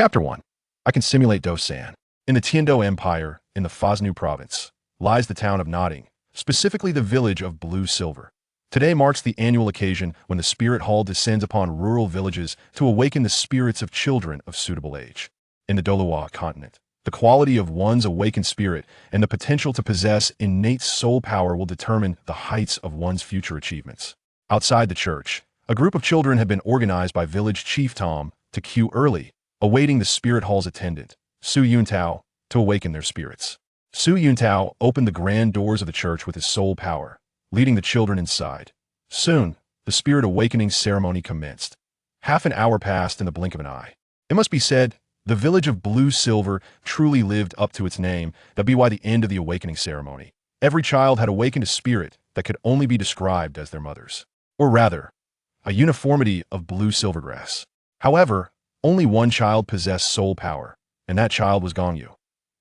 Chapter 1. I can simulate Dosan. In the Tiando Empire, in the Fosnu province, lies the town of Notting, specifically the village of Blue Silver. Today marks the annual occasion when the Spirit Hall descends upon rural villages to awaken the spirits of children of suitable age. In the Douluo Continent, the quality of one's awakened spirit and the potential to possess innate soul power will determine the heights of one's future achievements. Outside the church, a group of children had been organized by village chief Tom to queue early, awaiting the Spirit Hall's attendant, Su Yuntao, to awaken their spirits. Su Yuntao opened the grand doors of the church with his soul power, leading the children inside. Soon, the spirit awakening ceremony commenced. Half an hour passed in the blink of an eye. It must be said, the village of Blue Silver truly lived up to its name. That be why the end of the awakening ceremony, every child had awakened a spirit that could only be described as their mother's. Or rather, a uniformity of blue silvergrass. However, only one child possessed soul power, and that child was Gong Yu.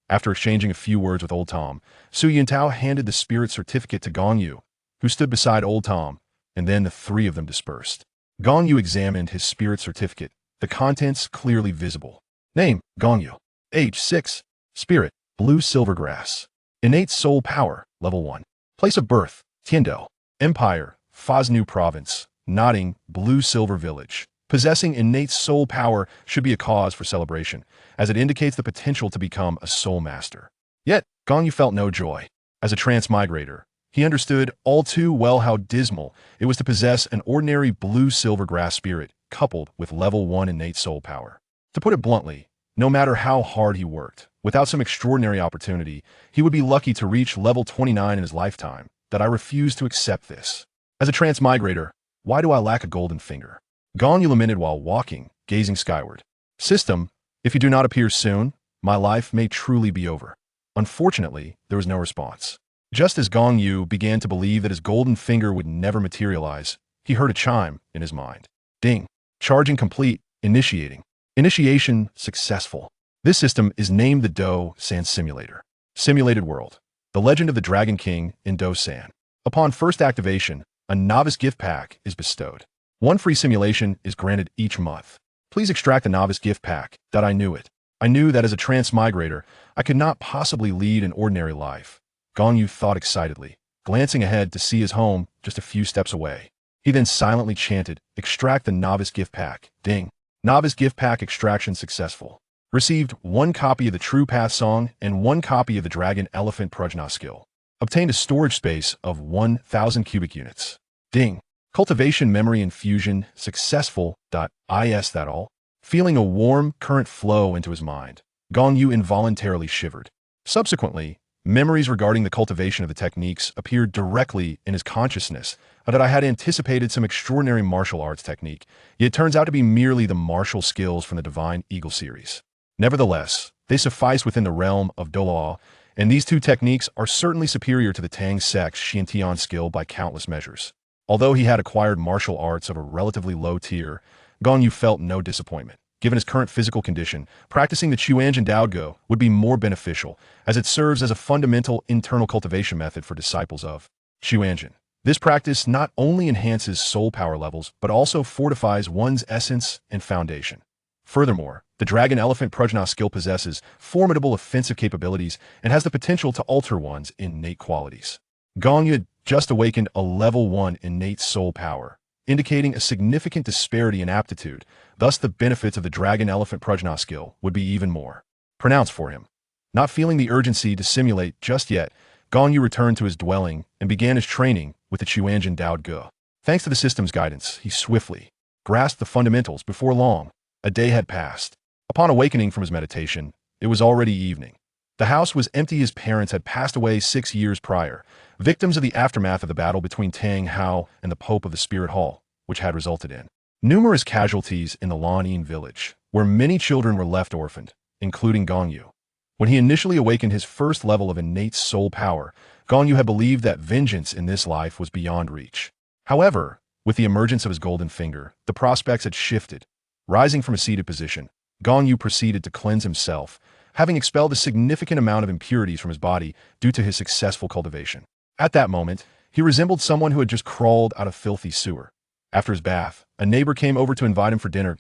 After exchanging a few words with old Tom, Su Yuntao handed the spirit certificate to Gong Yu, who stood beside old Tom, and then the three of them dispersed. Gong Yu examined his spirit certificate, the contents clearly visible. Name, Gong Yu. Age, 6. Spirit, blue silvergrass. Innate soul power, level 1. Place of birth, Tiando. Empire, Fosnu province, Notting, Blue Silver village. Possessing innate soul power should be a cause for celebration, as it indicates the potential to become a soul master. Yet, Gong Yu felt no joy. As a transmigrator, he understood all too well how dismal it was to possess an ordinary blue silver grass spirit coupled with level 1 innate soul power. To put it bluntly, no matter how hard he worked, without some extraordinary opportunity, he would be lucky to reach level 29 in his lifetime. That I refuse to accept this. As a transmigrator, why do I lack a golden finger? Gong Yu lamented while walking, gazing skyward. System, if you do not appear soon, my life may truly be over. Unfortunately, there was no response. Just as Gong Yu began to believe that his golden finger would never materialize, he heard a chime in his mind. Ding. Charging complete. Initiating. Initiation successful. This system is named the Do-San Simulator. Simulated World. The Legend of the Dragon King in Do-San. Upon first activation, a novice gift pack is bestowed. One free simulation is granted each month. Please extract the novice gift pack. That I knew it. I knew that as a transmigrator, I could not possibly lead an ordinary life. Gong Yu thought excitedly, glancing ahead to see his home just a few steps away. He then silently chanted, extract the novice gift pack. Ding. Novice gift pack extraction successful. Received 1 copy of the True Path Song and 1 copy of the Dragon Elephant Prajna skill. Obtained a storage space of 1,000 cubic units. Ding. Cultivation memory infusion successful. Is that all? Feeling a warm current flow into his mind, Gong Yu involuntarily shivered. Subsequently, memories regarding the cultivation of the techniques appeared directly in his consciousness that I had anticipated some extraordinary martial arts technique, yet it turns out to be merely the martial skills from the Divine Eagle series. Nevertheless, they suffice within the realm of Douluo, and these two techniques are certainly superior to the Tang Sect's Xiantian skill by countless measures. Although he had acquired martial arts of a relatively low tier, Gong Yu felt no disappointment. Given his current physical condition, practicing the Chuanjin Daoguo would be more beneficial, as it serves as a fundamental internal cultivation method for disciples of Chuanjin. This practice not only enhances soul power levels, but also fortifies one's essence and foundation. Furthermore, the Dragon Elephant Prajna skill possesses formidable offensive capabilities and has the potential to alter one's innate qualities. Gong Yu just awakened a level 1 innate soul power, indicating a significant disparity in aptitude. Thus, the benefits of the Dragon Elephant Prajna skill would be even more pronounced for him. Not feeling the urgency to simulate just yet, Gong Yu returned to his dwelling and began his training with the Chuanjin Daoguo. Thanks to the system's guidance, he swiftly grasped the fundamentals. Before long, a day had passed. Upon awakening from his meditation, it was already evening. The house was empty. His parents had passed away 6 years prior, victims of the aftermath of the battle between Tang Hao and the Pope of the Spirit Hall, which had resulted in numerous casualties in the Lanyin village, where many children were left orphaned, including Gong Yu. When he initially awakened his first level of innate soul power, Gong Yu had believed that vengeance in this life was beyond reach. However, with the emergence of his golden finger, the prospects had shifted. Rising from a seated position, Gong Yu proceeded to cleanse himself, having expelled a significant amount of impurities from his body due to his successful cultivation. At that moment, he resembled someone who had just crawled out of filthy sewer. After his bath, a neighbor came over to invite him for dinner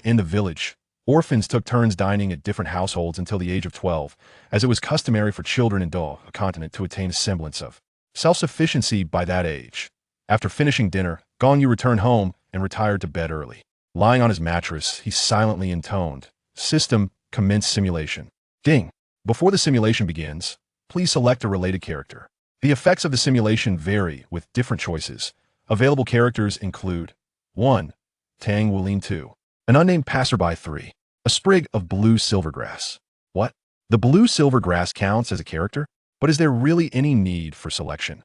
in the village, Orphans took turns dining at different households until the age of 12, as it was customary for children in Douluo Continent to attain a semblance of self-sufficiency by that age. After finishing dinner, Gong Yu returned home and retired to bed early. Lying on his mattress, he silently intoned, "System, commence simulation." Ding! Before the simulation begins, please select a related character. The effects of the simulation vary with different choices. Available characters include 1. Tang Wulin 2. An unnamed passerby 3. A sprig of blue silvergrass. What? The blue silvergrass counts as a character? But is there really any need for selection?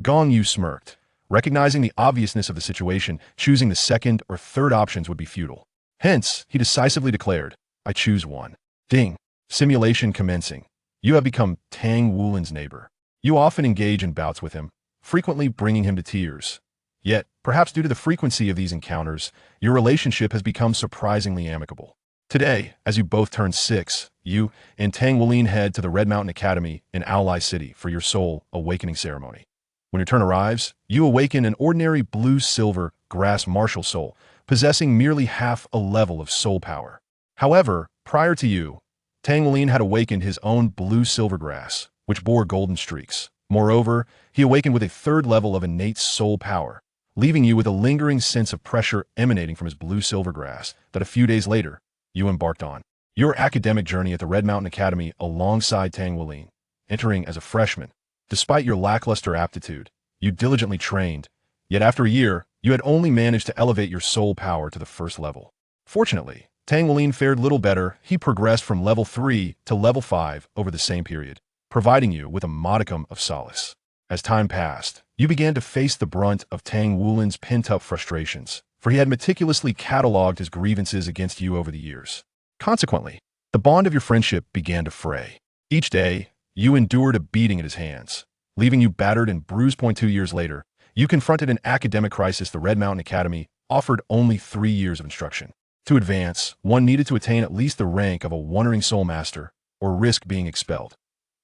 Gong Yu smirked. Recognizing the obviousness of the situation, choosing the second or third options would be futile. Hence, he decisively declared, "I choose 1. Ding. Simulation commencing. You have become Tang Wulin's neighbor. You often engage in bouts with him, frequently bringing him to tears. Yet, perhaps due to the frequency of these encounters, your relationship has become surprisingly amicable. Today, as you both turn 6, you and Tang Wulin head to the Red Mountain Academy in Aolai City for your soul awakening ceremony. When your turn arrives, you awaken an ordinary blue-silver grass martial soul, possessing merely half a level of soul power. However, prior to you, Tang Wulin had awakened his own blue-silver grass, which bore golden streaks. Moreover, he awakened with a third level of innate soul power, leaving you with a lingering sense of pressure emanating from his blue-silver grass that a few days later, you embarked on your academic journey at the Red Mountain Academy alongside Tang Wulin. Entering as a freshman, despite your lackluster aptitude, you diligently trained, yet after a year, you had only managed to elevate your soul power to the first level. Fortunately, Tang Wulin fared little better. He progressed from level 3 to level 5 over the same period, providing you with a modicum of solace. As time passed, you began to face the brunt of Tang Wulin's pent-up frustrations, for he had meticulously cataloged his grievances against you over the years. Consequently, the bond of your friendship began to fray. Each day, you endured a beating at his hands, leaving you battered and bruised. 2 years later, you confronted an academic crisis. The Red Mountain Academy offered only 3 years of instruction. To advance, one needed to attain at least the rank of a wandering soul master, or risk being expelled.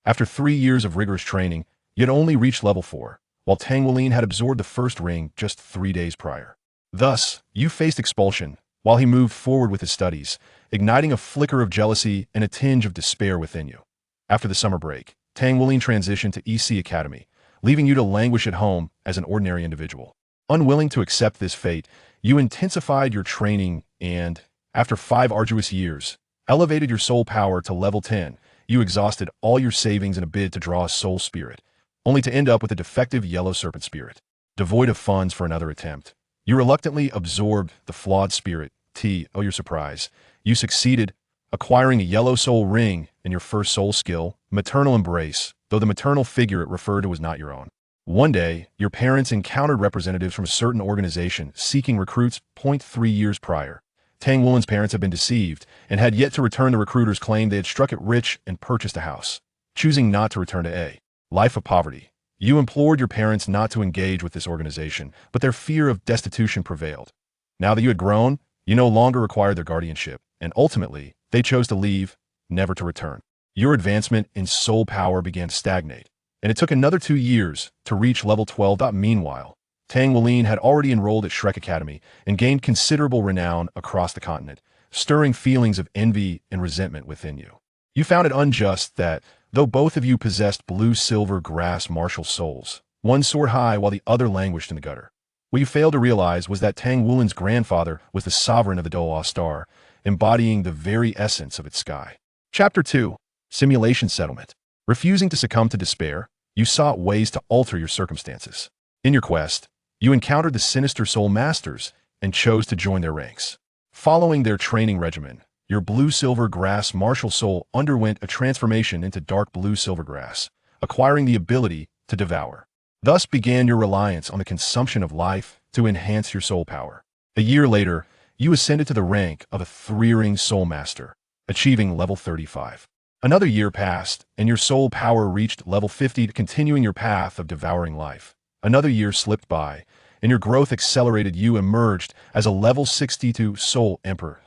After 3 years of rigorous training, you had only reached level 4, while Tang Wulin had absorbed the first ring just 3 days prior. Thus, you faced expulsion, while he moved forward with his studies, igniting a flicker of jealousy and a tinge of despair within you. After the summer break, Tang Wulin transitioned to EC Academy, leaving you to languish at home as an ordinary individual. Unwilling to accept this fate, you intensified your training and, after 5 arduous years, elevated your soul power to level 10. You exhausted all your savings in a bid to draw a soul spirit, only to end up with a defective yellow serpent spirit. Devoid of funds for another attempt, you reluctantly absorbed the flawed spirit. Oh, your surprise. You succeeded, acquiring a yellow soul ring in your first soul skill, maternal embrace, though the maternal figure it referred to was not your own. One day, your parents encountered representatives from a certain organization seeking recruits. 3 years prior, Tang Wulin's parents had been deceived and had yet to return the recruiters' claim they had struck it rich and purchased a house. Choosing not to return to a life of poverty, you implored your parents not to engage with this organization, but their fear of destitution prevailed. Now that you had grown, you no longer required their guardianship, and ultimately, they chose to leave, never to return. Your advancement in soul power began to stagnate, and it took another 2 years to reach level 12. Meanwhile, Tang Wulin had already enrolled at Shrek Academy and gained considerable renown across the continent, stirring feelings of envy and resentment within you. You found it unjust that, though both of you possessed blue-silver grass martial souls, one soared high while the other languished in the gutter. What you failed to realize was that Tang Wulin's grandfather was the sovereign of the Douluo Star, embodying the very essence of its sky. Chapter 2. Simulation Settlement. Refusing to succumb to despair, you sought ways to alter your circumstances. In your quest, you encountered the sinister soul masters and chose to join their ranks. Following their training regimen, your blue-silver grass martial soul underwent a transformation into dark blue-silver grass, acquiring the ability to devour. Thus began your reliance on the consumption of life to enhance your soul power. A year later, you ascended to the rank of a 3-ring soul master, achieving level 35. Another year passed, and your soul power reached level 50, continuing your path of devouring life. Another year slipped by, and your growth accelerated. You emerged as a level 62 soul emperor.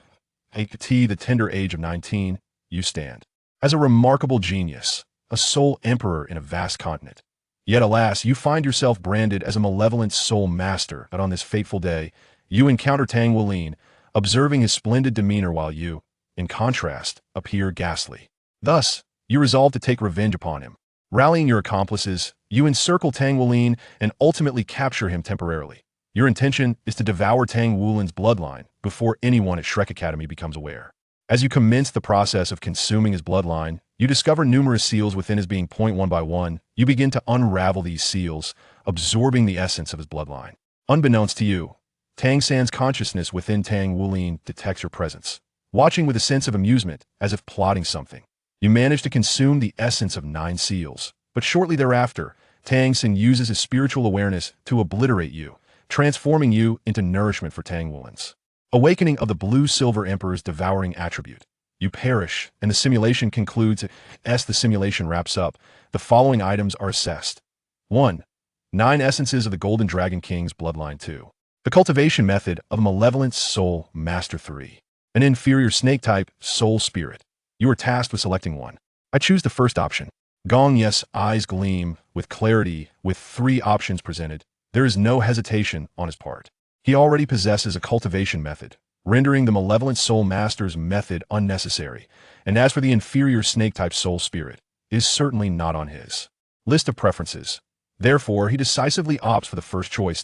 At the tender age of 19, you stand as a remarkable genius, a soul emperor in a vast continent. Yet alas, you find yourself branded as a malevolent soul master. But on this fateful day, you encounter Tang Wulin, observing his splendid demeanor while you, in contrast, appear ghastly. Thus, you resolve to take revenge upon him. Rallying your accomplices, you encircle Tang Wulin and ultimately capture him temporarily. Your intention is to devour Tang Wulin's bloodline before anyone at Shrek Academy becomes aware. As you commence the process of consuming his bloodline, you discover numerous seals within his being. One by one, you begin to unravel these seals, absorbing the essence of his bloodline. Unbeknownst to you, Tang San's consciousness within Tang Wulin detects your presence. Watching with a sense of amusement, as if plotting something, you manage to consume the essence of 9 seals. But shortly thereafter, Tang San uses his spiritual awareness to obliterate you, transforming you into nourishment for Tang Wulin's awakening of the Blue-Silver Emperor's devouring attribute. You perish, and the simulation concludes. As the simulation wraps up, the following items are assessed. 1. 9 essences of the Golden Dragon King's bloodline. 2. The cultivation method of a malevolent soul master. 3. An inferior snake-type soul spirit. You are tasked with selecting one. I choose the first option. Gong Yu's eyes gleam with clarity. With 3 options presented, there is no hesitation on his part. He already possesses a cultivation method, rendering the malevolent soul master's method unnecessary, and as for the inferior snake-type soul spirit, it is certainly not on his list of preferences. Therefore, he decisively opts for the first choice.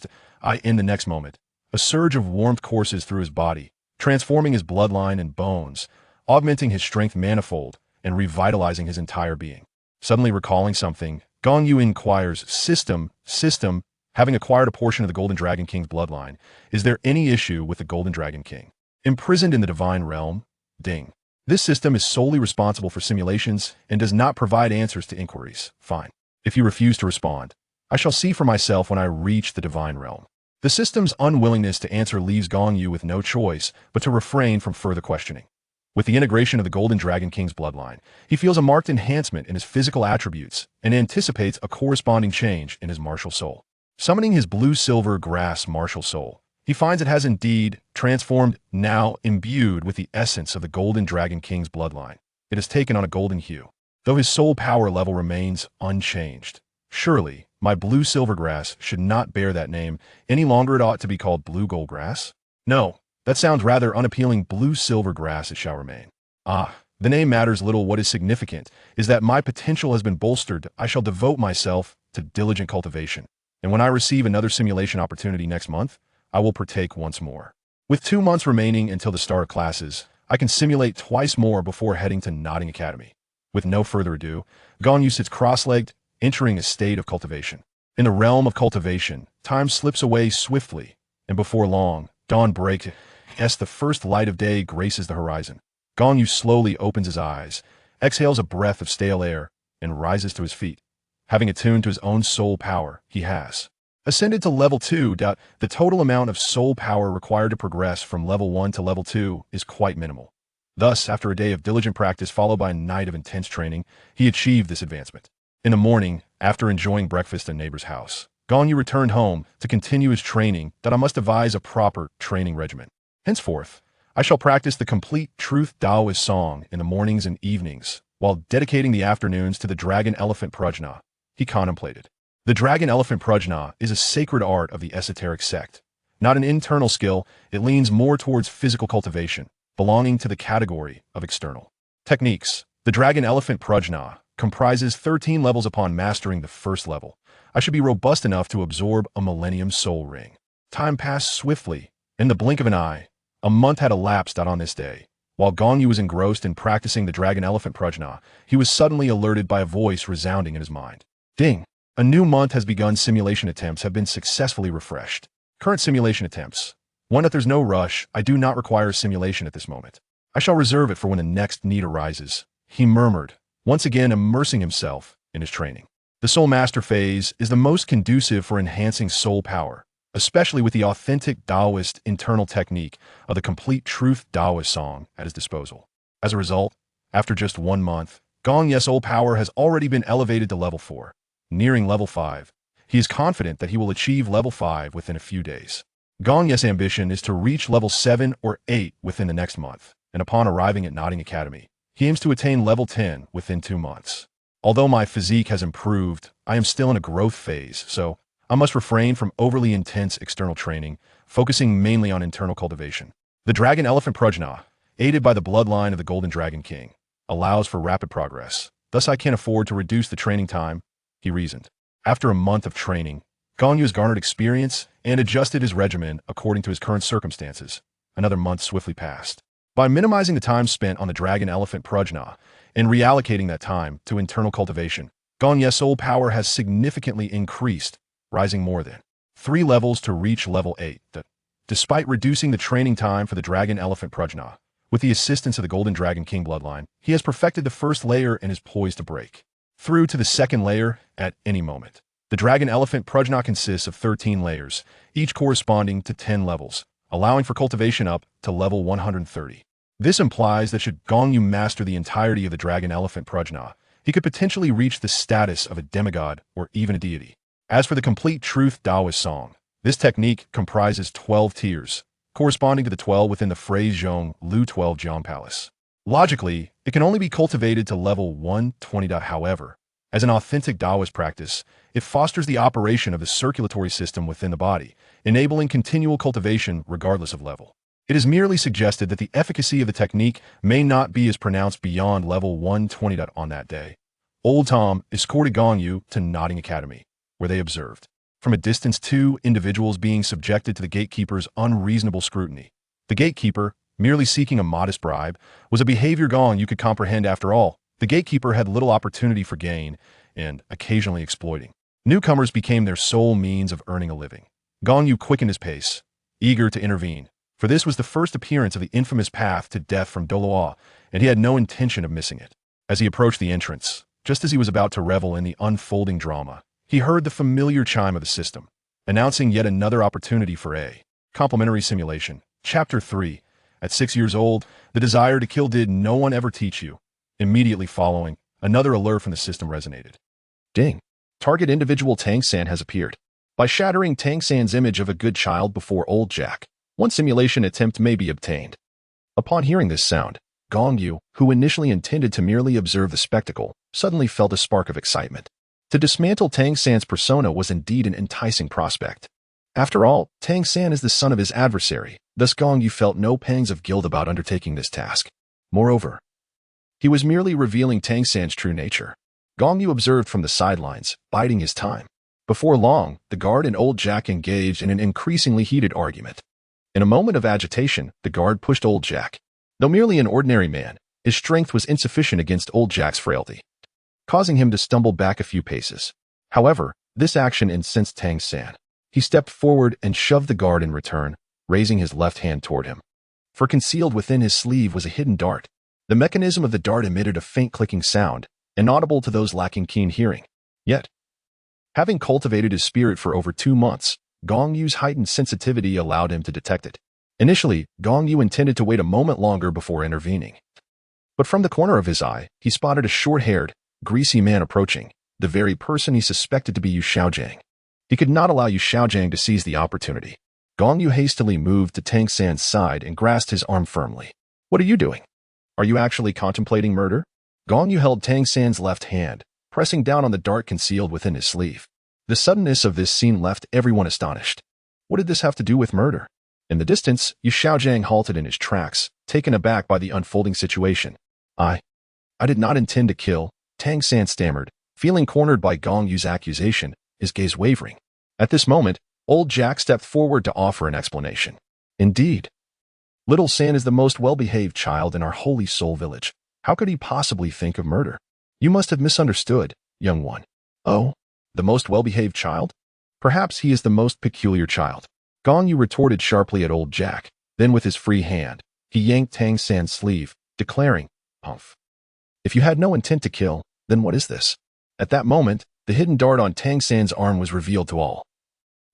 In the next moment, a surge of warmth courses through his body, transforming his bloodline and bones, augmenting his strength manifold, and revitalizing his entire being. Suddenly recalling something, Gong Yu inquires, System, having acquired a portion of the Golden Dragon King's bloodline, is there any issue with the Golden Dragon King imprisoned in the Divine Realm? Ding. This system is solely responsible for simulations and does not provide answers to inquiries. Fine. If you refuse to respond, I shall see for myself when I reach the Divine Realm. The system's unwillingness to answer leaves Gong Yu with no choice but to refrain from further questioning. With the integration of the Golden Dragon King's bloodline, he feels a marked enhancement in his physical attributes and anticipates a corresponding change in his martial soul. Summoning his blue-silver grass martial soul, he finds it has indeed transformed, now imbued with the essence of the Golden Dragon King's bloodline. It has taken on a golden hue, though his soul power level remains unchanged. Surely, my blue-silver grass should not bear that name any longer. It ought to be called blue gold grass? No, that sounds rather unappealing. Blue-silver grass it shall remain. The name matters little. What is significant is that my potential has been bolstered. I shall devote myself to diligent cultivation. And when I receive another simulation opportunity next month, I will partake once more. With 2 months remaining until the start of classes, I can simulate twice more before heading to Notting Academy. With no further ado, Gong Yu sits cross-legged, entering a state of cultivation. In the realm of cultivation, time slips away swiftly, and before long, dawn breaks as the first light of day graces the horizon. Gong Yu slowly opens his eyes, exhales a breath of stale air, and rises to his feet. Having attuned to his own soul power, he has ascended to level 2. The total amount of soul power required to progress from level 1 to level 2 is quite minimal. Thus, after a day of diligent practice followed by a night of intense training, he achieved this advancement. In the morning, after enjoying breakfast in a neighbor's house, Gong Yu returned home to continue his training. I must devise a proper training regimen. Henceforth, I shall practice the complete truth Taoist song in the mornings and evenings, while dedicating the afternoons to the Dragon Elephant Prajna. He contemplated. The Dragon Elephant Prajna is a sacred art of the esoteric sect. Not an internal skill, it leans more towards physical cultivation, belonging to the category of external techniques. The Dragon Elephant Prajna comprises 13 levels. Upon mastering the first level, I should be robust enough to absorb a Millennium Soul Ring. Time passed swiftly. In the blink of an eye, a month had elapsed. On this day, while Gong Yu was engrossed in practicing the Dragon Elephant Prajna, he was suddenly alerted by a voice resounding in his mind. Ding! A new month has begun. Simulation attempts have been successfully refreshed. Current simulation attempts. 1. That there's no rush. I do not require simulation at this moment. I shall reserve it for when the next need arises. He murmured, once again immersing himself in his training. The Soul Master phase is the most conducive for enhancing soul power, especially with the authentic Taoist internal technique of the complete truth Taoist song at his disposal. As a result, after just 1 month, Gong Yu's soul power has already been elevated to level 4. Nearing level 5, he is confident that he will achieve level 5 within a few days. Gong Yu's ambition is to reach level 7 or 8 within the next month, and upon arriving at Notting Academy, he aims to attain level 10 within 2 months. Although my physique has improved, I am still in a growth phase, so I must refrain from overly intense external training, focusing mainly on internal cultivation. The Dragon Elephant Prajna aided by the bloodline of the Golden Dragon King, allows for rapid progress. Thus I can't afford to reduce the training time, he reasoned. After a month of training, Gong Yu has garnered experience and adjusted his regimen according to his current circumstances. Another month swiftly passed. By minimizing the time spent on the dragon elephant prajna and reallocating that time to internal cultivation, Gong Yu's soul power has significantly increased, rising more than 3 levels to reach level 8. Despite reducing the training time for the dragon elephant prajna, with the assistance of the Golden Dragon King bloodline, he has perfected the first layer and is poised to break through to the second layer at any moment. The dragon elephant prajna consists of 13 layers, each corresponding to 10 levels, allowing for cultivation up to level 130. This implies that should Gong Yu master the entirety of the dragon elephant prajna, he could potentially reach the status of a demigod or even a deity. As for the complete truth Taoist song, this technique comprises 12 tiers, corresponding to the 12 within the phrase Zhong Lu 12 Jiang Palace. Logically, it can only be cultivated to level 120. However, as an authentic Taoist practice, it fosters the operation of the circulatory system within the body, enabling continual cultivation regardless of level. It is merely suggested that the efficacy of the technique may not be as pronounced beyond level 120. On that day, Old Tom escorted Gong Yu to Notting Academy, where they observed, from a distance, 2 individuals being subjected to the gatekeeper's unreasonable scrutiny. The gatekeeper, merely seeking a modest bribe, was a behavior Gong Yu could comprehend. After all, the gatekeeper had little opportunity for gain and occasionally exploiting. Newcomers became their sole means of earning a living. Gong Yu quickened his pace, eager to intervene, for this was the first appearance of the infamous path to death from Douluo, and he had no intention of missing it. As he approached the entrance, just as he was about to revel in the unfolding drama, he heard the familiar chime of the system, announcing yet another opportunity for a complimentary simulation. Chapter 3. At 6 years old, the desire to kill. Did no one ever teach you? Immediately following, another alert from the system resonated. Ding. Target individual Tang San has appeared. By shattering Tang San's image of a good child before old Jack, one simulation attempt may be obtained. Upon hearing this sound, Gong Yu, who initially intended to merely observe the spectacle, suddenly felt a spark of excitement. To dismantle Tang San's persona was indeed an enticing prospect. After all, Tang San is the son of his adversary, thus Gong Yu felt no pangs of guilt about undertaking this task. Moreover, he was merely revealing Tang San's true nature. Gong Yu observed from the sidelines, biding his time. Before long, the guard and old Jack engaged in an increasingly heated argument. In a moment of agitation, the guard pushed old Jack. Though merely an ordinary man, his strength was insufficient against old Jack's frailty, causing him to stumble back a few paces. However, this action incensed Tang San. He stepped forward and shoved the guard in return, raising his left hand toward him. For concealed within his sleeve was a hidden dart. The mechanism of the dart emitted a faint clicking sound, inaudible to those lacking keen hearing. Yet, having cultivated his spirit for over 2 months, Gong Yu's heightened sensitivity allowed him to detect it. Initially, Gong Yu intended to wait a moment longer before intervening. But from the corner of his eye, he spotted a short-haired, greasy man approaching, the very person he suspected to be Yu Xiaojiang. He could not allow Yu Xiaojiang to seize the opportunity. Gong Yu hastily moved to Tang San's side and grasped his arm firmly. "What are you doing? Are you actually contemplating murder?" Gong Yu held Tang San's left hand, pressing down on the dart concealed within his sleeve. The suddenness of this scene left everyone astonished. What did this have to do with murder? In the distance, Yu Xiaojiang halted in his tracks, taken aback by the unfolding situation. I did not intend to kill," Tang San stammered, feeling cornered by Gong Yu's accusation, his gaze wavering. At this moment, old Jack stepped forward to offer an explanation. "Indeed. Little San is the most well-behaved child in our Holy Soul village. How could he possibly think of murder? You must have misunderstood, young one." "Oh, the most well-behaved child? Perhaps he is the most peculiar child." Gong Yu retorted sharply at old Jack. Then with his free hand, he yanked Tang San's sleeve, declaring, "Humph. If you had no intent to kill, then what is this?" At that moment, the hidden dart on Tang San's arm was revealed to all.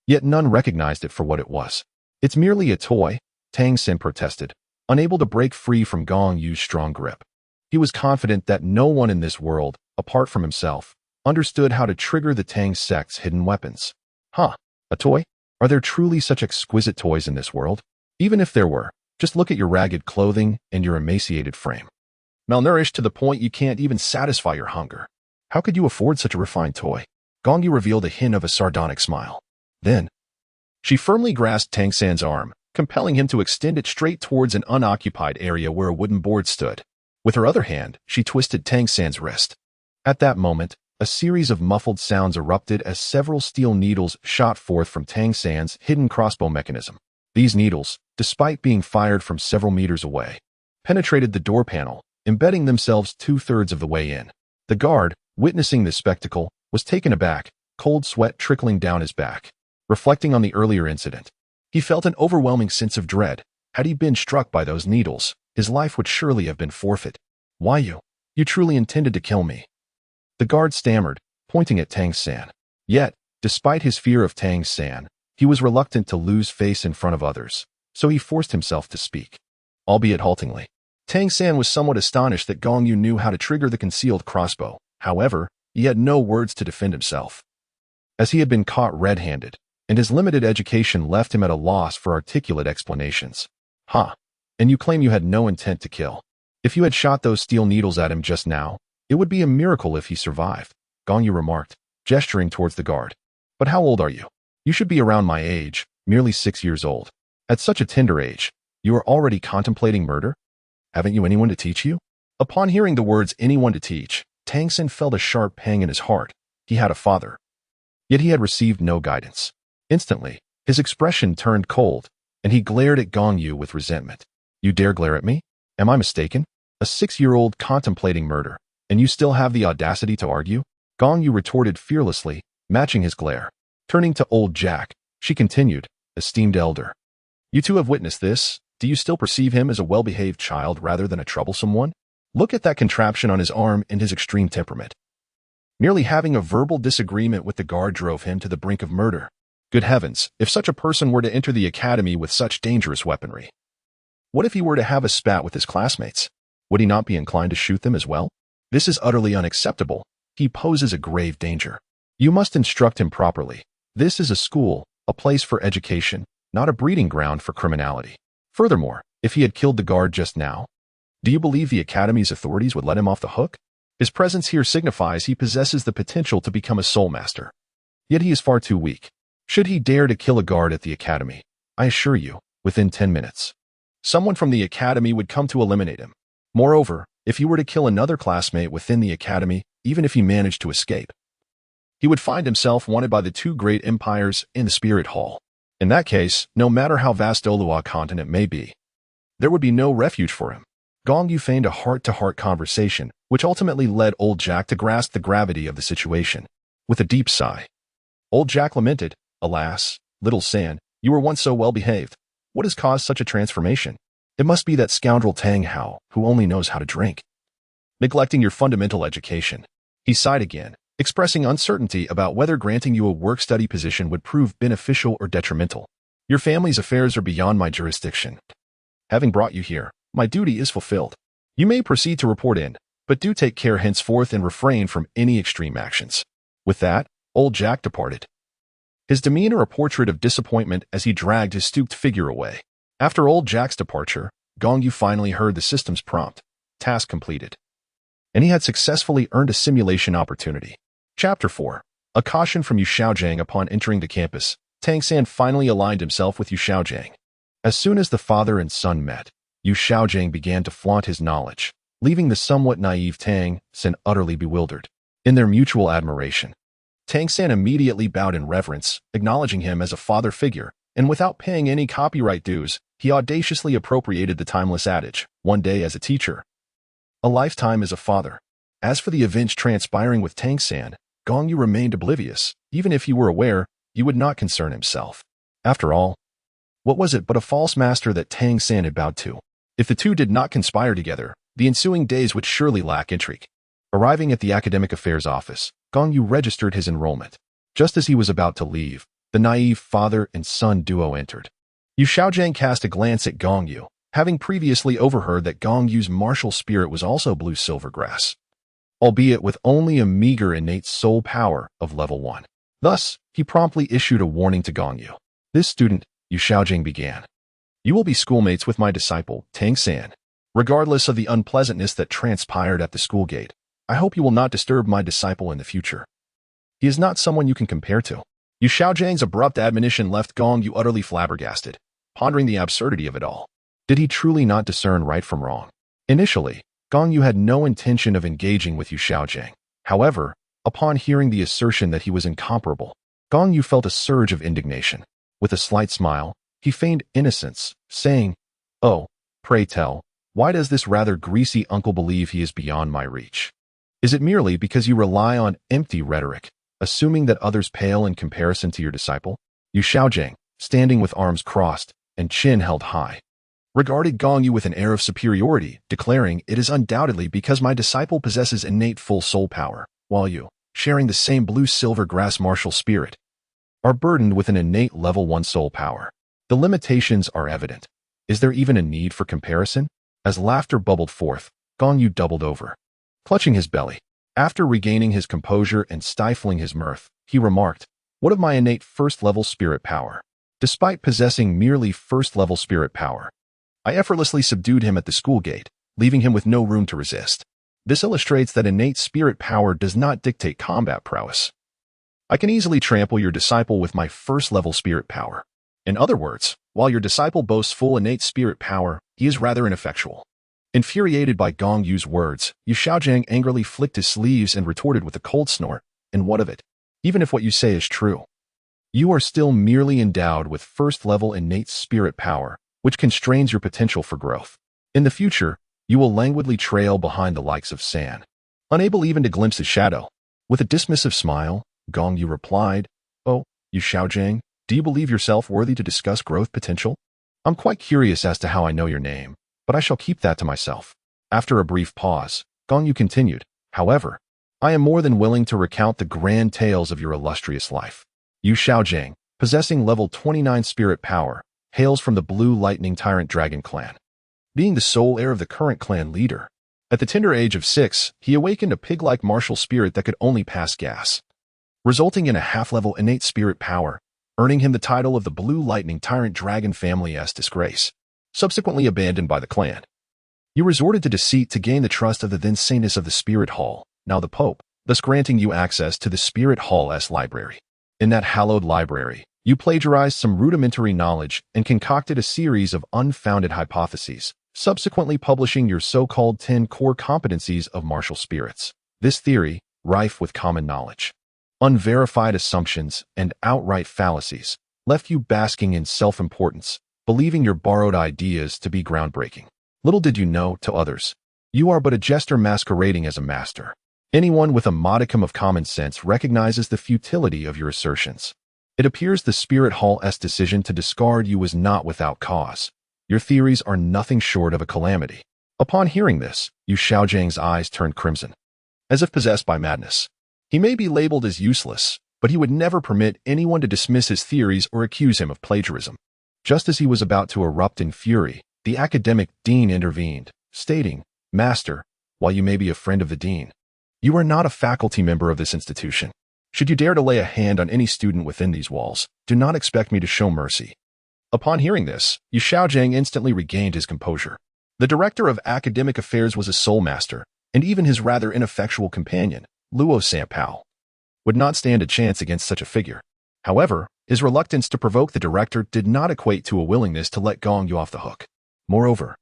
Yet none recognized it for what it was. "It's merely a toy," Tang San protested, unable to break free from Gong Yu's strong grip. He was confident that no one in this world, apart from himself, understood how to trigger the Tang sect's hidden weapons. "Huh, a toy? Are there truly such exquisite toys in this world? Even if there were, just look at your ragged clothing and your emaciated frame. Malnourished to the point you can't even satisfy your hunger. How could you afford such a refined toy?" Gong Yu revealed a hint of a sardonic smile. Then, she firmly grasped Tang San's arm, compelling him to extend it straight towards an unoccupied area where a wooden board stood. With her other hand, she twisted Tang San's wrist. At that moment, a series of muffled sounds erupted as several steel needles shot forth from Tang San's hidden crossbow mechanism. These needles, despite being fired from several meters away, penetrated the door panel, embedding themselves 2/3 of the way in. The guard, witnessing this spectacle, was taken aback, cold sweat trickling down his back. Reflecting on the earlier incident, he felt an overwhelming sense of dread. Had he been struck by those needles, his life would surely have been forfeit. Why you? You truly intended to kill me? The guard stammered, pointing at Tang San. Yet, despite his fear of Tang San, he was reluctant to lose face in front of others, so he forced himself to speak, albeit haltingly. Tang San was somewhat astonished that Gong Yu knew how to trigger the concealed crossbow. However, he had no words to defend himself, as he had been caught red-handed, and his limited education left him at a loss for articulate explanations. Huh. And you claim you had no intent to kill. If you had shot those steel needles at him just now, it would be a miracle if he survived, Gong Yu remarked, gesturing towards the guard. But how old are you? You should be around my age, merely 6 years old. At such a tender age, you are already contemplating murder? Haven't you anyone to teach you? Upon hearing the words anyone to teach, Tang San felt a sharp pang in his heart. He had a father, yet he had received no guidance. Instantly, his expression turned cold, and he glared at Gong Yu with resentment. You dare glare at me? Am I mistaken? A 6-year-old contemplating murder, and you still have the audacity to argue? Gong Yu retorted fearlessly, matching his glare. Turning to old Jack, she continued, esteemed elder. You two have witnessed this. Do you still perceive him as a well-behaved child rather than a troublesome one? Look at that contraption on his arm and his extreme temperament. Merely having a verbal disagreement with the guard drove him to the brink of murder. Good heavens, if such a person were to enter the academy with such dangerous weaponry. What if he were to have a spat with his classmates? Would he not be inclined to shoot them as well? This is utterly unacceptable. He poses a grave danger. You must instruct him properly. This is a school, a place for education, not a breeding ground for criminality. Furthermore, if he had killed the guard just now, do you believe the academy's authorities would let him off the hook? His presence here signifies he possesses the potential to become a soul master. Yet he is far too weak. Should he dare to kill a guard at the academy, I assure you, within 10 minutes, someone from the academy would come to eliminate him. Moreover, if he were to kill another classmate within the academy, even if he managed to escape, he would find himself wanted by the two great empires in the Spirit Hall. In that case, no matter how vast Douluo Continent may be, there would be no refuge for him. Gong Yu feigned a heart-to-heart conversation, which ultimately led old Jack to grasp the gravity of the situation. With a deep sigh, old Jack lamented, Alas, little San, you were once so well-behaved. What has caused such a transformation? It must be that scoundrel Tang Hao, who only knows how to drink. Neglecting your fundamental education. He sighed again, expressing uncertainty about whether granting you a work-study position would prove beneficial or detrimental. Your family's affairs are beyond my jurisdiction. Having brought you here, my duty is fulfilled. You may proceed to report in, but do take care henceforth and refrain from any extreme actions. With that, old Jack departed, his demeanor a portrait of disappointment as he dragged his stooped figure away. After old Jack's departure, Gong Yu finally heard the system's prompt, task completed, and he had successfully earned a simulation opportunity. Chapter 4. A caution from Yu Xiaojiang. Upon entering the campus, Tang San finally aligned himself with Yu Xiaojiang. As soon as the father and son met, Yu Xiaojiang began to flaunt his knowledge, leaving the somewhat naive Tang San utterly bewildered. In their mutual admiration, Tang San immediately bowed in reverence, acknowledging him as a father figure, and without paying any copyright dues, he audaciously appropriated the timeless adage, one day as a teacher, a lifetime as a father. As for the events transpiring with Tang San, Gong Yu remained oblivious. Even if he were aware, he would not concern himself. After all, what was it but a false master that Tang San had bowed to? If the two did not conspire together, the ensuing days would surely lack intrigue. Arriving at the academic affairs office, Gong Yu registered his enrollment. Just as he was about to leave, the naive father and son duo entered. Yu Xiaojiang cast a glance at Gong Yu, having previously overheard that Gong Yu's martial spirit was also blue silvergrass, albeit with only a meager innate soul power of level 1. Thus, he promptly issued a warning to Gong Yu. This student, Yu Xiaojiang began. You will be schoolmates with my disciple, Tang San. Regardless of the unpleasantness that transpired at the school gate, I hope you will not disturb my disciple in the future. He is not someone you can compare to. Yu Xiaojiang's abrupt admonition left Gong Yu utterly flabbergasted. pondering the absurdity of it all. Did he truly not discern right from wrong? Initially, Gong Yu had no intention of engaging with Yu Xiaojiang. However, upon hearing the assertion that he was incomparable, Gong Yu felt a surge of indignation. With a slight smile, he feigned innocence, saying, "Oh, pray tell, why does this rather greasy uncle believe he is beyond my reach? Is it merely because you rely on empty rhetoric, assuming that others pale in comparison to your disciple?" Yu Xiaojiang, standing with arms crossed and chin held high, regarded Gong Yu with an air of superiority, declaring, "It is undoubtedly because my disciple possesses innate full soul power, while you, sharing the same blue-silver grass martial spirit, are burdened with an innate level 1 soul power. The limitations are evident. Is there even a need for comparison?" As laughter bubbled forth, Gong Yu doubled over, clutching his belly. After regaining his composure and stifling his mirth, he remarked, "What of my innate first-level spirit power? Despite possessing merely first-level spirit power, I effortlessly subdued him at the school gate, leaving him with no room to resist. This illustrates that innate spirit power does not dictate combat prowess. I can easily trample your disciple with my first-level spirit power. In other words, while your disciple boasts full innate spirit power, he is rather ineffectual." Infuriated by Gong Yu's words, Yu Xiaojiang angrily flicked his sleeves and retorted with a cold snort, "And what of it? Even if what you say is true, you are still merely endowed with first-level innate spirit power, which constrains your potential for growth. In the future, you will languidly trail behind the likes of San, unable even to glimpse his shadow." With a dismissive smile, Gong Yu replied, "Oh, Yu Xiaojiang, do you believe yourself worthy to discuss growth potential? I'm quite curious as to how I know your name, but I shall keep that to myself." After a brief pause, Gong Yu continued, "However, I am more than willing to recount the grand tales of your illustrious life. Yu Xiaojiang, possessing level 29 spirit power, hails from the Blue Lightning Tyrant Dragon clan. Being the sole heir of the current clan leader, at the tender age of 6, he awakened a pig-like martial spirit that could only pass gas, resulting in a half-level innate spirit power, earning him the title of the Blue Lightning Tyrant Dragon family's disgrace, subsequently abandoned by the clan. You resorted to deceit to gain the trust of the then saintess of the Spirit Hall, now the Pope, thus granting you access to the Spirit Hall's library. In that hallowed library, you plagiarized some rudimentary knowledge and concocted a series of unfounded hypotheses, subsequently publishing your so-called 10 core competencies of martial spirits. This theory, rife with common knowledge, unverified assumptions, and outright fallacies, left you basking in self-importance, believing your borrowed ideas to be groundbreaking. Little did you know, to others, you are but a jester masquerading as a master. Anyone with a modicum of common sense recognizes the futility of your assertions. It appears the Spirit Hall's decision to discard you was not without cause. Your theories are nothing short of a calamity." Upon hearing this, Yu Xiaojiang's eyes turned crimson, as if possessed by madness. He may be labeled as useless, but he would never permit anyone to dismiss his theories or accuse him of plagiarism. Just as he was about to erupt in fury, the academic dean intervened, stating, "Master, while you may be a friend of the dean, you are not a faculty member of this institution. Should you dare to lay a hand on any student within these walls, do not expect me to show mercy." Upon hearing this, Yu Xiaojiang instantly regained his composure. The director of academic affairs was a soul master, and even his rather ineffectual companion, Luo Sanpao, would not stand a chance against such a figure. However, his reluctance to provoke the director did not equate to a willingness to let Gong Yu off the hook. Moreover,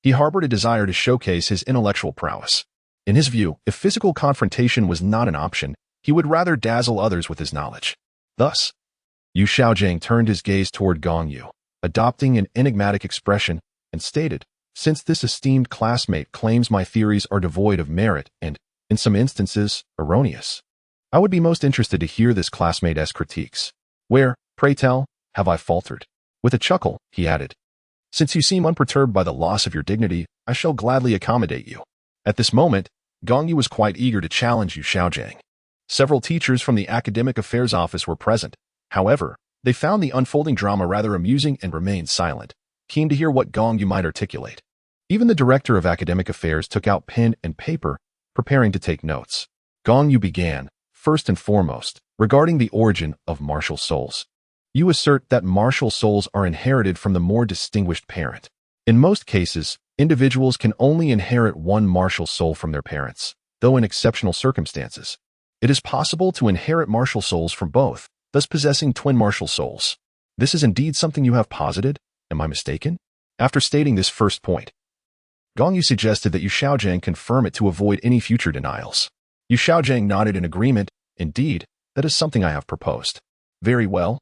he harbored a desire to showcase his intellectual prowess. In his view, if physical confrontation was not an option, he would rather dazzle others with his knowledge. Thus, Yu Xiaojiang turned his gaze toward Gong Yu, adopting an enigmatic expression, and stated, "Since this esteemed classmate claims my theories are devoid of merit and, in some instances, erroneous, I would be most interested to hear this classmate's critiques. Where, pray tell, have I faltered?" With a chuckle, he added, "Since you seem unperturbed by the loss of your dignity, I shall gladly accommodate you." At this moment, Gong Yu was quite eager to challenge Yu Xiaojiang. Several teachers from the Academic Affairs Office were present. However, they found the unfolding drama rather amusing and remained silent, keen to hear what Gong Yu might articulate. Even the director of Academic Affairs took out pen and paper, preparing to take notes. Gong Yu began, first and foremost, regarding the origin of martial souls. You assert that martial souls are inherited from the more distinguished parent. In most cases, individuals can only inherit one martial soul from their parents, though in exceptional circumstances, it is possible to inherit martial souls from both, thus possessing twin martial souls. This is indeed something you have posited? Am I mistaken? After stating this first point, Gong Yu suggested that Yu Xiaojiang confirm it to avoid any future denials. Yu Xiaojiang nodded in agreement. Indeed, that is something I have proposed. Very well.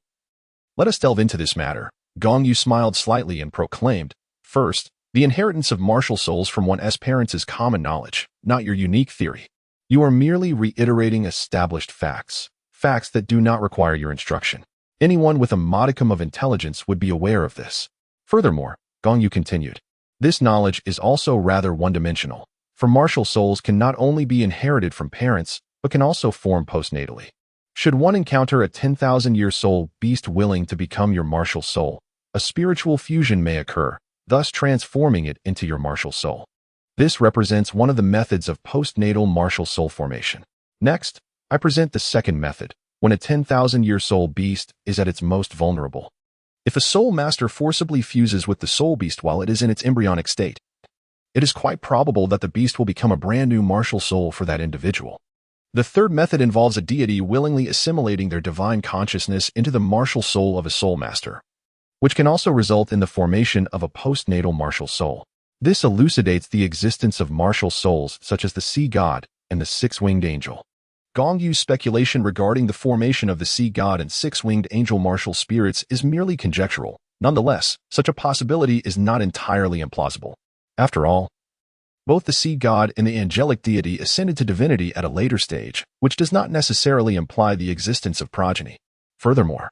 Let us delve into this matter. Gong Yu smiled slightly and proclaimed, first, the inheritance of martial souls from one's parents is common knowledge, not your unique theory. You are merely reiterating established facts, facts that do not require your instruction. Anyone with a modicum of intelligence would be aware of this. Furthermore, Gong Yu continued, this knowledge is also rather one-dimensional, for martial souls can not only be inherited from parents, but can also form postnatally. Should one encounter a 10,000-year soul beast willing to become your martial soul, a spiritual fusion may occur, thus transforming it into your martial soul. This represents one of the methods of postnatal martial soul formation. Next, I present the second method, when a 10,000-year soul beast is at its most vulnerable. If a soul master forcibly fuses with the soul beast while it is in its embryonic state, it is quite probable that the beast will become a brand new martial soul for that individual. The third method involves a deity willingly assimilating their divine consciousness into the martial soul of a soul master, which can also result in the formation of a postnatal martial soul. This elucidates the existence of martial souls such as the sea god and the six-winged angel. Gong Yu's speculation regarding the formation of the sea god and six-winged angel martial spirits is merely conjectural. Nonetheless, such a possibility is not entirely implausible. After all, both the sea god and the angelic deity ascended to divinity at a later stage, which does not necessarily imply the existence of progeny. Furthermore,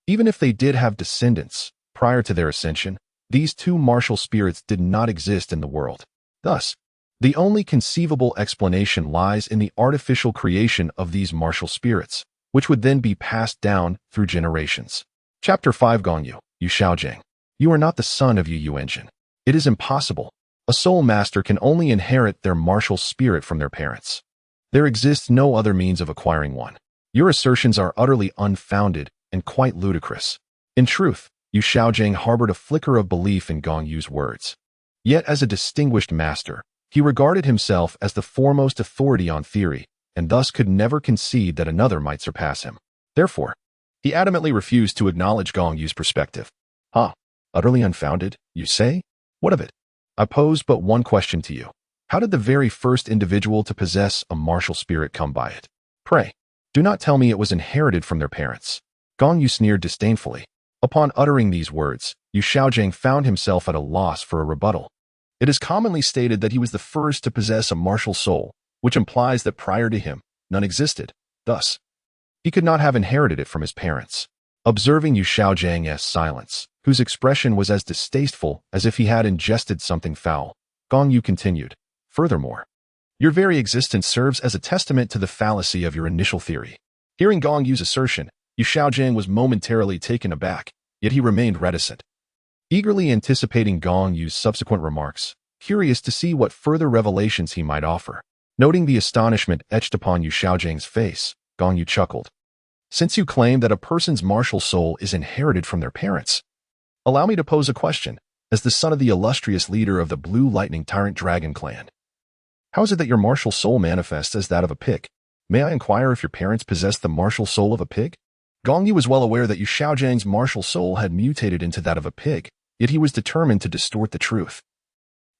even if they did have descendants prior to their ascension, these two martial spirits did not exist in the world. Thus, the only conceivable explanation lies in the artificial creation of these martial spirits, which would then be passed down through generations. Chapter 5 Gong Yu, Yu Xiaojiang. You are not the son of Yu Yuanjin. It is impossible. A soul master can only inherit their martial spirit from their parents. There exists no other means of acquiring one. Your assertions are utterly unfounded and quite ludicrous. In truth, Yu Xiaojiang harbored a flicker of belief in Gong Yu's words. Yet as a distinguished master, he regarded himself as the foremost authority on theory, and thus could never concede that another might surpass him. Therefore, he adamantly refused to acknowledge Gong Yu's perspective. Utterly unfounded, you say? What of it? I pose but one question to you. How did the very first individual to possess a martial spirit come by it? Pray, do not tell me it was inherited from their parents. Gong Yu sneered disdainfully. Upon uttering these words, Yu Xiaojiang found himself at a loss for a rebuttal. It is commonly stated that he was the first to possess a martial soul, which implies that prior to him, none existed. Thus, he could not have inherited it from his parents. Observing Yu Xiaojiang's silence, whose expression was as distasteful as if he had ingested something foul, Gong Yu continued, furthermore, your very existence serves as a testament to the fallacy of your initial theory. Hearing Gong Yu's assertion, Yu Xiaojiang was momentarily taken aback, yet he remained reticent. Eagerly anticipating Gong Yu's subsequent remarks, curious to see what further revelations he might offer. Noting the astonishment etched upon Yu Xiaojiang's face, Gong Yu chuckled. Since you claim that a person's martial soul is inherited from their parents, allow me to pose a question, as the son of the illustrious leader of the Blue Lightning Tyrant Dragon clan. How is it that your martial soul manifests as that of a pig? May I inquire if your parents possessed the martial soul of a pig? Gong Yu was well aware that Yu Xiaojiang's martial soul had mutated into that of a pig, yet he was determined to distort the truth,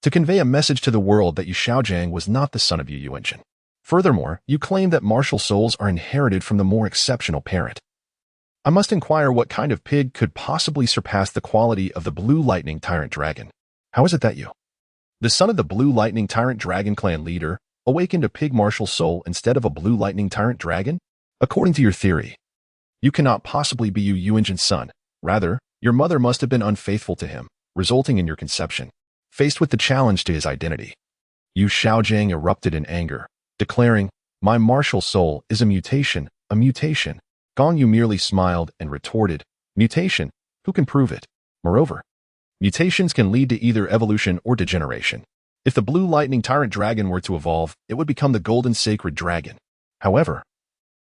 to convey a message to the world that Yu Xiaojiang was not the son of Yu Yuanjin. Furthermore, you claim that martial souls are inherited from the more exceptional parent. I must inquire what kind of pig could possibly surpass the quality of the Blue Lightning Tyrant Dragon. How is it that you, the son of the Blue Lightning Tyrant Dragon clan leader, awakened a pig martial soul instead of a Blue Lightning Tyrant Dragon? According to your theory, you cannot possibly be Yu Yuanjin's son. Rather, your mother must have been unfaithful to him, resulting in your conception. Faced with the challenge to his identity, Yu Xiaojiang erupted in anger, declaring, my martial soul is a mutation, a mutation. Gong Yu merely smiled and retorted, mutation? Who can prove it? Moreover, mutations can lead to either evolution or degeneration. If the Blue Lightning Tyrant Dragon were to evolve, it would become the Golden Sacred Dragon. However,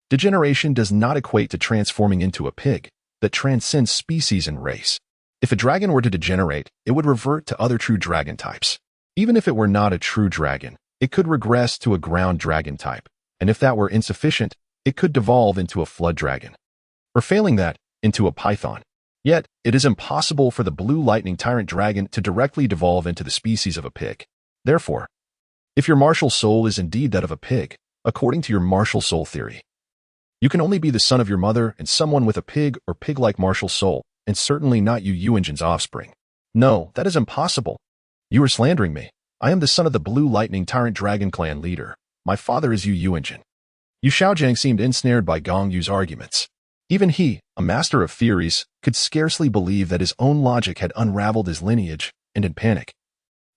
degeneration does not equate to transforming into a pig that transcends species and race. If a dragon were to degenerate, it would revert to other true dragon types. Even if it were not a true dragon, it could regress to a ground dragon type, and if that were insufficient, it could devolve into a flood dragon. Or failing that, into a python. Yet, it is impossible for the blue lightning tyrant dragon to directly devolve into the species of a pig. Therefore, if your martial soul is indeed that of a pig, according to your martial soul theory, you can only be the son of your mother and someone with a pig or pig-like martial soul, and certainly not Yu Yuanjin's offspring. No, that is impossible. You are slandering me. I am the son of the blue lightning tyrant dragon clan leader. My father is Yu Yuanjin. Yu Xiaojiang seemed ensnared by Gong Yu's arguments. Even he, a master of theories, could scarcely believe that his own logic had unraveled his lineage, and in panic,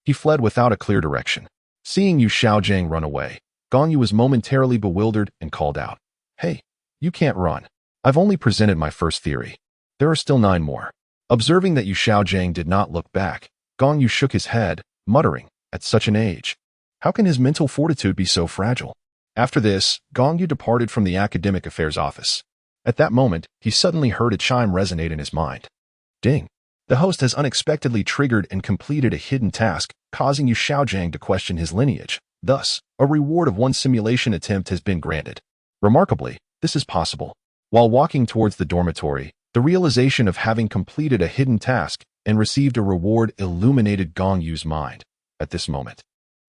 he fled without a clear direction. Seeing Yu Xiaojiang run away, Gong Yu was momentarily bewildered and called out, "Hey, you can't run. I've only presented my first theory. There are still 9 more. Observing that Yu Xiaojiang did not look back, Gong Yu shook his head, muttering, "At such an age, how can his mental fortitude be so fragile?" After this, Gong Yu departed from the academic affairs office. At that moment, he suddenly heard a chime resonate in his mind. Ding! The host has unexpectedly triggered and completed a hidden task, causing Yu Xiaojiang to question his lineage. Thus, a reward of 1 simulation attempt has been granted. Remarkably, this is possible. While walking towards the dormitory, the realization of having completed a hidden task and received a reward illuminated Gong Yu's mind. At this moment,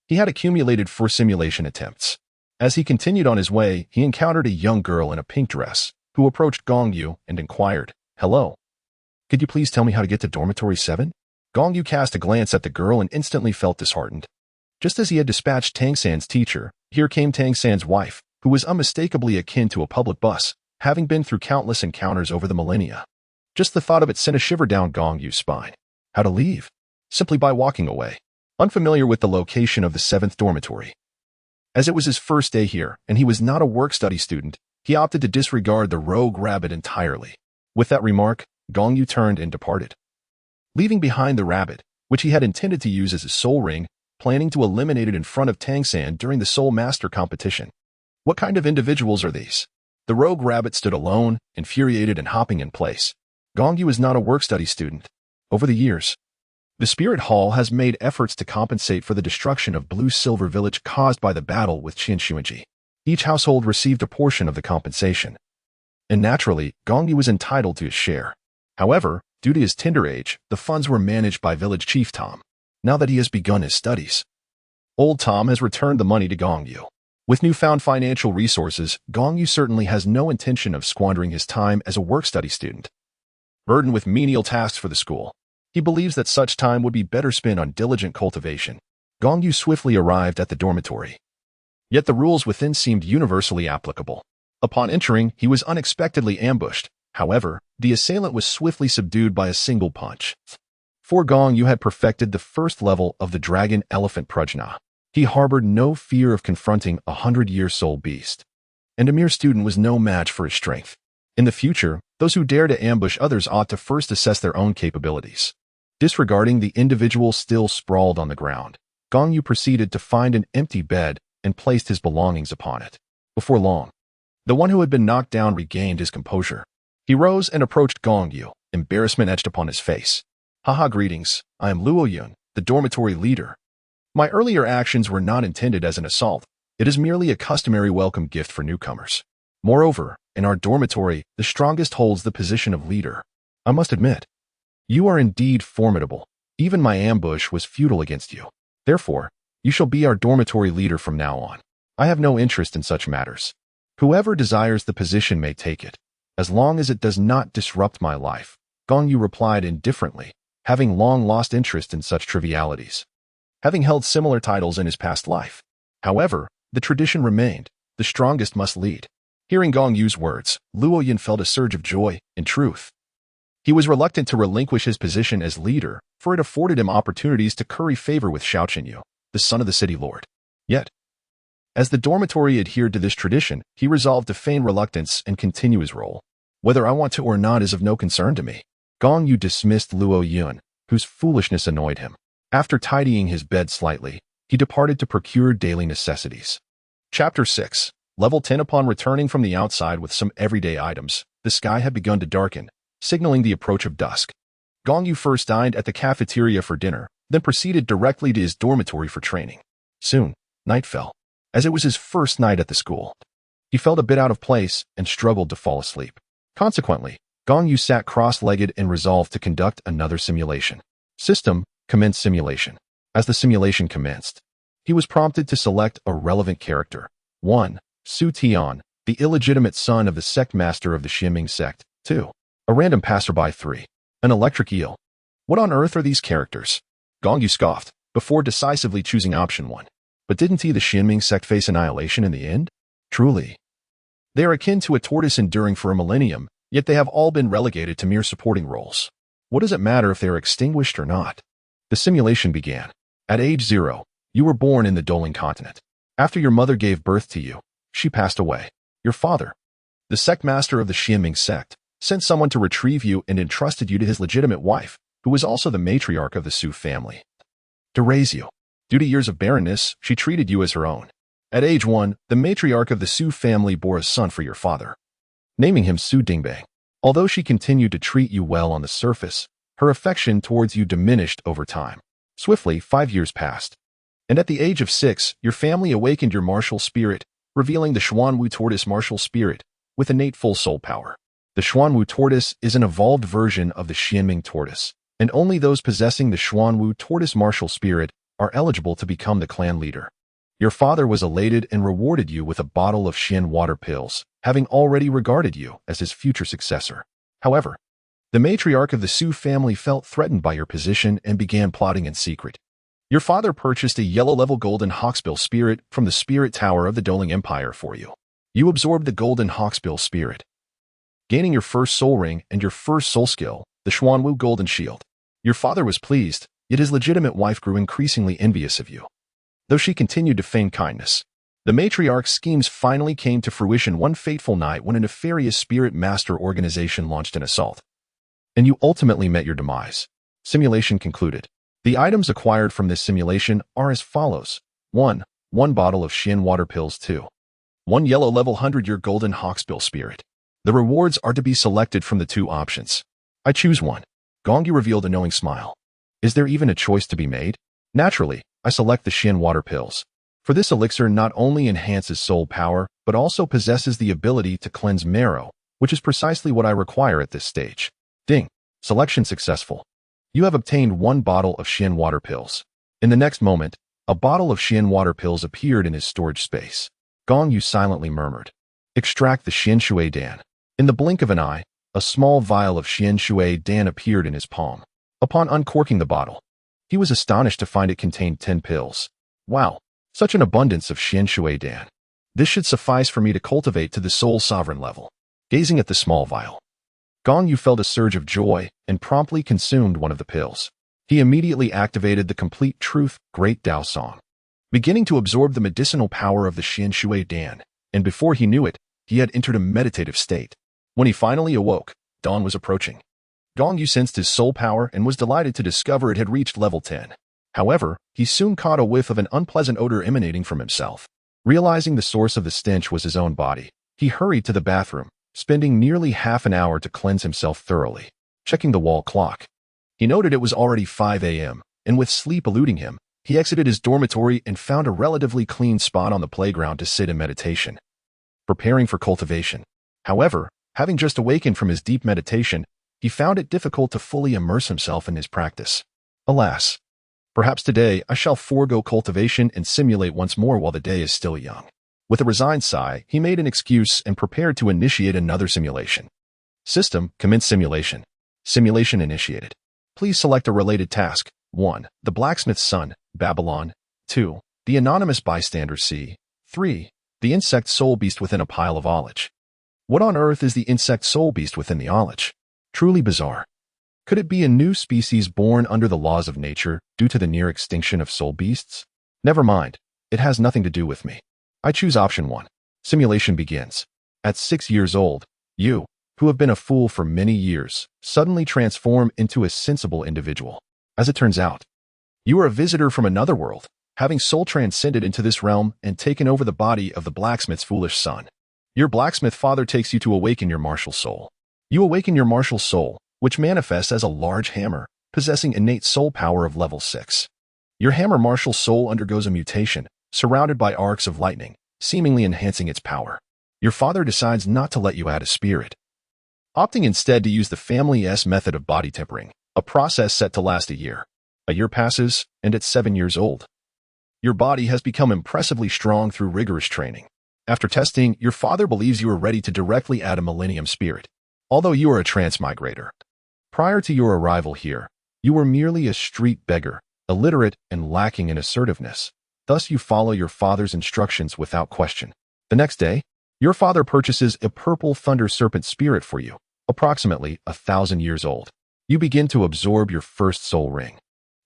he had accumulated 4 simulation attempts. As he continued on his way, he encountered a young girl in a pink dress, who approached Gong Yu and inquired, "Hello. Could you please tell me how to get to dormitory 7? Gong Yu cast a glance at the girl and instantly felt disheartened. Just as he had dispatched Tang San's teacher, here came Tang San's wife, who was unmistakably akin to a public bus, having been through countless encounters over the millennia. Just the thought of it sent a shiver down Gong Yu's spine. How to leave? Simply by walking away. Unfamiliar with the location of the 7th dormitory. As it was his first day here, and he was not a work-study student, he opted to disregard the rogue rabbit entirely. With that remark, Gong Yu turned and departed, leaving behind the rabbit, which he had intended to use as his soul ring, planning to eliminate it in front of Tang San during the Soul Master competition. What kind of individuals are these? The rogue rabbit stood alone, infuriated and hopping in place. Gong Yu is not a work-study student. Over the years, the Spirit Hall has made efforts to compensate for the destruction of Blue Silver Village caused by the battle with Qianshuanji. Each household received a portion of the compensation, and naturally, Gong Yu was entitled to his share. However, due to his tender age, the funds were managed by village chief Tom. Now that he has begun his studies, old Tom has returned the money to Gong Yu. With newfound financial resources, Gong Yu certainly has no intention of squandering his time as a work-study student, burdened with menial tasks for the school. He believes that such time would be better spent on diligent cultivation. Gong Yu swiftly arrived at the dormitory. Yet the rules within seemed universally applicable. Upon entering, he was unexpectedly ambushed. However, the assailant was swiftly subdued by a single punch. For Gong Yu had perfected the first level of the Dragon Elephant Prajna. He harbored no fear of confronting a 100-year soul beast, and a mere student was no match for his strength. In the future, those who dare to ambush others ought to first assess their own capabilities. Disregarding the individual still sprawled on the ground, Gong Yu proceeded to find an empty bed and placed his belongings upon it. Before long, the one who had been knocked down regained his composure. He rose and approached Gong Yu, embarrassment etched upon his face. "Haha, greetings. I am Luo Yun, the dormitory leader. My earlier actions were not intended as an assault. It is merely a customary welcome gift for newcomers. Moreover, in our dormitory, the strongest holds the position of leader. I must admit, you are indeed formidable. Even my ambush was futile against you. Therefore, you shall be our dormitory leader from now on. I have no interest in such matters. Whoever desires the position may take it, as long as it does not disrupt my life." Gong Yu replied indifferently, having long lost interest in such trivialities, having held similar titles in his past life. However, the tradition remained, the strongest must lead. Hearing Gong Yu's words, Luo Yin felt a surge of joy. In truth, he was reluctant to relinquish his position as leader, for it afforded him opportunities to curry favor with Xiao Qinyu, the son of the city lord. Yet, as the dormitory adhered to this tradition, he resolved to feign reluctance and continue his role. Whether I want to or not is of no concern to me. Gong Yu dismissed Luo Yun, whose foolishness annoyed him. After tidying his bed slightly, he departed to procure daily necessities. Chapter 6. Level 10. Upon returning from the outside with some everyday items, the sky had begun to darken, signaling the approach of dusk. Gong Yu first dined at the cafeteria for dinner, then proceeded directly to his dormitory for training. Soon, night fell. As it was his first night at the school, he felt a bit out of place and struggled to fall asleep. Consequently, Gong Yu sat cross-legged and resolved to conduct another simulation. System, commence simulation. As the simulation commenced, he was prompted to select a relevant character. 1. Su Tian, the illegitimate son of the sect master of the Xinming sect. 2. A random passerby. 3. An electric eel. What on earth are these characters? Gong Yu scoffed, before decisively choosing option 1. But didn't he the Xinming sect face annihilation in the end? Truly. They are akin to a tortoise enduring for a millennium, yet they have all been relegated to mere supporting roles. What does it matter if they are extinguished or not? The simulation began. At age 0, you were born in the Douluo Continent. After your mother gave birth to you, she passed away. Your father, the sect master of the Xinming sect, sent someone to retrieve you and entrusted you to his legitimate wife, who was also the matriarch of the Su family, to raise you. Due to years of barrenness, she treated you as her own. At age 1, the matriarch of the Su family bore a son for your father, naming him Su Dingbang. Although she continued to treat you well on the surface, her affection towards you diminished over time. Swiftly, 5 years passed, and at the age of 6, your family awakened your martial spirit, revealing the Xuanwu tortoise martial spirit with innate full soul power. The Xuanwu tortoise is an evolved version of the Xinming tortoise, and only those possessing the Xuanwu tortoise martial spirit are eligible to become the clan leader. Your father was elated and rewarded you with a bottle of Xin water pills, having already regarded you as his future successor. However, the matriarch of the Su family felt threatened by your position and began plotting in secret. Your father purchased a yellow-level golden hawksbill spirit from the spirit tower of the Douluo Empire for you. You absorbed the golden hawksbill spirit, gaining your first soul ring and your first soul skill, the Xuanwu golden shield. Your father was pleased, yet his legitimate wife grew increasingly envious of you. Though she continued to feign kindness, the matriarch's schemes finally came to fruition one fateful night when a nefarious spirit master organization launched an assault, and you ultimately met your demise. Simulation concluded. The items acquired from this simulation are as follows. 1. 1 bottle of Xin water pills. 2. 1 yellow level 100-year golden hawksbill spirit. The rewards are to be selected from the 2 options. I choose 1. Gong Yu revealed a knowing smile. Is there even a choice to be made? Naturally, I select the Xin water pills. For this elixir not only enhances soul power, but also possesses the ability to cleanse marrow, which is precisely what I require at this stage. Ding. Selection successful. You have obtained 1 bottle of Xin water pills. In the next moment, a bottle of Xin water pills appeared in his storage space. Gong Yu silently murmured, "Extract the Xin Shui Dan." In the blink of an eye, a small vial of Xin Shui Dan appeared in his palm. Upon uncorking the bottle, he was astonished to find it contained 10 pills. Wow, such an abundance of Xin Shui Dan. This should suffice for me to cultivate to the soul sovereign level. Gazing at the small vial, Gong Yu felt a surge of joy and promptly consumed one of the pills. He immediately activated the complete truth, Great Tao Song, beginning to absorb the medicinal power of the Xin Shui Dan, and before he knew it, he had entered a meditative state. When he finally awoke, dawn was approaching. Gong Yu sensed his soul power and was delighted to discover it had reached level 10. However, he soon caught a whiff of an unpleasant odor emanating from himself. Realizing the source of the stench was his own body, he hurried to the bathroom, spending nearly half an hour to cleanse himself thoroughly. Checking the wall clock, he noted it was already 5 a.m., and with sleep eluding him, he exited his dormitory and found a relatively clean spot on the playground to sit in meditation, preparing for cultivation. However, having just awakened from his deep meditation, he found it difficult to fully immerse himself in his practice. Alas, perhaps today I shall forego cultivation and simulate once more while the day is still young. With a resigned sigh, he made an excuse and prepared to initiate another simulation. System, commence simulation. Simulation initiated. Please select a related task. 1. The blacksmith's son, Babylon. 2. The anonymous bystander C. 3. The insect soul beast within a pile of knowledge. What on earth is the insect soul beast within the knowledge? Truly bizarre. Could it be a new species born under the laws of nature due to the near extinction of soul beasts? Never mind. It has nothing to do with me. I choose option 1. Simulation begins. At 6 years old, you, who have been a fool for many years, suddenly transform into a sensible individual. As it turns out, you are a visitor from another world, having soul transcended into this realm and taken over the body of the blacksmith's foolish son. Your blacksmith father takes you to awaken your martial soul. You awaken your martial soul, which manifests as a large hammer, possessing innate soul power of level 6. Your hammer martial soul undergoes a mutation, surrounded by arcs of lightning, seemingly enhancing its power. Your father decides not to let you add a spirit. opting instead to use the family's method of body tempering, a process set to last a year. A year passes, and at 7 years old, your body has become impressively strong through rigorous training. After testing, your father believes you are ready to directly add a millennium spirit, although you are a transmigrator. Prior to your arrival here, you were merely a street beggar, illiterate and lacking in assertiveness. Thus, you follow your father's instructions without question. The next day, your father purchases a purple thunder serpent spirit for you, approximately 1,000 years old. You begin to absorb your first soul ring.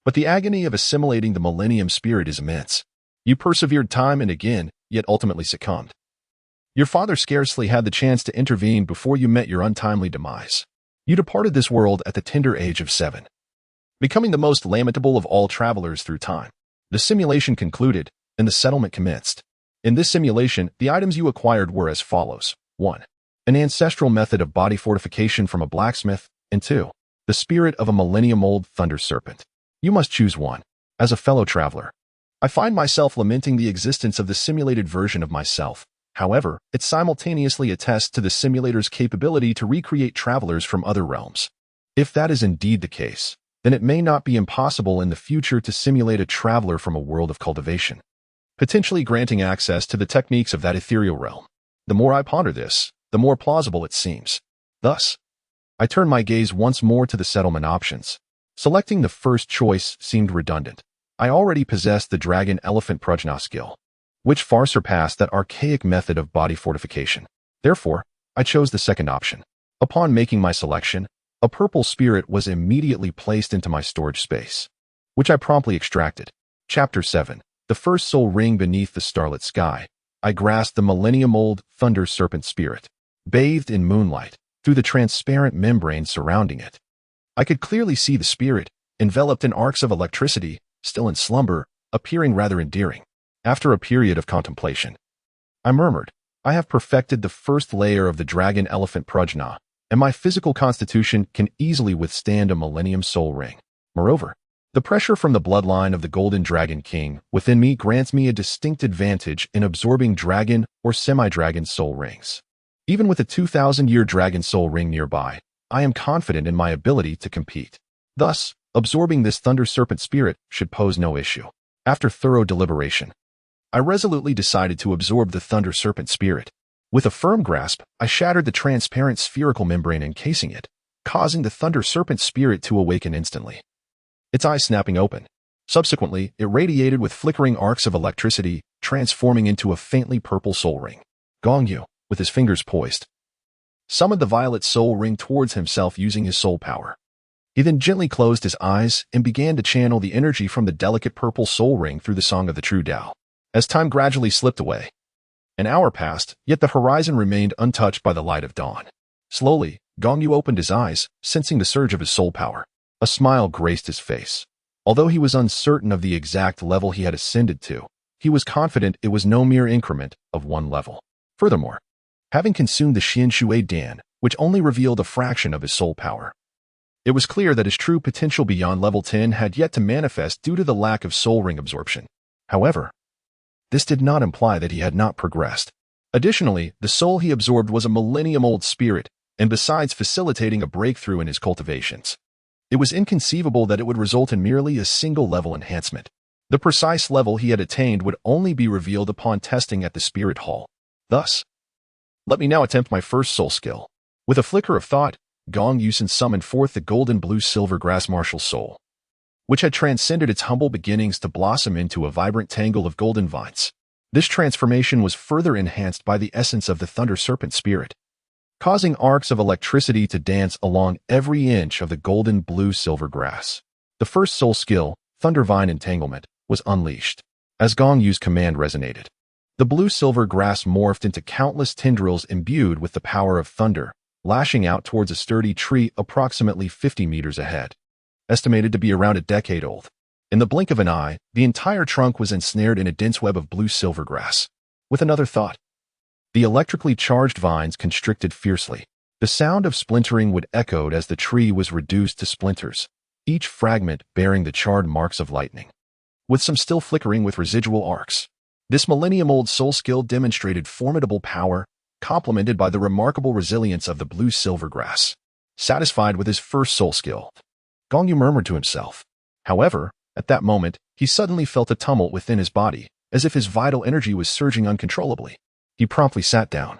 But the agony of assimilating the millennium spirit is immense. You persevered time and again, yet ultimately succumbed. Your father scarcely had the chance to intervene before you met your untimely demise. You departed this world at the tender age of 7, becoming the most lamentable of all travelers through time. The simulation concluded, and the settlement commenced. In this simulation, the items you acquired were as follows. 1. An ancestral method of body fortification from a blacksmith, and 2. The spirit of a millennium-old thunder serpent. You must choose one. As a fellow traveler, I find myself lamenting the existence of the simulated version of myself. However, it simultaneously attests to the simulator's capability to recreate travelers from other realms. If that is indeed the case, then it may not be impossible in the future to simulate a traveler from a world of cultivation, potentially granting access to the techniques of that ethereal realm. The more I ponder this, the more plausible it seems. Thus, I turn my gaze once more to the settlement options. Selecting the first choice seemed redundant. I already possessed the dragon-elephant prajna skill, which far surpassed that archaic method of body fortification. Therefore, I chose the second option. Upon making my selection, a purple spirit was immediately placed into my storage space, which I promptly extracted. Chapter 7. The first soul ring beneath the starlit sky. I grasped the millennium-old thunder serpent spirit, bathed in moonlight, through the transparent membrane surrounding it. I could clearly see the spirit, enveloped in arcs of electricity, still in slumber, appearing rather endearing. After a period of contemplation, I murmured, I have perfected the first layer of the dragon-elephant prajna, and my physical constitution can easily withstand a millennium soul ring. Moreover, the pressure from the bloodline of the Golden Dragon King within me grants me a distinct advantage in absorbing dragon or semi-dragon soul rings. Even with a 2,000-year dragon soul ring nearby, I am confident in my ability to compete. Thus, absorbing this thunder serpent spirit should pose no issue. After thorough deliberation, I resolutely decided to absorb the thunder serpent spirit. With a firm grasp, I shattered the transparent spherical membrane encasing it, causing the thunder serpent spirit to awaken instantly, its eyes snapping open. Subsequently, it radiated with flickering arcs of electricity, transforming into a faintly purple soul ring. Gong Yu, with his fingers poised, summoned the violet soul ring towards himself using his soul power. He then gently closed his eyes and began to channel the energy from the delicate purple soul ring through the Song of the True Tao. As time gradually slipped away, an hour passed, yet the horizon remained untouched by the light of dawn. Slowly, Gong Yu opened his eyes, sensing the surge of his soul power. A smile graced his face. Although he was uncertain of the exact level he had ascended to, he was confident it was no mere increment of one level. Furthermore, having consumed the Xian Shui Dan, which only revealed a fraction of his soul power, it was clear that his true potential beyond level 10 had yet to manifest due to the lack of soul ring absorption. However, this did not imply that he had not progressed. Additionally, the soul he absorbed was a millennium-old spirit, and besides facilitating a breakthrough in his cultivations, it was inconceivable that it would result in merely a single-level enhancement. The precise level he had attained would only be revealed upon testing at the Spirit Hall. Thus, let me now attempt my first soul skill. With a flicker of thought, Gong Yu summoned forth the golden blue-silver grass martial soul, which had transcended its humble beginnings to blossom into a vibrant tangle of golden vines. This transformation was further enhanced by the essence of the thunder serpent spirit, causing arcs of electricity to dance along every inch of the golden blue-silver grass. The first soul skill, Thunder Vine Entanglement, was unleashed. As Gong Yu's command resonated, the blue-silver grass morphed into countless tendrils imbued with the power of thunder, lashing out towards a sturdy tree approximately 50 meters ahead, estimated to be around a decade old. In the blink of an eye, the entire trunk was ensnared in a dense web of blue-silver grass. With another thought, the electrically charged vines constricted fiercely. The sound of splintering would echo as the tree was reduced to splinters, each fragment bearing the charred marks of lightning, with some still flickering with residual arcs. This millennium-old soul skill demonstrated formidable power, complemented by the remarkable resilience of the blue-silver grass. Satisfied with his first soul skill, Gong Yu murmured to himself. However, at that moment, he suddenly felt a tumult within his body, as if his vital energy was surging uncontrollably. He promptly sat down,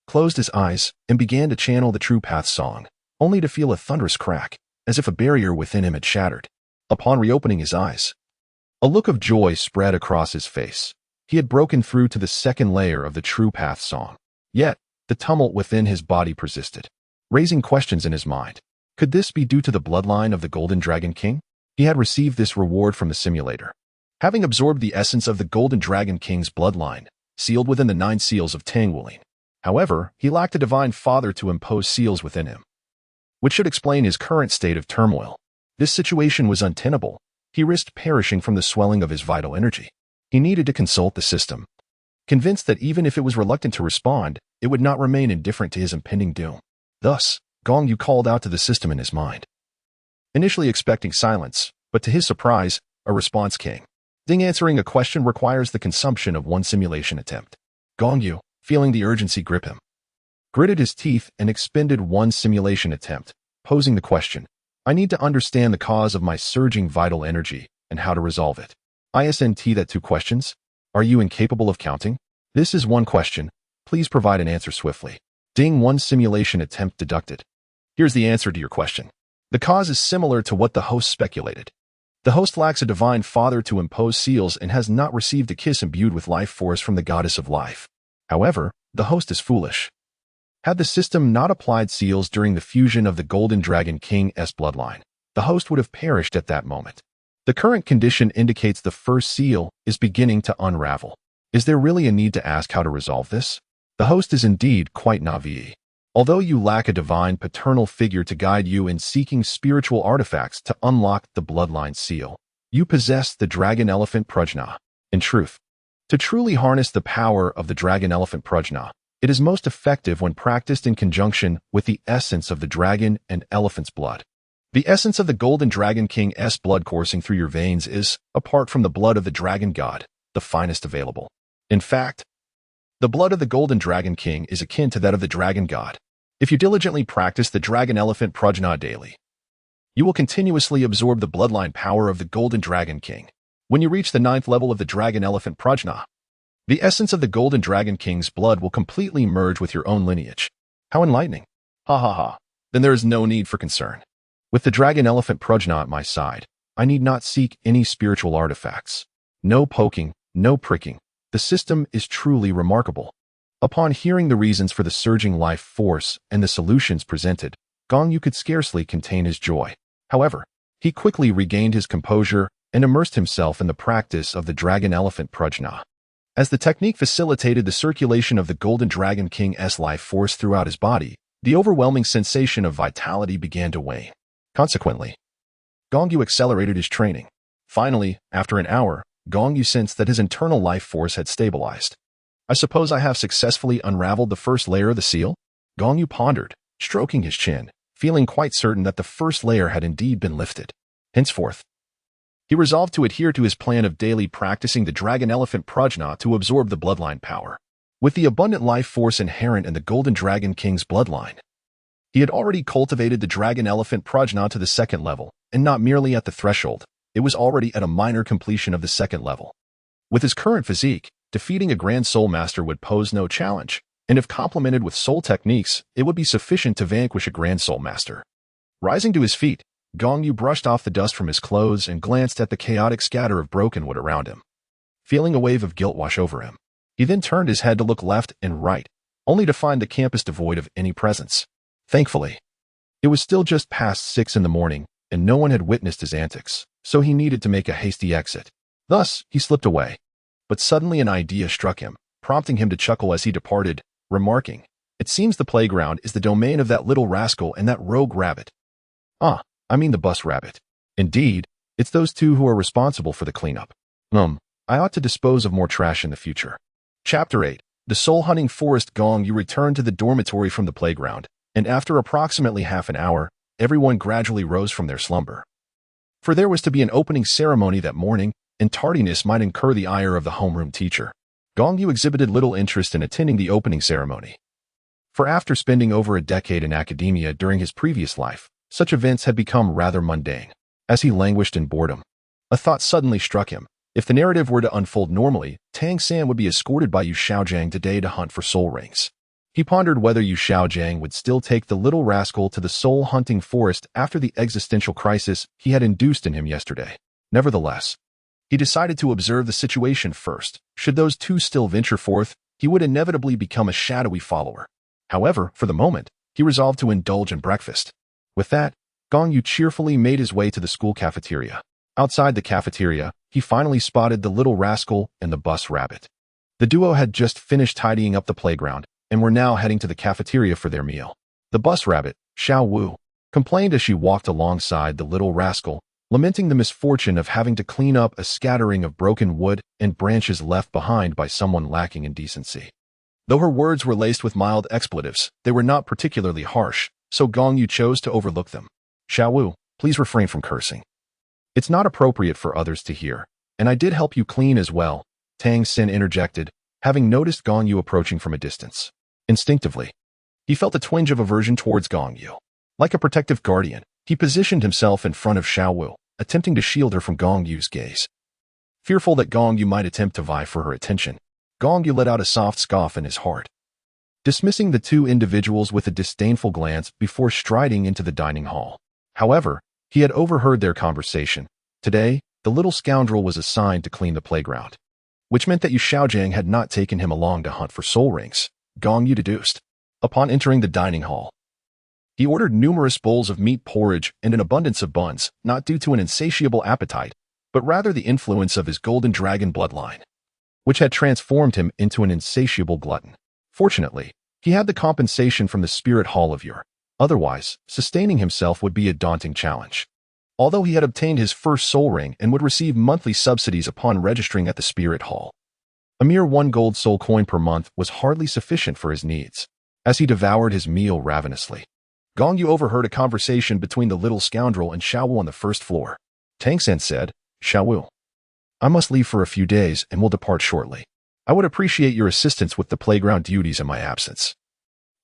closed his eyes, and began to channel the True Path song, only to feel a thunderous crack, as if a barrier within him had shattered. Upon reopening his eyes, a look of joy spread across his face. He had broken through to the second layer of the True Path song. Yet, the tumult within his body persisted, raising questions in his mind. Could this be due to the bloodline of the Golden Dragon King? He had received this reward from the simulator, having absorbed the essence of the Golden Dragon King's bloodline, sealed within the 9 seals of Tangwuling. However, he lacked a divine father to impose seals within him, which should explain his current state of turmoil. This situation was untenable. He risked perishing from the swelling of his vital energy. He needed to consult the system, convinced that even if it was reluctant to respond, it would not remain indifferent to his impending doom. Thus, Gong Yu called out to the system in his mind, initially expecting silence, but to his surprise, a response came. Ding, answering a question requires the consumption of 1 simulation attempt. Gong Yu, feeling the urgency grip him, gritted his teeth and expended 1 simulation attempt, posing the question. I need to understand the cause of my surging vital energy and how to resolve it. Isn't that 2 questions? Are you incapable of counting? This is 1 question. Please provide an answer swiftly. Ding, 1 simulation attempt deducted. Here's the answer to your question. The cause is similar to what the host speculated. The host lacks a divine father to impose seals and has not received a kiss imbued with life force from the goddess of life. However, the host is foolish. Had the system not applied seals during the fusion of the Golden Dragon King's bloodline, the host would have perished at that moment. The current condition indicates the first seal is beginning to unravel. Is there really a need to ask how to resolve this? The host is indeed quite naive. Although you lack a divine paternal figure to guide you in seeking spiritual artifacts to unlock the bloodline seal, you possess the Dragon Elephant Prajna. In truth, to truly harness the power of the Dragon Elephant Prajna, it is most effective when practiced in conjunction with the essence of the dragon and elephant's blood. The essence of the Golden Dragon King's blood coursing through your veins is, apart from the blood of the dragon god, the finest available. In fact, the blood of the Golden Dragon King is akin to that of the dragon god. If you diligently practice the Dragon Elephant Prajna daily, you will continuously absorb the bloodline power of the Golden Dragon King. When you reach the 9th level of the Dragon Elephant Prajna, the essence of the Golden Dragon King's blood will completely merge with your own lineage. How enlightening. Ha ha ha. Then there is no need for concern. With the Dragon Elephant Prajna at my side, I need not seek any spiritual artifacts. No poking, no pricking. The system is truly remarkable. Upon hearing the reasons for the surging life force and the solutions presented, Gong Yu could scarcely contain his joy. However, he quickly regained his composure and immersed himself in the practice of the Dragon Elephant Prajna. As the technique facilitated the circulation of the Golden Dragon King's life force throughout his body, the overwhelming sensation of vitality began to wane. Consequently, Gong Yu accelerated his training. Finally, after an hour, Gong Yu sensed that his internal life force had stabilized. I suppose I have successfully unraveled the first layer of the seal? Gong Yu pondered, stroking his chin, feeling quite certain that the first layer had indeed been lifted. Henceforth, he resolved to adhere to his plan of daily practicing the Dragon Elephant Prajna to absorb the bloodline power. With the abundant life force inherent in the Golden Dragon King's bloodline, he had already cultivated the Dragon Elephant Prajna to the 2nd level, and not merely at the threshold, it was already at a minor completion of the 2nd level. With his current physique, defeating a Grand Soul Master would pose no challenge, and if complemented with soul techniques, it would be sufficient to vanquish a Grand Soul Master. Rising to his feet, Gong Yu brushed off the dust from his clothes and glanced at the chaotic scatter of broken wood around him. Feeling a wave of guilt wash over him, he then turned his head to look left and right, only to find the campus devoid of any presence. Thankfully, it was still just past 6 in the morning, and no one had witnessed his antics, so he needed to make a hasty exit. Thus, he slipped away. But suddenly an idea struck him, prompting him to chuckle as he departed, remarking, "It seems the playground is the domain of that little rascal and that rogue rabbit. I mean the bus rabbit. Indeed, it's those two who are responsible for the cleanup. I ought to dispose of more trash in the future." Chapter 8. The soul-hunting forest. Gong Yu returned to the dormitory from the playground, and after approximately half an hour, everyone gradually rose from their slumber. For there was to be an opening ceremony that morning, and tardiness might incur the ire of the homeroom teacher. Gong Yu exhibited little interest in attending the opening ceremony. For after spending over a decade in academia during his previous life, such events had become rather mundane. As he languished in boredom, a thought suddenly struck him. If the narrative were to unfold normally, Tang San would be escorted by Yu Xiaojiang today to hunt for soul rings. He pondered whether Yu Xiaojiang would still take the little rascal to the soul-hunting forest after the existential crisis he had induced in him yesterday. Nevertheless, he decided to observe the situation first. Should those two still venture forth, he would inevitably become a shadowy follower. However, for the moment, he resolved to indulge in breakfast. With that, Gong Yu cheerfully made his way to the school cafeteria. Outside the cafeteria, he finally spotted the little rascal and the bus rabbit. The duo had just finished tidying up the playground and were now heading to the cafeteria for their meal. The bus rabbit, Xiao Wu, complained as she walked alongside the little rascal, lamenting the misfortune of having to clean up a scattering of broken wood and branches left behind by someone lacking in decency. Though her words were laced with mild expletives, they were not particularly harsh, so Gong Yu chose to overlook them. Xiao Wu, please refrain from cursing. It's not appropriate for others to hear, and I did help you clean as well, Tang San interjected, having noticed Gong Yu approaching from a distance. Instinctively, he felt a twinge of aversion towards Gong Yu. Like a protective guardian, he positioned himself in front of Xiao Wu, attempting to shield her from Gong Yu's gaze. Fearful that Gong Yu might attempt to vie for her attention, Gong Yu let out a soft scoff in his heart, dismissing the two individuals with a disdainful glance before striding into the dining hall. However, he had overheard their conversation. Today, the little scoundrel was assigned to clean the playground, which meant that Yu Xiaojiang had not taken him along to hunt for soul rings, Gong Yu deduced. Upon entering the dining hall, he ordered numerous bowls of meat porridge and an abundance of buns, not due to an insatiable appetite, but rather the influence of his golden dragon bloodline, which had transformed him into an insatiable glutton. Fortunately, he had the compensation from the Spirit Hall of Ur. Otherwise, sustaining himself would be a daunting challenge. Although he had obtained his first soul ring and would receive monthly subsidies upon registering at the Spirit Hall, a mere 1 gold soul coin per month was hardly sufficient for his needs. As he devoured his meal ravenously, Gong Yu overheard a conversation between the little scoundrel and Xiao Wu on the first floor. Tang San said, Xiao Wu, I must leave for a few days and will depart shortly. I would appreciate your assistance with the playground duties in my absence.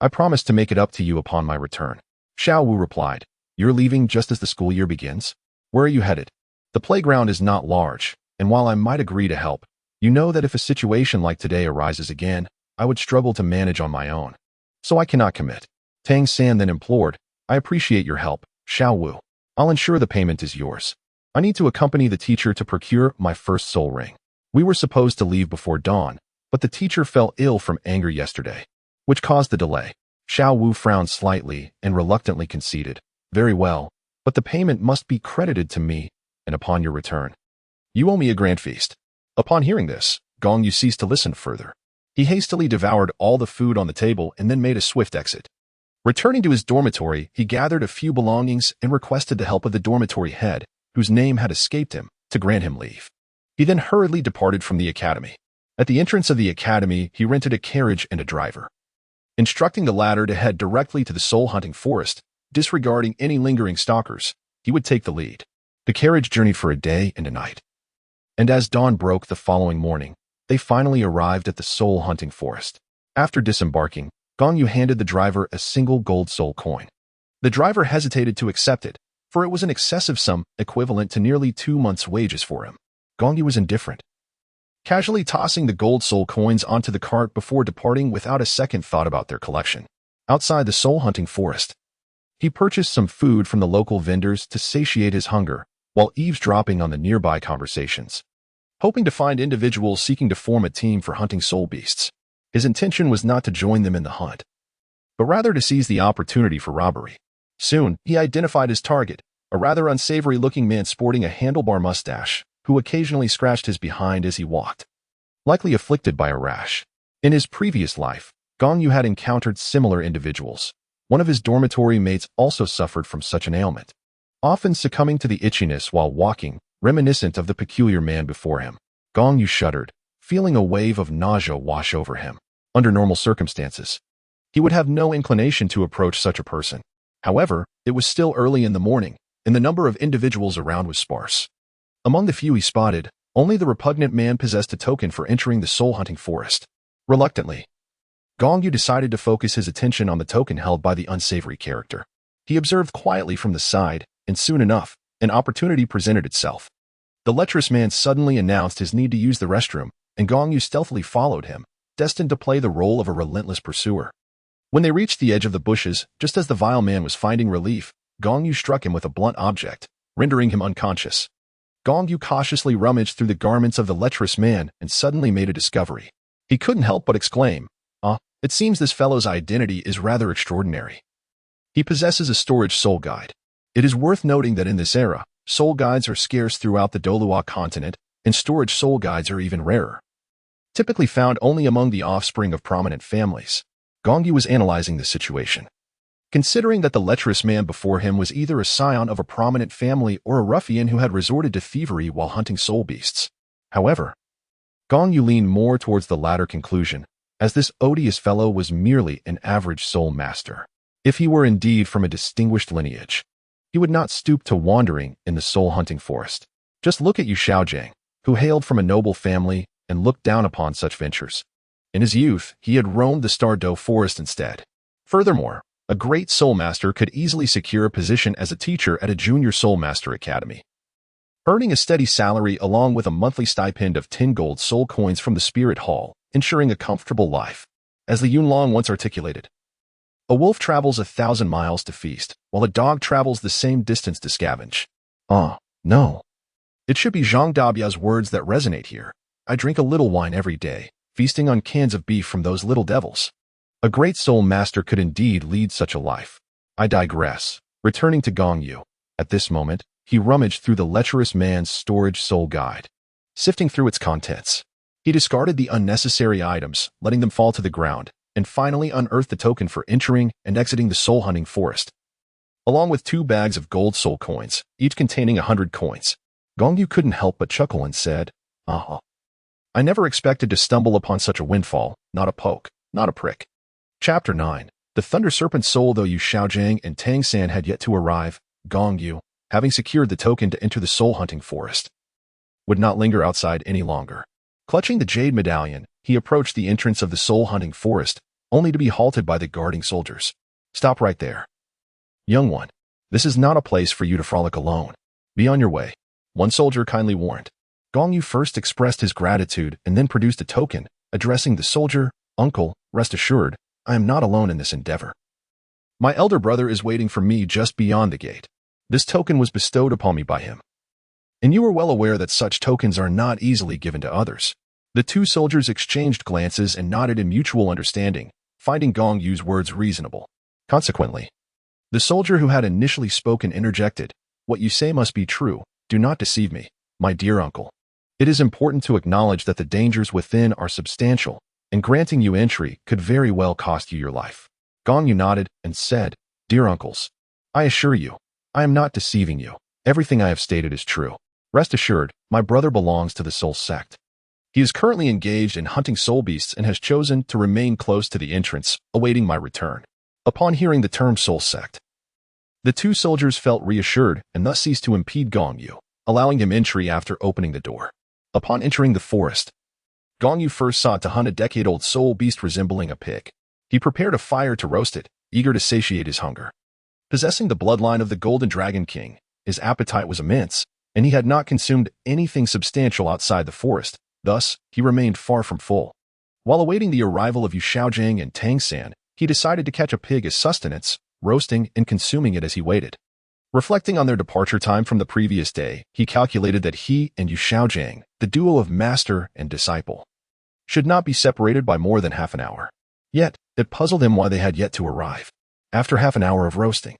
I promise to make it up to you upon my return. Xiao Wu replied, You're leaving just as the school year begins? Where are you headed? The playground is not large, and while I might agree to help, you know that if a situation like today arises again, I would struggle to manage on my own. So I cannot commit. Tang San then implored, I appreciate your help, Xiao Wu. I'll ensure the payment is yours. I need to accompany the teacher to procure my first soul ring. We were supposed to leave before dawn, but the teacher fell ill from anger yesterday, which caused the delay. Xiao Wu frowned slightly and reluctantly conceded, Very well, but the payment must be credited to me, and upon your return. You owe me a grand feast. Upon hearing this, Gong Yu ceased to listen further. He hastily devoured all the food on the table and then made a swift exit. Returning to his dormitory, he gathered a few belongings and requested the help of the dormitory head, whose name had escaped him, to grant him leave. He then hurriedly departed from the academy. At the entrance of the academy, he rented a carriage and a driver, instructing the latter to head directly to the soul-hunting forest. Disregarding any lingering stalkers, he would take the lead. The carriage journeyed for a day and a night, and as dawn broke the following morning, they finally arrived at the soul-hunting forest. After disembarking, Gong Yu handed the driver a single gold soul coin. The driver hesitated to accept it, for it was an excessive sum equivalent to nearly 2 months' wages for him. Gong Yu was indifferent, casually tossing the gold soul coins onto the cart before departing without a second thought about their collection. Outside the soul-hunting forest, he purchased some food from the local vendors to satiate his hunger, while eavesdropping on the nearby conversations, hoping to find individuals seeking to form a team for hunting soul beasts. His intention was not to join them in the hunt, but rather to seize the opportunity for robbery. Soon, he identified his target, a rather unsavory-looking man sporting a handlebar mustache, who occasionally scratched his behind as he walked, likely afflicted by a rash. In his previous life, Gong Yu had encountered similar individuals. One of his dormitory mates also suffered from such an ailment, often succumbing to the itchiness while walking, reminiscent of the peculiar man before him. Gong Yu shuddered, feeling a wave of nausea wash over him. Under normal circumstances, he would have no inclination to approach such a person. However, it was still early in the morning, and the number of individuals around was sparse. Among the few he spotted, only the repugnant man possessed a token for entering the soul-hunting forest. Reluctantly, Gong Yu decided to focus his attention on the token held by the unsavory character. He observed quietly from the side, and soon enough, an opportunity presented itself. The lecherous man suddenly announced his need to use the restroom, and Gong Yu stealthily followed him, destined to play the role of a relentless pursuer. When they reached the edge of the bushes, just as the vile man was finding relief, Gong Yu struck him with a blunt object, rendering him unconscious. Gong Yu cautiously rummaged through the garments of the lecherous man and suddenly made a discovery. He couldn't help but exclaim, it seems this fellow's identity is rather extraordinary. He possesses a storage soul guide. It is worth noting that in this era, soul guides are scarce throughout the Douluo Continent, and storage soul guides are even rarer. Typically found only among the offspring of prominent families. Gong Yu was analyzing the situation. Considering that the lecherous man before him was either a scion of a prominent family or a ruffian who had resorted to thievery while hunting soul beasts. However, Gong Yu leaned more towards the latter conclusion, as this odious fellow was merely an average soul master. If he were indeed from a distinguished lineage, he would not stoop to wandering in the soul-hunting forest. Just look at Yu Xiaojiang, who hailed from a noble family and looked down upon such ventures. In his youth, he had roamed the Stardow forest instead. Furthermore, a great soul master could easily secure a position as a teacher at a junior soul master academy, earning a steady salary along with a monthly stipend of 10 gold soul coins from the spirit hall, ensuring a comfortable life. As the Yunlong once articulated, a wolf travels 1,000 miles to feast, while a dog travels the same distance to scavenge. No. It should be Zhang Dabia's words that resonate here. I drink a little wine every day, feasting on cans of beef from those little devils. A great soul master could indeed lead such a life. I digress. Returning to Gong Yu. At this moment, he rummaged through the lecherous man's storage soul guide. Sifting through its contents, he discarded the unnecessary items, letting them fall to the ground, and finally unearthed the token for entering and exiting the soul-hunting forest. Along with 2 bags of gold soul coins, each containing 100 coins, Gong Yu couldn't help but chuckle and said, I never expected to stumble upon such a windfall, not a poke, not a prick. Chapter 9. The Thunder Serpent Soul. Though Yu Xiaojiang and Tang San had yet to arrive, Gong Yu, having secured the token to enter the soul-hunting forest, would not linger outside any longer. Clutching the jade medallion, he approached the entrance of the soul-hunting forest, only to be halted by the guarding soldiers. Stop right there. Young one, this is not a place for you to frolic alone. Be on your way. One soldier kindly warned. Gong Yu first expressed his gratitude and then produced a token, addressing the soldier, Uncle, rest assured, I am not alone in this endeavor. My elder brother is waiting for me just beyond the gate. This token was bestowed upon me by him. And you are well aware that such tokens are not easily given to others. The 2 soldiers exchanged glances and nodded in mutual understanding, finding Gong Yu's words reasonable. Consequently, the soldier who had initially spoken interjected, What you say must be true. Do not deceive me, my dear uncle. It is important to acknowledge that the dangers within are substantial, and granting you entry could very well cost you your life. Gong Yu nodded and said, Dear uncles, I assure you, I am not deceiving you. Everything I have stated is true. Rest assured, my brother belongs to the soul sect. He is currently engaged in hunting soul beasts and has chosen to remain close to the entrance, awaiting my return. Upon hearing the term soul sect, the 2 soldiers felt reassured and thus ceased to impede Gong Yu, allowing him entry after opening the door. Upon entering the forest, Gong Yu first sought to hunt a decade-old soul beast resembling a pig. He prepared a fire to roast it, eager to satiate his hunger. Possessing the bloodline of the Golden Dragon King, his appetite was immense, and he had not consumed anything substantial outside the forest. Thus, he remained far from full. While awaiting the arrival of Yu Xiaojiang and Tang San, he decided to catch a pig as sustenance, roasting and consuming it as he waited. Reflecting on their departure time from the previous day, he calculated that he and Yu Xiaojiang, the duo of master and disciple, should not be separated by more than half an hour. Yet, it puzzled him why they had yet to arrive. After half an hour of roasting,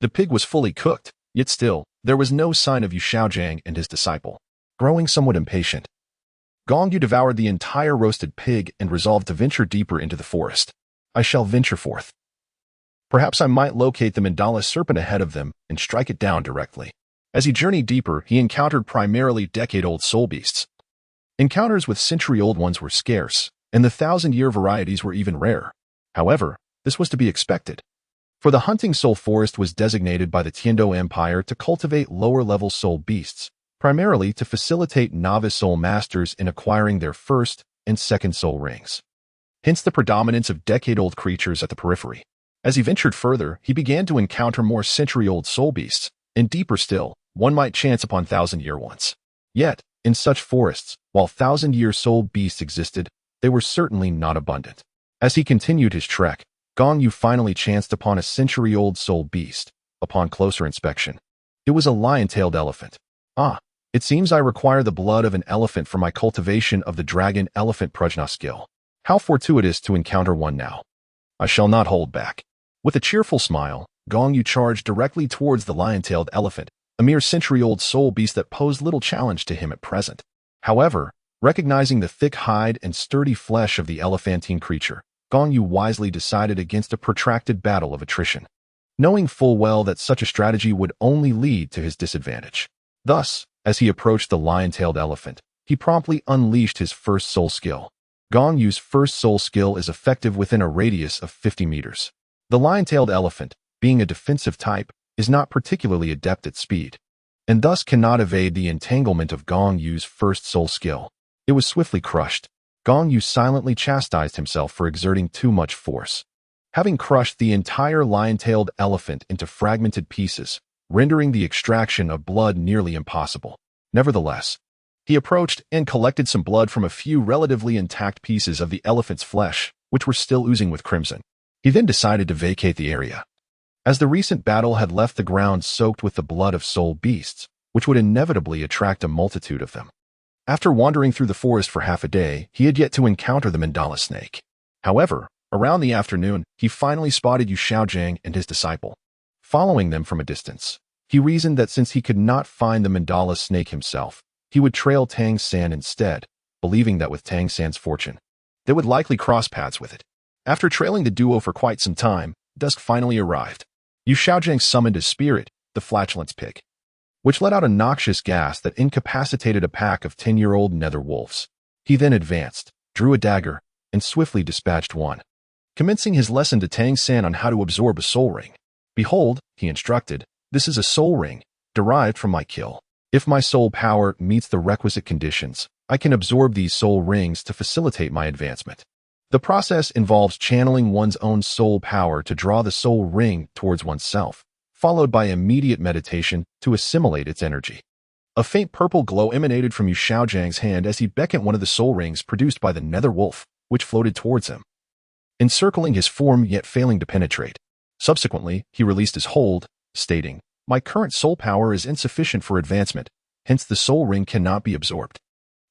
the pig was fully cooked, yet still, there was no sign of Yu Xiaojiang and his disciple. Growing somewhat impatient, Gong Yu devoured the entire roasted pig and resolved to venture deeper into the forest. I shall venture forth. Perhaps I might locate the mandala serpent ahead of them and strike it down directly. As he journeyed deeper, he encountered primarily decade-old soul beasts. Encounters with century-old ones were scarce, and the 1,000-year varieties were even rare. However, this was to be expected. For the hunting soul forest was designated by the Tiando Empire to cultivate lower-level soul beasts, primarily to facilitate novice soul masters in acquiring their first and second soul rings. hence the predominance of decade-old creatures at the periphery. As he ventured further, he began to encounter more century-old soul beasts, and deeper still, one might chance upon thousand-year ones. Yet, in such forests, while thousand-year soul beasts existed, they were certainly not abundant. As he continued his trek, Gong Yu finally chanced upon a century-old soul beast. Upon closer inspection, it was a lion-tailed elephant. Ah, it seems I require the blood of an elephant for my cultivation of the dragon-elephant prajna skill. How fortuitous to encounter one now. I shall not hold back. With a cheerful smile, Gong Yu charged directly towards the lion-tailed elephant, a mere century-old soul beast that posed little challenge to him at present. However, recognizing the thick hide and sturdy flesh of the elephantine creature, Gong Yu wisely decided against a protracted battle of attrition, knowing full well that such a strategy would only lead to his disadvantage. Thus, as he approached the lion-tailed elephant, he promptly unleashed his first soul skill. Gong Yu's first soul skill is effective within a radius of 50 meters. The lion-tailed elephant, being a defensive type, is not particularly adept at speed, and thus cannot evade the entanglement of Gong Yu's first soul skill. It was swiftly crushed. Gong Yu silently chastised himself for exerting too much force, having crushed the entire lion-tailed elephant into fragmented pieces, rendering the extraction of blood nearly impossible. Nevertheless, he approached and collected some blood from a few relatively intact pieces of the elephant's flesh, which were still oozing with crimson. He then decided to vacate the area, as the recent battle had left the ground soaked with the blood of soul beasts, which would inevitably attract a multitude of them. After wandering through the forest for half a day, he had yet to encounter the mandala snake. However, around the afternoon, he finally spotted Yu Xiaojiang and his disciple. Following them from a distance, he reasoned that since he could not find the mandala snake himself, he would trail Tang San instead, believing that with Tang San's fortune, they would likely cross paths with it. After trailing the duo for quite some time, dusk finally arrived. Yu Xiaojiang summoned his spirit, the flatulence pig, which let out a noxious gas that incapacitated a pack of 10-year-old nether wolves. He then advanced, drew a dagger, and swiftly dispatched one, commencing his lesson to Tang San on how to absorb a soul ring. Behold, he instructed, this is a soul ring, derived from my kill. If my soul power meets the requisite conditions, I can absorb these soul rings to facilitate my advancement. The process involves channeling one's own soul power to draw the soul ring towards oneself, followed by immediate meditation to assimilate its energy. A faint purple glow emanated from Yu Xiaojiang's hand as he beckoned one of the soul rings produced by the nether wolf, which floated towards him, encircling his form yet failing to penetrate. Subsequently, he released his hold, stating, my current soul power is insufficient for advancement, hence the soul ring cannot be absorbed.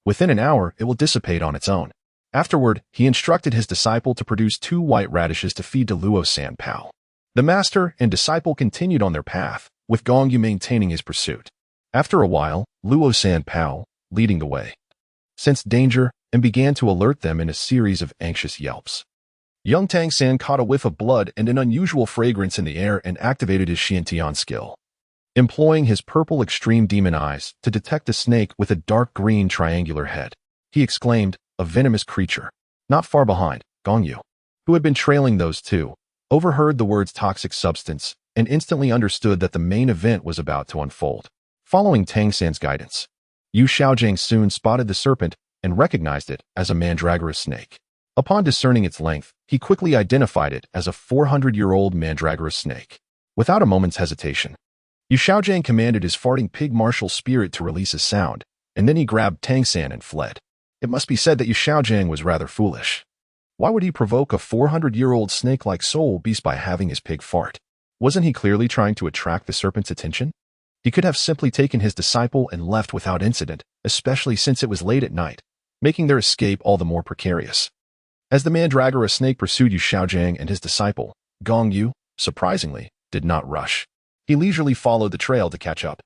Within an hour, it will dissipate on its own. Afterward, he instructed his disciple to produce 2 white radishes to feed Douluo San. The master and disciple continued on their path, with Gong Yu maintaining his pursuit. After a while, Luo San, leading the way, sensed danger and began to alert them in a series of anxious yelps. Young Tang San caught a whiff of blood and an unusual fragrance in the air and activated his Xiantian skill, employing his purple extreme demon eyes to detect a snake with a dark green triangular head. He exclaimed, a venomous creature. Not far behind, Gong Yu, who had been trailing those two, overheard the words toxic substance and instantly understood that the main event was about to unfold. Following Tang San's guidance, Yu Xiaojiang soon spotted the serpent and recognized it as a mandragora snake. Upon discerning its length, he quickly identified it as a 400-year-old mandragora snake. Without a moment's hesitation, Yu Xiaojiang commanded his farting pig martial spirit to release a sound, and then he grabbed Tang San and fled. It must be said that Yu Xiaojiang was rather foolish. Why would he provoke a 400-year-old snake-like soul beast by having his pig fart? Wasn't he clearly trying to attract the serpent's attention? He could have simply taken his disciple and left without incident, especially since it was late at night, making their escape all the more precarious. As the mandragora snake pursued Yu Xiaojiang and his disciple, Gong Yu, surprisingly, did not rush. He leisurely followed the trail to catch up.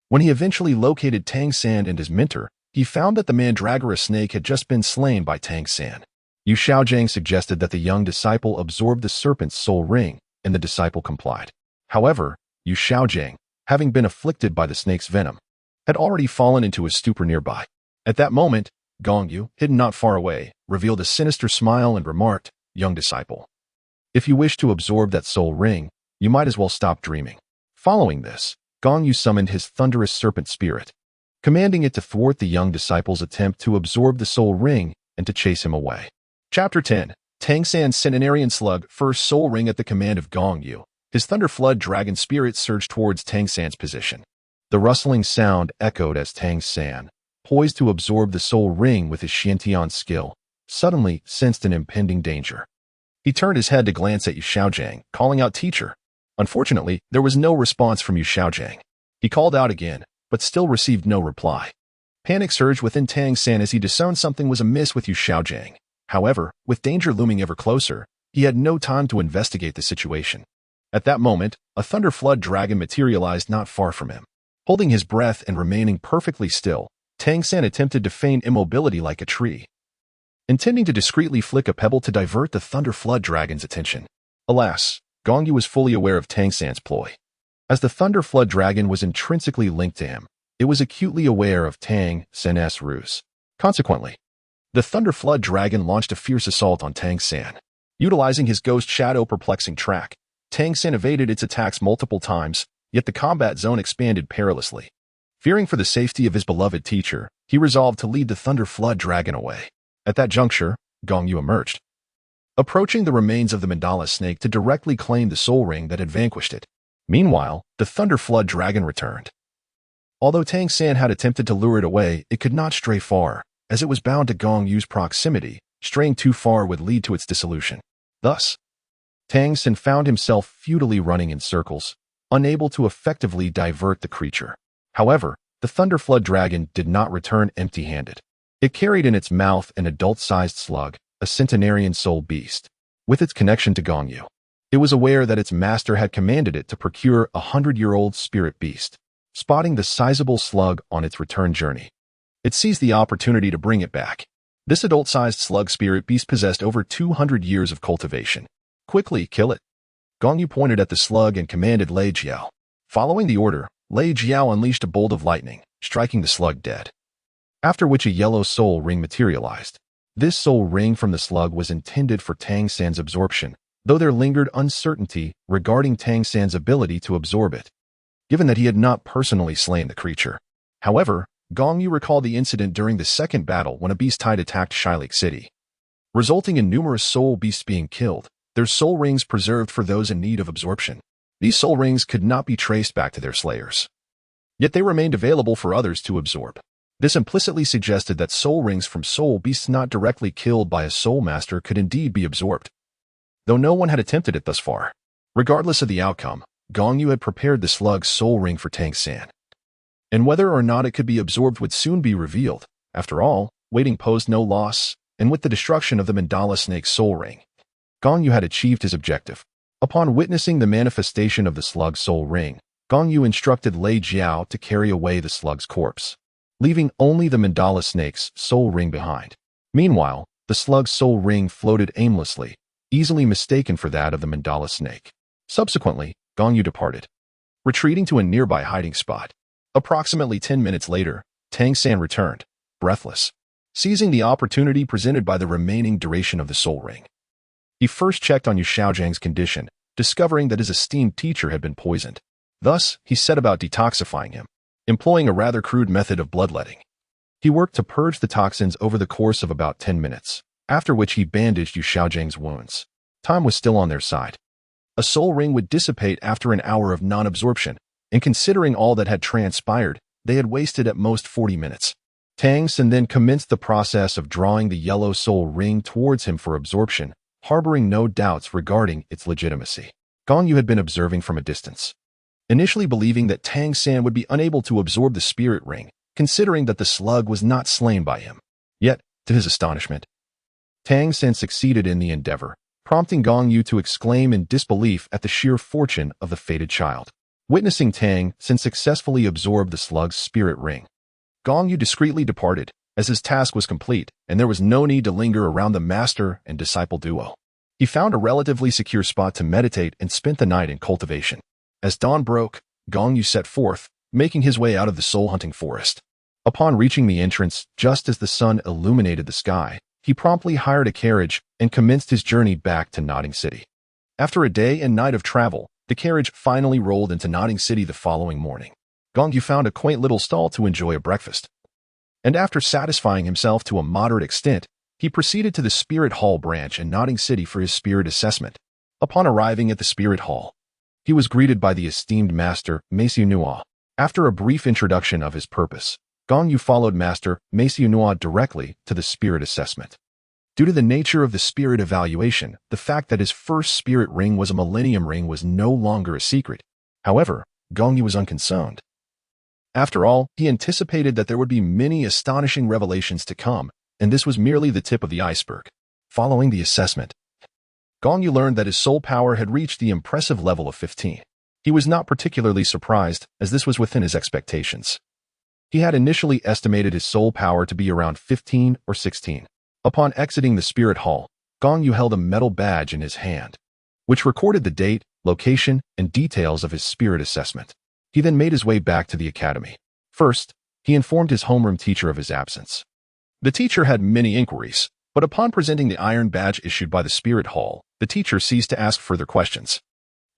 When he eventually located Tang San and his mentor, he found that the mandragora snake had just been slain by Tang San. Yu Xiaojiang suggested that the young disciple absorb the serpent's soul ring, and the disciple complied. However, Yu Xiaojiang, having been afflicted by the snake's venom, had already fallen into a stupor nearby. At that moment, Gong Yu, hidden not far away, revealed a sinister smile and remarked, young disciple, if you wish to absorb that soul ring, you might as well stop dreaming. Following this, Gong Yu summoned his thunderous serpent spirit, commanding it to thwart the young disciple's attempt to absorb the soul ring and to chase him away. Chapter 10. Tang San's centenarian slug first soul ring at the command of Gong Yu. His thunder flood dragon spirit surged towards Tang San's position. The rustling sound echoed as Tang San, poised to absorb the soul ring with his Xiantian skill, suddenly sensed an impending danger. He turned his head to glance at Yu Xiaojiang, calling out teacher. Unfortunately, there was no response from Yu Xiaojiang. He called out again, but still received no reply. Panic surged within Tang San as he discerned something was amiss with Yu Xiaojiang. However, with danger looming ever closer, he had no time to investigate the situation. At that moment, a thunder flood dragon materialized not far from him. Holding his breath and remaining perfectly still, Tang San attempted to feign immobility like a tree, intending to discreetly flick a pebble to divert the thunder flood dragon's attention. Alas, Gong Yu was fully aware of Tang San's ploy. As the thunder flood dragon was intrinsically linked to him, it was acutely aware of Tang San's ruse. Consequently, the thunder flood dragon launched a fierce assault on Tang San. Utilizing his ghost shadow perplexing track, Tang San evaded its attacks multiple times, yet the combat zone expanded perilously. Fearing for the safety of his beloved teacher, he resolved to lead the thunder flood dragon away. At that juncture, Gong Yu emerged, approaching the remains of the mandala snake to directly claim the soul ring that had vanquished it. Meanwhile, the thunder flood dragon returned. Although Tang San had attempted to lure it away, it could not stray far, as it was bound to Gong Yu's proximity. Straying too far would lead to its dissolution. Thus, Tang San found himself futilely running in circles, unable to effectively divert the creature. However, the thunder flood dragon did not return empty-handed. It carried in its mouth an adult-sized slug, a centenarian soul beast. With its connection to Gong Yu, it was aware that its master had commanded it to procure a 100-year-old spirit beast. Spotting the sizable slug on its return journey, it seized the opportunity to bring it back. This adult-sized slug spirit beast possessed over 200 years of cultivation. Quickly kill it. Gong Yu pointed at the slug and commanded Lei Jiao. Following the order, Lei Jiao unleashed a bolt of lightning, striking the slug dead. After which a yellow soul ring materialized. This soul ring from the slug was intended for Tang San's absorption, though there lingered uncertainty regarding Tang San's ability to absorb it, given that he had not personally slain the creature. However, Gong Yu recalled the incident during the second battle when a beast tide attacked Shilake City, resulting in numerous soul beasts being killed, their soul rings preserved for those in need of absorption. These soul rings could not be traced back to their slayers, yet they remained available for others to absorb. This implicitly suggested that soul rings from soul beasts not directly killed by a soul master could indeed be absorbed, though no one had attempted it thus far. Regardless of the outcome, Gong Yu had prepared the slug's soul ring for Tang San, and whether or not it could be absorbed would soon be revealed. After all, waiting posed no loss, and with the destruction of the mandala snake's soul ring, Gong Yu had achieved his objective. Upon witnessing the manifestation of the slug's soul ring, Gong Yu instructed Lei Jiao to carry away the slug's corpse, leaving only the mandala snake's soul ring behind. Meanwhile, the slug's soul ring floated aimlessly, easily mistaken for that of the mandala snake. Subsequently, Gong Yu departed, retreating to a nearby hiding spot. Approximately 10 minutes later, Tang San returned, breathless, seizing the opportunity presented by the remaining duration of the soul ring. He first checked on Yu Xiaojiang's condition, discovering that his esteemed teacher had been poisoned. Thus, he set about detoxifying him, employing a rather crude method of bloodletting. He worked to purge the toxins over the course of about 10 minutes, after which he bandaged Yu Xiaojiang's wounds. Time was still on their side. A soul ring would dissipate after an hour of non-absorption, and considering all that had transpired, they had wasted at most 40 minutes. Tang San then commenced the process of drawing the yellow soul ring towards him for absorption, harboring no doubts regarding its legitimacy. Gong Yu had been observing from a distance, initially believing that Tang San would be unable to absorb the spirit ring, considering that the slug was not slain by him. Yet, to his astonishment, Tang San succeeded in the endeavor, prompting Gong Yu to exclaim in disbelief at the sheer fortune of the fated child. Witnessing Tang San successfully absorb the slug's spirit ring, Gong Yu discreetly departed, as his task was complete and there was no need to linger around the master and disciple duo. He found a relatively secure spot to meditate and spent the night in cultivation. As dawn broke, Gong Yu set forth, making his way out of the soul-hunting forest. Upon reaching the entrance, just as the sun illuminated the sky, he promptly hired a carriage and commenced his journey back to Notting City. After a day and night of travel, the carriage finally rolled into Notting City the following morning. Gong Yu found a quaint little stall to enjoy a breakfast, and after satisfying himself to a moderate extent, He proceeded to the Spirit Hall branch in Notting City for his spirit assessment. Upon arriving at the Spirit Hall, he was greeted by the esteemed Master Maciu Nua. After a brief introduction of his purpose, Gong Yu followed Master Maciu Nua directly to the spirit assessment. Due to the nature of the spirit evaluation, the fact that his first spirit ring was a millennium ring was no longer a secret. However, Gong Yu was unconcerned. After all, he anticipated that there would be many astonishing revelations to come, and this was merely the tip of the iceberg. Following the assessment, Gong Yu learned that his soul power had reached the impressive level of 15. He was not particularly surprised, as this was within his expectations. He had initially estimated his soul power to be around 15 or 16. Upon exiting the Spirit Hall, Gong Yu held a metal badge in his hand, which recorded the date, location, and details of his spirit assessment. He then made his way back to the academy. First, he informed his homeroom teacher of his absence. The teacher had many inquiries, but upon presenting the iron badge issued by the Spirit Hall, the teacher ceased to ask further questions.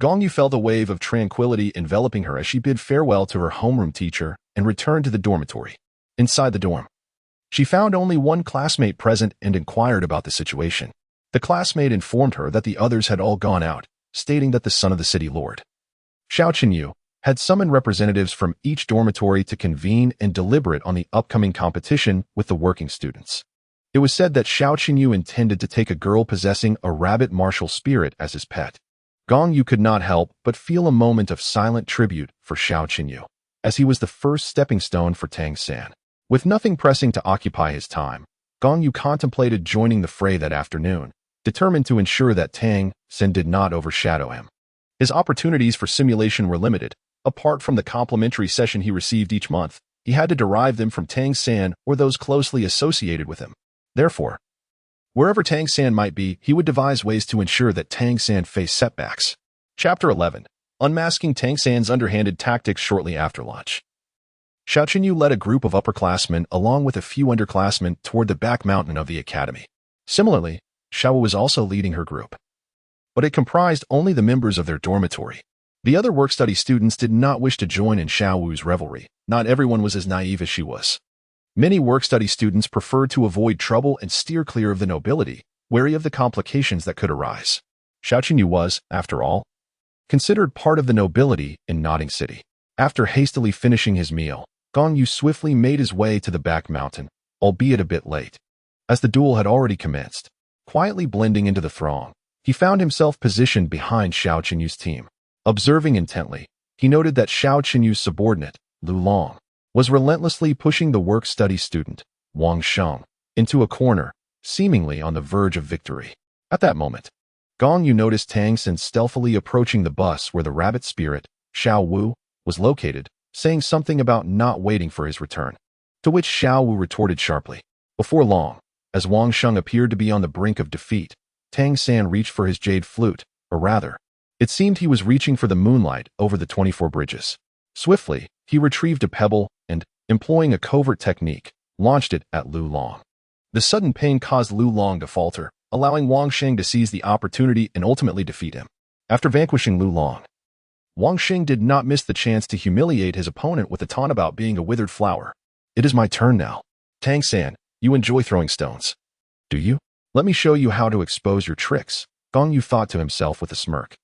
Gong Yu felt a wave of tranquility enveloping her as she bid farewell to her homeroom teacher and returned to the dormitory. Inside the dorm, she found only one classmate present and inquired about the situation. The classmate informed her that the others had all gone out, stating that the son of the city lord, Xiao Qinyu, had summoned representatives from each dormitory to convene and deliberate on the upcoming competition with the working students. It was said that Xiao Qinyu intended to take a girl possessing a rabbit martial spirit as his pet. Gong Yu could not help but feel a moment of silent tribute for Xiao Qinyu, as he was the first stepping stone for Tang San. With nothing pressing to occupy his time, Gong Yu contemplated joining the fray that afternoon, determined to ensure that Tang San did not overshadow him. His opportunities for simulation were limited. Apart from the complimentary session he received each month, he had to derive them from Tang San or those closely associated with him. Therefore, wherever Tang San might be, he would devise ways to ensure that Tang San faced setbacks. Chapter 11. Unmasking Tang San's underhanded tactics shortly after lunch. Xiao Qinyu led a group of upperclassmen along with a few underclassmen toward the back mountain of the academy. Similarly, Xiao Wu was also leading her group, but it comprised only the members of their dormitory. The other work-study students did not wish to join in Xiao Wu's revelry. Not everyone was as naive as she was. Many work-study students preferred to avoid trouble and steer clear of the nobility, wary of the complications that could arise. Xiao Qinyu was, after all, considered part of the nobility in Notting City. After hastily finishing his meal, Gong Yu swiftly made his way to the back mountain, albeit a bit late, as the duel had already commenced. Quietly blending into the throng, he found himself positioned behind Xiao Qinyu's team. Observing intently, he noted that Xiao Qinyu's subordinate, Lu Long, was relentlessly pushing the work-study student, Wang Sheng, into a corner, seemingly on the verge of victory. At that moment, Gong Yu noticed Tang San stealthily approaching the bus where the rabbit spirit, Xiao Wu, was located, saying something about not waiting for his return, to which Xiao Wu retorted sharply. Before long, as Wang Sheng appeared to be on the brink of defeat, Tang San reached for his jade flute, or rather, it seemed he was reaching for the moonlight over the 24 bridges. Swiftly, he retrieved a pebble and, employing a covert technique, launched it at Lu Long. The sudden pain caused Lu Long to falter, allowing Wang Sheng to seize the opportunity and ultimately defeat him. After vanquishing Lu Long, Wang Sheng did not miss the chance to humiliate his opponent with a taunt about being a withered flower. It is my turn now. Tang San, you enjoy throwing stones, do you? Let me show you how to expose your tricks, Gong Yu thought to himself with a smirk.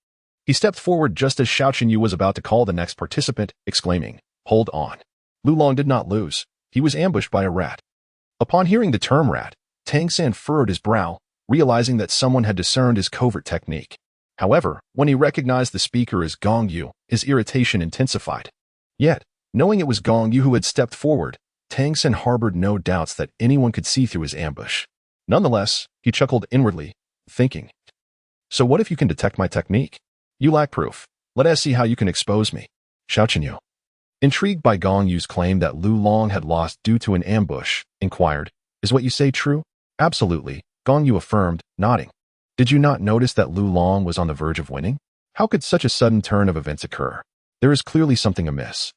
He stepped forward just as Xiao Qinyu was about to call the next participant, exclaiming, "Hold on." Lu Long did not lose. He was ambushed by a rat. Upon hearing the term rat, Tang San furrowed his brow, realizing that someone had discerned his covert technique. However, when he recognized the speaker as Gong Yu, his irritation intensified. Yet, knowing it was Gong Yu who had stepped forward, Tang San harbored no doubts that anyone could see through his ambush. Nonetheless, he chuckled inwardly, thinking, "So what if you can detect my technique? You lack proof. Let us see how you can expose me." Xiao Qinyu, intrigued by Gong Yu's claim that Lu Long had lost due to an ambush, inquired, "Is what you say true?" "Absolutely," Gong Yu affirmed, nodding. "Did you not notice that Lu Long was on the verge of winning? How could such a sudden turn of events occur? There is clearly something amiss.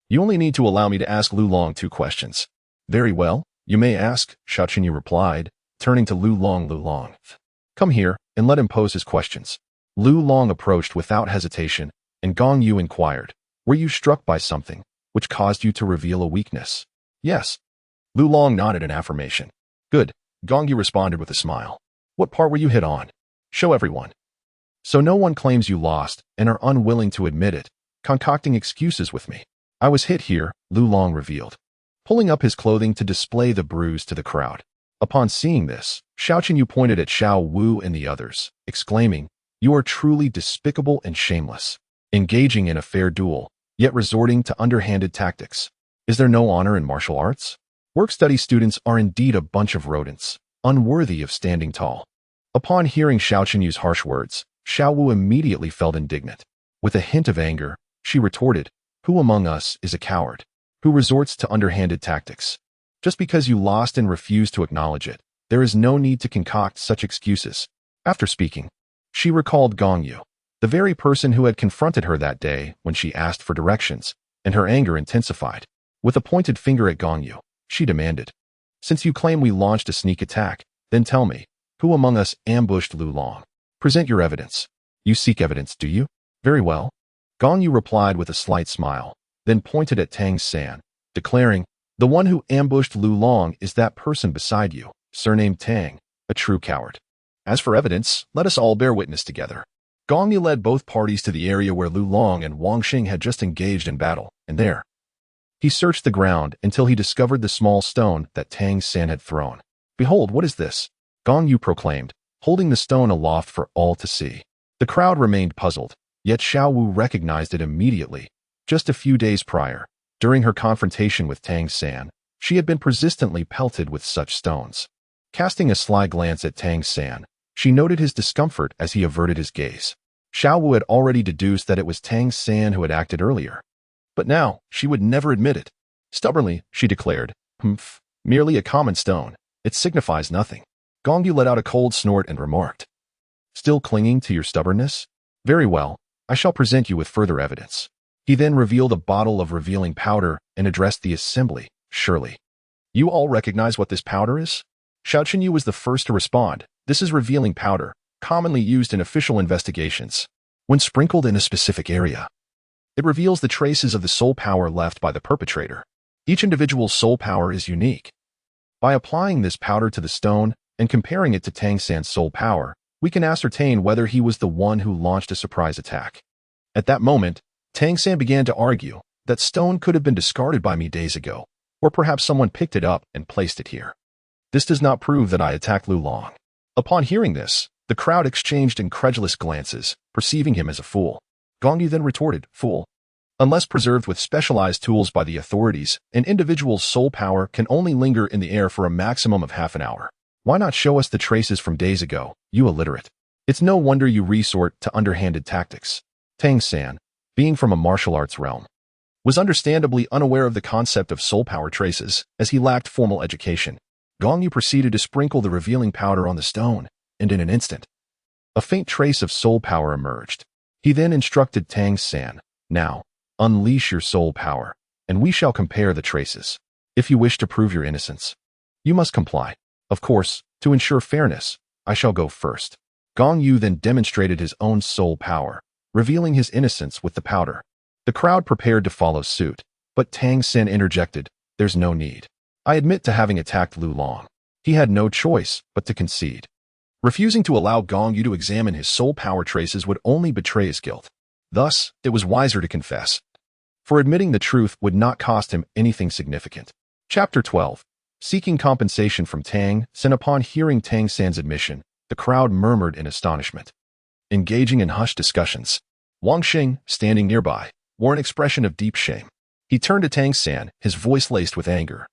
You only need to allow me to ask Lu Long 2 questions. "Very well, you may ask," Xiao Qinyu replied, turning to Lu Long. "Lu Long, come here and let him pose his questions." Lu Long approached without hesitation, and Gong Yu inquired, "Were you struck by something which caused you to reveal a weakness?" "Yes." Lu Long nodded in affirmation. "Good. Gong Yu responded with a smile. What part were you hit on? Show everyone. So no one claims you lost and are unwilling to admit it, concocting excuses with me. I was hit here, Lu Long revealed, pulling up his clothing to display the bruise to the crowd. Upon seeing this, Xiao Yu pointed at Xiao Wu and the others, exclaiming, "You are truly despicable and shameless, engaging in a fair duel, yet resorting to underhanded tactics. Is there no honor in martial arts? Work-study students are indeed a bunch of rodents, unworthy of standing tall." Upon hearing Xiao Yu's harsh words, Xiao Wu immediately felt indignant. With a hint of anger, she retorted, "Who among us is a coward, who resorts to underhanded tactics? Just because you lost and refuse to acknowledge it, there is no need to concoct such excuses." After speaking, she recalled Gong Yu, the very person who had confronted her that day when she asked for directions, and her anger intensified. With a pointed finger at Gong Yu, she demanded, "Since you claim we launched a sneak attack, then tell me, who among us ambushed Lu Long? Present your evidence." "You seek evidence, do you? Very well." Gong Yu replied with a slight smile, then pointed at Tang San, declaring, "The one who ambushed Lu Long is that person beside you, surnamed Tang, a true coward. As for evidence, let us all bear witness together." Gong Yu led both parties to the area where Lu Long and Wang Xing had just engaged in battle, and there, he searched the ground until he discovered the small stone that Tang San had thrown. "Behold, what is this?" Gong Yu proclaimed, holding the stone aloft for all to see. The crowd remained puzzled, yet Xiao Wu recognized it immediately. Just a few days prior, during her confrontation with Tang San, she had been persistently pelted with such stones. Casting a sly glance at Tang San, she noted his discomfort as he averted his gaze. Xiao Wu had already deduced that it was Tang San who had acted earlier. But now, she would never admit it. Stubbornly, she declared, "Humph, merely a common stone. It signifies nothing." Gong Yu let out a cold snort and remarked, "Still clinging to your stubbornness? Very well, I shall present you with further evidence." He then revealed a bottle of revealing powder and addressed the assembly, "Surely, you all recognize what this powder is?" Xiao Yu was the first to respond. "This is revealing powder, commonly used in official investigations. When sprinkled in a specific area, it reveals the traces of the soul power left by the perpetrator. Each individual's soul power is unique. By applying this powder to the stone and comparing it to Tang San's soul power, we can ascertain whether he was the one who launched a surprise attack." At that moment, Tang San began to argue that stone could have been discarded by me days ago, or perhaps someone picked it up and placed it here. This does not prove that I attacked Lu Long. Upon hearing this, the crowd exchanged incredulous glances, perceiving him as a fool. Gong Yu then retorted, "Fool. Unless preserved with specialized tools by the authorities, an individual's soul power can only linger in the air for a maximum of half an hour. Why not show us the traces from days ago, you illiterate? It's no wonder you resort to underhanded tactics." Tang San, being from a martial arts realm, was understandably unaware of the concept of soul power traces, as he lacked formal education. Gong Yu proceeded to sprinkle the revealing powder on the stone, and in an instant, a faint trace of soul power emerged. He then instructed Tang San, "Now, unleash your soul power, and we shall compare the traces. If you wish to prove your innocence, you must comply. Of course, to ensure fairness, I shall go first." Gong Yu then demonstrated his own soul power, revealing his innocence with the powder. The crowd prepared to follow suit, but Tang San interjected, "There's no need. I admit to having attacked Lu Long." He had no choice but to concede. Refusing to allow Gong Yu to examine his soul power traces would only betray his guilt. Thus, it was wiser to confess, for admitting the truth would not cost him anything significant. Chapter 12. Seeking compensation from Tang San. Upon hearing Tang San's admission, the crowd murmured in astonishment. Engaging in hushed discussions, Wang Xing, standing nearby, wore an expression of deep shame. He turned to Tang San, his voice laced with anger.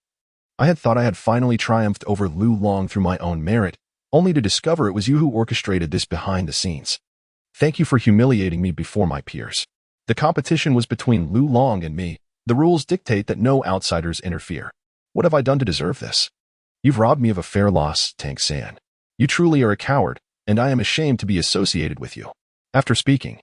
"I had thought I had finally triumphed over Lu Long through my own merit, only to discover it was you who orchestrated this behind the scenes. Thank you for humiliating me before my peers. The competition was between Lu Long and me. The rules dictate that no outsiders interfere. What have I done to deserve this? You've robbed me of a fair loss, Tang San. You truly are a coward, and I am ashamed to be associated with you." After speaking,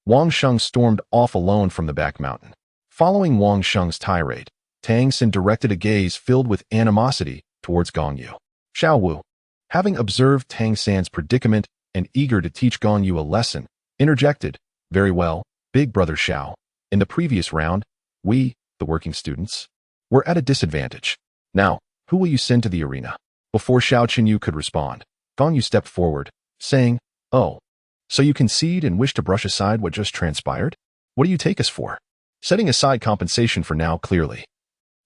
Wang Sheng stormed off alone from the back mountain. Following Wang Sheng's tirade, Tang San directed a gaze filled with animosity towards Gong Yu. Xiao Wu, having observed Tang San's predicament and eager to teach Gong Yu a lesson, interjected, "Very well, big brother Xiao. In the previous round, we, the working students, were at a disadvantage. Now, who will you send to the arena?" Before Xiao Qinyu could respond, Gong Yu stepped forward, saying, "Oh, so you concede and wish to brush aside what just transpired? What do you take us for? Setting aside compensation for now, clearly.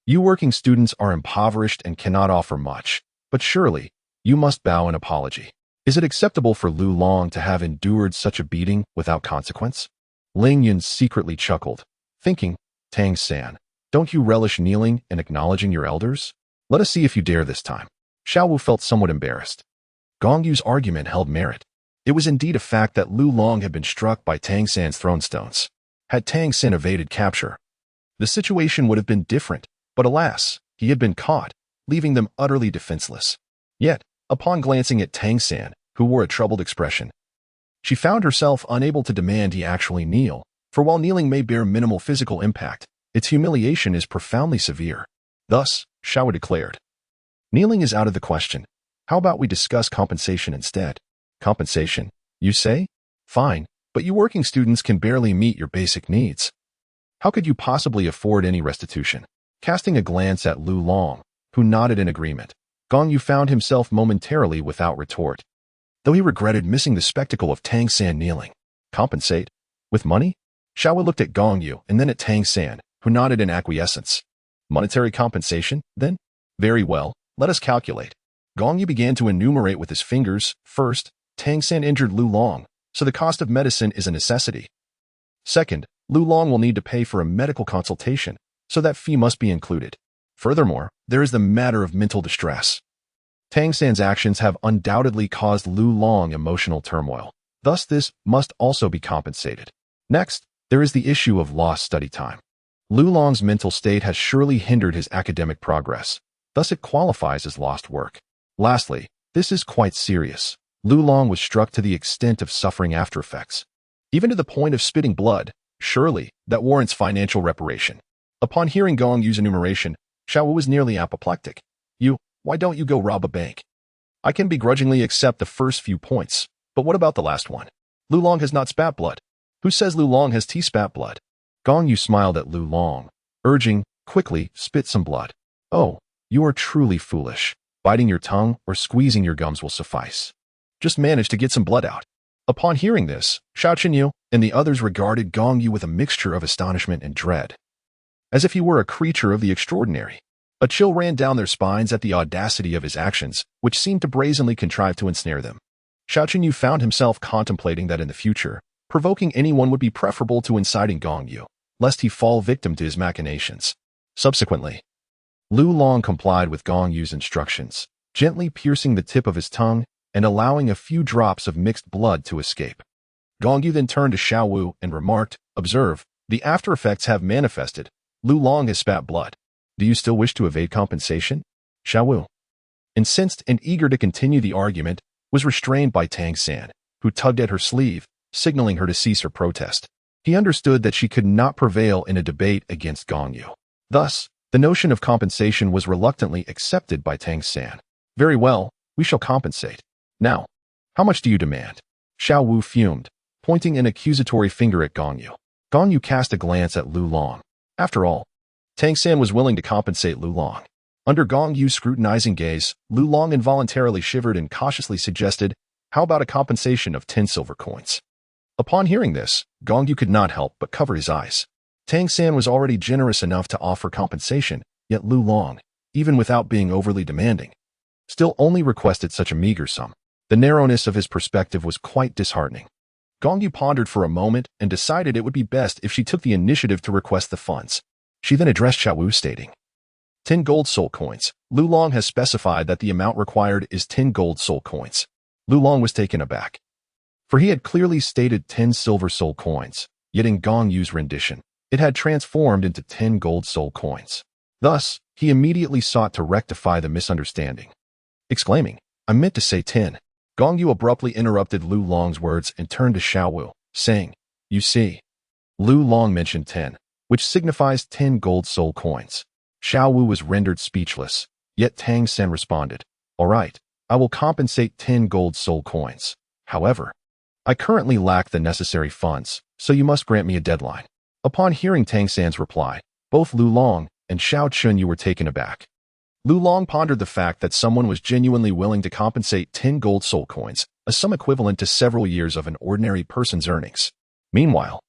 You working students are impoverished and cannot offer much, but surely you must bow an apology. Is it acceptable for Lu Long to have endured such a beating without consequence?" Ling Yun secretly chuckled, thinking, "Tang San, don't you relish kneeling and acknowledging your elders? Let us see if you dare this time." Xiao Wu felt somewhat embarrassed. Gong Yu's argument held merit. It was indeed a fact that Lu Long had been struck by Tang San's throne stones. Had Tang San evaded capture, the situation would have been different, but alas, he had been caught, leaving them utterly defenseless. Yet, upon glancing at Tang San, who wore a troubled expression, she found herself unable to demand he actually kneel, for while kneeling may bear minimal physical impact, its humiliation is profoundly severe. Thus, Xiao Wu declared, "Kneeling is out of the question. How about we discuss compensation instead?" "Compensation, you say? Fine, but you working students can barely meet your basic needs. How could you possibly afford any restitution?" Casting a glance at Lu Long, who nodded in agreement, Gong Yu found himself momentarily without retort, though he regretted missing the spectacle of Tang San kneeling. Compensate? With money? Xiao Wu looked at Gong Yu and then at Tang San, who nodded in acquiescence. Monetary compensation, then? Very well, let us calculate. Gong Yu began to enumerate with his fingers. First, Tang San injured Lu Long, so the cost of medicine is a necessity. Second, Lu Long will need to pay for a medical consultation, so that fee must be included. Furthermore, there is the matter of mental distress. Tang San's actions have undoubtedly caused Lu Long emotional turmoil. Thus, this must also be compensated. Next, there is the issue of lost study time. Lu Long's mental state has surely hindered his academic progress. Thus, it qualifies as lost work. Lastly, this is quite serious. Lu Long was struck to the extent of suffering after effects, even to the point of spitting blood. Surely, that warrants financial reparation. Upon hearing Gong Yu's enumeration, Xiao Wu was nearly apoplectic. Why don't you go rob a bank? I can begrudgingly accept the first few points, but what about the last one? Lu Long has not spat blood. Who says Lu Long has spat blood? Gong Yu smiled at Lu Long, urging, quickly, spit some blood. Oh, you are truly foolish. Biting your tongue or squeezing your gums will suffice. Just manage to get some blood out. Upon hearing this, Xiao Qinyu and the others regarded Gong Yu with a mixture of astonishment and dread, as if he were a creature of the extraordinary. A chill ran down their spines at the audacity of his actions, which seemed to brazenly contrive to ensnare them. Xiao Qinyu found himself contemplating that in the future, provoking anyone would be preferable to inciting Gong Yu, lest he fall victim to his machinations. Subsequently, Lu Long complied with Gong Yu's instructions, gently piercing the tip of his tongue and allowing a few drops of mixed blood to escape. Gong Yu then turned to Xiao Wu and remarked, "Observe, the after effects have manifested. Lu Long has spat blood. Do you still wish to evade compensation?" Xiao Wu, incensed and eager to continue the argument, was restrained by Tang San, who tugged at her sleeve, signaling her to cease her protest. He understood that she could not prevail in a debate against Gong Yu. Thus, the notion of compensation was reluctantly accepted by Tang San. "Very well, we shall compensate. Now, how much do you demand?" Xiao Wu fumed, pointing an accusatory finger at Gong Yu. Gong Yu cast a glance at Lu Long. After all, Tang San was willing to compensate Lu Long. Under Gong Yu's scrutinizing gaze, Lu Long involuntarily shivered and cautiously suggested, "How about a compensation of 10 silver coins?" Upon hearing this, Gong Yu could not help but cover his eyes. Tang San was already generous enough to offer compensation, yet Lu Long, even without being overly demanding, still only requested such a meager sum. The narrowness of his perspective was quite disheartening. Gong Yu pondered for a moment and decided it would be best if she took the initiative to request the funds. She then addressed Xiao Wu, stating, 10 gold soul coins. Lu Long has specified that the amount required is 10 gold soul coins. Lu Long was taken aback, for he had clearly stated 10 silver soul coins, yet in Gong Yu's rendition, it had transformed into 10 gold soul coins. Thus, he immediately sought to rectify the misunderstanding, exclaiming, "I meant to say 10. Gong Yu abruptly interrupted Lu Long's words and turned to Xiao Wu, saying, "You see." Lu Long mentioned 10, which signifies 10 gold soul coins. Xiao Wu was rendered speechless, yet Tang San responded, "All right, I will compensate 10 gold soul coins. However, I currently lack the necessary funds, so you must grant me a deadline." Upon hearing Tang San's reply, both Lu Long and Xiao Qinyu were taken aback. Lu Long pondered the fact that someone was genuinely willing to compensate 10 gold soul coins, a sum equivalent to several years of an ordinary person's earnings. Meanwhile,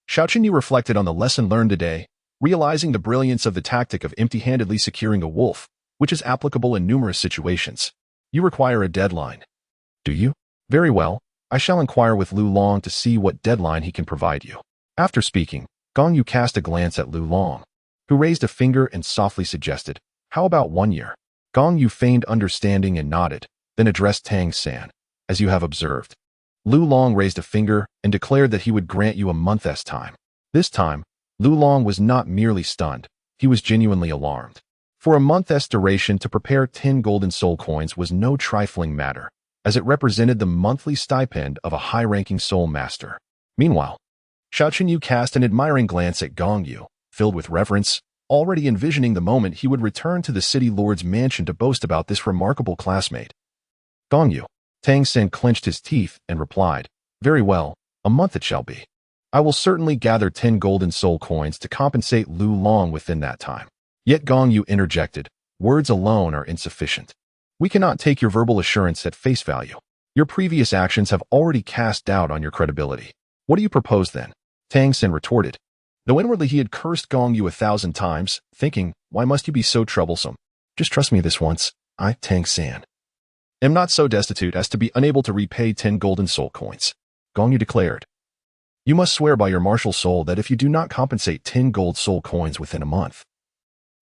Xiaoqinyu reflected on the lesson learned today, realizing the brilliance of the tactic of empty-handedly securing a wolf, which is applicable in numerous situations. You require a deadline. Do you? Very well, I shall inquire with Lu Long to see what deadline he can provide you. After speaking, Gong Yu cast a glance at Lu Long, who raised a finger and softly suggested, how about 1 year? Gong Yu feigned understanding and nodded, then addressed Tang San, as you have observed. Lu Long raised a finger and declared that he would grant you a month's time. This time, Lu Long was not merely stunned, he was genuinely alarmed. For a month's duration to prepare 10 golden soul coins was no trifling matter, as it represented the monthly stipend of a high-ranking soul master. Meanwhile, Xiaoqinyu cast an admiring glance at Gong Yu, filled with reverence, already envisioning the moment he would return to the city lord's mansion to boast about this remarkable classmate. Gong Yu, Tang San clenched his teeth and replied, very well, a month it shall be. I will certainly gather 10 golden soul coins to compensate Lu Long within that time. Yet Gong Yu interjected, words alone are insufficient. We cannot take your verbal assurance at face value. Your previous actions have already cast doubt on your credibility. What do you propose then? Tang San retorted. Though inwardly he had cursed Gong Yu 1,000 times, thinking, why must you be so troublesome? Just trust me this once, I, Tang San, am not so destitute as to be unable to repay 10 golden soul coins. Gong Yu declared. You must swear by your martial soul that if you do not compensate 10 gold soul coins within a month,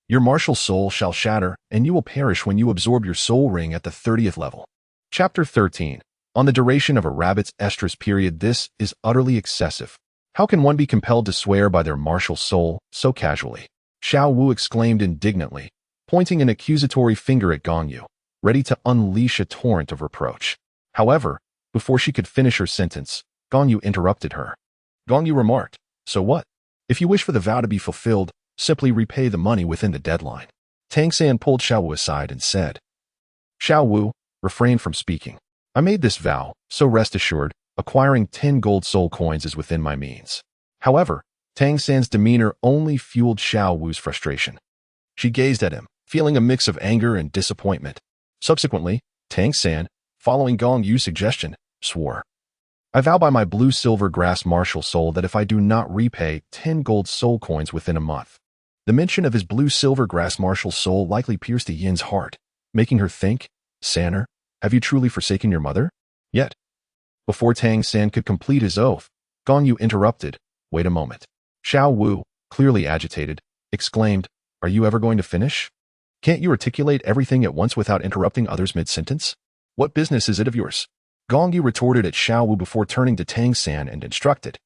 your martial soul shall shatter, and you will perish when you absorb your soul ring at the 30th level. Chapter 13. On the duration of a rabbit's estrus period, this is utterly excessive. How can one be compelled to swear by their martial soul so casually? Xiao Wu exclaimed indignantly, pointing an accusatory finger at Gong Yu, ready to unleash a torrent of reproach. However, before she could finish her sentence, Gong Yu interrupted her. Gong Yu remarked, so what? If you wish for the vow to be fulfilled, simply repay the money within the deadline. Tang San pulled Xiao Wu aside and said, Xiao Wu, refrain from speaking. I made this vow, so rest assured, acquiring 10 gold soul coins is within my means. However, Tang San's demeanor only fueled Xiao Wu's frustration. She gazed at him, feeling a mix of anger and disappointment. Subsequently, Tang San, following Gong Yu's suggestion, swore, I vow by my blue-silver grass martial soul that if I do not repay 10 gold soul coins within a month. The mention of his blue-silver grass martial soul likely pierced Yin's heart, making her think, Sanner, have you truly forsaken your mother? Yet, before Tang San could complete his oath, Gong Yu interrupted, wait a moment. Xiao Wu, clearly agitated, exclaimed, are you ever going to finish? Can't you articulate everything at once without interrupting others mid-sentence? What business is it of yours? Gong Yu retorted at Xiao Wu before turning to Tang San and instructed,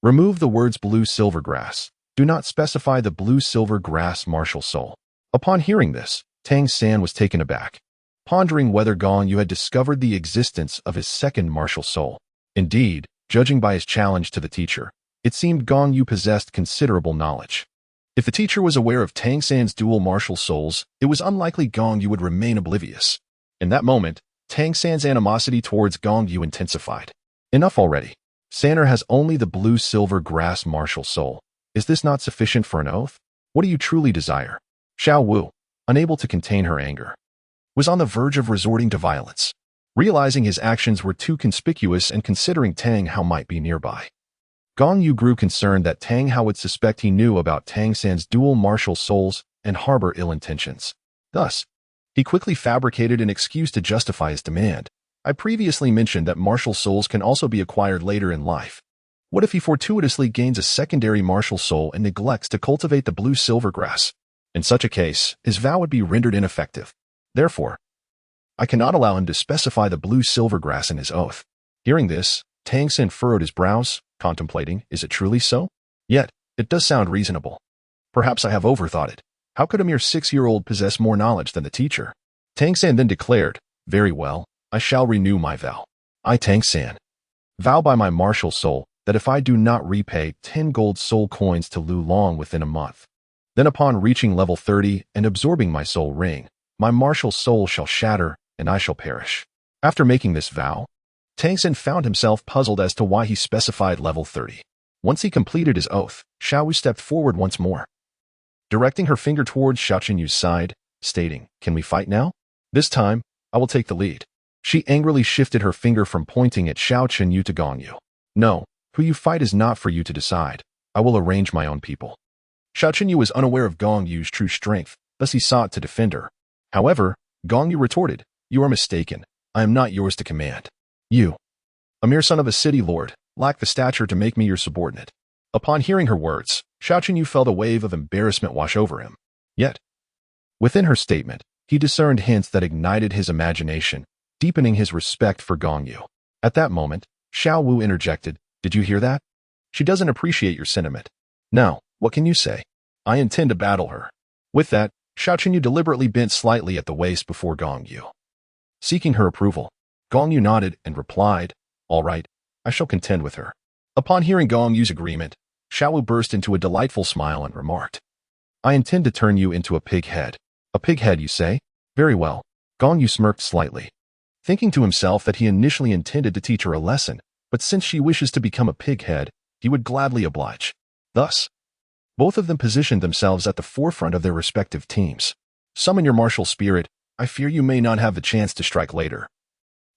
remove the words blue-silver grass. Do not specify the blue-silver grass martial soul. Upon hearing this, Tang San was taken aback, pondering whether Gong Yu had discovered the existence of his second martial soul. Indeed, judging by his challenge to the teacher, it seemed Gong Yu possessed considerable knowledge. If the teacher was aware of Tang San's dual martial souls, it was unlikely Gong Yu would remain oblivious. In that moment, Tang San's animosity towards Gong Yu intensified. Enough already. Sanner has only the blue-silver grass martial soul. Is this not sufficient for an oath? What do you truly desire? Xiao Wu, unable to contain her anger, was on the verge of resorting to violence. Realizing his actions were too conspicuous and considering Tang Hao might be nearby, Gong Yu grew concerned that Tang Hao would suspect he knew about Tang San's dual martial souls and harbor ill intentions. Thus, he quickly fabricated an excuse to justify his demand. I previously mentioned that martial souls can also be acquired later in life. What if he fortuitously gains a secondary martial soul and neglects to cultivate the blue-silver grass? In such a case, his vow would be rendered ineffective. Therefore, I cannot allow him to specify the blue-silver grass in his oath. Hearing this, Tang San furrowed his brows, contemplating, is it truly so? Yet, it does sound reasonable. Perhaps I have overthought it. How could a mere 6-year-old possess more knowledge than the teacher? Tang San then declared, very well, I shall renew my vow. I, Tang San, vow by my martial soul that if I do not repay 10 gold soul coins to Lu Long within a month, then upon reaching level 30 and absorbing my soul ring, my martial soul shall shatter and I shall perish. After making this vow, Tang San found himself puzzled as to why he specified level 30. Once he completed his oath, Xiao Wu stepped forward once more. Directing her finger towards Xiaoqinyu's side, stating, "Can we fight now? This time, I will take the lead." She angrily shifted her finger from pointing at Yu to Gong Yu. "No, who you fight is not for you to decide. I will arrange my own people." Yu was unaware of Gong Yu's true strength, thus he sought to defend her. However, Gong Yu retorted, "You are mistaken. I am not yours to command. You, a mere son of a city lord, lack the stature to make me your subordinate." Upon hearing her words, Yu felt a wave of embarrassment wash over him. Yet, within her statement, he discerned hints that ignited his imagination, deepening his respect for Gong Yu. At that moment, Xiao Wu interjected, "Did you hear that? She doesn't appreciate your sentiment. Now, what can you say? I intend to battle her." With that, Yu deliberately bent slightly at the waist before Gong Yu. Seeking her approval, Gong Yu nodded and replied, "All right, I shall contend with her." Upon hearing Gong Yu's agreement, Xiao Wu burst into a delightful smile and remarked, "I intend to turn you into a pig head." "A pig head, you say? Very well." Gong Yu smirked slightly, thinking to himself that he initially intended to teach her a lesson, but since she wishes to become a pig head, he would gladly oblige. Thus, both of them positioned themselves at the forefront of their respective teams. "Summon your martial spirit. I fear you may not have the chance to strike later."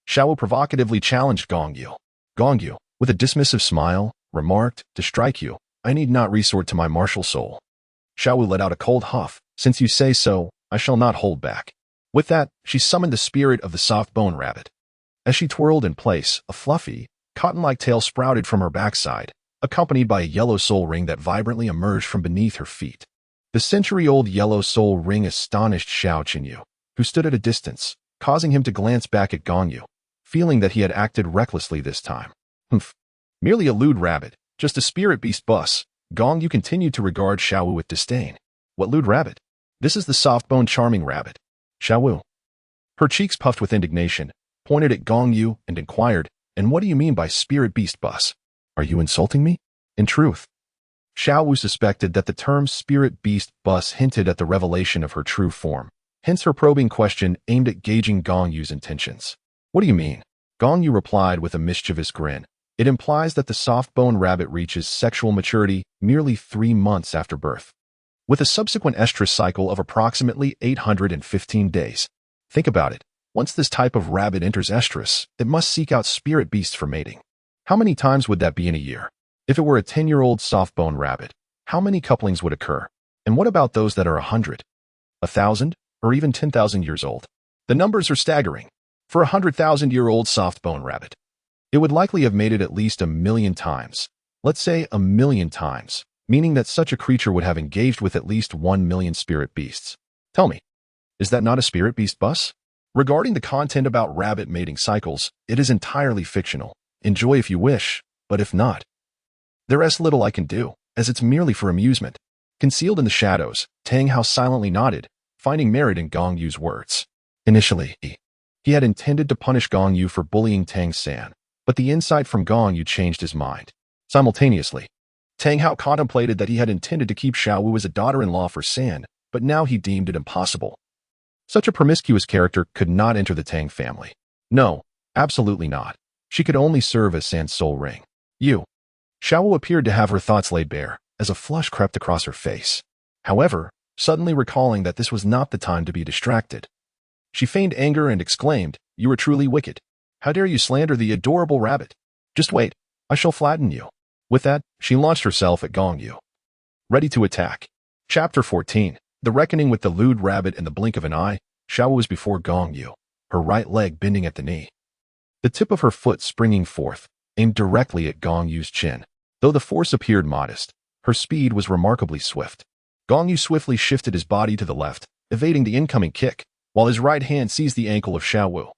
Xiao Wu provocatively challenged Gong Yu. Gong Yu, with a dismissive smile, remarked, "To strike you, I need not resort to my martial soul." Xiao Wu let out a cold huff. "Since you say so, I shall not hold back." With that, she summoned the spirit of the soft-bone rabbit. As she twirled in place, a fluffy, cotton-like tail sprouted from her backside, accompanied by a yellow soul ring that vibrantly emerged from beneath her feet. The century-old yellow soul ring astonished Yu, who stood at a distance, causing him to glance back at Gong Yu, feeling that he had acted recklessly this time. "Humph. Merely a lewd rabbit, just a spirit beast bus." Gong Yu continued to regard Xiao Wu with disdain. "What lewd rabbit? This is the soft-boned charming rabbit." Xiao Wu, her cheeks puffed with indignation, pointed at Gong Yu and inquired, "And what do you mean by spirit beast bus? Are you insulting me?" In truth, Xiao Wu suspected that the term spirit beast bus hinted at the revelation of her true form, hence her probing question aimed at gauging Gong Yu's intentions. "What do you mean?" Gong Yu replied with a mischievous grin. "It implies that the soft-boned rabbit reaches sexual maturity merely 3 months after birth, with a subsequent estrus cycle of approximately 815 days. Think about it. Once this type of rabbit enters estrus, it must seek out spirit beasts for mating. How many times would that be in a year? If it were a 10-year-old soft-boned rabbit, how many couplings would occur? And what about those that are 100, 1,000, or even 10,000 years old? The numbers are staggering. For a 100,000-year-old soft-boned rabbit, it would likely have mated at least 1,000,000 times. Let's say 1,000,000 times, meaning that such a creature would have engaged with at least 1,000,000 spirit beasts. Tell me, is that not a spirit beast bus? Regarding the content about rabbit mating cycles, it is entirely fictional. Enjoy if you wish, but if not, there is little I can do, as it's merely for amusement. Concealed in the shadows, Tang Hao silently nodded, finding merit in Gong Yu's words. Initially, he had intended to punish Gong Yu for bullying Tang San, but the insight from Gong Yu changed his mind. Simultaneously, Tang Hao contemplated that he had intended to keep Xiao Wu as a daughter-in-law for San, but now he deemed it impossible. Such a promiscuous character could not enter the Tang family. No, absolutely not. She could only serve as San's soul ring. Xiao Wu appeared to have her thoughts laid bare, as a flush crept across her face. However, suddenly recalling that this was not the time to be distracted, she feigned anger and exclaimed, "You are truly wicked. How dare you slander the adorable rabbit? Just wait, I shall flatten you." With that, she launched herself at Gong Yu. Ready to attack. Chapter 14. The Reckoning with the Lewd Rabbit. In the blink of an eye, Xiao Wu was before Gong Yu, her right leg bending at the knee. The tip of her foot springing forth, aimed directly at Gong Yu's chin. Though the force appeared modest, her speed was remarkably swift. Gong Yu swiftly shifted his body to the left, evading the incoming kick, while his right hand seized the ankle of Xiao Wu,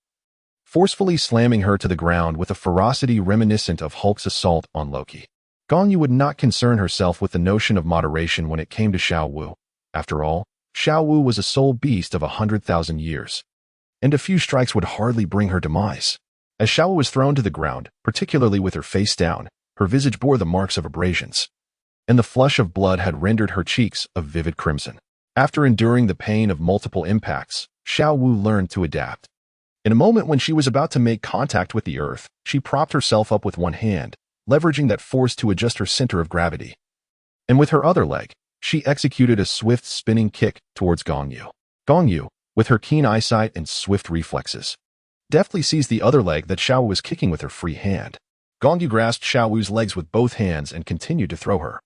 forcefully slamming her to the ground with a ferocity reminiscent of Hulk's assault on Loki. Gong Yu would not concern herself with the notion of moderation when it came to Xiao Wu. After all, Xiao Wu was a soul beast of 100,000 years, and a few strikes would hardly bring her demise. As Xiao Wu was thrown to the ground, particularly with her face down, her visage bore the marks of abrasions, and the flush of blood had rendered her cheeks a vivid crimson. After enduring the pain of multiple impacts, Xiao Wu learned to adapt. In a moment when she was about to make contact with the earth, she propped herself up with one hand, leveraging that force to adjust her center of gravity. And with her other leg, she executed a swift spinning kick towards Gong Yu. Gong Yu, with her keen eyesight and swift reflexes, deftly seized the other leg that Xiao Wu was kicking with her free hand. Gong Yu grasped Xiao Wu's legs with both hands and continued to throw her,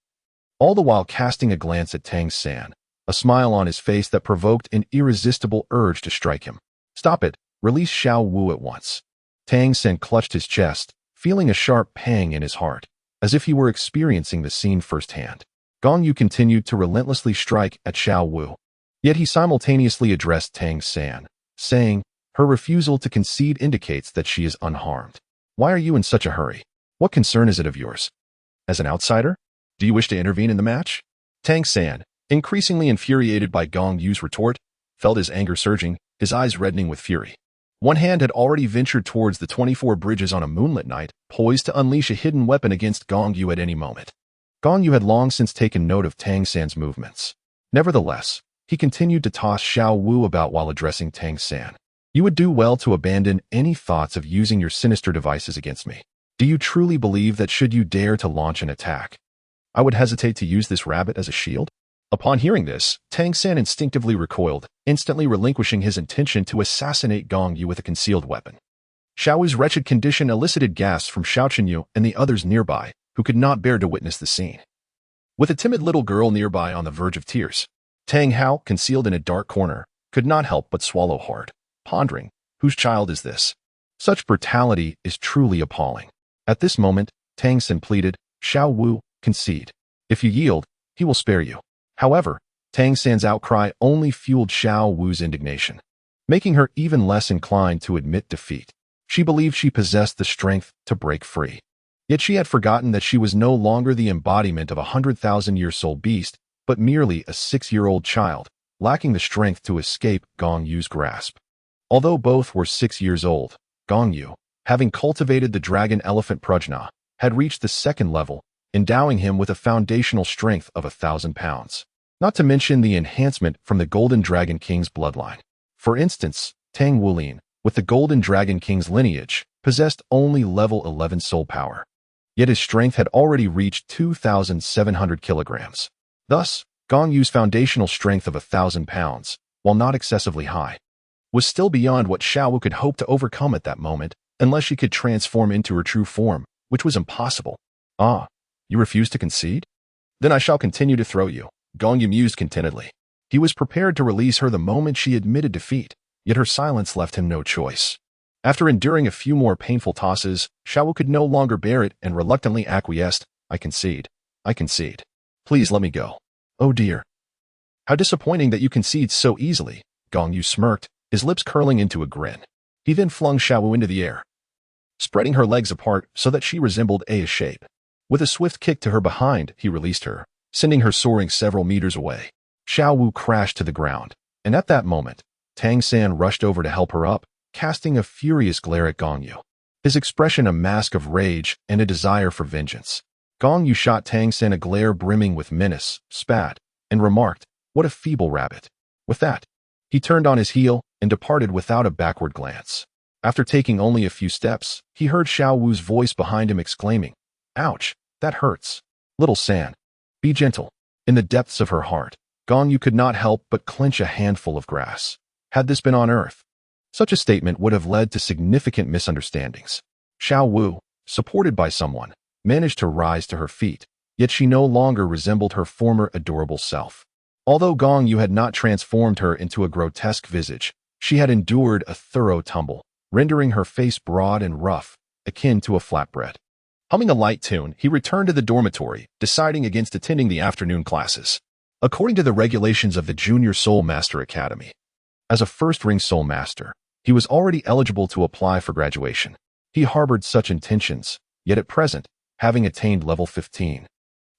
all the while casting a glance at Tang San, a smile on his face that provoked an irresistible urge to strike him. "Stop it! Release Xiao Wu at once." Tang San clutched his chest, feeling a sharp pang in his heart, as if he were experiencing the scene firsthand. Gong Yu continued to relentlessly strike at Xiao Wu, yet he simultaneously addressed Tang San, saying, "Her refusal to concede indicates that she is unharmed. Why are you in such a hurry? What concern is it of yours? As an outsider, do you wish to intervene in the match?" Tang San, increasingly infuriated by Gong Yu's retort, felt his anger surging, his eyes reddening with fury. One hand had already ventured towards the 24 bridges on a moonlit night, poised to unleash a hidden weapon against Gong Yu at any moment. Gong Yu had long since taken note of Tang San's movements. Nevertheless, he continued to toss Xiao Wu about while addressing Tang San. "You would do well to abandon any thoughts of using your sinister devices against me. Do you truly believe that should you dare to launch an attack, I would hesitate to use this rabbit as a shield?" Upon hearing this, Tang San instinctively recoiled, instantly relinquishing his intention to assassinate Gong Yu with a concealed weapon. Xiao Wu's wretched condition elicited gasps from Xiao Chenyu and the others nearby, who could not bear to witness the scene. With a timid little girl nearby on the verge of tears, Tang Hao, concealed in a dark corner, could not help but swallow hard, pondering, whose child is this? Such brutality is truly appalling. At this moment, Tang San pleaded, "Xiao Wu, concede. If you yield, he will spare you." However, Tang San's outcry only fueled Xiao Wu's indignation, making her even less inclined to admit defeat. She believed she possessed the strength to break free. Yet she had forgotten that she was no longer the embodiment of a 100,000-year-old beast, but merely a 6-year-old child, lacking the strength to escape Gong Yu's grasp. Although both were 6 years old, Gong Yu, having cultivated the dragon elephant prajna, had reached the second level, endowing him with a foundational strength of 1,000 pounds. Not to mention the enhancement from the Golden Dragon King's bloodline. For instance, Tang Wulin, with the Golden Dragon King's lineage, possessed only level 11 soul power. Yet his strength had already reached 2,700 kilograms. Thus, Gong Yu's foundational strength of 1,000 pounds, while not excessively high, was still beyond what Xiao Wu could hope to overcome at that moment, unless she could transform into her true form, which was impossible. "Ah, you refuse to concede? Then I shall continue to throw you," Gong Yu mused contentedly. He was prepared to release her the moment she admitted defeat, yet her silence left him no choice. After enduring a few more painful tosses, Xiao Wu could no longer bear it and reluctantly acquiesced. "I concede. I concede. Please let me go." "Oh dear. How disappointing that you concede so easily," Gong Yu smirked, his lips curling into a grin. He then flung Xiao Wu into the air, spreading her legs apart so that she resembled a shape. With a swift kick to her behind, he released her, sending her soaring several meters away. Xiao Wu crashed to the ground, and at that moment, Tang San rushed over to help her up, casting a furious glare at Gong Yu, his expression a mask of rage and a desire for vengeance. Gong Yu shot Tang San a glare brimming with menace, spat, and remarked, "What a feeble rabbit." With that, he turned on his heel and departed without a backward glance. After taking only a few steps, he heard Xiao Wu's voice behind him exclaiming, "Ouch, that hurts. Little San, be gentle." In the depths of her heart, Gong Yu could not help but clench a handful of grass. Had this been on Earth, such a statement would have led to significant misunderstandings. Xiao Wu, supported by someone, managed to rise to her feet, yet she no longer resembled her former adorable self. Although Gong Yu had not transformed her into a grotesque visage, she had endured a thorough tumble, rendering her face broad and rough, akin to a flatbread. Humming a light tune, he returned to the dormitory, deciding against attending the afternoon classes. According to the regulations of the Junior Soul Master Academy, as a first-ring Soul Master, he was already eligible to apply for graduation. He harbored such intentions, yet at present, having attained level 15,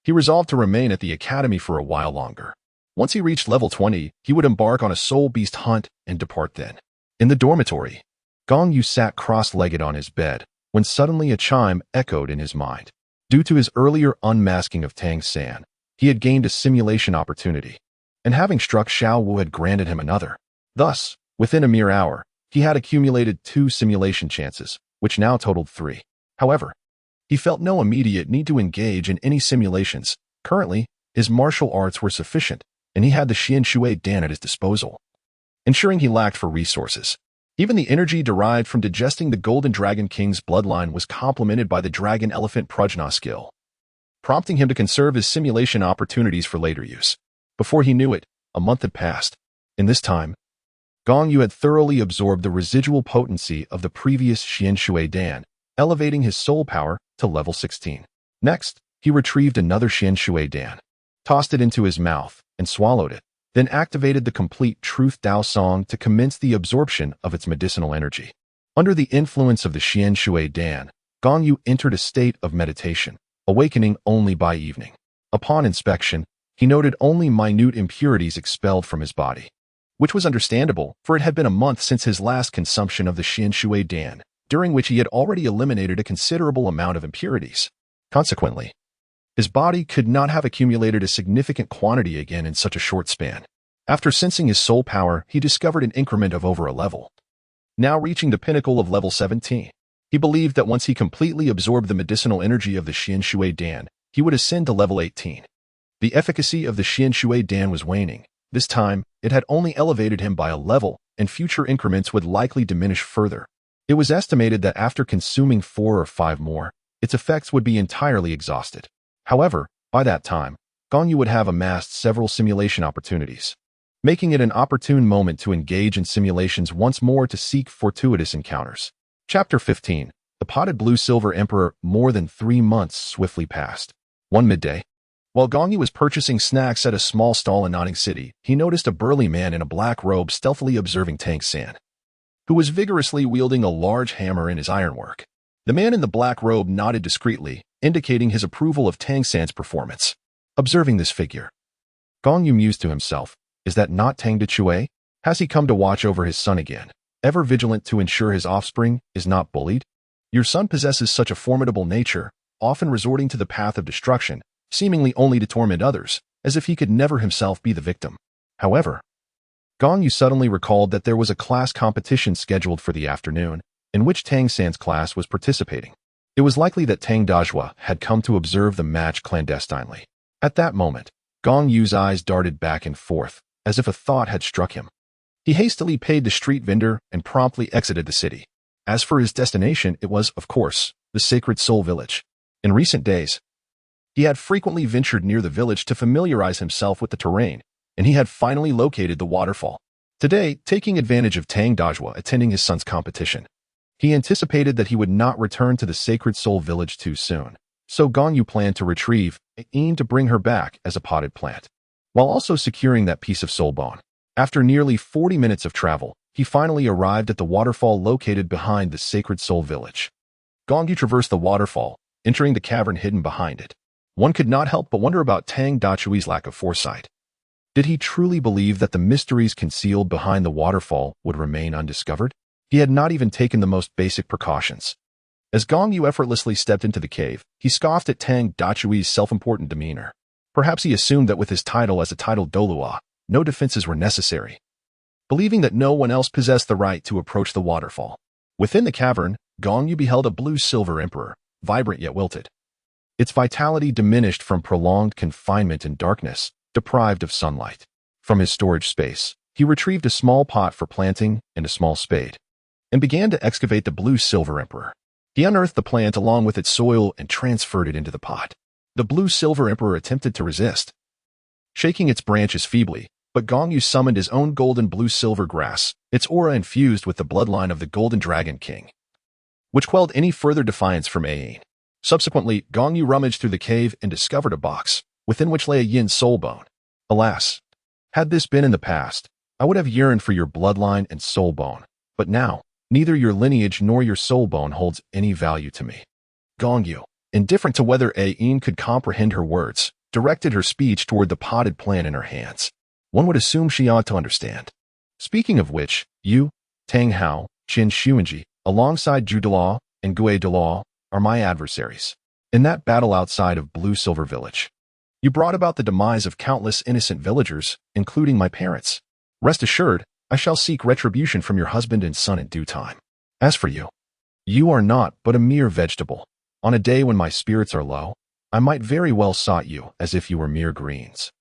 he resolved to remain at the academy for a while longer. Once he reached level 20, he would embark on a soul beast hunt and depart then. In the dormitory, Gong Yu sat cross-legged on his bed, when suddenly a chime echoed in his mind. Due to his earlier unmasking of Tang San, he had gained a simulation opportunity, and having struck Xiao Wu had granted him another. Thus, within a mere hour, he had accumulated 2 simulation chances, which now totaled 3. However, he felt no immediate need to engage in any simulations. Currently, his martial arts were sufficient, and he had the Xian Shui Dan at his disposal. ensuring he lacked for resources. Even the energy derived from digesting the Golden Dragon King's bloodline was complemented by the Dragon Elephant Prajna skill, prompting him to conserve his simulation opportunities for later use. Before he knew it, a month had passed. In this time, Gong Yu had thoroughly absorbed the residual potency of the previous Xian Shui Dan, elevating his soul power to level 16. Next, he retrieved another Xian Shui Dan, tossed it into his mouth, and swallowed it, then activated the complete Truth Dao Song to commence the absorption of its medicinal energy. Under the influence of the Xian Shui Dan, Gong Yu entered a state of meditation, awakening only by evening. Upon inspection, he noted only minute impurities expelled from his body, which was understandable, for it had been a month since his last consumption of the Xian Shui Dan, during which he had already eliminated a considerable amount of impurities. Consequently, his body could not have accumulated a significant quantity again in such a short span. After sensing his soul power, he discovered an increment of over a level, now reaching the pinnacle of level 17. He believed that once he completely absorbed the medicinal energy of the Xian Shui Dan, he would ascend to level 18. The efficacy of the Xian Shui Dan was waning. This time, it had only elevated him by a level, and future increments would likely diminish further. It was estimated that after consuming 4 or 5 more, its effects would be entirely exhausted. However, by that time, Gong Yu would have amassed several simulation opportunities, making it an opportune moment to engage in simulations once more to seek fortuitous encounters. Chapter 15. The Potted Blue-Silver Emperor. More than 3 months swiftly passed. One midday, while Gong Yu was purchasing snacks at a small stall in Notting City, he noticed a burly man in a black robe stealthily observing Tang San, who was vigorously wielding a large hammer in his ironwork. The man in the black robe nodded discreetly, indicating his approval of Tang San's performance. Observing this figure, Gong Yu mused to himself, is that not Tang Dechui? Has he come to watch over his son again, ever vigilant to ensure his offspring is not bullied? Your son possesses such a formidable nature, often resorting to the path of destruction, seemingly only to torment others, as if he could never himself be the victim. However, Gong Yu suddenly recalled that there was a class competition scheduled for the afternoon, in which Tang San's class was participating. It was likely that Tang Dajua had come to observe the match clandestinely. At that moment, Gong Yu's eyes darted back and forth, as if a thought had struck him. He hastily paid the street vendor and promptly exited the city. As for his destination, it was, of course, the Sacred Soul Village. In recent days, he had frequently ventured near the village to familiarize himself with the terrain, and he had finally located the waterfall. Today, taking advantage of Tang Dajua attending his son's competition, he anticipated that he would not return to the Sacred Soul Village too soon, so Gong Yu planned to retrieve Ain to bring her back as a potted plant, while also securing that piece of soul bone. After nearly 40 minutes of travel, he finally arrived at the waterfall located behind the Sacred Soul Village. Gong Yu traversed the waterfall, entering the cavern hidden behind it. One could not help but wonder about Tang Dachui's lack of foresight. Did he truly believe that the mysteries concealed behind the waterfall would remain undiscovered? He had not even taken the most basic precautions. As Gong Yu effortlessly stepped into the cave, he scoffed at Tang Dachui's self-important demeanor. Perhaps he assumed that with his title as a titled Douluo, no defenses were necessary, believing that no one else possessed the right to approach the waterfall. Within the cavern, Gong Yu beheld a blue-silver emperor, vibrant yet wilted. Its vitality diminished from prolonged confinement in darkness, deprived of sunlight. From his storage space, he retrieved a small pot for planting and a small spade, and began to excavate the blue-silver emperor. He unearthed the plant along with its soil and transferred it into the pot. The blue-silver emperor attempted to resist, shaking its branches feebly, but Gong Yu summoned his own golden blue-silver grass, its aura infused with the bloodline of the Golden Dragon King, which quelled any further defiance from Ain. Subsequently, Gong Yu rummaged through the cave and discovered a box, within which lay a yin soul bone. Alas, had this been in the past, I would have yearned for your bloodline and soul bone, but now, neither your lineage nor your soul bone holds any value to me. Gong Yu, indifferent to whether Ain could comprehend her words, directed her speech toward the potted plant in her hands. One would assume she ought to understand. Speaking of which, you, Tang Hao, Qin Xuanji, alongside Zhu Delaw and Gui Delaw, are my adversaries. In that battle outside of Blue Silver Village, you brought about the demise of countless innocent villagers, including my parents. Rest assured, I shall seek retribution from your husband and son in due time. As for you, you are naught but a mere vegetable. On a day when my spirits are low, I might very well sought you as if you were mere greens.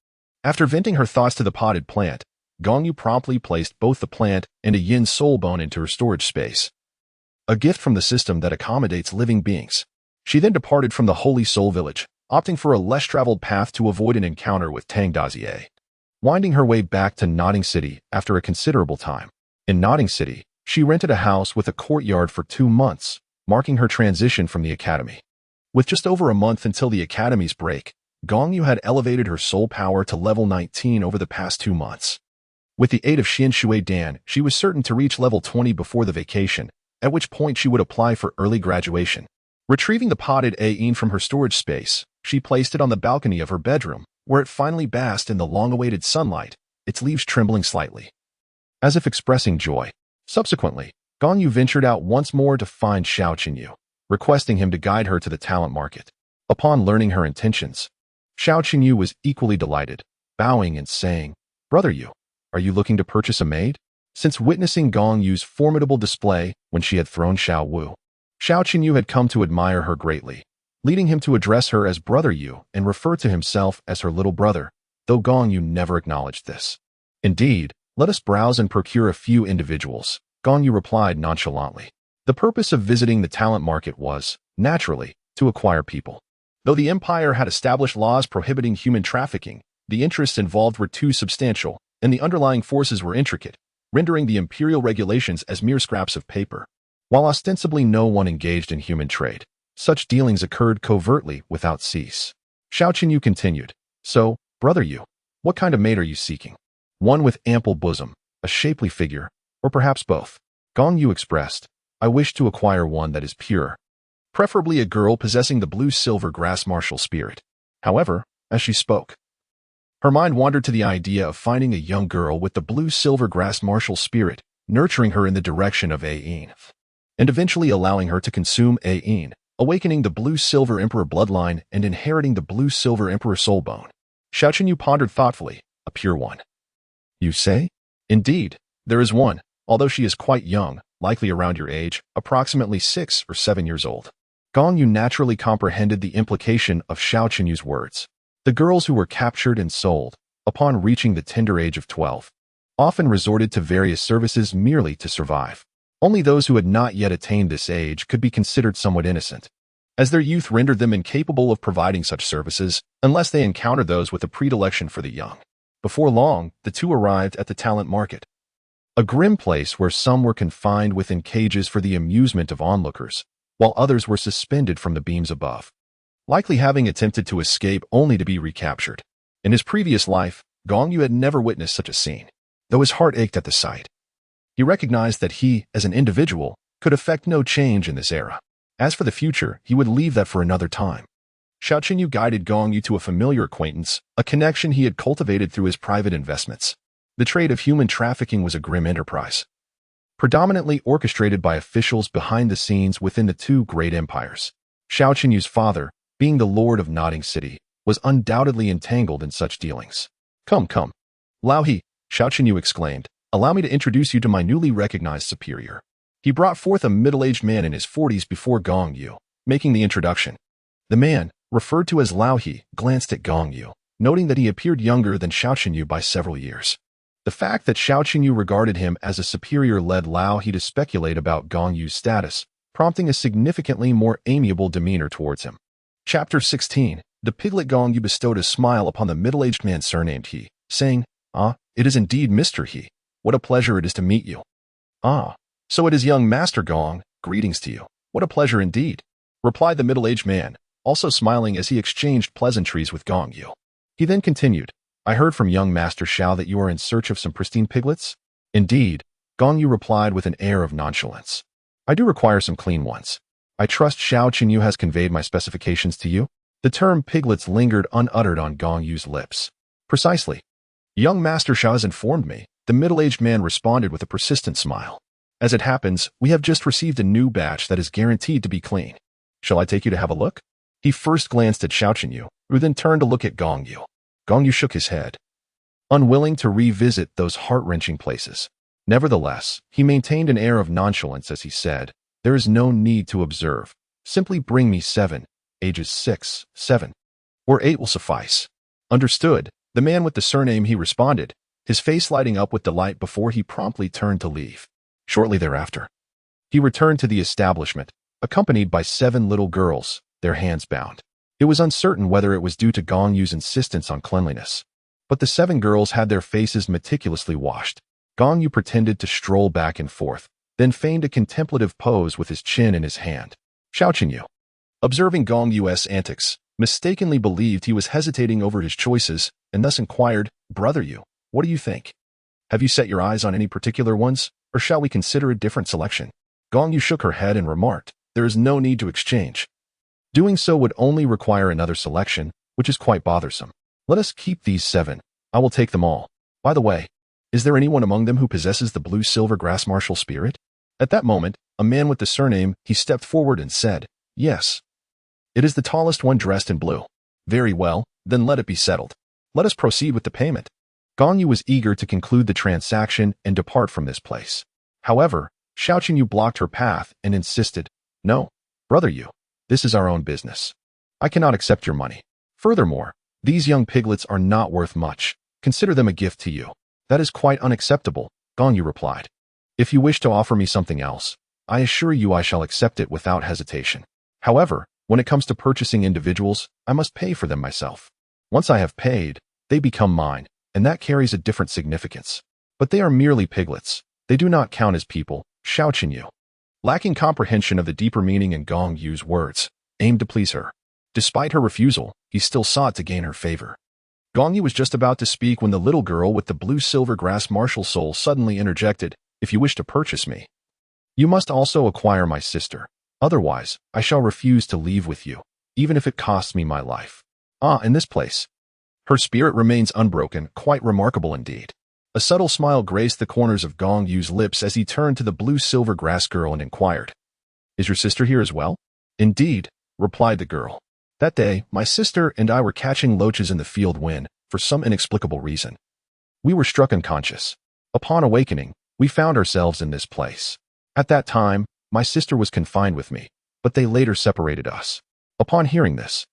After venting her thoughts to the potted plant, Gong Yu promptly placed both the plant and a yin soul bone into her storage space, a gift from the system that accommodates living beings. She then departed from the Holy Soul Village, opting for a less-traveled path to avoid an encounter with Tang Dazier, winding her way back to Notting City after a considerable time. In Notting City, she rented a house with a courtyard for 2 months, marking her transition from the academy. With just over a month until the academy's break, Gong Yu had elevated her soul power to level 19 over the past 2 months. With the aid of Xian Shui Dan, she was certain to reach level 20 before the vacation, at which point she would apply for early graduation. Retrieving the potted Ayin from her storage space, she placed it on the balcony of her bedroom, where it finally basked in the long-awaited sunlight, its leaves trembling slightly, as if expressing joy. Subsequently, Gong Yu ventured out once more to find Xiao Qinyu, requesting him to guide her to the talent market. Upon learning her intentions, Xiao Qinyu was equally delighted, bowing and saying, "Brother Yu, are you looking to purchase a maid?" Since witnessing Gong Yu's formidable display when she had thrown Xiao Wu, Xiao Qinyu had come to admire her greatly, leading him to address her as Brother Yu and refer to himself as her little brother, though Gong Yu never acknowledged this. "Indeed, let us browse and procure a few individuals," Gong Yu replied nonchalantly. The purpose of visiting the talent market was, naturally, to acquire people. Though the empire had established laws prohibiting human trafficking, the interests involved were too substantial, and the underlying forces were intricate, rendering the imperial regulations as mere scraps of paper. While ostensibly no one engaged in human trade, such dealings occurred covertly without cease. Xiao Qinyu continued, "So, Brother Yu, what kind of maid are you seeking? One with ample bosom, a shapely figure, or perhaps both?" Gong Yu expressed, "I wish to acquire one that is pure, preferably a girl possessing the blue-silver grass martial spirit." However, as she spoke, her mind wandered to the idea of finding a young girl with the blue-silver grass martial spirit, nurturing her in the direction of Ayin, and eventually allowing her to consume Ayin, awakening the blue-silver emperor bloodline and inheriting the blue-silver emperor soul bone. Xiao Qinyu pondered thoughtfully, "A pure one, you say?" "Indeed, there is one, although she is quite young, likely around your age, approximately 6 or 7 years old." Gong Yu naturally comprehended the implication of Xiao Qinyu's words. The girls who were captured and sold, upon reaching the tender age of 12, often resorted to various services merely to survive. Only those who had not yet attained this age could be considered somewhat innocent, as their youth rendered them incapable of providing such services unless they encountered those with a predilection for the young. Before long, the two arrived at the talent market, a grim place where some were confined within cages for the amusement of onlookers, while others were suspended from the beams above, likely having attempted to escape only to be recaptured. In his previous life, Gong Yu had never witnessed such a scene, though his heart ached at the sight. He recognized that he, as an individual, could effect no change in this era. As for the future, he would leave that for another time. Xiao Qinyu guided Gong Yu to a familiar acquaintance, a connection he had cultivated through his private investments. The trade of human trafficking was a grim enterprise, predominantly orchestrated by officials behind the scenes within the two great empires. Xiao Qinyu's father, being the lord of Notting City, was undoubtedly entangled in such dealings. Come. Lao He," Xiao Qinyu exclaimed, "allow me to introduce you to my newly recognized superior." He brought forth a middle-aged man in his 40s before Gong Yu, making the introduction. The man, referred to as Lao He, glanced at Gong Yu, noting that he appeared younger than Xiao Qinyu by several years. The fact that Xiao Qinyu regarded him as a superior led Lao He to speculate about Gong Yu's status, prompting a significantly more amiable demeanor towards him. Chapter 16. The piglet Gong Yu bestowed a smile upon the middle-aged man surnamed He, saying, "Ah, it is indeed Mr. He. What a pleasure it is to meet you." "Ah, so it is young Master Gong. Greetings to you. What a pleasure indeed," replied the middle-aged man, also smiling as he exchanged pleasantries with Gong Yu. He then continued, "I heard from young Master Xiao that you are in search of some pristine piglets?" "Indeed," Gong Yu replied with an air of nonchalance. "I do require some clean ones. I trust Xiao Qinyu has conveyed my specifications to you?" The term piglets lingered unuttered on Gong Yu's lips. "Precisely. Young Master Xiao has informed me," the middle-aged man responded with a persistent smile. "As it happens, we have just received a new batch that is guaranteed to be clean. Shall I take you to have a look?" He first glanced at Xiao Qinyu, who then turned to look at Gong Yu. Gong Yu shook his head, unwilling to revisit those heart-wrenching places. Nevertheless, he maintained an air of nonchalance as he said, "There is no need to observe. Simply bring me 7, ages 6, 7, or 8 will suffice." "Understood," the man with the surname He responded, his face lighting up with delight before he promptly turned to leave. Shortly thereafter, he returned to the establishment, accompanied by 7 little girls, their hands bound. It was uncertain whether it was due to Gong Yu's insistence on cleanliness, but the 7 girls had their faces meticulously washed. Gong Yu pretended to stroll back and forth, then feigned a contemplative pose with his chin in his hand. Xiao Yu, observing Gong Yu's antics, mistakenly believed he was hesitating over his choices and thus inquired, "Brother Yu, what do you think? Have you set your eyes on any particular ones, or shall we consider a different selection?" Gong Yu shook her head and remarked, "There is no need to exchange. Doing so would only require another selection, which is quite bothersome. Let us keep these 7. I will take them all. By the way, is there anyone among them who possesses the blue-silver grass martial spirit?" At that moment, a man with the surname, he stepped forward and said, "Yes. It is the tallest one dressed in blue." "Very well, then let it be settled. Let us proceed with the payment." Gong Yu was eager to conclude the transaction and depart from this place. However, Xiao Yu blocked her path and insisted, "No, Brother Yu, this is our own business. I cannot accept your money. Furthermore, these young piglets are not worth much. Consider them a gift to you." "That is quite unacceptable," Gong Yu replied. "If you wish to offer me something else, I assure you I shall accept it without hesitation. However, when it comes to purchasing individuals, I must pay for them myself. Once I have paid, they become mine, and that carries a different significance. But they are merely piglets. They do not count as people." Xiao Yu, lacking comprehension of the deeper meaning in Gong Yu's words, aimed to please her. Despite her refusal, he still sought to gain her favor. Gong Yu was just about to speak when the little girl with the blue-silver grass martial soul suddenly interjected, "If you wish to purchase me, you must also acquire my sister. Otherwise, I shall refuse to leave with you, even if it costs me my life." In this place, her spirit remains unbroken, quite remarkable indeed. A subtle smile graced the corners of Gong Yu's lips as he turned to the blue-silver grass girl and inquired, "Is your sister here as well?" "Indeed," replied the girl. "That day, my sister and I were catching loaches in the field when, for some inexplicable reason, we were struck unconscious. Upon awakening, we found ourselves in this place. At that time, my sister was confined with me, but they later separated us." Upon hearing this,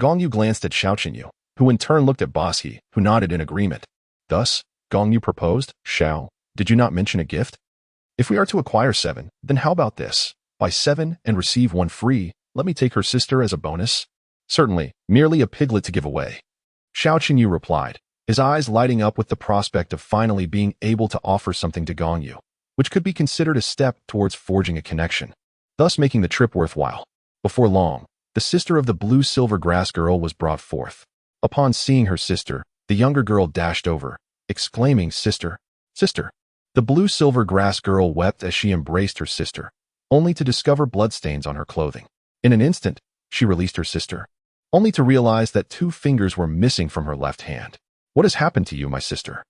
Gong Yu glanced at Xiao Yu, who in turn looked at Boss He, who nodded in agreement. Thus, Gong Yu proposed, "Xiao, did you not mention a gift? If we are to acquire 7, then how about this? Buy 7 and receive 1 free. Let me take her sister as a bonus." "Certainly, merely a piglet to give away," Xiao Yu replied, his eyes lighting up with the prospect of finally being able to offer something to Gong Yu, which could be considered a step towards forging a connection, thus making the trip worthwhile. Before long, the sister of the blue-silver grass girl was brought forth. Upon seeing her sister, the younger girl dashed over, exclaiming, "Sister, sister." The blue-silver grass girl wept as she embraced her sister, only to discover bloodstains on her clothing. In an instant, she released her sister, only to realize that 2 fingers were missing from her left hand. "What has happened to you, my sister?"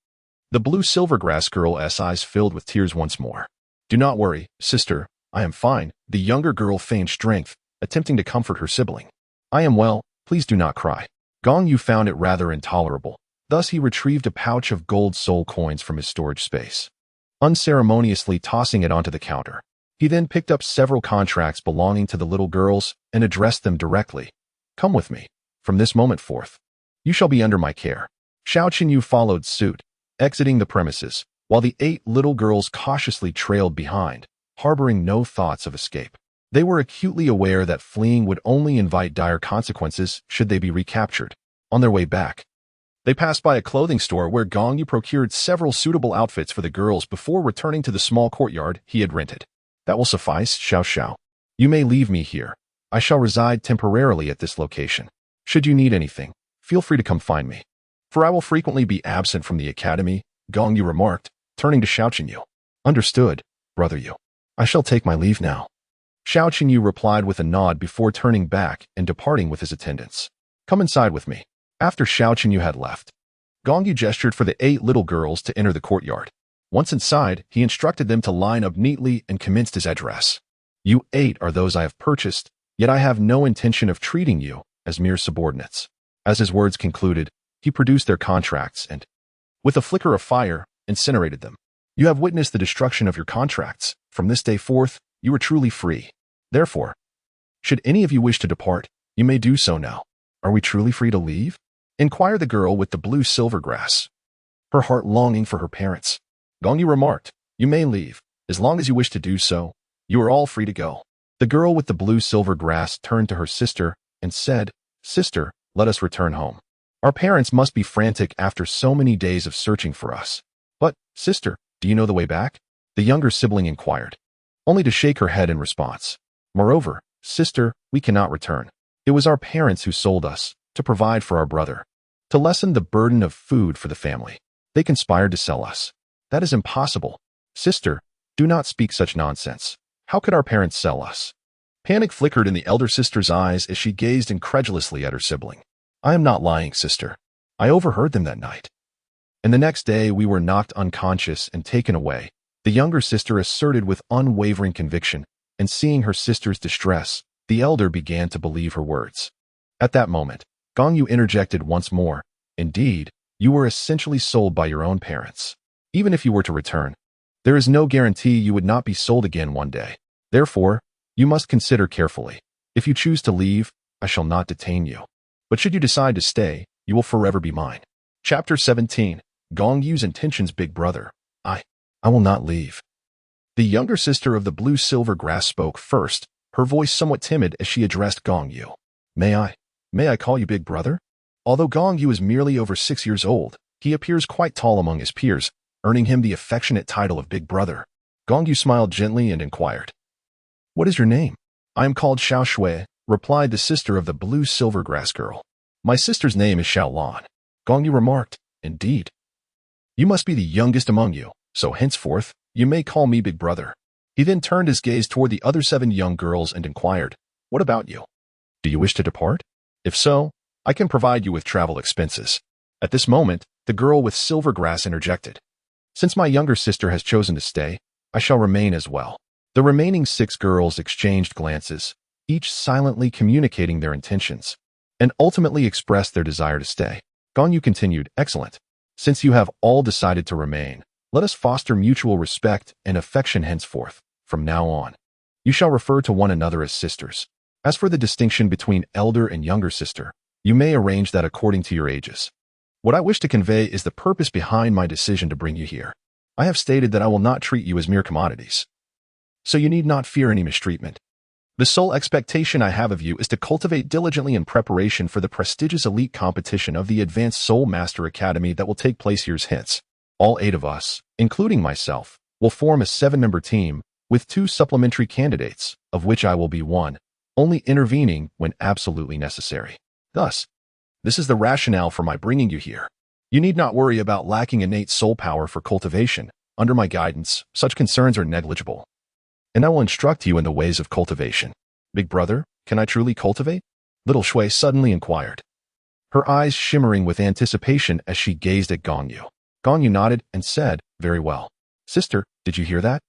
The blue-silver grass girl's eyes filled with tears once more. "Do not worry, sister, I am fine." The younger girl feigned strength, attempting to comfort her sibling. "I am well, please do not cry." Gong Yu found it rather intolerable. Thus he retrieved a pouch of gold soul coins from his storage space, unceremoniously tossing it onto the counter. He then picked up several contracts belonging to the little girls and addressed them directly. "Come with me. From this moment forth, you shall be under my care." Xiao Yu followed suit, exiting the premises, while the 8 little girls cautiously trailed behind, harboring no thoughts of escape. They were acutely aware that fleeing would only invite dire consequences should they be recaptured. On their way back, they passed by a clothing store where Gong Yu procured several suitable outfits for the girls before returning to the small courtyard he had rented. "That will suffice, Xiao. You may leave me here. I shall reside temporarily at this location. Should you need anything, feel free to come find me. For I will frequently be absent from the academy," Gong Yu remarked, turning to Xiao Yu. "Understood, Brother Yu. I shall take my leave now." Xiao Yu replied with a nod before turning back and departing with his attendants. "Come inside with me." After Xiao Yu had left, Gong Yu gestured for the 8 little girls to enter the courtyard. Once inside, he instructed them to line up neatly and commenced his address. "You 8 are those I have purchased, yet I have no intention of treating you as mere subordinates." As his words concluded, he produced their contracts and, with a flicker of fire, incinerated them. "You have witnessed the destruction of your contracts. From this day forth, you are truly free. Therefore, should any of you wish to depart, you may do so now." "Are we truly free to leave?" inquired the girl with the blue silver grass. her heart longing for her parents. Gong Yu remarked, "You may leave. As long as you wish to do so, you are all free to go." The girl with the blue-silver grass turned to her sister and said, "Sister, let us return home. Our parents must be frantic after so many days of searching for us." "But, sister, do you know the way back?" the younger sibling inquired, only to shake her head in response. "Moreover, sister, we cannot return. It was our parents who sold us to provide for our brother, to lessen the burden of food for the family. They conspired to sell us. That is impossible. Sister, do not speak such nonsense. How could our parents sell us?" Panic flickered in the elder sister's eyes as she gazed incredulously at her sibling. "I am not lying, sister. I overheard them that night. And the next day we were knocked unconscious and taken away," the younger sister asserted with unwavering conviction, and seeing her sister's distress, the elder began to believe her words. At that moment, Gong Yu interjected once more, "Indeed, you were essentially sold by your own parents. Even if you were to return, there is no guarantee you would not be sold again one day. Therefore, you must consider carefully. If you choose to leave, I shall not detain you. But should you decide to stay, you will forever be mine." Chapter 17. Gong Yu's Intentions. Big brother, I will not leave. The younger sister of the blue-silver grass spoke first, her voice somewhat timid as she addressed Gong Yu. May I call you big brother?" Although Gong Yu is merely over 6 years old, he appears quite tall among his peers, earning him the affectionate title of big brother. Gong Yu smiled gently and inquired, "What is your name?" "I am called Xiao Shui," replied the sister of the blue-silver grass girl. "My sister's name is Xiaolan." Gong Yu remarked, "Indeed. You must be the youngest among you, so henceforth, you may call me big brother." He then turned his gaze toward the other 7 young girls and inquired, "What about you? Do you wish to depart? If so, I can provide you with travel expenses." At this moment, the girl with silver grass interjected, "Since my younger sister has chosen to stay, I shall remain as well." The remaining 6 girls exchanged glances, each silently communicating their intentions, and ultimately expressed their desire to stay. Gong Yu continued, "Excellent. Since you have all decided to remain, let us foster mutual respect and affection henceforth. From now on, you shall refer to one another as sisters. As for the distinction between elder and younger sister, you may arrange that according to your ages. What I wish to convey is the purpose behind my decision to bring you here. I have stated that I will not treat you as mere commodities, so you need not fear any mistreatment. The sole expectation I have of you is to cultivate diligently in preparation for the prestigious elite competition of the Advanced Soul Master Academy that will take place years hence. All 8 of us, including myself, will form a 7-member team with 2 supplementary candidates, of which I will be one, only intervening when absolutely necessary. Thus, this is the rationale for my bringing you here. You need not worry about lacking innate soul power for cultivation. Under my guidance, such concerns are negligible, and I will instruct you in the ways of cultivation." "Big brother, can I truly cultivate?" little Shui suddenly inquired, her eyes shimmering with anticipation as she gazed at Gong Yu. Gong Yu nodded and said, "Very well." "Sister, did you hear that?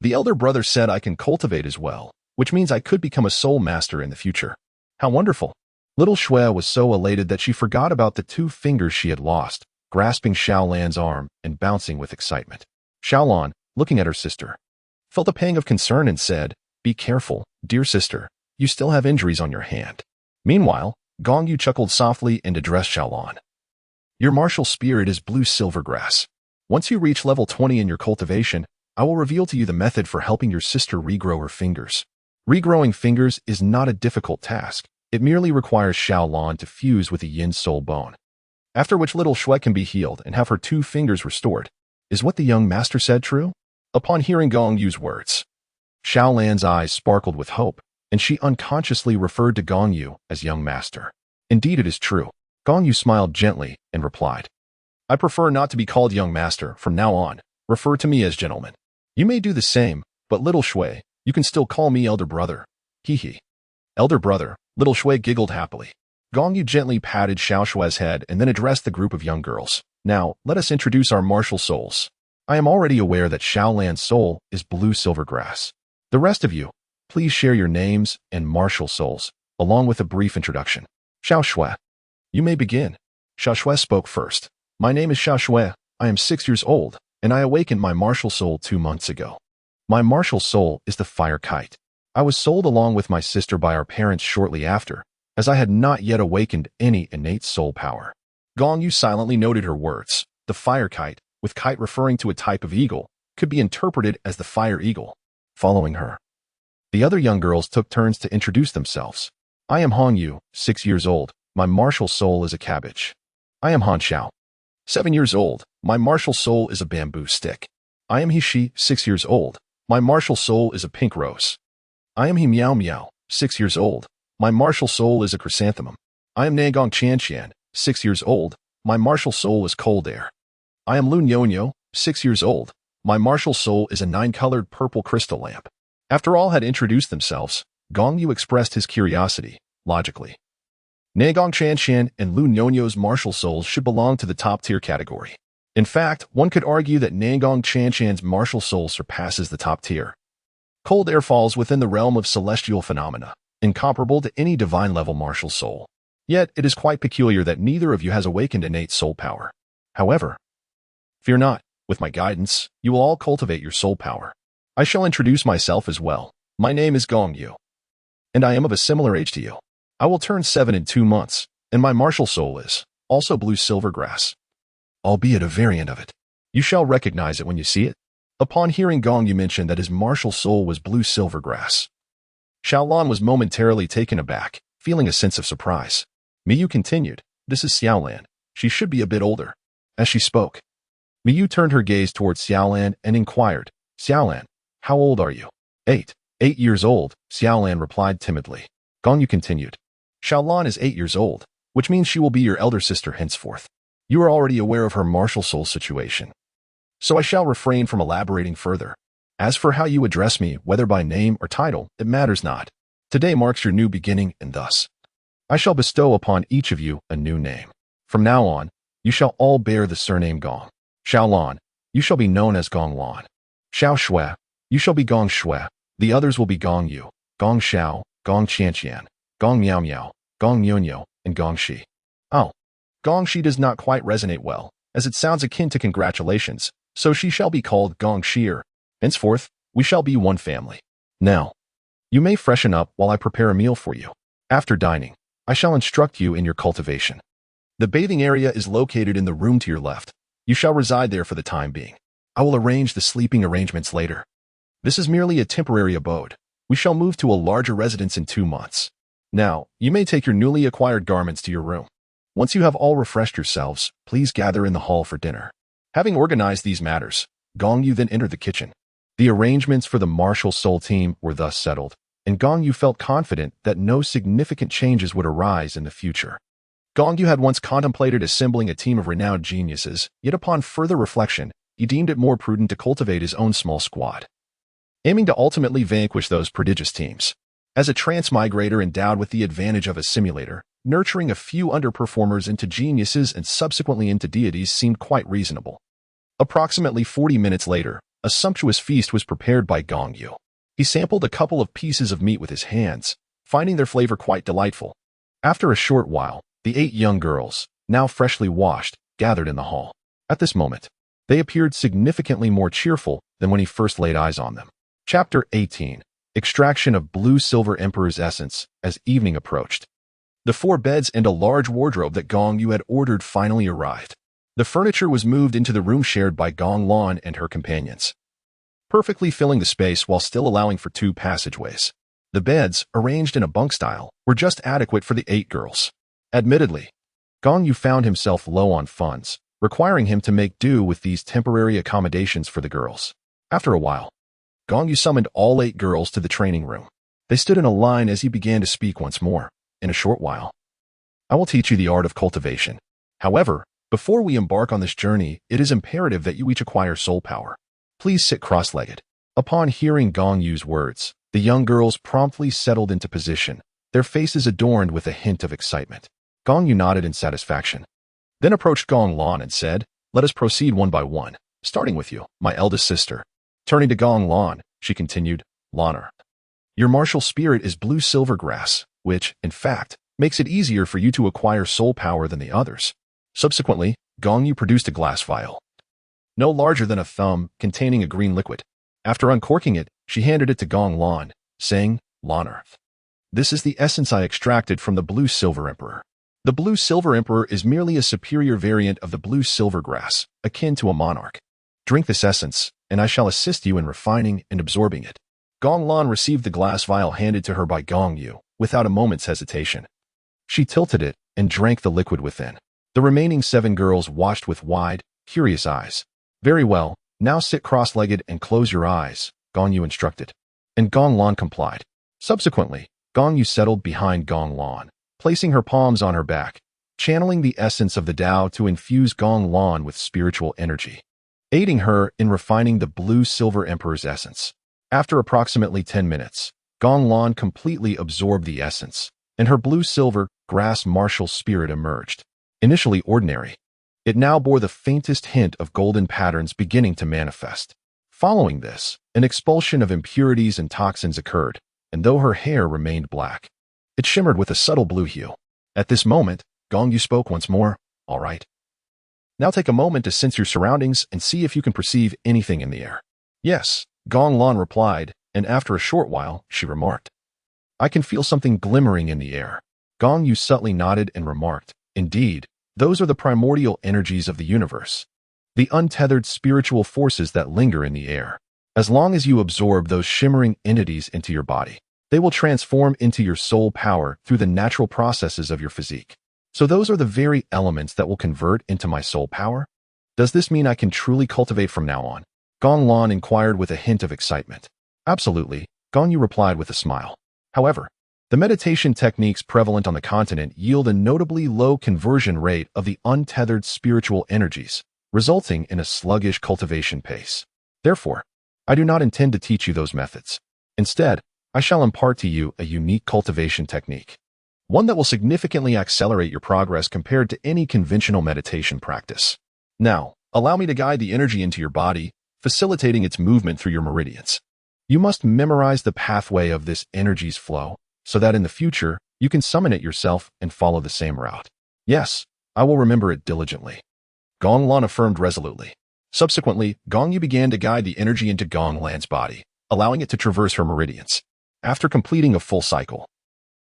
The elder brother said I can cultivate as well, which means I could become a soul master in the future. How wonderful." Little Shui was so elated that she forgot about the 2 fingers she had lost, grasping Xiaolan's arm and bouncing with excitement. Xiaolan, looking at her sister, felt a pang of concern and said, "Be careful, dear sister. You still have injuries on your hand." Meanwhile, Gong Yu chuckled softly and addressed Xiaolan. "Your martial spirit is blue-silver grass. Once you reach level 20 in your cultivation, I will reveal to you the method for helping your sister regrow her fingers. Regrowing fingers is not a difficult task. It merely requires Xiaolan to fuse with a yin soul bone, after which little Shui can be healed and have her 2 fingers restored. Is what the young master said true?" Upon hearing Gong Yu's words, Xiaolan's eyes sparkled with hope, and she unconsciously referred to Gong Yu as young master. "Indeed it is true." Gong Yu smiled gently and replied, "I prefer not to be called young master from now on. Refer to me as gentleman." "You may do the same, but little Shui, you can still call me elder brother. Hee hee." "Elder brother," little Shui giggled happily. Gong Yu gently patted Xiao Shui's head and then addressed the group of young girls. "Now, let us introduce our martial souls. I am already aware that Xiaolan's soul is blue-silver grass. The rest of you, please share your names and martial souls, along with a brief introduction. Xiao Shui, you may begin." Xiao Shui spoke first. "My name is Xiao Shui. I am 6 years old, and I awakened my martial soul 2 months ago. My martial soul is the fire kite. I was sold along with my sister by our parents shortly after, as I had not yet awakened any innate soul power." Gong Yu silently noted her words. The The fire kite, with kite referring to a type of eagle, could be interpreted as the fire eagle. Following her, the other young girls took turns to introduce themselves. I am Gong Yu, 6 years old. My martial soul is a cabbage. I am Han Xiao, 7 years old. My martial soul is a bamboo stick. I am He Shi, 6 years old. My martial soul is a pink rose. I am He Miao Miao, 6 years old. My martial soul is a chrysanthemum. I am Nagong Qian, 6 years old. My martial soul is cold air. I am Lun Yonyo, 6 years old. My martial soul is a 9-colored purple crystal lamp. After all had introduced themselves, Gong Yu expressed his curiosity, logically. Nagong Qian and Lun Yonyo's martial souls should belong to the top-tier category. In fact, one could argue that Nagong Qian's martial soul surpasses the top tier. Cold air falls within the realm of celestial phenomena, incomparable to any divine-level martial soul. Yet, it is quite peculiar that neither of you has awakened innate soul power. However, fear not, with my guidance, you will all cultivate your soul power. I shall introduce myself as well. My name is Gong Yu, and I am of a similar age to you. I will turn 7 in 2 months, and my martial soul is also blue silver grass, albeit a variant of it. You shall recognize it when you see it. Upon hearing Gong Yu mention that his martial soul was blue silver grass, Xiaolan was momentarily taken aback, feeling a sense of surprise. Miyu continued, "This is Xiaolan. She should be a bit older." As she spoke, Miyu turned her gaze towards Xiaolan and inquired, "Xiaolan, how old are you?" 8 years old, Xiaolan replied timidly. Gong Yu continued, "Xiaolan is 8 years old, which means she will be your elder sister henceforth. You are already aware of her martial soul situation, so I shall refrain from elaborating further. As for how you address me, whether by name or title, it matters not. Today marks your new beginning, and thus I shall bestow upon each of you a new name. From now on, you shall all bear the surname Gong. Xiaolan, you shall be known as Gong Lan. Xiao Shui, you shall be Gong Shui. The others will be Gong Yu, Gong Xiao, Gong Qian, Gong Miao Miao, Gong Yonyo, and Gong Shi." Oh, Gong Shi does not quite resonate well, as it sounds akin to congratulations, so she shall be called Gong Shir. Henceforth, we shall be one family. Now, you may freshen up while I prepare a meal for you. After dining, I shall instruct you in your cultivation. The bathing area is located in the room to your left. You shall reside there for the time being. I will arrange the sleeping arrangements later. This is merely a temporary abode. We shall move to a larger residence in 2 months. Now, you may take your newly acquired garments to your room. Once you have all refreshed yourselves, please gather in the hall for dinner." Having organized these matters, Gong Yu then entered the kitchen. The arrangements for the martial soul team were thus settled, and Gong Yu felt confident that no significant changes would arise in the future. Gong Yu had once contemplated assembling a team of renowned geniuses, yet upon further reflection, he deemed it more prudent to cultivate his own small squad, aiming to ultimately vanquish those prodigious teams. As a transmigrator endowed with the advantage of a simulator, nurturing a few underperformers into geniuses and subsequently into deities seemed quite reasonable. Approximately 40 minutes later, a sumptuous feast was prepared by Gong Yu. He sampled a couple of pieces of meat with his hands, finding their flavor quite delightful. After a short while, the 8 young girls, now freshly washed, gathered in the hall. At this moment, they appeared significantly more cheerful than when he first laid eyes on them. Chapter 18. Extraction of Blue Silver Emperor's Essence. As evening approached, the 4 beds and a large wardrobe that Gong Yu had ordered finally arrived. The furniture was moved into the room shared by Gong Lan and her companions, perfectly filling the space while still allowing for 2 passageways. The beds, arranged in a bunk style, were just adequate for the 8 girls. Admittedly, Gong Yu found himself low on funds, requiring him to make do with these temporary accommodations for the girls. After a while, Gong Yu summoned all 8 girls to the training room. They stood in a line as he began to speak once more. "In a short while, I will teach you the art of cultivation. However, before we embark on this journey, it is imperative that you each acquire soul power. Please sit cross-legged." Upon hearing Gong Yu's words, the young girls promptly settled into position, their faces adorned with a hint of excitement. Gong Yu nodded in satisfaction, then approached Gong Lan and said, "Let us proceed one by one, starting with you, my eldest sister." Turning to Gong Lan, she continued, "Laner, your martial spirit is blue silver grass, which, in fact, makes it easier for you to acquire soul power than the others." Subsequently, Gong Yu produced a glass vial, no larger than a thumb, containing a green liquid. After uncorking it, she handed it to Gong Lan, saying, "Laner, this is the essence I extracted from the blue silver emperor. The blue-silver emperor is merely a superior variant of the blue-silver grass, akin to a monarch. Drink this essence, and I shall assist you in refining and absorbing it. Gong Lan received the glass vial handed to her by Gong Yu, without a moment's hesitation. She tilted it and drank the liquid within. The remaining 7 girls watched with wide, curious eyes. Very well, now sit cross-legged and close your eyes, Gong Yu instructed. And Gong Lan complied. Subsequently, Gong Yu settled behind Gong Lan, placing her palms on her back, channeling the essence of the Tao to infuse Gong Lan with spiritual energy, aiding her in refining the blue-silver emperor's essence. After approximately 10 minutes, Gong Lan completely absorbed the essence, and her blue-silver grass martial spirit emerged. Initially ordinary, it now bore the faintest hint of golden patterns beginning to manifest. Following this, an expulsion of impurities and toxins occurred, and though her hair remained black, it shimmered with a subtle blue hue. At this moment, Gong Yu spoke once more. All right. Now take a moment to sense your surroundings and see if you can perceive anything in the air. Yes, Gong Lan replied, and after a short while, she remarked, I can feel something glimmering in the air. Gong Yu subtly nodded and remarked, indeed, those are the primordial energies of the universe, the untethered spiritual forces that linger in the air. As long as you absorb those shimmering entities into your body, they will transform into your soul power through the natural processes of your physique. So those are the very elements that will convert into my soul power? Does this mean I can truly cultivate from now on? Gong Lan inquired with a hint of excitement. Absolutely, Gong Yu replied with a smile. However, the meditation techniques prevalent on the continent yield a notably low conversion rate of the untethered spiritual energies, resulting in a sluggish cultivation pace. Therefore, I do not intend to teach you those methods. Instead, I shall impart to you a unique cultivation technique, one that will significantly accelerate your progress compared to any conventional meditation practice. Now, allow me to guide the energy into your body, facilitating its movement through your meridians. You must memorize the pathway of this energy's flow, so that in the future, you can summon it yourself and follow the same route. Yes, I will remember it diligently. Gong Lan affirmed resolutely. Subsequently, Gong Yu began to guide the energy into Gong Lan's body, allowing it to traverse her meridians. After completing a full cycle,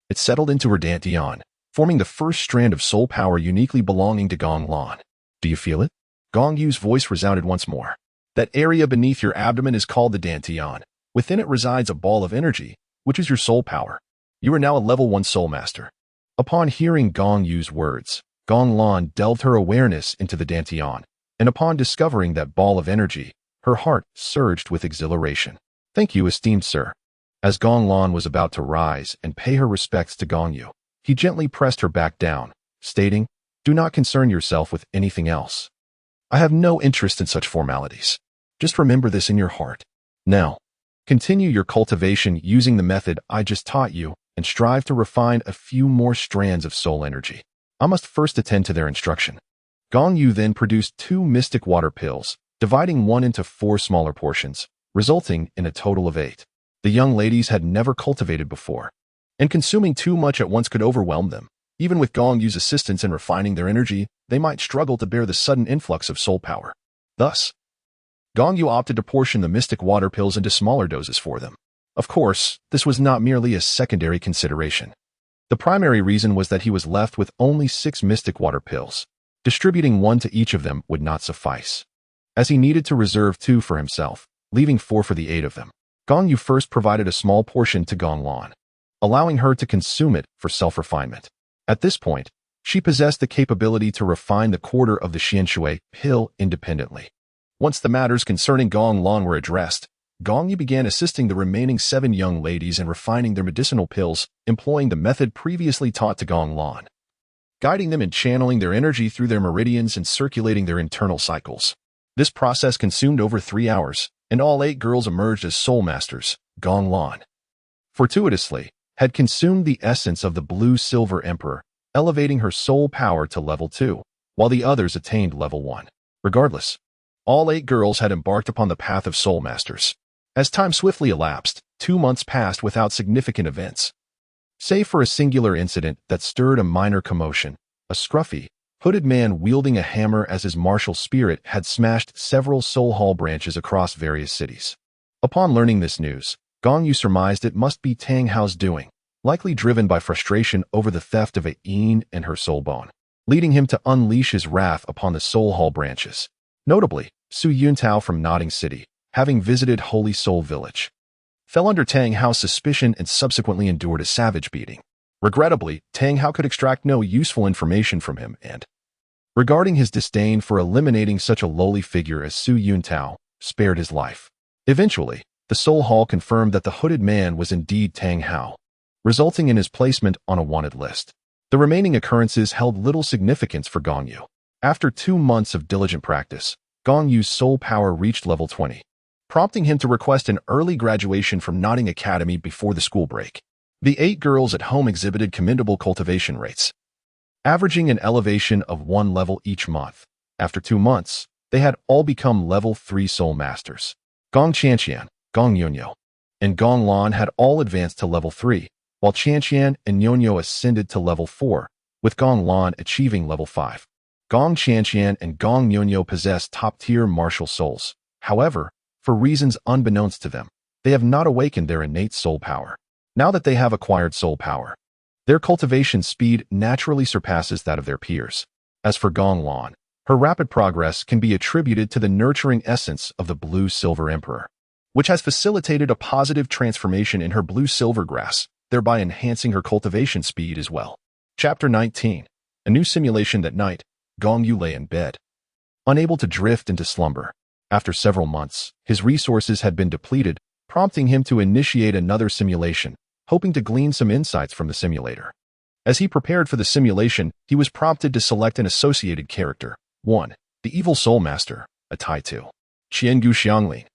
it settled into her dantian, forming the first strand of soul power uniquely belonging to Gong Lan. Do you feel it? Gong Yu's voice resounded once more. That area beneath your abdomen is called the dantian. Within it resides a ball of energy, which is your soul power. You are now a level 1 soul master. Upon hearing Gong Yu's words, Gong Lan delved her awareness into the dantian, and upon discovering that ball of energy, her heart surged with exhilaration. Thank you, esteemed sir. As Gong Lan was about to rise and pay her respects to Gong Yu, he gently pressed her back down, stating, Do not concern yourself with anything else. I have no interest in such formalities. Just remember this in your heart. Now, continue your cultivation using the method I just taught you and strive to refine a few more strands of soul energy. I must first attend to their instruction. Gong Yu then produced 2 mystic water pills, dividing one into 4 smaller portions, resulting in a total of 8. The young ladies had never cultivated before, and consuming too much at once could overwhelm them. Even with Gong Yu's assistance in refining their energy, they might struggle to bear the sudden influx of soul power. Thus, Gong Yu opted to portion the mystic water pills into smaller doses for them. Of course, this was not merely a secondary consideration. The primary reason was that he was left with only 6 mystic water pills. Distributing 1 to each of them would not suffice, as he needed to reserve 2 for himself, leaving 4 for the 8 of them. Gong Yu first provided a small portion to Gong Lan, allowing her to consume it for self-refinement. At this point, she possessed the capability to refine the quarter of the Xianshui pill independently. Once the matters concerning Gong Lan were addressed, Gong Yu began assisting the remaining 7 young ladies in refining their medicinal pills, employing the method previously taught to Gong Lan, guiding them in channeling their energy through their meridians and circulating their internal cycles. This process consumed over 3 hours, and all 8 girls emerged as soul masters. Gong Lan, fortuitously, had consumed the essence of the blue-silver emperor, elevating her soul power to level 2, while the others attained level 1. Regardless, all 8 girls had embarked upon the path of soul masters. As time swiftly elapsed, 2 months passed without significant events. Save for a singular incident that stirred a minor commotion, a scruffy, hooded man wielding a hammer as his martial spirit had smashed several soul hall branches across various cities. Upon learning this news, Gong Yu surmised it must be Tang Hao's doing, likely driven by frustration over the theft of a yin and her soul bone, leading him to unleash his wrath upon the Soul Hall branches. Notably, Su Yuntao from Nodding City, having visited Holy Soul Village, fell under Tang Hao's suspicion and subsequently endured a savage beating. Regrettably, Tang Hao could extract no useful information from him and, regarding his disdain for eliminating such a lowly figure as Su Yuntao, spared his life. Eventually, the Soul Hall confirmed that the hooded man was indeed Tang Hao, resulting in his placement on a wanted list. The remaining occurrences held little significance for Gong Yu. After 2 months of diligent practice, Gong Yu's soul power reached level 20, prompting him to request an early graduation from Nodding Academy before the school break. The 8 girls at home exhibited commendable cultivation rates, averaging an elevation of 1 level each month. After 2 months, they had all become level 3 soul masters. Gong Qianqian, Gong Yunyo, and Gong Lan had all advanced to level 3, while Qianqian and Yunyo ascended to level 4, with Gong Lan achieving level 5. Gong Qianqian and Gong Yunyo possess top-tier martial souls. However, for reasons unbeknownst to them, they have not awakened their innate soul power. Now that they have acquired soul power, their cultivation speed naturally surpasses that of their peers. As for Gong Lan, her rapid progress can be attributed to the nurturing essence of the Blue-Silver Emperor, which has facilitated a positive transformation in her blue-silver grass, thereby enhancing her cultivation speed as well. Chapter 19. A new simulation. That night, Gong Yu lay in bed, unable to drift into slumber. After several months, his resources had been depleted, prompting him to initiate another simulation, hoping to glean some insights from the simulator. As he prepared for the simulation, he was prompted to select an associated character. 1. The Evil Soul Master, a Tai 2. Qiangu Xiangling,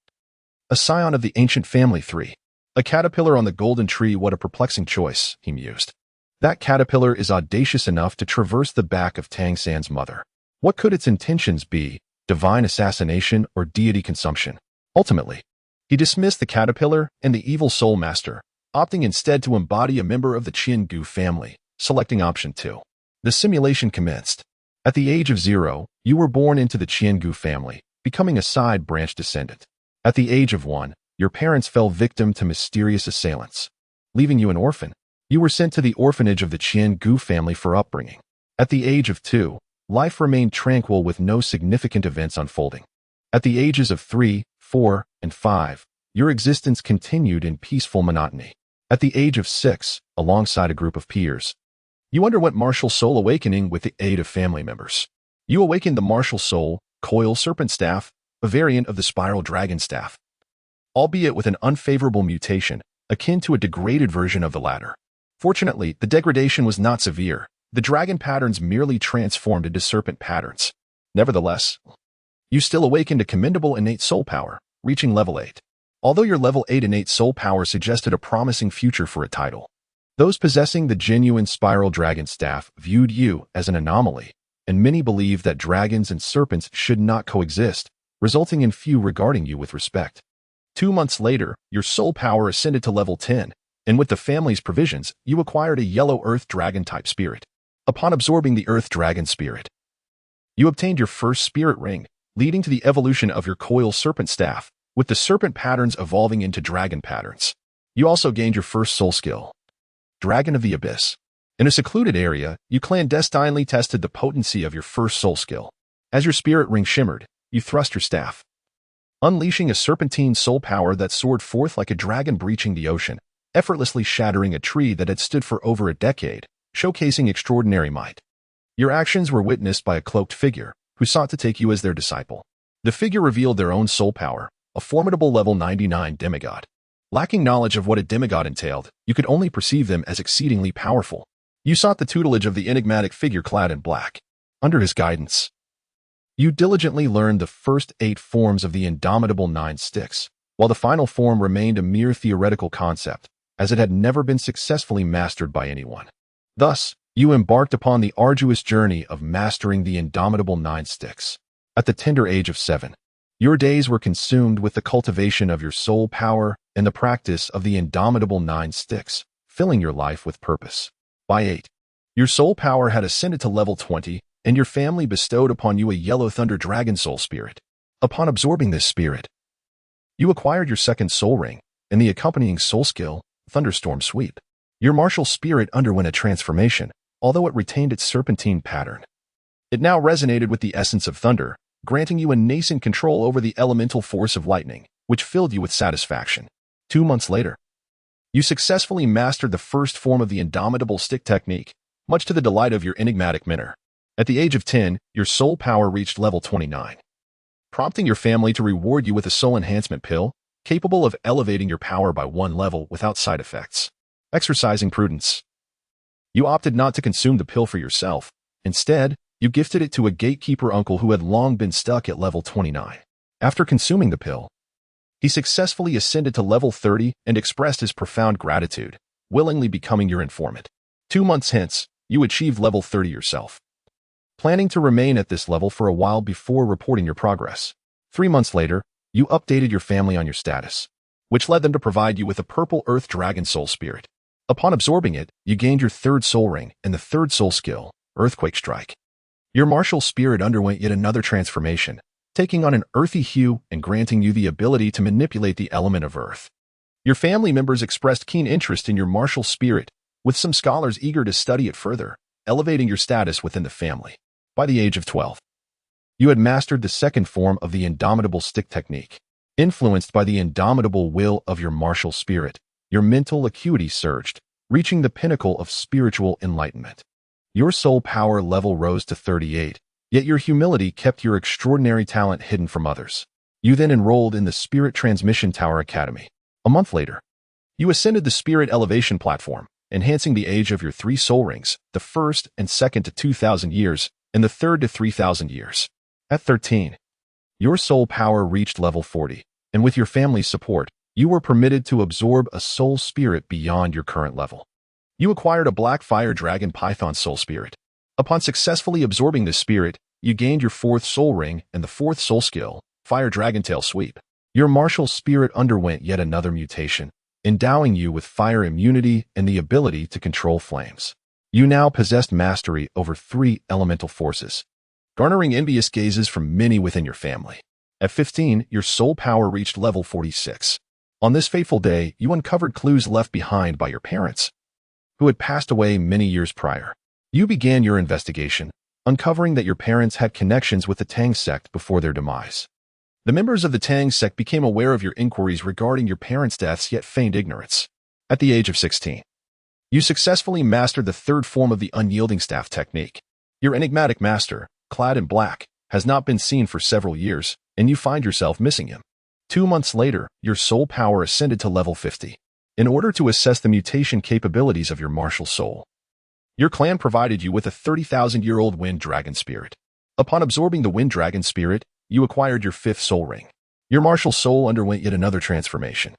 a scion of the ancient family. 3. A caterpillar on the golden tree. What a perplexing choice, he mused. That caterpillar is audacious enough to traverse the back of Tang San's mother. What could its intentions be? Divine assassination or deity consumption? Ultimately, he dismissed the caterpillar and the evil soul master, opting instead to embody a member of the Qiangu family, selecting option 2. The simulation commenced. At the age of 0, you were born into the Qiangu family, becoming a side branch descendant. At the age of 1, your parents fell victim to mysterious assailants, leaving you an orphan. You were sent to the orphanage of the Qiangu family for upbringing. At the age of 2, life remained tranquil with no significant events unfolding. At the ages of 3, 4, and 5, your existence continued in peaceful monotony. At the age of 6, alongside a group of peers, you underwent martial soul awakening with the aid of family members. You awakened the martial soul, coil serpent staff, a variant of the spiral dragon staff, albeit with an unfavorable mutation, akin to a degraded version of the latter. Fortunately, the degradation was not severe. The dragon patterns merely transformed into serpent patterns. Nevertheless, you still awakened a commendable innate soul power, reaching level 8. Although your level 8 innate soul power suggested a promising future for a title, those possessing the genuine spiral dragon staff viewed you as an anomaly, and many believed that dragons and serpents should not coexist, resulting in few regarding you with respect. 2 months later, your soul power ascended to level 10, and with the family's provisions, you acquired a yellow earth dragon-type spirit. Upon absorbing the earth dragon spirit, you obtained your first spirit ring, leading to the evolution of your coil serpent staff, with the serpent patterns evolving into dragon patterns. You also gained your first soul skill, Dragon of the Abyss. In a secluded area, you clandestinely tested the potency of your first soul skill. As your spirit ring shimmered, you thrust your staff, unleashing a serpentine soul power that soared forth like a dragon breaching the ocean, effortlessly shattering a tree that had stood for over a decade, showcasing extraordinary might. Your actions were witnessed by a cloaked figure, who sought to take you as their disciple. The figure revealed their own soul power, a formidable level 99 demigod. Lacking knowledge of what a demigod entailed, you could only perceive them as exceedingly powerful. You sought the tutelage of the enigmatic figure clad in black. Under his guidance, you diligently learned the first 8 forms of the indomitable 9 sticks, while the final form remained a mere theoretical concept, as it had never been successfully mastered by anyone. Thus, you embarked upon the arduous journey of mastering the indomitable 9 sticks. At the tender age of 7, your days were consumed with the cultivation of your soul power and the practice of the indomitable 9 sticks, filling your life with purpose. By 8, your soul power had ascended to level 20, and your family bestowed upon you a yellow thunder dragon soul spirit. Upon absorbing this spirit, you acquired your second soul ring and the accompanying soul skill, Thunderstorm Sweep. Your martial spirit underwent a transformation, although it retained its serpentine pattern. It now resonated with the essence of thunder, granting you a nascent control over the elemental force of lightning, which filled you with satisfaction. 2 months later, you successfully mastered the first form of the indomitable stick technique, much to the delight of your enigmatic mentor. At the age of 10, your soul power reached level 29, prompting your family to reward you with a soul enhancement pill, capable of elevating your power by 1 level without side effects. Exercising prudence. You opted not to consume the pill for yourself. Instead, you gifted it to a gatekeeper uncle who had long been stuck at level 29. After consuming the pill, he successfully ascended to level 30 and expressed his profound gratitude, willingly becoming your informant. 2 months hence, you achieved level 30 yourself, planning to remain at this level for a while before reporting your progress. 3 months later, you updated your family on your status, which led them to provide you with a purple earth dragon soul spirit. Upon absorbing it, you gained your 3rd soul ring and the 3rd soul skill, Earthquake Strike. Your martial spirit underwent yet another transformation, taking on an earthy hue and granting you the ability to manipulate the element of earth. Your family members expressed keen interest in your martial spirit, with some scholars eager to study it further, elevating your status within the family. By the age of 12, you had mastered the 2nd form of the indomitable stick technique. Influenced by the indomitable will of your martial spirit, your mental acuity surged, reaching the pinnacle of spiritual enlightenment. Your soul power level rose to 38, yet your humility kept your extraordinary talent hidden from others. You then enrolled in the Spirit Transmission Tower Academy. A month later, you ascended the Spirit Elevation Platform, enhancing the age of your 3 soul rings, the 1st and 2nd to 2,000 years, and the 3rd to 3,000 years. At 13, your soul power reached level 40, and with your family's support, you were permitted to absorb a soul spirit beyond your current level. You acquired a Black Fire Dragon Python soul spirit. Upon successfully absorbing this spirit, you gained your 4th soul ring and the 4th soul skill, Fire Dragon Tail Sweep. Your martial spirit underwent yet another mutation, endowing you with fire immunity and the ability to control flames. You now possessed mastery over 3 elemental forces, garnering envious gazes from many within your family. At 15, your soul power reached level 46. On this fateful day, you uncovered clues left behind by your parents, who had passed away many years prior. You began your investigation, uncovering that your parents had connections with the Tang sect before their demise. The members of the Tang sect became aware of your inquiries regarding your parents' deaths yet feigned ignorance. At the age of 16, you successfully mastered the 3rd form of the unyielding staff technique. Your enigmatic master, clad in black, has not been seen for several years, and you find yourself missing him. 2 months later, your soul power ascended to level 50. In order to assess the mutation capabilities of your martial soul, your clan provided you with a 30,000-year-old wind dragon spirit. Upon absorbing the wind dragon spirit, you acquired your 5th soul ring. Your martial soul underwent yet another transformation,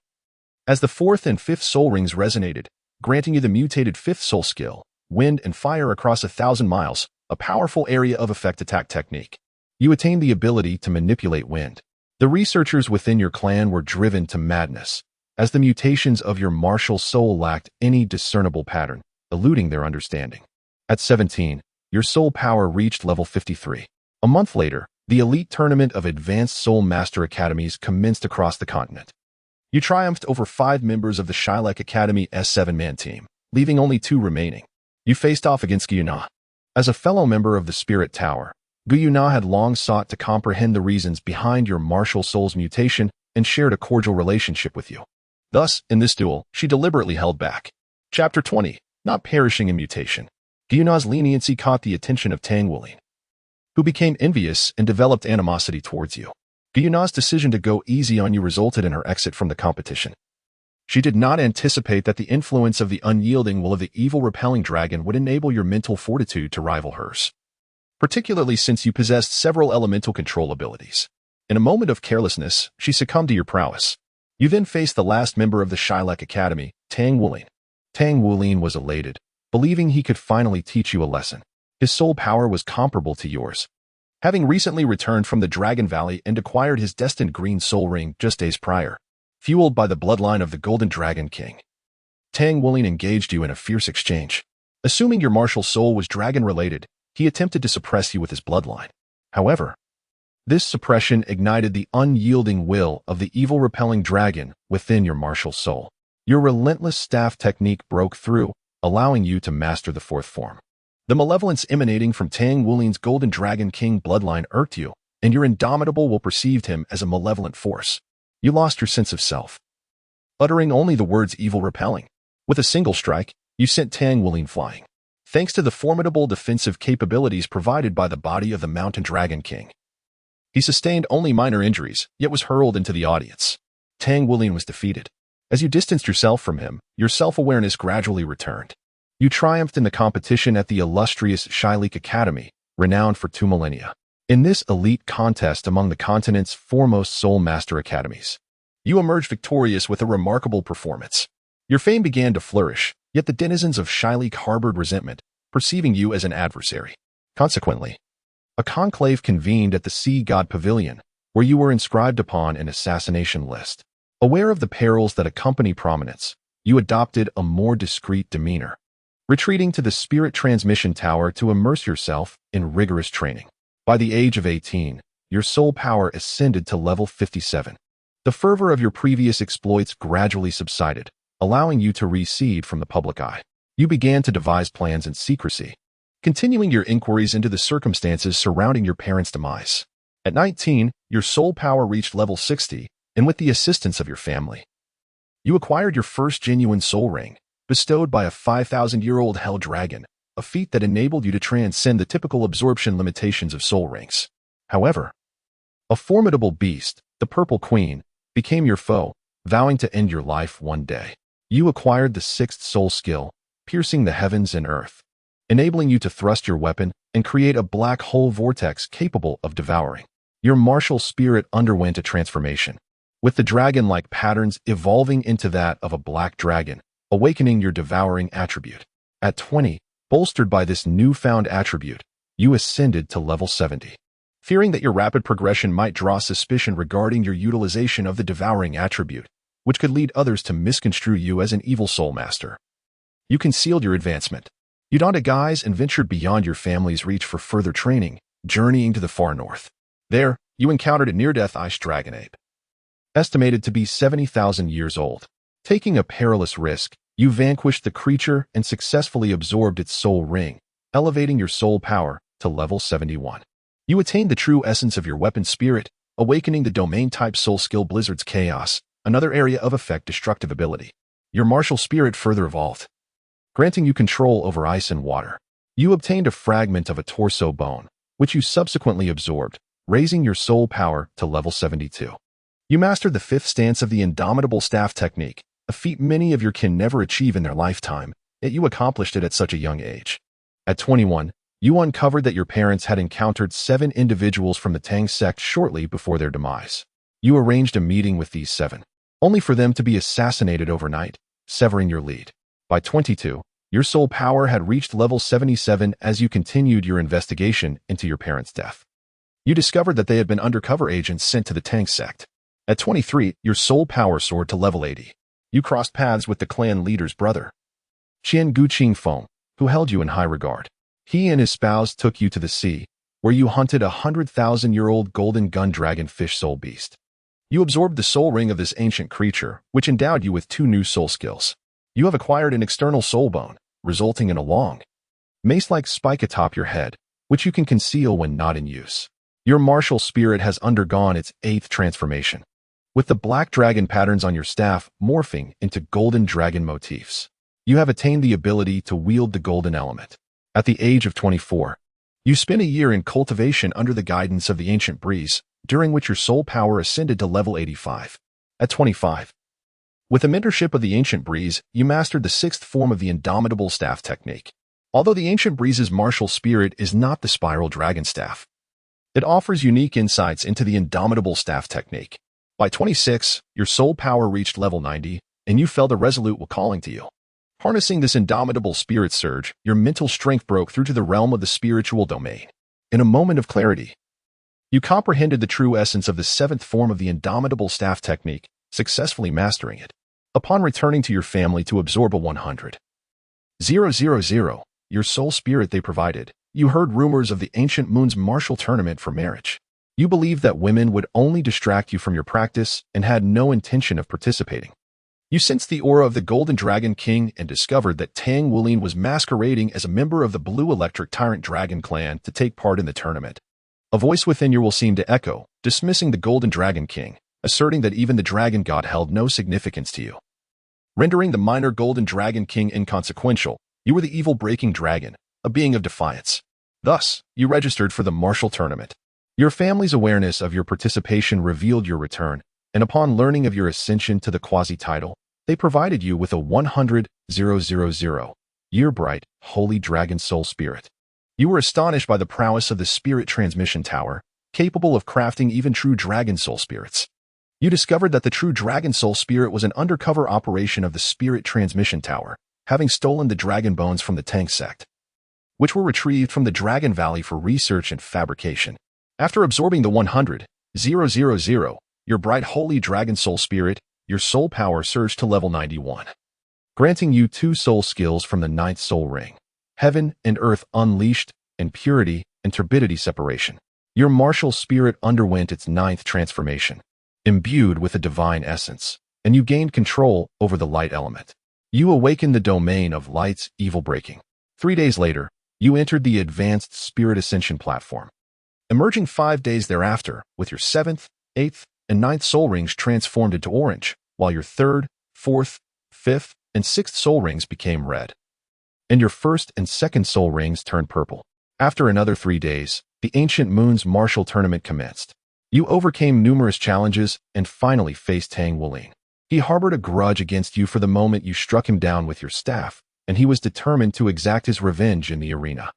as the 4th and 5th soul rings resonated, granting you the mutated 5th soul skill, Wind and Fire across 1,000 miles, a powerful area of effect attack technique. You attained the ability to manipulate wind. The researchers within your clan were driven to madness, as the mutations of your martial soul lacked any discernible pattern, eluding their understanding. At 17, your soul power reached level 53. A month later, the elite tournament of Advanced Soul Master Academies commenced across the continent. You triumphed over 5 members of the Shilek Academy's 7-man team, leaving only 2 remaining. You faced off against Gong Yu. As a fellow member of the Spirit Tower, Gong Yu had long sought to comprehend the reasons behind your martial soul's mutation and shared a cordial relationship with you. Thus, in this duel, she deliberately held back. Chapter 20. Not perishing in mutation. Gong Yu's leniency caught the attention of Tang San.However, who became envious and developed animosity towards you. Gong Yu's decision to go easy on you resulted in her exit from the competition. She did not anticipate that the influence of the unyielding will of the evil repelling dragon would enable your mental fortitude to rival hers, particularly since you possessed several elemental control abilities. In a moment of carelessness, she succumbed to your prowess. You then faced the last member of the Shilek Academy, Tang San.However. Tang San.However was elated, believing he could finally teach you a lesson. His soul power was comparable to yours, having recently returned from the Dragon Valley and acquired his destined green soul ring just days prior, fueled by the bloodline of the Golden Dragon King. Tang San.However engaged you in a fierce exchange. Assuming your martial soul was dragon-related, he attempted to suppress you with his bloodline. However, this suppression ignited the unyielding will of the evil repelling dragon within your martial soul. Your relentless staff technique broke through, allowing you to master the fourth form. The malevolence emanating from Tang Wulin's Golden Dragon King bloodline irked you, and your indomitable will perceived him as a malevolent force. You lost your sense of self, uttering only the words evil repelling. With a single strike, you sent Tang Wulin flying. Thanks to the formidable defensive capabilities provided by the body of the Mountain Dragon King, he sustained only minor injuries, yet was hurled into the audience. Tang Wulin was defeated. As you distanced yourself from him, your self-awareness gradually returned. You triumphed in the competition at the illustrious Shilek Academy, renowned for 2 millennia. In this elite contest among the continent's foremost Soul Master academies, you emerged victorious with a remarkable performance. Your fame began to flourish, yet the denizens of Shilek harbored resentment, perceiving you as an adversary. Consequently, a conclave convened at the Sea God Pavilion, where you were inscribed upon an assassination list. Aware of the perils that accompany prominence, you adopted a more discreet demeanor, retreating to the Spirit Transmission Tower to immerse yourself in rigorous training. By the age of 18, your soul power ascended to level 57. The fervor of your previous exploits gradually subsided, allowing you to recede from the public eye. You began to devise plans in secrecy, continuing your inquiries into the circumstances surrounding your parents' demise. At 19, your soul power reached level 60, and with the assistance of your family, you acquired your first genuine soul ring, bestowed by a 5,000-year-old hell dragon, a feat that enabled you to transcend the typical absorption limitations of soul rings. However, a formidable beast, the Purple Queen, became your foe, vowing to end your life one day. You acquired the 6th soul skill, piercing the heavens and earth, enabling you to thrust your weapon and create a black hole vortex capable of devouring. Your martial spirit underwent a transformation, with the dragon-like patterns evolving into that of a black dragon, awakening your devouring attribute. At 20, bolstered by this newfound attribute, you ascended to level 70. Fearing that your rapid progression might draw suspicion regarding your utilization of the devouring attribute, which could lead others to misconstrue you as an evil soul master, you concealed your advancement. You donned a guise and ventured beyond your family's reach for further training, journeying to the far north. There, you encountered a near-death ice dragon ape, estimated to be 70,000 years old. Taking a perilous risk, you vanquished the creature and successfully absorbed its soul ring, elevating your soul power to level 71. You attained the true essence of your weapon spirit, awakening the domain-type soul skill Blizzard's Chaos, another area of effect destructive ability. Your martial spirit further evolved, granting you control over ice and water. You obtained a fragment of a torso bone, which you subsequently absorbed, raising your soul power to level 72. You mastered the 5th stance of the Indomitable Staff technique, a feat many of your kin never achieve in their lifetime, yet you accomplished it at such a young age. At 21, you uncovered that your parents had encountered 7 individuals from the Tang sect shortly before their demise. You arranged a meeting with these 7, only for them to be assassinated overnight, severing your lead. By 22, your soul power had reached level 77 as you continued your investigation into your parents' death. You discovered that they had been undercover agents sent to the Tang sect. At 23, your soul power soared to level 80. You crossed paths with the clan leader's brother, Qian Guqing Feng, who held you in high regard. He and his spouse took you to the sea, where you hunted a 100,000-year-old golden gun dragon fish soul beast. You absorbed the soul ring of this ancient creature, which endowed you with 2 new soul skills. You have acquired an external soul bone, resulting in a long, mace-like spike atop your head, which you can conceal when not in use. Your martial spirit has undergone its 8th transformation, with the black dragon patterns on your staff morphing into golden dragon motifs. You have attained the ability to wield the golden element. At the age of 24, you spent a year in cultivation under the guidance of the ancient breeze, during which your soul power ascended to level 85. At 25, with the mentorship of the ancient breeze, you mastered the 6th form of the Indomitable Staff technique. Although the ancient breeze's martial spirit is not the spiral dragon staff, it offers unique insights into the Indomitable Staff technique. By 26, your soul power reached level 90, and you felt a resolute will calling to you. Harnessing this indomitable spirit surge, your mental strength broke through to the realm of the spiritual domain. In a moment of clarity, you comprehended the true essence of the 7th form of the Indomitable Staff technique, successfully mastering it. Upon returning to your family to absorb a 100,000, your soul spirit they provided, you heard rumors of the ancient moon's martial tournament for marriage. You believed that women would only distract you from your practice and had no intention of participating. You sensed the aura of the Golden Dragon King and discovered that Tang Wulin was masquerading as a member of the Blue Electric Tyrant Dragon clan to take part in the tournament. A voice within you will seem to echo, dismissing the Golden Dragon King, asserting that even the Dragon God held no significance to you. Rendering the minor Golden Dragon King inconsequential, you were the evil-breaking dragon, a being of defiance. Thus, you registered for the martial tournament. Your family's awareness of your participation revealed your return, and upon learning of your ascension to the quasi-title, they provided you with a 100,000 bright, holy dragon soul spirit. You were astonished by the prowess of the spirit transmission tower, capable of crafting even true dragon soul spirits. You discovered that the true dragon soul spirit was an undercover operation of the spirit transmission tower, having stolen the dragon bones from the Tang sect, which were retrieved from the Dragon Valley for research and fabrication. After absorbing the 100,000, your bright holy dragon soul spirit, your soul power surged to level 91, granting you 2 soul skills from the 9th soul ring. Heaven and earth unleashed, and purity and turbidity separation. Your martial spirit underwent its 9th transformation, imbued with a divine essence, and you gained control over the light element. You awakened the domain of light's evil breaking. 3 days later, you entered the advanced spirit ascension platform, emerging 5 days thereafter with your 7th, 8th, and 9th soul rings transformed into orange, while your 3rd, 4th, 5th, and 6th soul rings became red, and your 1st and 2nd soul rings turned purple. After another 3 days, the Ancient Moon's martial tournament commenced. You overcame numerous challenges and finally faced Tang Wulin. He harbored a grudge against you for the moment you struck him down with your staff, and he was determined to exact his revenge in the arena.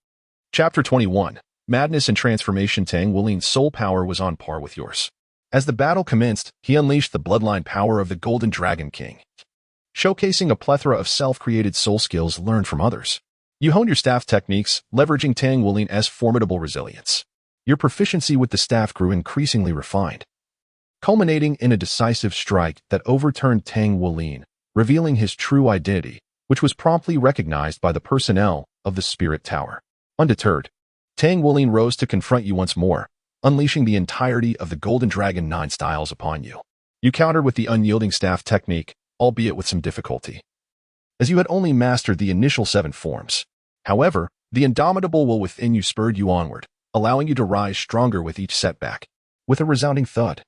Chapter 21. Madness and Transformation. Tang Wulin's soul power was on par with yours. As the battle commenced, he unleashed the bloodline power of the Golden Dragon King, showcasing a plethora of self-created soul skills learned from others. You honed your staff techniques, leveraging Tang Wulin's formidable resilience. Your proficiency with the staff grew increasingly refined, culminating in a decisive strike that overturned Tang Wulin, revealing his true identity, which was promptly recognized by the personnel of the Spirit Tower. Undeterred, Tang Wulin rose to confront you once more, unleashing the entirety of the Golden Dragon 9 styles upon you. You countered with the unyielding staff technique, albeit with some difficulty, as you had only mastered the initial 7 forms. However, the indomitable will within you spurred you onward, allowing you to rise stronger with each setback. With a resounding thud,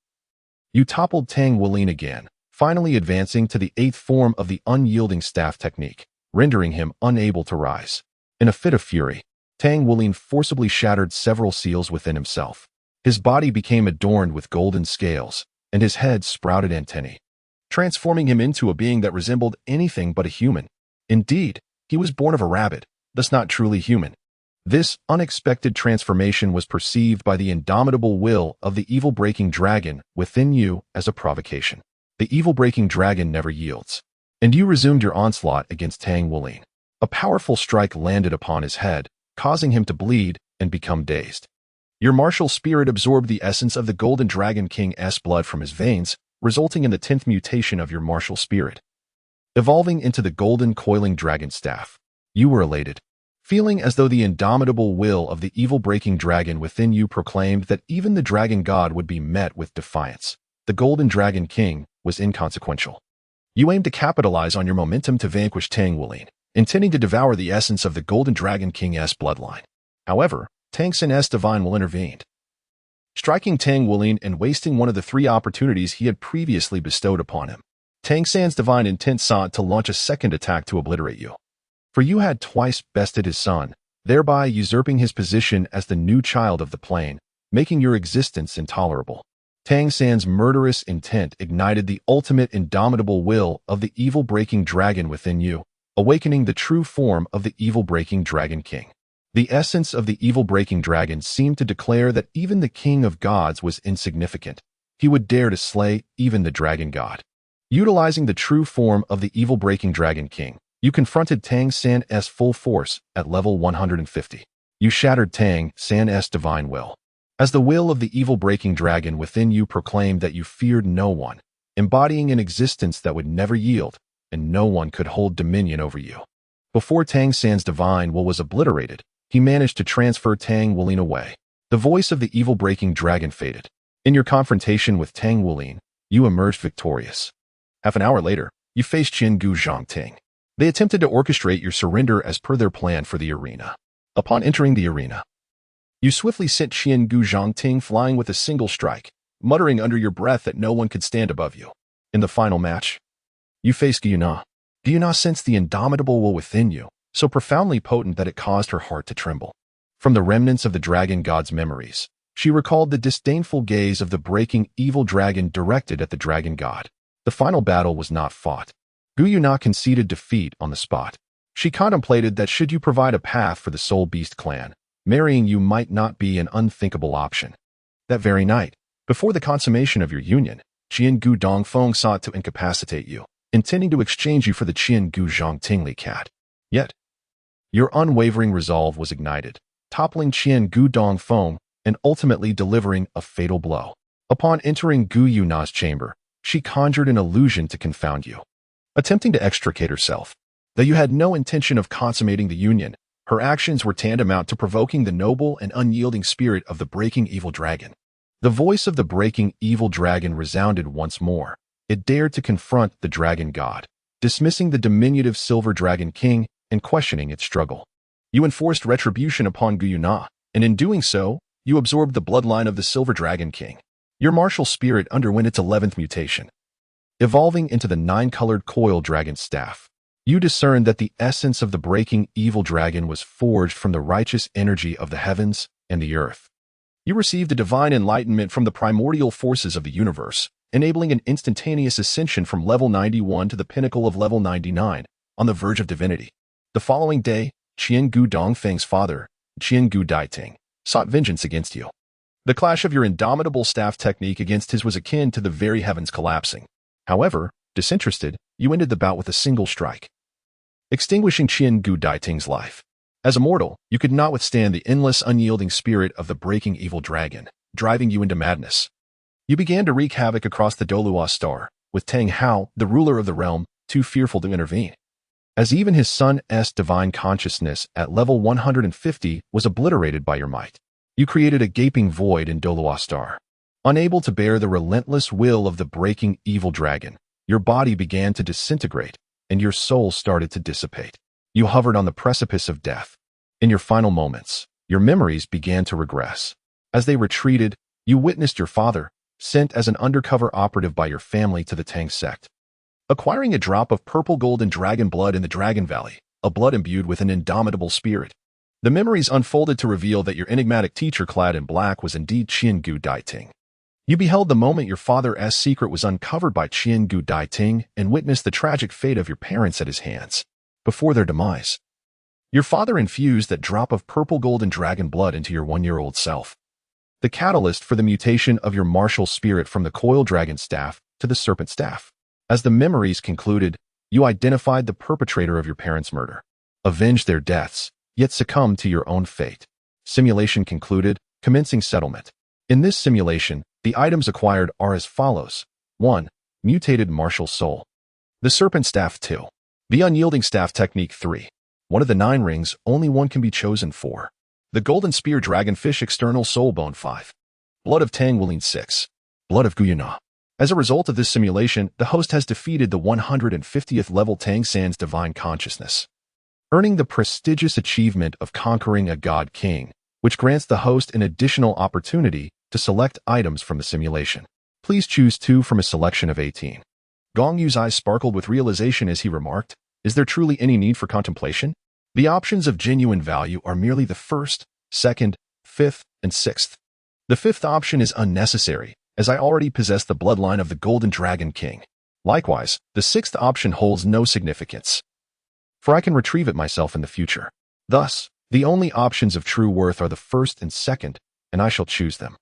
you toppled Tang Wulin again, finally advancing to the 8th form of the unyielding staff technique, rendering him unable to rise. In a fit of fury, Tang Wulin forcibly shattered several seals within himself. His body became adorned with golden scales, and his head sprouted antennae, transforming him into a being that resembled anything but a human. Indeed, he was born of a rabbit, thus not truly human. This unexpected transformation was perceived by the indomitable will of the evil-breaking dragon within you as a provocation. The evil-breaking dragon never yields, and you resumed your onslaught against Tang Wulin. A powerful strike landed upon his head, causing him to bleed and become dazed. Your martial spirit absorbed the essence of the Golden Dragon King's blood from his veins, resulting in the 10th mutation of your martial spirit, evolving into the Golden Coiling Dragon Staff. You were elated, feeling as though the indomitable will of the evil-breaking dragon within you proclaimed that even the Dragon God would be met with defiance. The Golden Dragon King was inconsequential. You aimed to capitalize on your momentum to vanquish Tang Wulin, intending to devour the essence of the Golden Dragon King's bloodline. However, Tang San's divine will intervened, striking Tang Wulin and wasting one of the 3 opportunities he had previously bestowed upon him. Tang San's divine intent sought to launch a second attack to obliterate you, for you had twice bested his son, thereby usurping his position as the new child of the plane, making your existence intolerable. Tang San's murderous intent ignited the ultimate indomitable will of the evil-breaking dragon within you, awakening the true form of the evil-breaking Dragon King. The essence of the evil-breaking dragon seemed to declare that even the King of Gods was insignificant. He would dare to slay even the Dragon God. Utilizing the true form of the evil-breaking Dragon King, you confronted Tang San's full force at level 150. You shattered Tang San's divine will, as the will of the evil-breaking dragon within you proclaimed that you feared no one, embodying an existence that would never yield, and no one could hold dominion over you. Before Tang San's divine will was obliterated, he managed to transfer Tang Wulin away. The voice of the evil-breaking dragon faded. In your confrontation with Tang Wulin, you emerged victorious. Half an hour later, you faced Gu Zhongting. They attempted to orchestrate your surrender as per their plan for the arena. Upon entering the arena, you swiftly sent Gu Zhongting flying with a single strike, muttering under your breath that no one could stand above you. In the final match, you faced Gong Yu. Gong Yu sensed the indomitable will within you, so profoundly potent that it caused her heart to tremble. From the remnants of the dragon god's memories, she recalled the disdainful gaze of the breaking evil dragon directed at the dragon god. The final battle was not fought. Gong Yu conceded defeat on the spot. She contemplated that should you provide a path for the Soul Beast clan, marrying you might not be an unthinkable option. That very night, before the consummation of your union, Gu Dongfeng sought to incapacitate you, intending to exchange you for the Gu Zhongtingli cat. Yet, your unwavering resolve was ignited, toppling Gu Dongfeng and ultimately delivering a fatal blow. Upon entering Gong Yu's chamber, she conjured an illusion to confound you. Attempting to extricate herself, though you had no intention of consummating the union, her actions were tantamount to provoking the noble and unyielding spirit of the breaking evil dragon. The voice of the breaking evil dragon resounded once more. It dared to confront the dragon god, dismissing the diminutive silver dragon king and questioning its struggle. You enforced retribution upon Gong Yu, and in doing so, you absorbed the bloodline of the silver dragon king. Your martial spirit underwent its 11th mutation, evolving into the 9-colored coil dragon staff. You discerned that the essence of the breaking evil dragon was forged from the righteous energy of the heavens and the earth. You received a divine enlightenment from the primordial forces of the universe, enabling an instantaneous ascension from level 91 to the pinnacle of level 99, on the verge of divinity. The following day, Gu Dongfeng's father, Gu Daiting, sought vengeance against you. The clash of your indomitable staff technique against his was akin to the very heavens collapsing. However, disinterested, you ended the bout with a single strike, extinguishing Gu Daiting's life. As a mortal, you could not withstand the endless, unyielding spirit of the breaking evil dragon, driving you into madness. You began to wreak havoc across the Douluo star, with Tang Hao, the ruler of the realm, too fearful to intervene. As even his son's divine consciousness at level 150 was obliterated by your might, you created a gaping void in Douluo star. Unable to bear the relentless will of the breaking evil dragon, your body began to disintegrate, and your soul started to dissipate. You hovered on the precipice of death. In your final moments, your memories began to regress. As they retreated, you witnessed your father, sent as an undercover operative by your family to the Tang sect, acquiring a drop of purple golden dragon blood in the Dragon Valley, a blood imbued with an indomitable spirit. The memories unfolded to reveal that your enigmatic teacher clad in black was indeed Gu Daiting. You beheld the moment your father's secret was uncovered by Gu Daiting and witnessed the tragic fate of your parents at his hands. Before their demise, your father infused that drop of purple golden dragon blood into your 1-year-old self, the catalyst for the mutation of your martial spirit from the coil dragon staff to the serpent staff. As the memories concluded, you identified the perpetrator of your parents' murder, avenged their deaths, yet succumbed to your own fate. Simulation concluded, commencing settlement. In this simulation, the items acquired are as follows. 1. Mutated martial soul. The serpent staff 2. The unyielding staff technique 3. One of the 9 rings, only one can be chosen for. The golden spear dragonfish external soul bone 5. Blood of Tang Wuling 6. Blood of Gong Yu. As a result of this simulation, the host has defeated the 150th level Tang San's divine consciousness, earning the prestigious achievement of conquering a god king, which grants the host an additional opportunity to select items from the simulation. Please choose 2 from a selection of 18. Gong Yu's eyes sparkled with realization as he remarked, "Is there truly any need for contemplation? The options of genuine value are merely the 1st, 2nd, 5th, and 6th. The 5th option is unnecessary, as I already possess the bloodline of the Golden Dragon King. Likewise, the 6th option holds no significance, for I can retrieve it myself in the future. Thus, the only options of true worth are the 1st and 2nd, and I shall choose them."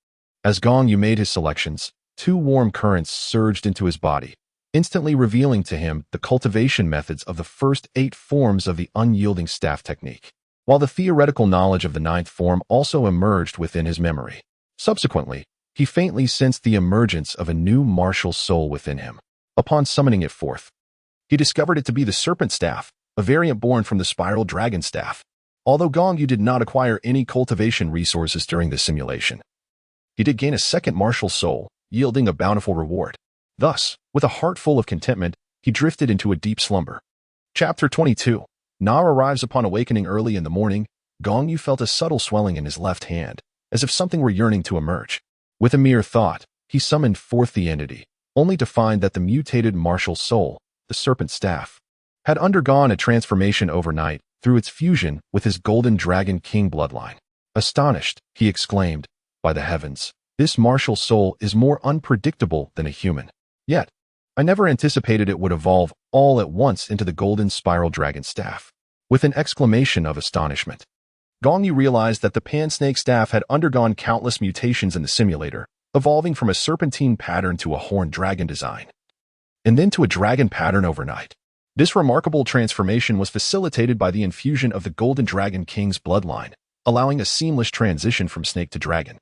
As Gong Yu made his selections, 2 warm currents surged into his body, instantly revealing to him the cultivation methods of the first 8 forms of the unyielding staff technique, while the theoretical knowledge of the 9th form also emerged within his memory. Subsequently, he faintly sensed the emergence of a new martial soul within him. Upon summoning it forth, he discovered it to be the serpent staff, a variant born from the spiral dragon staff. Although Gong Yu did not acquire any cultivation resources during this simulation, he did gain a second martial soul, yielding a bountiful reward. Thus, with a heart full of contentment, he drifted into a deep slumber. Chapter 22. Na arrives upon awakening early in the morning. Gong Yu felt a subtle swelling in his left hand, as if something were yearning to emerge. With a mere thought, he summoned forth the entity, only to find that the mutated martial soul, the serpent staff, had undergone a transformation overnight through its fusion with his golden dragon king bloodline. Astonished, he exclaimed, "By the heavens, this martial soul is more unpredictable than a human. Yet, I never anticipated it would evolve all at once into the golden spiral dragon staff." With an exclamation of astonishment, Gong Yu realized that the pan-snake staff had undergone countless mutations in the simulator, evolving from a serpentine pattern to a horned dragon design, and then to a dragon pattern overnight. This remarkable transformation was facilitated by the infusion of the Golden Dragon King's bloodline, allowing a seamless transition from snake to dragon.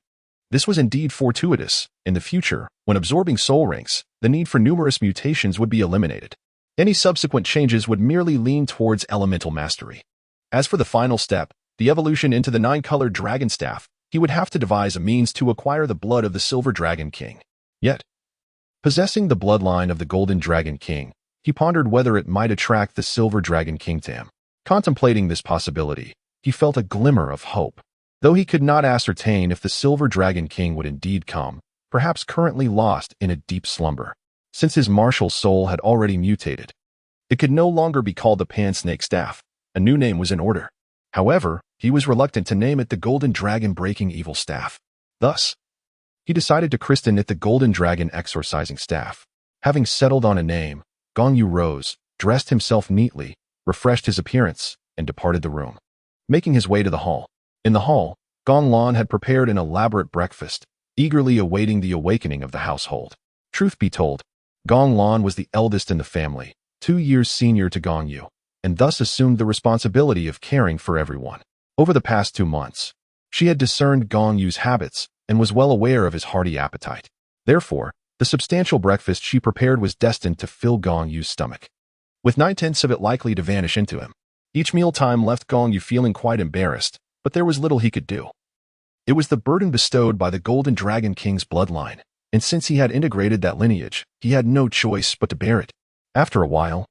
This was indeed fortuitous. In the future, when absorbing soul ranks, the need for numerous mutations would be eliminated. Any subsequent changes would merely lean towards elemental mastery. As for the final step, the evolution into the 9-colored dragon staff, he would have to devise a means to acquire the blood of the Silver Dragon King. Yet, possessing the bloodline of the Golden Dragon King, he pondered whether it might attract the Silver Dragon King to him. Contemplating this possibility, he felt a glimmer of hope. Though he could not ascertain if the Silver Dragon King would indeed come, perhaps currently lost in a deep slumber. Since his martial soul had already mutated, it could no longer be called the Pan-Snake Staff. A new name was in order. However, he was reluctant to name it the Golden Dragon Breaking Evil Staff. Thus, he decided to christen it the Golden Dragon Exorcising Staff. Having settled on a name, Gong Yu rose, dressed himself neatly, refreshed his appearance, and departed the room. Making his way to the hall. In the hall, Gong Lan had prepared an elaborate breakfast, eagerly awaiting the awakening of the household. Truth be told, Gong Lan was the eldest in the family, 2 years senior to Gong Yu, and thus assumed the responsibility of caring for everyone. Over the past 2 months, she had discerned Gong Yu's habits and was well aware of his hearty appetite. Therefore, the substantial breakfast she prepared was destined to fill Gong Yu's stomach, with 9/10 of it likely to vanish into him. Each mealtime left Gong Yu feeling quite embarrassed, but there was little he could do. It was the burden bestowed by the Golden Dragon King's bloodline, and since he had integrated that lineage, he had no choice but to bear it. After a while,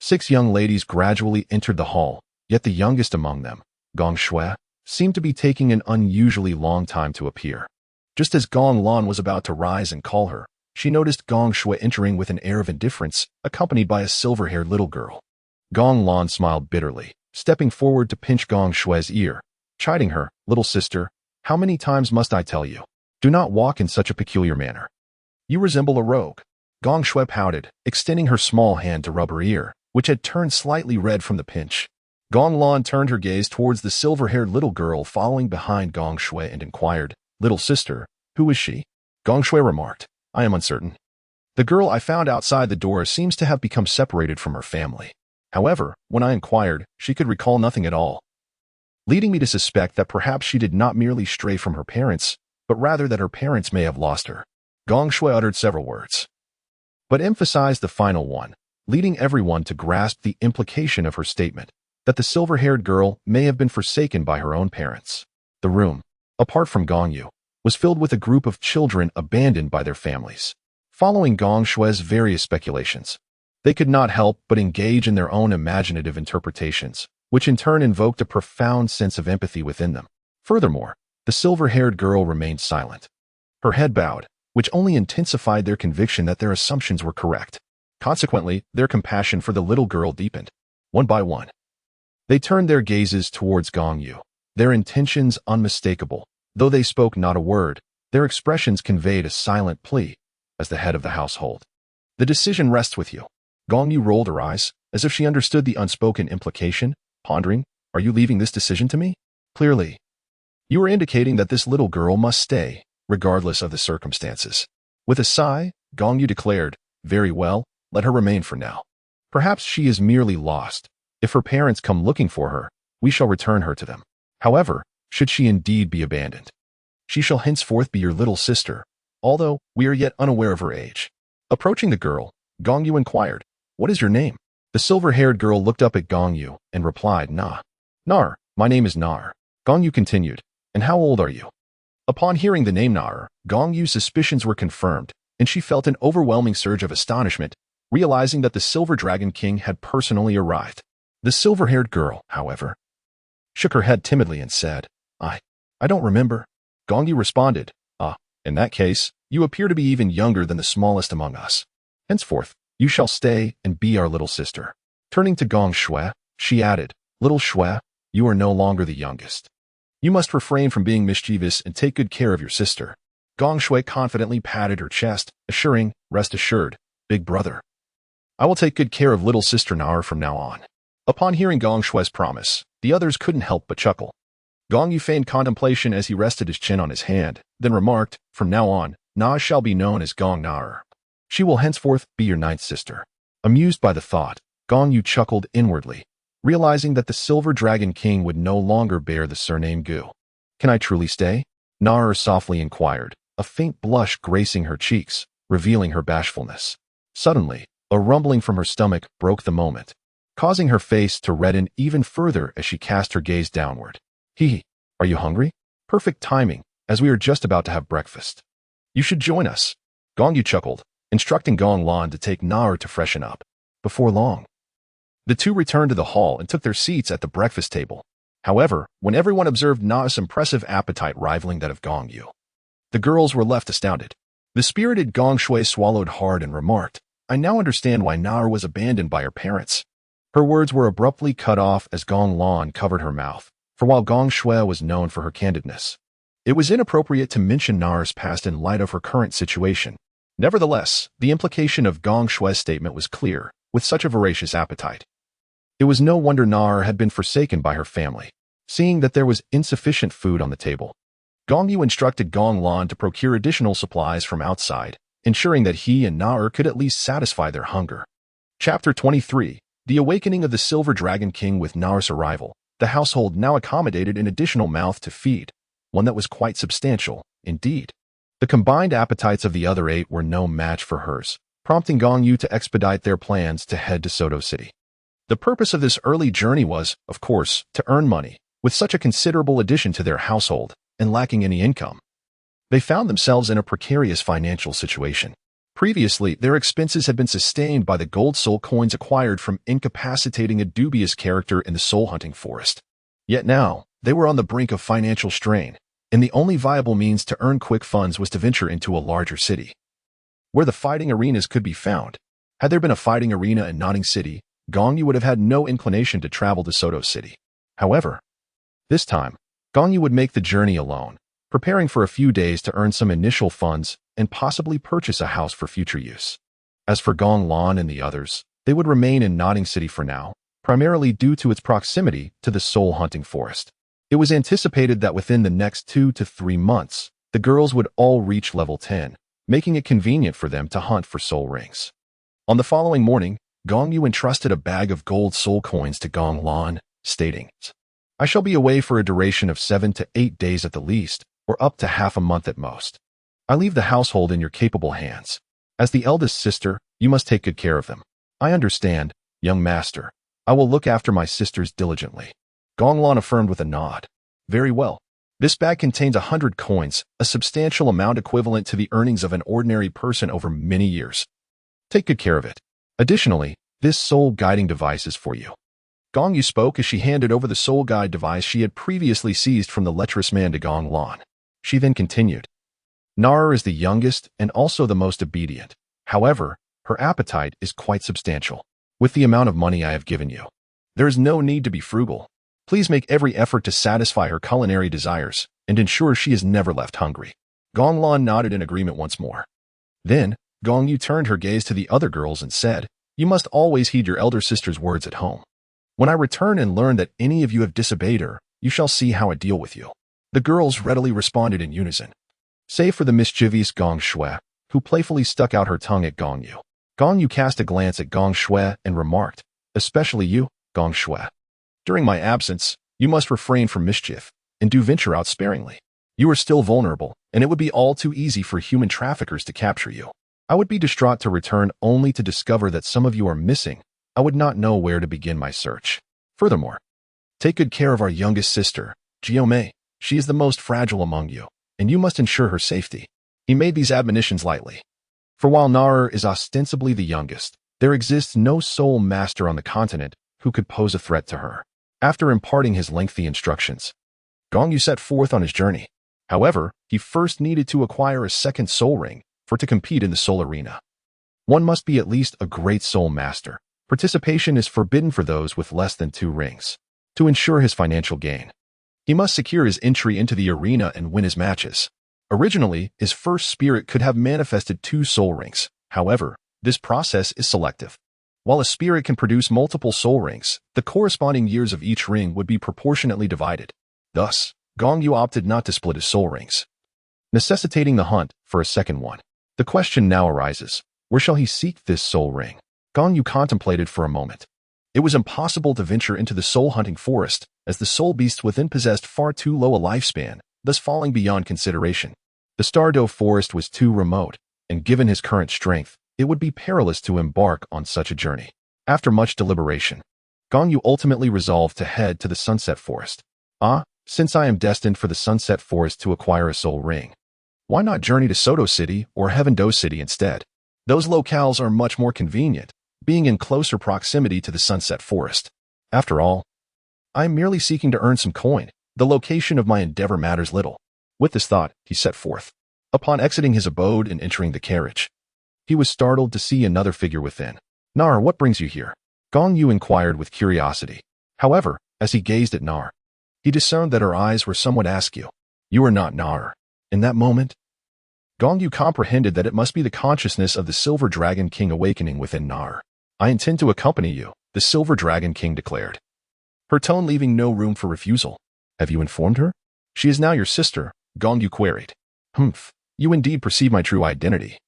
6 young ladies gradually entered the hall, yet the youngest among them, Gong Shui, seemed to be taking an unusually long time to appear. Just as Gong Lan was about to rise and call her, she noticed Gong Shui entering with an air of indifference, accompanied by a silver-haired little girl. Gong Lan smiled bitterly, stepping forward to pinch Gong Shui's ear, chiding her, "Little sister, how many times must I tell you? Do not walk in such a peculiar manner. You resemble a rogue." Gong Shui pouted, extending her small hand to rub her ear, which had turned slightly red from the pinch. Gong Lan turned her gaze towards the silver-haired little girl following behind Gong Shui and inquired, "Little sister, who is she?" Gong Shui remarked, "I am uncertain. The girl I found outside the door seems to have become separated from her family. However, when I inquired, she could recall nothing at all, leading me to suspect that perhaps she did not merely stray from her parents, but rather that her parents may have lost her." Gong Shui uttered several words, but emphasized the final one, leading everyone to grasp the implication of her statement, that the silver-haired girl may have been forsaken by her own parents. The room, apart from Gong Yu, was filled with a group of children abandoned by their families. Following Gong Shui's various speculations, they could not help but engage in their own imaginative interpretations, which in turn invoked a profound sense of empathy within them. Furthermore, the silver-haired girl remained silent, her head bowed, which only intensified their conviction that their assumptions were correct. Consequently, their compassion for the little girl deepened. One by one, they turned their gazes towards Gong Yu, their intentions unmistakable. Though they spoke not a word, their expressions conveyed a silent plea. "As the head of the household, the decision rests with you." Gong Yu rolled her eyes, as if she understood the unspoken implication, pondering, "Are you leaving this decision to me? Clearly, you are indicating that this little girl must stay, regardless of the circumstances." With a sigh, Gong Yu declared, "Very well, let her remain for now. Perhaps she is merely lost. If her parents come looking for her, we shall return her to them. However, should she indeed be abandoned, she shall henceforth be your little sister, although we are yet unaware of her age." Approaching the girl, Gong Yu inquired, "What is your name?" The silver-haired girl looked up at Gong Yu and replied, Nar, my name is Nar." Gong Yu continued, "And how old are you?" Upon hearing the name Nar, Gong Yu's suspicions were confirmed, and she felt an overwhelming surge of astonishment. realizing that the Silver Dragon King had personally arrived. The silver-haired girl, however, shook her head timidly and said, I don't remember. Gong Yu responded, in that case, you appear to be even younger than the smallest among us. Henceforth, you shall stay and be our little sister. Turning to Gong Shui, she added, Little Shui, you are no longer the youngest. You must refrain from being mischievous and take good care of your sister. Gong Shui confidently patted her chest, assuring, Rest assured, big brother. I will take good care of little sister Nar from now on. Upon hearing Gong Shui's promise, the others couldn't help but chuckle. Gong Yu feigned contemplation as he rested his chin on his hand, then remarked, From now on, Na shall be known as Gong Nar. She will henceforth be your ninth sister. Amused by the thought, Gong Yu chuckled inwardly, realizing that the Silver Dragon King would no longer bear the surname Gu. Can I truly stay? Nar softly inquired, a faint blush gracing her cheeks, revealing her bashfulness. Suddenly, a rumbling from her stomach broke the moment, causing her face to redden even further as she cast her gaze downward. Are you hungry? Perfect timing, as we are just about to have breakfast. You should join us. Gong Yu chuckled, instructing Gong Lan to take Nar to freshen up. Before long, the two returned to the hall and took their seats at the breakfast table. However, when everyone observed Na's impressive appetite rivaling that of Gong Yu, the girls were left astounded. The spirited Gong Shui swallowed hard and remarked, I now understand why Nar was abandoned by her parents. Her words were abruptly cut off as Gong Lan covered her mouth, for while Gong Shui was known for her candidness, it was inappropriate to mention Nar's past in light of her current situation. Nevertheless, the implication of Gong Shui's statement was clear, with such a voracious appetite. It was no wonder Nar had been forsaken by her family, seeing that there was insufficient food on the table. Gong Yu instructed Gong Lan to procure additional supplies from outside, ensuring that he and Nar could at least satisfy their hunger. Chapter 23, The Awakening of the Silver Dragon King. With Nar's arrival, the household now accommodated an additional mouth to feed, one that was quite substantial, indeed. The combined appetites of the other 8 were no match for hers, prompting Gong Yu to expedite their plans to head to Soto City. The purpose of this early journey was, of course, to earn money. With such a considerable addition to their household, and lacking any income, they found themselves in a precarious financial situation. Previously, their expenses had been sustained by the gold soul coins acquired from incapacitating a dubious character in the soul hunting forest. Yet now, they were on the brink of financial strain, and the only viable means to earn quick funds was to venture into a larger city, where the fighting arenas could be found. Had there been a fighting arena in Notting City, Gong Yu would have had no inclination to travel to Soto City. However, this time, Gong Yu would make the journey alone, preparing for a few days to earn some initial funds and possibly purchase a house for future use. As for Gong Lan and the others, they would remain in Notting City for now, primarily due to its proximity to the soul hunting forest. It was anticipated that within the next 2 to 3 months, the girls would all reach level 10, making it convenient for them to hunt for soul rings. On the following morning, Gong Yu entrusted a bag of gold soul coins to Gong Lan, stating, I shall be away for a duration of 7 to 8 days at the least, or up to half a month at most. I leave the household in your capable hands. As the eldest sister, you must take good care of them. I understand, young master. I will look after my sisters diligently. Gong Lan affirmed with a nod. Very well. This bag contains 100 coins, a substantial amount equivalent to the earnings of an ordinary person over many years. Take good care of it. Additionally, this soul guiding device is for you. Gong Yu spoke as she handed over the soul guide device she had previously seized from the lecherous man to Gong Lan. She then continued. Nar is the youngest and also the most obedient. However, her appetite is quite substantial. With the amount of money I have given you, there is no need to be frugal. Please make every effort to satisfy her culinary desires and ensure she is never left hungry. Gong Lan nodded in agreement once more. Then, Gong Yu turned her gaze to the other girls and said, You must always heed your elder sister's words at home. When I return and learn that any of you have disobeyed her, you shall see how I deal with you. The girls readily responded in unison, save for the mischievous Gong Shui, who playfully stuck out her tongue at Gong Yu. Gong Yu cast a glance at Gong Shui and remarked, Especially you, Gong Shui. During my absence, you must refrain from mischief, and do venture out sparingly. You are still vulnerable, and it would be all too easy for human traffickers to capture you. I would be distraught to return only to discover that some of you are missing. I would not know where to begin my search. Furthermore, take good care of our youngest sister, Jiomei. She is the most fragile among you, and you must ensure her safety. He made these admonitions lightly. For while Nar is ostensibly the youngest, There exists no soul master on the continent who could pose a threat to her. After imparting his lengthy instructions, Gong Yu set forth on his journey. However, he first needed to acquire a second soul ring to compete in the soul arena. One must be at least a great soul master. Participation is forbidden for those with less than 2 rings. To ensure his financial gain, he must secure his entry into the arena and win his matches. Originally, his first spirit could have manifested 2 soul rings. However, this process is selective. While a spirit can produce multiple soul rings, the corresponding years of each ring would be proportionately divided. Thus, Gong Yu opted not to split his soul rings, necessitating the hunt for a second one. The question now arises, where shall he seek this soul ring? Gong Yu contemplated for a moment. It was impossible to venture into the soul-hunting forest, as the soul beasts within possessed far too low a lifespan, thus falling beyond consideration. The Douluo forest was too remote, and given his current strength, it would be perilous to embark on such a journey. After much deliberation, Gong Yu ultimately resolved to head to the Sunset Forest. Since I am destined for the Sunset Forest to acquire a soul ring, why not journey to Soto City or Heaven Do City instead? Those locales are much more convenient, being in closer proximity to the Sunset Forest. After all, I am merely seeking to earn some coin. The location of my endeavor matters little. With this thought, he set forth. Upon exiting his abode and entering the carriage, he was startled to see another figure within. Nar, what brings you here? Gong Yu inquired with curiosity. However, as he gazed at Nar, he discerned that her eyes were somewhat askew. You are not Nar. In that moment, Gong Yu comprehended that it must be the consciousness of the Silver Dragon King awakening within Nar. I intend to accompany you, the Silver Dragon King declared, her tone leaving no room for refusal. Have you informed her? She is now your sister, Gong Yu queried. You indeed perceive my true identity.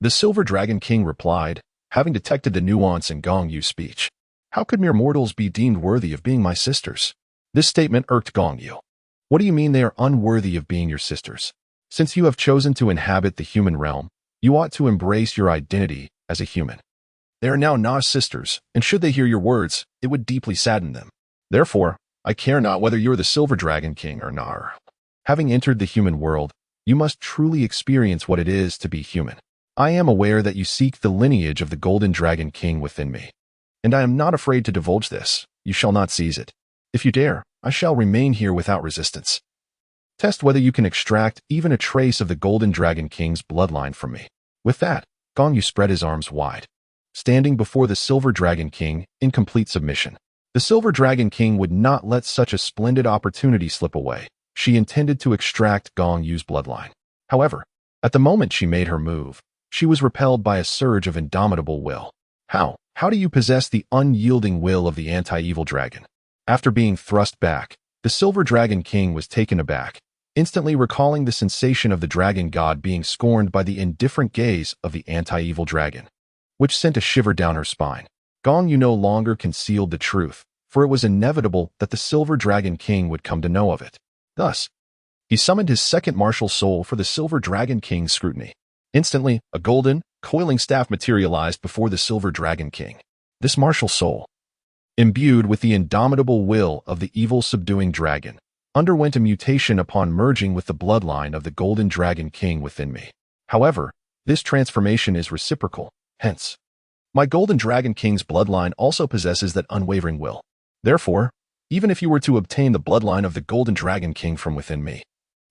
The Silver Dragon King replied, having detected the nuance in Gong Yu's speech. How could mere mortals be deemed worthy of being my sisters? This statement irked Gong Yu. What do you mean they are unworthy of being your sisters? Since you have chosen to inhabit the human realm, you ought to embrace your identity as a human. They are now Nar's sisters, and should they hear your words, it would deeply sadden them. Therefore, I care not whether you are the Silver Dragon King or Nar. Having entered the human world, you must truly experience what it is to be human. I am aware that you seek the lineage of the Golden Dragon King within me, and I am not afraid to divulge this. You shall not seize it. If you dare, I shall remain here without resistance. Test whether you can extract even a trace of the Golden Dragon King's bloodline from me. With that, Gong Yu spread his arms wide, standing before the Silver Dragon King in complete submission. The Silver Dragon King would not let such a splendid opportunity slip away. She intended to extract Gong Yu's bloodline. However, at the moment she made her move, she was repelled by a surge of indomitable will. How do you possess the unyielding will of the anti-evil dragon? After being thrust back, the Silver Dragon King was taken aback, instantly recalling the sensation of the dragon god being scorned by the indifferent gaze of the anti-evil dragon, which sent a shiver down her spine. Gong Yu no longer concealed the truth, for it was inevitable that the Silver Dragon King would come to know of it. Thus, he summoned his second martial soul for the Silver Dragon King's scrutiny. Instantly, a golden, coiling staff materialized before the Silver Dragon King. This martial soul, imbued with the indomitable will of the evil-subduing dragon, underwent a mutation upon merging with the bloodline of the Golden Dragon King within me. However, this transformation is reciprocal, hence, my Golden Dragon King's bloodline also possesses that unwavering will. Therefore, even if you were to obtain the bloodline of the Golden Dragon King from within me,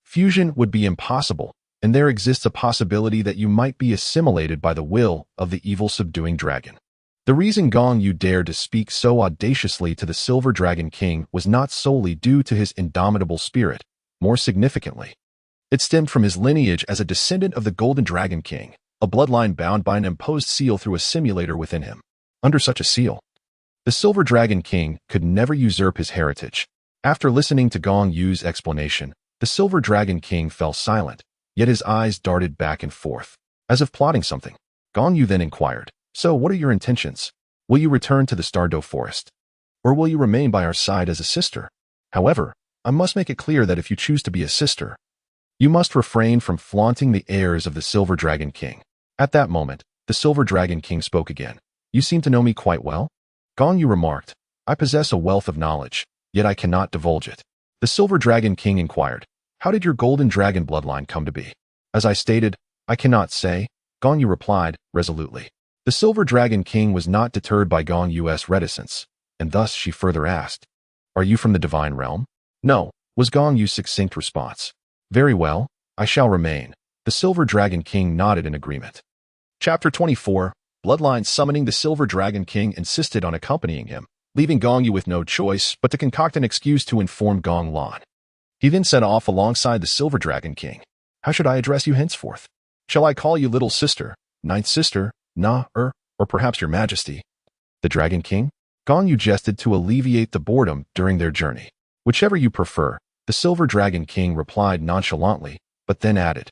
fusion would be impossible, and there exists a possibility that you might be assimilated by the will of the evil-subduing dragon. The reason Gong Yu dared to speak so audaciously to the Silver Dragon King was not solely due to his indomitable spirit. More significantly, it stemmed from his lineage as a descendant of the Golden Dragon King, a bloodline bound by an imposed seal through a simulator within him. Under such a seal, the Silver Dragon King could never usurp his heritage. After listening to Gong Yu's explanation, the Silver Dragon King fell silent, yet his eyes darted back and forth, as if plotting something. Gong Yu then inquired, So, what are your intentions? Will you return to the Douluo forest? Or will you remain by our side as a sister? However, I must make it clear that if you choose to be a sister, you must refrain from flaunting the airs of the Silver Dragon King. At that moment, the Silver Dragon King spoke again. You seem to know me quite well? Gong Yu remarked, I possess a wealth of knowledge, yet I cannot divulge it. The Silver Dragon King inquired, How did your Golden Dragon bloodline come to be? As I stated, I cannot say, Gong Yu replied, resolutely. The Silver Dragon King was not deterred by Gong Yu's reticence, and thus she further asked, "Are you from the divine realm?" "No," was Gong Yu's succinct response. "Very well, I shall remain." The Silver Dragon King nodded in agreement. Chapter 24, Bloodline summoning the Silver Dragon King insisted on accompanying him, leaving Gong Yu with no choice but to concoct an excuse to inform Gong Lan. He then set off alongside the Silver Dragon King. "How should I address you henceforth? Shall I call you Little Sister, Ninth Sister, or perhaps Your Majesty?" The Dragon King? Gong Yu jested to alleviate the boredom during their journey. "Whichever you prefer," the Silver Dragon King replied nonchalantly, but then added,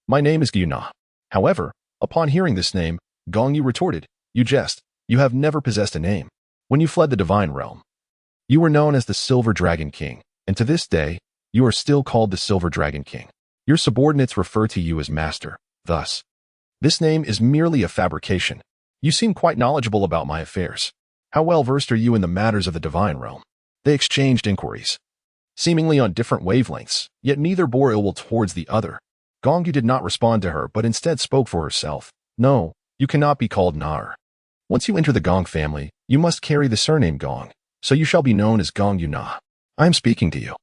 "My name is Gyu. However, upon hearing this name, Gong Yu retorted, "You jest. You have never possessed a name. When you fled the divine realm, you were known as the Silver Dragon King, and to this day, you are still called the Silver Dragon King. Your subordinates refer to you as Master. Thus, this name is merely a fabrication. You seem quite knowledgeable about my affairs. How well versed are you in the matters of the divine realm?" They exchanged inquiries, seemingly on different wavelengths, yet neither bore ill will towards the other. Gong Yu did not respond to her, but instead spoke for herself. "No, you cannot be called Nar. Once you enter the Gong family, you must carry the surname Gong, so you shall be known as Gong Yu Na. I am speaking to you.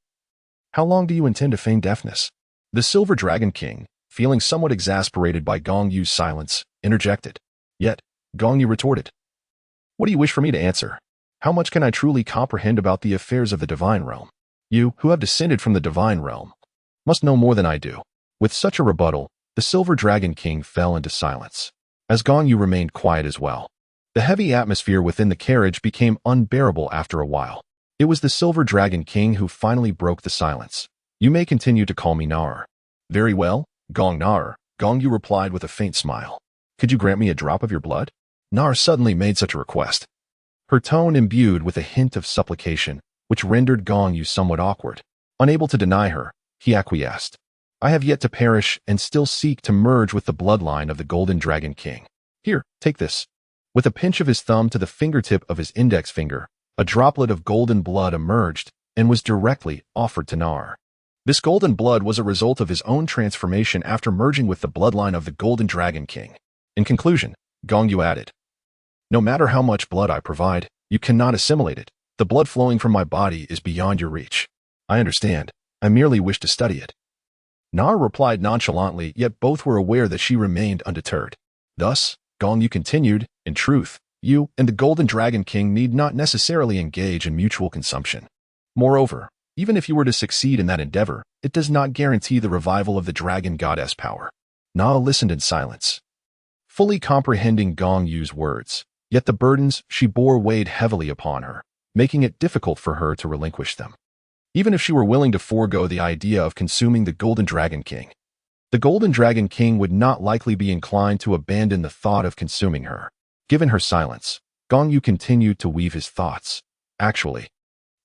How long do you intend to feign deafness?" The Silver Dragon King, feeling somewhat exasperated by Gong Yu's silence, interjected. Yet, Gong Yu retorted, "What do you wish for me to answer? How much can I truly comprehend about the affairs of the divine realm? You, who have descended from the divine realm, must know more than I do." With such a rebuttal, the Silver Dragon King fell into silence, as Gong Yu remained quiet as well. The heavy atmosphere within the carriage became unbearable after a while. It was the Silver Dragon King who finally broke the silence. "You may continue to call me Nar." "Very well, Gong Nar," Gong Yu replied with a faint smile. "Could you grant me a drop of your blood?" Nar suddenly made such a request, her tone imbued with a hint of supplication, which rendered Gong Yu somewhat awkward. Unable to deny her, he acquiesced. "I have yet to perish and still seek to merge with the bloodline of the Golden Dragon King. Here, take this." With a pinch of his thumb to the fingertip of his index finger, a droplet of golden blood emerged and was directly offered to Nar. This golden blood was a result of his own transformation after merging with the bloodline of the Golden Dragon King. In conclusion, Gong Yu added, "No matter how much blood I provide, you cannot assimilate it. The blood flowing from my body is beyond your reach." "I understand. I merely wish to study it." Nar replied nonchalantly, yet both were aware that she remained undeterred. Thus, Gong Yu continued, "In truth, you and the Golden Dragon King need not necessarily engage in mutual consumption. Moreover, even if you were to succeed in that endeavor, it does not guarantee the revival of the Dragon Goddess power." Na listened in silence, fully comprehending Gong Yu's words, yet the burdens she bore weighed heavily upon her, making it difficult for her to relinquish them. Even if she were willing to forego the idea of consuming the Golden Dragon King, the Golden Dragon King would not likely be inclined to abandon the thought of consuming her. Given her silence, Gong Yu continued to weave his thoughts. "Actually,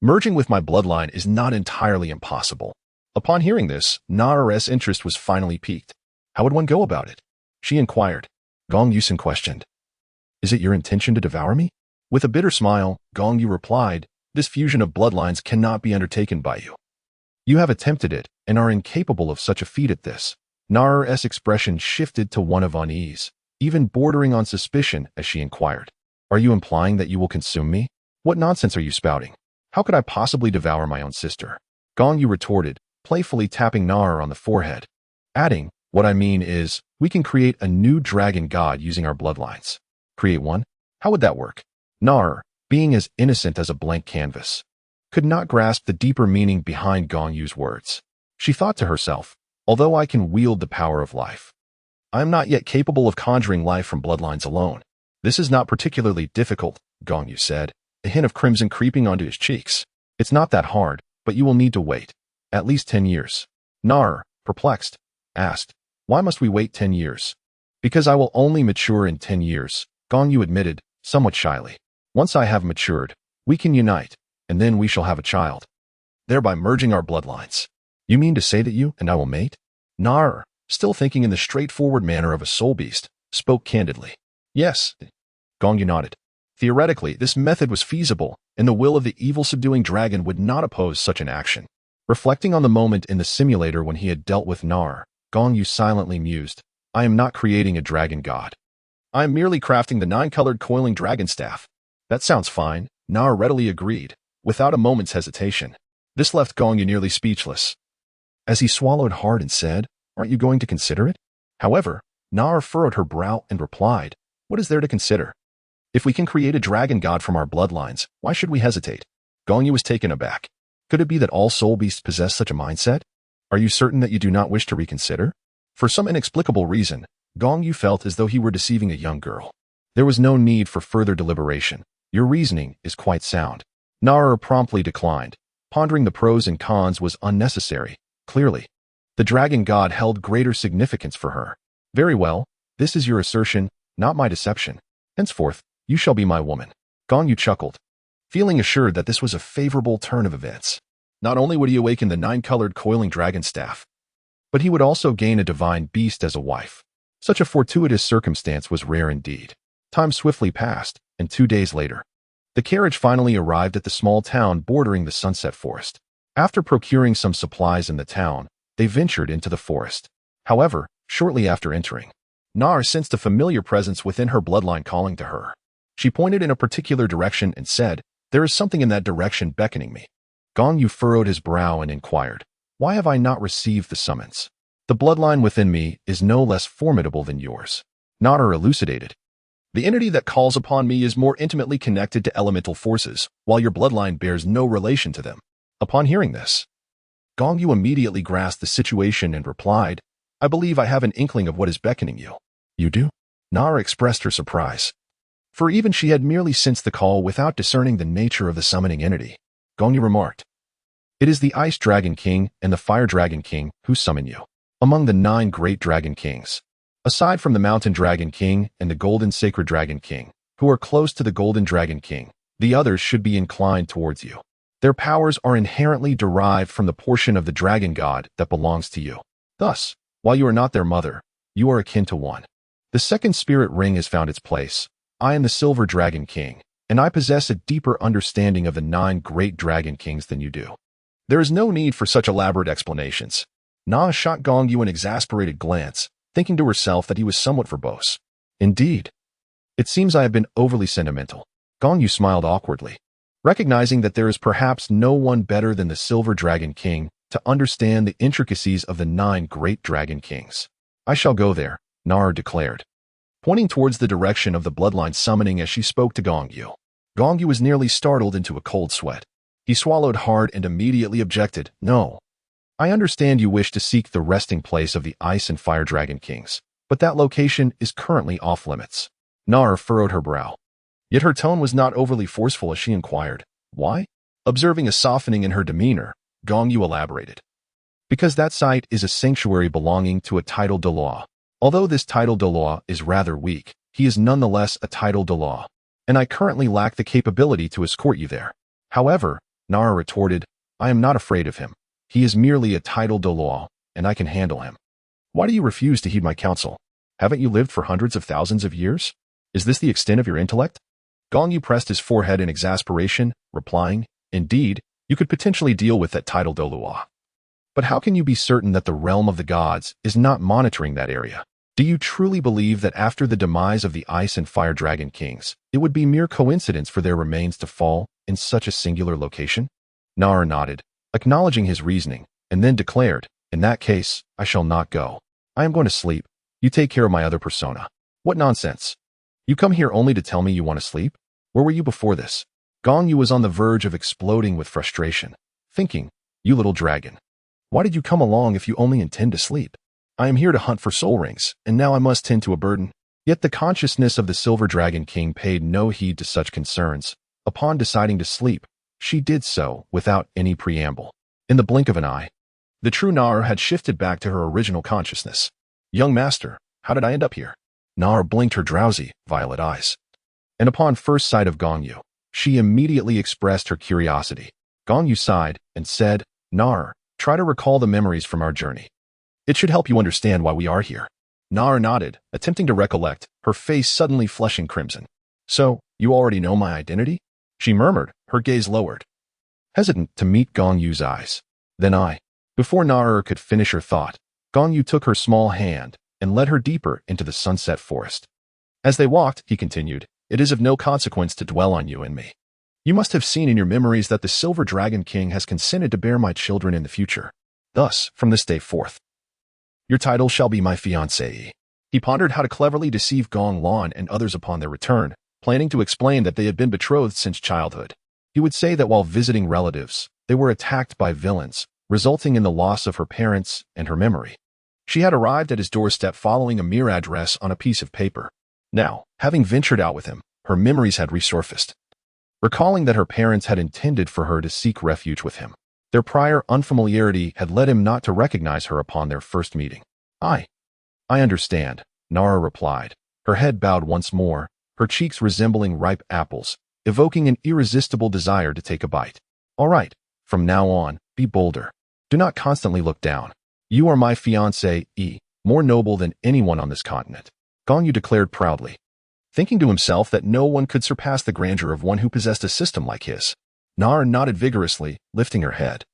merging with my bloodline is not entirely impossible." Upon hearing this, Na's interest was finally piqued. "How would one go about it?" she inquired. Gong Yu questioned, "Is it your intention to devour me?" With a bitter smile, Gong Yu replied, "This fusion of bloodlines cannot be undertaken by you. You have attempted it and are incapable of such a feat at this." Na's expression shifted to one of unease, even bordering on suspicion as she inquired, "Are you implying that you will consume me? What nonsense are you spouting? How could I possibly devour my own sister?" Gong Yu retorted, playfully tapping Nar on the forehead, adding, "What I mean is, we can create a new dragon god using our bloodlines." "Create one? How would that work?" Nar, being as innocent as a blank canvas, could not grasp the deeper meaning behind Gong Yu's words. She thought to herself, "Although I can wield the power of life, I am not yet capable of conjuring life from bloodlines alone." "This is not particularly difficult," Gong Yu said, a hint of crimson creeping onto his cheeks. "It's not that hard, but you will need to wait. At least 10 years. Nar, perplexed, asked, "Why must we wait 10 years?" "Because I will only mature in 10 years, Gong Yu admitted, somewhat shyly. "Once I have matured, we can unite, and then we shall have a child, thereby merging our bloodlines." "You mean to say that you and I will mate?" Nar, still thinking in the straightforward manner of a soul beast, spoke candidly. "Yes." Gong Yu nodded. Theoretically, this method was feasible, and the will of the evil-subduing dragon would not oppose such an action. Reflecting on the moment in the simulator when he had dealt with Nar, Gong Yu silently mused, "I am not creating a dragon god. I am merely crafting the 9-colored coiling dragon staff. That sounds fine, Nar readily agreed, without a moment's hesitation. This left Gong Yu nearly speechless. As he swallowed hard and said, "Aren't you going to consider it?" However, Nar furrowed her brow and replied, "What is there to consider? If we can create a dragon god from our bloodlines, why should we hesitate?" Gong Yu was taken aback. Could it be that all soul beasts possess such a mindset? Are you certain that you do not wish to reconsider? For some inexplicable reason, Gong Yu felt as though he were deceiving a young girl. There was no need for further deliberation. Your reasoning is quite sound. Nar promptly declined. Pondering the pros and cons was unnecessary, clearly. The dragon god held greater significance for her. Very well, this is your assertion, not my deception. Henceforth, you shall be my woman. Gong Yu chuckled, feeling assured that this was a favorable turn of events. Not only would he awaken the 9-colored coiling dragon staff, but he would also gain a divine beast as a wife. Such a fortuitous circumstance was rare indeed. Time swiftly passed, and 2 days later, the carriage finally arrived at the small town bordering the Sunset Forest. After procuring some supplies in the town, they ventured into the forest. However, shortly after entering, Nar sensed a familiar presence within her bloodline calling to her. She pointed in a particular direction and said, "There is something in that direction beckoning me." Gong Yu furrowed his brow and inquired, "Why have I not received the summons? The bloodline within me is no less formidable than yours." Nar elucidated, "The entity that calls upon me is more intimately connected to elemental forces, while your bloodline bears no relation to them." Upon hearing this, Gong Yu immediately grasped the situation and replied, "I believe I have an inkling of what is beckoning you." "You do?" Nar expressed her surprise, for even she had merely sensed the call without discerning the nature of the summoning entity. Gong Yu remarked, "It is the Ice Dragon King and the Fire Dragon King who summon you. Among the 9 great dragon kings, aside from the Mountain Dragon King and the Golden Sacred Dragon King, who are close to the Golden Dragon King, the others should be inclined towards you. Their powers are inherently derived from the portion of the dragon god that belongs to you. Thus, while you are not their mother, you are akin to one. The second spirit ring has found its place. I am the Silver Dragon King, and I possess a deeper understanding of the 9 great dragon kings than you do." There is no need for such elaborate explanations. Na shot Gong Yu an exasperated glance, thinking to herself that he was somewhat verbose. "Indeed. It seems I have been overly sentimental." Gong Yu smiled awkwardly, recognizing that there is perhaps no one better than the Silver Dragon King to understand the intricacies of the 9 great dragon kings. "I shall go there," Nar declared, pointing towards the direction of the bloodline summoning as she spoke to Gong Yu. Gong Yu was nearly startled into a cold sweat. He swallowed hard and immediately objected, "No. I understand you wish to seek the resting place of the Ice and Fire Dragon Kings, but that location is currently off limits." Nar furrowed her brow. Yet her tone was not overly forceful as she inquired, "Why?" Observing a softening in her demeanor, Gong Yu elaborated, "Because that site is a sanctuary belonging to a title Douluo. Although this title Douluo is rather weak, he is nonetheless a title Douluo, and I currently lack the capability to escort you there." "However," Nar retorted, "I am not afraid of him. He is merely a title Douluo, and I can handle him. Why do you refuse to heed my counsel? Haven't you lived for hundreds of thousands of years? Is this the extent of your intellect?" Gong Yu pressed his forehead in exasperation, replying, "Indeed, you could potentially deal with that title Douluo. But how can you be certain that the realm of the gods is not monitoring that area? Do you truly believe that after the demise of the Ice and Fire Dragon Kings, it would be mere coincidence for their remains to fall in such a singular location?" Nar nodded, acknowledging his reasoning, and then declared, "In that case, I shall not go. I am going to sleep. You take care of my other persona." "What nonsense! You come here only to tell me you want to sleep? Where were you before this?" Gong Yu was on the verge of exploding with frustration, thinking, "You little dragon. Why did you come along if you only intend to sleep? I am here to hunt for soul rings, and now I must tend to a burden." Yet the consciousness of the Silver Dragon King paid no heed to such concerns. Upon deciding to sleep, she did so without any preamble. In the blink of an eye, the true Nar had shifted back to her original consciousness. "Young master, how did I end up here?" Nar blinked her drowsy, violet eyes. And upon first sight of Gong Yu, she immediately expressed her curiosity. Gong Yu sighed and said, "Nar, try to recall the memories from our journey. It should help you understand why we are here." Nar nodded, attempting to recollect, her face suddenly flushing crimson. "So, you already know my identity?" she murmured, her gaze lowered, hesitant to meet Gong Yu's eyes. "Then Before Nar could finish her thought, Gong Yu took her small hand and led her deeper into the Sunset Forest. As they walked, he continued, "It is of no consequence to dwell on you and me. You must have seen in your memories that the Silver Dragon King has consented to bear my children in the future. Thus, from this day forth, your title shall be my fiancée." He pondered how to cleverly deceive Gong Lan and others upon their return, planning to explain that they had been betrothed since childhood. He would say that while visiting relatives, they were attacked by villains, resulting in the loss of her parents and her memory. She had arrived at his doorstep following a mere address on a piece of paper. Now, having ventured out with him, her memories had resurfaced, recalling that her parents had intended for her to seek refuge with him. Their prior unfamiliarity had led him not to recognize her upon their first meeting. I understand," Nara replied, her head bowed once more, her cheeks resembling ripe apples, evoking an irresistible desire to take a bite. "All right, from now on, be bolder. Do not constantly look down. You are my fiancé, more noble than anyone on this continent," Gong Yu declared proudly, thinking to himself that no one could surpass the grandeur of one who possessed a system like his. Nara nodded vigorously, lifting her head,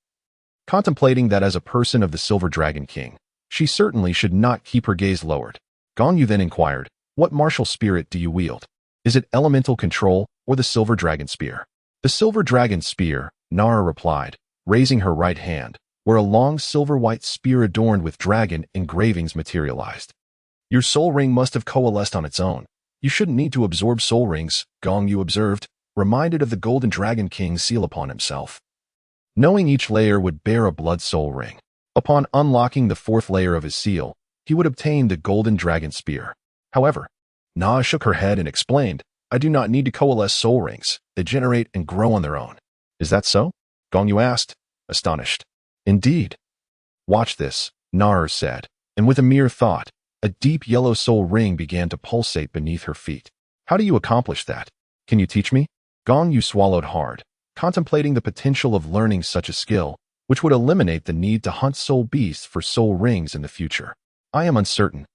contemplating that as a person of the Silver Dragon King, she certainly should not keep her gaze lowered. Gong Yu then inquired, "What martial spirit do you wield? Is it elemental control or the Silver Dragon Spear?" "The Silver Dragon Spear," Nara replied, raising her right hand, where a long silver-white spear adorned with dragon engravings materialized. "Your soul ring must have coalesced on its own. You shouldn't need to absorb soul rings," Gong Yu observed, reminded of the Golden Dragon King's seal upon himself, knowing each layer would bear a blood soul ring. Upon unlocking the fourth layer of his seal, he would obtain the Golden Dragon Spear. However, Na shook her head and explained, "I do not need to coalesce soul rings. They generate and grow on their own." "Is that so?" Gong Yu asked, astonished. "Indeed." "Watch this," Nar said, and with a mere thought, a deep yellow soul ring began to pulsate beneath her feet. "How do you accomplish that? Can you teach me?" Gong Yu swallowed hard, contemplating the potential of learning such a skill, which would eliminate the need to hunt soul beasts for soul rings in the future. "I am uncertain.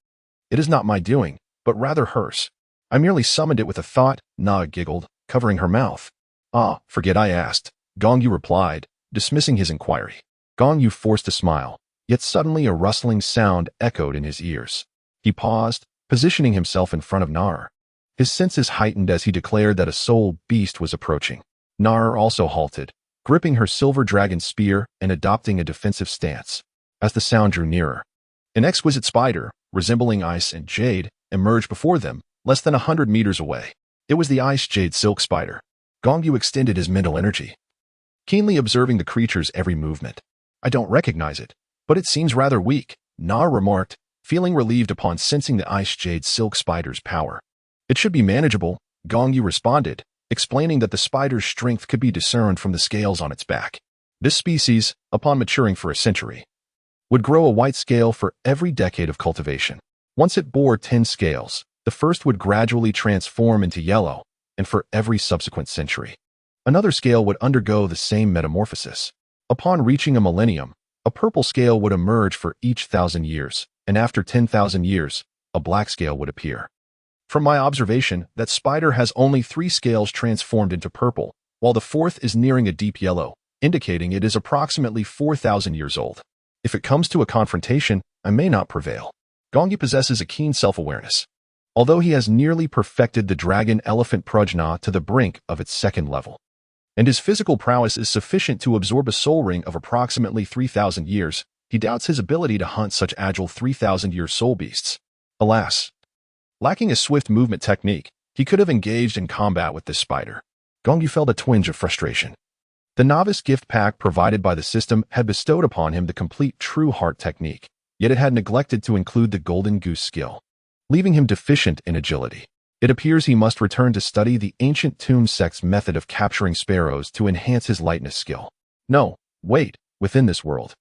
It is not my doing, but rather hers. I merely summoned it with a thought," Na giggled, covering her mouth. "Ah, forget I asked," Gong Yu replied, dismissing his inquiry. Gong Yu forced a smile, yet suddenly a rustling sound echoed in his ears. He paused, positioning himself in front of Nar. His senses heightened as he declared that a soul beast was approaching. Nar also halted, gripping her silver dragon spear and adopting a defensive stance. As the sound drew nearer, an exquisite spider, resembling ice and jade, emerged before them, less than 100 meters away. It was the ice jade silk spider. Gong Yu extended his mental energy, keenly observing the creature's every movement. "I don't recognize it, but it seems rather weak," Na remarked, feeling relieved upon sensing the ice jade silk spider's power. "It should be manageable," Gong Yu responded, explaining that the spider's strength could be discerned from the scales on its back. This species, upon maturing for a century, would grow a white scale for every decade of cultivation. Once it bore 10 scales, the first would gradually transform into yellow, and for every subsequent century, another scale would undergo the same metamorphosis. Upon reaching a millennium, a purple scale would emerge for each 1,000 years, and after 10,000 years, a black scale would appear. From my observation, that spider has only 3 scales transformed into purple, while the fourth is nearing a deep yellow, indicating it is approximately 4,000 years old. If it comes to a confrontation, I may not prevail. Gong Yu possesses a keen self-awareness. Although he has nearly perfected the dragon elephant prajna to the brink of its second level, and his physical prowess is sufficient to absorb a soul ring of approximately 3,000 years, he doubts his ability to hunt such agile 3,000-year soul beasts. Alas, lacking a swift movement technique, he could have engaged in combat with this spider. Gong Yu felt a twinge of frustration. The novice gift pack provided by the system had bestowed upon him the complete True Heart technique, yet it had neglected to include the Golden Goose skill, leaving him deficient in agility. It appears he must return to study the ancient Toon sect's method of capturing sparrows to enhance his lightness skill. No, wait, within this world,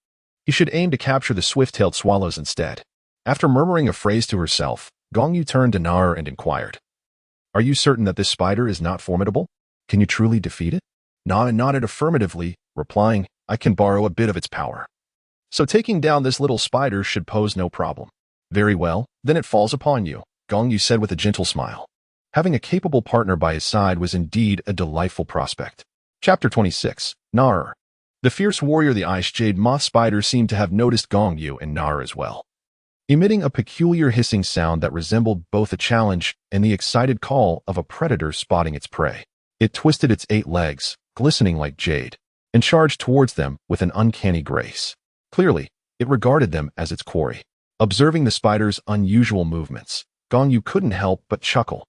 he should aim to capture the swift-tailed swallows instead. After murmuring a phrase to herself, Gong Yu turned to Nar and inquired, "Are you certain that this spider is not formidable? Can you truly defeat it?" Na nodded affirmatively, replying, "I can borrow a bit of its power. So taking down this little spider should pose no problem." "Very well, then it falls upon you," Gong Yu said with a gentle smile. Having a capable partner by his side was indeed a delightful prospect. Chapter 26. Nar. The fierce warrior the ice jade moth spider seemed to have noticed Gong Yu and Nar as well. emitting a peculiar hissing sound that resembled both a challenge and the excited call of a predator spotting its prey. It twisted its 8 legs, glistening like jade, and charged towards them with an uncanny grace. Clearly, it regarded them as its quarry. Observing the spider's unusual movements, Gong Yu couldn't help but chuckle,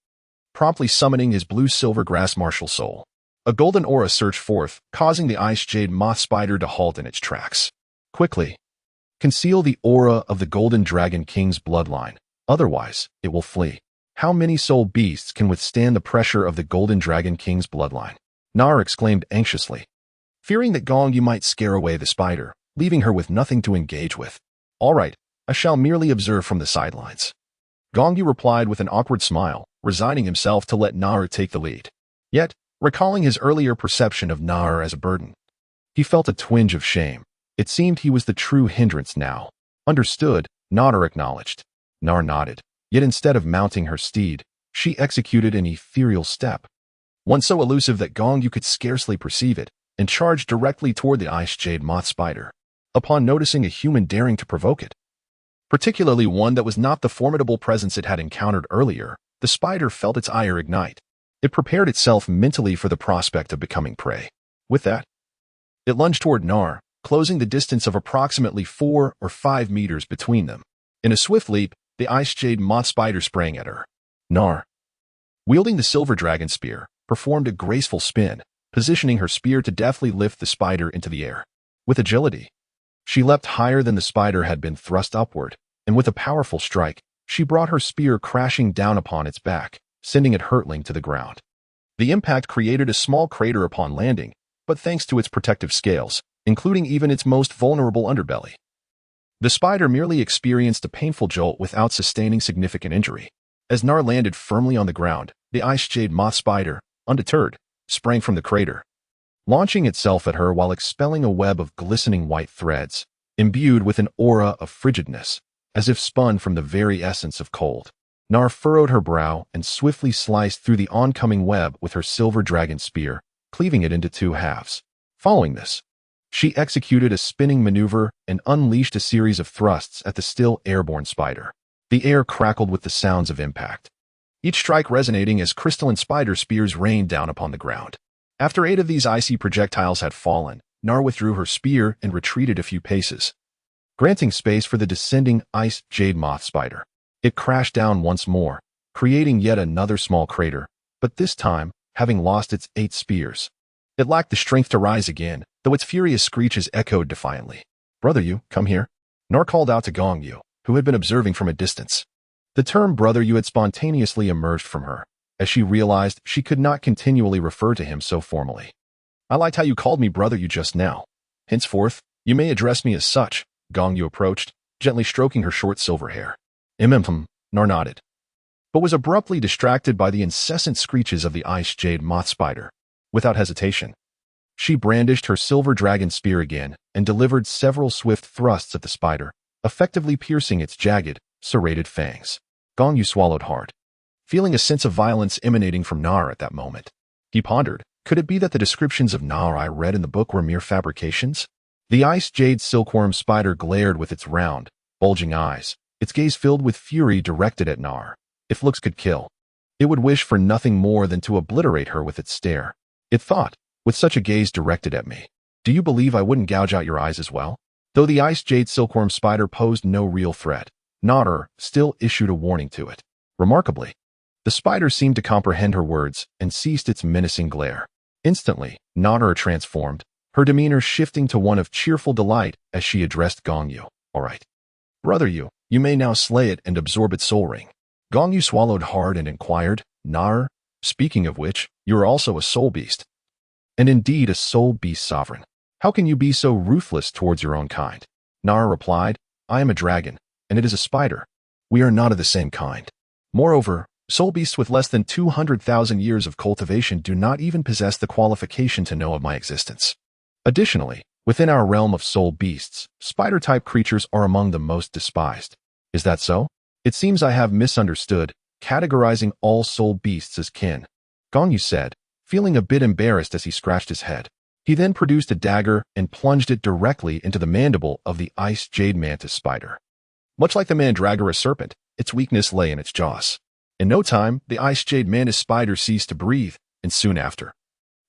promptly summoning his blue-silver grass martial soul. A golden aura surged forth, causing the ice jade moth spider to halt in its tracks. Quickly, conceal the aura of the Golden Dragon King's bloodline, otherwise it will flee. How many soul beasts can withstand the pressure of the Golden Dragon King's bloodline? Nar exclaimed anxiously, fearing that Gong Yu might scare away the spider, leaving her with nothing to engage with. All right, I shall merely observe from the sidelines. Gong Yu replied with an awkward smile, resigning himself to let Nar take the lead. Yet, recalling his earlier perception of Nar as a burden, he felt a twinge of shame. It seemed he was the true hindrance now. Understood, Nar acknowledged. Nar nodded, yet instead of mounting her steed, she executed an ethereal step, one so elusive that Gong Yu could scarcely perceive it, and charged directly toward the ice jade moth spider. Upon noticing a human daring to provoke it, particularly one that was not the formidable presence it had encountered earlier, the spider felt its ire ignite. It prepared itself mentally for the prospect of becoming prey. With that, it lunged toward Nar, closing the distance of approximately 4 or 5 meters between them. In a swift leap, the ice jade moth spider sprang at her. Nar, wielding the silver dragon spear, performed a graceful spin, positioning her spear to deftly lift the spider into the air. With agility, she leapt higher than the spider had been thrust upward, and with a powerful strike, she brought her spear crashing down upon its back, sending it hurtling to the ground. The impact created a small crater upon landing, but thanks to its protective scales, including even its most vulnerable underbelly, the spider merely experienced a painful jolt without sustaining significant injury. As Nar landed firmly on the ground, the ice jade moth spider, undeterred, sprang from the crater, launching itself at her while expelling a web of glistening white threads, imbued with an aura of frigidness, as if spun from the very essence of cold. Nar furrowed her brow and swiftly sliced through the oncoming web with her silver dragon spear, cleaving it into 2 halves. Following this, she executed a spinning maneuver and unleashed a series of thrusts at the still airborne spider. The air crackled with the sounds of impact, each strike resonating as crystalline spider spears rained down upon the ground. After 8 of these icy projectiles had fallen, Nar withdrew her spear and retreated a few paces, granting space for the descending ice jade moth spider. It crashed down once more, creating yet another small crater, but this time, having lost its 8 spears, it lacked the strength to rise again, though its furious screeches echoed defiantly. "Brother Yu, come here," Nar called out to Gong Yu, who had been observing from a distance. The term Brother Yu had spontaneously emerged from her, as she realized she could not continually refer to him so formally. "I liked how you called me Brother Yu just now. Henceforth, you may address me as such," Gong Yu approached, gently stroking her short silver hair. Nar nodded, but was abruptly distracted by the incessant screeches of the ice jade moth spider. Without hesitation, she brandished her silver dragon spear again and delivered several swift thrusts at the spider, effectively piercing its jagged, serrated fangs. Gong Yu swallowed hard, feeling a sense of violence emanating from Nar at that moment. He pondered, could it be that the descriptions of Nar I read in the book were mere fabrications? The ice jade silkworm spider glared with its round, bulging eyes, its gaze filled with fury directed at Nar. If looks could kill, it would wish for nothing more than to obliterate her with its stare. It thought, with such a gaze directed at me, "Do you believe I wouldn't gouge out your eyes as well?" Though the ice jade silkworm spider posed no real threat, Nar still issued a warning to it. Remarkably, the spider seemed to comprehend her words and ceased its menacing glare. Instantly, Nar transformed, her demeanor shifting to one of cheerful delight as she addressed Gong Yu. "All right, Brother Yu, you may now slay it and absorb its soul ring." Gong Yu swallowed hard and inquired, "Nar, speaking of which, you are also a soul beast. And indeed a soul beast sovereign. How can you be so ruthless towards your own kind?" Nar replied, "I am a dragon, and it is a spider. We are not of the same kind. Moreover, soul beasts with less than 200,000 years of cultivation do not even possess the qualification to know of my existence. Additionally, within our realm of soul beasts, spider-type creatures are among the most despised. Is that so? It seems I have misunderstood, categorizing all soul beasts as kin," Gong Yu said, feeling a bit embarrassed as he scratched his head. He then produced a dagger and plunged it directly into the mandible of the ice jade mantis spider. Much like the mandragora serpent, its weakness lay in its jaws. In no time, the ice jade mantis spider ceased to breathe, and soon after,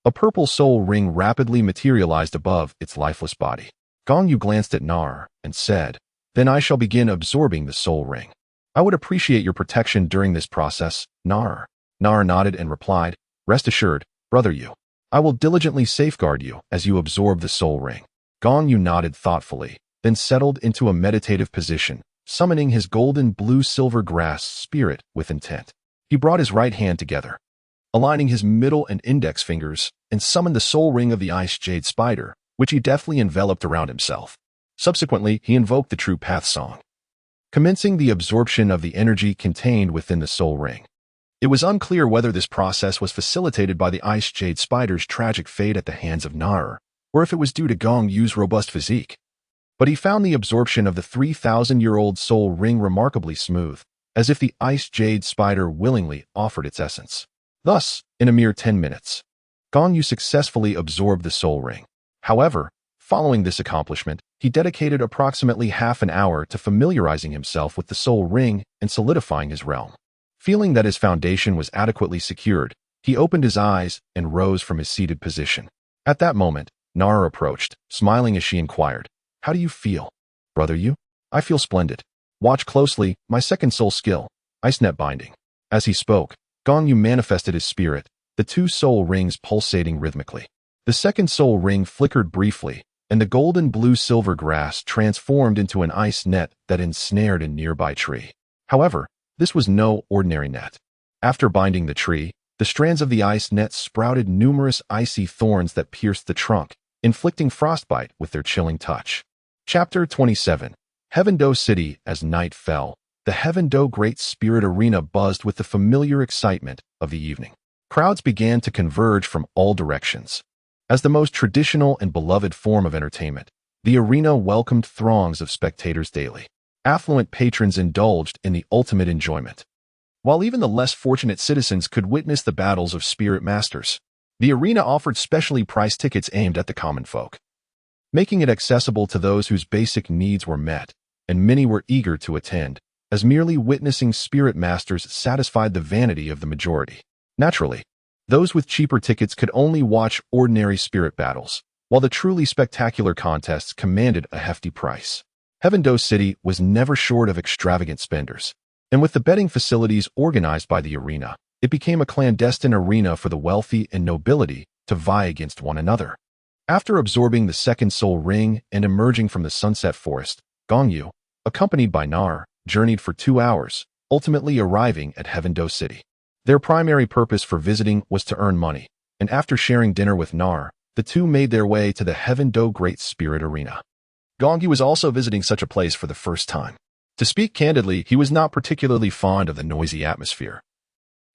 a purple soul ring rapidly materialized above its lifeless body. Gong Yu glanced at Nar and said, "Then I shall begin absorbing the soul ring. I would appreciate your protection during this process, Nar." Nar nodded and replied, "Rest assured, brother Yu. I will diligently safeguard you as you absorb the soul ring." Gong Yu nodded thoughtfully, then settled into a meditative position, summoning his golden blue-silver grass spirit with intent. He brought his right hand together, aligning his middle and index fingers, and summoned the soul ring of the ice jade spider, which he deftly enveloped around himself. Subsequently, he invoked the True Path song, commencing the absorption of the energy contained within the soul ring. It was unclear whether this process was facilitated by the ice jade spider's tragic fate at the hands of Nar, or if it was due to Gong Yu's robust physique. But he found the absorption of the 3,000-year-old soul ring remarkably smooth, as if the ice jade spider willingly offered its essence. Thus, in a mere 10 minutes, Gong Yu successfully absorbed the soul ring. However, following this accomplishment, he dedicated approximately half an hour to familiarizing himself with the soul ring and solidifying his realm. Feeling that his foundation was adequately secured, he opened his eyes and rose from his seated position. At that moment, Nara approached, smiling as she inquired, "How do you feel, brother Yu?" "I feel splendid. Watch closely, my second soul skill, ice net binding." As he spoke, Gong Yu manifested his spirit, the two soul rings pulsating rhythmically. The second soul ring flickered briefly, and the golden blue-silver grass transformed into an ice net that ensnared a nearby tree. However, this was no ordinary net. After binding the tree, the strands of the ice net sprouted numerous icy thorns that pierced the trunk, inflicting frostbite with their chilling touch. Chapter 27. Heaven Do City. As night fell, the Heaven Do Great Spirit Arena buzzed with the familiar excitement of the evening. Crowds began to converge from all directions. As the most traditional and beloved form of entertainment, the arena welcomed throngs of spectators daily. Affluent patrons indulged in the ultimate enjoyment, while even the less fortunate citizens could witness the battles of spirit masters. The arena offered specially priced tickets aimed at the common folk, making it accessible to those whose basic needs were met, and many were eager to attend, as merely witnessing spirit masters satisfied the vanity of the majority. Naturally, those with cheaper tickets could only watch ordinary spirit battles, while the truly spectacular contests commanded a hefty price. Heaven Do City was never short of extravagant spenders, and with the betting facilities organized by the arena, it became a clandestine arena for the wealthy and nobility to vie against one another. After absorbing the second soul ring and emerging from the sunset forest, Gong Yu, accompanied by Nar, journeyed for 2 hours, ultimately arriving at Heaven Do City. Their primary purpose for visiting was to earn money, and after sharing dinner with Nar, the two made their way to the Heaven Do Great Spirit Arena. Gong Yu was also visiting such a place for the first time. To speak candidly, he was not particularly fond of the noisy atmosphere.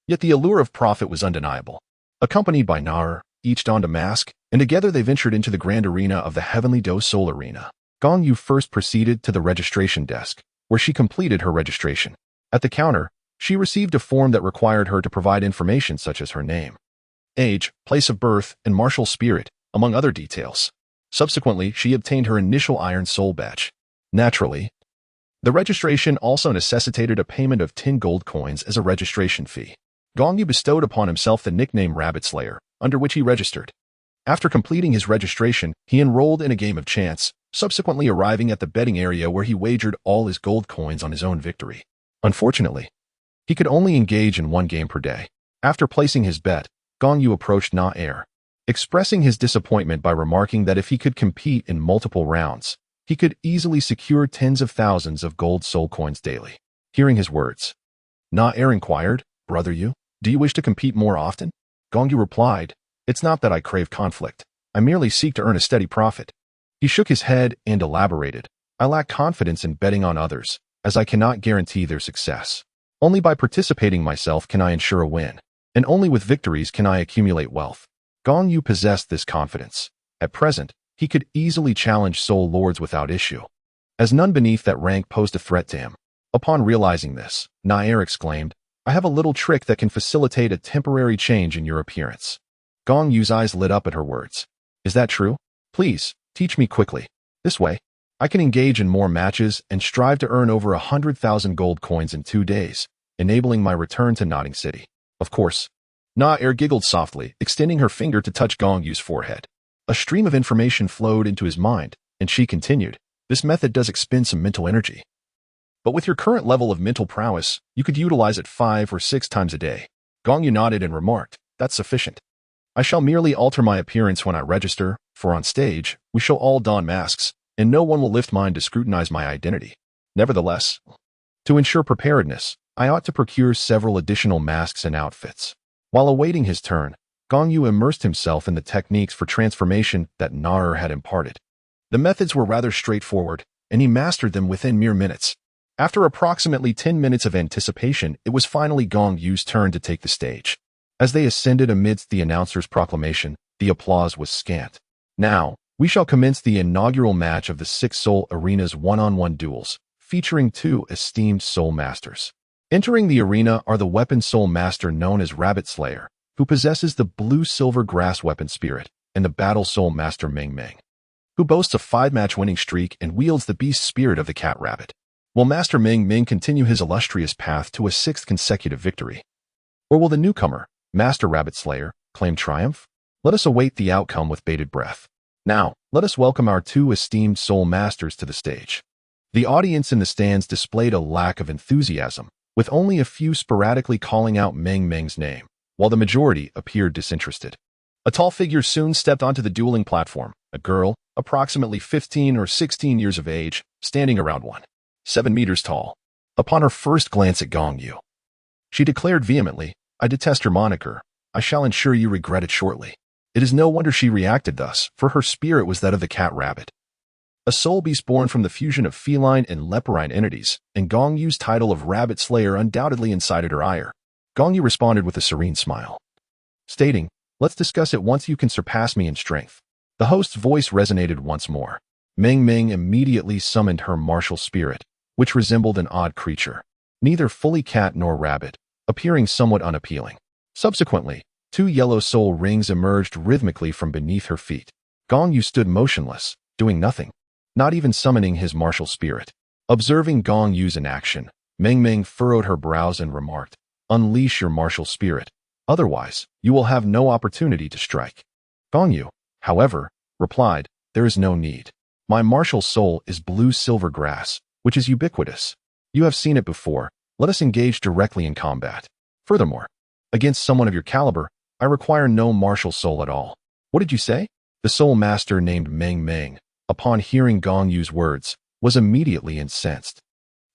Yet the allure of profit was undeniable. Accompanied by Nar, each donned a mask, and together they ventured into the grand arena of the Heavenly Do Soul Arena. Gong Yu first proceeded to the registration desk, where she completed her registration. At the counter, she received a form that required her to provide information such as her name, age, place of birth, and martial spirit, among other details. Subsequently, she obtained her initial Iron Soul badge. Naturally, the registration also necessitated a payment of 10 gold coins as a registration fee. Gong Yu bestowed upon himself the nickname Rabbit Slayer, under which he registered. After completing his registration, he enrolled in a game of chance, subsequently arriving at the betting area where he wagered all his gold coins on his own victory. Unfortunately, he could only engage in one game per day. After placing his bet, Gong Yu approached Na Er, expressing his disappointment by remarking that if he could compete in multiple rounds, he could easily secure tens of thousands of gold soul coins daily. Hearing his words, Na Er inquired, "Brother Yu, do you wish to compete more often?" Gong Yu replied, "It's not that I crave conflict. I merely seek to earn a steady profit." He shook his head and elaborated, "I lack confidence in betting on others, as I cannot guarantee their success. Only by participating myself can I ensure a win, and only with victories can I accumulate wealth." Gong Yu possessed this confidence. At present, he could easily challenge soul lords without issue, as none beneath that rank posed a threat to him. Upon realizing this, Nair exclaimed, "I have a little trick that can facilitate a temporary change in your appearance." Gong Yu's eyes lit up at her words. "Is that true? Please, teach me quickly. This way, I can engage in more matches and strive to earn over 100,000 gold coins in 2 days, enabling my return to Notting City. Of course. Na-Er giggled softly, extending her finger to touch Gong Yu's forehead. A stream of information flowed into his mind, and she continued, "This method does expend some mental energy. But with your current level of mental prowess, you could utilize it 5 or 6 times a day." Gong Yu nodded and remarked, "That's sufficient. I shall merely alter my appearance when I register, for on stage, we shall all don masks, and no one will lift mine to scrutinize my identity. Nevertheless, to ensure preparedness, I ought to procure several additional masks and outfits." While awaiting his turn, Gong Yu immersed himself in the techniques for transformation that Na-Er had imparted. The methods were rather straightforward, and he mastered them within mere minutes. After approximately 10 minutes of anticipation, it was finally Gong Yu's turn to take the stage. As they ascended amidst the announcer's proclamation, the applause was scant. "Now, we shall commence the inaugural match of the 6 Soul Arena's one-on-one duels, featuring 2 esteemed Soul Masters. Entering the arena are the Weapon Soul Master known as Rabbit Slayer, who possesses the blue-silver grass weapon spirit, and the Battle Soul Master Meng Meng, who boasts a 5-match winning streak and wields the beast spirit of the cat rabbit. Will Master Meng Meng continue his illustrious path to a 6th consecutive victory? Or will the newcomer, Master Rabbit Slayer, claim triumph? Let us await the outcome with bated breath. Now, let us welcome our 2 esteemed Soul Masters to the stage." The audience in the stands displayed a lack of enthusiasm, with only a few sporadically calling out Meng Meng's name, while the majority appeared disinterested. A tall figure soon stepped onto the dueling platform, a girl, approximately 15 or 16 years of age, standing around 1.7 meters tall. Upon her first glance at Gong Yu, she declared vehemently, "I detest her moniker. I shall ensure you regret it shortly." It is no wonder she reacted thus, for her spirit was that of the cat rabbit, a soul beast born from the fusion of feline and leporine entities, and Gong Yu's title of Rabbit Slayer undoubtedly incited her ire. Gong Yu responded with a serene smile, stating, "Let's discuss it once you can surpass me in strength." The host's voice resonated once more. Meng Meng immediately summoned her martial spirit, which resembled an odd creature, neither fully cat nor rabbit, appearing somewhat unappealing. Subsequently, 2 yellow soul rings emerged rhythmically from beneath her feet. Gong Yu stood motionless, doing nothing, not even summoning his martial spirit. Observing Gong Yu's inaction, Meng Meng furrowed her brows and remarked, "Unleash your martial spirit. Otherwise, you will have no opportunity to strike." Gong Yu, however, replied, "There is no need. My martial soul is blue-silver grass, which is ubiquitous. You have seen it before. Let us engage directly in combat. Furthermore, against someone of your caliber, I require no martial soul at all." "What did you say?" The soul master named Meng Meng, upon hearing Gong Yu's words, was immediately incensed.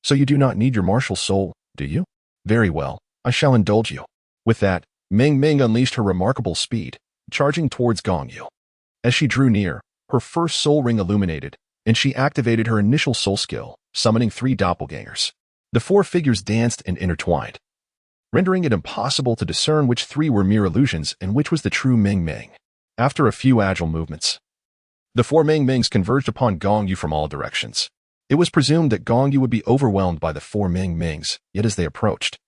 "So you do not need your martial soul, do you? Very well, I shall indulge you." With that, Meng Meng unleashed her remarkable speed, charging towards Gong Yu. As she drew near, her first soul ring illuminated, and she activated her initial soul skill, summoning 3 doppelgangers. The 4 figures danced and intertwined, rendering it impossible to discern which 3 were mere illusions and which was the true Meng Meng. After a few agile movements, the 4 Meng Mengs converged upon Gong Yu from all directions. It was presumed that Gong Yu would be overwhelmed by the 4 Meng Mengs, yet as they approached,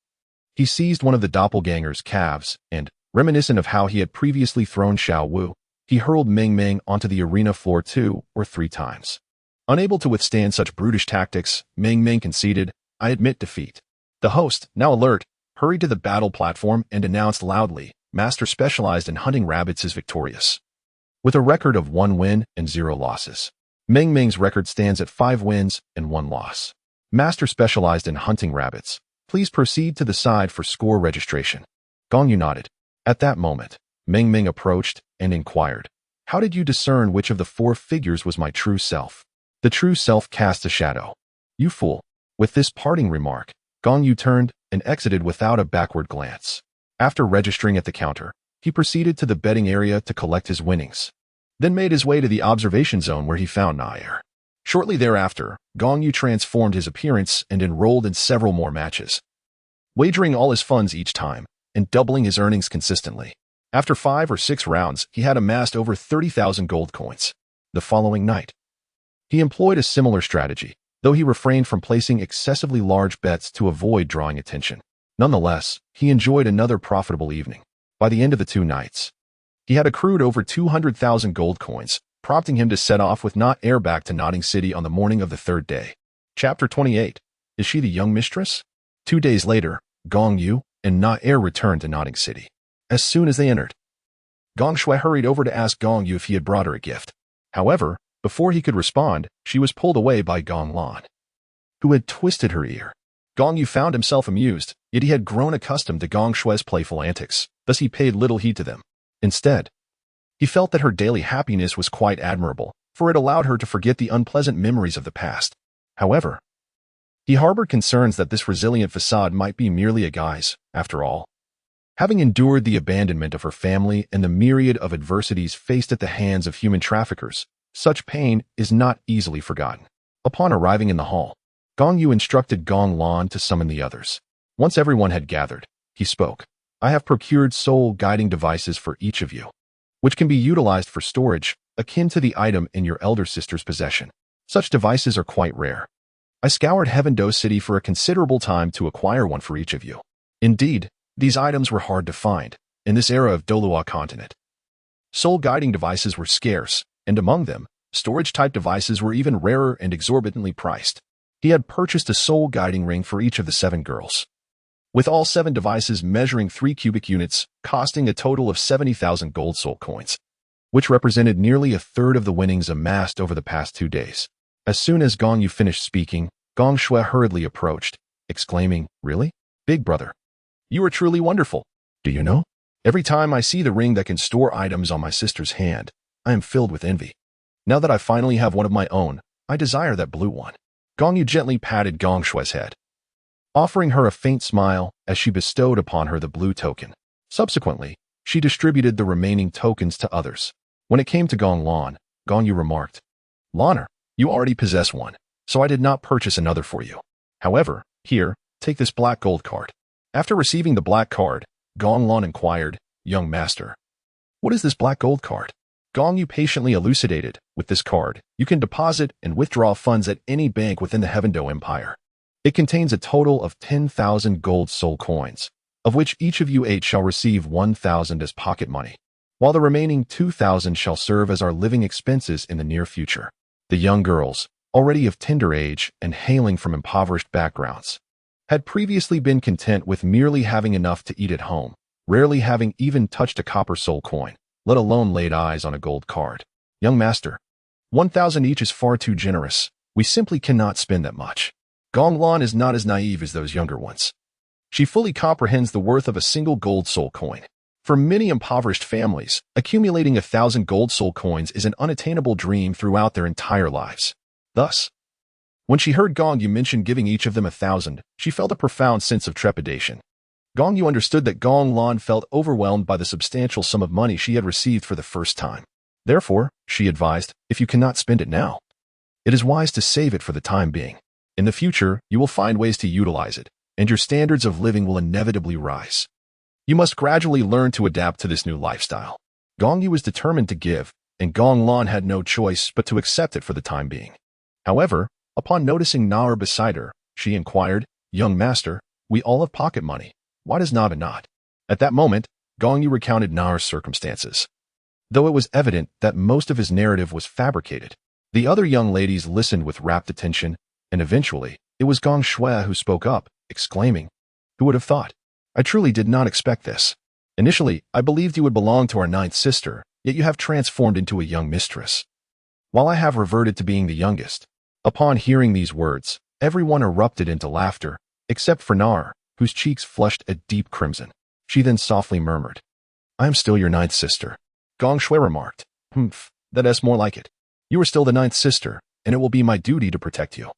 he seized one of the doppelganger's calves and, reminiscent of how he had previously thrown Xiao Wu, he hurled Meng Meng onto the arena floor 2 or 3 times. Unable to withstand such brutish tactics, Meng Meng conceded, "I admit defeat." The host, now alert, hurried to the battle platform and announced loudly, "Master specialized in hunting rabbits is victorious, with a record of 1 win and 0 losses. Meng Meng's record stands at 5 wins and 1 loss. Master specialized in hunting rabbits. Please proceed to the side for score registration." Gong Yu nodded. At that moment, Meng Meng approached and inquired, "How did you discern which of the 4 figures was my true self?" "The true self casts a shadow. You fool." With this parting remark, Gong Yu turned and exited without a backward glance. After registering at the counter, he proceeded to the betting area to collect his winnings, then made his way to the observation zone where he found Na-Er. Shortly thereafter, Gong Yu transformed his appearance and enrolled in several more matches, wagering all his funds each time and doubling his earnings consistently. After 5 or 6 rounds, he had amassed over 30,000 gold coins. The following night, he employed a similar strategy, though he refrained from placing excessively large bets to avoid drawing attention. Nonetheless, he enjoyed another profitable evening. By the end of the 2 nights, he had accrued over 200,000 gold coins, prompting him to set off with not heir back to Notting City on the morning of the third day. Chapter 28. Is she the young mistress? 2 days later, Gong Yu and not heir returned to Notting City. As soon as they entered, Gong Shui hurried over to ask Gong Yu if he had brought her a gift. However, before he could respond, she was pulled away by Gong Lan, who had twisted her ear. Gong Yu found himself amused, yet he had grown accustomed to Gong Shui's playful antics, thus he paid little heed to them. Instead, he felt that her daily happiness was quite admirable, for it allowed her to forget the unpleasant memories of the past. However, he harbored concerns that this resilient facade might be merely a guise, after all. Having endured the abandonment of her family and the myriad of adversities faced at the hands of human traffickers, such pain is not easily forgotten. Upon arriving in the hall, Gong Yu instructed Gong Lan to summon the others. Once everyone had gathered, he spoke. I have procured soul-guiding devices for each of you, which can be utilized for storage, akin to the item in your elder sister's possession. Such devices are quite rare. I scoured Heaven-Do City for a considerable time to acquire one for each of you. Indeed, these items were hard to find in this era of Douluo Continent. Soul-guiding devices were scarce, and among them, storage-type devices were even rarer and exorbitantly priced. He had purchased a soul-guiding ring for each of the 7 girls, with all 7 devices measuring 3 cubic units, costing a total of 70,000 gold soul coins, which represented nearly a third of the winnings amassed over the past 2 days. As soon as Gong Yu finished speaking, Gong Shui hurriedly approached, exclaiming, "Really? Big brother, you are truly wonderful. Do you know? Every time I see the ring that can store items on my sister's hand, I am filled with envy. Now that I finally have one of my own, I desire that blue one." Gong Yu gently patted Gong Shui's head, offering her a faint smile as she bestowed upon her the blue token. Subsequently, she distributed the remaining tokens to others. When it came to Gong Lan, Gong Yu remarked, "Laner, you already possess one, so I did not purchase another for you. However, here, take this black gold card." After receiving the black card, Gong Lan inquired, "Young master, what is this black gold card?" Gong Yu patiently elucidated, "With this card, you can deposit and withdraw funds at any bank within the Heaven-Do Empire. It contains a total of 10,000 gold soul coins, of which each of you 8 shall receive 1,000 as pocket money, while the remaining 2,000 shall serve as our living expenses in the near future." The young girls, already of tender age and hailing from impoverished backgrounds, had previously been content with merely having enough to eat at home, rarely having even touched a copper soul coin, let alone laid eyes on a gold card. "Young master, 1,000 each is far too generous. We simply cannot spend that much." Gong Lan is not as naive as those younger ones. She fully comprehends the worth of a single gold soul coin. For many impoverished families, accumulating 1,000 gold soul coins is an unattainable dream throughout their entire lives. Thus, when she heard Gong Yu mention giving each of them 1,000, she felt a profound sense of trepidation. Gong Yu understood that Gong Lan felt overwhelmed by the substantial sum of money she had received for the first time. Therefore, she advised, "If you cannot spend it now, it is wise to save it for the time being. In the future, you will find ways to utilize it, and your standards of living will inevitably rise. You must gradually learn to adapt to this new lifestyle." Gong Yu was determined to give, and Gong Lan had no choice but to accept it for the time being. However, upon noticing Naur beside her, she inquired, "Young master, we all have pocket money. Why does Naba not?" At that moment, Gong Yu recounted Naur's circumstances. Though it was evident that most of his narrative was fabricated, the other young ladies listened with rapt attention, and eventually, it was Gong Shui who spoke up, exclaiming, "Who would have thought? I truly did not expect this. Initially, I believed you would belong to our 9th sister, yet you have transformed into a young mistress, while I have reverted to being the youngest." Upon hearing these words, everyone erupted into laughter, except for Naur, whose cheeks flushed a deep crimson. She then softly murmured, "I am still your 9th sister." Gong Shui remarked, That is more like it. You are still the 9th sister, and it will be my duty to protect you.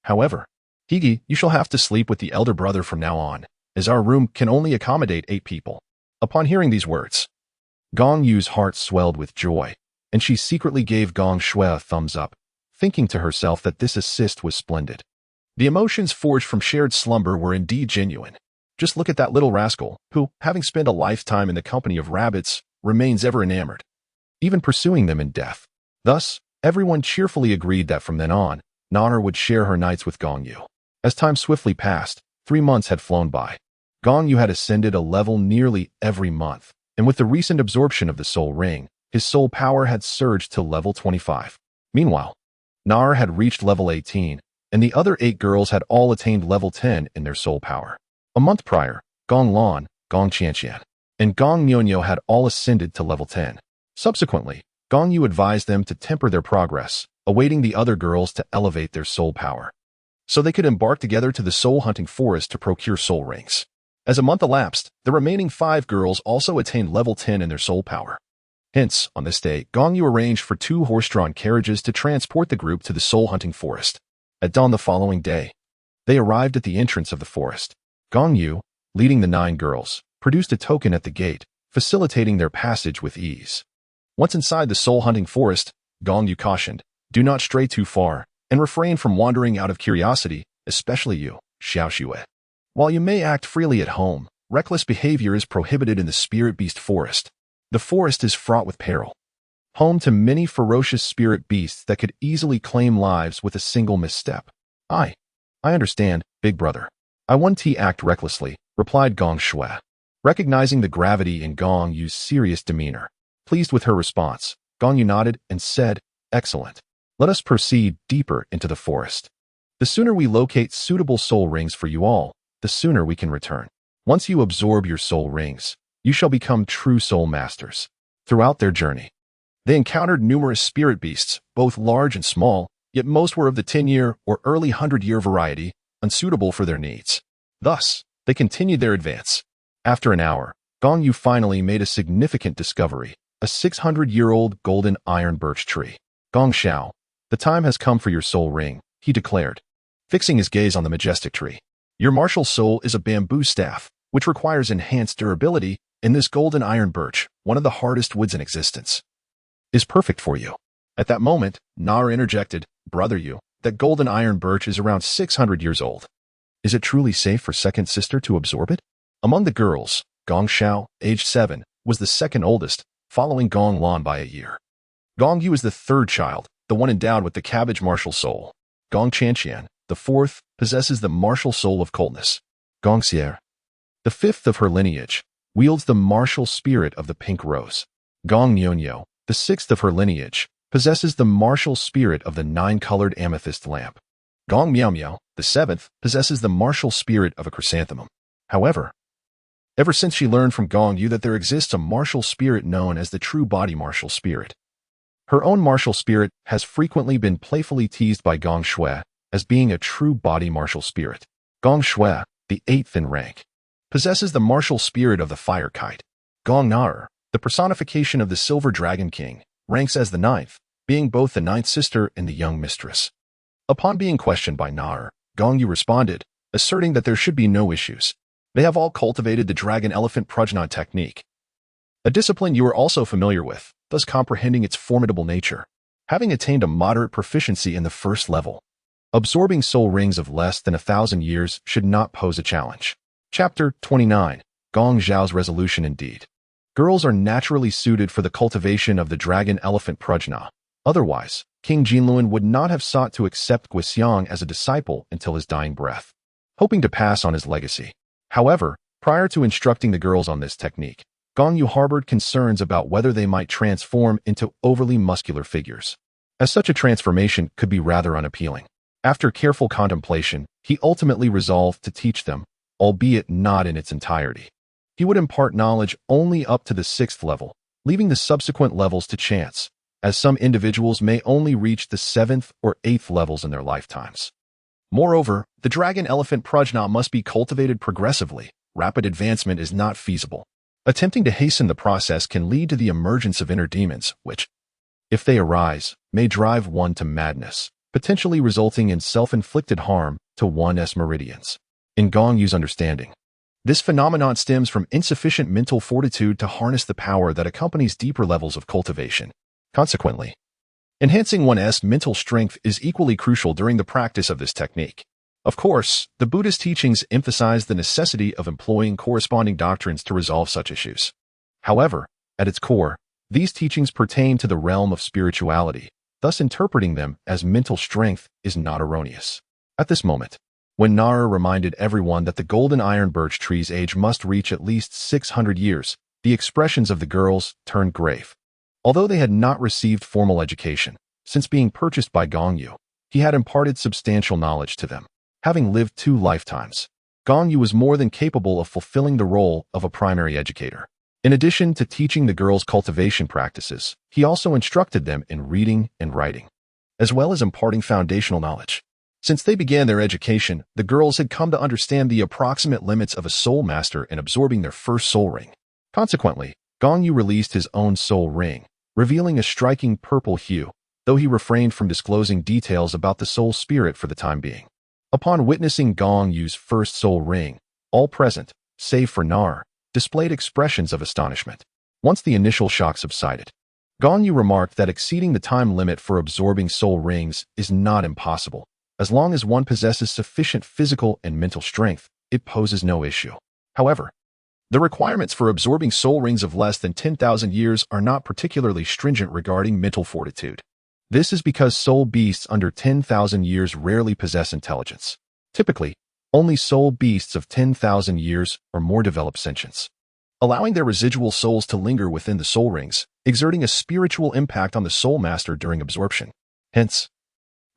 However, Higi, you shall have to sleep with the elder brother from now on, as our room can only accommodate 8 people." Upon hearing these words, Gong Yu's heart swelled with joy, and she secretly gave Gong Shui a thumbs up, thinking to herself that this assist was splendid. The emotions forged from shared slumber were indeed genuine. Just look at that little rascal, who, having spent a lifetime in the company of rabbits, remains ever enamored, even pursuing them in death. Thus, everyone cheerfully agreed that from then on, Naur would share her nights with Gong Yu. As time swiftly passed, 3 months had flown by. Gong Yu had ascended a level nearly every month, and with the recent absorption of the soul ring, His soul power had surged to level 25. Meanwhile, Nar had reached level 18, and the other 8 girls had all attained level 10 in their soul power. A month prior, Gong Lan, Gong Qianqian, and Gong Nyonyo had all ascended to level 10. Subsequently, Gong Yu advised them to temper their progress, awaiting the other girls to elevate their soul power, so they could embark together to the soul-hunting forest to procure soul rings. As a month elapsed, the remaining 5 girls also attained level 10 in their soul power. Hence, on this day, Gong Yu arranged for 2 horse-drawn carriages to transport the group to the soul-hunting forest. At dawn the following day, they arrived at the entrance of the forest. Gong Yu, leading the 9 girls, produced a token at the gate, facilitating their passage with ease. Once inside the soul-hunting forest, Gong Yu cautioned, "Do not stray too far, and refrain from wandering out of curiosity, especially you, Xiao Xue. While you may act freely at home, reckless behavior is prohibited in the spirit beast forest. The forest is fraught with peril, home to many ferocious spirit beasts that could easily claim lives with a single misstep." I understand, big brother. I won't act recklessly," replied Gong Shui, recognizing the gravity in Gong Yu's serious demeanor. Pleased with her response, Gong Yu nodded and said, "Excellent. Let us proceed deeper into the forest. The sooner we locate suitable soul rings for you all, the sooner we can return. Once you absorb your soul rings, you shall become true soul masters." Throughout their journey, they encountered numerous spirit beasts, both large and small, yet most were of the 10-year or early 100-year variety, unsuitable for their needs. Thus, they continued their advance. After an hour, Gong Yu finally made a significant discovery, a 600-year-old golden iron birch tree. "Gong Xiao, the time has come for your soul ring," he declared, fixing his gaze on the majestic tree. "Your martial soul is a bamboo staff, which requires enhanced durability, and this golden iron birch, one of the hardest woods in existence, is perfect for you." At that moment, Nar interjected, "Brother Yu, that golden iron birch is around 600 years old. Is it truly safe for second sister to absorb it?" Among the girls, Gong Xiao, aged 7, was the second oldest, following Gong Lan by a year. Gong Yu is the 3rd child, the one endowed with the cabbage martial soul. Gong Qianqian, the 4th, possesses the martial soul of coldness. Gong Xie, the 5th of her lineage, wields the martial spirit of the pink rose. Gong Nyonyo, the 6th of her lineage, possesses the martial spirit of the 9-colored amethyst lamp. Gong Miao Miao, the 7th, possesses the martial spirit of a chrysanthemum. However, ever since she learned from Gong Yu that there exists a martial spirit known as the true body martial spirit, her own martial spirit has frequently been playfully teased by Gong Shui as being a true body martial spirit. Gong Shui, the 8th in rank, possesses the martial spirit of the fire kite. Gong Nar, the personification of the Silver Dragon King, ranks as the 9th, being both the 9th sister and the young mistress. Upon being questioned by Nar, Gong Yu responded, asserting that there should be no issues. They have all cultivated the dragon-elephant prajna technique, a discipline you are also familiar with, thus comprehending its formidable nature. Having attained a moderate proficiency in the 1st level, absorbing soul rings of less than 1,000 years should not pose a challenge. Chapter 29. Gong Zhao's Resolution. Indeed, girls are naturally suited for the cultivation of the dragon-elephant prajna. Otherwise, King Jinluan would not have sought to accept Guixiang as a disciple until his dying breath, hoping to pass on his legacy. However, prior to instructing the girls on this technique, Gong Yu harbored concerns about whether they might transform into overly muscular figures, as such a transformation could be rather unappealing. After careful contemplation, he ultimately resolved to teach them, albeit not in its entirety. He would impart knowledge only up to the 6th level, leaving the subsequent levels to chance, as some individuals may only reach the 7th or 8th levels in their lifetimes. Moreover, the dragon-elephant prajna must be cultivated progressively. Rapid advancement is not feasible. Attempting to hasten the process can lead to the emergence of inner demons, which, if they arise, may drive one to madness, potentially resulting in self-inflicted harm to one's meridians. In Gong Yu's understanding, this phenomenon stems from insufficient mental fortitude to harness the power that accompanies deeper levels of cultivation. Consequently, enhancing one's mental strength is equally crucial during the practice of this technique. Of course, the Buddhist teachings emphasize the necessity of employing corresponding doctrines to resolve such issues. However, at its core, these teachings pertain to the realm of spirituality, thus interpreting them as mental strength is not erroneous. At this moment, when Nara reminded everyone that the golden iron birch tree's age must reach at least 600 years, the expressions of the girls turned grave. Although they had not received formal education, since being purchased by Gong Yu, he had imparted substantial knowledge to them. Having lived 2 lifetimes, Gong Yu was more than capable of fulfilling the role of a primary educator. In addition to teaching the girls cultivation practices, he also instructed them in reading and writing, as well as imparting foundational knowledge. Since they began their education, the girls had come to understand the approximate limits of a soul master in absorbing their first soul ring. Consequently, Gong Yu released his own soul ring, revealing a striking purple hue, though he refrained from disclosing details about the soul spirit for the time being. Upon witnessing Gong Yu's first soul ring, all present, save for Nar, displayed expressions of astonishment. Once the initial shock subsided, Gong Yu remarked that exceeding the time limit for absorbing soul rings is not impossible. As long as one possesses sufficient physical and mental strength, it poses no issue. However, the requirements for absorbing soul rings of less than 10,000 years are not particularly stringent regarding mental fortitude. This is because soul beasts under 10,000 years rarely possess intelligence. Typically, only soul beasts of 10,000 years or more develop sentience, allowing their residual souls to linger within the soul rings, exerting a spiritual impact on the soul master during absorption. Hence,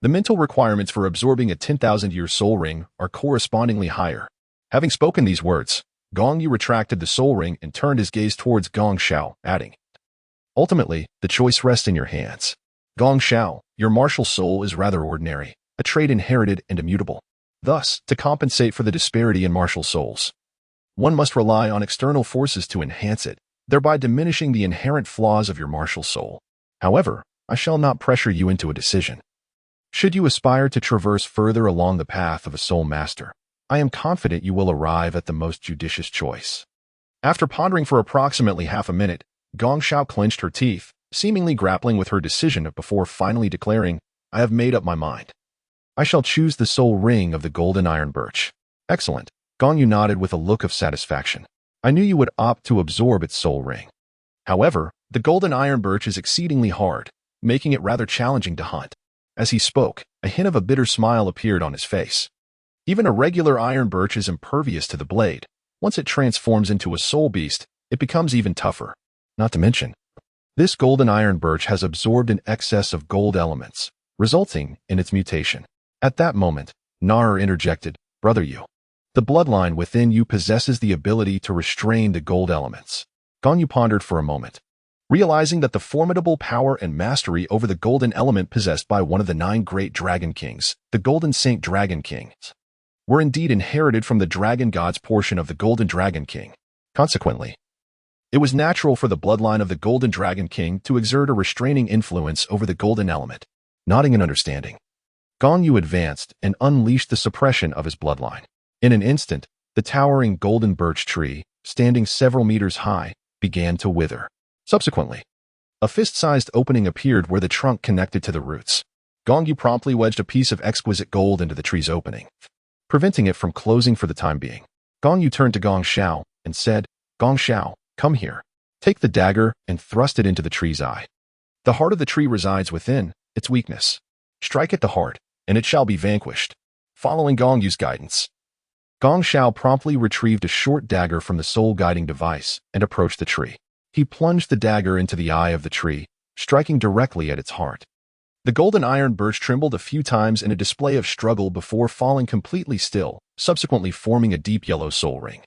the mental requirements for absorbing a 10,000-year soul ring are correspondingly higher. Having spoken these words, Gong Yu retracted the soul ring and turned his gaze towards Gong Xiao, adding, "Ultimately, the choice rests in your hands. Gong Xiao, your martial soul is rather ordinary, a trait inherited and immutable. Thus, to compensate for the disparity in martial souls, one must rely on external forces to enhance it, thereby diminishing the inherent flaws of your martial soul. However, I shall not pressure you into a decision. Should you aspire to traverse further along the path of a soul master, I am confident you will arrive at the most judicious choice." After pondering for approximately half a minute, Gong Xiao clenched her teeth, seemingly grappling with her decision before finally declaring, "I have made up my mind. I shall choose the soul ring of the golden iron birch." "Excellent." Gong Yu nodded with a look of satisfaction. "I knew you would opt to absorb its soul ring. However, the golden iron birch is exceedingly hard, making it rather challenging to hunt." As he spoke, a hint of a bitter smile appeared on his face. Even a regular iron birch is impervious to the blade. Once it transforms into a soul beast, it becomes even tougher. Not to mention, this golden iron birch has absorbed an excess of gold elements, resulting in its mutation. At that moment, Nar interjected, "Brother Yu, the bloodline within you possesses the ability to restrain the gold elements." Gong Yu pondered for a moment, realizing that the formidable power and mastery over the golden element possessed by one of the 9 great dragon kings, the Golden Saint Dragon Kings, were indeed inherited from the dragon god's portion of the Golden Dragon King. Consequently, it was natural for the bloodline of the Golden Dragon King to exert a restraining influence over the golden element. Nodding in understanding, Gong Yu advanced and unleashed the suppression of his bloodline. In an instant, the towering golden birch tree, standing several meters high, began to wither. Subsequently, a fist-sized opening appeared where the trunk connected to the roots. Gong Yu promptly wedged a piece of exquisite gold into the tree's opening, preventing it from closing for the time being. Gong Yu turned to Gong Xiao and said, "Gong Xiao, come here. Take the dagger and thrust it into the tree's eye. The heart of the tree resides within its weakness. Strike at the heart, and it shall be vanquished." Following Gong Yu's guidance, Gong Xiao promptly retrieved a short dagger from the soul-guiding device and approached the tree. He plunged the dagger into the eye of the tree, striking directly at its heart. The golden iron birch trembled a few times in a display of struggle before falling completely still, subsequently forming a deep yellow soul ring.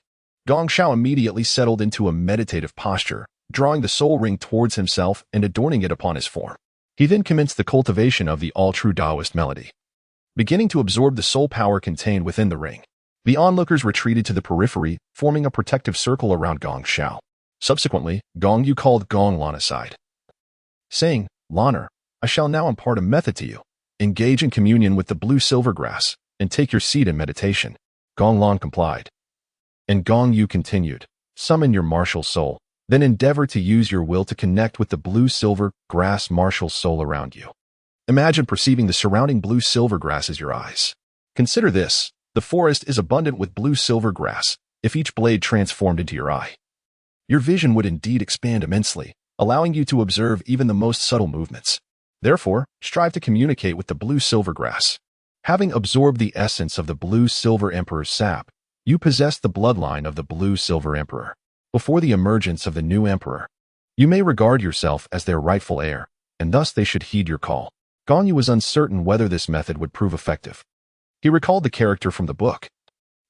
Gong Xiao immediately settled into a meditative posture, drawing the soul ring towards himself and adorning it upon his form. He then commenced the cultivation of the all-true Taoist melody, beginning to absorb the soul power contained within the ring. The onlookers retreated to the periphery, forming a protective circle around Gong Xiao. Subsequently, Gong Yu called Gong Lan aside, saying, "Lanner, I shall now impart a method to you. Engage in communion with the blue silver grass, and take your seat in meditation." Gong Lan complied. And Gong Yu continued, "Summon your martial soul, then endeavor to use your will to connect with the blue-silver grass martial soul around you. Imagine perceiving the surrounding blue-silver grass as your eyes. Consider this, the forest is abundant with blue-silver grass, if each blade transformed into your eye. Your vision would indeed expand immensely, allowing you to observe even the most subtle movements. Therefore, strive to communicate with the blue-silver grass. Having absorbed the essence of the blue-silver emperor's sap, you possess the bloodline of the blue-silver emperor. Before the emergence of the new emperor, You may regard yourself as their rightful heir, and thus they should heed your call. Gong Yu was uncertain whether this method would prove effective. He recalled the character from the book,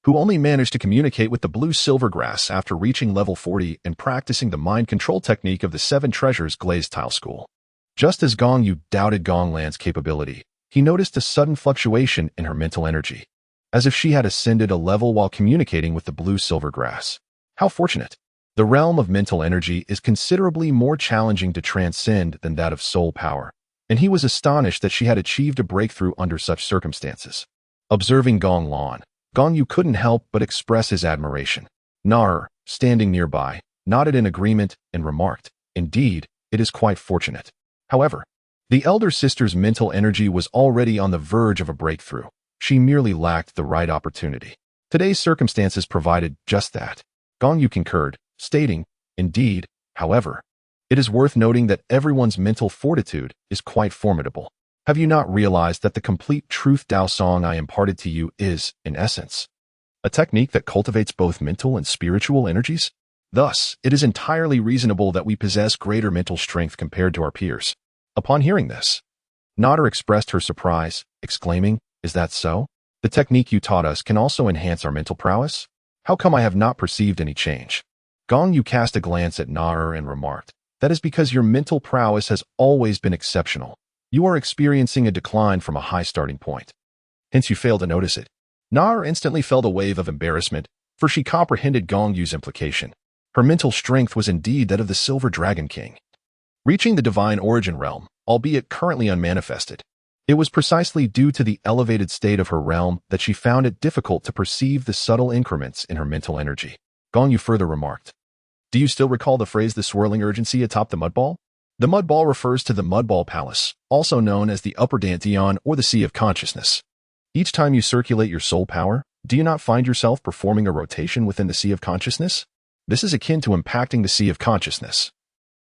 who only managed to communicate with the blue silvergrass after reaching level 40 and practicing the mind control technique of the Seven Treasures glazed tile school. Just as Gong Yu doubted Gonglan's capability, he noticed a sudden fluctuation in her mental energy, as if she had ascended a level while communicating with the blue silvergrass. How fortunate! The realm of mental energy is considerably more challenging to transcend than that of soul power, and he was astonished that she had achieved a breakthrough under such circumstances. Observing Gonglan, Gong Yu couldn't help but express his admiration. Nar, standing nearby, nodded in agreement and remarked, "Indeed, it is quite fortunate." However, the elder sister's mental energy was already on the verge of a breakthrough. She merely lacked the right opportunity. Today's circumstances provided just that. Gong Yu concurred, stating, "Indeed, however, it is worth noting that everyone's mental fortitude is quite formidable. Have you not realized that the complete truth Dao Song I imparted to you is, in essence, a technique that cultivates both mental and spiritual energies? Thus, it is entirely reasonable that we possess greater mental strength compared to our peers." Upon hearing this, Nodder expressed her surprise, exclaiming, "Is that so? The technique you taught us can also enhance our mental prowess? How come I have not perceived any change?" Gong Yu cast a glance at Nodder and remarked, "That is because your mental prowess has always been exceptional. You are experiencing a decline from a high starting point. Hence you fail to notice it." Nodder instantly felt a wave of embarrassment, for she comprehended Gong Yu's implication. Her mental strength was indeed that of the Silver Dragon King, reaching the divine origin realm, albeit currently unmanifested. It was precisely due to the elevated state of her realm that she found it difficult to perceive the subtle increments in her mental energy. Gong Yu further remarked, "Do you still recall the phrase 'the swirling urgency' atop the mud ball?" The mud ball refers to the mud ball palace, also known as the upper dantian or the sea of consciousness. Each time you circulate your soul power, do you not find yourself performing a rotation within the sea of consciousness? This is akin to impacting the sea of consciousness,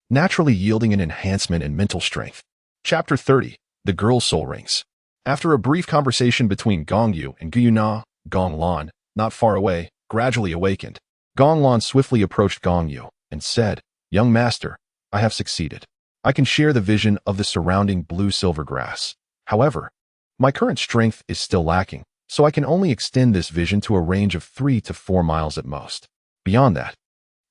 naturally yielding an enhancement in mental strength. Chapter 30. The Girl's Soul Rings. After a brief conversation between Gong Yu and Guyuna, Gonglan, not far away, gradually awakened. Gonglan swiftly approached Gong Yu and said, "Young master, I have succeeded. I can share the vision of the surrounding blue-silver grass. However, my current strength is still lacking, so I can only extend this vision to a range of 3 to 4 miles at most. Beyond that,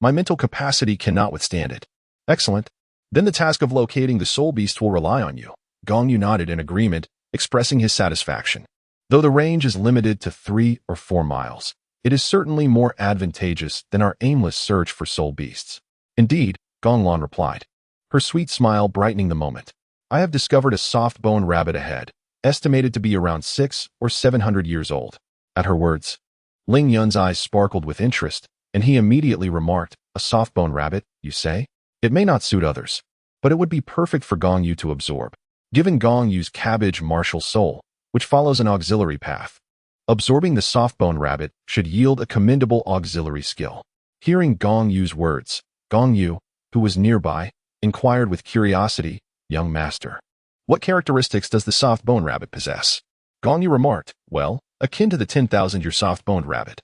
my mental capacity cannot withstand it." "Excellent. Then the task of locating the soul beast will rely on you." Gong Yu nodded in agreement, expressing his satisfaction. Though the range is limited to 3 or 4 miles, it is certainly more advantageous than our aimless search for soul beasts. "Indeed," Gonglan replied, her sweet smile brightening the moment. "I have discovered a soft-boned rabbit ahead, estimated to be around 600 or 700 years old." At her words, Ling Yun's eyes sparkled with interest, and he immediately remarked, "A soft-boned rabbit, you say? It may not suit others, but it would be perfect for Gong Yu to absorb. Given Gong Yu's cabbage martial soul, which follows an auxiliary path, absorbing the soft-boned rabbit should yield a commendable auxiliary skill." Hearing Gong Yu's words, Gong Yu, who was nearby, inquired with curiosity, "Young master, what characteristics does the soft-boned rabbit possess?" Gong Yu remarked, "Well, akin to the 10,000-year soft-boned rabbit.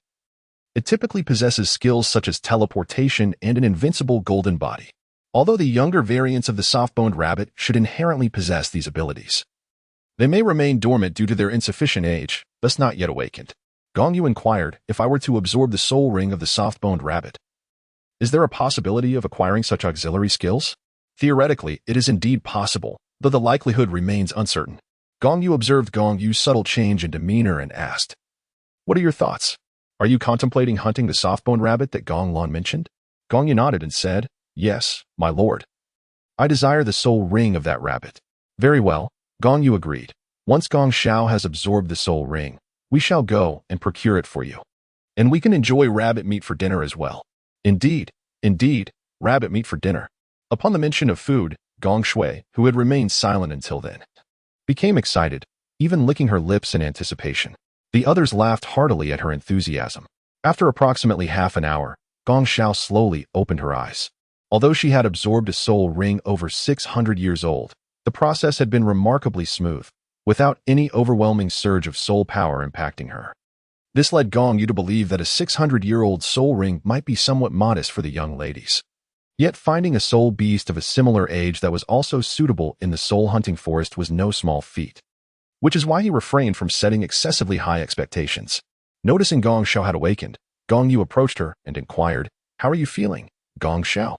It typically possesses skills such as teleportation and an invincible golden body. Although the younger variants of the soft-boned rabbit should inherently possess these abilities, they may remain dormant due to their insufficient age, thus not yet awakened." Gong Yu inquired, "If I were to absorb the soul ring of the soft-boned rabbit, is there a possibility of acquiring such auxiliary skills?" "Theoretically, it is indeed possible, though the likelihood remains uncertain." Gong Yu observed Gong Yu's subtle change in demeanor and asked, "What are your thoughts? Are you contemplating hunting the soft-boned rabbit that Gonglan mentioned?" Gong Yu nodded and said, "Yes, my lord. I desire the soul ring of that rabbit." "Very well," Gong Yu agreed. "Once Gong Shao has absorbed the soul ring, we shall go and procure it for you. And we can enjoy rabbit meat for dinner as well." Indeed, rabbit meat for dinner." Upon the mention of food, Gong Shui, who had remained silent until then, became excited, even licking her lips in anticipation. The others laughed heartily at her enthusiasm. After approximately half an hour, Gong Shao slowly opened her eyes. Although she had absorbed a soul ring over 600 years old, the process had been remarkably smooth, without any overwhelming surge of soul power impacting her. This led Gong Yu to believe that a 600-year-old soul ring might be somewhat modest for the young ladies. Yet finding a soul beast of a similar age that was also suitable in the soul-hunting forest was no small feat, which is why he refrained from setting excessively high expectations. Noticing Gong Xiao had awakened, Gong Yu approached her and inquired, "How are you feeling, Gong Xiao?"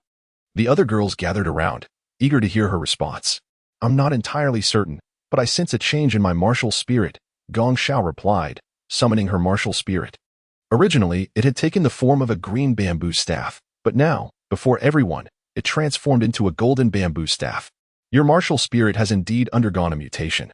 The other girls gathered around, eager to hear her response. "I'm not entirely certain, but I sense a change in my martial spirit," Gong Xiao replied, summoning her martial spirit. Originally, it had taken the form of a green bamboo staff, but now, before everyone, it transformed into a golden bamboo staff. "Your martial spirit has indeed undergone a mutation,"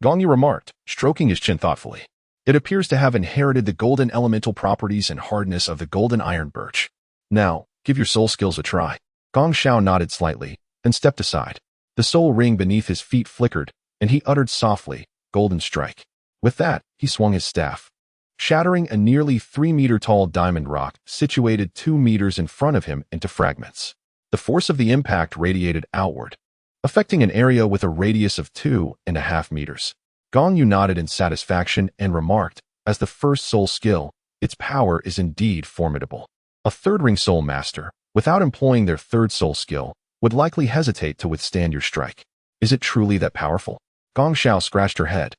Gong Yu remarked, stroking his chin thoughtfully. "It appears to have inherited the golden elemental properties and hardness of the golden iron birch. Now, give your soul skills a try." Gong Xiao nodded slightly, then stepped aside. The soul ring beneath his feet flickered, and he uttered softly, "Golden strike." With that, he swung his staff, shattering a nearly 3-meter-tall diamond rock situated 2 meters in front of him into fragments. The force of the impact radiated outward, affecting an area with a radius of 2.5 meters. Gong Yu nodded in satisfaction and remarked, "As the first soul skill, its power is indeed formidable. A third-ring soul master, without employing their third soul skill, would likely hesitate to withstand your strike. Is it truly that powerful?" Gong Xiao scratched her head,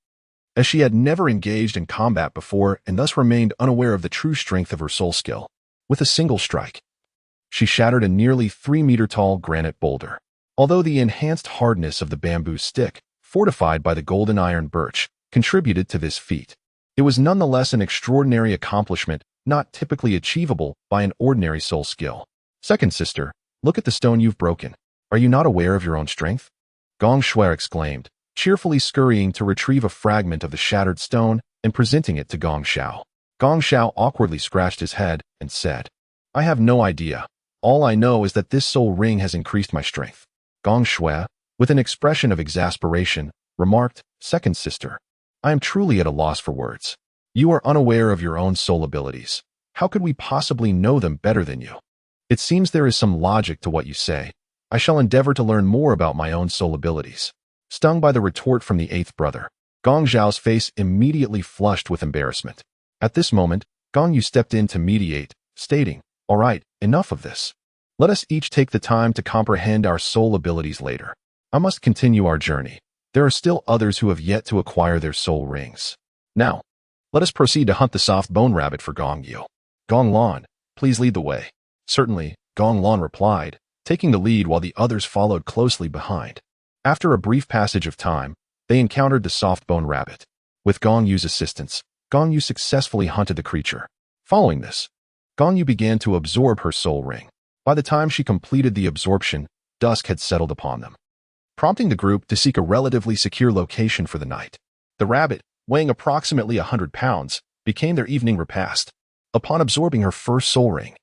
as she had never engaged in combat before and thus remained unaware of the true strength of her soul skill. With a single strike, she shattered a nearly 3-meter-tall granite boulder. Although the enhanced hardness of the bamboo stick, fortified by the golden iron birch, contributed to this feat, it was nonetheless an extraordinary accomplishment not typically achievable by an ordinary soul skill. "Second sister, look at the stone you've broken. Are you not aware of your own strength?" Gong Shui exclaimed, cheerfully scurrying to retrieve a fragment of the shattered stone and presenting it to Gong Xiao. Gong Xiao awkwardly scratched his head and said, "I have no idea. All I know is that this soul ring has increased my strength." Gong Shui, with an expression of exasperation, remarked, "Second sister, I am truly at a loss for words. You are unaware of your own soul abilities. How could we possibly know them better than you? It seems there is some logic to what you say. I shall endeavor to learn more about my own soul abilities." Stung by the retort from the eighth brother, Gong Xiao's face immediately flushed with embarrassment. At this moment, Gong Yu stepped in to mediate, stating, "All right, enough of this. Let us each take the time to comprehend our soul abilities later. I must continue our journey. There are still others who have yet to acquire their soul rings. Now, let us proceed to hunt the soft bone rabbit for Gong Yu. Gong Lan, please lead the way." "Certainly," Gong Lan replied, taking the lead while the others followed closely behind. After a brief passage of time, they encountered the soft bone rabbit. With Gong Yu's assistance, Gong Yu successfully hunted the creature. Following this, Gong Yu began to absorb her soul ring. By the time she completed the absorption, dusk had settled upon them, prompting the group to seek a relatively secure location for the night. The rabbit, weighing approximately 100 pounds, became their evening repast. Upon absorbing her first soul ring,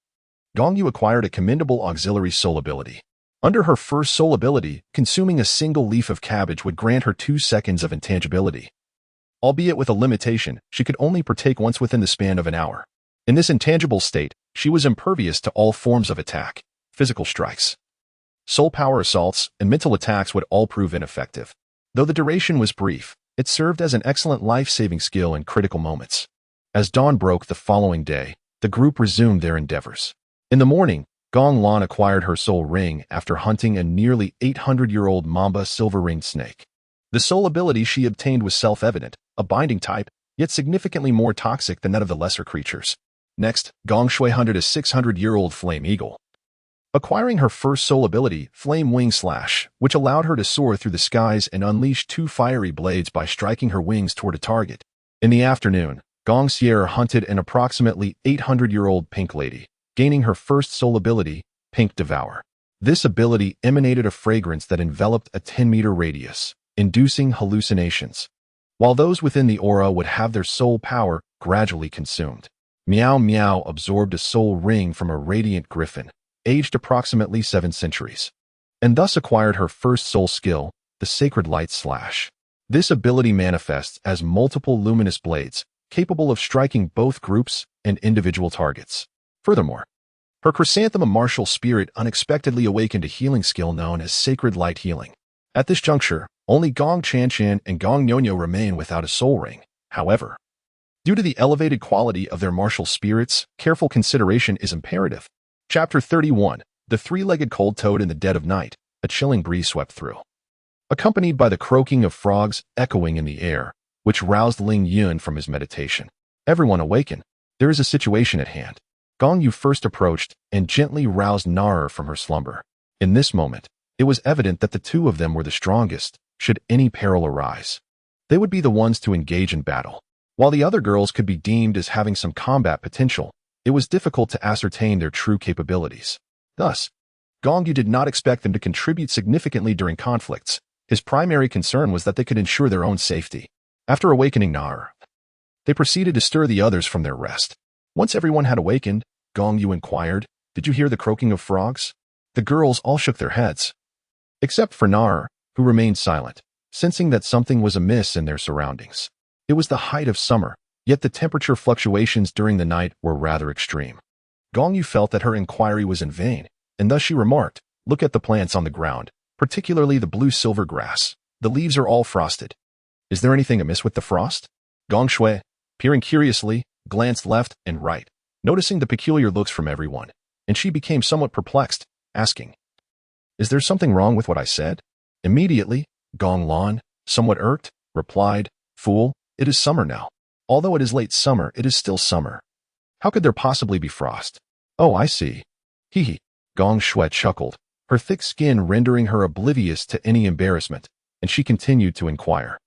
Gong Yu acquired a commendable auxiliary soul ability. Under her first soul ability, consuming a single leaf of cabbage would grant her 2 seconds of intangibility. Albeit with a limitation, she could only partake once within the span of an hour. In this intangible state, she was impervious to all forms of attack, physical strikes, soul power assaults, and mental attacks would all prove ineffective. Though the duration was brief, it served as an excellent life-saving skill in critical moments. As dawn broke the following day, the group resumed their endeavors. In the morning, Gong Lan acquired her soul ring after hunting a nearly 800-year-old mamba silver-ringed snake. The soul ability she obtained was self-evident, a binding type, yet significantly more toxic than that of the lesser creatures. Next, Gong Shui hunted a 600-year-old flame eagle, acquiring her first soul ability, Flame Wing Slash, which allowed her to soar through the skies and unleash 2 fiery blades by striking her wings toward a target. In the afternoon, Gong Sierra hunted an approximately 800-year-old pink lady, gaining her first soul ability, Pink Devour. This ability emanated a fragrance that enveloped a 10-meter radius, inducing hallucinations, while those within the aura would have their soul power gradually consumed. Meow Meow absorbed a soul ring from a radiant griffin, aged approximately 7 centuries, and thus acquired her first soul skill, the Sacred Light Slash. This ability manifests as multiple luminous blades, capable of striking both groups and individual targets. Furthermore, her chrysanthemum martial spirit unexpectedly awakened a healing skill known as Sacred Light Healing. At this juncture, only Gong Chanchan and Gong Nyonyo remain without a soul ring. However, due to the elevated quality of their martial spirits, careful consideration is imperative. Chapter 31. The three-legged cold toad in the dead of night, a chilling breeze swept through, accompanied by the croaking of frogs echoing in the air, which roused Ling Yun from his meditation. Everyone awaken. There is a situation at hand. Gong Yu first approached and gently roused Nara from her slumber. In this moment, it was evident that the two of them were the strongest, should any peril arise. They would be the ones to engage in battle. While the other girls could be deemed as having some combat potential, it was difficult to ascertain their true capabilities. Thus, Gong Yu did not expect them to contribute significantly during conflicts. His primary concern was that they could ensure their own safety. After awakening Nara, they proceeded to stir the others from their rest. Once everyone had awakened, Gong Yu inquired, "Did you hear the croaking of frogs?" The girls all shook their heads, except for Nara, who remained silent, sensing that something was amiss in their surroundings. It was the height of summer, yet the temperature fluctuations during the night were rather extreme. Gong Yu felt that her inquiry was in vain, and thus she remarked, "Look at the plants on the ground, particularly the blue-silver grass. The leaves are all frosted. Is there anything amiss with the frost?" Gong Shui, peering curiously, glanced left and right, noticing the peculiar looks from everyone, and she became somewhat perplexed, asking, "Is there something wrong with what I said?" Immediately, Gong Lan, somewhat irked, replied, "Fool, it is summer now. Although it is late summer, it is still summer. How could there possibly be frost?" "Oh, I see. Hee hee." Gong Shui chuckled, her thick skin rendering her oblivious to any embarrassment, and she continued to inquire,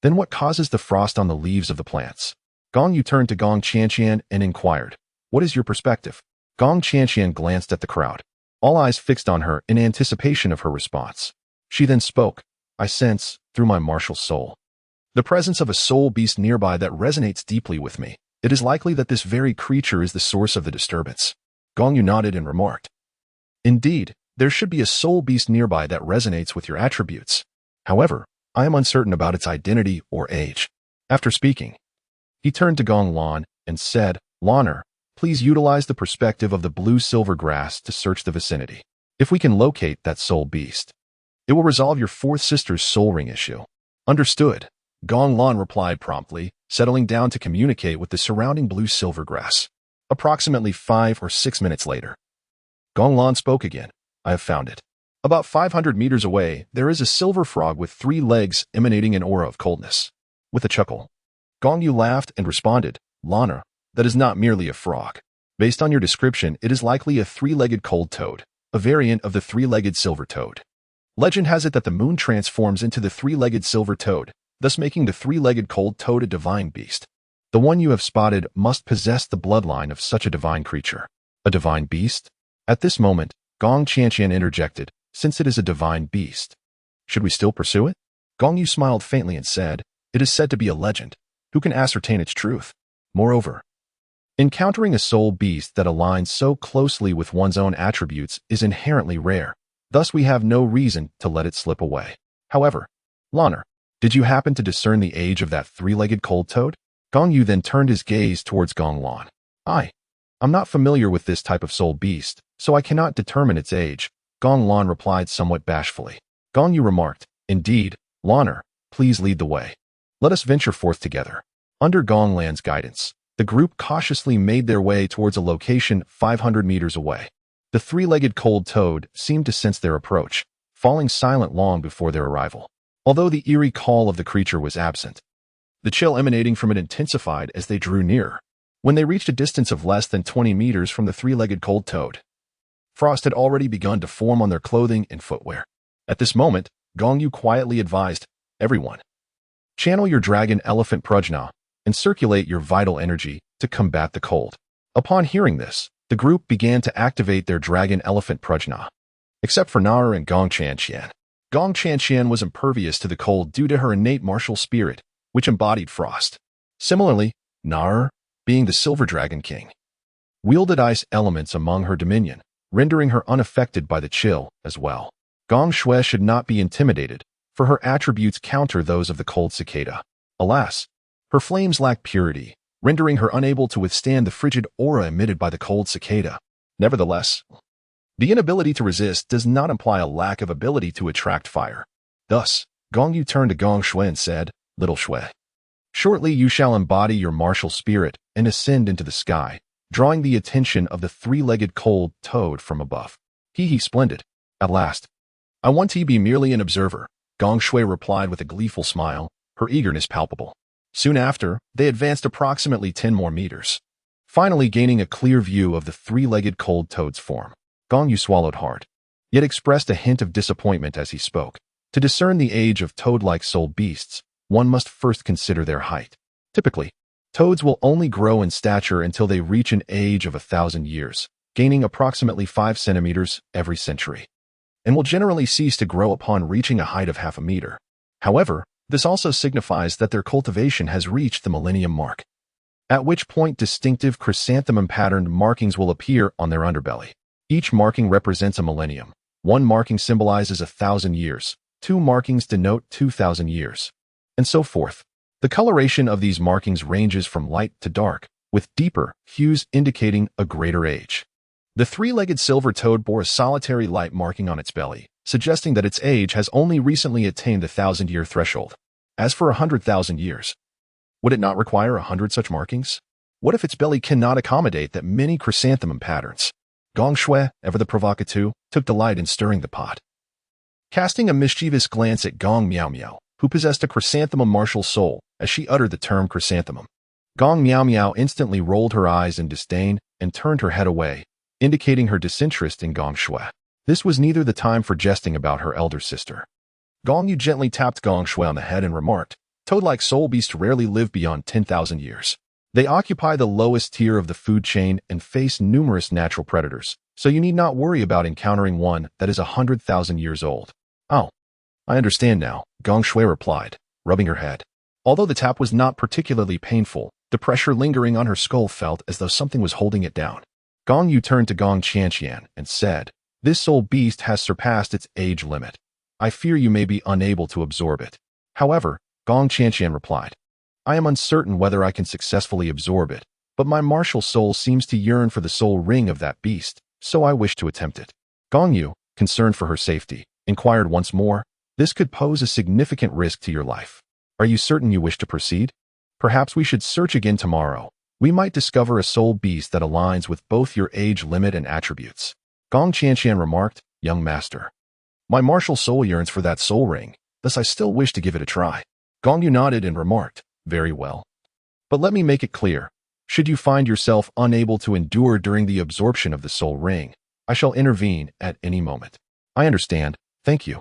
"Then what causes the frost on the leaves of the plants?" Gong Yu turned to Gong Qianqian and inquired, "What is your perspective?" Gong Qianqian glanced at the crowd, all eyes fixed on her in anticipation of her response. She then spoke, "I sense, through my martial soul, the presence of a soul beast nearby that resonates deeply with me. It is likely that this very creature is the source of the disturbance." Gong Yu nodded and remarked, "Indeed, there should be a soul beast nearby that resonates with your attributes. However, I am uncertain about its identity or age." After speaking, he turned to Gong Lan and said, "Lanner, please utilize the perspective of the blue-silver grass to search the vicinity. If we can locate that soul beast, it will resolve your fourth sister's soul ring issue." "Understood," Gong Lan replied promptly, settling down to communicate with the surrounding blue-silver grass. Approximately 5 or 6 minutes later, Gong Lan spoke again, "I have found it. About 500 meters away, there is a silver frog with 3 legs emanating an aura of coldness." With a chuckle, Gong Yu laughed and responded, "Lanner, that is not merely a frog. Based on your description, it is likely a 3-legged cold toad, a variant of the 3-legged silver toad. Legend has it that the moon transforms into the 3-legged silver toad, thus making the 3-legged cold toad a divine beast. The one you have spotted must possess the bloodline of such a divine creature." "A divine beast?" At this moment, Gong Qianqian interjected, "Since it is a divine beast, should we still pursue it?" Gong Yu smiled faintly and said, "It is said to be a legend. Who can ascertain its truth? Moreover, encountering a soul beast that aligns so closely with one's own attributes is inherently rare. Thus we have no reason to let it slip away. However, Lanner, did you happen to discern the age of that 3-legged cold toad?" Gong Yu then turned his gaze towards Gong Lan. I'm not familiar with this type of soul beast, so I cannot determine its age," Gong Lan replied somewhat bashfully. Gong Yu remarked, "Indeed, Lanner, please lead the way. Let us venture forth together." Under Gong Lan's guidance, the group cautiously made their way towards a location 500 meters away. The 3-legged cold toad seemed to sense their approach, falling silent long before their arrival. Although the eerie call of the creature was absent, the chill emanating from it intensified as they drew nearer. When they reached a distance of less than 20 meters from the 3-legged cold toad, frost had already begun to form on their clothing and footwear. At this moment, Gong Yu quietly advised, "Everyone, channel your dragon elephant prajna and circulate your vital energy to combat the cold." Upon hearing this, the group began to activate their dragon elephant prajna, except for Nara and Gong Qianqian. Gong Qianqian was impervious to the cold due to her innate martial spirit, which embodied frost. Similarly, Nara, being the Silver Dragon King, wielded ice elements among her dominion, rendering her unaffected by the chill as well. Gong Shui should not be intimidated, for her attributes counter those of the cold cicada. Alas, her flames lack purity, rendering her unable to withstand the frigid aura emitted by the cold cicada. Nevertheless, the inability to resist does not imply a lack of ability to attract fire. Thus, Gong Yu turned to Gong Shui and said, "Little Shui, shortly you shall embody your martial spirit and ascend into the sky, drawing the attention of the 3-legged cold toad from above. Hee, splendid. At last. I want to be merely an observer, Gong Shui replied with a gleeful smile, her eagerness palpable. Soon after, they advanced approximately 10 more meters. Finally gaining a clear view of the three-legged cold toad's form, Gong Yu swallowed hard, yet expressed a hint of disappointment as he spoke. To discern the age of toad-like soul beasts, one must first consider their height. Typically, toads will only grow in stature until they reach an age of 1,000 years, gaining approximately 5 centimeters every century, and will generally cease to grow upon reaching a height of half a meter. However, this also signifies that their cultivation has reached the millennium mark, at which point distinctive chrysanthemum-patterned markings will appear on their underbelly. Each marking represents a millennium. One marking symbolizes 1,000 years, 2 markings denote 2,000 years, and so forth. The coloration of these markings ranges from light to dark, with deeper hues indicating a greater age. The three-legged silver toad bore a solitary light marking on its belly, suggesting that its age has only recently attained the 1,000-year threshold. As for 100,000 years, would it not require 100 such markings? What if its belly cannot accommodate that many chrysanthemum patterns? Gong Shui, ever the provocateur, took delight in stirring the pot. Casting a mischievous glance at Gong Miao Miao, who possessed a chrysanthemum martial soul, as she uttered the term chrysanthemum, Gong Miao Miao instantly rolled her eyes in disdain and turned her head away, indicating her disinterest in Gong Shui. This was neither the time for jesting about her elder sister. Gong Yu gently tapped Gong Shui on the head and remarked, "Toad-like soul beasts rarely live beyond 10,000 years. They occupy the lowest tier of the food chain and face numerous natural predators, so you need not worry about encountering one that is 100,000 years old." "Oh, I understand now," Gong Shui replied, rubbing her head. Although the tap was not particularly painful, the pressure lingering on her skull felt as though something was holding it down. Gong Yu turned to Gong Qianqian and said, "This soul beast has surpassed its age limit. I fear you may be unable to absorb it." However, Gong Qianqian replied, "I am uncertain whether I can successfully absorb it, but my martial soul seems to yearn for the soul ring of that beast, so I wish to attempt it." Gong Yu, concerned for her safety, inquired once more, "This could pose a significant risk to your life. Are you certain you wish to proceed? Perhaps we should search again tomorrow. We might discover a soul beast that aligns with both your age limit and attributes." Gong Qianqian remarked, "Young master, my martial soul yearns for that soul ring, thus I still wish to give it a try." Gong Yu nodded and remarked, "Very well. But let me make it clear. Should you find yourself unable to endure during the absorption of the soul ring, I shall intervene at any moment." "I understand. Thank you,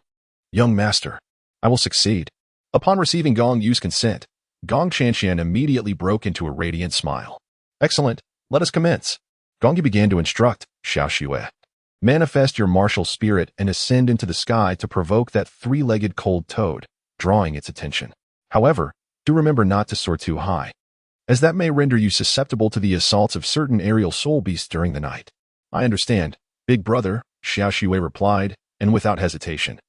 young master. I will succeed." Upon receiving Gong Yu's consent, Gong Qianqian immediately broke into a radiant smile. "Excellent. Let us commence." Gong Yu began to instruct, "Xiao Xue. Manifest your martial spirit and ascend into the sky to provoke that three-legged cold toad, drawing its attention. However, do remember not to soar too high, as that may render you susceptible to the assaults of certain aerial soul beasts during the night." "I understand, big brother," Xiao Xue replied, and without hesitation.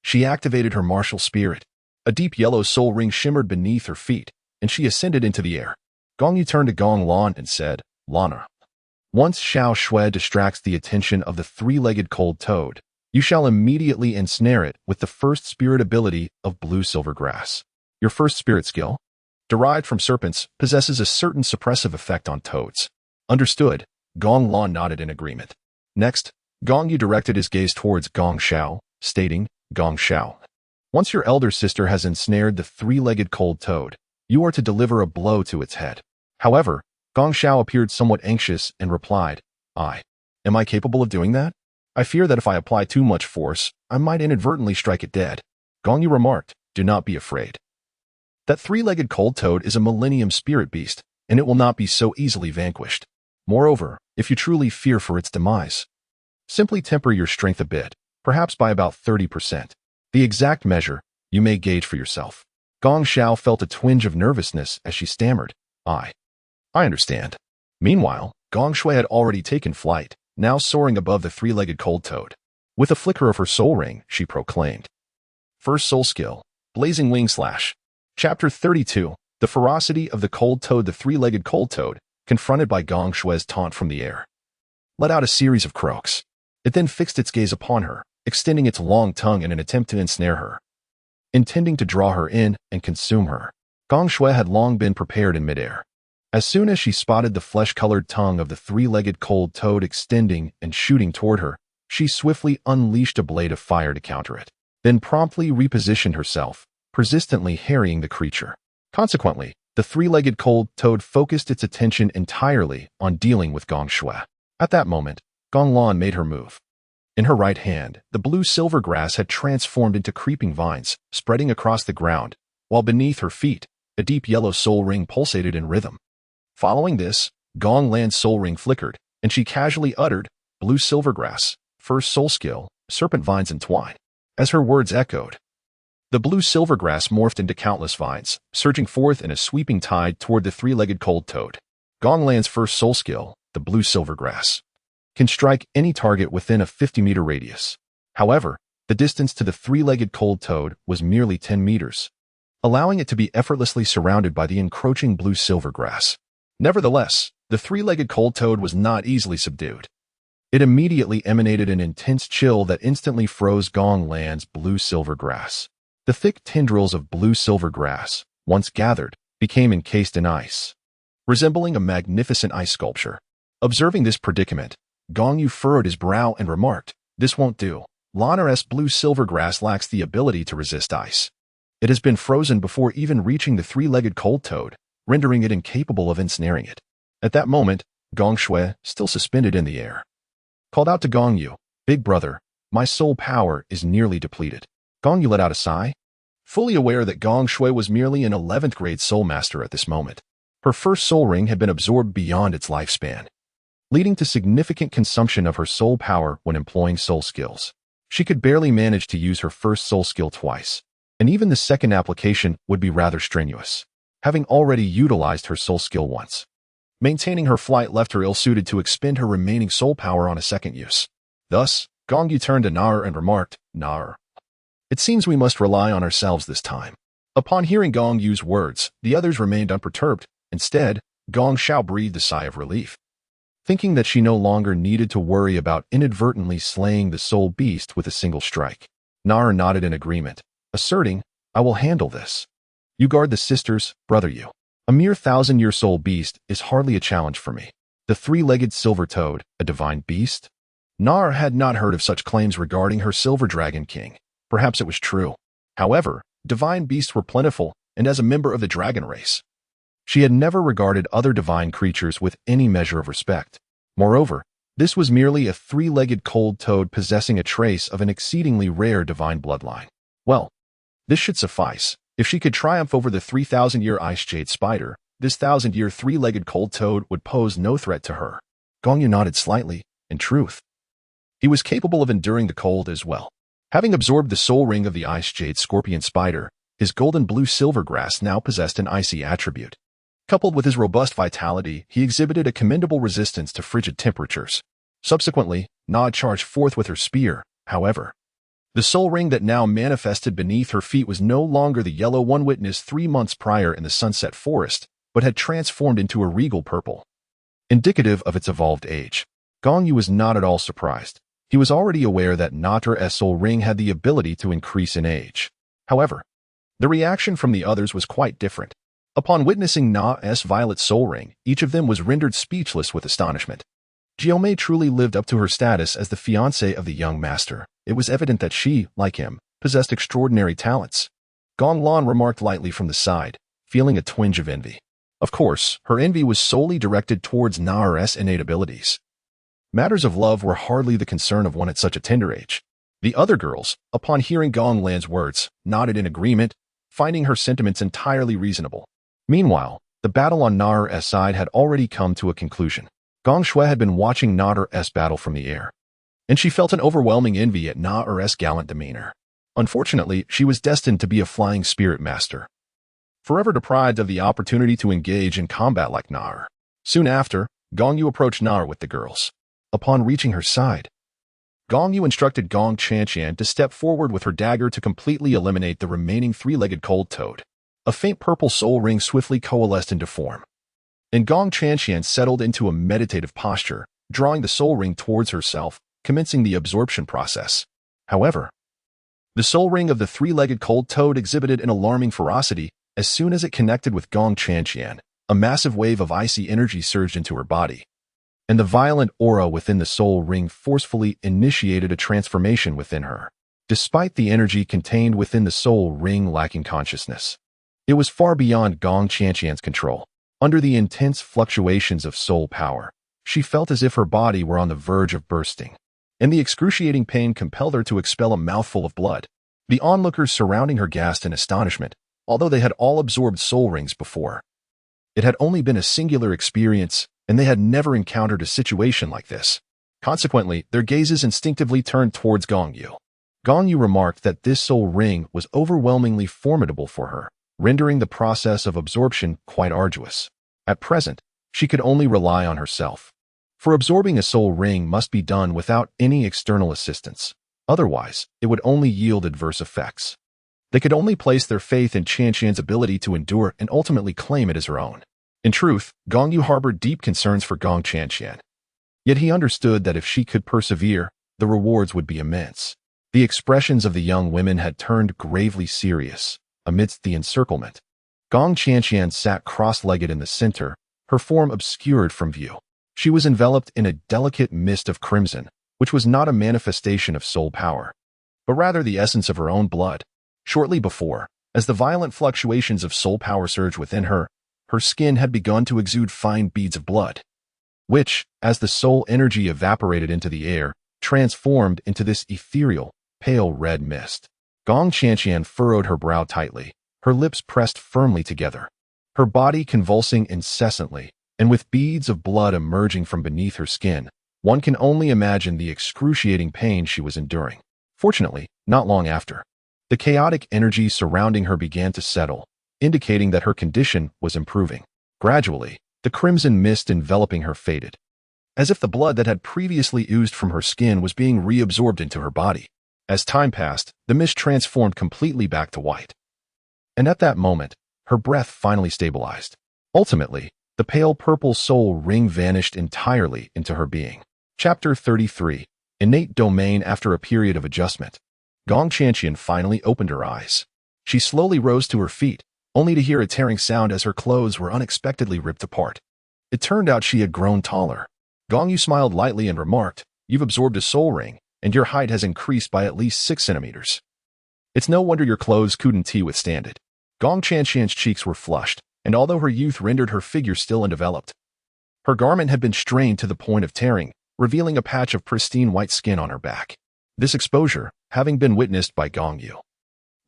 She activated her martial spirit. A deep yellow soul ring shimmered beneath her feet, and she ascended into the air. Gong Yu turned to Gong Lan and said, "Lana, once Xiao Xue distracts the attention of the three-legged cold toad, you shall immediately ensnare it with the first spirit ability of blue-silver grass. Your first spirit skill, derived from serpents, possesses a certain suppressive effect on toads." "Understood." Gong Lan nodded in agreement. Next, Gong Yu directed his gaze towards Gong Xiao, stating, "Gong Xiao, once your elder sister has ensnared the three-legged cold toad, you are to deliver a blow to its head." However, Gong Xiao appeared somewhat anxious and replied, Am I capable of doing that? I fear that if I apply too much force, I might inadvertently strike it dead." Gong Yu remarked, "Do not be afraid. That three-legged cold toad is a millennium spirit beast, and it will not be so easily vanquished. Moreover, if you truly fear for its demise, simply temper your strength a bit, perhaps by about 30%. The exact measure, you may gauge for yourself." Gong Xiao felt a twinge of nervousness as she stammered, I understand." Meanwhile, Gong Shui had already taken flight, now soaring above the three-legged cold toad. With a flicker of her soul ring, she proclaimed, "First soul skill, Blazing Wing Slash." Chapter 32, The Ferocity of the Cold Toad. The three-legged cold toad, confronted by Gong Shui's taunt from the air, let out a series of croaks. It then fixed its gaze upon her, extending its long tongue in an attempt to ensnare her, intending to draw her in and consume her. Gong Shui had long been prepared in midair. As soon as she spotted the flesh-colored tongue of the three-legged cold toad extending and shooting toward her, She swiftly unleashed a blade of fire to counter it, then promptly repositioned herself, persistently harrying the creature. Consequently, the three-legged cold toad focused its attention entirely on dealing with Gong Shui. At that moment, Gong Lan made her move. In her right hand, the blue-silver grass had transformed into creeping vines, spreading across the ground, while beneath her feet, a deep yellow soul ring pulsated in rhythm. Following this, Gong Lan's soul ring flickered, and she casually uttered, "Blue-silver grass, first soul skill, serpent vines entwine." As her words echoed, the blue-silver grass morphed into countless vines, surging forth in a sweeping tide toward the three-legged cold toad. Gong Lan's first soul skill, the blue-silver grass, can strike any target within a 50-meter radius. However, the distance to the three-legged cold toad was merely 10 meters, allowing it to be effortlessly surrounded by the encroaching blue-silver grass. Nevertheless, the three-legged cold toad was not easily subdued. It immediately emanated an intense chill that instantly froze Gong Lan's blue-silver grass. The thick tendrils of blue-silver grass, once gathered, became encased in ice, resembling a magnificent ice sculpture. Observing this predicament, Gong Yu furrowed his brow and remarked, "This won't do. Lanar's blue-silver grass lacks the ability to resist ice. It has been frozen before even reaching the three-legged cold toad, rendering it incapable of ensnaring it." At that moment, Gong Shui, still suspended in the air, called out to Gong Yu, "Big brother, my soul power is nearly depleted." Gong Yu let out a sigh, fully aware that Gong Shui was merely an 11th grade soul master at this moment. Her first soul ring had been absorbed beyond its lifespan, leading to significant consumption of her soul power when employing soul skills. She could barely manage to use her first soul skill twice, and even the second application would be rather strenuous, having already utilized her soul skill once. Maintaining her flight left her ill-suited to expend her remaining soul power on a second use. Thus, Gong Yu turned to Nar and remarked, "Nar, it seems we must rely on ourselves this time." Upon hearing Gong Yu's words, the others remained unperturbed. Instead, Gong Shao breathed a sigh of relief. Thinking that she no longer needed to worry about inadvertently slaying the soul beast with a single strike, Nar nodded in agreement, asserting, "I will handle this. You guard the sisters, brother Yu. A mere 1,000-year soul beast is hardly a challenge for me." The three-legged silver toad, a divine beast? Nar had not heard of such claims regarding her silver dragon king. Perhaps it was true. However, divine beasts were plentiful, and as a member of the dragon race, she had never regarded other divine creatures with any measure of respect. Moreover, this was merely a three-legged cold toad possessing a trace of an exceedingly rare divine bloodline. Well, this should suffice. If she could triumph over the 3,000-year ice jade spider, this 1,000-year three-legged cold toad would pose no threat to her. Gong Yu nodded slightly. In truth, he was capable of enduring the cold as well. Having absorbed the soul ring of the ice jade scorpion spider, his golden blue-silver grass now possessed an icy attribute. Coupled with his robust vitality, he exhibited a commendable resistance to frigid temperatures. Subsequently, Na charged forth with her spear. However, the soul ring that now manifested beneath her feet was no longer the yellow one witnessed 3 months prior in the Sunset Forest, but had transformed into a regal purple, indicative of its evolved age. Gong Yu was not at all surprised. He was already aware that Na's soul ring had the ability to increase in age. However, the reaction from the others was quite different. Upon witnessing Na's violet soul ring, each of them was rendered speechless with astonishment. Jiomei truly lived up to her status as the fiancée of the young master. It was evident that she, like him, possessed extraordinary talents. Gong Lan remarked lightly from the side, feeling a twinge of envy. Of course, her envy was solely directed towards Na's innate abilities. Matters of love were hardly the concern of one at such a tender age. The other girls, upon hearing Gong Lan's words, nodded in agreement, finding her sentiments entirely reasonable. Meanwhile, the battle on Na's side had already come to a conclusion. Gong Shui had been watching Na's battle from the air, and she felt an overwhelming envy at Na's gallant demeanor. Unfortunately, she was destined to be a flying spirit master, forever deprived of the opportunity to engage in combat like Na. Soon after, Gong Yu approached Na with the girls. Upon reaching her side, Gong Yu instructed Gong Chanqian to step forward with her dagger to completely eliminate the remaining three-legged cold toad. A faint purple soul ring swiftly coalesced into form, and Gong Chanqian settled into a meditative posture, drawing the soul ring towards herself, commencing the absorption process. However, the soul ring of the three-legged cold toad exhibited an alarming ferocity. As soon as it connected with Gong Chanqian, a massive wave of icy energy surged into her body. and the violent aura within the soul ring forcefully initiated a transformation within her. Despite the energy contained within the soul ring lacking consciousness, it was far beyond Gong Qianqian's control. Under the intense fluctuations of soul power, she felt as if her body were on the verge of bursting, and the excruciating pain compelled her to expel a mouthful of blood. The onlookers surrounding her gasped in astonishment, although they had all absorbed soul rings before. It had only been a singular experience, and they had never encountered a situation like this. Consequently, their gazes instinctively turned towards Gong Yu. Gong Yu remarked that this soul ring was overwhelmingly formidable for her, rendering the process of absorption quite arduous. At present, she could only rely on herself. For absorbing a soul ring must be done without any external assistance. Otherwise, it would only yield adverse effects. They could only place their faith in Qianqian's ability to endure and ultimately claim it as her own. In truth, Gong Yu harbored deep concerns for Gong Qianqian. Yet he understood that if she could persevere, the rewards would be immense. The expressions of the young women had turned gravely serious amidst the encirclement. Gong Qianqian sat cross-legged in the center, her form obscured from view. She was enveloped in a delicate mist of crimson, which was not a manifestation of soul power, but rather the essence of her own blood. Shortly before, as the violent fluctuations of soul power surged within her, her skin had begun to exude fine beads of blood, which, as the soul energy evaporated into the air, transformed into this ethereal, pale red mist. Gong Qianqian furrowed her brow tightly, her lips pressed firmly together, her body convulsing incessantly, and with beads of blood emerging from beneath her skin. One can only imagine the excruciating pain she was enduring. Fortunately, not long after, the chaotic energy surrounding her began to settle, indicating that her condition was improving. Gradually, the crimson mist enveloping her faded, as if the blood that had previously oozed from her skin was being reabsorbed into her body. As time passed, the mist transformed completely back to white. And at that moment, her breath finally stabilized. Ultimately, the pale purple soul ring vanished entirely into her being. Chapter 33. Innate Domain. After a period of adjustment, Gong Qianqian finally opened her eyes. She slowly rose to her feet, only to hear a tearing sound as her clothes were unexpectedly ripped apart. It turned out she had grown taller. Gong Yu smiled lightly and remarked, "You've absorbed a soul ring, and your height has increased by at least 6 centimeters. It's no wonder your clothes couldn't withstand it." Gong Qianqian's cheeks were flushed, and although her youth rendered her figure still undeveloped, her garment had been strained to the point of tearing, revealing a patch of pristine white skin on her back. This exposure, having been witnessed by Gong Yu,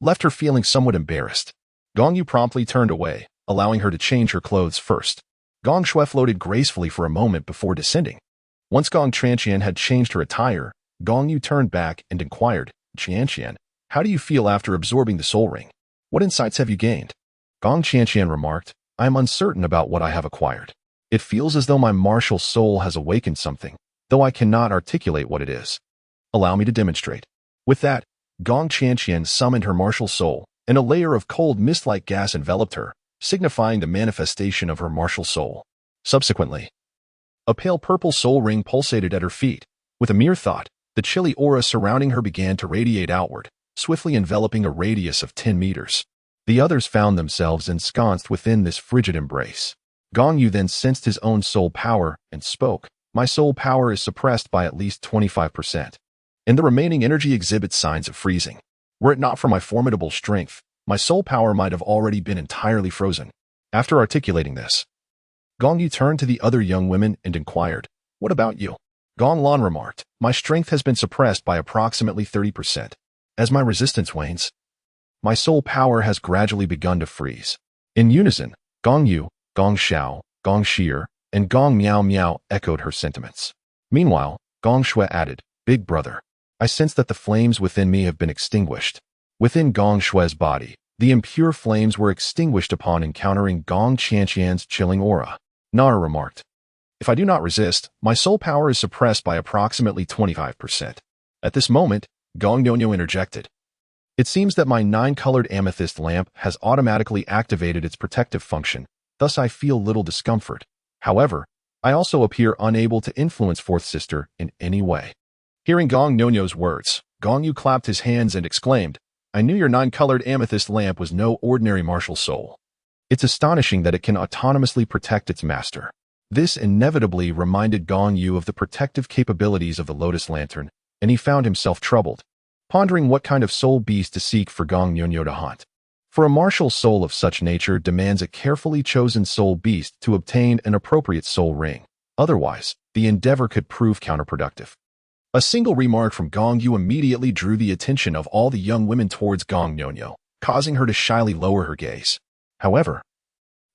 left her feeling somewhat embarrassed. Gong Yu promptly turned away, allowing her to change her clothes first. Gong Shui floated gracefully for a moment before descending. Once Gong Qianqian had changed her attire, Gong Yu turned back and inquired, "Qianqian, how do you feel after absorbing the soul ring? What insights have you gained?" Gong Qianqian remarked, "I am uncertain about what I have acquired. It feels as though my martial soul has awakened something, though I cannot articulate what it is. Allow me to demonstrate." With that, Gong Qianqian summoned her martial soul, and a layer of cold mist-like gas enveloped her, signifying the manifestation of her martial soul. Subsequently, a pale purple soul ring pulsated at her feet. With a mere thought, the chilly aura surrounding her began to radiate outward, swiftly enveloping a radius of 10 meters. The others found themselves ensconced within this frigid embrace. Gong Yu then sensed his own soul power and spoke, "My soul power is suppressed by at least 25%, and the remaining energy exhibits signs of freezing. Were it not for my formidable strength, my soul power might have already been entirely frozen." After articulating this, Gong Yu turned to the other young women and inquired, "What about you?" Gong Lan remarked, "My strength has been suppressed by approximately 30%. As my resistance wanes, my soul power has gradually begun to freeze." In unison, Gong Yu, Gong Xiao, Gong Shir, and Gong Miao Miao echoed her sentiments. Meanwhile, Gong Shui added, "Big brother, I sense that the flames within me have been extinguished." Within Gong Shui's body, the impure flames were extinguished upon encountering Gong Qianqian's chilling aura. Nara remarked, "If I do not resist, my soul power is suppressed by approximately 25%. At this moment, Gong Yu interjected, "It seems that my 9-colored amethyst lamp has automatically activated its protective function, thus I feel little discomfort. However, I also appear unable to influence Fourth Sister in any way." Hearing Gong Yu's words, Gong Yu clapped his hands and exclaimed, "I knew your 9-colored amethyst lamp was no ordinary martial soul. It's astonishing that it can autonomously protect its master." This inevitably reminded Gong Yu of the protective capabilities of the Lotus Lantern, and he found himself troubled, pondering what kind of soul beast to seek for Gong Yu to hunt. For a martial soul of such nature demands a carefully chosen soul beast to obtain an appropriate soul ring. Otherwise, the endeavor could prove counterproductive. A single remark from Gong Yu immediately drew the attention of all the young women towards Gong Yu, causing her to shyly lower her gaze. However,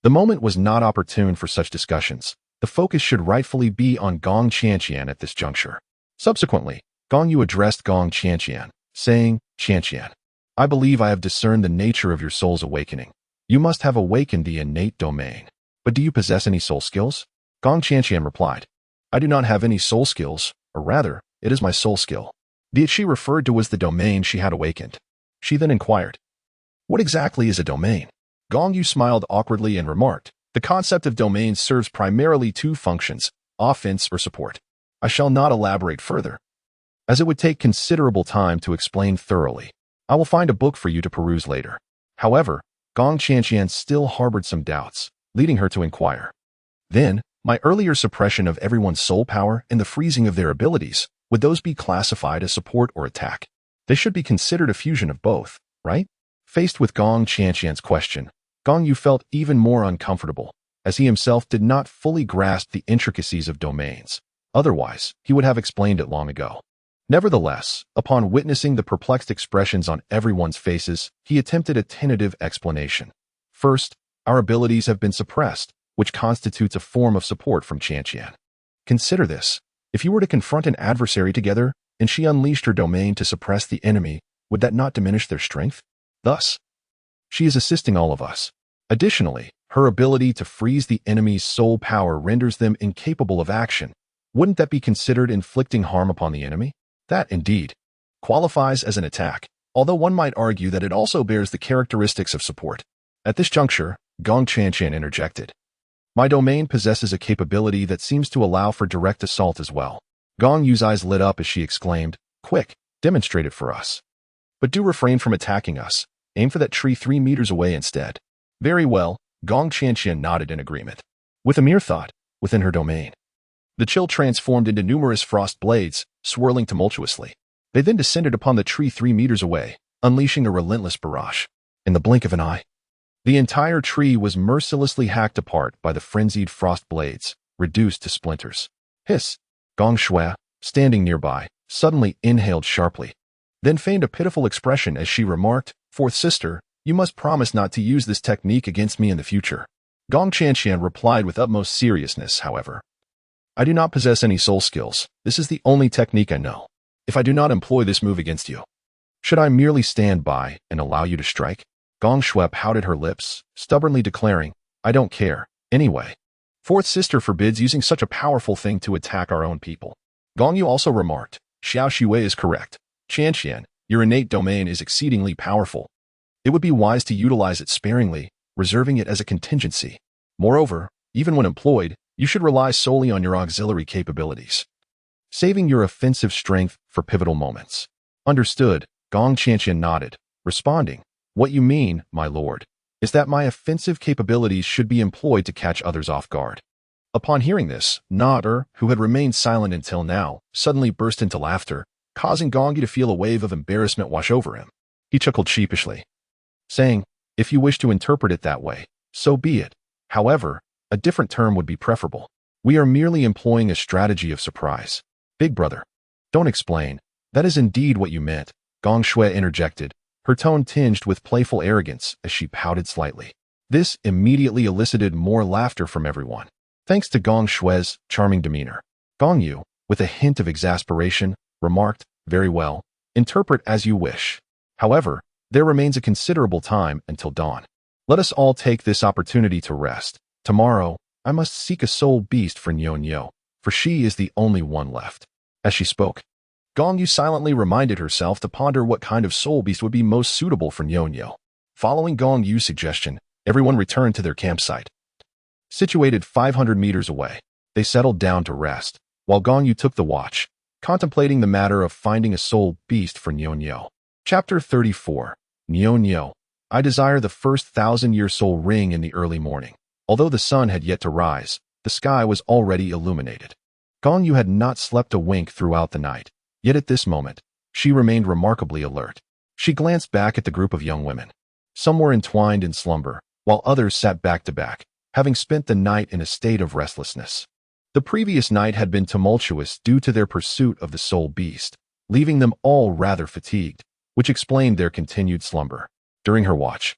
the moment was not opportune for such discussions. The focus should rightfully be on Gong Qianqian at this juncture. Subsequently, Gong Yu addressed Gong Qianqian, saying, "Qianqian, I believe I have discerned the nature of your soul's awakening. You must have awakened the innate domain. But do you possess any soul skills?" Gong Qianqian replied, "I do not have any soul skills, or rather, it is my soul skill." The she referred to was the domain she had awakened. She then inquired, "What exactly is a domain?" Gong Yu smiled awkwardly and remarked, "The concept of domain serves primarily two functions, offense or support. I shall not elaborate further, as it would take considerable time to explain thoroughly. I will find a book for you to peruse later." However, Gong Qianqian still harbored some doubts, leading her to inquire, "Then, my earlier suppression of everyone's soul power and the freezing of their abilities, would those be classified as support or attack? They should be considered a fusion of both, right?" Faced with Gong Qianqian's question, Gong Yu felt even more uncomfortable, as he himself did not fully grasp the intricacies of domains. Otherwise, he would have explained it long ago. Nevertheless, upon witnessing the perplexed expressions on everyone's faces, he attempted a tentative explanation. "First, our abilities have been suppressed, which constitutes a form of support from Qianqian. Consider this. If you were to confront an adversary together, and she unleashed her domain to suppress the enemy, would that not diminish their strength? Thus, she is assisting all of us. Additionally, her ability to freeze the enemy's soul power renders them incapable of action. Wouldn't that be considered inflicting harm upon the enemy? That, indeed, qualifies as an attack, although one might argue that it also bears the characteristics of support." At this juncture, Gong Qianqian interjected, "My domain possesses a capability that seems to allow for direct assault as well." Gong Yu's eyes lit up as she exclaimed, "Quick, demonstrate it for us. But do refrain from attacking us. Aim for that tree 3 meters away instead." "Very well," Gong Qianqian nodded in agreement. With a mere thought, within her domain, the chill transformed into numerous frost blades, swirling tumultuously. They then descended upon the tree 3 meters away, unleashing a relentless barrage. In the blink of an eye, the entire tree was mercilessly hacked apart by the frenzied frost blades, reduced to splinters. Hiss! Gong Shui, standing nearby, suddenly inhaled sharply, then feigned a pitiful expression as she remarked, "Fourth sister, you must promise not to use this technique against me in the future." Gong Qianqian replied with utmost seriousness, however, "I do not possess any soul skills. This is the only technique I know. If I do not employ this move against you, should I merely stand by and allow you to strike?" Gong Shui pouted her lips, stubbornly declaring, "I don't care. Anyway, fourth sister forbids using such a powerful thing to attack our own people." Gong Yu also remarked, "Xiao Xue is correct. Qianqian, your innate domain is exceedingly powerful. It would be wise to utilize it sparingly, reserving it as a contingency. Moreover, even when employed, you should rely solely on your auxiliary capabilities, saving your offensive strength for pivotal moments." "Understood," Gong Qianqian nodded, responding, "What you mean, my lord, is that my offensive capabilities should be employed to catch others off guard." Upon hearing this, Na, who had remained silent until now, suddenly burst into laughter, causing Gong Yu to feel a wave of embarrassment wash over him. He chuckled sheepishly, saying, "If you wish to interpret it that way, so be it. However, a different term would be preferable. We are merely employing a strategy of surprise." "Big brother, don't explain. That is indeed what you meant," Gong Shui interjected, her tone tinged with playful arrogance as she pouted slightly. This immediately elicited more laughter from everyone. Thanks to Gong Shui's charming demeanor, Gong Yu, with a hint of exasperation, remarked, "Very well, interpret as you wish. However, there remains a considerable time until dawn. Let us all take this opportunity to rest. Tomorrow, I must seek a soul beast for Nyo, for she is the only one left." As she spoke, Gong Yu silently reminded herself to ponder what kind of soul beast would be most suitable for Nyo. Following Gong Yu's suggestion, everyone returned to their campsite. Situated 500 meters away, they settled down to rest, while Gong Yu took the watch, contemplating the matter of finding a soul beast for Nyo. Chapter 34. Nyo. I desire the first 1,000-year soul ring in the early morning. Although the sun had yet to rise, the sky was already illuminated. Gong Yu had not slept a wink throughout the night, yet at this moment, she remained remarkably alert. She glanced back at the group of young women. Some were entwined in slumber, while others sat back to back, having spent the night in a state of restlessness. The previous night had been tumultuous due to their pursuit of the soul beast, leaving them all rather fatigued, which explained their continued slumber. During her watch,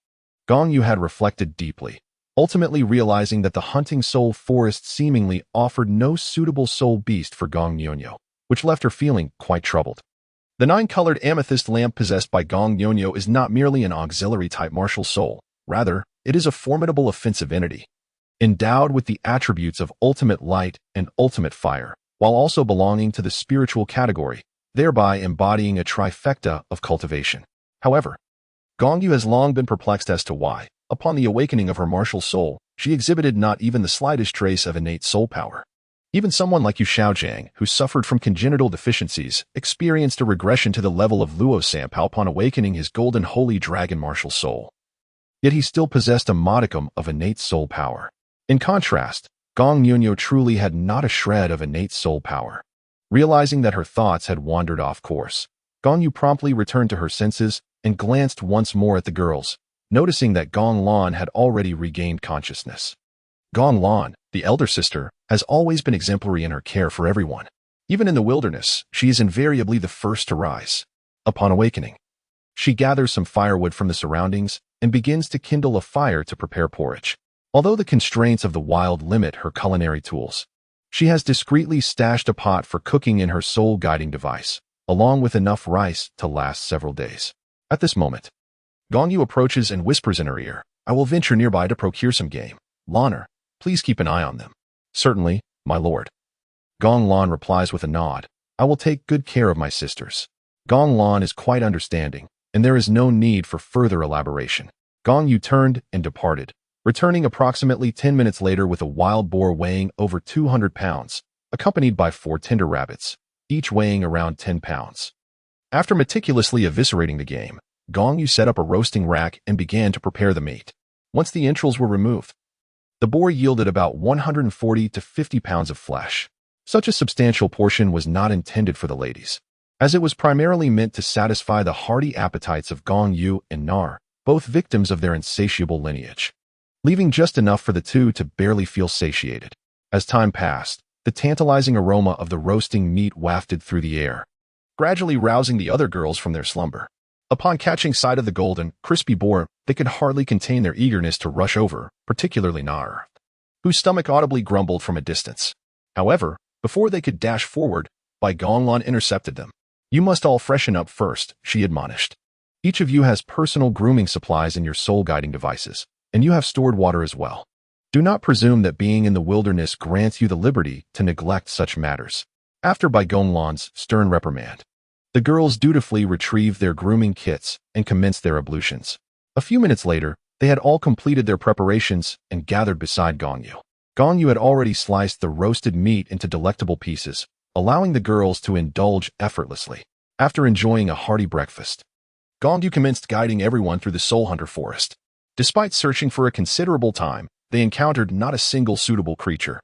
Gong Yu had reflected deeply, ultimately realizing that the hunting soul forest seemingly offered no suitable soul beast for Gong Yu, which left her feeling quite troubled. The 9-colored amethyst lamp possessed by Gong Yu is not merely an auxiliary-type martial soul, rather, it is a formidable offensive entity, endowed with the attributes of ultimate light and ultimate fire, while also belonging to the spiritual category, thereby embodying a trifecta of cultivation. However, Gong Yu has long been perplexed as to why, upon the awakening of her martial soul, she exhibited not even the slightest trace of innate soul power. Even someone like Yu Xiaojiang, who suffered from congenital deficiencies, experienced a regression to the level of Luo Sanpao upon awakening his golden holy dragon martial soul. Yet he still possessed a modicum of innate soul power. In contrast, Gong Yu truly had not a shred of innate soul power. Realizing that her thoughts had wandered off course, Gong Yu promptly returned to her senses and glanced once more at the girls, noticing that Gong Lan had already regained consciousness. Gong Lan, the elder sister, has always been exemplary in her care for everyone. Even in the wilderness, she is invariably the first to rise. Upon awakening, she gathers some firewood from the surroundings and begins to kindle a fire to prepare porridge. Although the constraints of the wild limit her culinary tools, she has discreetly stashed a pot for cooking in her soul-guiding device, along with enough rice to last several days. At this moment, Gong Yu approaches and whispers in her ear, "I will venture nearby to procure some game. Lanner, please keep an eye on them." "Certainly, my lord." Gong Lan replies with a nod, "I will take good care of my sisters." Gong Lan is quite understanding, and there is no need for further elaboration. Gong Yu turned and departed, returning approximately 10 minutes later with a wild boar weighing over 200 pounds, accompanied by 4 tender rabbits, each weighing around 10 pounds. After meticulously eviscerating the game, Gong Yu set up a roasting rack and began to prepare the meat. Once the entrails were removed, the boar yielded about 140 to 50 pounds of flesh. Such a substantial portion was not intended for the ladies, as it was primarily meant to satisfy the hearty appetites of Gong Yu and Nar, both victims of their insatiable lineage, leaving just enough for the two to barely feel satiated. As time passed, the tantalizing aroma of the roasting meat wafted through the air, gradually rousing the other girls from their slumber. Upon catching sight of the golden, crispy boar, they could hardly contain their eagerness to rush over, particularly Nar, whose stomach audibly grumbled from a distance. However, before they could dash forward, Bai Gonglan intercepted them. "You must all freshen up first," she admonished. "Each of you has personal grooming supplies in your soul-guiding devices, and you have stored water as well. Do not presume that being in the wilderness grants you the liberty to neglect such matters." After Bai Gonglan's stern reprimand, the girls dutifully retrieved their grooming kits and commenced their ablutions. A few minutes later, they had all completed their preparations and gathered beside Gong Yu. Gong Yu had already sliced the roasted meat into delectable pieces, allowing the girls to indulge effortlessly. After enjoying a hearty breakfast, Gong Yu commenced guiding everyone through the Soul Hunter forest. Despite searching for a considerable time, they encountered not a single suitable creature.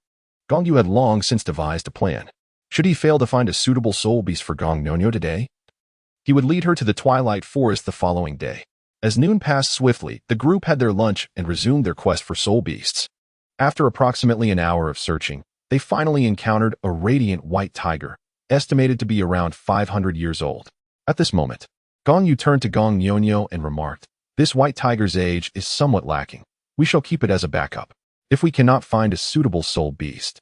Gong Yu had long since devised a plan. Should he fail to find a suitable soul beast for Gong Yu today, he would lead her to the Twilight Forest the following day. As noon passed swiftly, the group had their lunch and resumed their quest for soul beasts. After approximately an hour of searching, they finally encountered a radiant white tiger, estimated to be around 500 years old. At this moment, Gong Yu turned to Gong Yu and remarked, "This white tiger's age is somewhat lacking. We shall keep it as a backup. If we cannot find a suitable soul beast,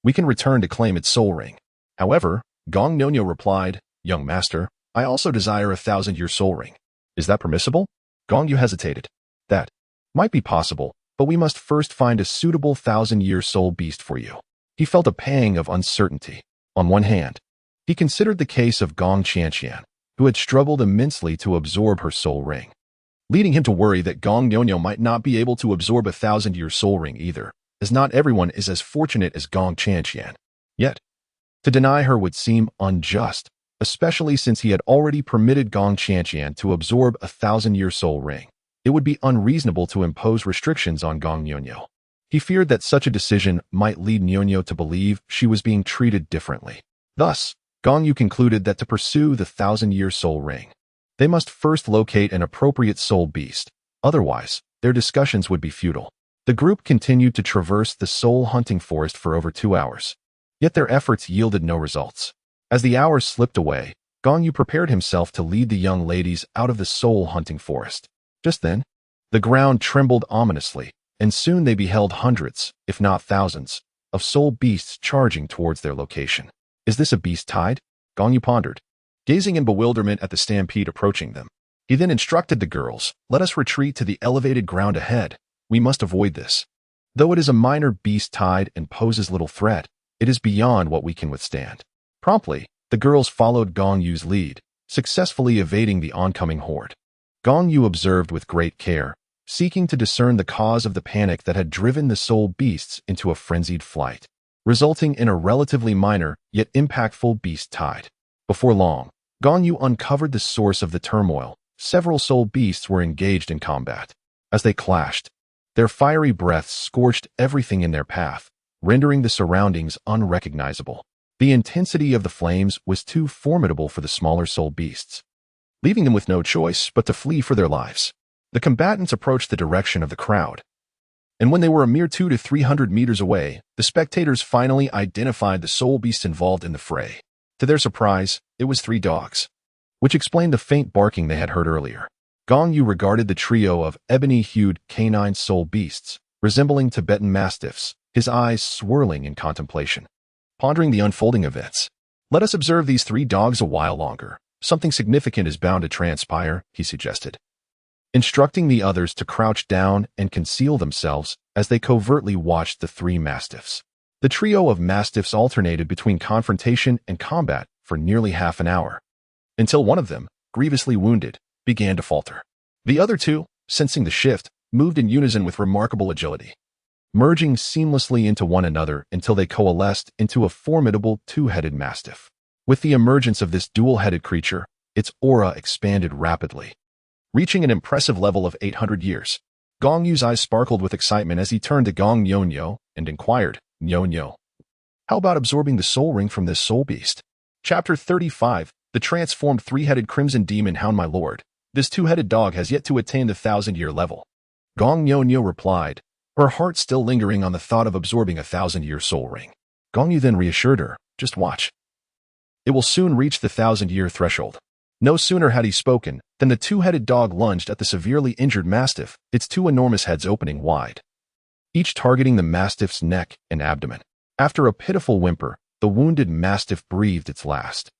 we can return to claim its soul ring." However, Gong Yu replied, "Young master, I also desire a 1,000-year soul ring. Is that permissible?" Gong Yu hesitated. "That might be possible, but we must first find a suitable 1,000-year soul beast for you." He felt a pang of uncertainty. On one hand, he considered the case of Gong Qianqian, who had struggled immensely to absorb her soul ring, leading him to worry that Gong Yu might not be able to absorb a 1,000-year soul ring either, as not everyone is as fortunate as Gong Qianqian. Yet, to deny her would seem unjust, especially since he had already permitted Gong Qianqian to absorb a 1,000-year soul ring. It would be unreasonable to impose restrictions on Gong Yu. He feared that such a decision might lead Nyonyo to believe she was being treated differently. Thus, Gong Yu concluded that to pursue the 1,000-year soul ring, they must first locate an appropriate soul beast. Otherwise, their discussions would be futile. The group continued to traverse the soul-hunting forest for over 2 hours. Yet their efforts yielded no results. As the hours slipped away, Gong Yu prepared himself to lead the young ladies out of the soul-hunting forest. Just then, the ground trembled ominously, and soon they beheld hundreds, if not thousands, of soul beasts charging towards their location. Is this a beast tide? Gong Yu pondered, gazing in bewilderment at the stampede approaching them. He then instructed the girls, "Let us retreat to the elevated ground ahead. We must avoid this. Though it is a minor beast tide and poses little threat, it is beyond what we can withstand." Promptly, the girls followed Gong Yu's lead, successfully evading the oncoming horde. Gong Yu observed with great care, seeking to discern the cause of the panic that had driven the soul beasts into a frenzied flight, resulting in a relatively minor yet impactful beast tide. Before long, Gong Yu uncovered the source of the turmoil. Several soul beasts were engaged in combat. As they clashed, their fiery breaths scorched everything in their path, rendering the surroundings unrecognizable. The intensity of the flames was too formidable for the smaller soul beasts, leaving them with no choice but to flee for their lives. The combatants approached the direction of the crowd, and when they were a mere 200 to 300 meters away, the spectators finally identified the soul beasts involved in the fray. To their surprise, it was 3 dogs, which explained the faint barking they had heard earlier. Gong Yu regarded the trio of ebony-hued canine soul beasts, resembling Tibetan mastiffs, his eyes swirling in contemplation, pondering the unfolding events. "Let us observe these 3 dogs a while longer. Something significant is bound to transpire," he suggested, instructing the others to crouch down and conceal themselves as they covertly watched the 3 mastiffs. The trio of mastiffs alternated between confrontation and combat for nearly half an hour, until one of them, grievously wounded, began to falter. The other 2, sensing the shift, moved in unison with remarkable agility, merging seamlessly into one another until they coalesced into a formidable 2-headed mastiff. With the emergence of this dual-headed creature, its aura expanded rapidly, reaching an impressive level of 800 years. Gong Yu's eyes sparkled with excitement as he turned to Gong Nyonyo and inquired, "Nyonyo, how about absorbing the soul ring from this soul beast?" Chapter 35, The Transformed 3-Headed Crimson Demon Hound. "My lord, this 2-headed dog has yet to attain the 1,000-year level," Gong Nyonyo replied, her heart still lingering on the thought of absorbing a 1,000-year soul ring. Gong Yu then reassured her, "Just watch. It will soon reach the 1,000-year threshold." No sooner had he spoken than the 2-headed dog lunged at the severely injured mastiff, its 2 enormous heads opening wide, each targeting the mastiff's neck and abdomen. After a pitiful whimper, the wounded mastiff breathed its last.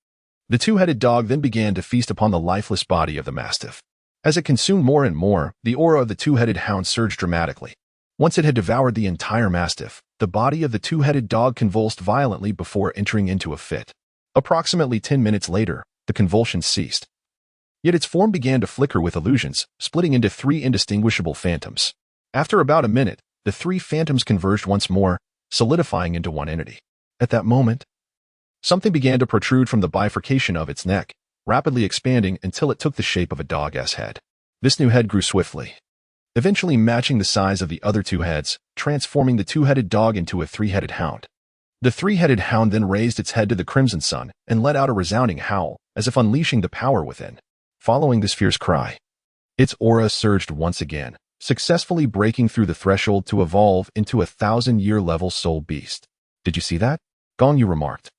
The 2-headed dog then began to feast upon the lifeless body of the mastiff. As it consumed more and more, the aura of the 2-headed hound surged dramatically. Once it had devoured the entire mastiff, the body of the 2-headed dog convulsed violently before entering into a fit. Approximately 10 minutes later, the convulsions ceased. Yet its form began to flicker with illusions, splitting into 3 indistinguishable phantoms. After about a minute, the 3 phantoms converged once more, solidifying into one entity. At that moment, something began to protrude from the bifurcation of its neck, rapidly expanding until it took the shape of a dog's head. This new head grew swiftly, eventually matching the size of the other 2 heads, transforming the 2-headed dog into a 3-headed hound. The 3-headed hound then raised its head to the crimson sun and let out a resounding howl, as if unleashing the power within. Following this fierce cry, its aura surged once again, successfully breaking through the threshold to evolve into a 1,000-year level soul beast. "Did you see that?" Gong Yu remarked.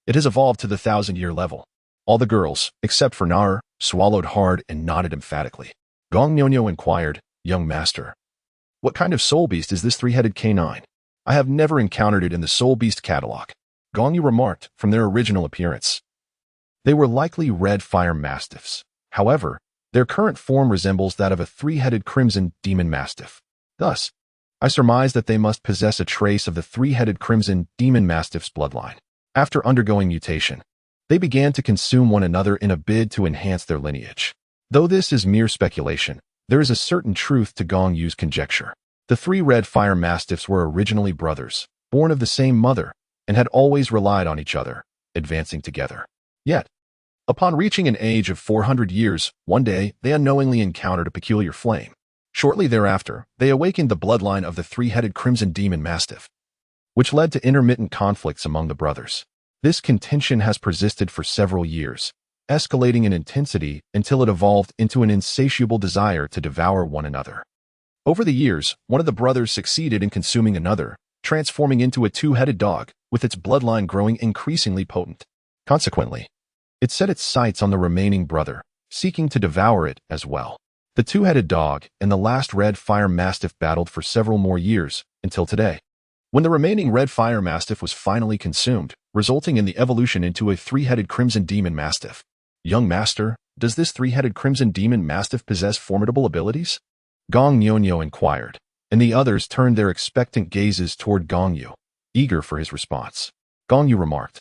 "It has evolved to the 1,000-year level." All the girls, except for Nar, swallowed hard and nodded emphatically. Gong Nyonyo inquired, "Young master, what kind of soul beast is this 3-headed canine? I have never encountered it in the soul beast catalog." Gong Yu remarked, "From their original appearance, they were likely red fire mastiffs. However, their current form resembles that of a 3-headed crimson demon mastiff. Thus, I surmise that they must possess a trace of the 3-headed crimson demon mastiff's bloodline. After undergoing mutation, they began to consume one another in a bid to enhance their lineage. Though this is mere speculation, there is a certain truth to Gong Yu's conjecture. The 3 red fire mastiffs were originally brothers, born of the same mother, and had always relied on each other, advancing together. Yet, upon reaching an age of 400 years, one day they unknowingly encountered a peculiar flame, Shortly thereafter, they awakened the bloodline of the three-headed Crimson Demon Mastiff, which led to intermittent conflicts among the brothers. This contention has persisted for several years, escalating in intensity until it evolved into an insatiable desire to devour one another. Over the years, one of the brothers succeeded in consuming another, transforming into a two-headed dog, with its bloodline growing increasingly potent. Consequently, it set its sights on the remaining brother, seeking to devour it as well. The two-headed dog and the last red fire mastiff battled for several more years, until today, when the remaining red fire mastiff was finally consumed, resulting in the evolution into a three-headed Crimson Demon Mastiff. Young master, does this three-headed Crimson Demon Mastiff possess formidable abilities? Gong Yu inquired, and the others turned their expectant gazes toward Gong Yu, eager for his response. Gong Yu remarked,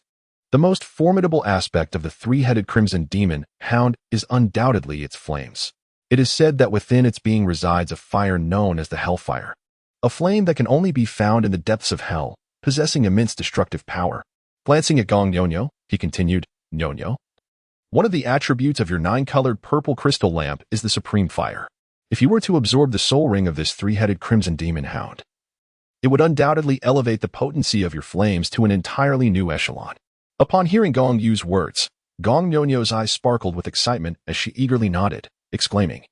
"The most formidable aspect of the three-headed Crimson Demon Hound is undoubtedly its flames. It is said that within its being resides a fire known as the Hellfire, a flame that can only be found in the depths of hell, possessing immense destructive power." Glancing at Gong Yu, he continued, "Yu, one of the attributes of your nine-colored purple crystal lamp is the supreme fire. If you were to absorb the soul ring of this three-headed Crimson Demon Hound, it would undoubtedly elevate the potency of your flames to an entirely new echelon." Upon hearing Gong Yu's words, Gong Yu's eyes sparkled with excitement as she eagerly nodded, exclaiming,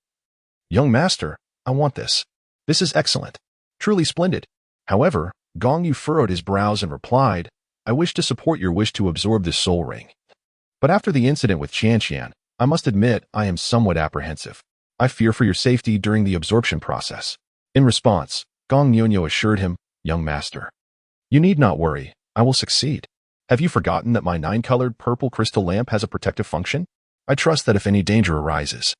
"Young master, I want this. This is excellent. Truly splendid." However, Gong Yu furrowed his brows and replied, "I wish to support your wish to absorb this soul ring. But after the incident with Qian, I must admit I am somewhat apprehensive. I fear for your safety during the absorption process." In response, Gong Yu assured him, "Young master, you need not worry, I will succeed. Have you forgotten that my nine-colored purple crystal lamp has a protective function? I trust that if any danger arises,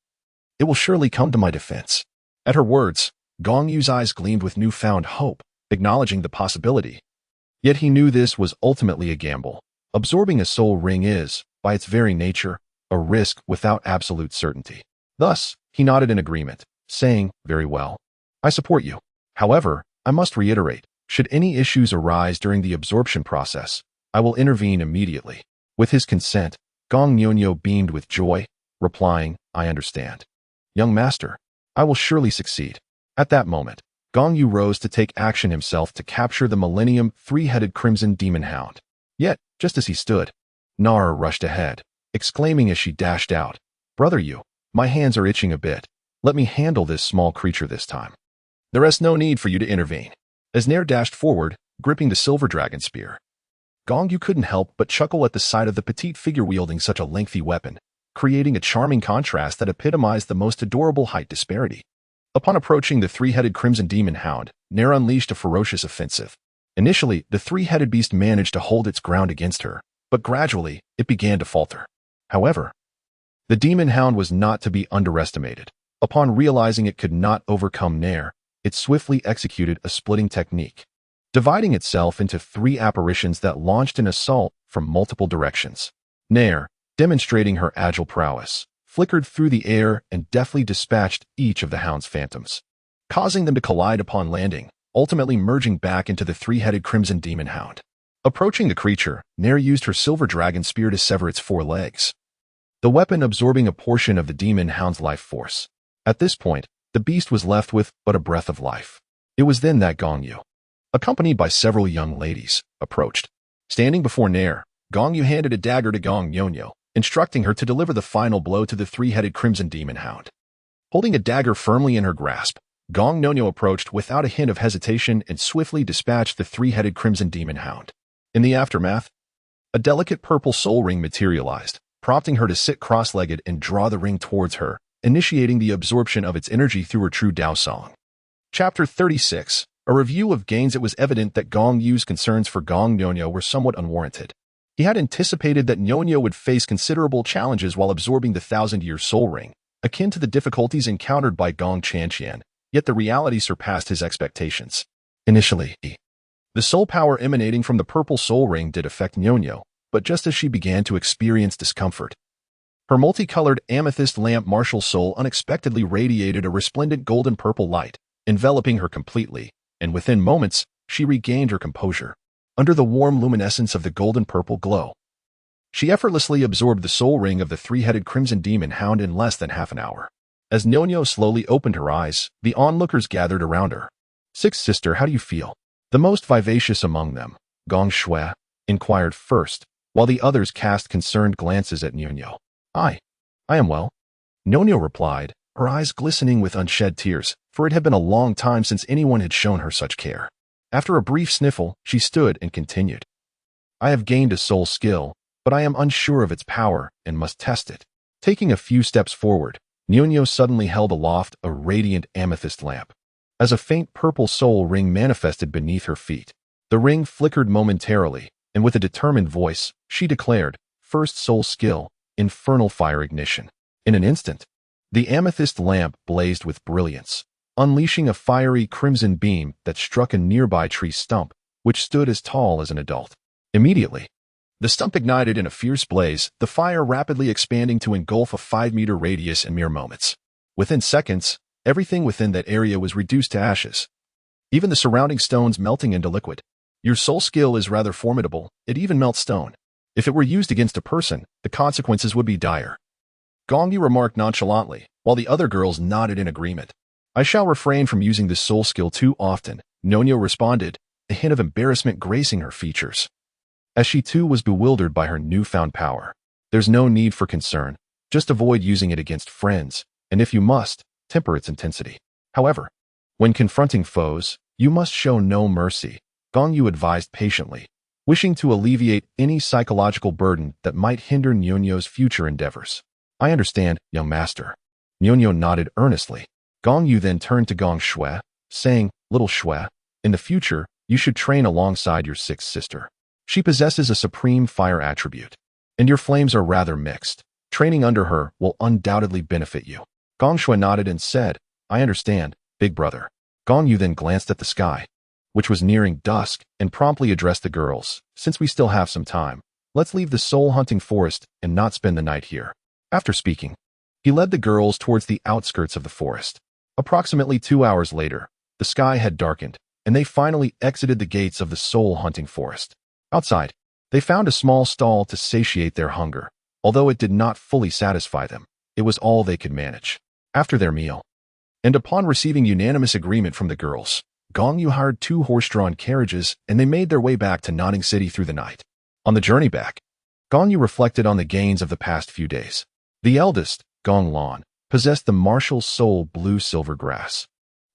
it will surely come to my defense." At her words, Gong Yu's eyes gleamed with newfound hope, acknowledging the possibility. Yet he knew this was ultimately a gamble. Absorbing a soul ring is, by its very nature, a risk without absolute certainty. Thus, he nodded in agreement, saying, "Very well. I support you. However, I must reiterate, should any issues arise during the absorption process, I will intervene immediately." With his consent, Gong Yu beamed with joy, replying, "I understand. Young master, I will surely succeed." At that moment, Gong Yu rose to take action himself to capture the Millennium three-headed Crimson Demon Hound. Yet, just as he stood, Nara rushed ahead, exclaiming as she dashed out, "Brother Yu, my hands are itching a bit. Let me handle this small creature this time." "There is no need for you to intervene." As Nair dashed forward, gripping the silver dragon spear, Gong Yu couldn't help but chuckle at the sight of the petite figure wielding such a lengthy weapon, creating a charming contrast that epitomized the most adorable height disparity. Upon approaching the three-headed Crimson Demon Hound, Nair unleashed a ferocious offensive. Initially, the three-headed beast managed to hold its ground against her, but gradually, it began to falter. However, the Demon Hound was not to be underestimated. Upon realizing it could not overcome Nair, it swiftly executed a splitting technique, dividing itself into three apparitions that launched an assault from multiple directions. Nair, demonstrating her agile prowess, flickered through the air and deftly dispatched each of the hound's phantoms, causing them to collide upon landing, ultimately merging back into the three-headed Crimson Demon Hound. Approaching the creature, Nair used her silver dragon spear to sever its four legs, the weapon absorbing a portion of the demon hound's life force. At this point, the beast was left with but a breath of life. It was then that Gong Yu, accompanied by several young ladies, approached. Standing before Nair, Gong Yu handed a dagger to Gong Yu, instructing her to deliver the final blow to the three-headed Crimson Demon Hound. Holding a dagger firmly in her grasp, Gong Yu approached without a hint of hesitation and swiftly dispatched the three-headed Crimson Demon Hound. In the aftermath, a delicate purple soul ring materialized, prompting her to sit cross-legged and draw the ring towards her, initiating the absorption of its energy through her true Dao Song. Chapter 36. A review of gains. It was evident that Gong Yu's concerns for Gong Yu were somewhat unwarranted. He had anticipated that Yu would face considerable challenges while absorbing the 1,000-year soul ring, akin to the difficulties encountered by Gong Qian, yet the reality surpassed his expectations. Initially, the soul power emanating from the purple soul ring did affect Yu, but just as she began to experience discomfort, her multicolored amethyst lamp martial soul unexpectedly radiated a resplendent golden purple light, enveloping her completely, and within moments, she regained her composure. Under the warm luminescence of the golden purple glow, she effortlessly absorbed the soul ring of the three-headed Crimson Demon Hound in less than half an hour. As Nonyo slowly opened her eyes, the onlookers gathered around her. Sixth sister, how do you feel? The most vivacious among them, Gong Shui, inquired first, while the others cast concerned glances at Nonyo. I am well. Nonyo replied, her eyes glistening with unshed tears, for it had been a long time since anyone had shown her such care. After a brief sniffle, she stood and continued. I have gained a soul skill, but I am unsure of its power and must test it. Taking a few steps forward, Nonyo suddenly held aloft a radiant amethyst lamp. As a faint purple soul ring manifested beneath her feet, the ring flickered momentarily, and with a determined voice, she declared, first soul skill, infernal fire ignition. In an instant, the amethyst lamp blazed with brilliance, unleashing a fiery crimson beam that struck a nearby tree stump, which stood as tall as an adult. Immediately, the stump ignited in a fierce blaze, the fire rapidly expanding to engulf a 5-meter radius in mere moments. Within seconds, everything within that area was reduced to ashes, even the surrounding stones melting into liquid. Your soul skill is rather formidable, it even melts stone. If it were used against a person, the consequences would be dire. Gong Yu remarked nonchalantly, while the other girls nodded in agreement. I shall refrain from using this soul skill too often, Nonyo responded, a hint of embarrassment gracing her features. As she too was bewildered by her newfound power. There's no need for concern, just avoid using it against friends, and if you must, temper its intensity. However, when confronting foes, you must show no mercy, Gong Yu advised patiently, wishing to alleviate any psychological burden that might hinder Nonyo's future endeavors. I understand, young master. Nonyo nodded earnestly. Gong Yu then turned to Gong Shui, saying, Little Shui, in the future, you should train alongside your sixth sister. She possesses a supreme fire attribute, and your flames are rather mixed. Training under her will undoubtedly benefit you. Gong Shui nodded and said, I understand, big brother. Gong Yu then glanced at the sky, which was nearing dusk, and promptly addressed the girls. Since we still have some time, let's leave the soul-hunting forest and not spend the night here. After speaking, he led the girls towards the outskirts of the forest. Approximately 2 hours later, the sky had darkened, and they finally exited the gates of the soul-hunting forest. Outside, they found a small stall to satiate their hunger. Although it did not fully satisfy them, it was all they could manage. After their meal, and upon receiving unanimous agreement from the girls, Gong Yu hired 2 horse-drawn carriages and they made their way back to Notting City through the night. On the journey back, Gong Yu reflected on the gains of the past few days. The eldest, Gong Lan, possessed the martial soul blue-silver grass,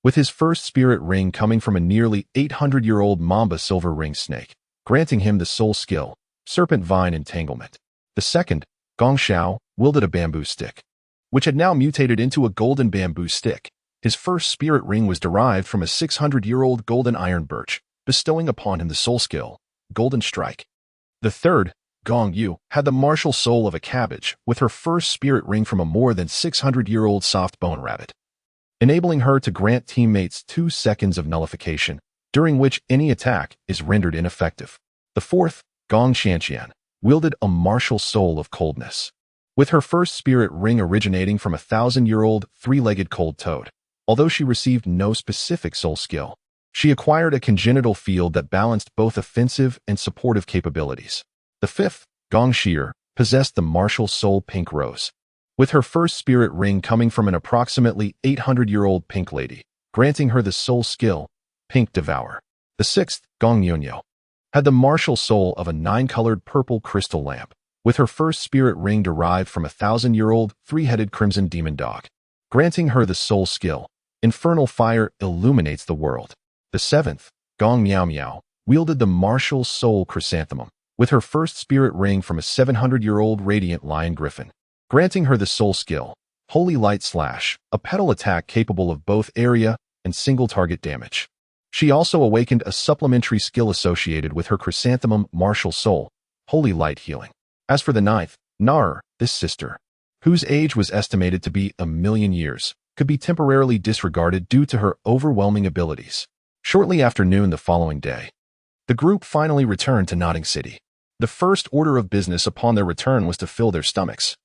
with his first spirit ring coming from a nearly 800-year-old mamba silver ring snake, granting him the soul skill, serpent vine entanglement. The second, Gong Xiao, wielded a bamboo stick, which had now mutated into a golden bamboo stick. His first spirit ring was derived from a 600-year-old golden iron birch, bestowing upon him the soul skill, golden strike. The third, Gong Yu, had the martial soul of a cabbage, with her first spirit ring from a more than 600-year-old soft bone rabbit, enabling her to grant teammates 2 seconds of nullification, during which any attack is rendered ineffective. The fourth, Gong Shanqian, wielded a martial soul of coldness, with her first spirit ring originating from a 1,000-year-old 3-legged cold toad. Although she received no specific soul skill, she acquired a congenital field that balanced both offensive and supportive capabilities. The fifth, Gong Xier, possessed the martial soul pink rose, with her first spirit ring coming from an approximately 800-year-old pink lady, granting her the soul skill, Pink Devour. The sixth, Gong Yunyo, had the martial soul of a 9-colored purple crystal lamp, with her first spirit ring derived from a 1,000-year-old 3-headed crimson demon dog, granting her the soul skill, Infernal Fire illuminates the world. The seventh, Gong Miao Miao, wielded the martial soul chrysanthemum, with her first spirit ring from a 700-year-old radiant lion griffin, granting her the soul skill, Holy Light Slash, a petal attack capable of both area and single target damage. She also awakened a supplementary skill associated with her chrysanthemum martial soul, Holy Light Healing. As for the ninth, Nar, this sister, whose age was estimated to be 1,000,000 years, could be temporarily disregarded due to her overwhelming abilities. Shortly after noon the following day, the group finally returned to Notting City. The first order of business upon their return was to fill their stomachs.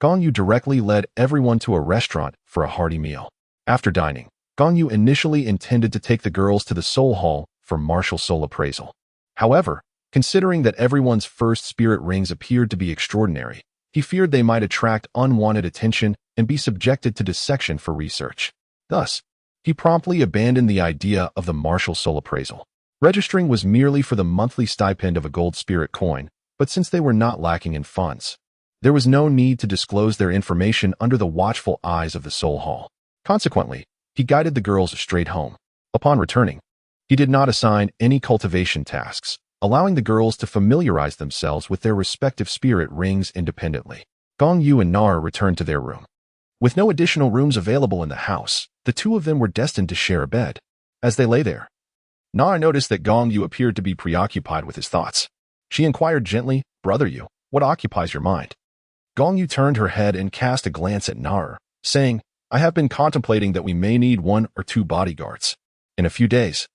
Gong Yu directly led everyone to a restaurant for a hearty meal. After dining, Gong Yu initially intended to take the girls to the Soul Hall for martial soul appraisal. However, considering that everyone's first spirit rings appeared to be extraordinary, He feared they might attract unwanted attention and be subjected to dissection for research. Thus, he promptly abandoned the idea of the martial soul appraisal. Registering was merely for the monthly stipend of a gold spirit coin, but since they were not lacking in funds, there was no need to disclose their information under the watchful eyes of the Soul Hall. Consequently, he guided the girls straight home. Upon returning, he did not assign any cultivation tasks, allowing the girls to familiarize themselves with their respective spirit rings independently. Gong Yu and Nar returned to their room. With no additional rooms available in the house, the two of them were destined to share a bed. As they lay there, Nar noticed that Gong Yu appeared to be preoccupied with his thoughts. She inquired gently, "Brother Yu, what occupies your mind?" Gong Yu turned her head and cast a glance at Nar, saying, "I have been contemplating that we may need 1 or 2 bodyguards. In a few days,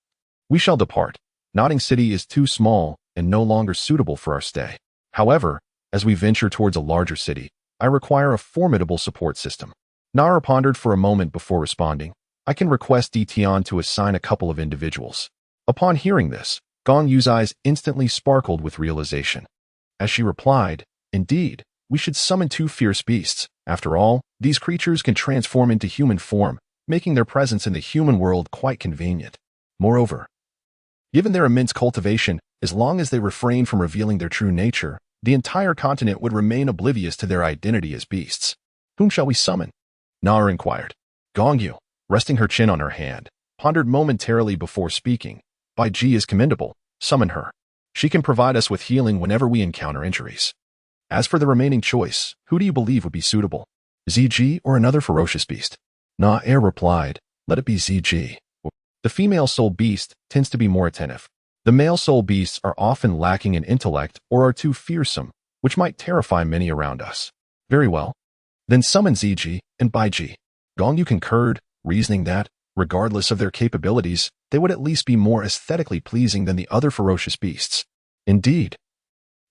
we shall depart. Notting City is too small and no longer suitable for our stay. However, as we venture towards a larger city, I require a formidable support system." Nar pondered for a moment before responding, "I can request Tian to assign a couple of individuals." Upon hearing this, Gong Yu's eyes instantly sparkled with realization. As she replied, "Indeed, we should summon 2 fierce beasts. After all, these creatures can transform into human form, making their presence in the human world quite convenient. Moreover, given their immense cultivation, as long as they refrain from revealing their true nature, the entire continent would remain oblivious to their identity as beasts. Whom shall we summon?" Nar inquired. Gong Yu, resting her chin on her hand, pondered momentarily before speaking. "Bai Ji is commendable. Summon her. She can provide us with healing whenever we encounter injuries. As for the remaining choice, who do you believe would be suitable? ZG or another ferocious beast?" Na-Er replied, "Let it be ZG. The female soul beast tends to be more attentive. The male soul beasts are often lacking in intellect or are too fearsome, which might terrify many around us." "Very well. Then summon ZG and Baiji." Gong Yu concurred, reasoning that, regardless of their capabilities, they would at least be more aesthetically pleasing than the other ferocious beasts. "Indeed."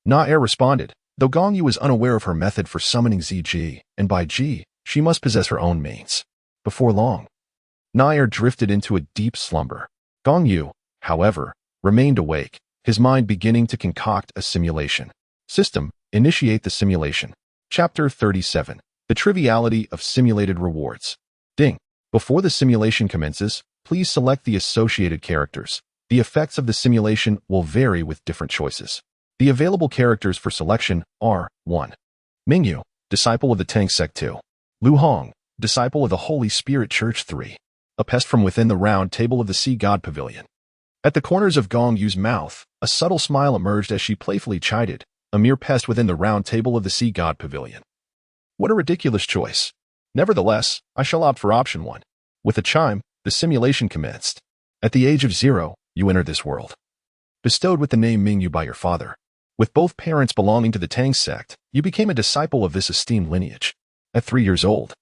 Na-Er responded, though Gong Yu was unaware of her method for summoning ZG and Baiji, she must possess her own means. Before long, Na-Er drifted into a deep slumber. Gong Yu, however, remained awake, his mind beginning to concoct a simulation. System, initiate the simulation. Chapter 37. The triviality of simulated rewards. Ding. Before the simulation commences, please select the associated characters. The effects of the simulation will vary with different choices. The available characters for selection are 1. Mingyu, disciple of the Tang sect 2. Lu Hong, disciple of the Holy Spirit Church 3. A pest from within the round table of the Sea God Pavilion. At the corners of Gong Yu's mouth, a subtle smile emerged as she playfully chided, "A mere pest within the round table of the Sea God Pavilion. What a ridiculous choice. Nevertheless, I shall opt for option 1. With a chime, the simulation commenced. At the age of 0, you entered this world. Bestowed with the name Mingyu by your father. With both parents belonging to the Tang sect, you became a disciple of this esteemed lineage. At 3 years old,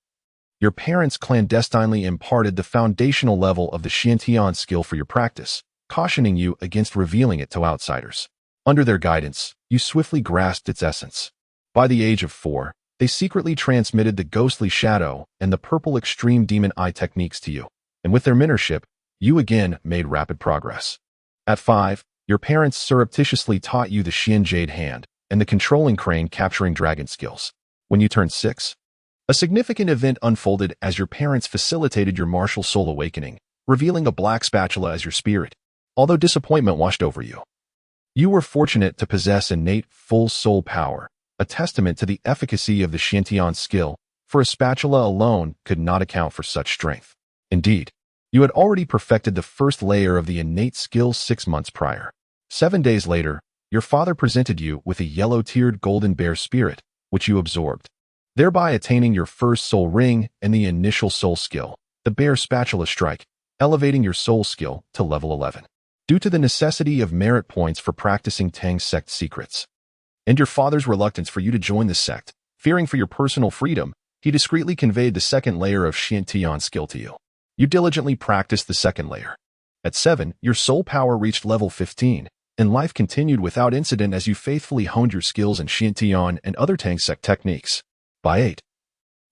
your parents clandestinely imparted the foundational level of the Xiantian skill for your practice, cautioning you against revealing it to outsiders. Under their guidance, you swiftly grasped its essence. By the age of 4, they secretly transmitted the ghostly shadow and the purple extreme demon eye techniques to you, and with their mentorship, you again made rapid progress. At 5, your parents surreptitiously taught you the Xian Jade Hand and the controlling crane capturing dragon skills. When you turned 6, a significant event unfolded as your parents facilitated your martial soul awakening, revealing a black spatula as your spirit. Although disappointment washed over you, you were fortunate to possess innate full soul power, a testament to the efficacy of the Xiantian skill, for a spatula alone could not account for such strength. Indeed, you had already perfected the first layer of the innate skill 6 months prior. 7 days later, your father presented you with a yellow-tiered golden bear spirit, which you absorbed, thereby attaining your first soul ring and the initial soul skill, the bear spatula strike, elevating your soul skill to level 11. Due to the necessity of merit points for practicing Tang sect secrets, and your father's reluctance for you to join the sect, fearing for your personal freedom, he discreetly conveyed the second layer of Xiantian skill to you. You diligently practiced the second layer. At 7, your soul power reached level 15, and life continued without incident as you faithfully honed your skills in Xiantian and other Tang sect techniques. By 8,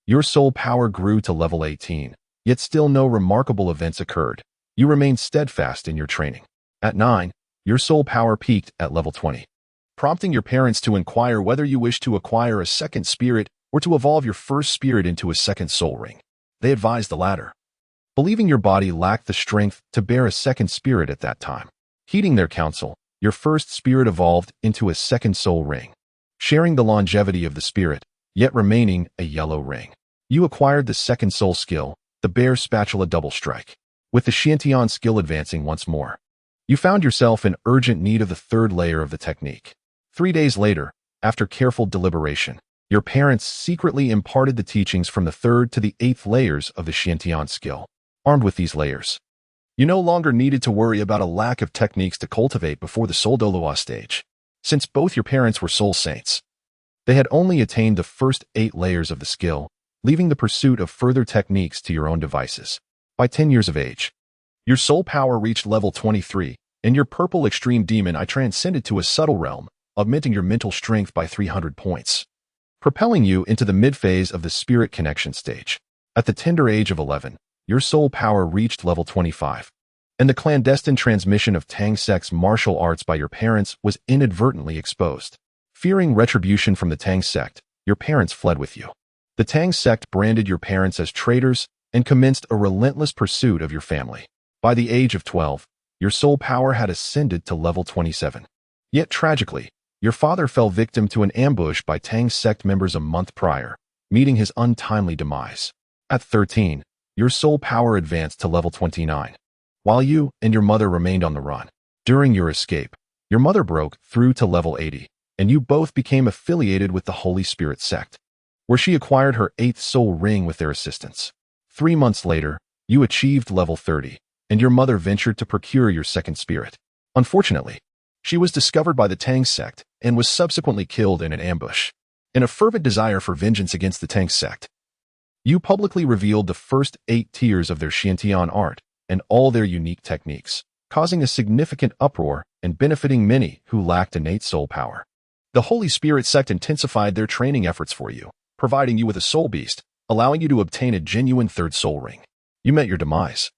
your soul power grew to level 18, yet still no remarkable events occurred. You remained steadfast in your training. At 9, your soul power peaked at level 20. prompting your parents to inquire whether you wish to acquire a second spirit or to evolve your first spirit into a second soul ring. They advised the latter, believing your body lacked the strength to bear a second spirit at that time. Heeding their counsel, your first spirit evolved into a second soul ring, sharing the longevity of the spirit, yet remaining a yellow ring. You acquired the second soul skill, the Bear Spatula Double Strike. With the Xiantian skill advancing once more, you found yourself in urgent need of the third layer of the technique. 3 days later, after careful deliberation, your parents secretly imparted the teachings from the 3rd to the 8th layers of the Xiantian skill. Armed with these layers, you no longer needed to worry about a lack of techniques to cultivate before the Soul Douluo stage. Since both your parents were soul saints, they had only attained the first 8 layers of the skill, leaving the pursuit of further techniques to your own devices. By 10 years of age, your soul power reached level 23, and your purple extreme demon eye transcended to a subtle realm, augmenting your mental strength by 300 points, propelling you into the mid-phase of the spirit connection stage. At the tender age of 11, your soul power reached level 25, and the clandestine transmission of Tang sect's martial arts by your parents was inadvertently exposed. Fearing retribution from the Tang sect, your parents fled with you. The Tang sect branded your parents as traitors and commenced a relentless pursuit of your family. By the age of 12, your soul power had ascended to level 27. Yet tragically, your father fell victim to an ambush by Tang sect members a month prior, meeting his untimely demise. At 13, your soul power advanced to level 29, while you and your mother remained on the run. During your escape, your mother broke through to level 80, and you both became affiliated with the Holy Spirit sect, where she acquired her 8th soul ring with their assistance. 3 months later, you achieved level 30, and your mother ventured to procure your second spirit. Unfortunately, she was discovered by the Tang sect and was subsequently killed in an ambush. In a fervent desire for vengeance against the Tang sect, you publicly revealed the first 8 tiers of their Xiantian art and all their unique techniques, causing a significant uproar and benefiting many who lacked innate soul power. The Holy Spirit sect intensified their training efforts for you, providing you with a soul beast, allowing you to obtain a genuine 3rd soul ring. You met your demise,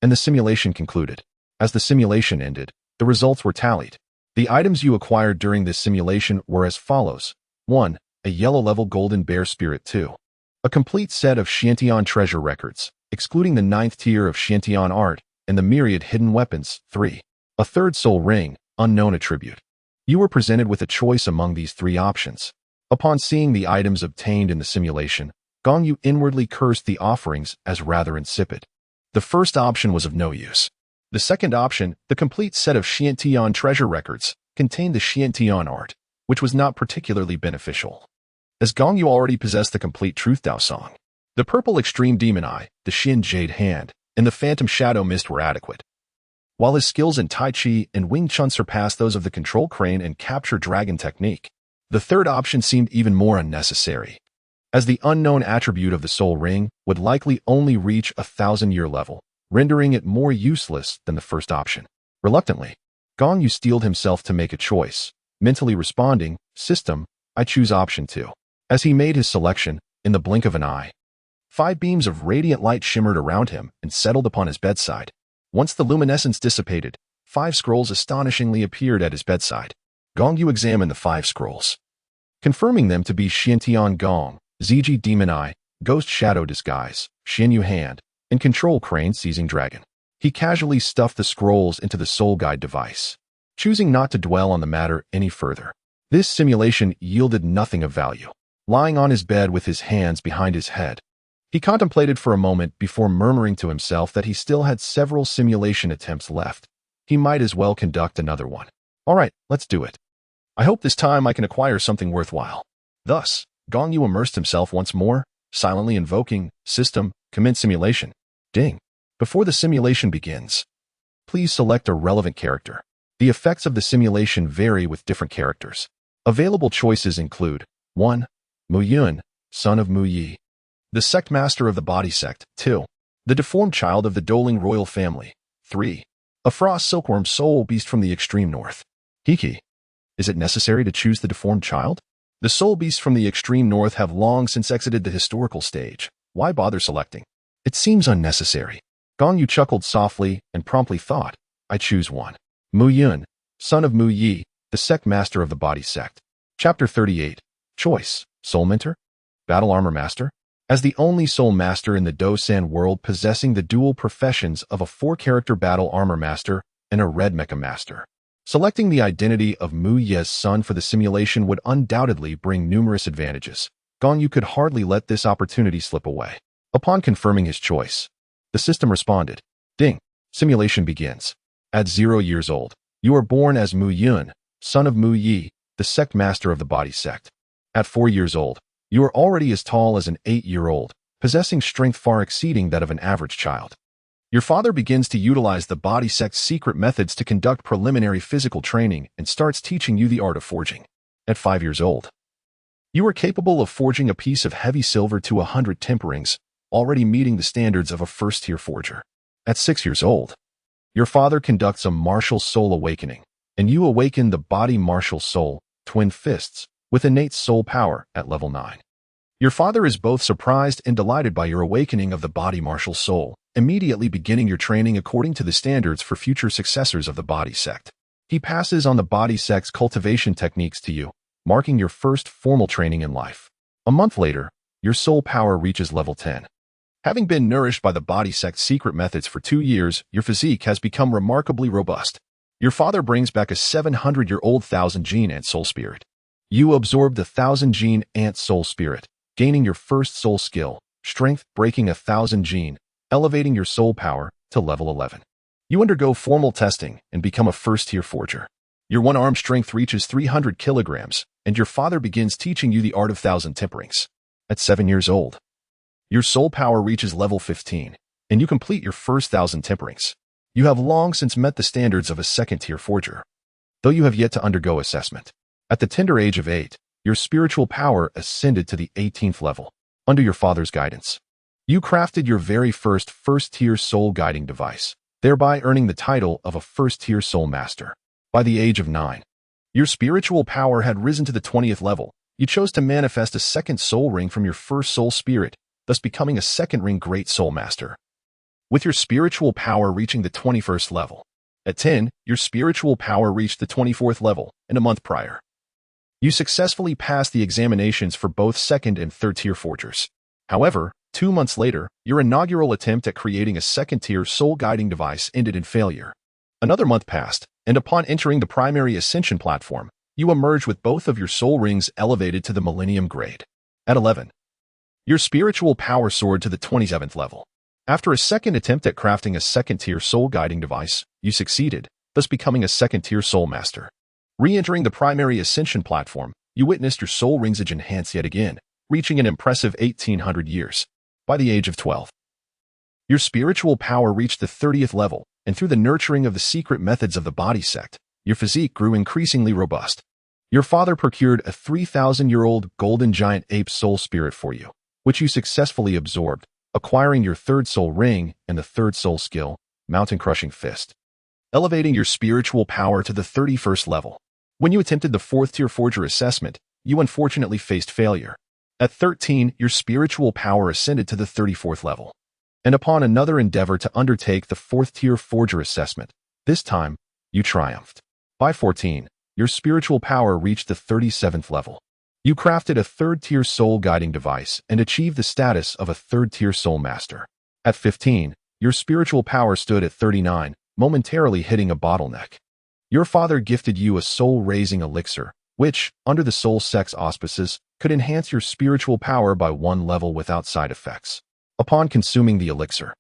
and the simulation concluded. As the simulation ended, the results were tallied. The items you acquired during this simulation were as follows. 1. A yellow level golden bear spirit. 2. A complete set of Xiantian treasure records, excluding the 9th tier of Xiantian art and the myriad hidden weapons. 3. A 3rd soul ring, unknown attribute. You were presented with a choice among these 3 options. Upon seeing the items obtained in the simulation, Gong Yu inwardly cursed the offerings as rather insipid. The first option was of no use. The second option, the complete set of Xiantian treasure records, contained the Xiantian art, which was not particularly beneficial, as Gong Yu already possessed the complete Truth Dao Song. The purple extreme demon eye, the Xin Jade hand, and the phantom shadow mist were adequate, while his skills in Tai Chi and Wing Chun surpassed those of the control crane and capture dragon technique. The third option seemed even more unnecessary, as the unknown attribute of the soul ring would likely only reach a 1,000-year level, rendering it more useless than the first option. Reluctantly, Gong Yu steeled himself to make a choice, mentally responding, "System, I choose option 2. As he made his selection, in the blink of an eye, 5 beams of radiant light shimmered around him and settled upon his bedside. Once the luminescence dissipated, 5 scrolls astonishingly appeared at his bedside. Gong Yu examined the 5 scrolls, confirming them to be Xiantian Gong, Ziji Demon Eye, Ghost Shadow Disguise, Xianyu Hand, and Control Crane Seizing Dragon. He casually stuffed the scrolls into the Soul Guide device, choosing not to dwell on the matter any further. This simulation yielded nothing of value. Lying on his bed with his hands behind his head, he contemplated for a moment before murmuring to himself that he still had several simulation attempts left. He might as well conduct another one. All right, let's do it. I hope this time I can acquire something worthwhile. Thus, Gong Yu immersed himself once more, silently invoking, "System, commence simulation." Ding. Before the simulation begins, please select a relevant character. The effects of the simulation vary with different characters. Available choices include 1. Mu Yun, son of Mu Yi, the sect master of the body sect. 2. The deformed child of the Doling royal family. 3. A frost silkworm soul beast from the extreme north. Hiki. Is it necessary to choose the deformed child? The soul beasts from the extreme north have long since exited the historical stage. Why bother selecting? It seems unnecessary. Gong Yu chuckled softly and promptly thought, I choose 1. Mu Yun, son of Mu Yi, the the sect master of the body sect. Chapter 38. Choice. Soul Mentor? Battle Armor Master? As the only soul master in the Do-San world possessing the dual professions of a 4-character battle armor master and a red mecha master, selecting the identity of Mu Ye's son for the simulation would undoubtedly bring numerous advantages. Gong Yu could hardly let this opportunity slip away. Upon confirming his choice, the system responded, "Ding. Simulation begins. At 0 years old, you are born as Mu Yun, son of Mu Yi, the sect master of the body sect. At 4 years old, you are already as tall as an 8-year-old, possessing strength far exceeding that of an average child. Your father begins to utilize the body sect's secret methods to conduct preliminary physical training and starts teaching you the art of forging. At 5 years old, you are capable of forging a piece of heavy silver to 100 temperings, already meeting the standards of a first-tier forger. At 6 years old, your father conducts a martial soul awakening, and you awaken the body martial soul, twin fists, with innate soul power at level 9. Your father is both surprised and delighted by your awakening of the body martial soul, immediately beginning your training according to the standards for future successors of the body sect. He passes on the body sect's cultivation techniques to you, marking your first formal training in life. A month later, your soul power reaches level 10. Having been nourished by the body sect's secret methods for 2 years, your physique has become remarkably robust. Your father brings back a 700-year-old thousand-gene ant soul spirit. You absorb the 1000-gene ant soul spirit, gaining your first soul skill, strength, breaking 1000-gene, elevating your soul power to level 11. You undergo formal testing and become a first-tier forger. Your one-arm strength reaches 300 kilograms, and your father begins teaching you the art of 1000 temperings. At 7 years old, your soul power reaches level 15, and you complete your first 1000 temperings. You have long since met the standards of a second-tier forger, though you have yet to undergo assessment. At the tender age of 8, your spiritual power ascended to the 18th level. Under your father's guidance, you crafted your very first-tier soul guiding device, thereby earning the title of a first-tier soul master. By the age of 9, your spiritual power had risen to the 20th level. You chose to manifest a second soul ring from your first soul spirit, thus becoming a second-ring great soul master, with your spiritual power reaching the 21st level. At 10, your spiritual power reached the 24th level, and a month prior, you successfully passed the examinations for both second and third-tier forgers. However, 2 months later, your inaugural attempt at creating a second-tier soul-guiding device ended in failure. Another month passed, and upon entering the primary ascension platform, you emerged with both of your soul rings elevated to the Millennium grade. At 11, your spiritual power soared to the 27th level. After a second attempt at crafting a second-tier soul-guiding device, you succeeded, thus becoming a second-tier soul master. Re-entering the primary ascension platform, you witnessed your soul rings age enhance yet again, reaching an impressive 1800 years. By the age of 12, your spiritual power reached the 30th level, and through the nurturing of the secret methods of the body sect, your physique grew increasingly robust. Your father procured a 3,000-year-old golden giant ape soul spirit for you, which you successfully absorbed, acquiring your third soul ring and the third soul skill, Mountain Crushing Fist, elevating your spiritual power to the 31st level. When you attempted the 4th-tier forger assessment, you unfortunately faced failure. At 13, your spiritual power ascended to the 34th level. And upon another endeavor to undertake the 4th-tier forger assessment, this time, you triumphed. By 14, your spiritual power reached the 37th level. You crafted a 3rd-tier soul guiding device and achieved the status of a 3rd-tier soul master. At 15, your spiritual power stood at 39, momentarily hitting a bottleneck. Your father gifted you a soul-raising elixir, which, under the soul sect's auspices, could enhance your spiritual power by 1 level without side effects. Upon consuming the elixir,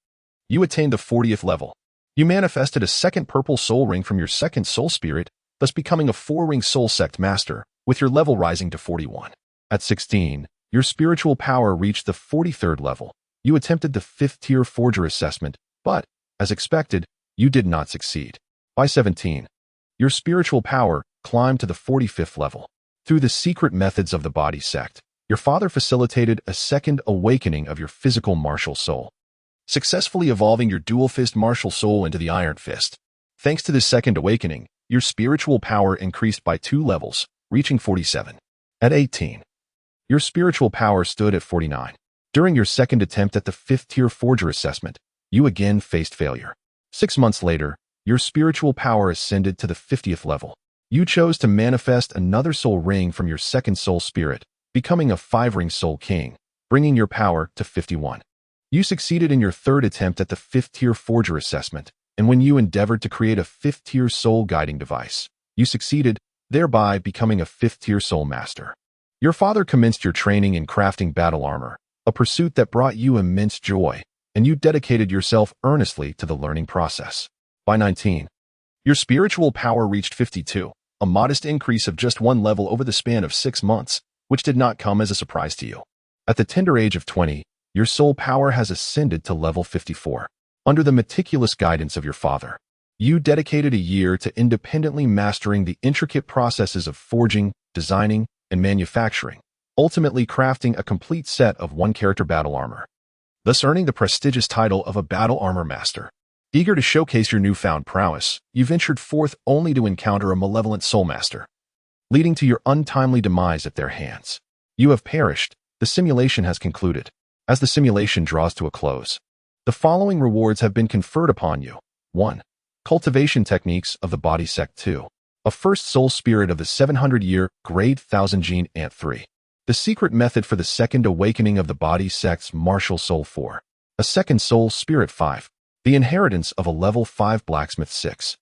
you attained the 40th level. You manifested a second purple soul ring from your second soul spirit, thus becoming a 4-ring soul sect master, with your level rising to 41. At 16, your spiritual power reached the 43rd level. You attempted the 5th-tier forger assessment, but, as expected, you did not succeed. By 17, your spiritual power climbed to the 45th level. Through the secret methods of the body sect, your father facilitated a second awakening of your physical martial soul, successfully evolving your dual fist martial soul into the iron fist. Thanks to this second awakening, your spiritual power increased by 2 levels, reaching 47. At 18, your spiritual power stood at 49. During your second attempt at the 5th-tier forger assessment, you again faced failure. 6 months later, your spiritual power ascended to the 50th level. You chose to manifest another soul ring from your second soul spirit, becoming a 5-ring soul king, bringing your power to 51. You succeeded in your third attempt at the 5th-tier forger assessment, and when you endeavored to create a 5th-tier soul guiding device, you succeeded, thereby becoming a 5th-tier soul master. Your father commenced your training in crafting battle armor, a pursuit that brought you immense joy, and you dedicated yourself earnestly to the learning process. By 19, your spiritual power reached 52, a modest increase of just 1 level over the span of 6 months, which did not come as a surprise to you. At the tender age of 20, your soul power has ascended to level 54. Under the meticulous guidance of your father, you dedicated a year to independently mastering the intricate processes of forging, designing, and manufacturing, ultimately crafting a complete set of 1-character battle armor, thus earning the prestigious title of a battle armor master. Eager to showcase your newfound prowess, you ventured forth only to encounter a malevolent soul master, leading to your untimely demise at their hands. You have perished. The simulation has concluded. As the simulation draws to a close, the following rewards have been conferred upon you. 1. Cultivation techniques of the body sect. 2. A first soul spirit of the 700-year grade 1000 gene ant. 3. The secret method for the second awakening of the body sect's martial soul. 4. A second soul spirit. 5. The inheritance of a level 5 blacksmith. 6.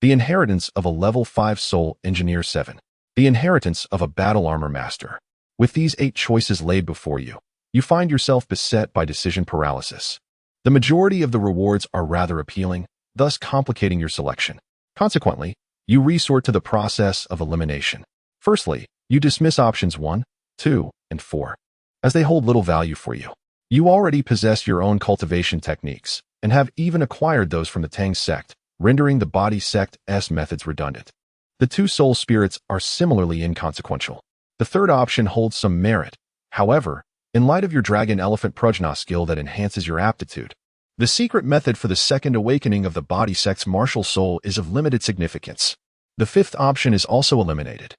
The inheritance of a level 5 soul engineer. 7. The inheritance of a battle armor master. With these 8 choices laid before you, you find yourself beset by decision paralysis. The majority of the rewards are rather appealing, thus complicating your selection. Consequently, you resort to the process of elimination. Firstly, you dismiss options 1, 2, and 4, as they hold little value for you. You already possess your own cultivation techniques, and have even acquired those from the Tang sect, rendering the body sect's methods redundant. The 2 soul spirits are similarly inconsequential. The third option holds some merit. However, in light of your dragon elephant prajna skill that enhances your aptitude, the secret method for the second awakening of the body sect's martial soul is of limited significance. The 5th option is also eliminated.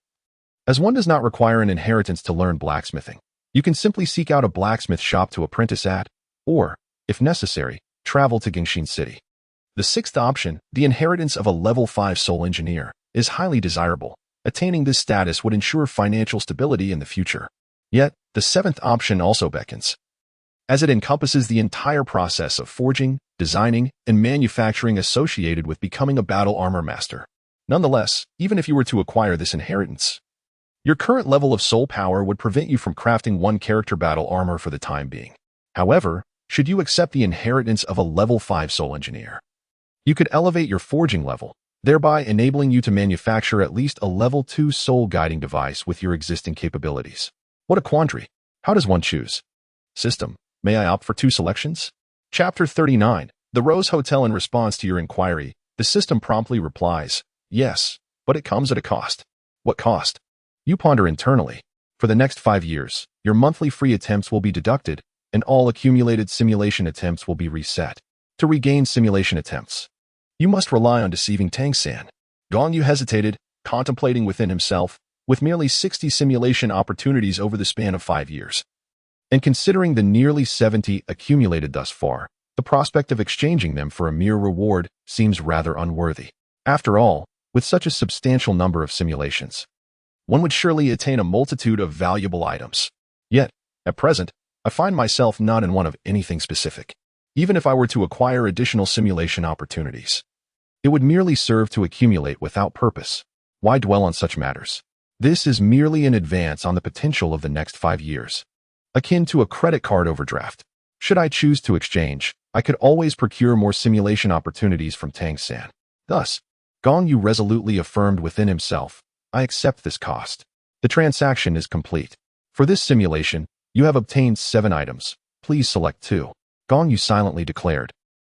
As one does not require an inheritance to learn blacksmithing, you can simply seek out a blacksmith shop to apprentice at, or, if necessary, travel to Gingshin City. The 6th option, the inheritance of a level 5 soul engineer, is highly desirable. Attaining this status would ensure financial stability in the future. Yet, the 7th option also beckons, as it encompasses the entire process of forging, designing, and manufacturing associated with becoming a battle armor master. Nonetheless, even if you were to acquire this inheritance, your current level of soul power would prevent you from crafting 1-character battle armor for the time being. However, should you accept the inheritance of a level 5 soul engineer, you could elevate your forging level, thereby enabling you to manufacture at least a level 2 soul guiding device with your existing capabilities. What a quandary. How does one choose? System, may I opt for 2 selections? Chapter 39, The Rose Hotel. In response to your inquiry, the system promptly replies, yes, but it comes at a cost. What cost? You ponder internally. For the next 5 years, your monthly free attempts will be deducted, and all accumulated simulation attempts will be reset. To regain simulation attempts, you must rely on deceiving Tang San. Gong Yu hesitated, contemplating within himself, with merely 60 simulation opportunities over the span of 5 years. And considering the nearly 70 accumulated thus far, the prospect of exchanging them for a mere reward seems rather unworthy. After all, with such a substantial number of simulations, one would surely attain a multitude of valuable items. Yet, at present, I find myself not in want of anything specific. Even if I were to acquire additional simulation opportunities, it would merely serve to accumulate without purpose. Why dwell on such matters? This is merely an advance on the potential of the next 5 years, akin to a credit card overdraft. Should I choose to exchange, I could always procure more simulation opportunities from Tang San. Thus, Gong Yu resolutely affirmed within himself, I accept this cost. The transaction is complete. For this simulation, you have obtained 7 items. Please select 2. Gong Yu silently declared,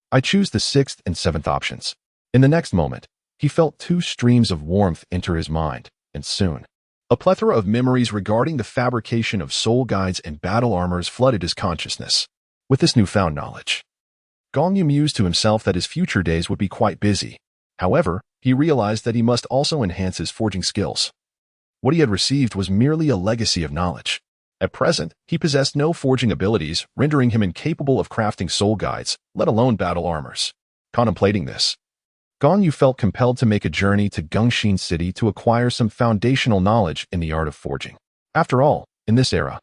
I choose the 6th and 7th options. In the next moment, he felt 2 streams of warmth enter his mind, and soon, a plethora of memories regarding the fabrication of soul guides and battle armors flooded his consciousness. With this newfound knowledge, Gong Yu mused to himself that his future days would be quite busy. However, he realized that he must also enhance his forging skills. What he had received was merely a legacy of knowledge. At present, he possessed no forging abilities, rendering him incapable of crafting soul guides, let alone battle armors. Contemplating this, Gong Yu felt compelled to make a journey to Gongxin City to acquire some foundational knowledge in the art of forging. After all, in this era,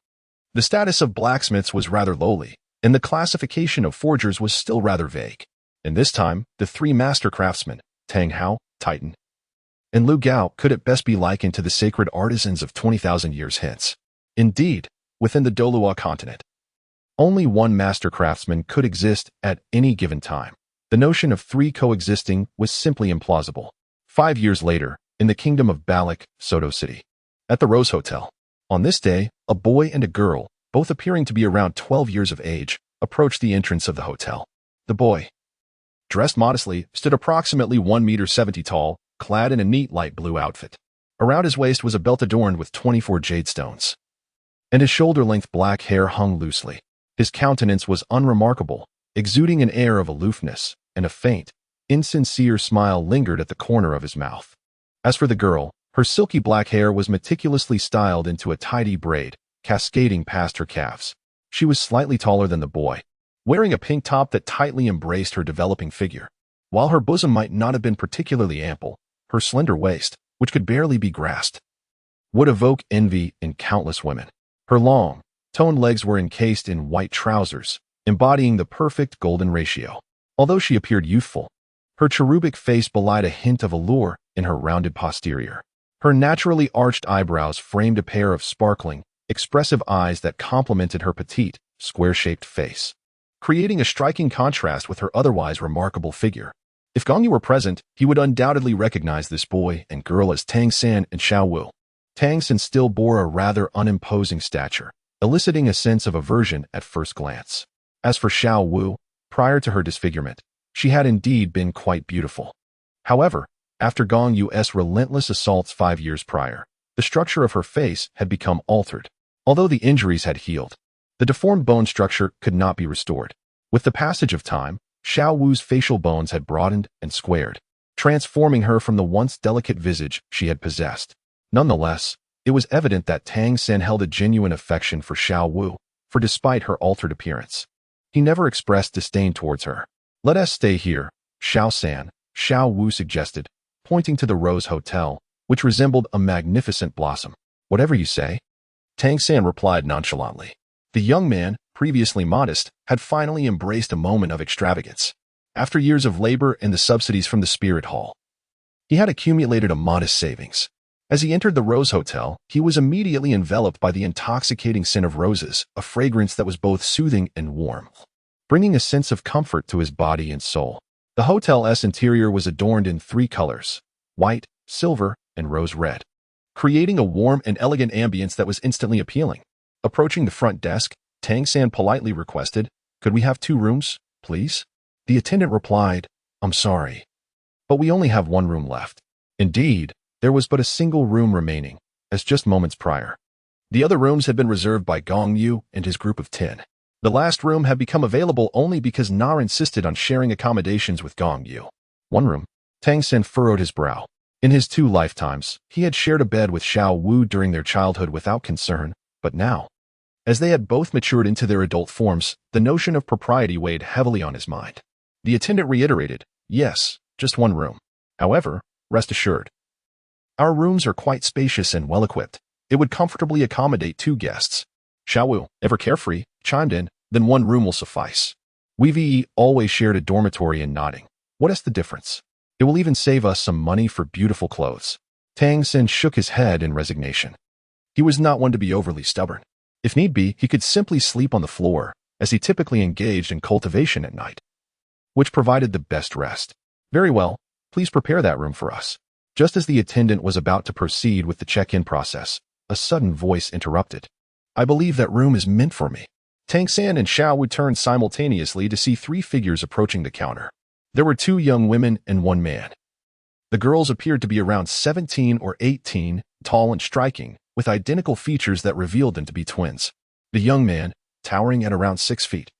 the status of blacksmiths was rather lowly, and the classification of forgers was still rather vague. And this time, the three master craftsmen, Tang Hao, Titan, and Lu Gao, could at best be likened to the sacred artisans of 20,000 years hence. Indeed, within the Douluo Continent, only one master craftsman could exist at any given time. The notion of three coexisting was simply implausible. 5 years later, in the kingdom of Balak, Soto City, at the Rose Hotel. On this day, a boy and a girl, both appearing to be around 12 years of age, approached the entrance of the hotel. The boy, dressed modestly, stood approximately 1.70 meters tall, clad in a neat light blue outfit. Around his waist was a belt adorned with 24 jade stones, and his shoulder-length black hair hung loosely. His countenance was unremarkable, exuding an air of aloofness, and a faint, insincere smile lingered at the corner of his mouth. As for the girl, her silky black hair was meticulously styled into a tidy braid, cascading past her calves. She was slightly taller than the boy, wearing a pink top that tightly embraced her developing figure. While her bosom might not have been particularly ample, her slender waist, which could barely be grasped, would evoke envy in countless women. Her long, toned legs were encased in white trousers, embodying the perfect golden ratio. Although she appeared youthful, her cherubic face belied a hint of allure in her rounded posterior. Her naturally arched eyebrows framed a pair of sparkling, expressive eyes that complemented her petite, square-shaped face, creating a striking contrast with her otherwise remarkable figure. If Gong Yu were present, he would undoubtedly recognize this boy and girl as Tang San and Xiao Wu. Tang San still bore a rather unimposing stature, eliciting a sense of aversion at first glance. As for Xiao Wu, prior to her disfigurement, she had indeed been quite beautiful. However, after Gong Yu's relentless assaults 5 years prior, the structure of her face had become altered. Although the injuries had healed, the deformed bone structure could not be restored. With the passage of time, Xiao Wu's facial bones had broadened and squared, transforming her from the once delicate visage she had possessed. Nonetheless, it was evident that Tang San held a genuine affection for Xiao Wu, for despite her altered appearance, he never expressed disdain towards her. "Let us stay here, Xiao San," Xiao Wu suggested, pointing to the Rose Hotel, which resembled a magnificent blossom. "Whatever you say," Tang San replied nonchalantly. The young man, previously modest, had finally embraced a moment of extravagance. After years of labor and the subsidies from the Spirit Hall, he had accumulated a modest savings. As he entered the Rose Hotel, he was immediately enveloped by the intoxicating scent of roses, a fragrance that was both soothing and warm, bringing a sense of comfort to his body and soul. The hotel's interior was adorned in 3 colors, white, silver, and rose red, creating a warm and elegant ambience that was instantly appealing. Approaching the front desk, Tang San politely requested, "Could we have 2 rooms, please?" The attendant replied, "I'm sorry, but we only have 1 room left." Indeed, there was but a single room remaining, as just moments prior, the other rooms had been reserved by Gong Yu and his group of 10. The last room had become available only because Na insisted on sharing accommodations with Gong Yu. 1 room. Tang San furrowed his brow. In his 2 lifetimes, he had shared a bed with Xiao Wu during their childhood without concern, but now, as they had both matured into their adult forms, the notion of propriety weighed heavily on his mind. The attendant reiterated, "Yes, just 1 room. However, rest assured, our rooms are quite spacious and well-equipped. It would comfortably accommodate 2 guests." Xiao Wu, ever carefree, chimed in, "Then 1 room will suffice. We've always shared a dormitory," and nodding. "What is the difference? It will even save us some money for beautiful clothes." Tang San shook his head in resignation. He was not one to be overly stubborn. If need be, he could simply sleep on the floor, as he typically engaged in cultivation at night, which provided the best rest. "Very well, please prepare that room for us." Just as the attendant was about to proceed with the check-in process, a sudden voice interrupted. "I believe that room is meant for me." Tang San and Xiao Wu turned simultaneously to see 3 figures approaching the counter. There were 2 young women and 1 man. The girls appeared to be around 17 or 18, tall and striking, with identical features that revealed them to be twins. The young man, towering at around 6 feet,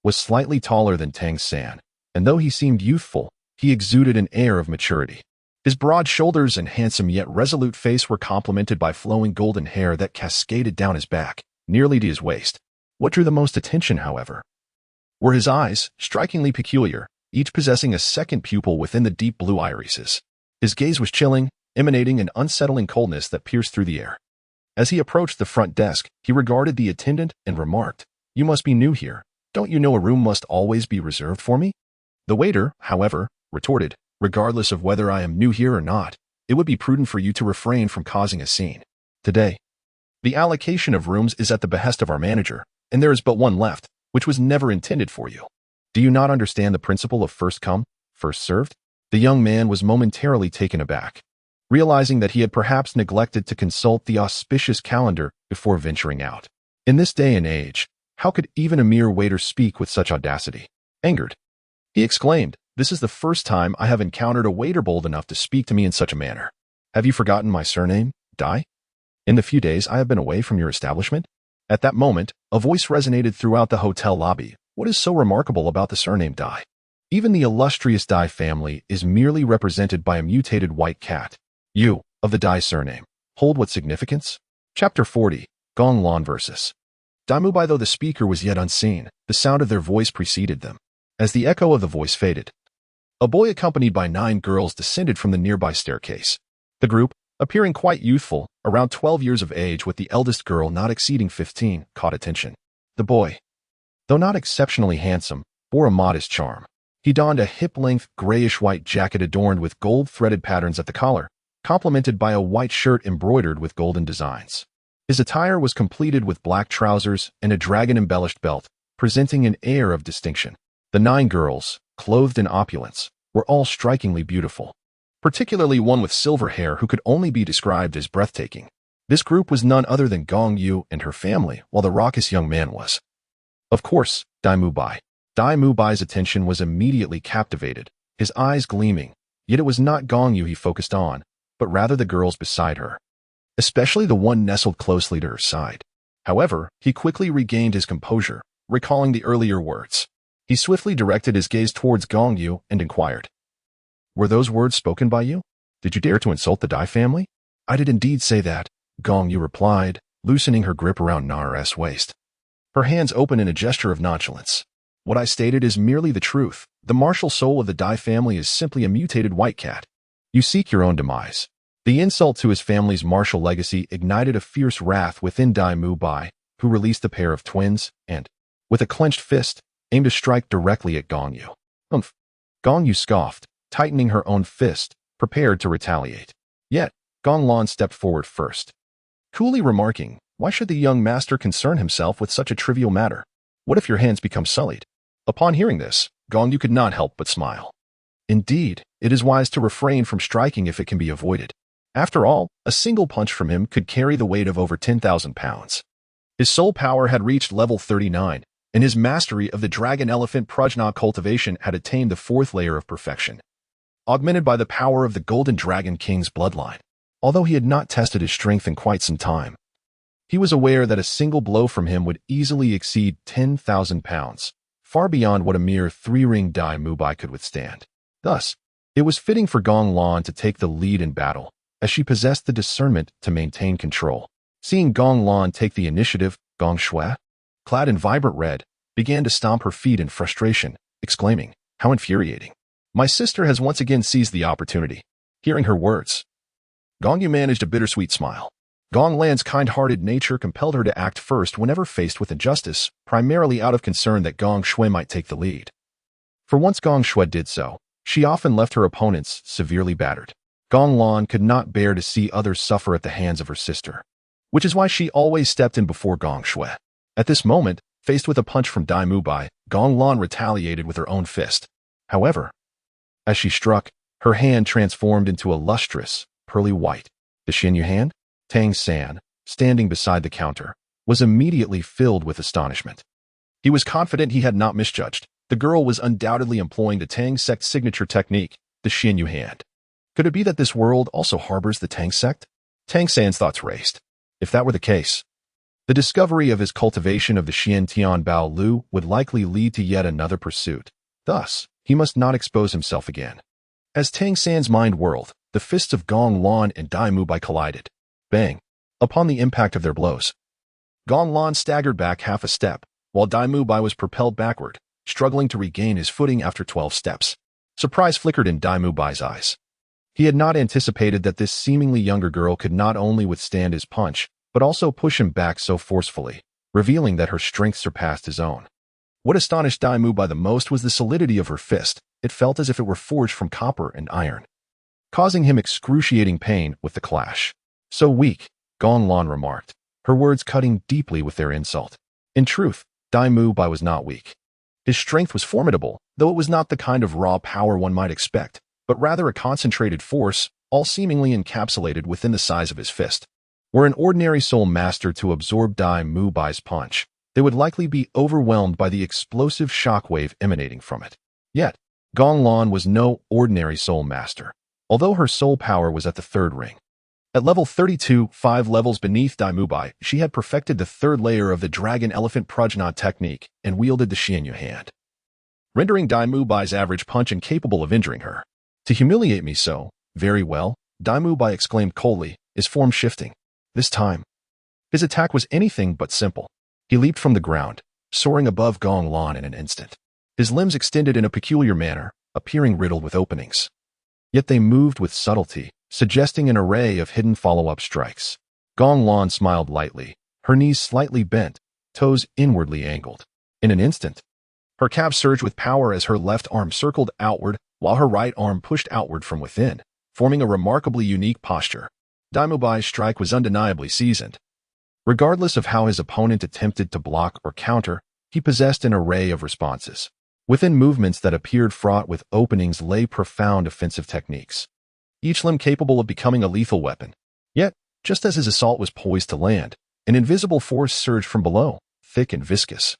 was slightly taller than Tang San, and though he seemed youthful, he exuded an air of maturity. His broad shoulders and handsome yet resolute face were complemented by flowing golden hair that cascaded down his back, nearly to his waist. What drew the most attention, however, were his eyes, strikingly peculiar, each possessing a second pupil within the deep blue irises. His gaze was chilling, emanating an unsettling coldness that pierced through the air. As he approached the front desk, he regarded the attendant and remarked, "You must be new here. Don't you know a room must always be reserved for me?" The waiter, however, retorted, "Regardless of whether I am new here or not, it would be prudent for you to refrain from causing a scene. Today, the allocation of rooms is at the behest of our manager, and there is but one left, which was never intended for you. Do you not understand the principle of first come, first served?" The young man was momentarily taken aback, realizing that he had perhaps neglected to consult the auspicious calendar before venturing out. In this day and age, how could even a mere waiter speak with such audacity? Angered, he exclaimed, "This is the first time I have encountered a waiter bold enough to speak to me in such a manner. Have you forgotten my surname, Dai? In the few days I have been away from your establishment?" At that moment, a voice resonated throughout the hotel lobby. "What is so remarkable about the surname Dai? Even the illustrious Dai family is merely represented by a mutated white cat. You, of the Dai surname, hold what significance?" Chapter 40, Gong Lan versus Daimubai. Though the speaker was yet unseen, the sound of their voice preceded them. As the echo of the voice faded, a boy accompanied by 9 girls descended from the nearby staircase. The group, appearing quite youthful, around 12 years of age with the eldest girl not exceeding 15, caught attention. The boy, though not exceptionally handsome, bore a modest charm. He donned a hip-length grayish-white jacket adorned with gold-threaded patterns at the collar, complemented by a white shirt embroidered with golden designs. His attire was completed with black trousers and a dragon-embellished belt, presenting an air of distinction. The 9 girls, clothed in opulence, were all strikingly beautiful, particularly one with silver hair who could only be described as breathtaking. This group was none other than Gong Yu and her family, while the raucous young man was, of course, Daimubai. Daimubai's attention was immediately captivated, his eyes gleaming, yet it was not Gong Yu he focused on, but rather the girls beside her, especially the one nestled closely to her side. However, he quickly regained his composure, recalling the earlier words. He swiftly directed his gaze towards Gong Yu and inquired, "Were those words spoken by you? Did you dare to insult the Dai family?" "I did indeed say that," Gong Yu replied, loosening her grip around Nara's waist. Her hands open in a gesture of nonchalance. "What I stated is merely the truth. The martial soul of the Dai family is simply a mutated white cat. You seek your own demise." The insult to his family's martial legacy ignited a fierce wrath within Daimubai, who released a pair of twins and, with a clenched fist, aimed to strike directly at Gong Yu. "Umph." Gong Yu scoffed, tightening her own fist, prepared to retaliate. Yet, Gong Lan stepped forward first, coolly remarking, "Why should the young master concern himself with such a trivial matter? What if your hands become sullied?" Upon hearing this, Gong Yu could not help but smile. Indeed, it is wise to refrain from striking if it can be avoided. After all, a single punch from him could carry the weight of over 10,000 pounds. His soul power had reached level 39, and his mastery of the dragon-elephant prajna cultivation had attained the 4th layer of perfection, augmented by the power of the Golden Dragon King's bloodline. Although he had not tested his strength in quite some time, he was aware that a single blow from him would easily exceed 10,000 pounds, far beyond what a mere 3-ring Dai Mubai could withstand. Thus, it was fitting for Gong Lan to take the lead in battle, as she possessed the discernment to maintain control. Seeing Gong Lan take the initiative, Gong Shui, clad in vibrant red, began to stomp her feet in frustration, exclaiming, "How infuriating. My sister has once again seized the opportunity." Hearing her words, Gong Yu managed a bittersweet smile. Gong Lan's kind-hearted nature compelled her to act first whenever faced with injustice, primarily out of concern that Gong Shui might take the lead. For once Gong Shui did so, she often left her opponents severely battered. Gong Lan could not bear to see others suffer at the hands of her sister, which is why she always stepped in before Gong Shui. At this moment, faced with a punch from Dai Mubai, Gong Lan retaliated with her own fist. However, as she struck, her hand transformed into a lustrous, pearly white. The Xin Yu hand? Tang San, standing beside the counter, was immediately filled with astonishment. He was confident he had not misjudged. The girl was undoubtedly employing the Tang sect signature technique, the Xin Yu hand. Could it be that this world also harbors the Tang sect? Tang San's thoughts raced. If that were the case, the discovery of his cultivation of the Xian Tian Bao Lu would likely lead to yet another pursuit. Thus, he must not expose himself again. As Tang San's mind whirled, the fists of Gong Lan and Dai Mubai collided. Bang! Upon the impact of their blows, Gong Lan staggered back half a step, while Dai Mubai was propelled backward, struggling to regain his footing after 12 steps. Surprise flickered in Dai Mubai's eyes. He had not anticipated that this seemingly younger girl could not only withstand his punch, but also push him back so forcefully, revealing that her strength surpassed his own. What astonished Dai Mubai the most was the solidity of her fist. It felt as if it were forged from copper and iron, causing him excruciating pain with the clash. So weak, Gong Lan remarked, her words cutting deeply with their insult. In truth, Dai Mubai was not weak. His strength was formidable, though it was not the kind of raw power one might expect, but rather a concentrated force, all seemingly encapsulated within the size of his fist. Were an ordinary soul master to absorb Dai Mubai's punch, they would likely be overwhelmed by the explosive shockwave emanating from it. Yet, Gong Lan was no ordinary soul master, although her soul power was at the third ring. At level 32, 5 levels beneath Dai Mubai, she had perfected the third layer of the Dragon Elephant Prajna technique and wielded the Xianyu hand, rendering Dai Mubai's average punch incapable of injuring her. To humiliate me so, very well, Dai Mubai exclaimed coldly, his form shifting. This time, his attack was anything but simple. He leaped from the ground, soaring above Gong Lan in an instant. His limbs extended in a peculiar manner, appearing riddled with openings. Yet they moved with subtlety, suggesting an array of hidden follow-up strikes. Gong Lan smiled lightly, her knees slightly bent, toes inwardly angled. In an instant, her calves surged with power as her left arm circled outward, while her right arm pushed outward from within, forming a remarkably unique posture. Dai Mubai's strike was undeniably seasoned. Regardless of how his opponent attempted to block or counter, he possessed an array of responses. Within movements that appeared fraught with openings lay profound offensive techniques, each limb capable of becoming a lethal weapon. Yet, just as his assault was poised to land, an invisible force surged from below, thick and viscous,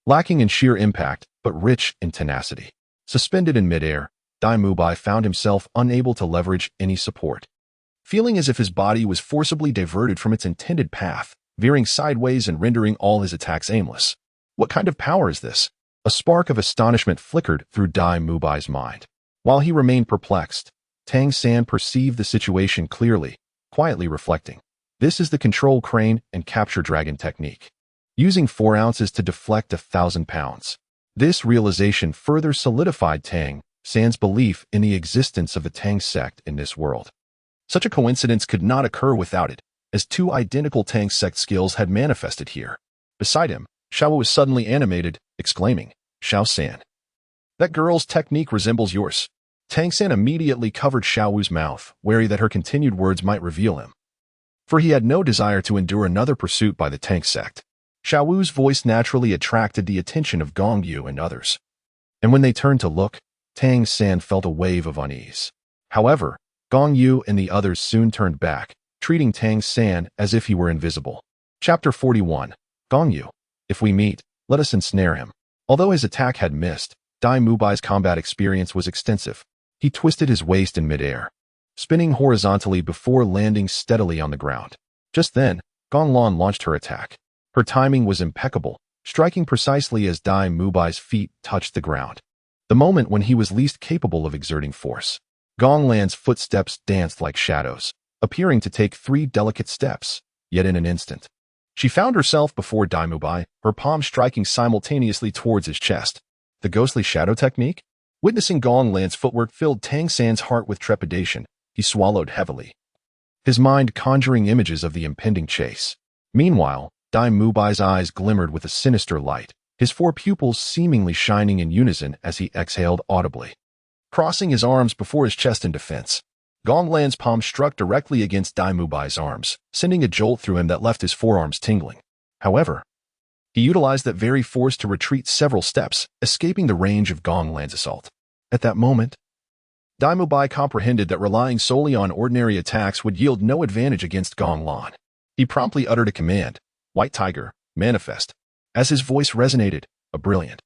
lacking in sheer impact, but rich in tenacity. Suspended in midair, Dai Mubai found himself unable to leverage any support, feeling as if his body was forcibly diverted from its intended path, veering sideways and rendering all his attacks aimless. What kind of power is this? A spark of astonishment flickered through Dai Mubai's mind. While he remained perplexed, Tang San perceived the situation clearly, quietly reflecting. This is the control crane and capture dragon technique, using 4 ounces to deflect 1,000 pounds. This realization further solidified Tang San's belief in the existence of the Tang sect in this world. Such a coincidence could not occur without it, as 2 identical Tang sect skills had manifested here. Beside him, Xiao was suddenly animated, exclaiming, "Xiao San, that girl's technique resembles yours." Tang San immediately covered Xiao Wu's mouth, wary that her continued words might reveal him, for he had no desire to endure another pursuit by the Tang sect. Xiao Wu's voice naturally attracted the attention of Gong Yu and others, and when they turned to look, Tang San felt a wave of unease. However, Gong Yu and the others soon turned back, treating Tang San as if he were invisible. Chapter 41. Gong Yu, if we meet, let us ensnare him. Although his attack had missed, Dai Mubai's combat experience was extensive. He twisted his waist in midair, spinning horizontally before landing steadily on the ground. Just then, Gong Lan launched her attack. Her timing was impeccable, striking precisely as Dai Mubai's feet touched the ground, the moment when he was least capable of exerting force. Gong Lan's footsteps danced like shadows, appearing to take 3 delicate steps, yet in an instant, she found herself before Dai Mubai, her palm striking simultaneously towards his chest. The ghostly shadow technique? Witnessing Gong Lan's footwork filled Tang San's heart with trepidation. He swallowed heavily, his mind conjuring images of the impending chase. Meanwhile, Dai Mubai's eyes glimmered with a sinister light, his 4 pupils seemingly shining in unison as he exhaled audibly. Crossing his arms before his chest in defense, Gong Lan's palm struck directly against Dai Mubai's arms, sending a jolt through him that left his forearms tingling. However, he utilized that very force to retreat several steps, escaping the range of Gong Lan's assault. At that moment, Dai Mubai comprehended that relying solely on ordinary attacks would yield no advantage against Gong Lan. He promptly uttered a command, "White Tiger, manifest." As his voice resonated, a brilliant,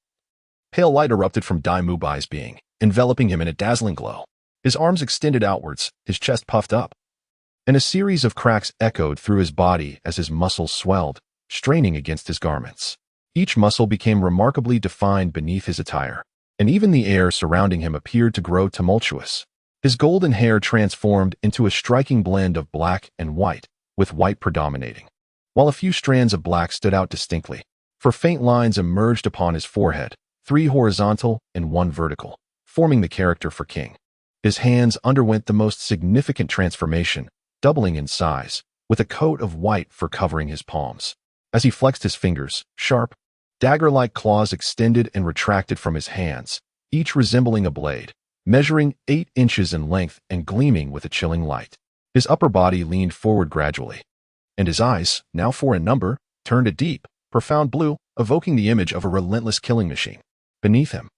pale light erupted from Dai Mubai's being, enveloping him in a dazzling glow. His arms extended outwards, his chest puffed up, and a series of cracks echoed through his body as his muscles swelled, straining against his garments. Each muscle became remarkably defined beneath his attire, and even the air surrounding him appeared to grow tumultuous. His golden hair transformed into a striking blend of black and white, with white predominating, while a few strands of black stood out distinctly, for faint lines emerged upon his forehead, 3 horizontal and 1 vertical, forming the character for King. His hands underwent the most significant transformation, doubling in size, with a coat of white fur covering his palms. As he flexed his fingers, sharp, dagger-like claws extended and retracted from his hands, each resembling a blade, measuring 8 inches in length and gleaming with a chilling light. His upper body leaned forward gradually, and his eyes, now 4 in number, turned a deep, profound blue, evoking the image of a relentless killing machine. Beneath him,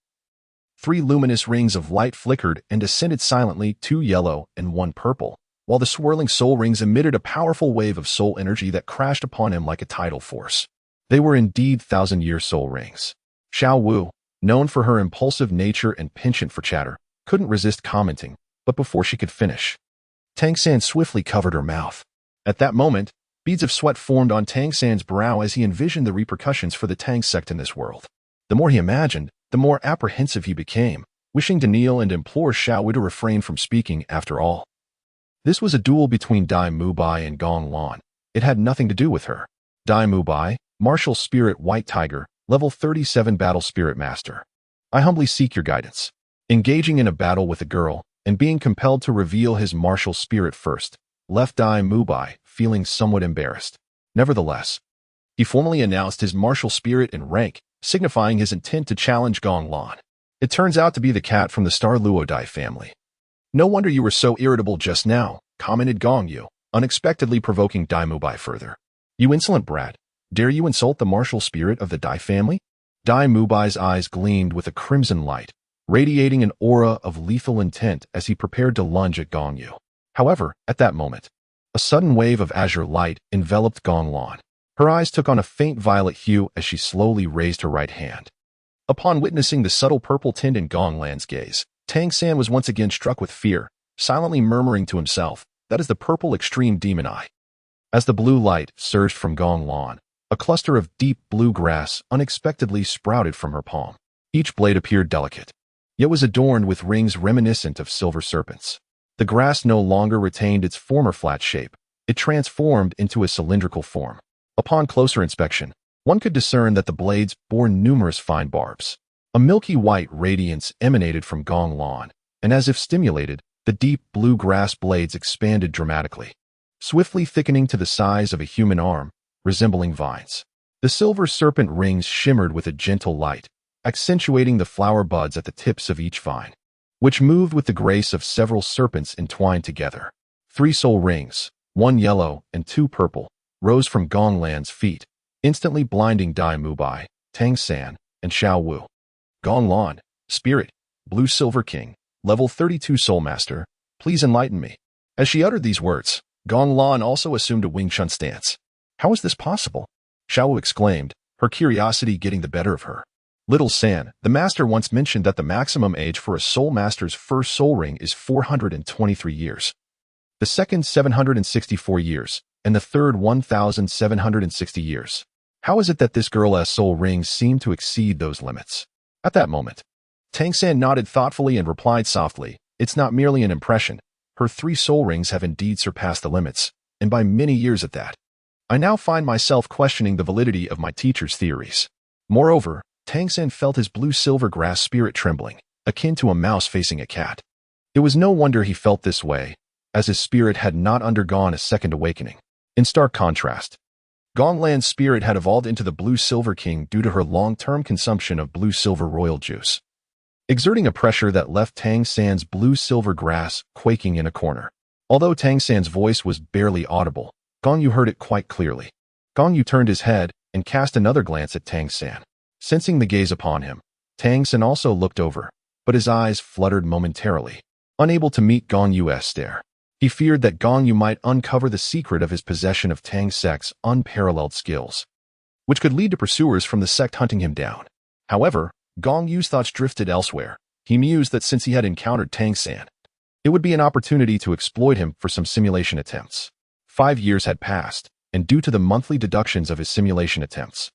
3 luminous rings of light flickered and descended silently, 2 yellow and 1 purple, while the swirling soul rings emitted a powerful wave of soul energy that crashed upon him like a tidal force. They were indeed 1,000-year soul rings. Xiao Wu, known for her impulsive nature and penchant for chatter, couldn't resist commenting, but before she could finish, Tang San swiftly covered her mouth. At that moment, beads of sweat formed on Tang San's brow as he envisioned the repercussions for the Tang sect in this world. The more he imagined, the more apprehensive he became, wishing to kneel and implore Xiao Wu to refrain from speaking. After all, this was a duel between Dai Mubai and Gong Lan. It had nothing to do with her. Dai Mubai, Martial Spirit White Tiger, Level 37 Battle Spirit Master. I humbly seek your guidance. Engaging in a battle with a girl, and being compelled to reveal his martial spirit first, left Dai Mubai feeling somewhat embarrassed. Nevertheless, he formally announced his martial spirit and rank, signifying his intent to challenge Gong Lan. It turns out to be the cat from the Star Luo Dai family. No wonder you were so irritable just now, commented Gong Yu, unexpectedly provoking Dai Mubai further. You insolent brat, dare you insult the martial spirit of the Dai family? Dai Mubai's eyes gleamed with a crimson light, radiating an aura of lethal intent as he prepared to lunge at Gong Yu. However, at that moment, a sudden wave of azure light enveloped Gong Lan. Her eyes took on a faint violet hue as she slowly raised her right hand. Upon witnessing the subtle purple tint in Gong Lan's gaze, Tang San was once again struck with fear, silently murmuring to himself, "That is the purple extreme demon eye." As the blue light surged from Gong Lan, a cluster of deep blue grass unexpectedly sprouted from her palm. Each blade appeared delicate, yet was adorned with rings reminiscent of silver serpents. The grass no longer retained its former flat shape. It transformed into a cylindrical form. Upon closer inspection, one could discern that the blades bore numerous fine barbs. A milky white radiance emanated from Gong Lan, and as if stimulated, the deep blue grass blades expanded dramatically, swiftly thickening to the size of a human arm, resembling vines. The silver serpent rings shimmered with a gentle light, accentuating the flower buds at the tips of each vine, which moved with the grace of several serpents entwined together. 3 soul rings, 1 yellow and 2 purple, rose from Gong Lan's feet, instantly blinding Dai Mubai, Tang San, and Xiao Wu. Gong Lan, Spirit, Blue Silver King, Level 32 Soul Master, please enlighten me. As she uttered these words, Gong Lan also assumed a Wing Chun stance. How is this possible? Xiao Wu exclaimed, her curiosity getting the better of her. Little San, the master once mentioned that the maximum age for a soul master's first soul ring is 423 years. The second 764 years, and the third 1,760 years. How is it that this girl's soul rings seem to exceed those limits? At that moment, Tang San nodded thoughtfully and replied softly, "It's not merely an impression. Her 3 soul rings have indeed surpassed the limits, and by many years at that. I now find myself questioning the validity of my teacher's theories." Moreover, Tang San felt his blue-silver grass spirit trembling, akin to a mouse facing a cat. It was no wonder he felt this way, as his spirit had not undergone a second awakening. In stark contrast, Gong Lan's spirit had evolved into the Blue Silver King due to her long-term consumption of blue silver royal juice, exerting a pressure that left Tang San's blue-silver grass quaking in a corner. Although Tang San's voice was barely audible, Gong Yu heard it quite clearly. Gong Yu turned his head and cast another glance at Tang San. Sensing the gaze upon him, Tang San also looked over, but his eyes fluttered momentarily, unable to meet Gong Yu's stare. He feared that Gong Yu might uncover the secret of his possession of Tang sect's unparalleled skills, which could lead to pursuers from the sect hunting him down. However, Gong Yu's thoughts drifted elsewhere. He mused that since he had encountered Tang San, it would be an opportunity to exploit him for some simulation attempts. 5 years had passed, and due to the monthly deductions of his simulation attempts,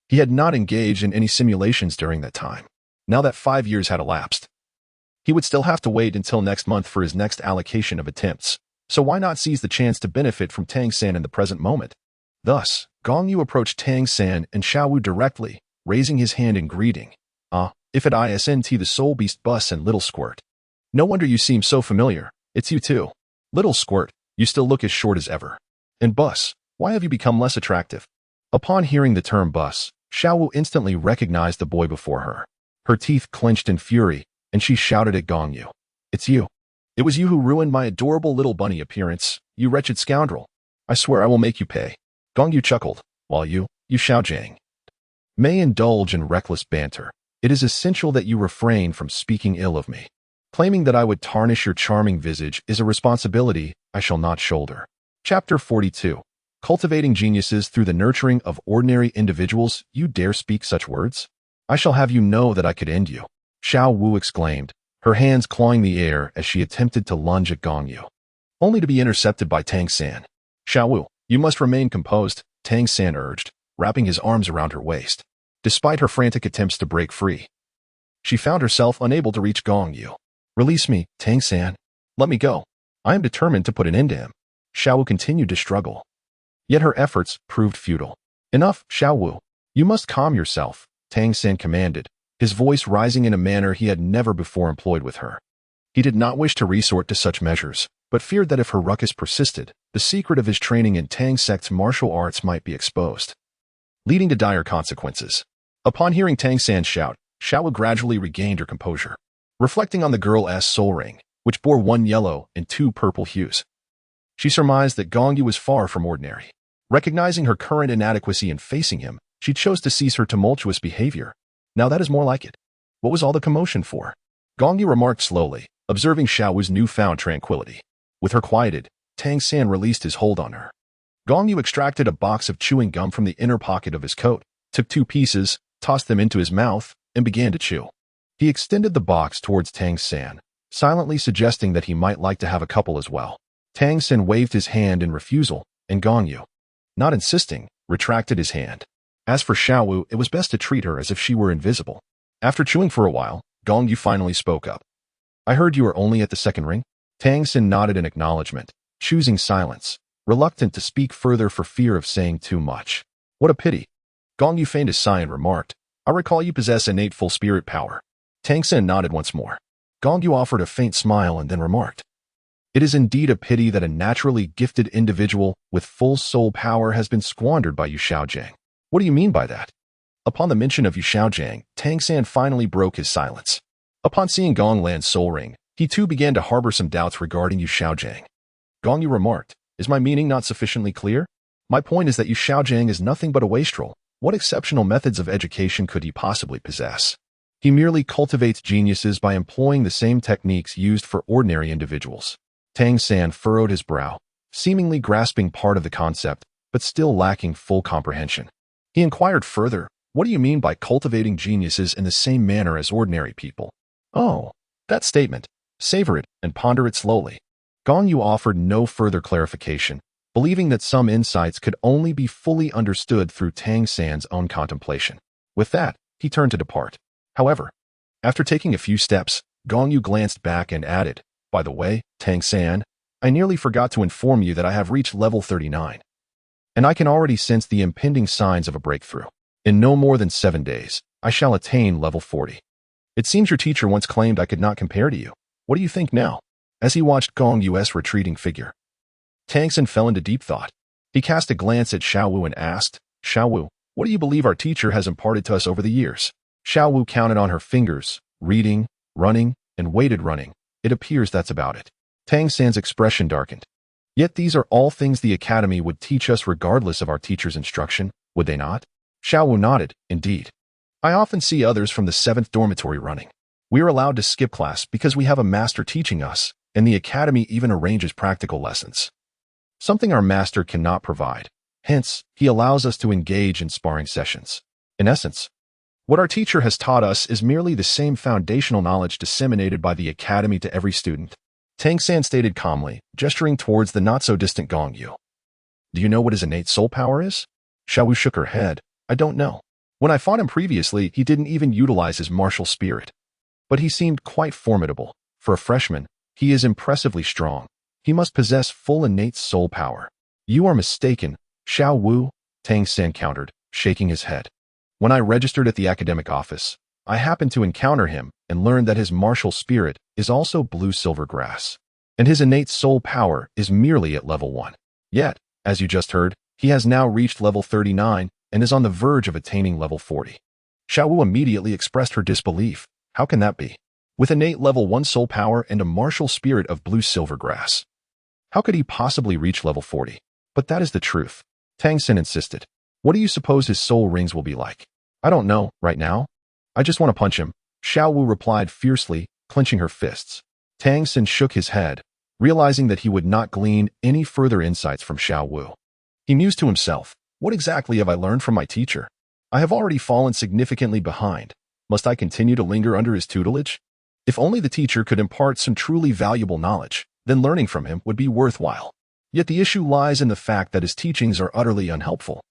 he had not engaged in any simulations during that time. Now that 5 years had elapsed, he would still have to wait until next month for his next allocation of attempts, so why not seize the chance to benefit from Tang San in the present moment? Thus, Gong Yu approached Tang San and Xiao Wu directly, raising his hand in greeting. If at ISNT the Soul Beast Bus and Little Squirt. No wonder you seem so familiar. It's you too. Little Squirt, you still look as short as ever. And Bus, why have you become less attractive? Upon hearing the term Bus, Xiaowu instantly recognized the boy before her. Her teeth clenched in fury, and she shouted at Gong Yu. It's you. It was you who ruined my adorable little bunny appearance, you wretched scoundrel. I swear I will make you pay. Gong Yu chuckled, while you Xiaojiang, may indulge in reckless banter. It is essential that you refrain from speaking ill of me. Claiming that I would tarnish your charming visage is a responsibility I shall not shoulder. Chapter 42. Cultivating geniuses through the nurturing of ordinary individuals. You dare speak such words? I shall have you know that I could end you. Xiao Wu exclaimed, her hands clawing the air as she attempted to lunge at Gong Yu, only to be intercepted by Tang San. Xiao Wu, you must remain composed, Tang San urged, wrapping his arms around her waist. Despite her frantic attempts to break free, she found herself unable to reach Gong Yu. Release me, Tang San. Let me go. I am determined to put an end to him. Xiao Wu continued to struggle. Yet her efforts proved futile. Enough, Xiao Wu. You must calm yourself, Tang San commanded, his voice rising in a manner he had never before employed with her. He did not wish to resort to such measures, but feared that if her ruckus persisted, the secret of his training in Tang sect's martial arts might be exposed, leading to dire consequences. Upon hearing Tang San's shout, Xiao Wu gradually regained her composure. Reflecting on the girl's soul ring, which bore 1 yellow and 2 purple hues, she surmised that Gong Yu was far from ordinary. Recognizing her current inadequacy in facing him, she chose to cease her tumultuous behavior. Now that is more like it. What was all the commotion for? Gong Yu remarked slowly, observing Xiao Wu's newfound tranquility. With her quieted, Tang San released his hold on her. Gong Yu extracted a box of chewing gum from the inner pocket of his coat, took 2 pieces, tossed them into his mouth, and began to chew. He extended the box towards Tang San, silently suggesting that he might like to have a couple as well. Tang San waved his hand in refusal, and Gong Yu, not insisting, retracted his hand. As for Xiao Wu, it was best to treat her as if she were invisible. After chewing for a while, Gong Yu finally spoke up. I heard you were only at the 2nd ring? Tang San nodded in acknowledgement, choosing silence, reluctant to speak further for fear of saying too much. What a pity. Gong Yu feigned a sigh and remarked, I recall you possess innate full spirit power. Tang San nodded once more. Gong Yu offered a faint smile and then remarked, it is indeed a pity that a naturally gifted individual with full soul power has been squandered by Yu Xiaojiang. What do you mean by that? Upon the mention of Yu Xiaojiang, Tang San finally broke his silence. Upon seeing Gong Lan's soul ring, he too began to harbor some doubts regarding Yu Xiaojiang. Gong Yu remarked, is my meaning not sufficiently clear? My point is that Yu Xiaojiang is nothing but a wastrel. What exceptional methods of education could he possibly possess? He merely cultivates geniuses by employing the same techniques used for ordinary individuals. Tang San furrowed his brow, seemingly grasping part of the concept, but still lacking full comprehension. He inquired further, what do you mean by cultivating geniuses in the same manner as ordinary people? Oh, that statement. Savor it and ponder it slowly. Gong Yu offered no further clarification, believing that some insights could only be fully understood through Tang San's own contemplation. With that, he turned to depart. However, after taking a few steps, Gong Yu glanced back and added, by the way, Tang San, I nearly forgot to inform you that I have reached level 39. And I can already sense the impending signs of a breakthrough. In no more than 7 days, I shall attain level 40. It seems your teacher once claimed I could not compare to you. What do you think now? As he watched Gong Yu's retreating figure, Tang San fell into deep thought. He cast a glance at Xiao Wu and asked, Xiao Wu, what do you believe our teacher has imparted to us over the years? Xiao Wu counted on her fingers, reading, running, and weighted running. It appears that's about it. Tang San's expression darkened. Yet these are all things the academy would teach us regardless of our teacher's instruction, would they not? Xiao Wu nodded, indeed. I often see others from the 7th dormitory running. We are allowed to skip class because we have a master teaching us, and the academy even arranges practical lessons. Something our master cannot provide. Hence, he allows us to engage in sparring sessions. In essence, what our teacher has taught us is merely the same foundational knowledge disseminated by the academy to every student. Tang San stated calmly, gesturing towards the not-so-distant Gong Yu. Do you know what his innate soul power is? Xiao Wu shook her head. I don't know. When I fought him previously, he didn't even utilize his martial spirit. But he seemed quite formidable. For a freshman, he is impressively strong. He must possess full innate soul power. You are mistaken, Xiao Wu, Tang San countered, shaking his head. When I registered at the academic office, I happened to encounter him and learned that his martial spirit is also blue-silver grass, and his innate soul power is merely at level 1. Yet, as you just heard, he has now reached level 39 and is on the verge of attaining level 40. Xiao Wu immediately expressed her disbelief. How can that be? With innate level 1 soul power and a martial spirit of blue-silver grass, how could he possibly reach level 40? But that is the truth. Tang San insisted. What do you suppose his soul rings will be like? I don't know, right now. I just want to punch him, Xiao Wu replied fiercely, clenching her fists. Tang San shook his head, realizing that he would not glean any further insights from Xiao Wu. He mused to himself, what exactly have I learned from my teacher? I have already fallen significantly behind. Must I continue to linger under his tutelage? If only the teacher could impart some truly valuable knowledge, then learning from him would be worthwhile. Yet the issue lies in the fact that his teachings are utterly unhelpful.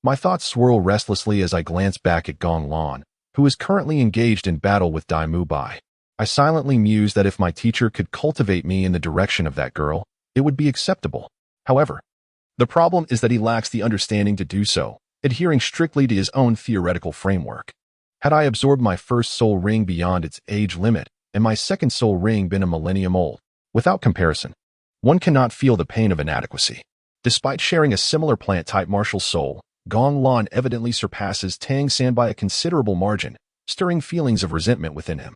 My thoughts swirl restlessly as I glance back at Gong Lan, who is currently engaged in battle with Dai Mu Bai. I silently muse that if my teacher could cultivate me in the direction of that girl, it would be acceptable. However, the problem is that he lacks the understanding to do so, adhering strictly to his own theoretical framework. Had I absorbed my first soul ring beyond its age limit, and my second soul ring been a millennium old, without comparison, one cannot feel the pain of inadequacy. Despite sharing a similar plant-type martial soul, Gong Lan evidently surpasses Tang San by a considerable margin, stirring feelings of resentment within him.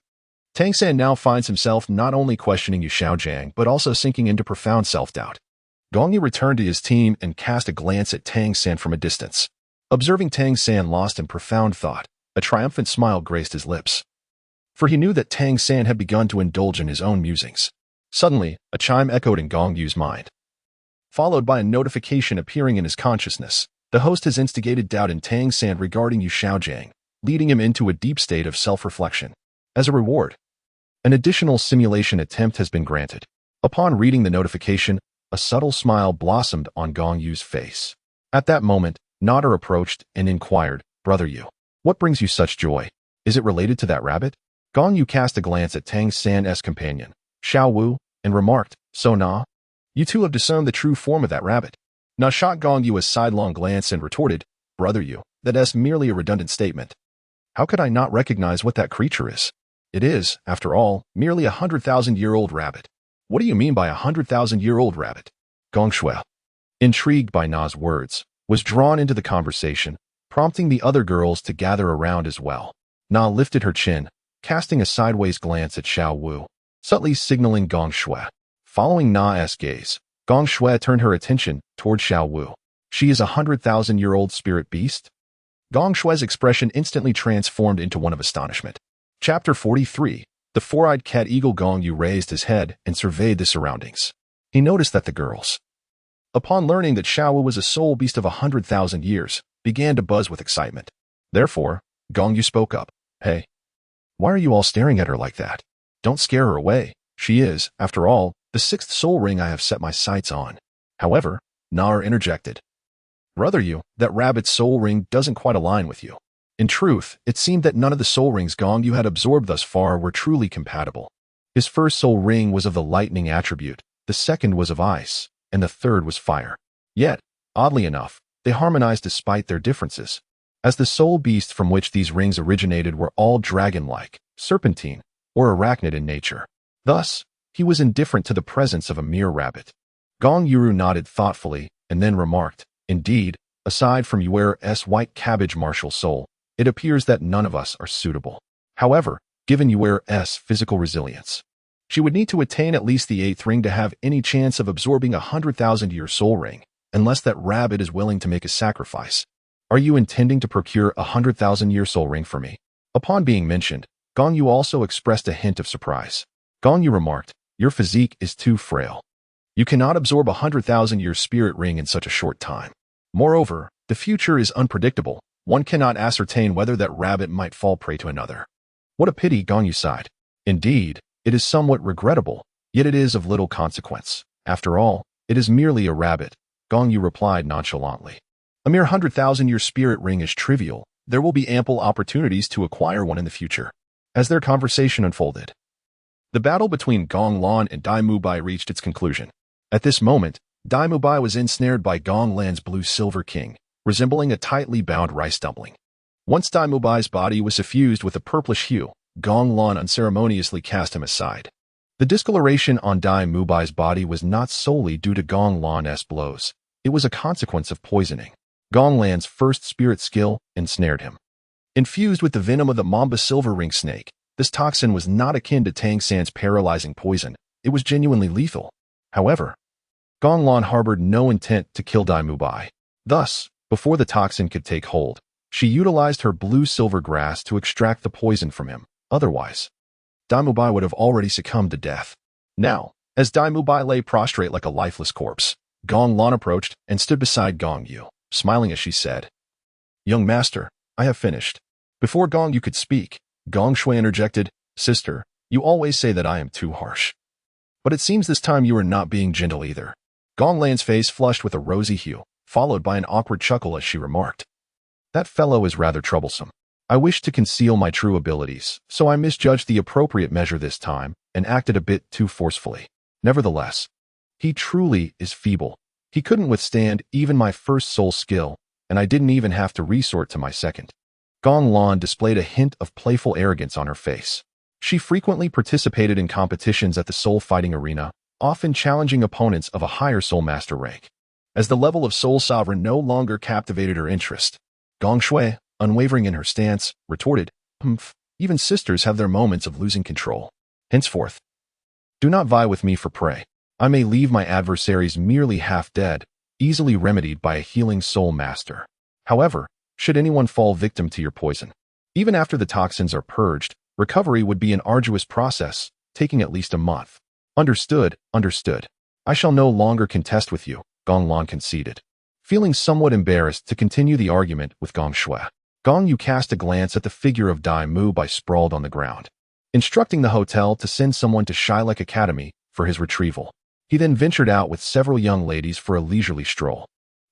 Tang San now finds himself not only questioning Yu Xiaojiang but also sinking into profound self-doubt. Gong Yu returned to his team and cast a glance at Tang San from a distance. Observing Tang San lost in profound thought, a triumphant smile graced his lips. For he knew that Tang San had begun to indulge in his own musings. Suddenly, a chime echoed in Gong Yu's mind, followed by a notification appearing in his consciousness. The host has instigated doubt in Tang San regarding Yu Xiaojiang, leading him into a deep state of self-reflection. As a reward, an additional simulation attempt has been granted. Upon reading the notification, a subtle smile blossomed on Gong Yu's face. At that moment, Nader approached and inquired, Brother Yu, what brings you such joy? Is it related to that rabbit? Gong Yu cast a glance at Tang San's companion, Xiao Wu, and remarked, So Na, you two have discerned the true form of that rabbit. Na shot Gong Yu a sidelong glance and retorted, Brother Yu, that's merely a redundant statement. How could I not recognize what that creature is? It is, after all, merely 100,000-year-old rabbit. What do you mean by 100,000-year-old rabbit? Gong Shui, intrigued by Na's words, was drawn into the conversation, prompting the other girls to gather around as well. Na lifted her chin, casting a sideways glance at Xiao Wu, subtly signaling Gong Shui. Following Na's gaze, Gong Shui turned her attention toward Xiao Wu. She is a 100,000-year-old spirit beast? Gong Shui's expression instantly transformed into one of astonishment. Chapter 43. The four-eyed cat eagle. Gong Yu raised his head and surveyed the surroundings. He noticed that the girls, upon learning that Xiao Wu was a soul beast of 100,000 years, began to buzz with excitement. Therefore, Gong Yu spoke up. Hey, why are you all staring at her like that? Don't scare her away. She is, after all, the sixth soul ring I have set my sights on. However, Nar interjected. Brother Yu, that rabbit's soul ring doesn't quite align with you. In truth, it seemed that none of the soul rings Gong Yu had absorbed thus far were truly compatible. His first soul ring was of the lightning attribute, the second was of ice, and the third was fire. Yet, oddly enough, they harmonized despite their differences, as the soul beasts from which these rings originated were all dragon-like, serpentine, or arachnid in nature. Thus, he was indifferent to the presence of a mere rabbit. Gong Yu nodded thoughtfully and then remarked, Indeed, aside from Yuer's white cabbage martial soul, it appears that none of us are suitable. However, given Yuer's physical resilience, she would need to attain at least the 8th ring to have any chance of absorbing a 100,000-year soul ring, unless that rabbit is willing to make a sacrifice. Are you intending to procure a 100,000-year soul ring for me? Upon being mentioned, Gong Yu also expressed a hint of surprise. Gong Yu remarked, Your physique is too frail. You cannot absorb a 100,000-year spirit ring in such a short time. Moreover, the future is unpredictable. One cannot ascertain whether that rabbit might fall prey to another. What a pity, Gong Yu sighed. Indeed, it is somewhat regrettable, yet it is of little consequence. After all, it is merely a rabbit, Gong Yu replied nonchalantly. A mere 100,000-year spirit ring is trivial. There will be ample opportunities to acquire one in the future. As their conversation unfolded, the battle between Gong Lan and Dai Mu Bai reached its conclusion. At this moment, Dai Mu Bai was ensnared by Gong Lan's blue-silver king, resembling a tightly bound rice dumpling. Once Dai Mubai's body was suffused with a purplish hue, Gong Lan unceremoniously cast him aside. The discoloration on Dai Mubai's body was not solely due to Gong Lan's blows. It was a consequence of poisoning. Gong Lan's first spirit skill ensnared him. Infused with the venom of the Mamba silver ring snake, this toxin was not akin to Tang San's paralyzing poison. It was genuinely lethal. However, Gong Lan harbored no intent to kill Dai Mubai. Thus, before the toxin could take hold, she utilized her blue-silver grass to extract the poison from him. Otherwise, Dai Mubai would have already succumbed to death. Now, as Dai Mubai lay prostrate like a lifeless corpse, Gong Lan approached and stood beside Gong Yu, smiling as she said, "Young master, I have finished." Before Gong Yu could speak, Gong Shui interjected, "Sister, you always say that I am too harsh. But it seems this time you are not being gentle either." Gong Lan's face flushed with a rosy hue, followed by an awkward chuckle as she remarked, "That fellow is rather troublesome. I wish to conceal my true abilities, so I misjudged the appropriate measure this time and acted a bit too forcefully. Nevertheless, he truly is feeble. He couldn't withstand even my first soul skill, and I didn't even have to resort to my second." Gong Lan displayed a hint of playful arrogance on her face. She frequently participated in competitions at the soul fighting arena, often challenging opponents of a higher soul master rank. As the level of soul sovereign no longer captivated her interest, Gong Shui, unwavering in her stance, retorted, "Humph, even sisters have their moments of losing control. Henceforth, do not vie with me for prey. I may leave my adversaries merely half dead, easily remedied by a healing soul master. However, should anyone fall victim to your poison, even after the toxins are purged, recovery would be an arduous process, taking at least a month." "Understood, understood. I shall no longer contest with you," Gong Lan conceded. Feeling somewhat embarrassed to continue the argument with Gong Shui, Gong Yu cast a glance at the figure of Dai Mubai sprawled on the ground, instructing the hotel to send someone to Shilek Academy for his retrieval. He then ventured out with several young ladies for a leisurely stroll.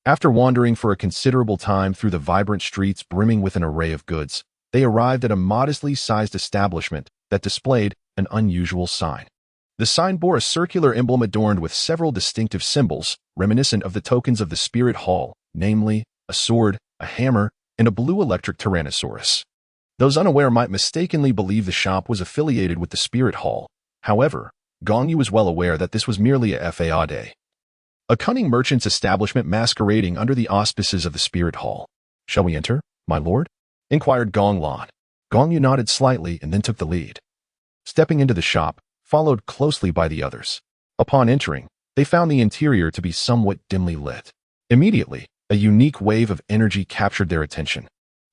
After wandering for a considerable time through the vibrant streets brimming with an array of goods, they arrived at a modestly sized establishment that displayed an unusual sign. The sign bore a circular emblem adorned with several distinctive symbols, reminiscent of the tokens of the Spirit Hall, namely, a sword, a hammer, and a blue electric Tyrannosaurus. Those unaware might mistakenly believe the shop was affiliated with the Spirit Hall. However, Gong Yu was well aware that this was merely a fade, a cunning merchant's establishment masquerading under the auspices of the Spirit Hall. "Shall we enter, my lord?" inquired Gong Lan. Gong Yu nodded slightly and then took the lead. Stepping into the shop, followed closely by the others. Upon entering, they found the interior to be somewhat dimly lit. Immediately, a unique wave of energy captured their attention.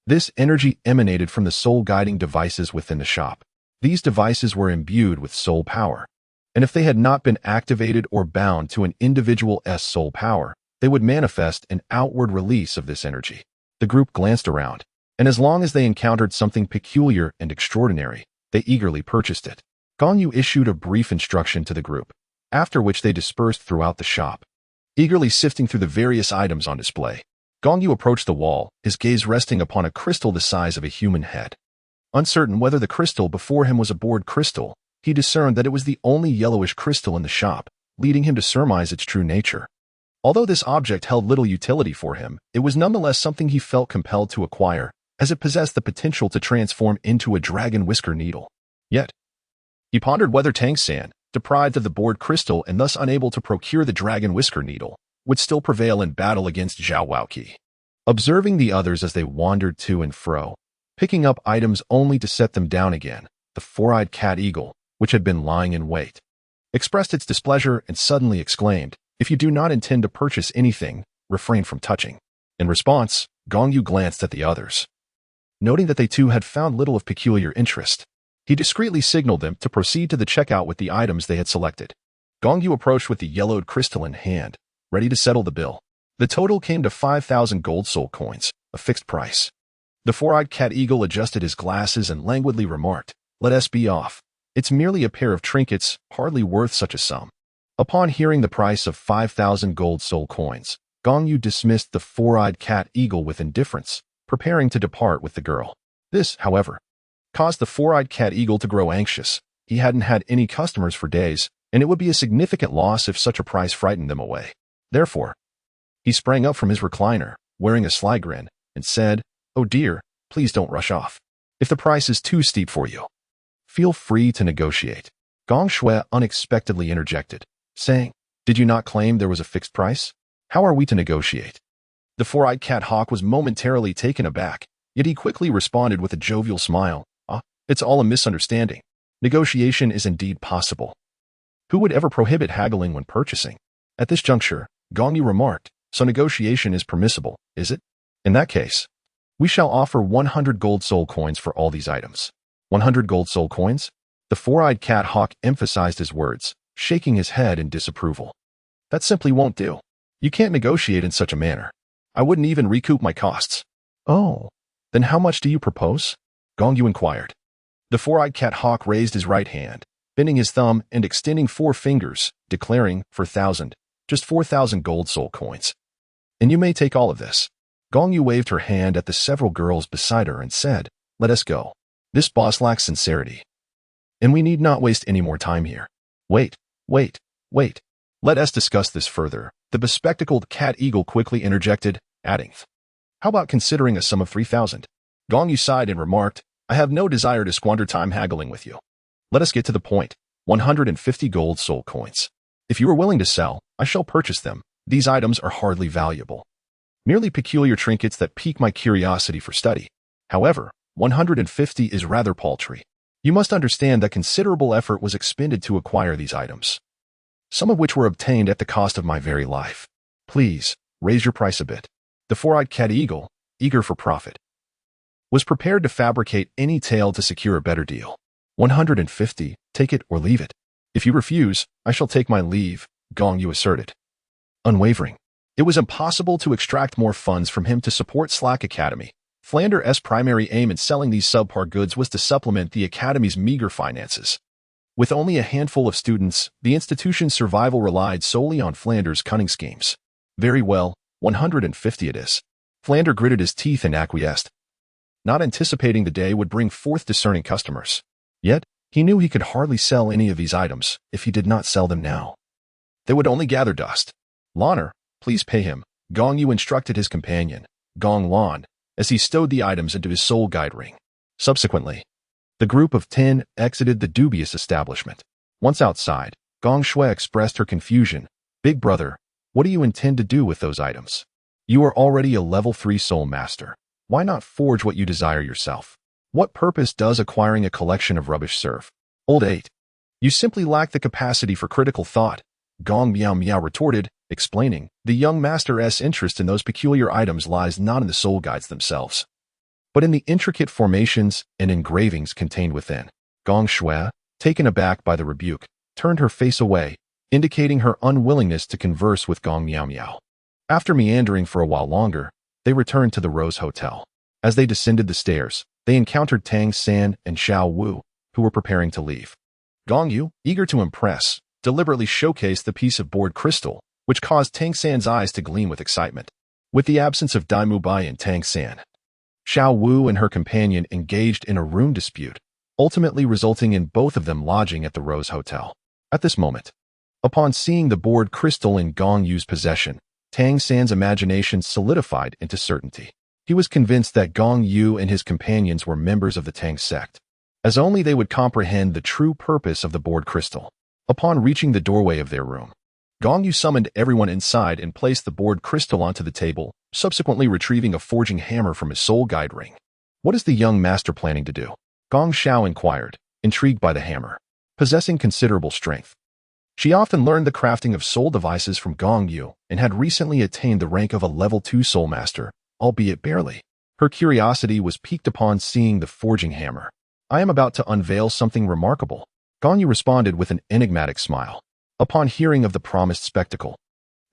This energy emanated from the soul-guiding devices within the shop. These devices were imbued with soul power, and if they had not been activated or bound to an individual's soul power, they would manifest an outward release of this energy. The group glanced around, and as long as they encountered something peculiar and extraordinary, they eagerly purchased it. Gong Yu issued a brief instruction to the group, after which they dispersed throughout the shop, eagerly sifting through the various items on display. Gong Yu approached the wall, his gaze resting upon a crystal the size of a human head. Uncertain whether the crystal before him was a bored crystal, he discerned that it was the only yellowish crystal in the shop, leading him to surmise its true nature. Although this object held little utility for him, it was nonetheless something he felt compelled to acquire, as it possessed the potential to transform into a dragon whisker needle. Yet, he pondered whether Tang San, deprived of the bored crystal and thus unable to procure the dragon whisker needle, would still prevail in battle against Zhao Waoqi. Observing the others as they wandered to and fro, picking up items only to set them down again, the four-eyed cat eagle, which had been lying in wait, expressed its displeasure and suddenly exclaimed, "If you do not intend to purchase anything, refrain from touching." In response, Gong Yu glanced at the others. Noting that they too had found little of peculiar interest, he discreetly signaled them to proceed to the checkout with the items they had selected. Gong Yu approached with the yellowed crystal in hand, ready to settle the bill. The total came to 5,000 gold soul coins, a fixed price. The four-eyed cat eagle adjusted his glasses and languidly remarked, "Let us be off. It's merely a pair of trinkets, hardly worth such a sum." Upon hearing the price of 5,000 gold soul coins, Gong Yu dismissed the four-eyed cat eagle with indifference, preparing to depart with the girl. This, however, caused the four-eyed cat eagle to grow anxious. He hadn't had any customers for days, and it would be a significant loss if such a price frightened them away. Therefore, he sprang up from his recliner, wearing a sly grin, and said, "Oh dear, please don't rush off. If the price is too steep for you, feel free to negotiate. Gong Shui unexpectedly interjected, saying, did you not claim there was a fixed price? How are we to negotiate? The four-eyed cat hawk was momentarily taken aback, yet he quickly responded with a jovial smile. It's all a misunderstanding. Negotiation is indeed possible. Who would ever prohibit haggling when purchasing? At this juncture, Gong Yu remarked, so negotiation is permissible, is it? In that case, we shall offer 100 gold soul coins for all these items. 100 gold soul coins? The four-eyed cat hawk emphasized his words, shaking his head in disapproval. That simply won't do. You can't negotiate in such a manner. I wouldn't even recoup my costs. Oh, then how much do you propose? Gong Yu inquired. The four-eyed cat hawk raised his right hand, bending his thumb and extending 4 fingers, declaring, 4,000, just 4,000 gold soul coins. And you may take all of this. Gong Yu waved her hand at the several girls beside her and said, let us go. This boss lacks sincerity. And we need not waste any more time here. Wait. Let us discuss this further. The bespectacled cat eagle quickly interjected, adding, how about considering a sum of 3,000? Gong Yu sighed and remarked, I have no desire to squander time haggling with you. Let us get to the point. 150 gold soul coins. If you are willing to sell, I shall purchase them. These items are hardly valuable. Merely peculiar trinkets that pique my curiosity for study. However, 150 is rather paltry. You must understand that considerable effort was expended to acquire these items, some of which were obtained at the cost of my very life. Please, raise your price a bit. The four-eyed cat eagle, eager for profit, was prepared to fabricate any tale to secure a better deal. 150, take it or leave it. If you refuse, I shall take my leave, Gong Yu asserted. Unwavering. It was impossible to extract more funds from him to support Slack Academy. Flanders' primary aim in selling these subpar goods was to supplement the Academy's meager finances. With only a handful of students, the institution's survival relied solely on Flanders' cunning schemes. Very well, 150 it is. Flanders gritted his teeth and acquiesced, not anticipating the day would bring forth discerning customers. Yet, he knew he could hardly sell any of these items if he did not sell them now. They would only gather dust. Lanner, please pay him, Gong Yu instructed his companion, Gong Lan, as he stowed the items into his soul guide ring. Subsequently, the group of 10 exited the dubious establishment. Once outside, Gong Shui expressed her confusion. Big brother, what do you intend to do with those items? You are already a level 3 soul master. Why not forge what you desire yourself? What purpose does acquiring a collection of rubbish serve? Old 8. You simply lack the capacity for critical thought, Gong Miao Miao retorted, explaining, the young master's interest in those peculiar items lies not in the soul guides themselves, but in the intricate formations and engravings contained within. Gong Shui, taken aback by the rebuke, turned her face away, indicating her unwillingness to converse with Gong Miao Miao. After meandering for a while longer, they returned to the Rose Hotel. As they descended the stairs, they encountered Tang San and Xiao Wu, who were preparing to leave. Gong Yu, eager to impress, deliberately showcased the piece of board crystal, which caused Tang San's eyes to gleam with excitement. With the absence of Dai Mubai and Tang San, Xiao Wu and her companion engaged in a room dispute, ultimately resulting in both of them lodging at the Rose Hotel. At this moment, upon seeing the board crystal in Gong Yu's possession, Tang San's imagination solidified into certainty. He was convinced that Gong Yu and his companions were members of the Tang sect, as only they would comprehend the true purpose of the board crystal. Upon reaching the doorway of their room, Gong Yu summoned everyone inside and placed the board crystal onto the table, subsequently retrieving a forging hammer from his soul guide ring. What is the young master planning to do? Gong Xiao inquired, intrigued by the hammer. Possessing considerable strength, she often learned the crafting of soul devices from Gong Yu and had recently attained the rank of a level 2 soul master, albeit barely. Her curiosity was piqued upon seeing the forging hammer. I am about to unveil something remarkable, Gong Yu responded with an enigmatic smile. Upon hearing of the promised spectacle,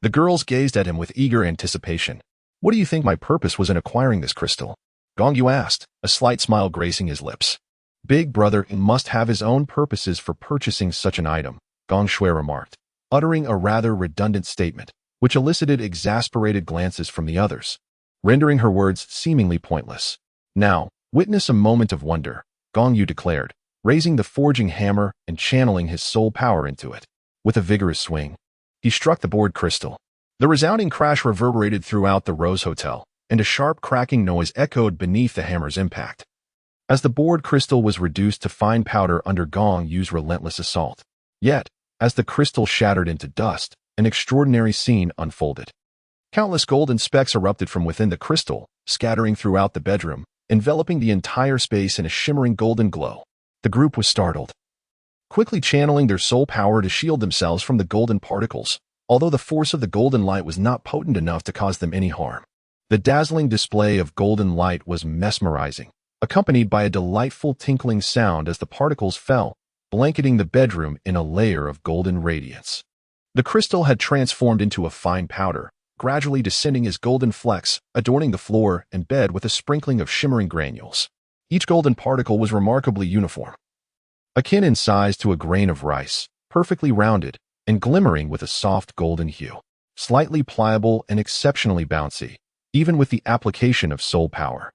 the girls gazed at him with eager anticipation. What do you think my purpose was in acquiring this crystal? Gong Yu asked, a slight smile gracing his lips. Big brother must have his own purposes for purchasing such an item, Gong Shui remarked, uttering a rather redundant statement, which elicited exasperated glances from the others, rendering her words seemingly pointless. Now, witness a moment of wonder, Gong Yu declared, raising the forging hammer and channeling his soul power into it. With a vigorous swing, he struck the board crystal. The resounding crash reverberated throughout the Rose Hotel, and a sharp cracking noise echoed beneath the hammer's impact. As the bored crystal was reduced to fine powder under Gong Yu's relentless assault. Yet, as the crystal shattered into dust, an extraordinary scene unfolded. Countless golden specks erupted from within the crystal, scattering throughout the bedroom, enveloping the entire space in a shimmering golden glow. The group was startled, quickly channeling their soul power to shield themselves from the golden particles, although the force of the golden light was not potent enough to cause them any harm. The dazzling display of golden light was mesmerizing, accompanied by a delightful tinkling sound as the particles fell, blanketing the bedroom in a layer of golden radiance. The crystal had transformed into a fine powder, gradually descending as golden flecks, adorning the floor and bed with a sprinkling of shimmering granules. Each golden particle was remarkably uniform, akin in size to a grain of rice, perfectly rounded, and glimmering with a soft golden hue, slightly pliable and exceptionally bouncy, even with the application of soul power.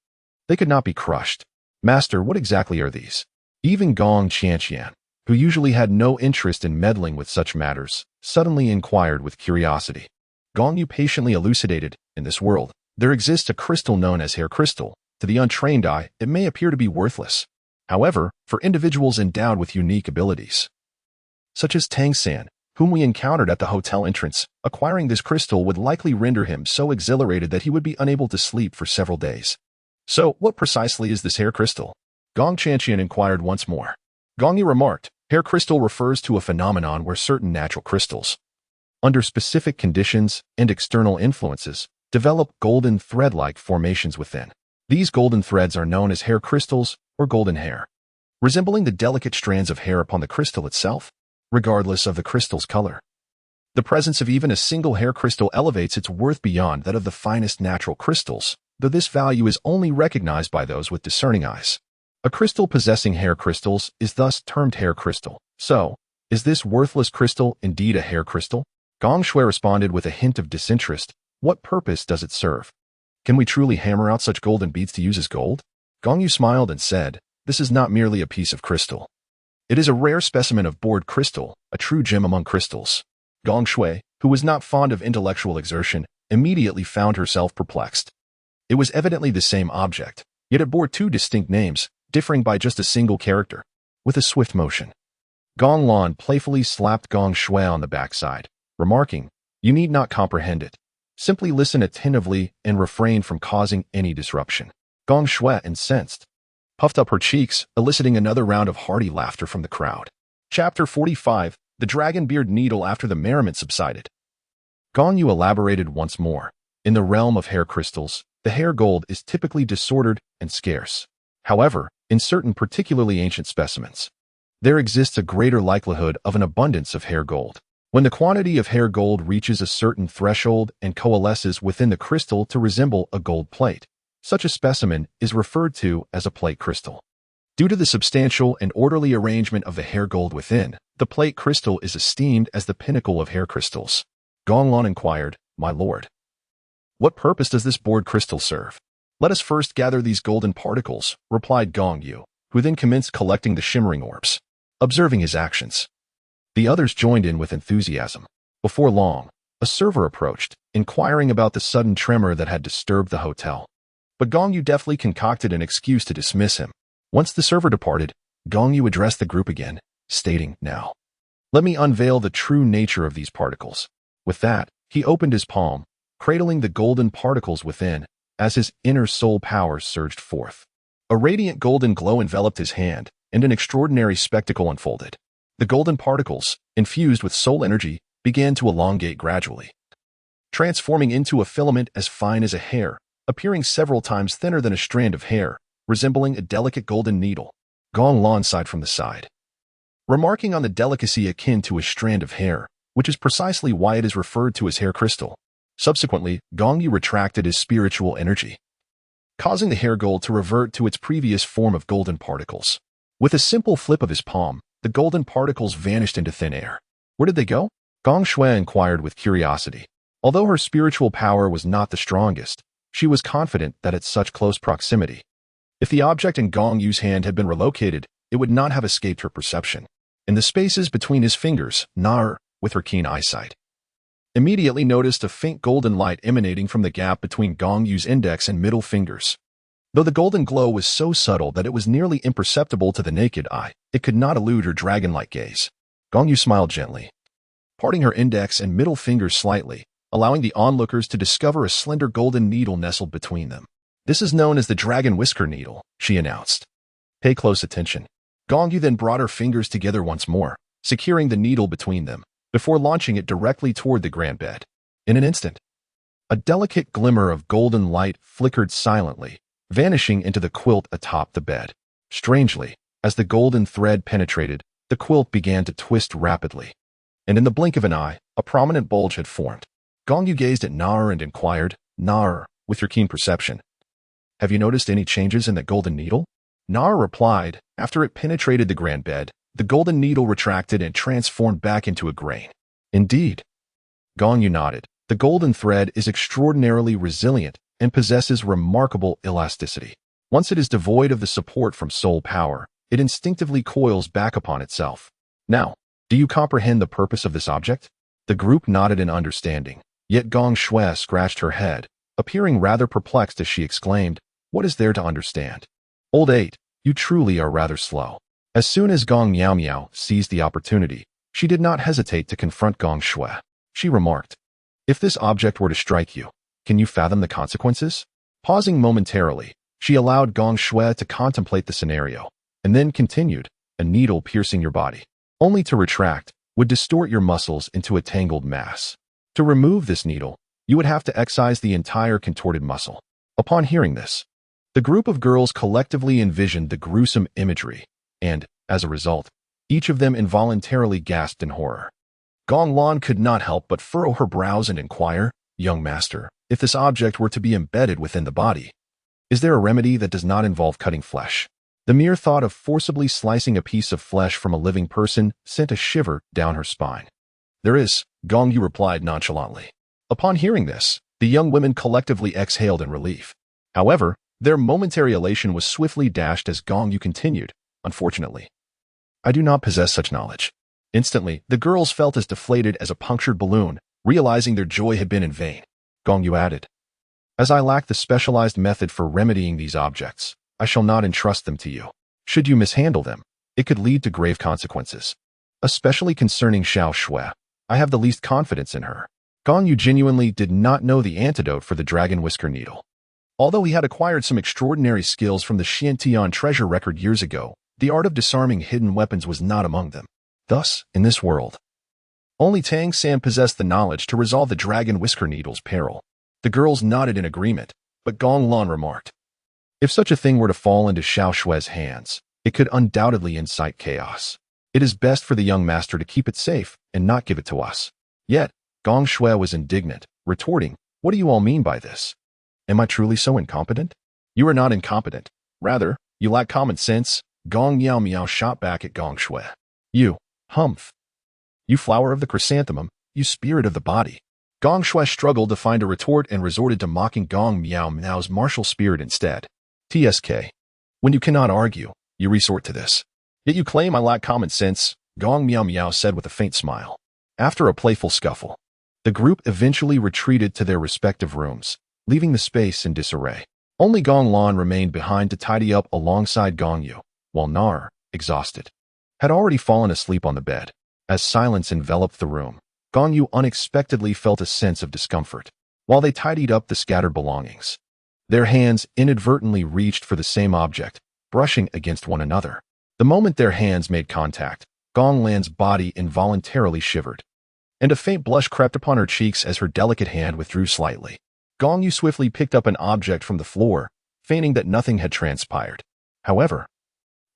They could not be crushed. Master, what exactly are these? Even Gong Qianqian, who usually had no interest in meddling with such matters, suddenly inquired with curiosity. Gong Yu patiently elucidated, in this world, there exists a crystal known as hair crystal. To the untrained eye, it may appear to be worthless. However, for individuals endowed with unique abilities, such as Tang San, whom we encountered at the hotel entrance, acquiring this crystal would likely render him so exhilarated that he would be unable to sleep for several days. So, what precisely is this hair crystal? Gong Qianqian inquired once more. Gong Yu remarked, hair crystal refers to a phenomenon where certain natural crystals, under specific conditions and external influences, develop golden thread-like formations within. These golden threads are known as hair crystals or golden hair, resembling the delicate strands of hair upon the crystal itself, regardless of the crystal's color. The presence of even a single hair crystal elevates its worth beyond that of the finest natural crystals, though this value is only recognized by those with discerning eyes. A crystal possessing hair crystals is thus termed hair crystal. So, is this worthless crystal indeed a hair crystal? Gong Shui responded with a hint of disinterest. What purpose does it serve? Can we truly hammer out such golden beads to use as gold? Gong Yu smiled and said, this is not merely a piece of crystal. It is a rare specimen of bored crystal, a true gem among crystals. Gong Shui, who was not fond of intellectual exertion, immediately found herself perplexed. It was evidently the same object, yet it bore two distinct names, differing by just a single character. With a swift motion, Gong Lan playfully slapped Gong Shui on the backside, remarking, you need not comprehend it. Simply listen attentively and refrain from causing any disruption. Gong Shui, incensed, puffed up her cheeks, eliciting another round of hearty laughter from the crowd. Chapter 45, The Dragon Beard Needle. After the merriment subsided, Gong Yu elaborated once more. In the realm of hair crystals, the hair gold is typically disordered and scarce. However, in certain particularly ancient specimens, there exists a greater likelihood of an abundance of hair gold. When the quantity of hair gold reaches a certain threshold and coalesces within the crystal to resemble a gold plate, such a specimen is referred to as a plate crystal. Due to the substantial and orderly arrangement of the hair gold within, the plate crystal is esteemed as the pinnacle of hair crystals. Gong Lan inquired, my lord, what purpose does this bored crystal serve? Let us first gather these golden particles, replied Gong Yu, who then commenced collecting the shimmering orbs. Observing his actions, the others joined in with enthusiasm. Before long, a server approached, inquiring about the sudden tremor that had disturbed the hotel. But Gong Yu deftly concocted an excuse to dismiss him. Once the server departed, Gong Yu addressed the group again, stating, now, let me unveil the true nature of these particles. With that, he opened his palm, cradling the golden particles within, as his inner soul power surged forth. A radiant golden glow enveloped his hand, and an extraordinary spectacle unfolded. The golden particles, infused with soul energy, began to elongate gradually, transforming into a filament as fine as a hair, appearing several times thinner than a strand of hair, resembling a delicate golden needle. Gong Lan sighed from the side, remarking on the delicacy akin to a strand of hair, which is precisely why it is referred to as hair crystal. Subsequently, Gong Yu retracted his spiritual energy, causing the hair gold to revert to its previous form of golden particles. With a simple flip of his palm, the golden particles vanished into thin air. Where did they go? Gong Shui inquired with curiosity. Although her spiritual power was not the strongest, she was confident that at such close proximity, if the object in Gong Yu's hand had been relocated, it would not have escaped her perception. In the spaces between his fingers, Nar, with her keen eyesight, immediately noticed a faint golden light emanating from the gap between Gong Yu's index and middle fingers. Though the golden glow was so subtle that it was nearly imperceptible to the naked eye, it could not elude her dragon-like gaze. Gong Yu smiled gently, parting her index and middle fingers slightly, allowing the onlookers to discover a slender golden needle nestled between them. "This is known as the dragon whisker needle," she announced. "Pay close attention." Gong Yu then brought her fingers together once more, securing the needle between them, before launching it directly toward the grand bed. In an instant, a delicate glimmer of golden light flickered silently, vanishing into the quilt atop the bed. Strangely, as the golden thread penetrated, the quilt began to twist rapidly, and in the blink of an eye, a prominent bulge had formed. Gong Yu gazed at Nar and inquired, "Nar, with your keen perception, have you noticed any changes in the golden needle?" Nar replied, "After it penetrated the grand bed, the golden needle retracted and transformed back into a grain." "Indeed." Gong Yu nodded. "The golden thread is extraordinarily resilient and possesses remarkable elasticity. Once it is devoid of the support from soul power, it instinctively coils back upon itself. Now, do you comprehend the purpose of this object?" The group nodded in understanding, yet Gong Shui scratched her head, appearing rather perplexed as she exclaimed, "What is there to understand? Old 8, you truly are rather slow." As soon as Gong Miao Miao seized the opportunity, she did not hesitate to confront Gong Shui. She remarked, "If this object were to strike you, can you fathom the consequences?" Pausing momentarily, she allowed Gong Shui to contemplate the scenario, and then continued, "A needle piercing your body, only to retract, would distort your muscles into a tangled mass. To remove this needle, you would have to excise the entire contorted muscle." Upon hearing this, the group of girls collectively envisioned the gruesome imagery, and, as a result, each of them involuntarily gasped in horror. Gong Lan could not help but furrow her brows and inquire, "Young master, if this object were to be embedded within the body, is there a remedy that does not involve cutting flesh?" The mere thought of forcibly slicing a piece of flesh from a living person sent a shiver down her spine. "There is," Gong Yu replied nonchalantly. Upon hearing this, the young women collectively exhaled in relief. However, their momentary elation was swiftly dashed as Gong Yu continued, "Unfortunately, I do not possess such knowledge." Instantly, the girls felt as deflated as a punctured balloon, realizing their joy had been in vain. Gong Yu added, "As I lack the specialized method for remedying these objects, I shall not entrust them to you. Should you mishandle them, it could lead to grave consequences. Especially concerning Xiao Shui, I have the least confidence in her." Gong Yu genuinely did not know the antidote for the dragon whisker needle. Although he had acquired some extraordinary skills from the Xiantian treasure record years ago, the art of disarming hidden weapons was not among them. Thus, in this world, only Tang San possessed the knowledge to resolve the dragon whisker needle's peril. The girls nodded in agreement, but Gong Lan remarked, "If such a thing were to fall into Xiao Shui's hands, it could undoubtedly incite chaos. It is best for the young master to keep it safe and not give it to us." Yet, Gong Shui was indignant, retorting, "What do you all mean by this? Am I truly so incompetent?" "You are not incompetent. Rather, you lack common sense." Gong Miao Miao shot back at Gong Shui. "You, humph. You flower of the chrysanthemum, you spirit of the body." Gong Shui struggled to find a retort and resorted to mocking Gong Miao Miao's martial spirit instead. "TSK. When you cannot argue, you resort to this. Yet you claim I lack common sense," Gong Miao Miao said with a faint smile. After a playful scuffle, the group eventually retreated to their respective rooms, leaving the space in disarray. Only Gong Lan remained behind to tidy up alongside Gong Yu, while Nar, exhausted, had already fallen asleep on the bed. As silence enveloped the room, Gong Yu unexpectedly felt a sense of discomfort. While they tidied up the scattered belongings, their hands inadvertently reached for the same object, brushing against one another. The moment their hands made contact, Gong Lan's body involuntarily shivered, and a faint blush crept upon her cheeks as her delicate hand withdrew slightly. Gong Yu swiftly picked up an object from the floor, feigning that nothing had transpired. However,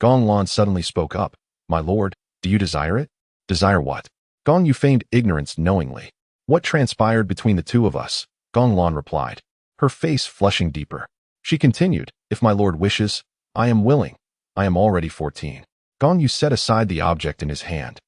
Gong Lan suddenly spoke up, "My lord, do you desire it?" "Desire what?" Gong Yu feigned ignorance knowingly. "What transpired between the two of us?" Gong Lan replied, her face flushing deeper. She continued, "If my lord wishes, I am willing. I am already 14. Gong Yu set aside the object in his hand,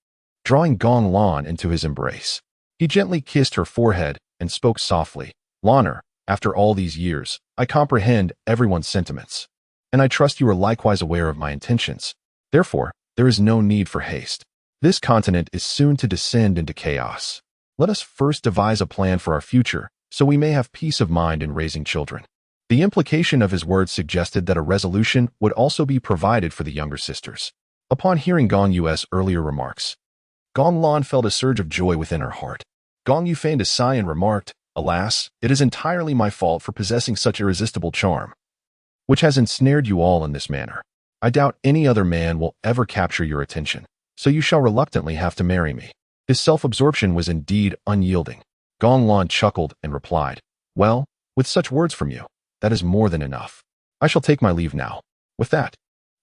drawing Gong Lan into his embrace. He gently kissed her forehead and spoke softly, "Laner, after all these years, I comprehend everyone's sentiments, and I trust you are likewise aware of my intentions. Therefore, there is no need for haste. This continent is soon to descend into chaos. Let us first devise a plan for our future, so we may have peace of mind in raising children. The implication of his words suggested that a resolution would also be provided for the younger sisters. Upon hearing Gong Yu's earlier remarks, Gong Lan felt a surge of joy within her heart. Gong Yu feigned a sigh and remarked, "Alas, it is entirely my fault for possessing such irresistible charm, which has ensnared you all in this manner. I doubt any other man will ever capture your attention, so you shall reluctantly have to marry me." His self-absorption was indeed unyielding. Gong Lan chuckled and replied, "Well, with such words from you, that is more than enough. I shall take my leave now." With that,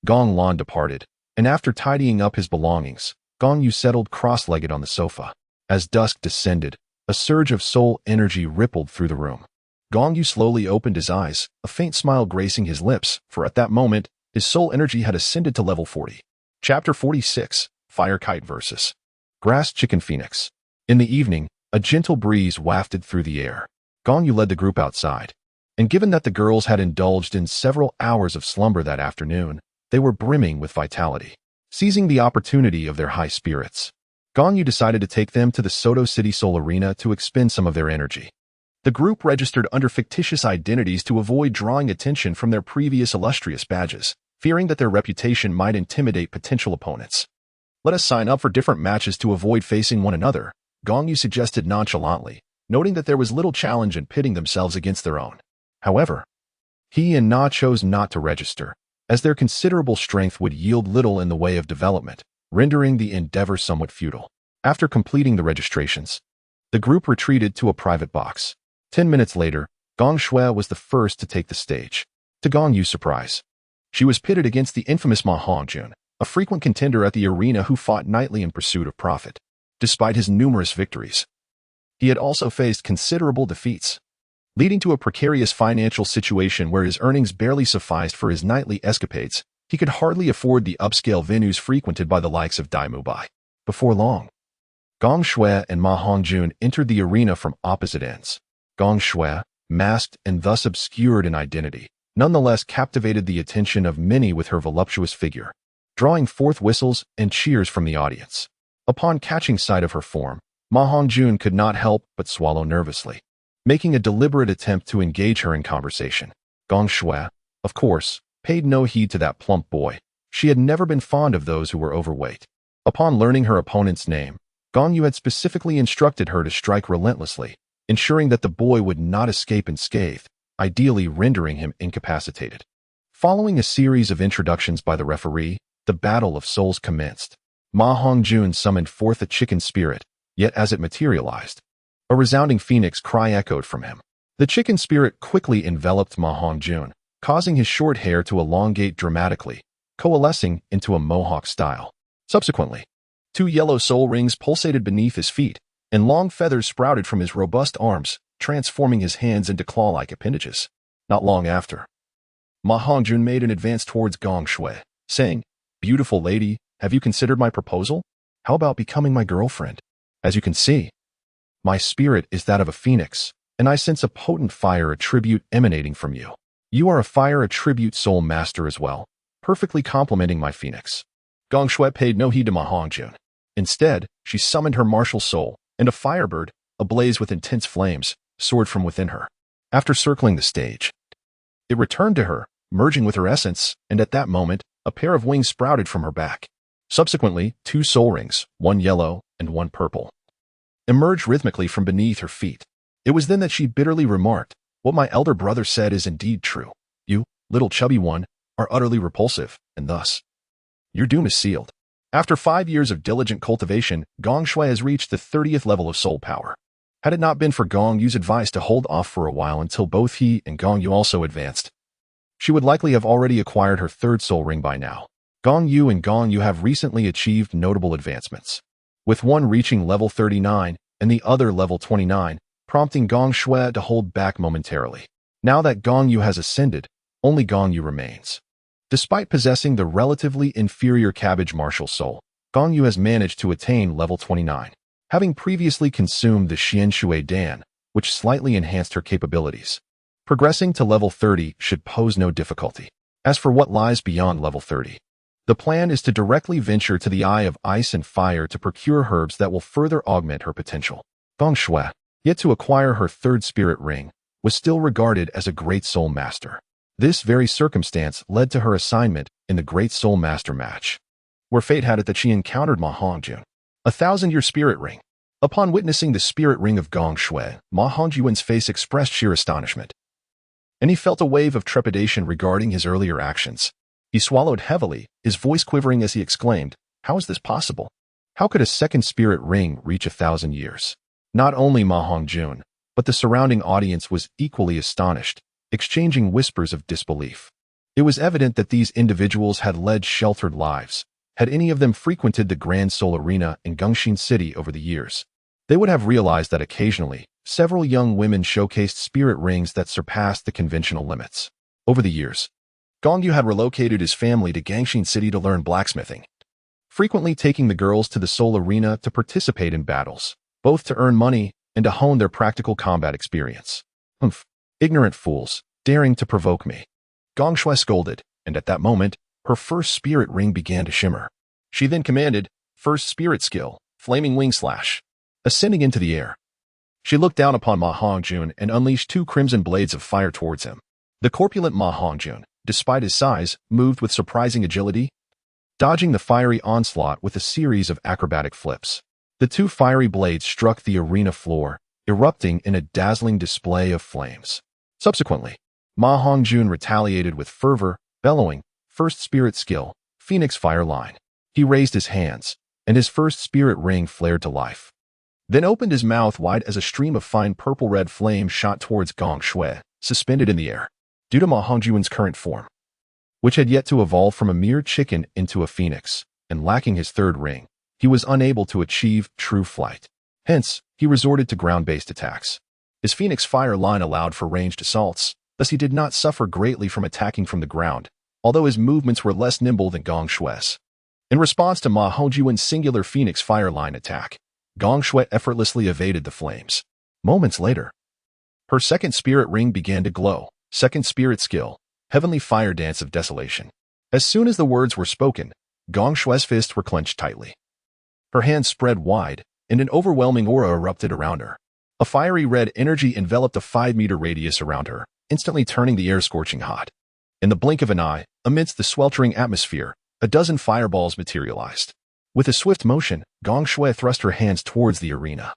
Gong Lan departed, and after tidying up his belongings, Gong Yu settled cross-legged on the sofa. As dusk descended, a surge of soul energy rippled through the room. Gong Yu slowly opened his eyes, a faint smile gracing his lips, for at that moment, his soul energy had ascended to level 40. Chapter 46, Fire Kite vs. Grass Chicken Phoenix. In the evening, a gentle breeze wafted through the air. Gong Yu led the group outside, and given that the girls had indulged in several hours of slumber that afternoon, they were brimming with vitality. Seizing the opportunity of their high spirits, Gong Yu decided to take them to the Soto City Soul Arena to expend some of their energy. The group registered under fictitious identities to avoid drawing attention from their previous illustrious badges, fearing that their reputation might intimidate potential opponents. "Let us sign up for different matches to avoid facing one another," Gong Yu suggested nonchalantly, noting that there was little challenge in pitting themselves against their own. However, he and Na chose not to register, as their considerable strength would yield little in the way of development, rendering the endeavor somewhat futile. After completing the registrations, the group retreated to a private box. 10 minutes later, Gong Shui was the first to take the stage. To Gong Yu's surprise, she was pitted against the infamous Ma Hongjun, a frequent contender at the arena who fought nightly in pursuit of profit. Despite his numerous victories, he had also faced considerable defeats, leading to a precarious financial situation where his earnings barely sufficed for his nightly escapades. He could hardly afford the upscale venues frequented by the likes of Dai Mubai. Before long, Gong Shui and Ma Hongjun entered the arena from opposite ends. Gong Shui, masked and thus obscured in identity, nonetheless captivated the attention of many with her voluptuous figure, drawing forth whistles and cheers from the audience. Upon catching sight of her form, Ma Hongjun could not help but swallow nervously, making a deliberate attempt to engage her in conversation. Gong Shui, of course, paid no heed to that plump boy. She had never been fond of those who were overweight. Upon learning her opponent's name, Gong Yu had specifically instructed her to strike relentlessly, ensuring that the boy would not escape unscathed, ideally rendering him incapacitated. Following a series of introductions by the referee, the Battle of Souls commenced. Ma Hongjun summoned forth a chicken spirit, yet as it materialized, a resounding phoenix cry echoed from him. The chicken spirit quickly enveloped Ma Hongjun, causing his short hair to elongate dramatically, coalescing into a mohawk style. Subsequently, 2 yellow soul rings pulsated beneath his feet, and long feathers sprouted from his robust arms, transforming his hands into claw-like appendages. Not long after, Ma Hongjun made an advance towards Gong Shui, saying, "Beautiful lady, have you considered my proposal? How about becoming my girlfriend? As you can see, my spirit is that of a phoenix, and I sense a potent fire attribute emanating from you. You are a fire attribute soul master as well, perfectly complementing my phoenix." Gong Shui paid no heed to Ma Hongjun. Instead, she summoned her martial soul, and a firebird, ablaze with intense flames, soared from within her. After circling the stage, it returned to her, merging with her essence, and at that moment, a pair of wings sprouted from her back. Subsequently, 2 soul rings, 1 yellow and 1 purple, emerged rhythmically from beneath her feet. It was then that she bitterly remarked, "What my elder brother said is indeed true. You, little chubby one, are utterly repulsive, and thus, your doom is sealed." After 5 years of diligent cultivation, Gong Shui has reached the 30th level of soul power. Had it not been for Gong Yu's advice to hold off for a while until both he and Gong Yu also advanced, she would likely have already acquired her 3rd soul ring by now. Gong Yu and Gong Yu have recently achieved notable advancements, with one reaching level 39 and the other level 29, prompting Gong Shui to hold back momentarily. Now that Gong Yu has ascended, only Gong Yu remains. Despite possessing the relatively inferior cabbage martial soul, Gong Yu has managed to attain level 29, having previously consumed the Xian Shui Dan, which slightly enhanced her capabilities. Progressing to level 30 should pose no difficulty. As for what lies beyond level 30, the plan is to directly venture to the Eye of Ice and Fire to procure herbs that will further augment her potential. Gong Shui, yet to acquire her third spirit ring, was still regarded as a great soul master. This very circumstance led to her assignment in the Great Soul Master match, where fate had it that she encountered Ma Hongjun, a 1,000-year spirit ring. Upon witnessing the spirit ring of Gong Shui, Ma Hongjuan's face expressed sheer astonishment, and he felt a wave of trepidation regarding his earlier actions. He swallowed heavily, his voice quivering as he exclaimed, "How is this possible? How could a second spirit ring reach 1,000 years?" Not only Ma Hongjun, but the surrounding audience was equally astonished, exchanging whispers of disbelief. It was evident that these individuals had led sheltered lives. Had any of them frequented the Grand Soul Arena in Gongxin City over the years, they would have realized that occasionally, several young women showcased spirit rings that surpassed the conventional limits. Over the years, Gong Yu had relocated his family to Gongxin City to learn blacksmithing, frequently taking the girls to the Soul Arena to participate in battles, both to earn money and to hone their practical combat experience. "Humph, ignorant fools, daring to provoke me," Gong Shui scolded, and at that moment, her first spirit ring began to shimmer. She then commanded, "First spirit skill, Flaming Wing Slash." Ascending into the air, she looked down upon Ma Hongjun and unleashed 2 crimson blades of fire towards him. The corpulent Ma Hongjun, despite his size, moved with surprising agility, dodging the fiery onslaught with a series of acrobatic flips. The 2 fiery blades struck the arena floor, erupting in a dazzling display of flames. Subsequently, Ma Hongjun retaliated with fervor, bellowing, "First spirit skill, Phoenix Fire Line." He raised his hands, and his first spirit ring flared to life, then opened his mouth wide as a stream of fine purple-red flame shot towards Gong Shui, suspended in the air. Due to Ma Hongjuan's current form, which had yet to evolve from a mere chicken into a phoenix, and lacking his third ring, he was unable to achieve true flight. Hence, he resorted to ground-based attacks. His Phoenix Fire Line allowed for ranged assaults, thus he did not suffer greatly from attacking from the ground, although his movements were less nimble than Gong Shui's. In response to Ma Hongjuan's singular Phoenix Fire Line attack, Gong Shui effortlessly evaded the flames. Moments later, her second spirit ring began to glow. Second spirit skill, Heavenly Fire Dance of Desolation. As soon as the words were spoken, Gong Shui's fists were clenched tightly. Her hands spread wide, and an overwhelming aura erupted around her. A fiery red energy enveloped a 5-meter radius around her, instantly turning the air scorching hot. In the blink of an eye, amidst the sweltering atmosphere, a dozen fireballs materialized. With a swift motion, Gong Shui thrust her hands towards the arena,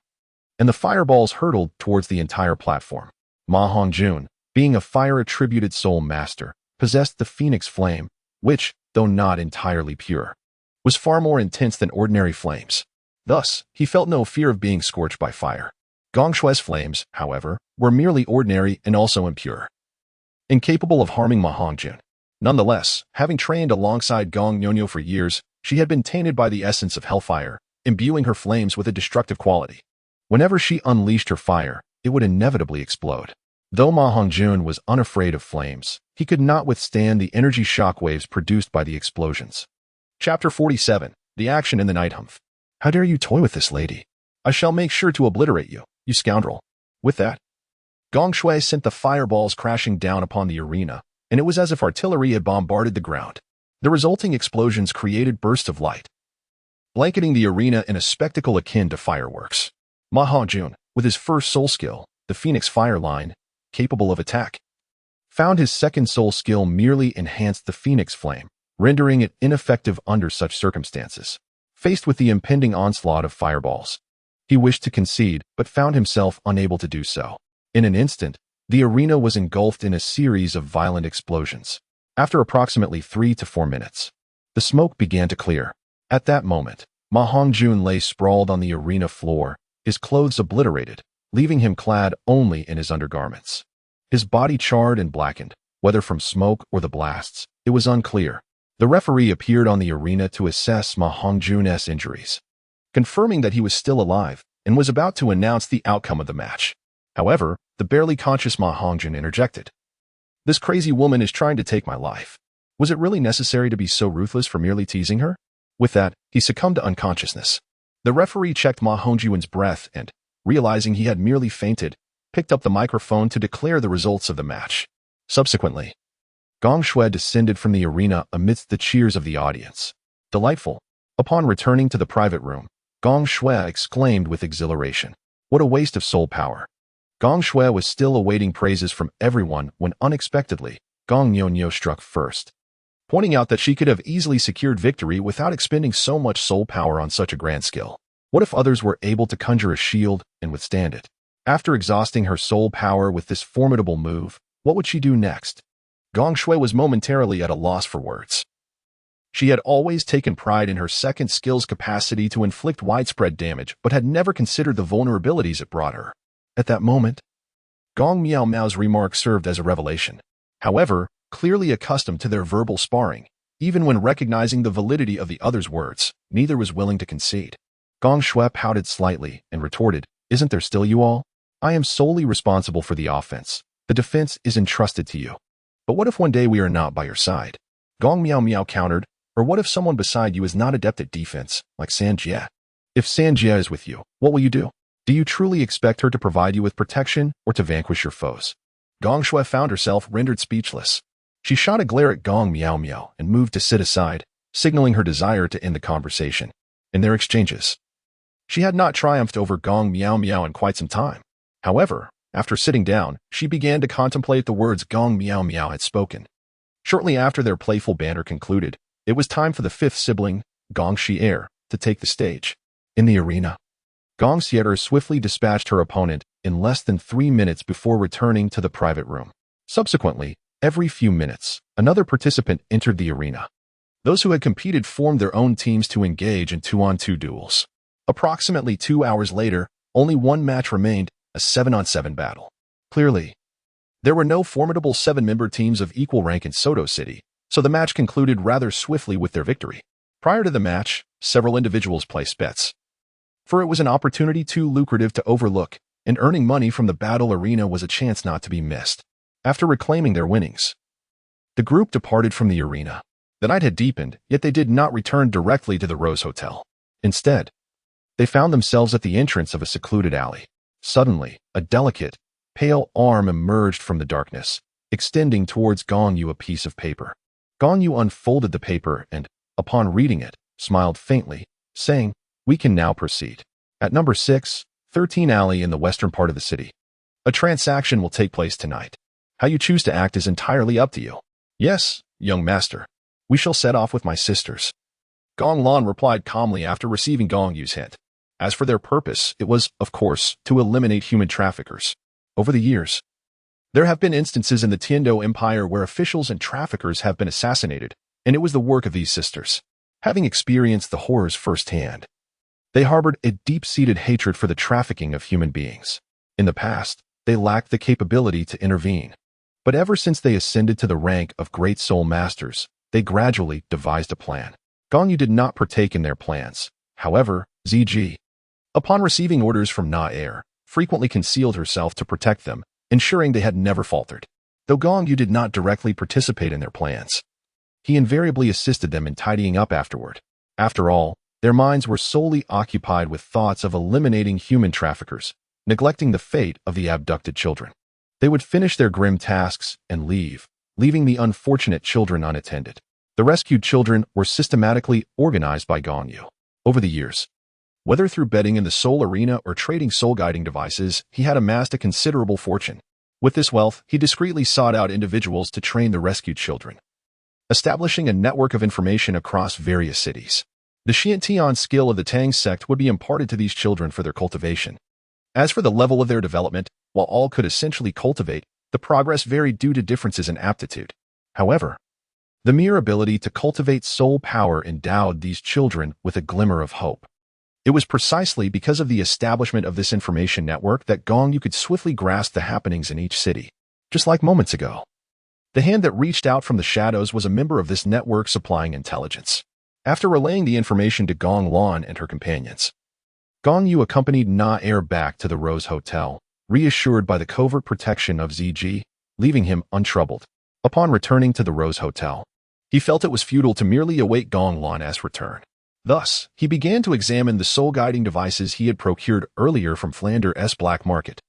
and the fireballs hurtled towards the entire platform. Ma Hongjun, being a fire-attributed soul master, possessed the Phoenix Flame, which, though not entirely pure, was far more intense than ordinary flames. Thus, he felt no fear of being scorched by fire. Gong Shui's flames, however, were merely ordinary and also impure, incapable of harming Ma Hongjun. Nonetheless, having trained alongside Gong Yu for years, she had been tainted by the essence of hellfire, imbuing her flames with a destructive quality. Whenever she unleashed her fire, it would inevitably explode. Though Ma Hongjun was unafraid of flames, he could not withstand the energy shockwaves produced by the explosions. Chapter 47. The Action in the Night. "Humph. How dare you toy with this lady? I shall make sure to obliterate you, you scoundrel." With that, Gong Shui sent the fireballs crashing down upon the arena, and it was as if artillery had bombarded the ground. The resulting explosions created bursts of light, blanketing the arena in a spectacle akin to fireworks. Ma Hongjun, with his first soul skill, the Phoenix Fire Line, capable of attack, found his second soul skill merely enhanced the Phoenix Flame, rendering it ineffective under such circumstances. Faced with the impending onslaught of fireballs, he wished to concede but found himself unable to do so. In an instant, the arena was engulfed in a series of violent explosions. After approximately 3 to 4 minutes, the smoke began to clear. At that moment, Ma Hongjun lay sprawled on the arena floor, his clothes obliterated, leaving him clad only in his undergarments. His body charred and blackened, whether from smoke or the blasts, it was unclear. The referee appeared on the arena to assess Ma Hongjun's injuries, confirming that he was still alive, and was about to announce the outcome of the match. However, the barely conscious Ma Hongjun interjected. "This crazy woman is trying to take my life. Was it really necessary to be so ruthless for merely teasing her?" With that, he succumbed to unconsciousness. The referee checked Ma Hongjun's breath and, realizing he had merely fainted, picked up the microphone to declare the results of the match. Subsequently, Gong Shui descended from the arena amidst the cheers of the audience. "Delightful." Upon returning to the private room, Gong Shui exclaimed with exhilaration, What a waste of soul power. Gong Shui was still awaiting praises from everyone when unexpectedly, Gong Yu struck first, pointing out that she could have easily secured victory without expending so much soul power on such a grand skill. What if others were able to conjure a shield and withstand it? After exhausting her soul power with this formidable move, what would she do next? Gong Shui was momentarily at a loss for words. She had always taken pride in her second skill's capacity to inflict widespread damage, but had never considered the vulnerabilities it brought her. At that moment, Gong Miao's remark served as a revelation. However, clearly accustomed to their verbal sparring, even when recognizing the validity of the other's words, neither was willing to concede. Gong Shui pouted slightly and retorted, "Isn't there still you all? I am solely responsible for the offense. The defense is entrusted to you. But what if one day we are not by your side?" Gong Miao countered, "Or what if someone beside you is not adept at defense, like Sanjie? If Sanjie is with you, what will you do? Do you truly expect her to provide you with protection or to vanquish your foes?" Gong Shui found herself rendered speechless. She shot a glare at Gong Miao and moved to sit aside, signaling her desire to end the conversation. In their exchanges, she had not triumphed over Gong Miao in quite some time. However, after sitting down, she began to contemplate the words Gong Miao had spoken. Shortly after their playful banter concluded, it was time for the fifth sibling, Gong Xier, to take the stage. In the arena, Gong Xier swiftly dispatched her opponent in less than 3 minutes before returning to the private room. Subsequently, every few minutes, another participant entered the arena. Those who had competed formed their own teams to engage in 2-on-2 duels. Approximately 2 hours later, only one match remained, a 7-on-7 battle. Clearly, there were no formidable 7-member teams of equal rank in Soto City, so the match concluded rather swiftly with their victory. Prior to the match, several individuals placed bets, for it was an opportunity too lucrative to overlook, and earning money from the battle arena was a chance not to be missed. After reclaiming their winnings, the group departed from the arena. The night had deepened, yet they did not return directly to the Rose Hotel. Instead, they found themselves at the entrance of a secluded alley. Suddenly, a delicate, pale arm emerged from the darkness, extending towards Gong Yu a piece of paper. Gong Yu unfolded the paper and, upon reading it, smiled faintly, saying, "We can now proceed. At number 613 alley in the western part of the city. A transaction will take place tonight. How you choose to act is entirely up to you." "Yes, young master. We shall set off with my sisters." Gong Lan replied calmly after receiving Gong Yu's hint. As for their purpose, it was, of course, to eliminate human traffickers. Over the years, there have been instances in the Tiando Empire where officials and traffickers have been assassinated, and it was the work of these sisters. Having experienced the horrors firsthand, they harbored a deep-seated hatred for the trafficking of human beings. In the past, they lacked the capability to intervene. But ever since they ascended to the rank of Great Soul Masters, they gradually devised a plan. Gong Yu did not partake in their plans. However, ZG, upon receiving orders from Na-Er, frequently concealed herself to protect them, ensuring they had never faltered. Though Gong Yu did not directly participate in their plans, he invariably assisted them in tidying up afterward. After all, their minds were solely occupied with thoughts of eliminating human traffickers, neglecting the fate of the abducted children. They would finish their grim tasks and leave, leaving the unfortunate children unattended. The rescued children were systematically organized by Gong Yu. Over the years, whether through betting in the soul arena or trading soul-guiding devices, he had amassed a considerable fortune. With this wealth, he discreetly sought out individuals to train the rescued children, establishing a network of information across various cities. The Xiantian skill of the Tang sect would be imparted to these children for their cultivation. As for the level of their development, while all could essentially cultivate, the progress varied due to differences in aptitude. However, the mere ability to cultivate soul power endowed these children with a glimmer of hope. It was precisely because of the establishment of this information network that Gong Yu could swiftly grasp the happenings in each city. Just like moments ago, the hand that reached out from the shadows was a member of this network supplying intelligence. After relaying the information to Gong Lan and her companions, Gong Yu accompanied Na-Er back to the Rose Hotel, reassured by the covert protection of ZG, leaving him untroubled. Upon returning to the Rose Hotel, he felt it was futile to merely await Gong Lan's return. Thus, he began to examine the soul-guiding devices he had procured earlier from Flanders' black market,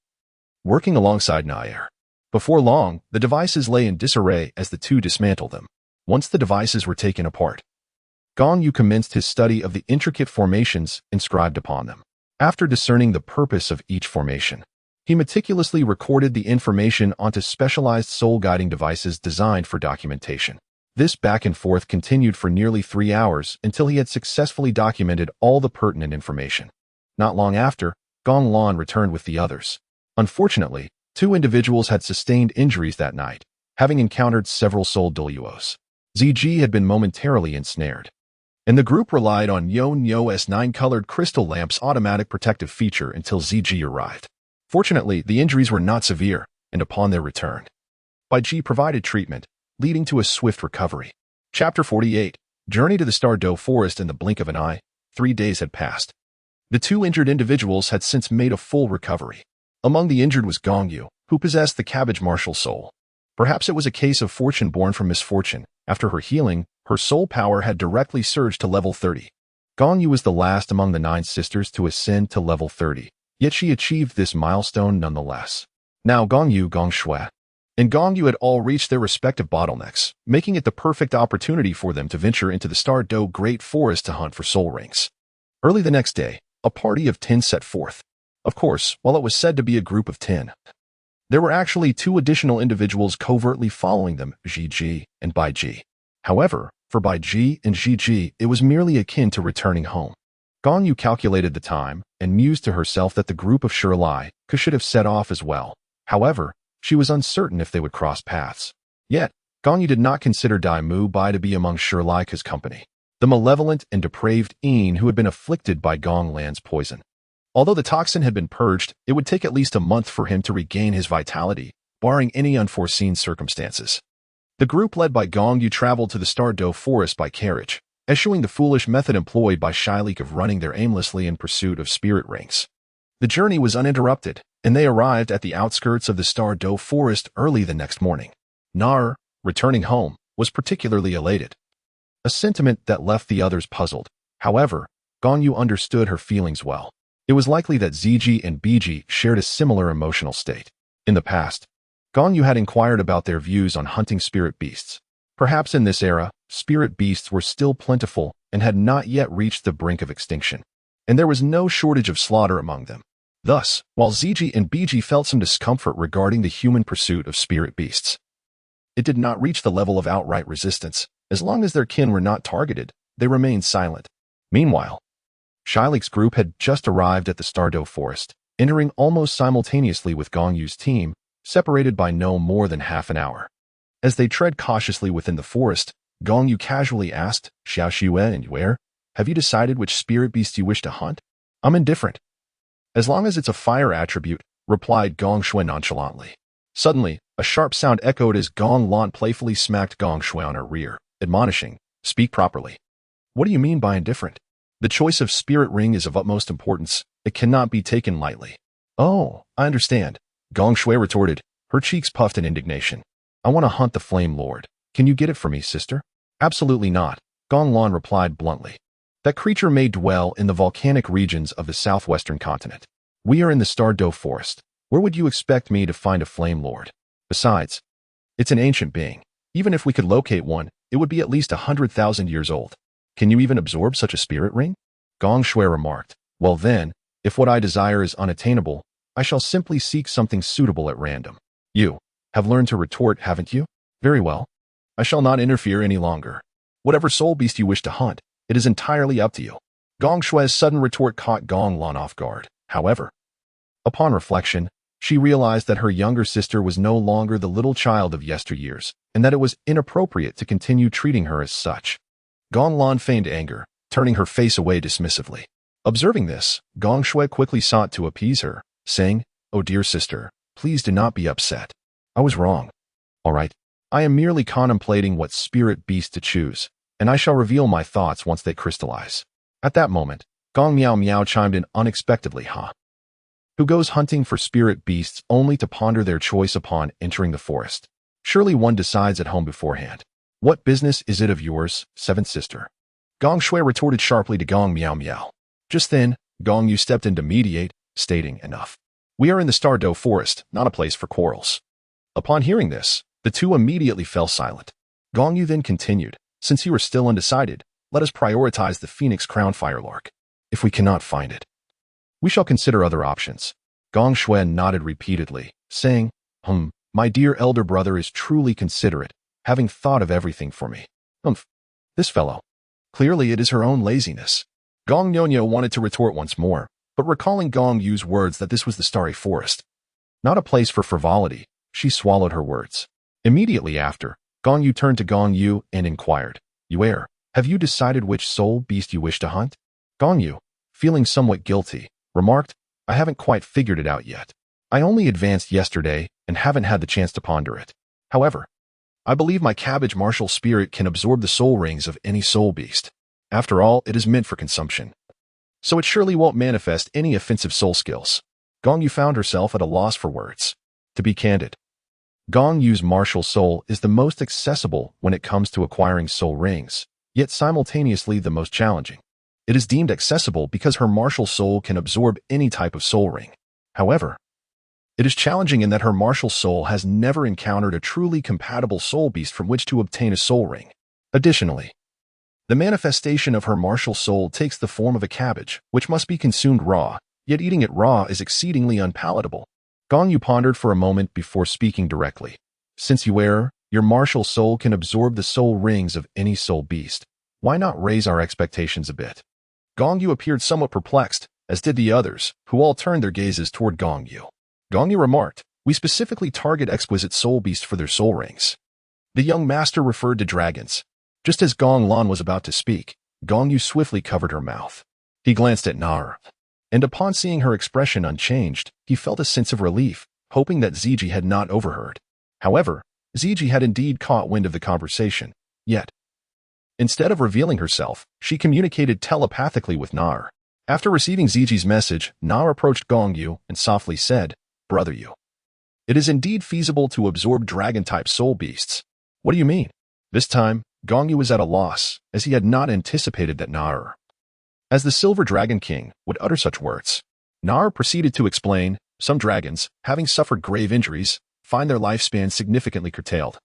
working alongside Na-Er. Before long, the devices lay in disarray as the two dismantled them. Once the devices were taken apart, Gong Yu commenced his study of the intricate formations inscribed upon them. After discerning the purpose of each formation, he meticulously recorded the information onto specialized soul-guiding devices designed for documentation. This back and forth continued for nearly 3 hours until he had successfully documented all the pertinent information. Not long after, Gong Lan returned with the others. Unfortunately, 2 individuals had sustained injuries that night, having encountered several soul Douluos. ZG had been momentarily ensnared, and the group relied on Yo's 9-colored crystal lamp's automatic protective feature until ZG arrived. Fortunately, the injuries were not severe, and upon their return, Bai Ji provided treatment, leading to a swift recovery. Chapter 48. Journey to the Douluo Forest. In the blink of an eye, 3 days had passed. The 2 injured individuals had since made a full recovery. Among the injured was Gong Yu, who possessed the cabbage martial soul. Perhaps it was a case of fortune born from misfortune. After her healing, her soul power had directly surged to level 30. Gong Yu was the last among the 9 sisters to ascend to level 30, yet she achieved this milestone nonetheless. Now Gong Yu, Gong Shui, and Gong Yu had all reached their respective bottlenecks, making it the perfect opportunity for them to venture into the Douluo Great Forest to hunt for soul rings. Early the next day, a party of 10 set forth. Of course, while it was said to be a group of 10, there were actually 2 additional individuals covertly following them, Ji and Bai Ji. However, for Bai Ji and Ji, it was merely akin to returning home. Gong Yu calculated the time and mused to herself that the group of Shirlai should have set off as well. However, she was uncertain if they would cross paths. Yet, Gong Yu did not consider Dai Mu Bai to be among Shirlai's company, the malevolent and depraved Een who had been afflicted by Gong Lan's poison. Although the toxin had been purged, it would take at least a month for him to regain his vitality, barring any unforeseen circumstances. The group led by Gong Yu traveled to the Douluo Forest by carriage, eschewing the foolish method employed by Shailik of running there aimlessly in pursuit of spirit rings. The journey was uninterrupted, and they arrived at the outskirts of the Douluo Forest early the next morning. Nar, returning home, was particularly elated, a sentiment that left the others puzzled. However, Gong Yu understood her feelings well. It was likely that ZG and BG shared a similar emotional state. In the past, Gong Yu had inquired about their views on hunting spirit beasts. Perhaps in this era, spirit beasts were still plentiful and had not yet reached the brink of extinction, and there was no shortage of slaughter among them. Thus, while ZG and BG felt some discomfort regarding the human pursuit of spirit beasts, it did not reach the level of outright resistance. As long as their kin were not targeted, they remained silent. Meanwhile, Shailik's group had just arrived at the Douluo Forest, entering almost simultaneously with Gong Yu's team, separated by no more than half an hour. As they tread cautiously within the forest, Gong Yu casually asked, Xiao Xue and where? Have you decided which spirit beast you wish to hunt? I'm indifferent. As long as it's a fire attribute, replied Gong Shui nonchalantly. Suddenly, a sharp sound echoed as Gong Lan playfully smacked Gong Shui on her rear, admonishing, Speak properly. What do you mean by indifferent? The choice of spirit ring is of utmost importance. It cannot be taken lightly. Oh, I understand, Gong Shui retorted, her cheeks puffed in indignation. I want to hunt the Flame Lord. Can you get it for me, sister? Absolutely not, Gong Lan replied bluntly. That creature may dwell in the volcanic regions of the southwestern continent. We are in the Douluo Forest. Where would you expect me to find a Flame Lord? Besides, it's an ancient being. Even if we could locate one, it would be at least 100,000 years old. Can you even absorb such a spirit ring? Gong Shui remarked. Well then, if what I desire is unattainable, I shall simply seek something suitable at random. You have learned to retort, haven't you? Very well. I shall not interfere any longer. Whatever soul beast you wish to hunt, it is entirely up to you. Gong Shui's sudden retort caught Gong Lan off guard. However, upon reflection, she realized that her younger sister was no longer the little child of yesteryears, and that it was inappropriate to continue treating her as such. Gong Lan feigned anger, turning her face away dismissively. Observing this, Gong Shui quickly sought to appease her, saying, Oh dear sister, please do not be upset. I was wrong. All right, I am merely contemplating what spirit beast to choose, and I shall reveal my thoughts once they crystallize. At that moment, Gong Miao Miao chimed in unexpectedly, Who goes hunting for spirit beasts only to ponder their choice upon entering the forest? Surely one decides at home beforehand. What business is it of yours, seventh sister? Gong Shui retorted sharply to Gong Miao Miao. Just then, Gong Yu stepped in to mediate, stating, Enough. We are in the Douluo Forest, not a place for quarrels. Upon hearing this, the two immediately fell silent. Gong Yu then continued, Since you are still undecided, let us prioritize the Phoenix Crown Firelark. If we cannot find it, We shall consider other options. Gong Shui nodded repeatedly, saying, my dear elder brother is truly considerate, having thought of everything for me. This fellow. Clearly it is her own laziness. Gong Yu wanted to retort once more, but recalling Gong Yu's words that this was the starry forest, not a place for frivolity, she swallowed her words. Immediately after, Gong Yu turned to Gong Yu and inquired, Yue, have you decided which soul beast you wish to hunt? Gong Yu, feeling somewhat guilty, remarked, I haven't quite figured it out yet. I only advanced yesterday and haven't had the chance to ponder it. However, I believe my cabbage martial spirit can absorb the soul rings of any soul beast. After all, it is meant for consumption. So it surely won't manifest any offensive soul skills. Gong Yu found herself at a loss for words. To be candid, Gong Yu's martial soul is the most accessible when it comes to acquiring soul rings, yet simultaneously the most challenging. It is deemed accessible because her martial soul can absorb any type of soul ring. However, it is challenging in that her martial soul has never encountered a truly compatible soul beast from which to obtain a soul ring. Additionally, the manifestation of her martial soul takes the form of a cabbage, which must be consumed raw, yet eating it raw is exceedingly unpalatable. Gong Yu pondered for a moment before speaking directly. Since your martial soul can absorb the soul rings of any soul beast, why not raise our expectations a bit? Gong Yu appeared somewhat perplexed, as did the others, who all turned their gazes toward Gong Yu. Gong Yu remarked, we specifically target exquisite soul beasts for their soul rings. The young master referred to dragons. Just as Gong Lan was about to speak, Gong Yu swiftly covered her mouth. He glanced at Nar, and upon seeing her expression unchanged, he felt a sense of relief, hoping that Ziji had not overheard. However, Ziji had indeed caught wind of the conversation, yet, instead of revealing herself, she communicated telepathically with Nar. After receiving Ziji's message, Nar approached Gong Yu and softly said, Brother Yu, it is indeed feasible to absorb dragon-type soul beasts. What do you mean? This time, Gong Yu was at a loss, as he had not anticipated that Nar, as the Silver Dragon King, would utter such words. Nar proceeded to explain, some dragons, having suffered grave injuries, find their lifespan significantly curtailed,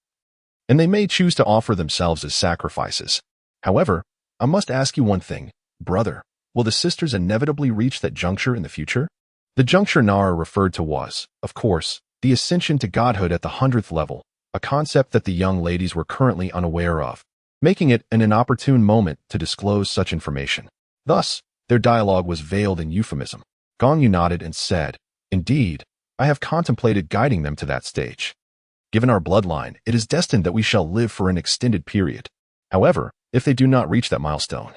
and they may choose to offer themselves as sacrifices. However, I must ask you one thing, brother, will the sisters inevitably reach that juncture in the future? The juncture Nar referred to was, of course, the ascension to godhood at the 100th level, a concept that the young ladies were currently unaware of, making it an inopportune moment to disclose such information. Thus, their dialogue was veiled in euphemism. Gong Yu nodded and said, Indeed, I have contemplated guiding them to that stage. Given our bloodline, it is destined that we shall live for an extended period. However, if they do not reach that milestone,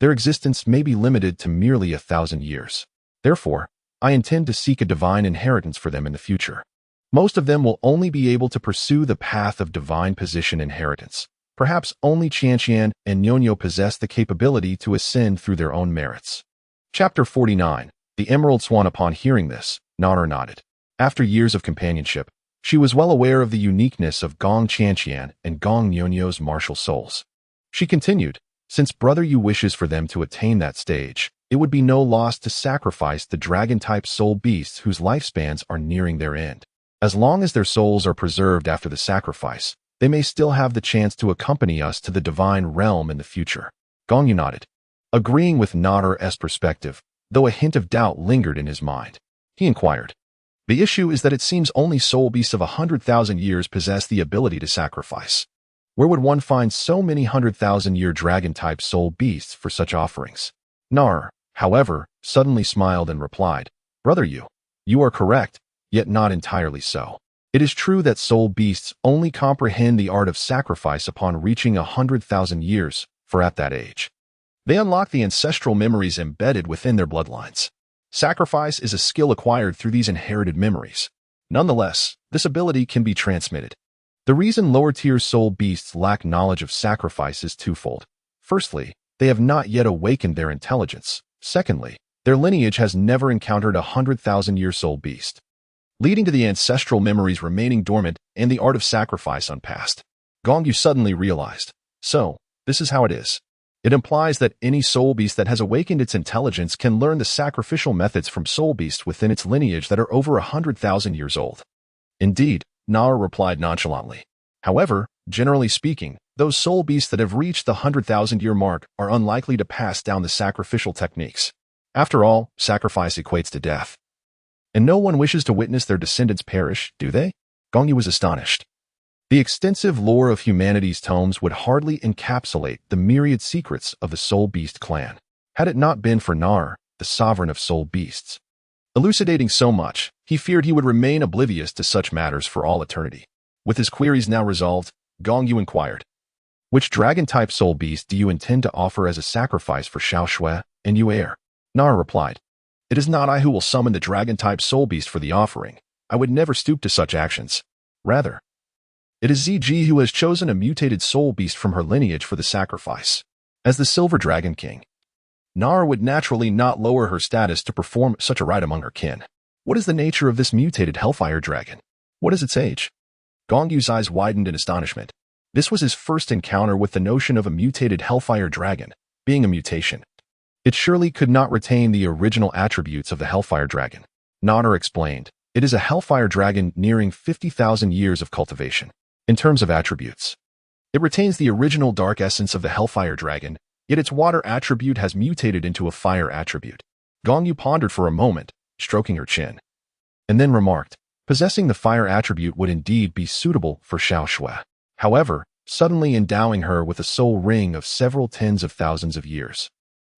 their existence may be limited to merely 1,000 years. Therefore, I intend to seek a divine inheritance for them in the future. Most of them will only be able to pursue the path of divine position inheritance. Perhaps only Qianqian and Nyonyo possess the capability to ascend through their own merits. Chapter 49. The Emerald Swan. Upon hearing this, Nar nodded. After years of companionship, she was well aware of the uniqueness of Gong Qianqian and Gong Nyonyo's martial souls. She continued, since Brother Yu wishes for them to attain that stage, it would be no loss to sacrifice the dragon-type soul beasts whose lifespans are nearing their end. As long as their souls are preserved after the sacrifice, they may still have the chance to accompany us to the divine realm in the future. Gong Yu nodded, agreeing with Nar's perspective, though a hint of doubt lingered in his mind. He inquired, the issue is that it seems only soul beasts of 100,000 years possess the ability to sacrifice. Where would one find so many 100,000-year dragon-type soul beasts for such offerings? Nar, however, suddenly smiled and replied, Brother Yu, you are correct, yet not entirely so. It is true that soul beasts only comprehend the art of sacrifice upon reaching 100,000 years, for at that age, they unlock the ancestral memories embedded within their bloodlines. Sacrifice is a skill acquired through these inherited memories. Nonetheless, this ability can be transmitted. The reason lower-tier soul beasts lack knowledge of sacrifice is twofold. Firstly, they have not yet awakened their intelligence. Secondly, their lineage has never encountered a 100,000-year soul beast, leading to the ancestral memories remaining dormant and the art of sacrifice unpassed. Gong Yu suddenly realized. So, this is how it is. It implies that any soul beast that has awakened its intelligence can learn the sacrificial methods from soul beasts within its lineage that are over 100,000 years old. Indeed, Nar replied nonchalantly. However, generally speaking, those soul beasts that have reached the 100,000-year mark are unlikely to pass down the sacrificial techniques. After all, sacrifice equates to death. And no one wishes to witness their descendants perish, do they? Gong Yu was astonished. The extensive lore of humanity's tomes would hardly encapsulate the myriad secrets of the Soul Beast clan, had it not been for Nar, the sovereign of soul beasts. Elucidating so much, he feared he would remain oblivious to such matters for all eternity. With his queries now resolved, Gong Yu inquired, "Which dragon-type soul beast do you intend to offer as a sacrifice for Xiao Shui and Yu heir?" Nar replied, "It is not I who will summon the dragon-type soul beast for the offering. I would never stoop to such actions. Rather, it is ZG who has chosen a mutated soul beast from her lineage for the sacrifice. As the Silver Dragon King, Nar would naturally not lower her status to perform such a rite among her kin. What is the nature of this mutated Hellfire Dragon? What is its age?" Gong Yu's eyes widened in astonishment. This was his first encounter with the notion of a mutated Hellfire Dragon, being a mutation. It surely could not retain the original attributes of the Hellfire Dragon. Nar explained, "It is a Hellfire Dragon nearing 50,000 years of cultivation. In terms of attributes, it retains the original dark essence of the Hellfire Dragon, yet its water attribute has mutated into a fire attribute." Gong Yu pondered for a moment, stroking her chin, and then remarked, "Possessing the fire attribute would indeed be suitable for Xiao Shui. However, suddenly endowing her with a soul ring of several tens of thousands of years.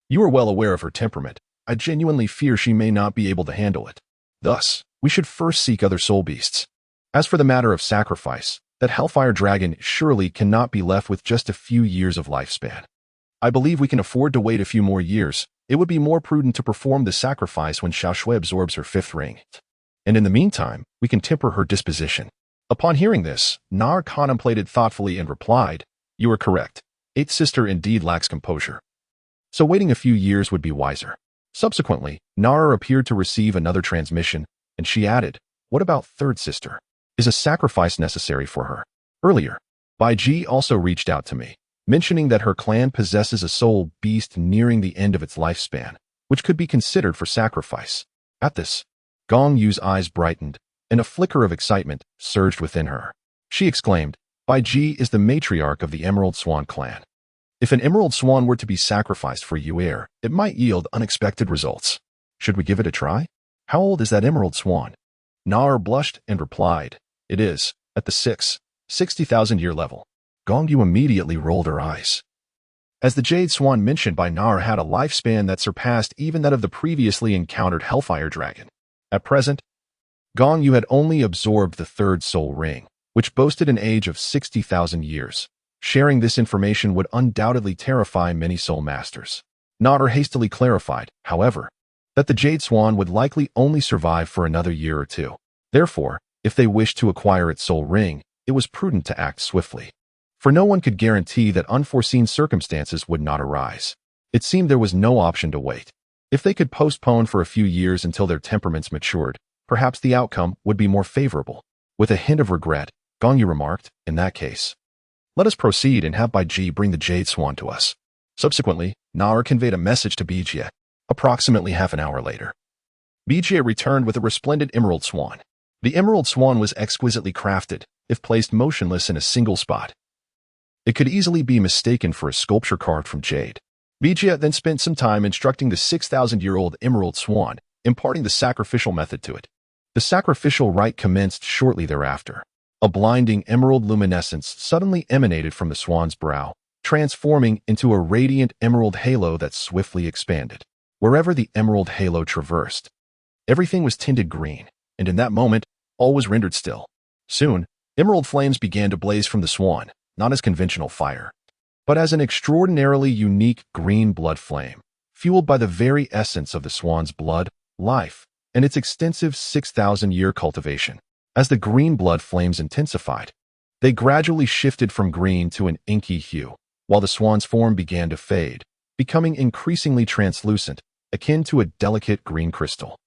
You are well aware of her temperament. I genuinely fear she may not be able to handle it. Thus, we should first seek other soul beasts. As for the matter of sacrifice, that Hellfire Dragon surely cannot be left with just a few years of lifespan. I believe we can afford to wait a few more years. It would be more prudent to perform the sacrifice when Xiao Shui absorbs her fifth ring. And in the meantime, we can temper her disposition." Upon hearing this, Nar contemplated thoughtfully and replied, "You are correct. Eighth sister indeed lacks composure. So waiting a few years would be wiser." Subsequently, Nar appeared to receive another transmission, and she added, "What about third sister? Is a sacrifice necessary for her?" Earlier, Bai Ji also reached out to me, mentioning that her clan possesses a soul beast nearing the end of its lifespan, which could be considered for sacrifice. At this, Gong Yu's eyes brightened, and a flicker of excitement surged within her. She exclaimed, "Bai Ji is the matriarch of the Emerald Swan clan. If an Emerald Swan were to be sacrificed for Yu heir, it might yield unexpected results. Should we give it a try? How old is that Emerald Swan?" Nar blushed and replied, "It is, at the 60,000 year level." Gong Yu immediately rolled her eyes, as the Jade Swan mentioned by Nar had a lifespan that surpassed even that of the previously encountered Hellfire Dragon. At present, Gong Yu had only absorbed the third soul ring, which boasted an age of 60,000 years. Sharing this information would undoubtedly terrify many soul masters. Nar hastily clarified, however, that the Jade Swan would likely only survive for another year or two. Therefore, if they wished to acquire its soul ring, it was prudent to act swiftly. For no one could guarantee that unforeseen circumstances would not arise. It seemed there was no option to wait. If they could postpone for a few years until their temperaments matured, perhaps the outcome would be more favorable. With a hint of regret, Gong Yu remarked, "In that case, let us proceed and have Bai Ji bring the Jade Swan to us." Subsequently, Nar conveyed a message to Bijie. Approximately half an hour later, Bijie returned with a resplendent Emerald Swan. The Emerald Swan was exquisitely crafted, if placed motionless in a single spot. It could easily be mistaken for a sculpture carved from jade. Bijie then spent some time instructing the 6,000-year-old Emerald Swan, imparting the sacrificial method to it. The sacrificial rite commenced shortly thereafter. A blinding emerald luminescence suddenly emanated from the swan's brow, transforming into a radiant emerald halo that swiftly expanded. Wherever the emerald halo traversed, everything was tinted green, and in that moment, all was rendered still. Soon, emerald flames began to blaze from the swan, not as conventional fire, but as an extraordinarily unique green blood flame, fueled by the very essence of the swan's blood, life, and its extensive 6,000-year cultivation. As the green blood flames intensified, they gradually shifted from green to an inky hue, while the swan's form began to fade, becoming increasingly translucent, akin to a delicate green crystal.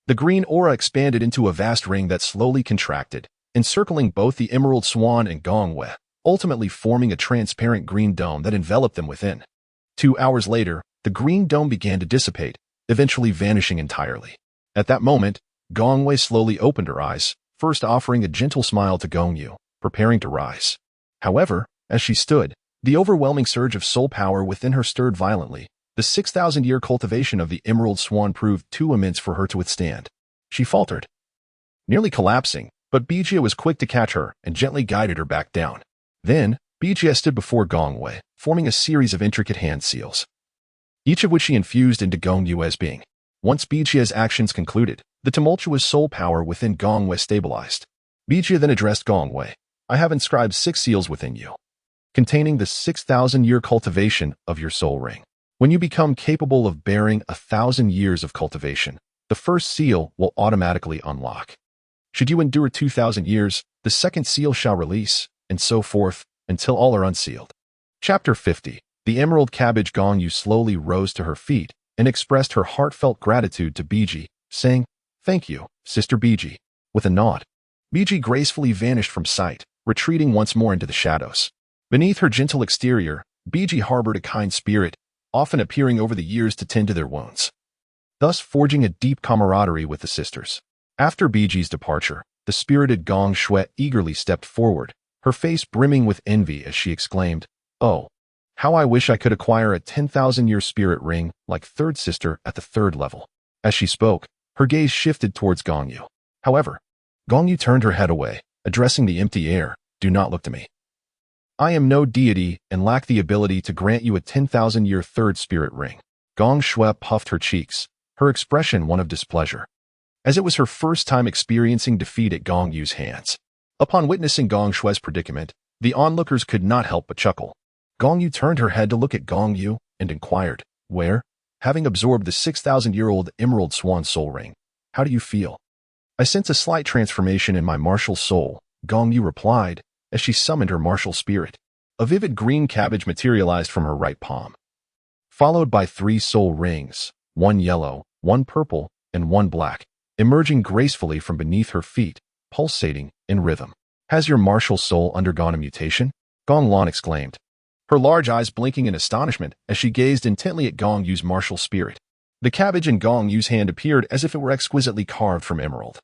The green aura expanded into a vast ring that slowly contracted, encircling both the Emerald Swan and Gong Yu, ultimately forming a transparent green dome that enveloped them within. 2 hours later, the green dome began to dissipate, eventually vanishing entirely. At that moment, Gong Yu slowly opened her eyes, first offering a gentle smile to Gong Yu, preparing to rise. However, as she stood, the overwhelming surge of soul power within her stirred violently, The 6,000-year cultivation of the emerald swan proved too immense for her to withstand. She faltered, nearly collapsing, but Bijie was quick to catch her and gently guided her back down. Then, Bijie stood before Gong Yu, forming a series of intricate hand seals, each of which she infused into Gong Yu's being. Once Bijie's actions concluded, the tumultuous soul power within Gong Yu stabilized. Bijie then addressed Gong Yu. I have inscribed 6 seals within you, containing the 6,000-year cultivation of your soul ring. When you become capable of bearing 1,000 years of cultivation, the first seal will automatically unlock. Should you endure 2,000 years, the second seal shall release, and so forth, until all are unsealed. Chapter 50. The Emerald Cabbage. Gong Yu slowly rose to her feet and expressed her heartfelt gratitude to Bijie, saying, "Thank you, Sister Bijie." With a nod, Bijie gracefully vanished from sight, retreating once more into the shadows. Beneath her gentle exterior, Bijie harbored a kind spirit, often appearing over the years to tend to their wounds, thus forging a deep camaraderie with the sisters. After Bijie's departure, the spirited Gong Shui eagerly stepped forward, her face brimming with envy as she exclaimed, "Oh, how I wish I could acquire a 10,000-year spirit ring like third sister at the 3rd level." As she spoke, her gaze shifted towards Gong Yu. However, Gong Yu turned her head away, addressing the empty air. "Do not look to me. I am no deity and lack the ability to grant you a 10,000-year 3rd spirit ring." Gong Shui puffed her cheeks, her expression one of displeasure, as it was her first time experiencing defeat at Gong Yu's hands. Upon witnessing Gong Shui's predicament, the onlookers could not help but chuckle. Gong Yu turned her head to look at Gong Yu and inquired, "Where, having absorbed the 6,000-year-old Emerald Swan soul ring, how do you feel?" "I sense a slight transformation in my martial soul," Gong Yu replied as she summoned her martial spirit. A vivid green cabbage materialized from her right palm, followed by 3 soul rings, 1 yellow, 1 purple, and 1 black, emerging gracefully from beneath her feet, pulsating in rhythm. "Has your martial soul undergone a mutation?" Gong Lan exclaimed, her large eyes blinking in astonishment as she gazed intently at Gong Yu's martial spirit. The cabbage in Gong Yu's hand appeared as if it were exquisitely carved from emerald,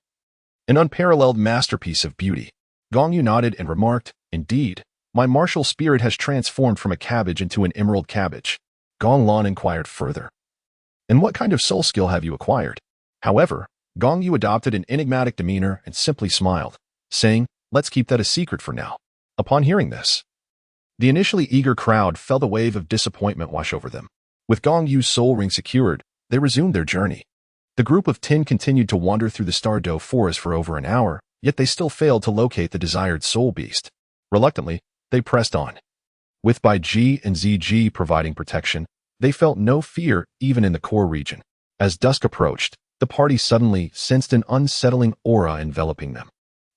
an unparalleled masterpiece of beauty. Gong Yu nodded and remarked, "Indeed, my martial spirit has transformed from a cabbage into an emerald cabbage." Gong Lan inquired further, "And what kind of soul skill have you acquired?" However, Gong Yu adopted an enigmatic demeanor and simply smiled, saying, "Let's keep that a secret for now." Upon hearing this, the initially eager crowd felt a wave of disappointment wash over them. With Gong Yu's soul ring secured, they resumed their journey. The group of 10 continued to wander through the Douluo forest for over an hour, yet they still failed to locate the desired soul beast. Reluctantly, they pressed on. With Bai Ji and ZG providing protection, they felt no fear even in the core region. As dusk approached, the party suddenly sensed an unsettling aura enveloping them.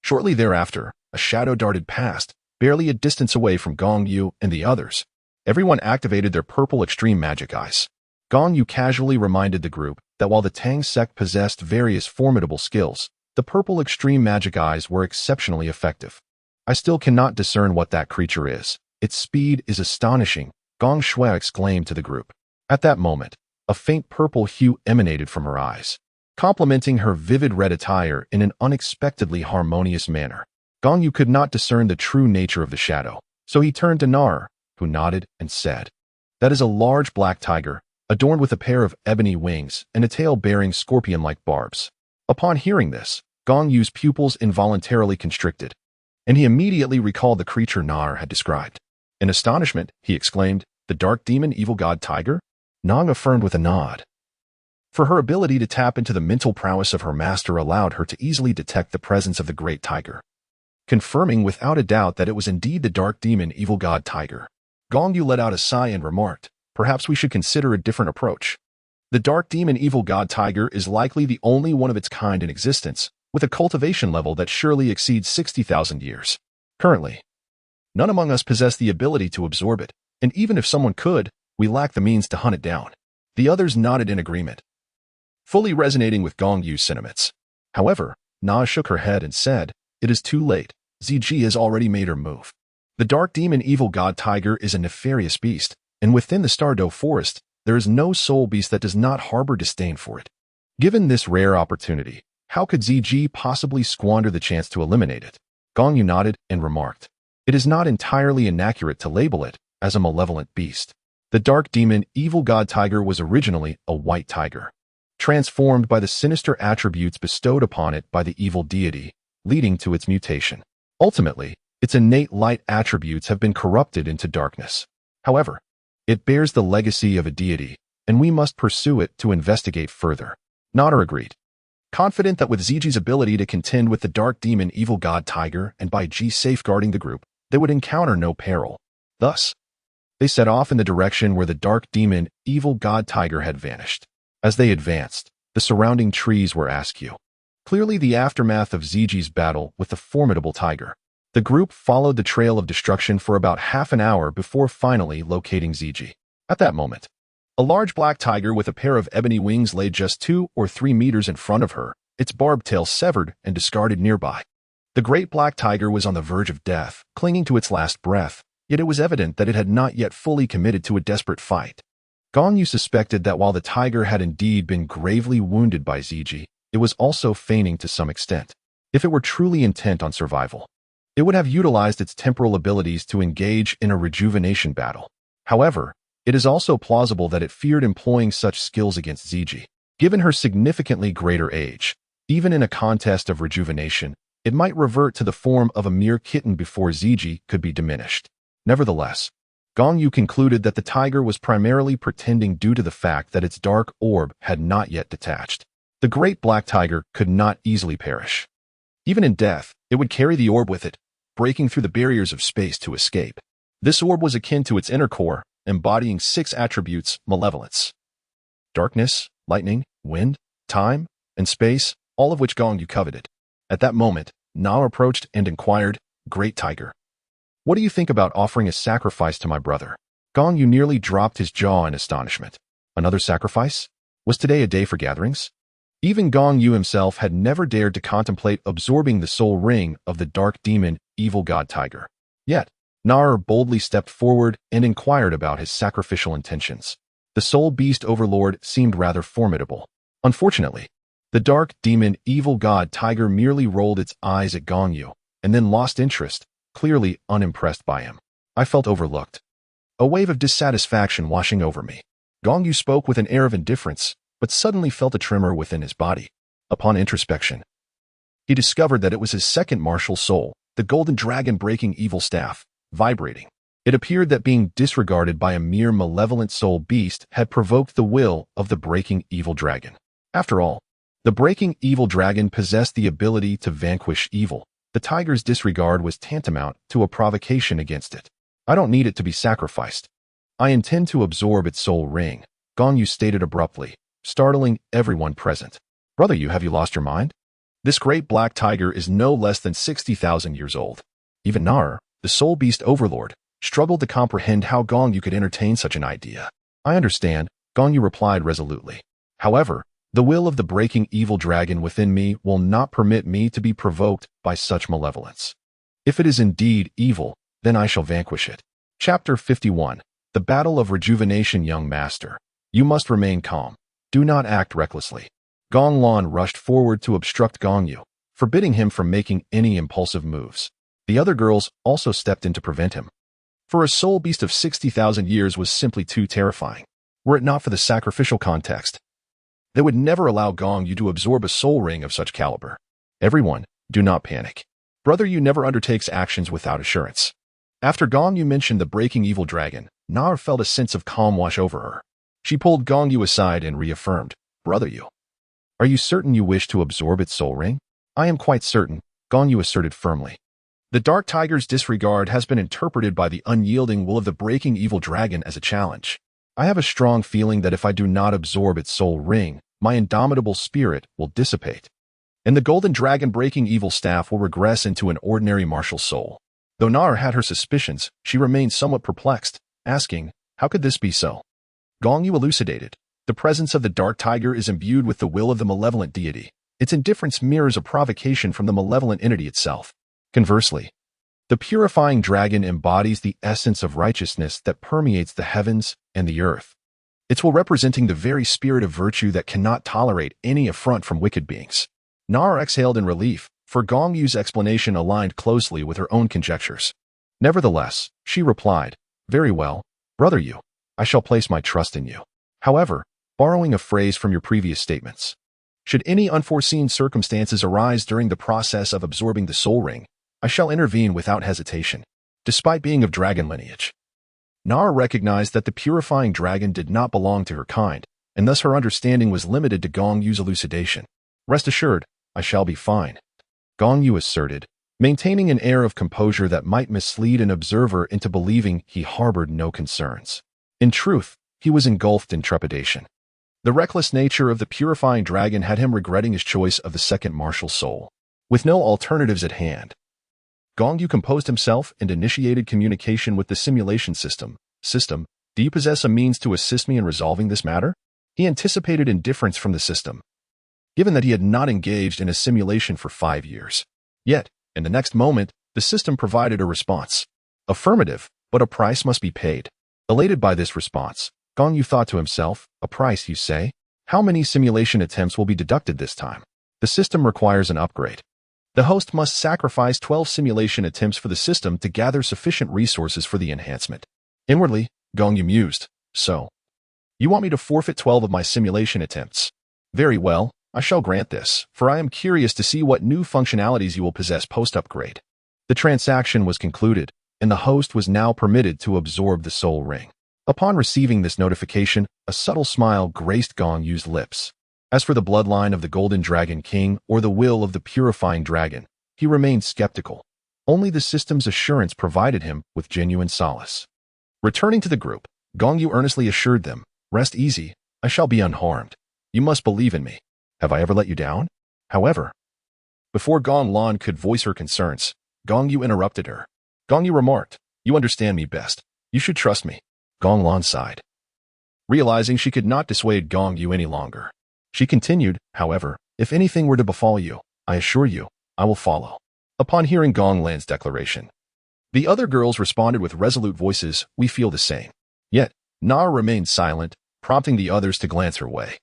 Shortly thereafter, a shadow darted past, barely a distance away from Gong Yu and the others. Everyone activated their purple extreme magic eyes. Gong Yu casually reminded the group that while the Tang sect possessed various formidable skills, the purple extreme magic eyes were exceptionally effective. "I still cannot discern what that creature is. Its speed is astonishing," Gong Shui exclaimed to the group. At that moment, a faint purple hue emanated from her eyes, complementing her vivid red attire in an unexpectedly harmonious manner. Gong Yu could not discern the true nature of the shadow, so he turned to Nar, who nodded and said, "That is a large black tiger, adorned with a pair of ebony wings and a tail bearing scorpion-like barbs." Upon hearing this, Gong Yu's pupils involuntarily constricted, and he immediately recalled the creature Nar had described. In astonishment, he exclaimed, "The dark demon evil god tiger?" Nang affirmed with a nod, for her ability to tap into the mental prowess of her master allowed her to easily detect the presence of the great tiger, confirming without a doubt that it was indeed the dark demon evil god tiger. Gong Yu let out a sigh and remarked, "Perhaps we should consider a different approach. The dark demon evil god tiger is likely the only one of its kind in existence, with a cultivation level that surely exceeds 60,000 years. Currently, none among us possess the ability to absorb it, and even if someone could, we lack the means to hunt it down." The others nodded in agreement, fully resonating with Gong Yu's sentiments. However, Na shook her head and said, "It is too late. ZG has already made her move. The dark demon evil god tiger is a nefarious beast, and within the Douluo forest, there is no soul beast that does not harbor disdain for it. Given this rare opportunity, how could ZG possibly squander the chance to eliminate it?" Gong Yu nodded and remarked, "It is not entirely inaccurate to label it as a malevolent beast. The dark demon evil god tiger was originally a white tiger, transformed by the sinister attributes bestowed upon it by the evil deity, leading to its mutation. Ultimately, its innate light attributes have been corrupted into darkness. However, it bears the legacy of a deity, and we must pursue it to investigate further. Nara agreed, confident that with Ziji's ability to contend with the dark demon evil god tiger and by Ji safeguarding the group, they would encounter no peril. Thus, they set off in the direction where the dark demon evil god tiger had vanished. As they advanced, the surrounding trees were askew, clearly the aftermath of Ziji's battle with the formidable tiger. The group followed the trail of destruction for about half an hour before finally locating Ziji. At that moment, a large black tiger with a pair of ebony wings lay just 2 or 3 meters in front of her, its barbed tail severed and discarded nearby. The great black tiger was on the verge of death, clinging to its last breath, yet it was evident that it had not yet fully committed to a desperate fight. Gong Yu suspected that while the tiger had indeed been gravely wounded by Ziji, it was also feigning to some extent. If it were truly intent on survival, it would have utilized its temporal abilities to engage in a rejuvenation battle. However, it is also plausible that it feared employing such skills against Ziji. Given her significantly greater age, even in a contest of rejuvenation, it might revert to the form of a mere kitten before Ziji could be diminished. Nevertheless, Gong Yu concluded that the tiger was primarily pretending due to the fact that its dark orb had not yet detached. The great black tiger could not easily perish. Even in death, it would carry the orb with it, breaking through the barriers of space to escape. This orb was akin to its inner core, embodying 6 attributes: malevolence, darkness, lightning, wind, time, and space, all of which Gong Yu coveted. At that moment, Na approached and inquired, "Great tiger, what do you think about offering a sacrifice to my brother?" Gong Yu nearly dropped his jaw in astonishment. Another sacrifice? Was today a day for gatherings? Even Gong Yu himself had never dared to contemplate absorbing the soul ring of the dark demon evil god tiger. Yet, Na boldly stepped forward and inquired about his sacrificial intentions. The soul beast overlord seemed rather formidable. Unfortunately, the dark demon evil god tiger merely rolled its eyes at Gong Yu and then lost interest, clearly unimpressed by him. I felt overlooked, a wave of dissatisfaction washing over me. Gong Yu spoke with an air of indifference, but suddenly felt a tremor within his body. Upon introspection, he discovered that it was his second martial soul, the golden dragon breaking evil staff, vibrating. It appeared that being disregarded by a mere malevolent soul beast had provoked the will of the breaking evil dragon. After all, the breaking evil dragon possessed the ability to vanquish evil. The tiger's disregard was tantamount to a provocation against it. I don't need it to be sacrificed. I intend to absorb its soul ring, Gong Yu stated abruptly, startling everyone present. Brother Yu, have you lost your mind? This great black tiger is no less than 60,000 years old. Even Nar, the soul beast overlord, struggled to comprehend how Gong Yu could entertain such an idea. I understand, Gong Yu replied resolutely. However, the will of the breaking evil dragon within me will not permit me to be provoked by such malevolence. If it is indeed evil, then I shall vanquish it. Chapter 51. The Battle of Rejuvenation. Young Master, you must remain calm. Do not act recklessly. Gong Lan rushed forward to obstruct Gong Yu, forbidding him from making any impulsive moves. The other girls also stepped in to prevent him. For a soul beast of 60,000 years was simply too terrifying. Were it not for the sacrificial context, they would never allow Gong Yu to absorb a soul ring of such caliber. Everyone, do not panic. Brother Yu never undertakes actions without assurance. After Gong Yu mentioned the breaking evil dragon, Nar felt a sense of calm wash over her. She pulled Gong Yu aside and reaffirmed, "Brother Yu, are you certain you wish to absorb its soul ring?" "I am quite certain," Gong Yu asserted firmly. The dark tiger's disregard has been interpreted by the unyielding will of the breaking evil dragon as a challenge. I have a strong feeling that if I do not absorb its soul ring, my indomitable spirit will dissipate, and the golden dragon breaking evil staff will regress into an ordinary martial soul. Though Nar had her suspicions, she remained somewhat perplexed, asking, "How could this be so?" Gong Yu elucidated. The presence of the dark tiger is imbued with the will of the malevolent deity. Its indifference mirrors a provocation from the malevolent entity itself. Conversely, the purifying dragon embodies the essence of righteousness that permeates the heavens and the earth. Its will representing the very spirit of virtue that cannot tolerate any affront from wicked beings. Nar exhaled in relief, for Gong Yu's explanation aligned closely with her own conjectures. Nevertheless, she replied, "Very well, Brother Yu. I shall place my trust in you. However, borrowing a phrase from your previous statements, should any unforeseen circumstances arise during the process of absorbing the soul ring, I shall intervene without hesitation. Despite being of dragon lineage, Nara recognized that the purifying dragon did not belong to her kind, and thus her understanding was limited to Gong Yu's elucidation. Rest assured, I shall be fine, Gong Yu asserted, maintaining an air of composure that might mislead an observer into believing he harbored no concerns. In truth, he was engulfed in trepidation. The reckless nature of the purifying dragon had him regretting his choice of the second martial soul. With no alternatives at hand, Gong Yu composed himself and initiated communication with the simulation system. System, do you possess a means to assist me in resolving this matter? He anticipated indifference from the system, given that he had not engaged in a simulation for 5 years. Yet, in the next moment, the system provided a response. Affirmative, but a price must be paid. Elated by this response, Gong Yu thought to himself, a price, you say? How many simulation attempts will be deducted this time? The system requires an upgrade. The host must sacrifice 12 simulation attempts for the system to gather sufficient resources for the enhancement. Inwardly, Gong Yu mused, so, you want me to forfeit 12 of my simulation attempts? Very well, I shall grant this, for I am curious to see what new functionalities you will possess post-upgrade. The transaction was concluded, and the host was now permitted to absorb the soul ring. Upon receiving this notification, a subtle smile graced Gong Yu's lips. As for the bloodline of the Golden Dragon King or the will of the Purifying Dragon, he remained skeptical. Only the system's assurance provided him with genuine solace. Returning to the group, Gong Yu earnestly assured them, rest easy, I shall be unharmed. You must believe in me. Have I ever let you down? However, before Gong Lan could voice her concerns, Gong Yu interrupted her. Gong Yu remarked, you understand me best. You should trust me. Gong Lan sighed, realizing she could not dissuade Gong Yu any longer. She continued, however, if anything were to befall you, I assure you, I will follow. Upon hearing Gong Lan's declaration, the other girls responded with resolute voices, we feel the same. Yet, Nar remained silent, prompting the others to glance her way.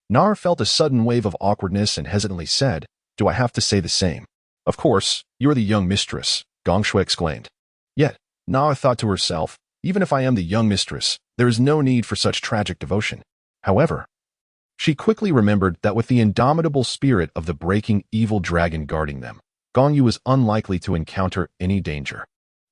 Nar felt a sudden wave of awkwardness and hesitantly said, do I have to say the same? Of course, you are the young mistress, Gong Shui exclaimed. Yet, Nar thought to herself, even if I am the young mistress, there is no need for such tragic devotion. However, she quickly remembered that with the indomitable spirit of the breaking evil dragon guarding them, Gong Yu was unlikely to encounter any danger.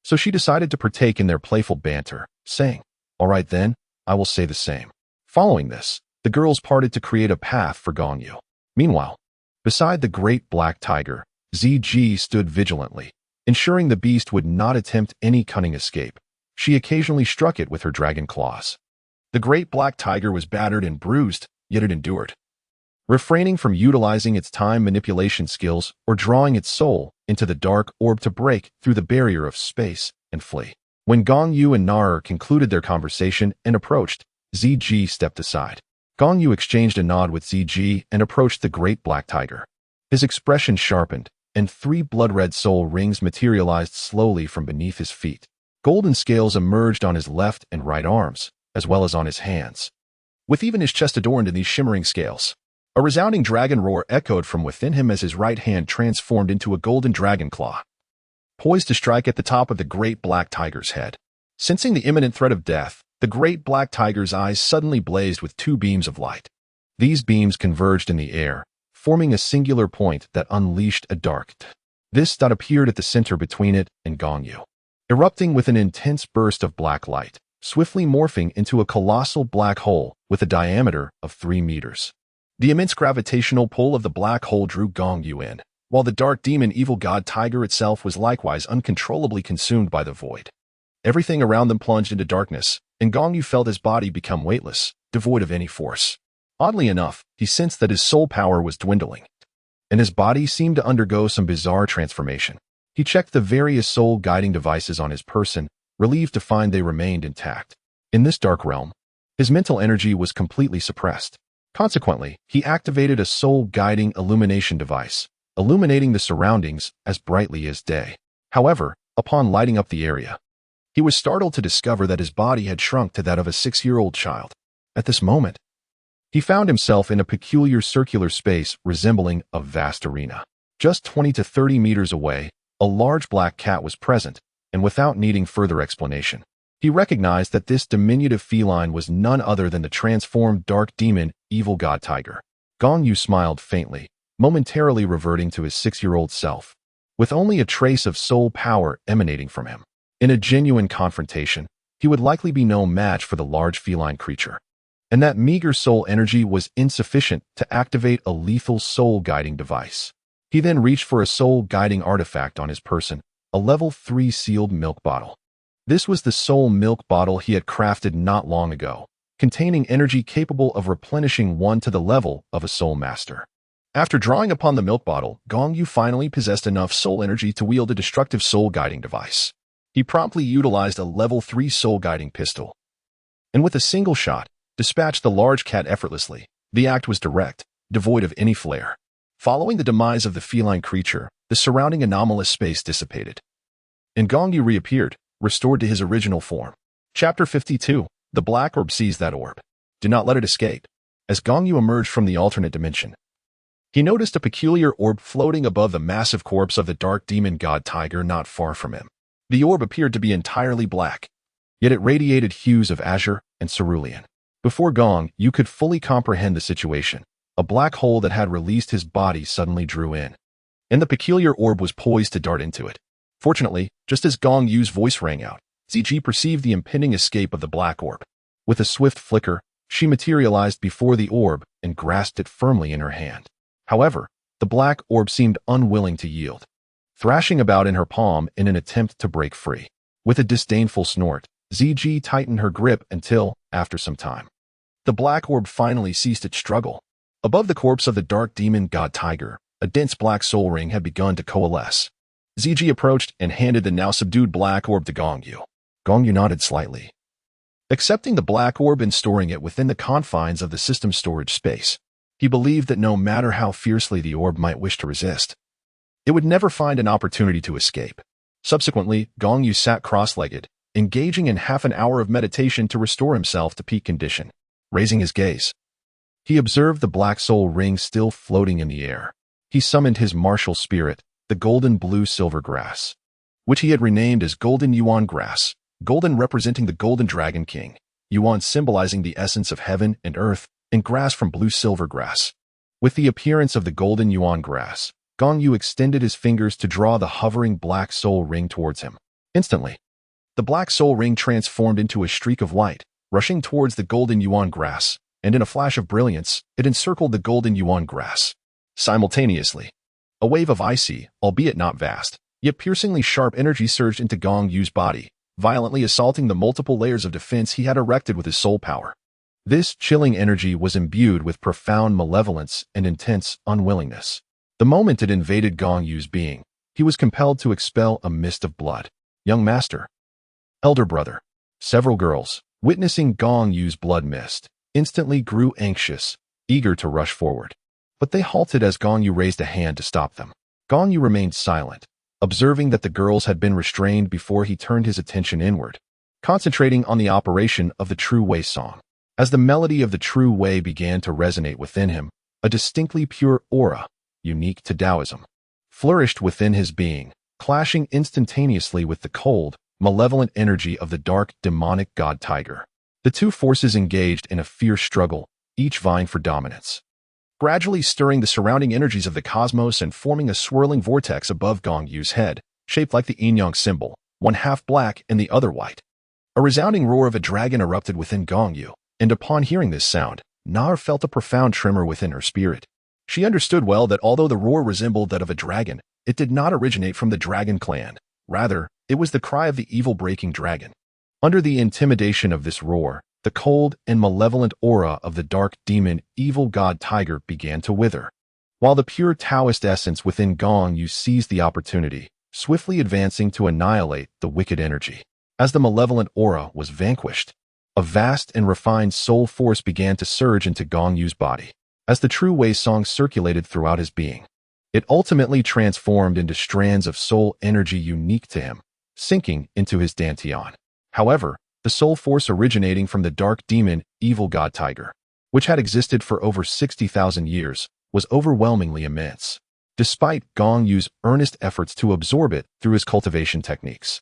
So she decided to partake in their playful banter, saying, all right then, I will say the same. Following this, the girls parted to create a path for Gong Yu. Meanwhile, beside the great black tiger, ZG stood vigilantly, ensuring the beast would not attempt any cunning escape. She occasionally struck it with her dragon claws. The great black tiger was battered and bruised, yet it endured, refraining from utilizing its time manipulation skills or drawing its soul into the dark orb to break through the barrier of space and flee. When Gong Yu and Nar concluded their conversation and approached, ZG stepped aside. Gong Yu exchanged a nod with ZG and approached the great black tiger. His expression sharpened, and 3 blood-red soul rings materialized slowly from beneath his feet. Golden scales emerged on his left and right arms, as well as on his hands, with even his chest adorned in these shimmering scales. A resounding dragon roar echoed from within him as his right hand transformed into a golden dragon claw, poised to strike at the top of the great black tiger's head. Sensing the imminent threat of death, the great black tiger's eyes suddenly blazed with 2 beams of light. These beams converged in the air, forming a singular point that unleashed a dark this dot appeared at the center between it and Gong Yu, erupting with an intense burst of black light, swiftly morphing into a colossal black hole with a diameter of 3 meters. The immense gravitational pull of the black hole drew Gong Yu in, while the dark demon evil god tiger itself was likewise uncontrollably consumed by the void. Everything around them plunged into darkness, and Gong Yu felt his body become weightless, devoid of any force. Oddly enough, he sensed that his soul power was dwindling, and his body seemed to undergo some bizarre transformation. He checked the various soul-guiding devices on his person, relieved to find they remained intact. In this dark realm, his mental energy was completely suppressed. Consequently, he activated a soul-guiding illumination device, illuminating the surroundings as brightly as day. However, upon lighting up the area, he was startled to discover that his body had shrunk to that of a 6-year-old child. At this moment, he found himself in a peculiar circular space resembling a vast arena. Just 20 to 30 meters away, a large black cat was present, and without needing further explanation, He recognized that this diminutive feline was none other than the transformed dark demon, evil god tiger. Gong Yu smiled faintly, momentarily reverting to his 6-year-old self, with only a trace of soul power emanating from him. In a genuine confrontation, he would likely be no match for the large feline creature. And that meager soul energy was insufficient to activate a lethal soul-guiding device. He then reached for a soul-guiding artifact on his person, a level 3 sealed milk bottle. This was the soul milk bottle he had crafted not long ago, containing energy capable of replenishing one to the level of a soul master. After drawing upon the milk bottle, Gong Yu finally possessed enough soul energy to wield a destructive soul-guiding device. He promptly utilized a level 3 soul-guiding pistol, and with a single shot, dispatched the large cat effortlessly. The act was direct, devoid of any flair. Following the demise of the feline creature, the surrounding anomalous space dissipated, and Gong Yu reappeared, restored to his original form. Chapter 52. The Black Orb seized that orb. Do not let it escape. As Gong Yu emerged from the alternate dimension, he noticed a peculiar orb floating above the massive corpse of the dark demon god tiger not far from him. The orb appeared to be entirely black, yet it radiated hues of azure and cerulean. Before Gong Yu could fully comprehend the situation, a black hole that had released his body suddenly drew in, and the peculiar orb was poised to dart into it. Fortunately, just as Gong Yu's voice rang out, Ziji perceived the impending escape of the black orb. With a swift flicker, she materialized before the orb and grasped it firmly in her hand. However, the black orb seemed unwilling to yield, thrashing about in her palm in an attempt to break free. With a disdainful snort, Ziji tightened her grip until, after some time, the black orb finally ceased its struggle. Above the corpse of the dark demon god tiger, a dense black soul ring had begun to coalesce. Ziji approached and handed the now subdued black orb to Gong Yu. Gong Yu nodded slightly, accepting the black orb and storing it within the confines of the system storage space. He believed that no matter how fiercely the orb might wish to resist, it would never find an opportunity to escape. Subsequently, Gong Yu sat cross-legged, engaging in half an hour of meditation to restore himself to peak condition. Raising his gaze, he observed the black soul ring still floating in the air. He summoned his martial spirit, the golden blue-silver grass, which he had renamed as Golden Yuan Grass, golden representing the Golden Dragon King, Yuan symbolizing the essence of heaven and earth, and grass from blue-silver grass. With the appearance of the Golden Yuan Grass, Gong Yu extended his fingers to draw the hovering black soul ring towards him. Instantly, the black soul ring transformed into a streak of light, rushing towards the Golden Yuan Grass, and in a flash of brilliance, it encircled the Golden Yuan Grass. Simultaneously, a wave of icy, albeit not vast, yet piercingly sharp energy surged into Gong Yu's body, violently assaulting the multiple layers of defense he had erected with his soul power. This chilling energy was imbued with profound malevolence and intense unwillingness. The moment it invaded Gong Yu's being, he was compelled to expel a mist of blood. Young master, elder brother, several girls, witnessing Gong Yu's blood mist, instantly grew anxious, eager to rush forward. But they halted as Gong Yu raised a hand to stop them. Gong Yu remained silent, observing that the girls had been restrained before he turned his attention inward, concentrating on the operation of the True Way song. As the melody of the True Way began to resonate within him, a distinctly pure aura, unique to Taoism, flourished within his being, clashing instantaneously with the cold, malevolent energy of the dark, demonic god tiger. The two forces engaged in a fierce struggle, each vying for dominance, gradually stirring the surrounding energies of the cosmos and forming a swirling vortex above Gong Yu's head, shaped like the yin-yang symbol, one half black and the other white. A resounding roar of a dragon erupted within Gong Yu, and upon hearing this sound, Nar felt a profound tremor within her spirit. She understood well that although the roar resembled that of a dragon, it did not originate from the dragon clan. Rather, it was the cry of the evil-breaking dragon. Under the intimidation of this roar, the cold and malevolent aura of the dark demon evil god tiger began to wither, while the pure Taoist essence within Gong Yu seized the opportunity, swiftly advancing to annihilate the wicked energy. As the malevolent aura was vanquished, a vast and refined soul force began to surge into Gong Yu's body. As the True Way song circulated throughout his being, it ultimately transformed into strands of soul energy unique to him, sinking into his dantian. However, the soul force originating from the dark demon, evil god tiger, which had existed for over 60,000 years, was overwhelmingly immense. Despite Gong Yu's earnest efforts to absorb it through his cultivation techniques,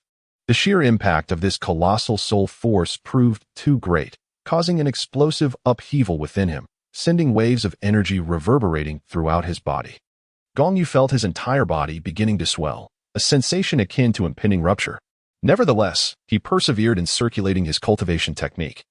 The sheer impact of this colossal soul force proved too great, causing an explosive upheaval within him, sending waves of energy reverberating throughout his body. Gong Yu felt his entire body beginning to swell, a sensation akin to impending rupture. Nevertheless, he persevered in circulating his cultivation technique,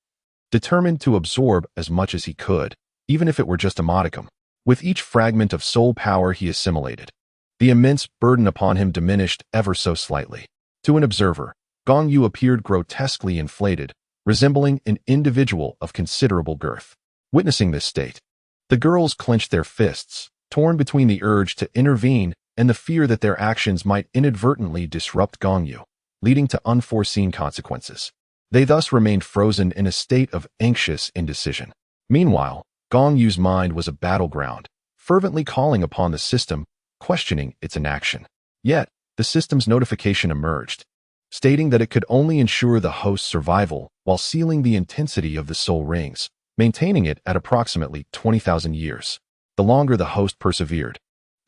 determined to absorb as much as he could, even if it were just a modicum. With each fragment of soul power he assimilated, the immense burden upon him diminished ever so slightly. To an observer, Gong Yu appeared grotesquely inflated, resembling an individual of considerable girth. Witnessing this state, the girls clenched their fists, torn between the urge to intervene and the fear that their actions might inadvertently disrupt Gong Yu, leading to unforeseen consequences. They thus remained frozen in a state of anxious indecision. Meanwhile, Gong Yu's mind was a battleground, fervently calling upon the system, questioning its inaction. Yet, the system's notification emerged, stating that it could only ensure the host's survival while sealing the intensity of the soul rings, maintaining it at approximately 20,000 years. The longer the host persevered,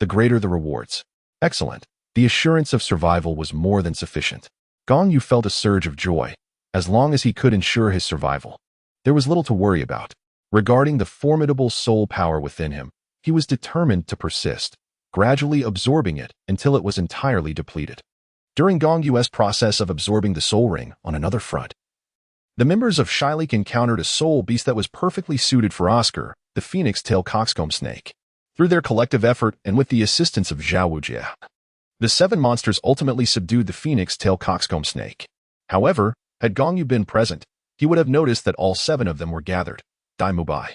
the greater the rewards. Excellent. The assurance of survival was more than sufficient. Gong Yu felt a surge of joy. As long as he could ensure his survival, there was little to worry about. Regarding the formidable soul power within him, he was determined to persist, gradually absorbing it until it was entirely depleted. During Gong Yu's process of absorbing the soul ring on another front, the members of Shilek encountered a soul beast that was perfectly suited for Oscar, the phoenix-tailed coxcomb snake. Through their collective effort and with the assistance of Zhao Wujie, the 7 monsters ultimately subdued the phoenix-tailed coxcomb snake. However, had Gong Yu been present, he would have noticed that all 7 of them were gathered. Dai Mubai,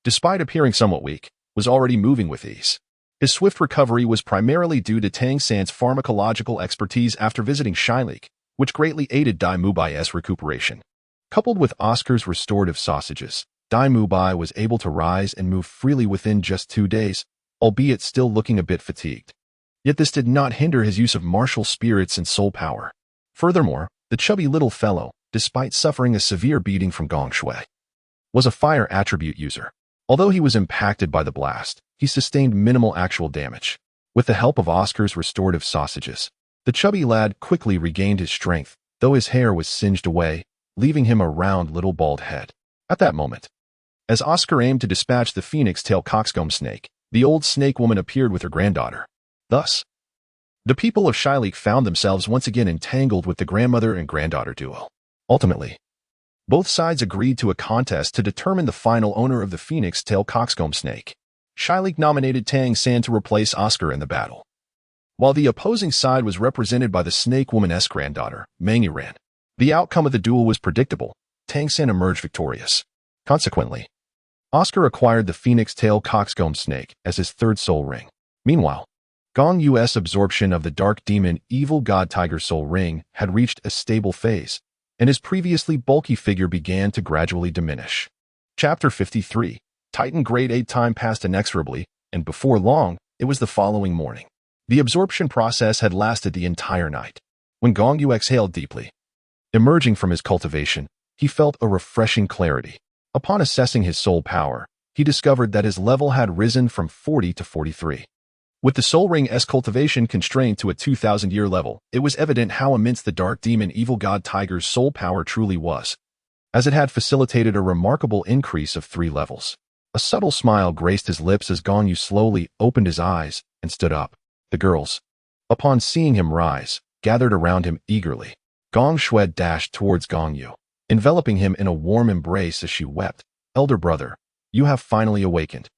despite appearing somewhat weak, was already moving with ease. His swift recovery was primarily due to Tang San's pharmacological expertise after visiting Shilek, which greatly aided Dai Mubai's recuperation. Coupled with Oscar's restorative sausages, Dai Mubai was able to rise and move freely within just 2 days, albeit still looking a bit fatigued. Yet this did not hinder his use of martial spirits and soul power. Furthermore, the chubby little fellow, despite suffering a severe beating from Gong Shui, was a fire attribute user. Although he was impacted by the blast, he sustained minimal actual damage. With the help of Oscar's restorative sausages, the chubby lad quickly regained his strength, though his hair was singed away, leaving him a round little bald head. At that moment, as Oscar aimed to dispatch the phoenix-tailed coxcomb snake, the old snake woman appeared with her granddaughter. Thus, the people of Shilek found themselves once again entangled with the grandmother and granddaughter duo. Ultimately, both sides agreed to a contest to determine the final owner of the phoenix-tailed coxcomb snake. Shilek nominated Tang San to replace Oscar in the battle, while the opposing side was represented by the snake woman's granddaughter, Meng Yiran. The outcome of the duel was predictable. Tang San emerged victorious. Consequently, Oscar acquired the phoenix-tailed coxcomb snake as his 3rd soul ring. Meanwhile, Gong Yu's absorption of the dark demon evil god tiger soul ring had reached a stable phase, and his previously bulky figure began to gradually diminish. Chapter 53. Titan Grade 8. Time passed inexorably, and before long, it was the following morning. The absorption process had lasted the entire night. When Gong Yu exhaled deeply, emerging from his cultivation, he felt a refreshing clarity. Upon assessing his soul power, he discovered that his level had risen from 40 to 43. With the Soul Ring's cultivation constrained to a 2,000-year level, it was evident how immense the dark demon evil god tiger's soul power truly was, as it had facilitated a remarkable increase of 3 levels. A subtle smile graced his lips as Gong Yu slowly opened his eyes and stood up. The girls, upon seeing him rise, gathered around him eagerly. Gong Shui dashed towards Gong Yu, enveloping him in a warm embrace as she wept. "Elder brother, you have finally awakened.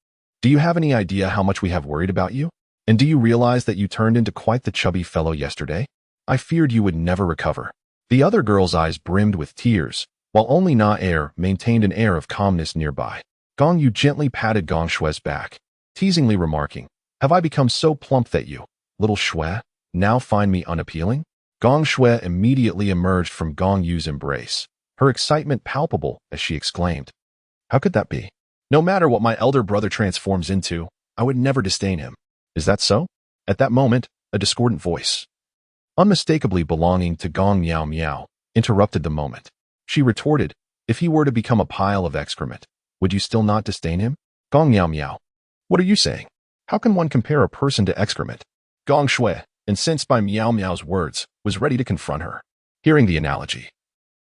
Do you have any idea how much we have worried about you? And do you realize that you turned into quite the chubby fellow yesterday? I feared you would never recover." The other girl's eyes brimmed with tears, while only Na-Er maintained an air of calmness nearby. Gong Yu gently patted Gong Shui's back, teasingly remarking, "Have I become so plump that you, little Shui, now find me unappealing?" Gong Shui immediately emerged from Gong Yu's embrace, her excitement palpable as she exclaimed, "How could that be? No matter what my elder brother transforms into, I would never disdain him. Is that so?" At that moment, a discordant voice, unmistakably belonging to Gong Miao Miao, interrupted the moment. She retorted, "If he were to become a pile of excrement, would you still not disdain him?" Gong Miao Miao, "What are you saying? How can one compare a person to excrement?" Gong Shui, incensed by Miao Miao's words, was ready to confront her. Hearing the analogy,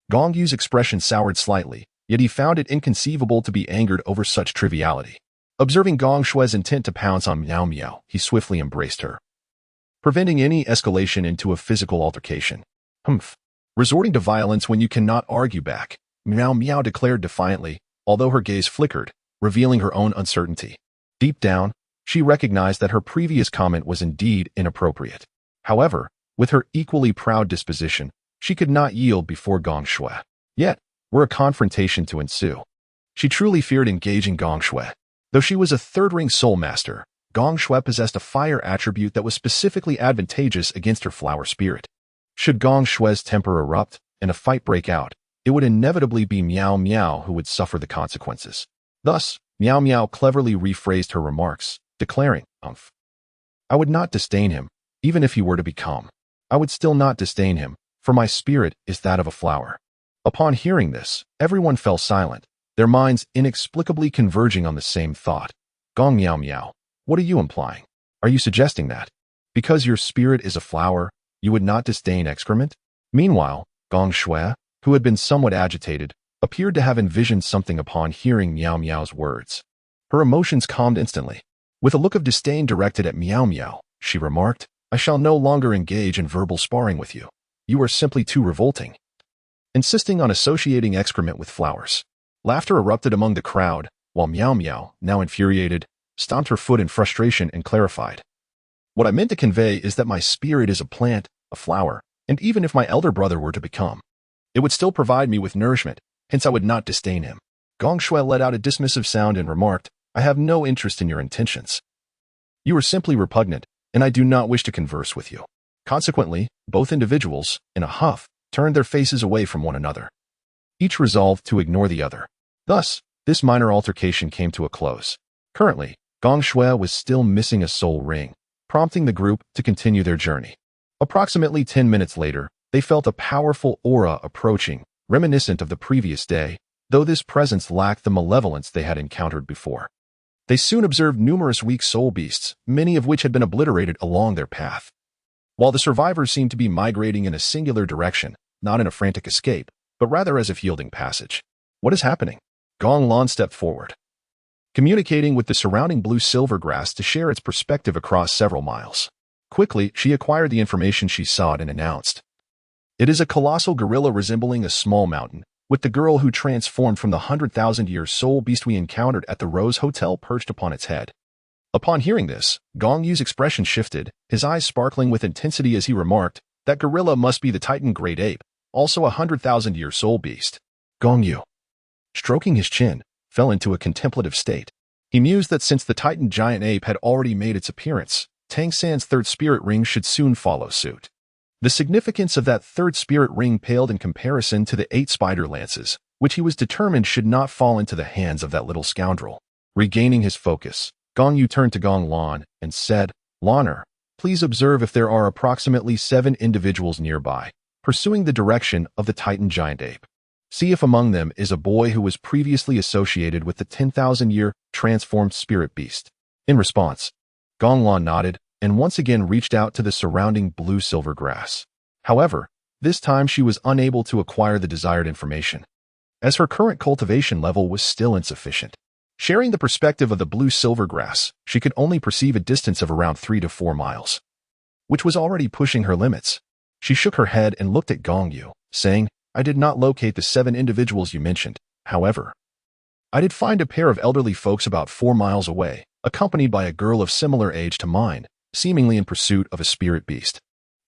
Gong Yu's expression soured slightly, yet he found it inconceivable to be angered over such triviality. Observing Gong Shue's intent to pounce on Miao Miao, he swiftly embraced her, preventing any escalation into a physical altercation. Humph. Resorting to violence when you cannot argue back, Miao Miao declared defiantly, although her gaze flickered, revealing her own uncertainty. Deep down, she recognized that her previous comment was indeed inappropriate. However, with her equally proud disposition, she could not yield before Gong Shui. Yet, were a confrontation to ensue, she truly feared engaging Gong Shui. Though she was a third-ring soul master, Gong Shui possessed a fire attribute that was specifically advantageous against her flower spirit. Should Gong Shui's temper erupt and a fight break out, it would inevitably be Miao Miao who would suffer the consequences. Thus, Miao Miao cleverly rephrased her remarks, declaring, I would not disdain him, even if he were to be calm. I would still not disdain him, for my spirit is that of a flower. Upon hearing this, everyone fell silent, their minds inexplicably converging on the same thought. Gong Miao Miao, what are you implying? Are you suggesting that, because your spirit is a flower, you would not disdain excrement? Meanwhile, Gong Shui, who had been somewhat agitated, appeared to have envisioned something upon hearing Miao Miao's words. Her emotions calmed instantly. With a look of disdain directed at Miao Miao, she remarked, I shall no longer engage in verbal sparring with you. You are simply too revolting. Insisting on associating excrement with flowers. Laughter erupted among the crowd, while Miao Miao, now infuriated, stomped her foot in frustration and clarified. What I meant to convey is that my spirit is a plant, a flower, and even if my elder brother were to become, it would still provide me with nourishment, hence I would not disdain him. Gong Shui let out a dismissive sound and remarked, I have no interest in your intentions. You are simply repugnant, and I do not wish to converse with you. Consequently, both individuals, in a huff, turned their faces away from one another. Each resolved to ignore the other. Thus, this minor altercation came to a close. Currently, Gong Shui was still missing a soul ring, prompting the group to continue their journey. Approximately 10 minutes later, they felt a powerful aura approaching, reminiscent of the previous day, though this presence lacked the malevolence they had encountered before. They soon observed numerous weak soul beasts, many of which had been obliterated along their path. While the survivors seemed to be migrating in a singular direction, not in a frantic escape, but rather as if yielding passage. What is happening? Gong Lan stepped forward, communicating with the surrounding blue-silver grass to share its perspective across several miles. Quickly, she acquired the information she sought and announced. It is a colossal gorilla resembling a small mountain, with the girl who transformed from the 100,000-year soul beast we encountered at the Rose Hotel perched upon its head. Upon hearing this, Gong Yu's expression shifted, his eyes sparkling with intensity as he remarked, that gorilla must be the Titan Great Ape, also a 100,000-year soul beast. Gong Yu, stroking his chin, fell into a contemplative state. He mused that since the Titan giant ape had already made its appearance, Tang San's third spirit ring should soon follow suit. The significance of that third spirit ring paled in comparison to the 8 spider lances, which he was determined should not fall into the hands of that little scoundrel. Regaining his focus, Gong Yu turned to Gong Lan and said, Laner, please observe if there are approximately 7 individuals nearby, pursuing the direction of the Titan giant ape. See if among them is a boy who was previously associated with the 10,000-year transformed spirit beast. In response, Gong Lan nodded and once again reached out to the surrounding blue-silver grass. However, this time she was unable to acquire the desired information, as her current cultivation level was still insufficient. Sharing the perspective of the blue-silver grass, she could only perceive a distance of around 3 to 4 miles, which was already pushing her limits. She shook her head and looked at Gong Yu, saying, I did not locate the 7 individuals you mentioned. However, I did find a pair of elderly folks about 4 miles away, accompanied by a girl of similar age to mine, seemingly in pursuit of a spirit beast.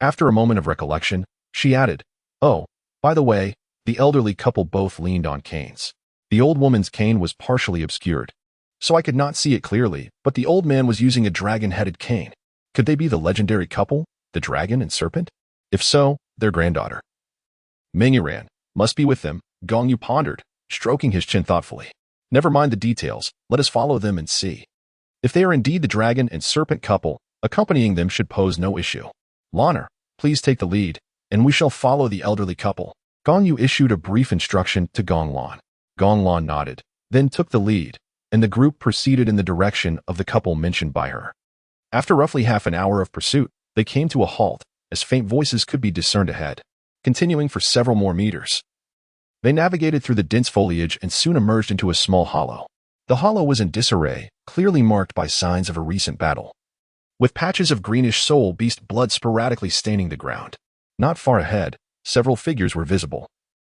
After a moment of recollection, she added, Oh, by the way, the elderly couple both leaned on canes. The old woman's cane was partially obscured, so I could not see it clearly, but the old man was using a dragon-headed cane. Could they be the legendary couple, the dragon and serpent? If so, their granddaughter. Mengyuran must be with them, Gong Yu pondered, stroking his chin thoughtfully. Never mind the details, let us follow them and see. If they are indeed the dragon and serpent couple, accompanying them should pose no issue. Laner, please take the lead, and we shall follow the elderly couple. Gong Yu issued a brief instruction to Gong Lan. Gong Lan nodded, then took the lead, and the group proceeded in the direction of the couple mentioned by her. After roughly half an hour of pursuit, they came to a halt, as faint voices could be discerned ahead. continuing for several more meters. They navigated through the dense foliage and soon emerged into a small hollow. The hollow was in disarray, clearly marked by signs of a recent battle, with patches of greenish soul beast blood sporadically staining the ground. Not far ahead, several figures were visible,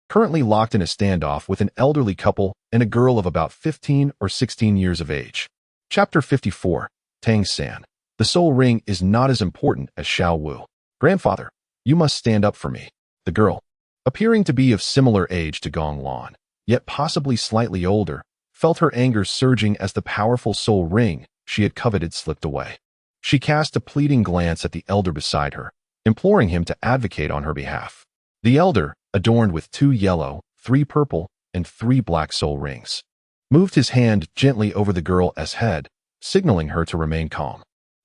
currently locked in a standoff with an elderly couple and a girl of about 15 or 16 years of age. Chapter 54, Tang San. The soul ring is not as important as Xiao Wu. Grandfather, you must stand up for me. The girl, appearing to be of similar age to Gong Lan, yet possibly slightly older, felt her anger surging as the powerful soul ring she had coveted slipped away. She cast a pleading glance at the elder beside her, imploring him to advocate on her behalf. The elder, adorned with 2 yellow, 3 purple, and 3 black soul rings, moved his hand gently over the girl's head, signaling her to remain calm.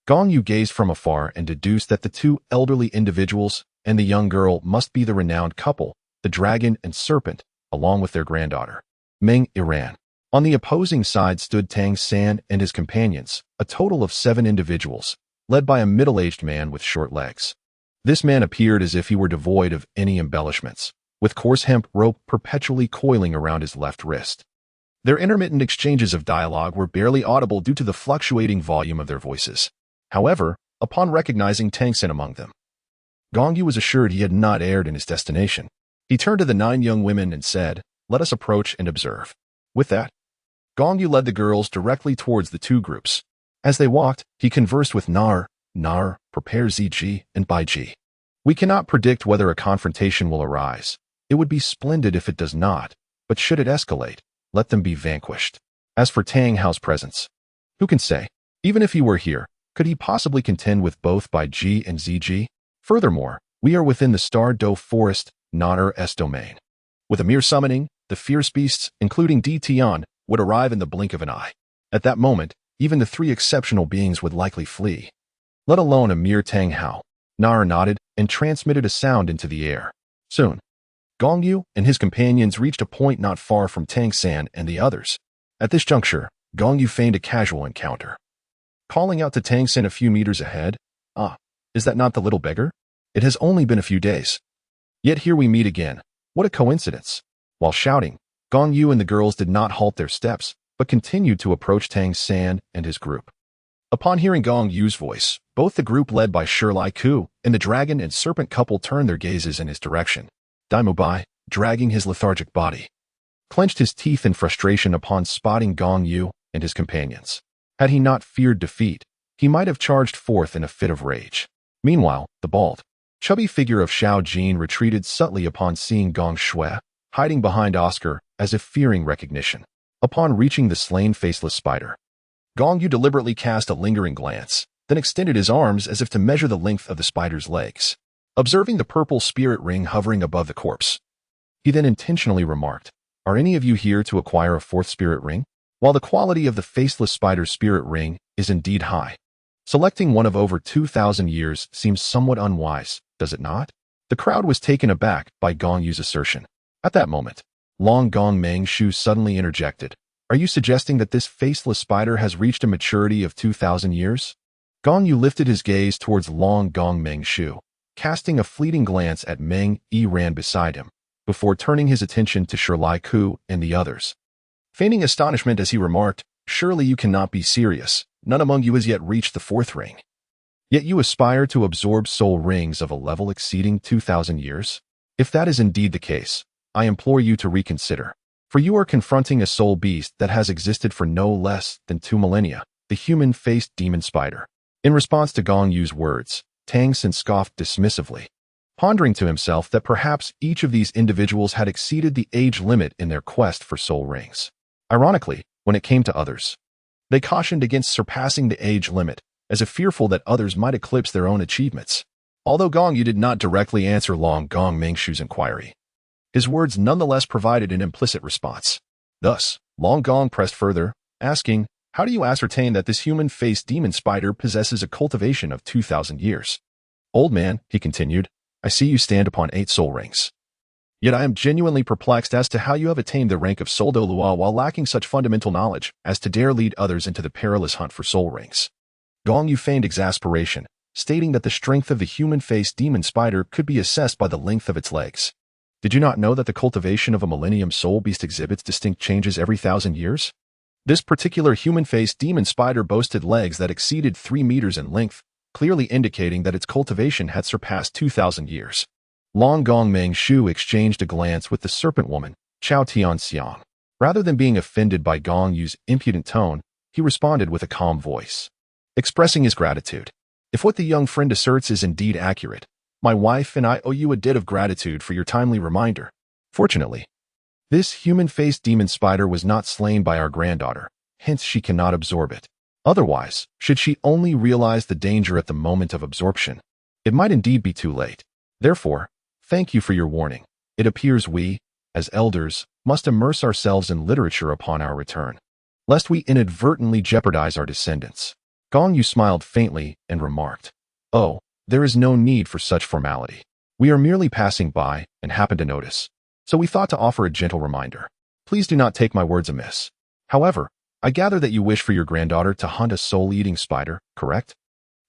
Gong Yu gazed from afar and deduced that the 2 elderly individuals and the young girl must be the renowned couple, the dragon and serpent, along with their granddaughter, Meng Iran. On the opposing side stood Tang San and his companions, a total of 7 individuals, led by a middle-aged man with short legs. This man appeared as if he were devoid of any embellishments, with coarse hemp rope perpetually coiling around his left wrist. Their intermittent exchanges of dialogue were barely audible due to the fluctuating volume of their voices. However, upon recognizing Tang San among them, Gong Yu was assured he had not erred in his destination. He turned to the 9 young women and said, "Let us approach and observe." With that, Gong Yu led the girls directly towards the 2 groups. As they walked, he conversed with Nar, prepare ZG, and Bai Ji. We cannot predict whether a confrontation will arise. It would be splendid if it does not, but should it escalate, let them be vanquished. As for Tang Hao's presence, who can say? Even if he were here, could he possibly contend with both Bai Ji and ZG? Furthermore, we are within the Star Do Forest, Nan'er's domain. With a mere summoning, the fierce beasts, including Di Tian, would arrive in the blink of an eye. At that moment, even the 3 exceptional beings would likely flee, let alone a mere Tang Hao. Nar nodded and transmitted a sound into the air. Soon, Gong Yu and his companions reached a point not far from Tang San and the others. At this juncture, Gong Yu feigned a casual encounter, calling out to Tang San a few meters ahead, "Ah, is that not the little beggar? It has only been a few days. Yet here we meet again. What a coincidence." While shouting, Gong Yu and the girls did not halt their steps, but continued to approach Tang San and his group. Upon hearing Gong Yu's voice, both the group led by Shirlai Ku and the dragon and serpent couple turned their gazes in his direction. Daimyo Bai, dragging his lethargic body, clenched his teeth in frustration upon spotting Gong Yu and his companions. Had he not feared defeat, he might have charged forth in a fit of rage. Meanwhile, the bald, chubby figure of Xiao Jin retreated subtly upon seeing Gong Shui, hiding behind Oscar as if fearing recognition. Upon reaching the slain faceless spider, Gong Yu deliberately cast a lingering glance, then extended his arms as if to measure the length of the spider's legs. Observing the purple spirit ring hovering above the corpse, he then intentionally remarked, "Are any of you here to acquire a 4th spirit ring?" While the quality of the faceless spider's spirit ring is indeed high, selecting one of over 2,000 years seems somewhat unwise, does it not? The crowd was taken aback by Gong Yu's assertion. At that moment, Long Gong Meng Shu suddenly interjected, "Are you suggesting that this faceless spider has reached a maturity of 2,000 years? Gong Yu lifted his gaze towards Long Gong Meng Shu, casting a fleeting glance at Meng Iran beside him, before turning his attention to Shirlai Ku and the others. Feigning astonishment as he remarked, "Surely you cannot be serious. None among you has yet reached the 4th ring. Yet you aspire to absorb soul rings of a level exceeding 2,000 years? If that is indeed the case, I implore you to reconsider. For you are confronting a soul beast that has existed for no less than 2 millennia, the human-faced demon spider." In response to Gong Yu's words, Tang San scoffed dismissively, pondering to himself that perhaps each of these individuals had exceeded the age limit in their quest for soul rings. Ironically, when it came to others, they cautioned against surpassing the age limit, as if fearful that others might eclipse their own achievements. Although Gong Yu did not directly answer Long Gong Meng Shu's inquiry, his words nonetheless provided an implicit response. Thus, Long Gong pressed further, asking, "How do you ascertain that this human-faced demon spider possesses a cultivation of 2,000 years? Old man," he continued, "I see you stand upon 8 soul rings. Yet I am genuinely perplexed as to how you have attained the rank of Soul Douluo while lacking such fundamental knowledge as to dare lead others into the perilous hunt for soul rings." Gong Yu feigned exasperation, stating that the strength of the human-faced demon spider could be assessed by the length of its legs. Did you not know that the cultivation of a millennium soul beast exhibits distinct changes every 1,000 years? This particular human-faced demon spider boasted legs that exceeded 3 meters in length, clearly indicating that its cultivation had surpassed 2,000 years. Long Gong Meng Shu exchanged a glance with the serpent woman, Chao Tianxiang. Rather than being offended by Gong Yu's impudent tone, he responded with a calm voice, expressing his gratitude. If what the young friend asserts is indeed accurate, my wife and I owe you a debt of gratitude for your timely reminder. Fortunately, this human-faced demon spider was not slain by our granddaughter, hence she cannot absorb it. Otherwise, should she only realize the danger at the moment of absorption, it might indeed be too late. Therefore, thank you for your warning. It appears we, as elders, must immerse ourselves in literature upon our return, lest we inadvertently jeopardize our descendants. Gong Yu smiled faintly and remarked, "Oh, there is no need for such formality. We are merely passing by and happen to notice, so we thought to offer a gentle reminder. Please do not take my words amiss. However, I gather that you wish for your granddaughter to hunt a soul-eating spider, correct?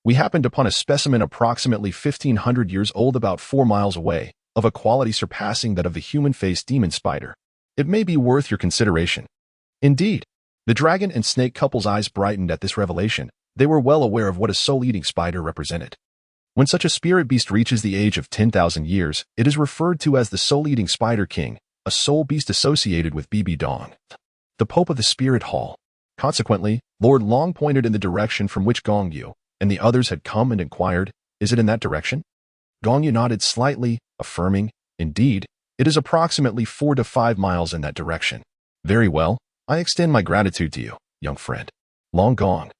We happened upon a specimen approximately 1,500 years old about 4 miles away, of a quality surpassing that of the human-faced demon spider. It may be worth your consideration." Indeed, the dragon and snake couple's eyes brightened at this revelation. They were well aware of what a soul-eating spider represented. When such a spirit beast reaches the age of 10,000 years, it is referred to as the soul-eating spider king, a soul beast associated with Bibi Dong, the Pope of the Spirit Hall. Consequently, Lord Long pointed in the direction from which Gong Yu and the others had come and inquired, "Is it in that direction?" Gong Yu nodded slightly, affirming, "Indeed, it is approximately 4 to 5 miles in that direction." "Very well, I extend my gratitude to you, young friend." Long Gong,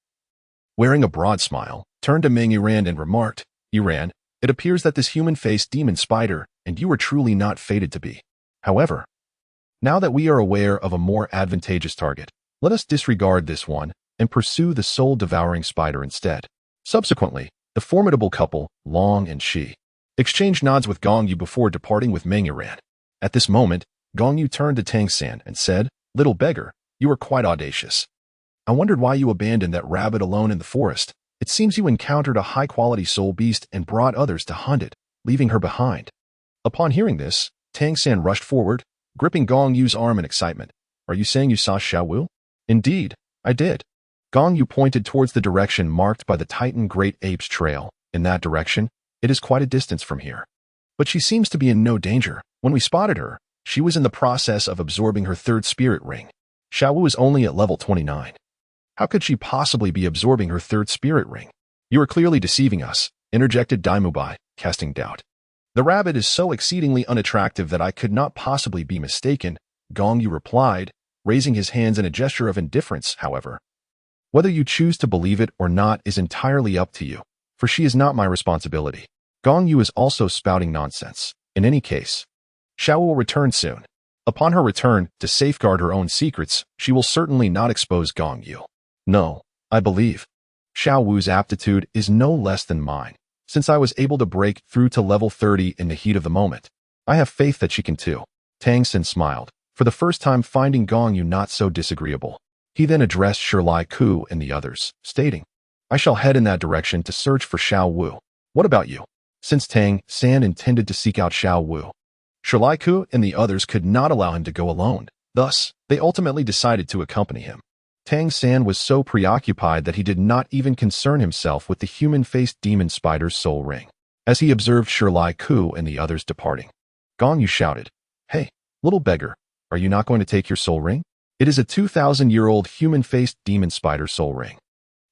wearing a broad smile, turned to Meng Yiran and remarked, "Yiran, it appears that this human-faced demon spider and you are truly not fated to be. However, now that we are aware of a more advantageous target, let us disregard this one and pursue the soul-devouring spider instead." Subsequently, the formidable couple, Long and Shi, exchanged nods with Gong Yu before departing with Meng Yiran. At this moment, Gong Yu turned to Tang San and said, "Little beggar, you are quite audacious. I wondered why you abandoned that rabbit alone in the forest. It seems you encountered a high-quality soul beast and brought others to hunt it, leaving her behind." Upon hearing this, Tang San rushed forward, gripping Gong Yu's arm in excitement. "Are you saying you saw Xiao Wu?" "Indeed, I did." Gong Yu pointed towards the direction marked by the Titan Great Ape's trail. "In that direction, it is quite a distance from here. But she seems to be in no danger. When we spotted her, she was in the process of absorbing her 3rd spirit ring. Xiao Wu is only at level 29. How could she possibly be absorbing her 3rd spirit ring?" "You are clearly deceiving us," interjected Daimubai, casting doubt. "The rabbit is so exceedingly unattractive that I could not possibly be mistaken," Gong Yu replied, raising his hands in a gesture of indifference. "However, whether you choose to believe it or not is entirely up to you, for she is not my responsibility." Gong Yu is also spouting nonsense. In any case, Xiao will return soon. Upon her return, to safeguard her own secrets, she will certainly not expose Gong Yu. No, I believe Xiao Wu's aptitude is no less than mine, since I was able to break through to level 30 in the heat of the moment. I have faith that she can too. Tang San smiled, for the first time finding Gong Yu not so disagreeable. He then addressed Shirlai Ku and the others, stating, "I shall head in that direction to search for Xiao Wu. What about you?" Since Tang San intended to seek out Xiao Wu, Shirlai Ku and the others could not allow him to go alone. Thus, they ultimately decided to accompany him. Tang San was so preoccupied that he did not even concern himself with the human-faced demon spider's soul ring. As he observed Shirlai Ku and the others departing, Gong Yu shouted, "Hey, little beggar, are you not going to take your soul ring? It is a 2,000-year-old human-faced demon spider soul ring.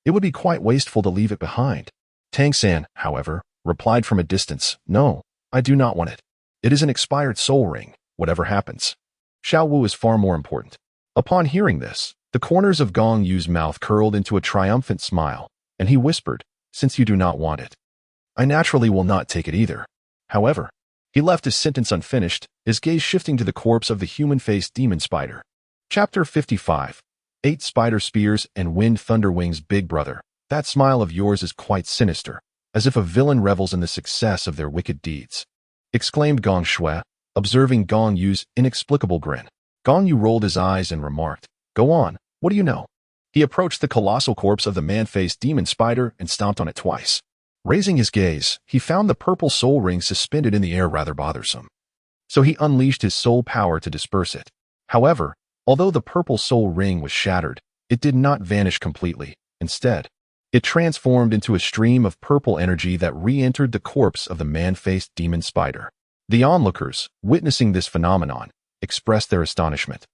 It would be quite wasteful to leave it behind." Tang San, however, replied from a distance, "No, I do not want it. It is an expired soul ring, whatever happens. Xiao Wu is far more important." Upon hearing this, the corners of Gong Yu's mouth curled into a triumphant smile, and he whispered, "Since you do not want it, I naturally will not take it either." However, he left his sentence unfinished, his gaze shifting to the corpse of the human-faced demon spider. Chapter 55. 8 Spider Spears and Wind Thunder Wings. "Big brother, that smile of yours is quite sinister, as if a villain revels in the success of their wicked deeds," exclaimed Gong Shui, observing Gong Yu's inexplicable grin. Gong Yu rolled his eyes and remarked, "Go on, what do you know?" He approached the colossal corpse of the man-faced demon spider and stomped on it twice. Raising his gaze, he found the purple soul ring suspended in the air rather bothersome. So he unleashed his soul power to disperse it. However, although the purple soul ring was shattered, it did not vanish completely. Instead, it transformed into a stream of purple energy that re-entered the corpse of the man-faced demon spider. The onlookers, witnessing this phenomenon, expressed their astonishment,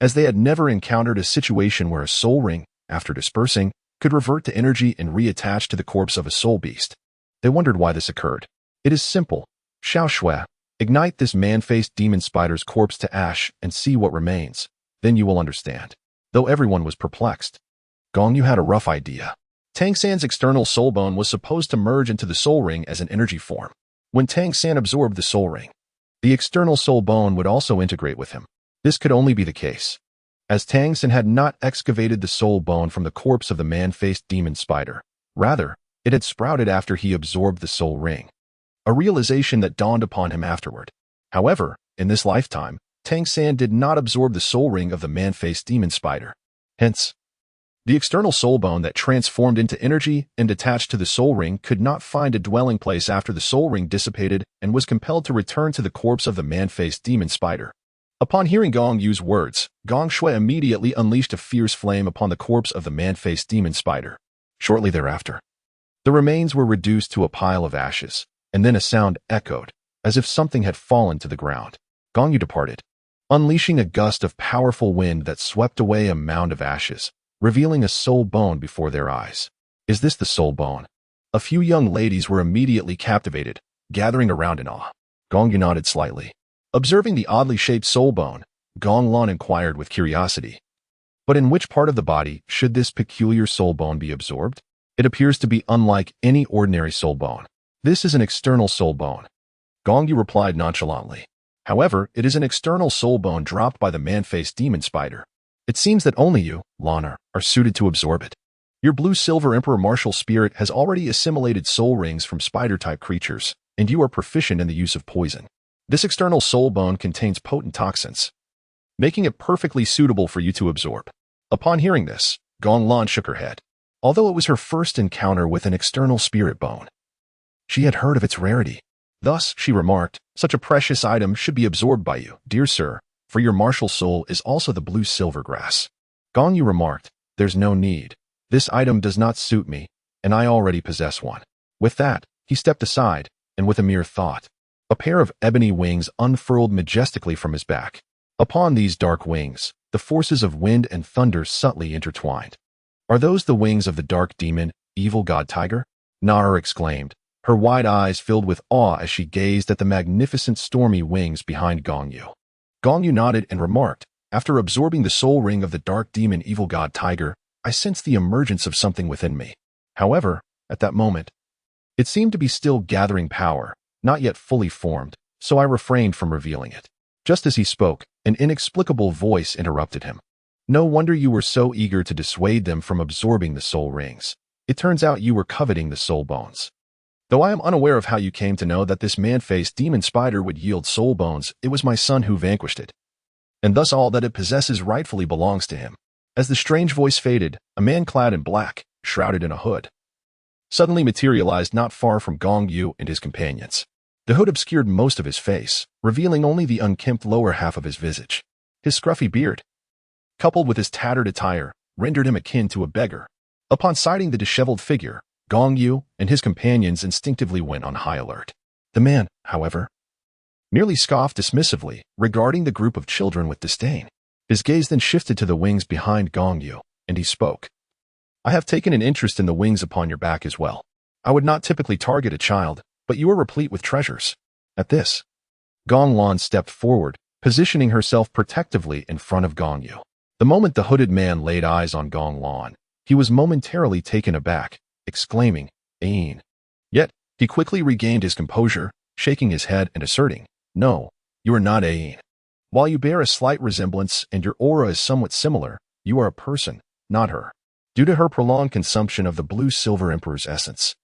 as they had never encountered a situation where a soul ring, after dispersing, could revert to energy and reattach to the corpse of a soul beast. They wondered why this occurred. It is simple. Xiao Shui, ignite this man-faced demon spider's corpse to ash and see what remains. Then you will understand. Though everyone was perplexed, Gong Yu had a rough idea. Tang San's external soul bone was supposed to merge into the soul ring as an energy form. When Tang San absorbed the soul ring, the external soul bone would also integrate with him. This could only be the case, as Tang San had not excavated the soul bone from the corpse of the man-faced demon spider. Rather, it had sprouted after he absorbed the soul ring. A realization that dawned upon him afterward. However, in this lifetime, Tang San did not absorb the soul ring of the man-faced demon spider. Hence, the external soul bone that transformed into energy and attached to the soul ring could not find a dwelling place after the soul ring dissipated and was compelled to return to the corpse of the man-faced demon spider. Upon hearing Gong Yu's words, Gong Shui immediately unleashed a fierce flame upon the corpse of the man-faced demon spider. Shortly thereafter, the remains were reduced to a pile of ashes, and then a sound echoed, as if something had fallen to the ground. Gong Yu departed, unleashing a gust of powerful wind that swept away a mound of ashes, revealing a soul bone before their eyes. Is this the soul bone? A few young ladies were immediately captivated, gathering around in awe. Gong Yu nodded slightly. Observing the oddly shaped soul bone, Gong Lan inquired with curiosity. But in which part of the body should this peculiar soul bone be absorbed? It appears to be unlike any ordinary soul bone. This is an external soul bone. Gong Yu replied nonchalantly. However, it is an external soul bone dropped by the man-faced demon spider. It seems that only you, Lan, are suited to absorb it. Your blue-silver emperor martial spirit has already assimilated soul rings from spider-type creatures, and you are proficient in the use of poison. This external soul bone contains potent toxins, making it perfectly suitable for you to absorb. Upon hearing this, Gong Lan shook her head. Although it was her first encounter with an external spirit bone, she had heard of its rarity. Thus, she remarked, such a precious item should be absorbed by you, dear sir, for your martial soul is also the blue silver grass. Gong Yu remarked, there's no need. This item does not suit me, and I already possess one. With that, he stepped aside, and with a mere thought, a pair of ebony wings unfurled majestically from his back. Upon these dark wings, the forces of wind and thunder subtly intertwined. Are those the wings of the dark demon, evil god tiger? Nar exclaimed, her wide eyes filled with awe as she gazed at the magnificent stormy wings behind Gong Yu. Gong Yu nodded and remarked, after absorbing the soul ring of the dark demon evil god tiger, I sensed the emergence of something within me. However, at that moment, it seemed to be still gathering power, not yet fully formed, so I refrained from revealing it. Just as he spoke, an inexplicable voice interrupted him. No wonder you were so eager to dissuade them from absorbing the soul rings. It turns out you were coveting the soul bones. Though I am unaware of how you came to know that this man-faced demon spider would yield soul bones, it was my son who vanquished it. And thus all that it possesses rightfully belongs to him. As the strange voice faded, a man clad in black, shrouded in a hood, suddenly materialized not far from Gong Yu and his companions. The hood obscured most of his face, revealing only the unkempt lower half of his visage. His scruffy beard, coupled with his tattered attire, rendered him akin to a beggar. Upon sighting the disheveled figure, Gong Yu and his companions instinctively went on high alert. The man, however, merely scoffed dismissively, regarding the group of children with disdain. His gaze then shifted to the wings behind Gong Yu, and he spoke. I have taken an interest in the wings upon your back as well. I would not typically target a child, but you are replete with treasures. At this, Gong Lan stepped forward, positioning herself protectively in front of Gong Yu. The moment the hooded man laid eyes on Gong Lan, he was momentarily taken aback, exclaiming, Ain. Yet, he quickly regained his composure, shaking his head and asserting, No, you are not Ain. While you bear a slight resemblance and your aura is somewhat similar, you are a person, not her. Due to her prolonged consumption of the blue-silver emperor's essence,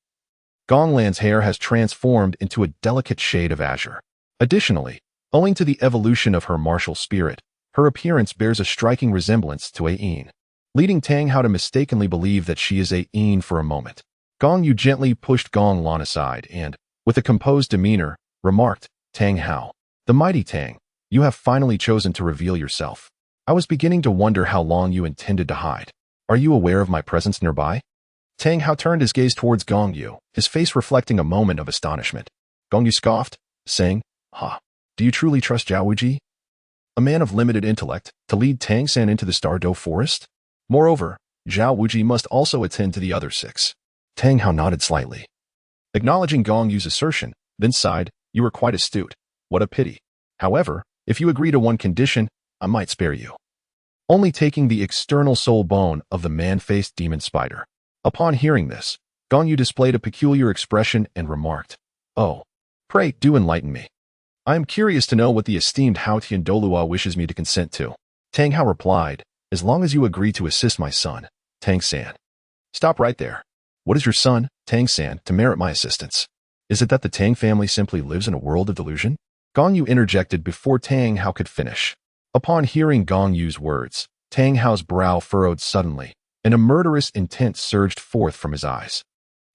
Gong Lan's hair has transformed into a delicate shade of azure. Additionally, owing to the evolution of her martial spirit, her appearance bears a striking resemblance to Ain, leading Tang Hao to mistakenly believe that she is Ain for a moment. Gong Yu gently pushed Gong Lan aside and, with a composed demeanor, remarked, Tang Hao, the mighty Tang, you have finally chosen to reveal yourself. I was beginning to wonder how long you intended to hide. Are you aware of my presence nearby? Tang Hao turned his gaze towards Gong Yu, his face reflecting a moment of astonishment. Gong Yu scoffed, saying, do you truly trust Zhao Wuji, a man of limited intellect, to lead Tang San into the Stardow Forest? Moreover, Zhao Wuji must also attend to the other 6. Tang Hao nodded slightly, acknowledging Gong Yu's assertion, then sighed, you were quite astute. What a pity. However, if you agree to one condition, I might spare you. Only taking the external soul bone of the man-faced demon spider. Upon hearing this, Gong Yu displayed a peculiar expression and remarked, oh, pray do enlighten me. I am curious to know what the esteemed Haotian Douluo wishes me to consent to. Tang Hao replied, as long as you agree to assist my son, Tang San. Stop right there. What is your son, Tang San, to merit my assistance? Is it that the Tang family simply lives in a world of delusion? Gong Yu interjected before Tang Hao could finish. Upon hearing Gong Yu's words, Tang Hao's brow furrowed suddenly, and a murderous intent surged forth from his eyes.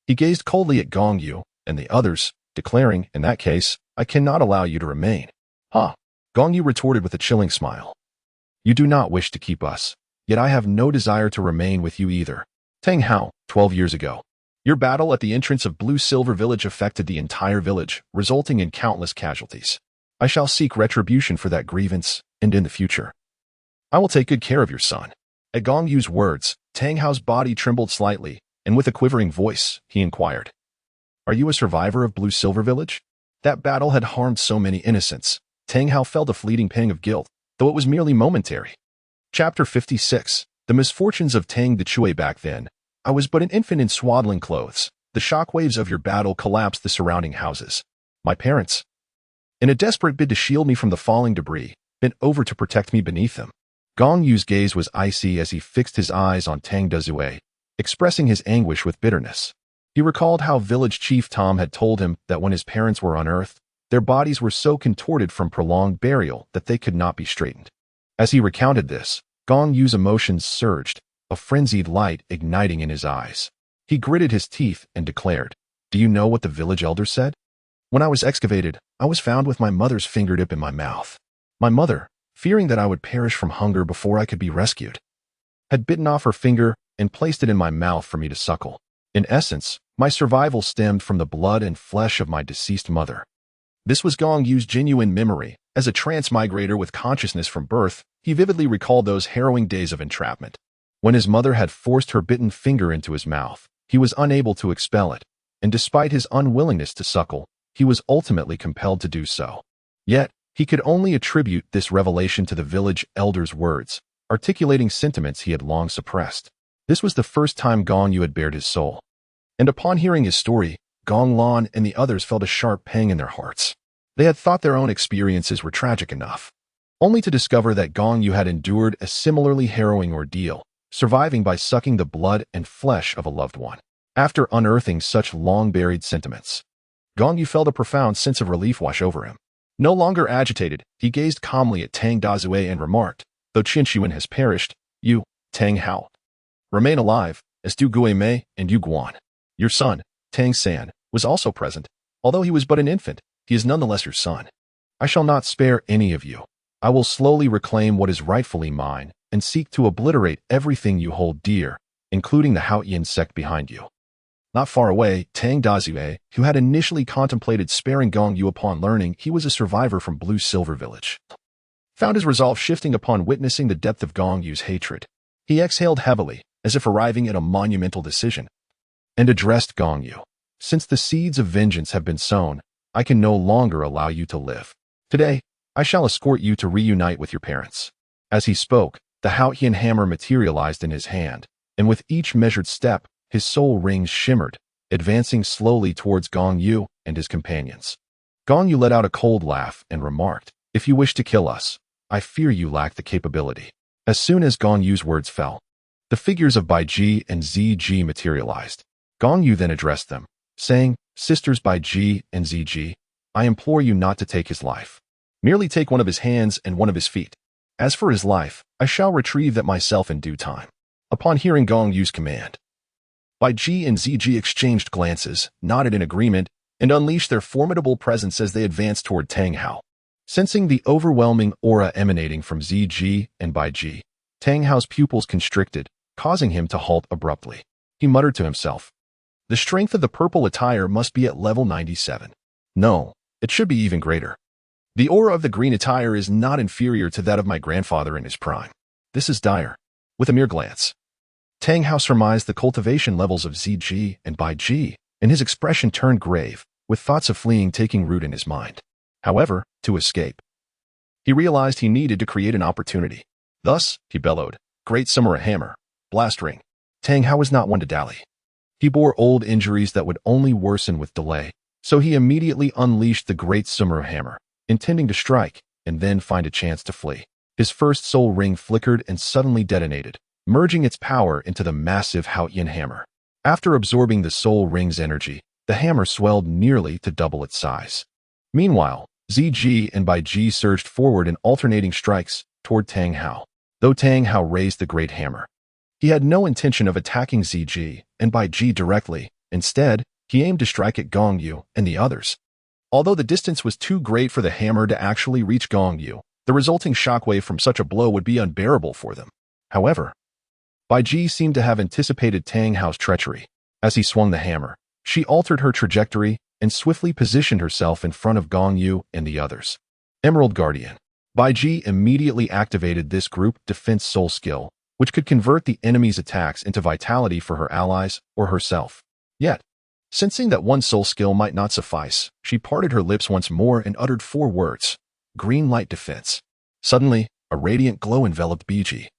He gazed coldly at Gong Yu and the others, declaring, in that case, I cannot allow you to remain. Gong Yu retorted with a chilling smile. You do not wish to keep us, yet I have no desire to remain with you either. Tang Hao, 12 years ago. Your battle at the entrance of Blue Silver Village affected the entire village, resulting in countless casualties. I shall seek retribution for that grievance, and in the future, I will take good care of your son. At Gong Yu's words, Tang Hao's body trembled slightly, and with a quivering voice, he inquired, are you a survivor of Blue Silver Village? That battle had harmed so many innocents. Tang Hao felt a fleeting pang of guilt, though it was merely momentary. Chapter 56. The misfortunes of Tang Dechui. Back then, I was but an infant in swaddling clothes. The shockwaves of your battle collapsed the surrounding houses. My parents, in a desperate bid to shield me from the falling debris, bent over to protect me beneath them. Gong Yu's gaze was icy as he fixed his eyes on Tang Dechui, expressing his anguish with bitterness. He recalled how village chief Tom had told him that when his parents were unearthed, their bodies were so contorted from prolonged burial that they could not be straightened. As he recounted this, Gong Yu's emotions surged, a frenzied light igniting in his eyes. He gritted his teeth and declared, do you know what the village elder said? When I was excavated, I was found with my mother's fingertip in my mouth. My mother, fearing that I would perish from hunger before I could be rescued, had bitten off her finger and placed it in my mouth for me to suckle. In essence, my survival stemmed from the blood and flesh of my deceased mother. This was Gong Yu's genuine memory. As a transmigrator with consciousness from birth, he vividly recalled those harrowing days of entrapment. When his mother had forced her bitten finger into his mouth, he was unable to expel it, and despite his unwillingness to suckle, he was ultimately compelled to do so. Yet, he could only attribute this revelation to the village elder's words, articulating sentiments he had long suppressed. This was the first time Gong Yu had bared his soul. And upon hearing his story, Gong Lan and the others felt a sharp pang in their hearts. They had thought their own experiences were tragic enough, only to discover that Gong Yu had endured a similarly harrowing ordeal, surviving by sucking the blood and flesh of a loved one. After unearthing such long-buried sentiments, Gong Yu felt a profound sense of relief wash over him. No longer agitated, he gazed calmly at Tang Dechui and remarked, though Qin Xuan has perished, you, Tang Hao, remain alive, as do Gui Mei and Yu Guan. Your son, Tang San, was also present. Although he was but an infant, he is nonetheless your son. I shall not spare any of you. I will slowly reclaim what is rightfully mine and seek to obliterate everything you hold dear, including the Haotian sect behind you. Not far away, Tang Dechui, who had initially contemplated sparing Gong Yu upon learning he was a survivor from Blue Silver Village, found his resolve shifting upon witnessing the depth of Gong Yu's hatred. He exhaled heavily, as if arriving at a monumental decision, and addressed Gong Yu. Since the seeds of vengeance have been sown, I can no longer allow you to live. Today, I shall escort you to reunite with your parents. As he spoke, the Haotian hammer materialized in his hand, and with each measured step, his soul rings shimmered, advancing slowly towards Gong Yu and his companions. Gong Yu let out a cold laugh and remarked, if you wish to kill us, I fear you lack the capability. As soon as Gong Yu's words fell, the figures of Bai Ji and Zi Ji materialized. Gong Yu then addressed them, saying, Sisters Bai Ji and Zi Ji, I implore you not to take his life. Merely take one of his hands and one of his feet. As for his life, I shall retrieve that myself in due time. Upon hearing Gong Yu's command, Bai Ji and ZG exchanged glances, nodded in agreement, and unleashed their formidable presence as they advanced toward Tang Hao. Sensing the overwhelming aura emanating from ZG and Bai Ji, Tang Hao's pupils constricted, causing him to halt abruptly. He muttered to himself, "The strength of the purple attire must be at level 97. No, it should be even greater. The aura of the green attire is not inferior to that of my grandfather in his prime. This is dire." With a mere glance, Tang Hao surmised the cultivation levels of ZG and Bai Ji, and his expression turned grave, with thoughts of fleeing taking root in his mind. However, to escape, he realized he needed to create an opportunity. Thus, he bellowed, "Great Samurai Hammer, Blast Ring." Tang Hao was not one to dally. He bore old injuries that would only worsen with delay, so he immediately unleashed the Great Samurai Hammer, intending to strike and then find a chance to flee. His first soul ring flickered and suddenly detonated, merging its power into the massive Haotian hammer. After absorbing the soul ring's energy, the hammer swelled nearly to double its size. Meanwhile, ZG and Bai Ji surged forward in alternating strikes toward Tang Hao. Though Tang Hao raised the great hammer, he had no intention of attacking ZG and Bai Ji directly. Instead, he aimed to strike at Gong Yu and the others. Although the distance was too great for the hammer to actually reach Gong Yu, the resulting shockwave from such a blow would be unbearable for them. However, Bai Ji seemed to have anticipated Tang Hao's treachery. As he swung the hammer, she altered her trajectory and swiftly positioned herself in front of Gong Yu and the others. Emerald Guardian. Bai Ji immediately activated this group defense soul skill, which could convert the enemy's attacks into vitality for her allies or herself. Yet, sensing that one soul skill might not suffice, she parted her lips once more and uttered 4 words: "Green light defense." Suddenly, a radiant glow enveloped Bai Ji,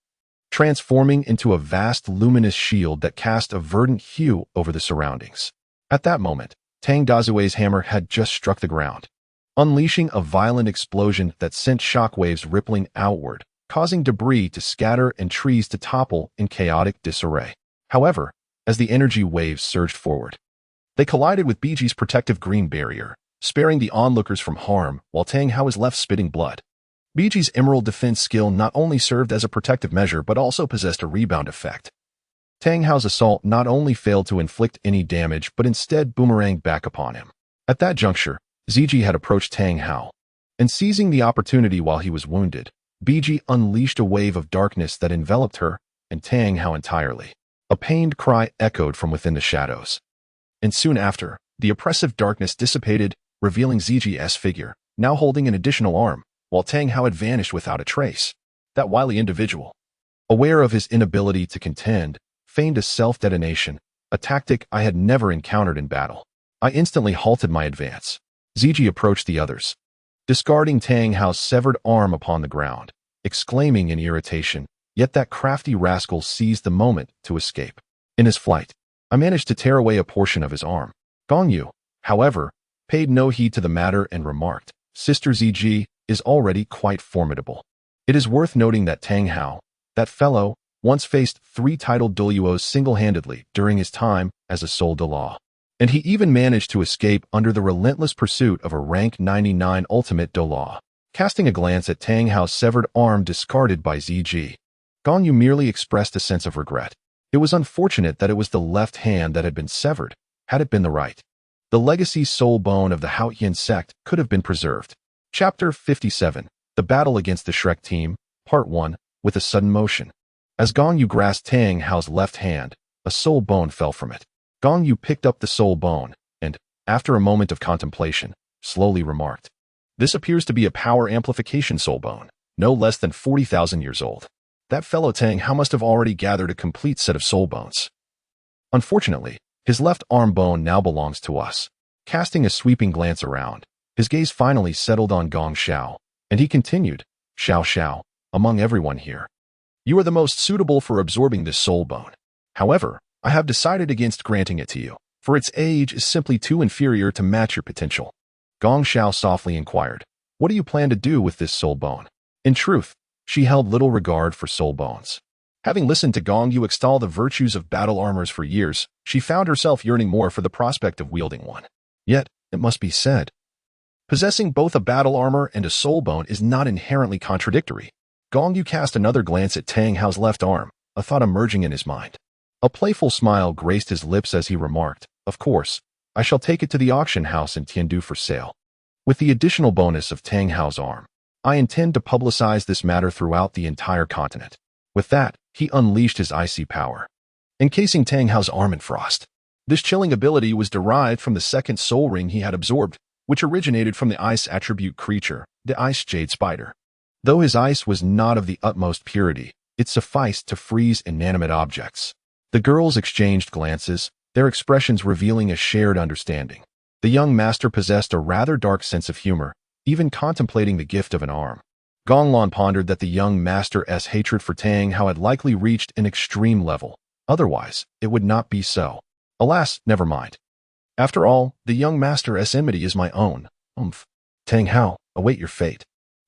transforming into a vast luminous shield that cast a verdant hue over the surroundings. At that moment, Tang Dazue's hammer had just struck the ground, unleashing a violent explosion that sent shockwaves rippling outward, causing debris to scatter and trees to topple in chaotic disarray. However, as the energy waves surged forward, they collided with Bai Ji's protective green barrier, sparing the onlookers from harm while Tang Hao was left spitting blood. Bai Ji's emerald defense skill not only served as a protective measure but also possessed a rebound effect. Tang Hao's assault not only failed to inflict any damage but instead boomeranged back upon him. At that juncture, ZG had approached Tang Hao, and seizing the opportunity while he was wounded, Bai Ji unleashed a wave of darkness that enveloped her and Tang Hao entirely. A pained cry echoed from within the shadows. And soon after, the oppressive darkness dissipated, revealing ZG's figure, now holding an additional arm, while Tang Hao had vanished without a trace. That wily individual, aware of his inability to contend, feigned a self-detonation, a tactic I had never encountered in battle. I instantly halted my advance. ZG approached the others, discarding Tang Hao's severed arm upon the ground, exclaiming in irritation, yet that crafty rascal seized the moment to escape. In his flight, I managed to tear away a portion of his arm. Gong Yu, however, paid no heed to the matter and remarked, "Sister ZG is already quite formidable." It is worth noting that Tang Hao, that fellow, once faced 3 titled Douluos single-handedly during his time as a Soul Douluo. And he even managed to escape under the relentless pursuit of a rank 99 ultimate Douluo. Casting a glance at Tang Hao's severed arm discarded by ZG, Gong Yu merely expressed a sense of regret. It was unfortunate that it was the left hand that had been severed. Had it been the right, the legacy soul bone of the Haotian sect could have been preserved. Chapter 57, The Battle Against the Shrek Team, Part 1, with a sudden motion. As Gong Yu grasped Tang Hao's left hand, a soul bone fell from it. Gong Yu picked up the soul bone and, after a moment of contemplation, slowly remarked, "This appears to be a power amplification soul bone, no less than 40,000 years old. That fellow Tang Hao must have already gathered a complete set of soul bones. Unfortunately, his left arm bone now belongs to us." Casting a sweeping glance around, his gaze finally settled on Gong Xiao, and he continued, "Xiao Xiao, among everyone here, you are the most suitable for absorbing this soul bone. However, I have decided against granting it to you, for its age is simply too inferior to match your potential." Gong Xiao softly inquired, "What do you plan to do with this soul bone?" In truth, she held little regard for soul bones. Having listened to Gong Yu extol the virtues of battle armors for years, she found herself yearning more for the prospect of wielding one. Yet, it must be said, possessing both a battle armor and a soul bone is not inherently contradictory. Gong Yu cast another glance at Tang Hao's left arm, a thought emerging in his mind. A playful smile graced his lips as he remarked, "Of course, I shall take it to the auction house in Tiandu for sale. With the additional bonus of Tang Hao's arm, I intend to publicize this matter throughout the entire continent." With that, he unleashed his icy power, encasing Tang Hao's arm in frost. This chilling ability was derived from the second soul ring he had absorbed, which originated from the ice attribute creature, the ice jade spider. Though his ice was not of the utmost purity, it sufficed to freeze inanimate objects. The girls exchanged glances, their expressions revealing a shared understanding. The young master possessed a rather dark sense of humor, even contemplating the gift of an arm. Gong Lan pondered that the young master's hatred for Tang Hao had likely reached an extreme level. Otherwise, it would not be so. Alas, never mind. After all, the young master's enmity is my own. Tang Hao, await your fate.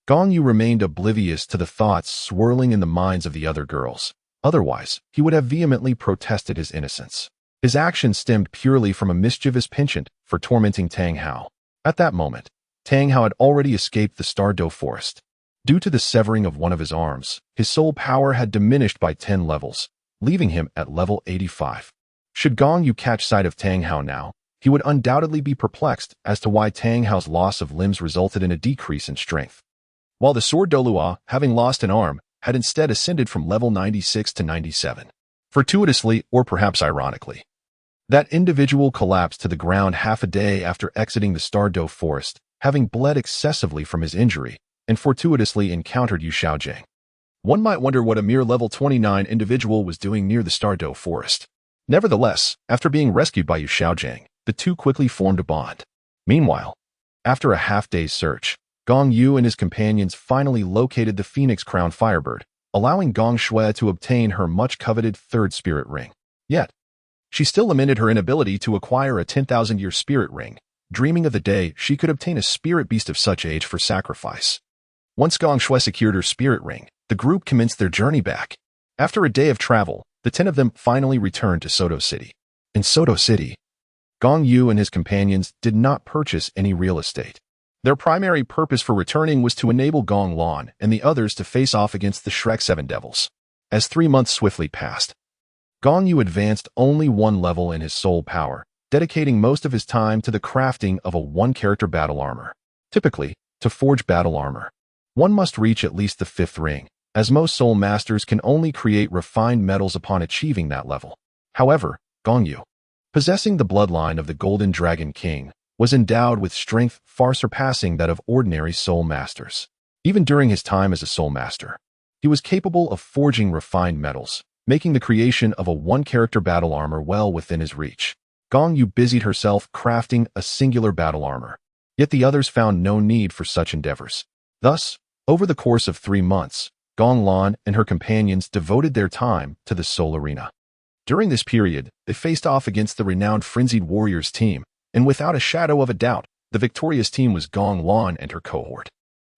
Gong Yu remained oblivious to the thoughts swirling in the minds of the other girls. Otherwise, he would have vehemently protested his innocence. His action stemmed purely from a mischievous penchant for tormenting Tang Hao. At that moment, Tang Hao had already escaped the Douluo forest. Due to the severing of one of his arms, his soul power had diminished by 10 levels, leaving him at level 85. Should Gong Yu catch sight of Tang Hao now, he would undoubtedly be perplexed as to why Tang Hao's loss of limbs resulted in a decrease in strength, while the sword Douluo, having lost an arm, had instead ascended from level 96 to 97. Fortuitously, or perhaps ironically, that individual collapsed to the ground half a day after exiting the Douluo forest, having bled excessively from his injury, and fortuitously encountered Yu Xiaojing. One might wonder what a mere level 29 individual was doing near the Douluo forest. Nevertheless, after being rescued by Yu Xiaojing, the two quickly formed a bond. Meanwhile, after a half-day's search, Gong Yu and his companions finally located the Phoenix Crown Firebird, allowing Gong Shui to obtain her much-coveted third spirit ring. Yet, she still lamented her inability to acquire a 10,000-year spirit ring, dreaming of the day she could obtain a spirit beast of such age for sacrifice. Once Gong Shui secured her spirit ring, the group commenced their journey back. After a day of travel, the 10 of them finally returned to Soto City. In Soto City, Gong Yu and his companions did not purchase any real estate. Their primary purpose for returning was to enable Gong Lan and the others to face off against the Shrek 7 Devils. As 3 months swiftly passed, Gong Yu advanced only one level in his soul power, dedicating most of his time to the crafting of a one-character battle armor. Typically, to forge battle armor, one must reach at least the 5th ring, as most soul masters can only create refined metals upon achieving that level. However, Gong Yu, possessing the bloodline of the Golden Dragon King, was endowed with strength far surpassing that of ordinary soul masters. Even during his time as a soul master, he was capable of forging refined metals, making the creation of a one-character battle armor well within his reach. Gong Yu busied herself crafting a singular battle armor, yet the others found no need for such endeavors. Thus, over the course of 3 months, Gong Lan and her companions devoted their time to the soul arena. During this period, they faced off against the renowned Frenzied Warriors team, and without a shadow of a doubt, the victorious team was Gong Lan and her cohort.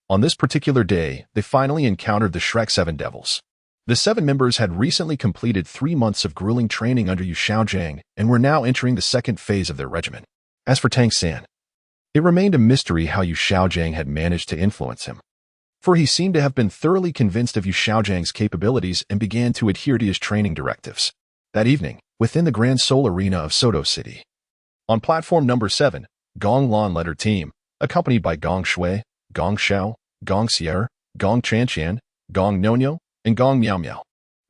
On this particular day, they finally encountered the Shrek 7 Devils. The 7 members had recently completed 3 months of grueling training under Yu Xiaojing and were now entering the second phase of their regimen. As for Tang San, it remained a mystery how Yu Xiaojing had managed to influence him, for he seemed to have been thoroughly convinced of Yu Xiaojing's capabilities and began to adhere to his training directives. That evening, within the Grand Soul Arena of Soto City, on platform number 7, Gong Lan led her team, accompanied by Gong Shui, Gong Xiao, Gong Sierra, Gong Chanqian, Gong Nonyo, and Gong Miao Miao.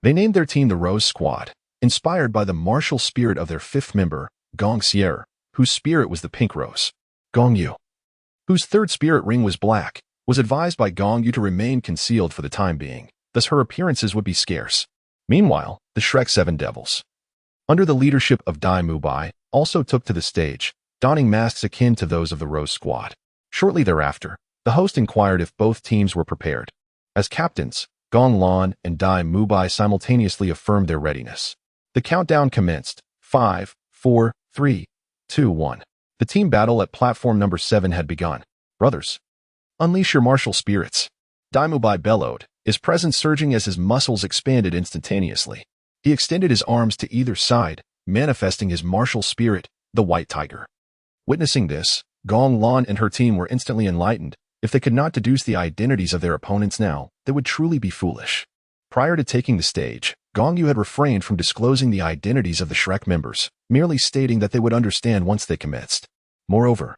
They named their team the Rose Squad, inspired by the martial spirit of their 5th member, Gong Sierra, whose spirit was the pink rose. Gong Yu, whose 3rd spirit ring was black, was advised by Gong Yu to remain concealed for the time being, thus her appearances would be scarce. Meanwhile, the Shrek 7 Devils, under the leadership of Dai Mubai, also took to the stage, donning masks akin to those of the Rose Squad. Shortly thereafter, the host inquired if both teams were prepared. As captains, Gong Lan and Dai Mubai simultaneously affirmed their readiness. The countdown commenced. 5, 4, 3, 2, 1. The team battle at platform number 7 had begun. Brothers, unleash your martial spirits. Dai Mubai bellowed, his presence surging as his muscles expanded instantaneously. He extended his arms to either side, manifesting his martial spirit, the White Tiger. Witnessing this, Gong Lan and her team were instantly enlightened. If they could not deduce the identities of their opponents now, they would truly be foolish. Prior to taking the stage, Gong Yu had refrained from disclosing the identities of the Shrek members, merely stating that they would understand once they commenced. Moreover,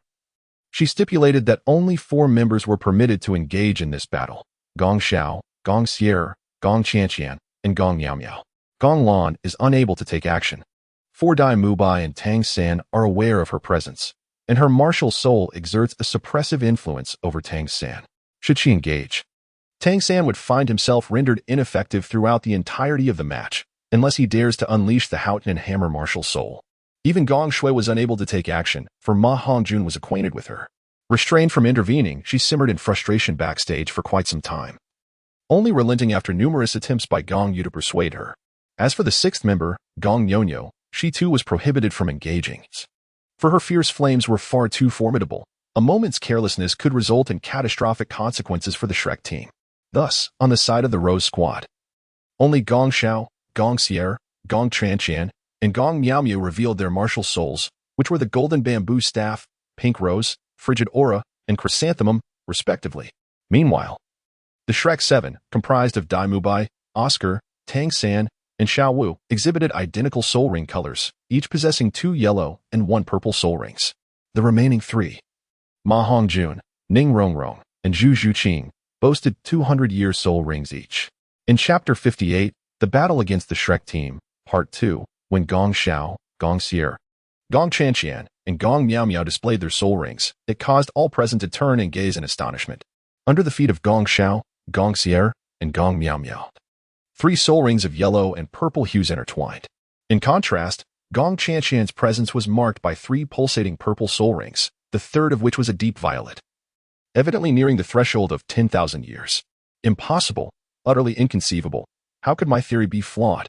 she stipulated that only 4 members were permitted to engage in this battle: Gong Xiao, Gong Xier, Gong Qianqian, and Gong Miao. Gong Lan is unable to take action. 4 Dai Mubai and Tang San are aware of her presence, and her martial soul exerts a suppressive influence over Tang San. Should she engage, Tang San would find himself rendered ineffective throughout the entirety of the match, unless he dares to unleash the Houghton and Hammer martial soul. Even Gong Shui was unable to take action, for Ma Hongjun was acquainted with her. Restrained from intervening, she simmered in frustration backstage for quite some time, only relenting after numerous attempts by Gong Yu to persuade her. As for the 6th member, Gong Nyonyo, she too was prohibited from engaging, for her fierce flames were far too formidable. A moment's carelessness could result in catastrophic consequences for the Shrek team. Thus, on the side of the Rose Squad, only Gong Xiao, Gong Xier, Gong Qianqian, and Gong Miao revealed their martial souls, which were the Golden Bamboo Staff, Pink Rose, Frigid Aura, and Chrysanthemum, respectively. Meanwhile, the Shrek 7, comprised of Dai Mubai, Oscar, Tang San, and Xiao Wu, exhibited identical soul ring colors, each possessing 2 yellow and 1 purple soul rings. The remaining 3, Ma Hongjun, Ning Rongrong, and Zhu Zhuqing, boasted 200-year soul rings each. In Chapter 58, The Battle Against the Shrek Team, Part 2, when Gong Xiao, Gong Xier, Gong Qianqian, and Gong Miao displayed their soul rings, it caused all present to turn and gaze in astonishment. Under the feet of Gong Xiao, Gong Xier, and Gong Miao, 3 soul rings of yellow and purple hues intertwined. In contrast, Gong Qianqian's presence was marked by 3 pulsating purple soul rings, the third of which was a deep violet, evidently nearing the threshold of 10,000 years. Impossible, utterly inconceivable. How could my theory be flawed?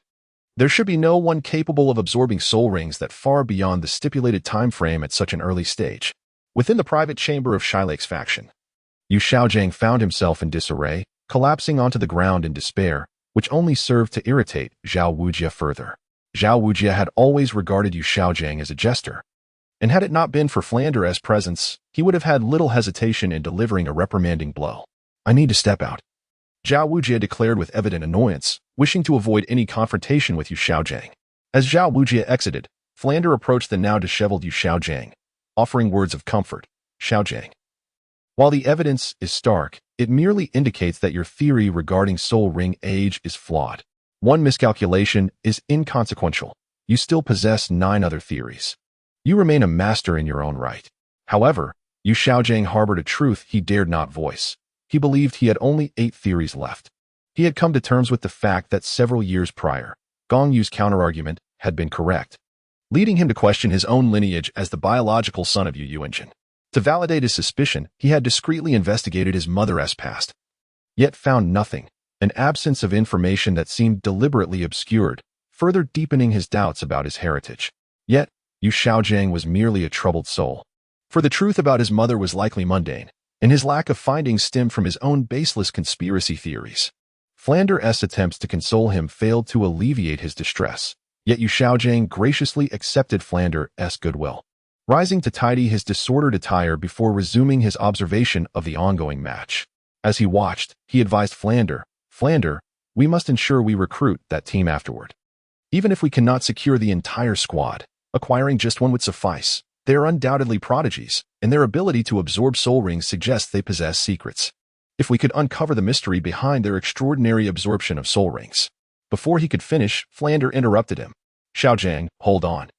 There should be no one capable of absorbing soul rings that far beyond the stipulated time frame at such an early stage. Within the private chamber of Shylake's faction, Yu Xiaojiang found himself in disarray, collapsing onto the ground in despair, which only served to irritate Zhao Wujia further. Zhao Wujia had always regarded Yu Xiaojiang as a jester, and had it not been for Flander's presence, he would have had little hesitation in delivering a reprimanding blow. "I need to step out," Zhao Wujia declared with evident annoyance, wishing to avoid any confrontation with Yu Xiaojiang. As Zhao Wujia exited, Flander approached the now disheveled Yu Xiaojiang, offering words of comfort. "Xiaojiang, while the evidence is stark, it merely indicates that your theory regarding soul ring age is flawed. One miscalculation is inconsequential. You still possess 9 other theories. You remain a master in your own right." However, Yu Xiaojiang harbored a truth he dared not voice. He believed he had only 8 theories left. He had come to terms with the fact that several years prior, Gong Yu's counterargument had been correct, leading him to question his own lineage as the biological son of Yu Yuanjin. To validate his suspicion, he had discreetly investigated his mother's past, yet found nothing, an absence of information that seemed deliberately obscured, further deepening his doubts about his heritage. Yet, Yu Xiaojiang was merely a troubled soul, for the truth about his mother was likely mundane, and his lack of findings stemmed from his own baseless conspiracy theories. Flander's attempts to console him failed to alleviate his distress, yet Yu Xiaojiang graciously accepted Flander's goodwill, rising to tidy his disordered attire before resuming his observation of the ongoing match. As he watched, he advised Flander, we must ensure we recruit that team afterward. Even if we cannot secure the entire squad, acquiring just one would suffice. They are undoubtedly prodigies, and their ability to absorb soul rings suggests they possess secrets. If we could uncover the mystery behind their extraordinary absorption of soul rings. Before he could finish, Flander interrupted him. "Xiaojiang, hold on.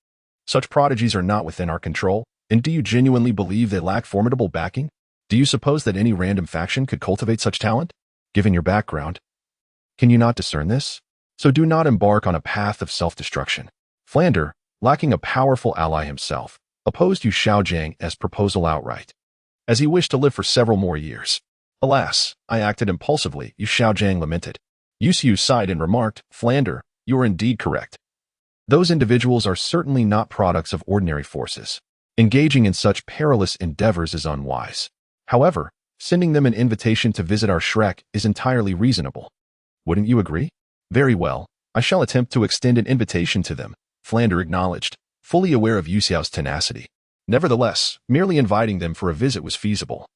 Such prodigies are not within our control, and do you genuinely believe they lack formidable backing? Do you suppose that any random faction could cultivate such talent? Given your background, can you not discern this? So do not embark on a path of self-destruction." Flander, lacking a powerful ally himself, opposed Yu Xiaojiang's proposal outright, as he wished to live for several more years. "Alas, I acted impulsively," Yu Xiaojiang lamented. Yu Xiu sighed and remarked, "Flander, you are indeed correct. Those individuals are certainly not products of ordinary forces. Engaging in such perilous endeavors is unwise. However, sending them an invitation to visit our Shrek is entirely reasonable. Wouldn't you agree?" "Very well, I shall attempt to extend an invitation to them," Flander acknowledged, fully aware of Yu Xiao's tenacity. Nevertheless, merely inviting them for a visit was feasible,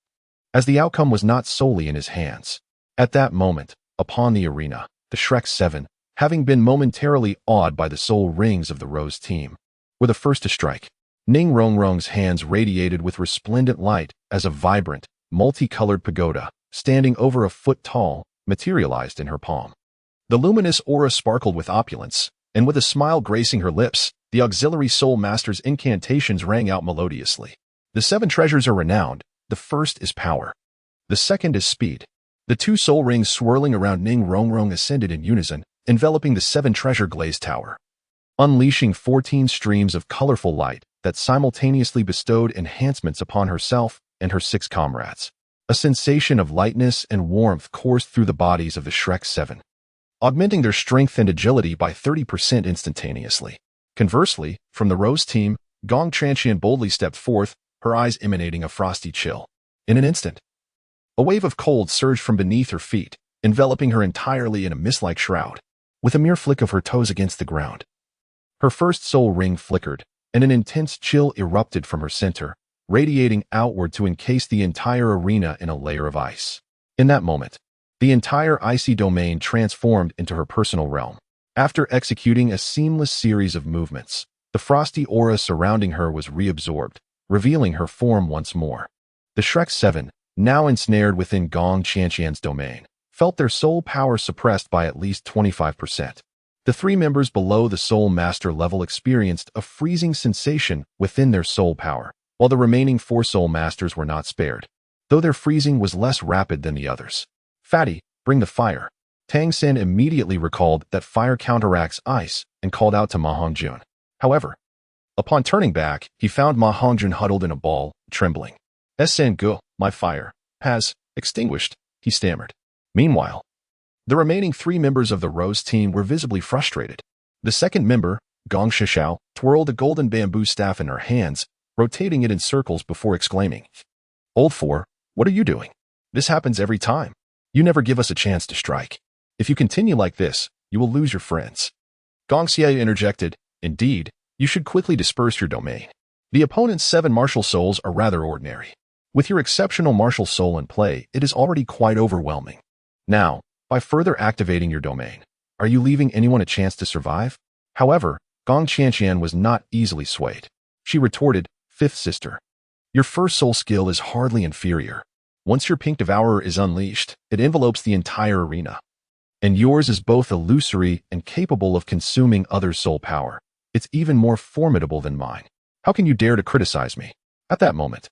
as the outcome was not solely in his hands. At that moment, upon the arena, the Shrek 7, having been momentarily awed by the soul rings of the Rose team, were the first to strike. Ning Rongrong's hands radiated with resplendent light as a vibrant, multicolored pagoda, standing over a foot tall, materialized in her palm. The luminous aura sparkled with opulence, and with a smile gracing her lips, the auxiliary soul master's incantations rang out melodiously. The 7 treasures are renowned. The first is power. The second is speed. The 2 soul rings swirling around Ning Rongrong ascended in unison, enveloping the 7 treasure glazed tower, unleashing 14 streams of colorful light that simultaneously bestowed enhancements upon herself and her 6 comrades. A sensation of lightness and warmth coursed through the bodies of the Shrek 7, augmenting their strength and agility by 30% instantaneously. Conversely, from the Rose team, Gong Chanqian boldly stepped forth, her eyes emanating a frosty chill. In an instant, a wave of cold surged from beneath her feet, enveloping her entirely in a mist-like shroud. With a mere flick of her toes against the ground, her first soul ring flickered, and an intense chill erupted from her center, radiating outward to encase the entire arena in a layer of ice. In that moment, the entire icy domain transformed into her personal realm. After executing a seamless series of movements, the frosty aura surrounding her was reabsorbed, revealing her form once more. The Shrek 7, now ensnared within Gong Chanqian's domain, felt their soul power suppressed by at least 25%. The 3 members below the soul master level experienced a freezing sensation within their soul power, while the remaining 4 soul masters were not spared, though their freezing was less rapid than the others. Fatty, bring the fire. Tang San immediately recalled that fire counteracts ice and called out to Ma Hongjun. However, upon turning back, he found Ma Hongjun huddled in a ball, trembling. "San Gu, my fire has extinguished," he stammered. Meanwhile, the remaining 3 members of the Rose team were visibly frustrated. The second member, Gong Shishao, twirled a golden bamboo staff in her hands, rotating it in circles before exclaiming, "Old 4, what are you doing? This happens every time. You never give us a chance to strike. If you continue like this, you will lose your friends." Gong Xie interjected, "Indeed, you should quickly disperse your domain. The opponent's 7 martial souls are rather ordinary. With your exceptional martial soul in play, it is already quite overwhelming. Now, by further activating your domain, are you leaving anyone a chance to survive?" However, Gong Chanqian was not easily swayed. She retorted, "Fifth sister, your first soul skill is hardly inferior. Once your pink devourer is unleashed, it envelopes the entire arena. And yours is both illusory and capable of consuming other soul power. It's even more formidable than mine. How can you dare to criticize me?" At that moment,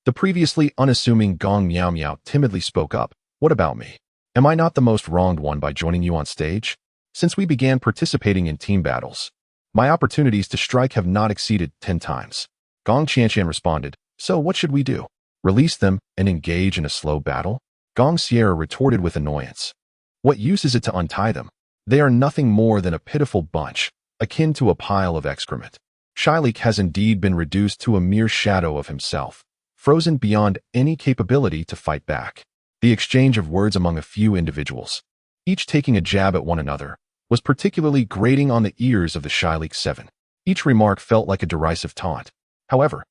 the previously unassuming Gong Miao Miao timidly spoke up, "What about me? Am I not the most wronged one by joining you on stage? Since we began participating in team battles, my opportunities to strike have not exceeded 10 times. Gong Chanqian responded, "So what should we do? Release them and engage in a slow battle?" Gong Sierra retorted with annoyance. "What use is it to untie them? They are nothing more than a pitiful bunch, akin to a pile of excrement." Shylik has indeed been reduced to a mere shadow of himself, frozen beyond any capability to fight back. The exchange of words among a few individuals, each taking a jab at one another, was particularly grating on the ears of the Shylik 7. Each remark felt like a derisive taunt. However,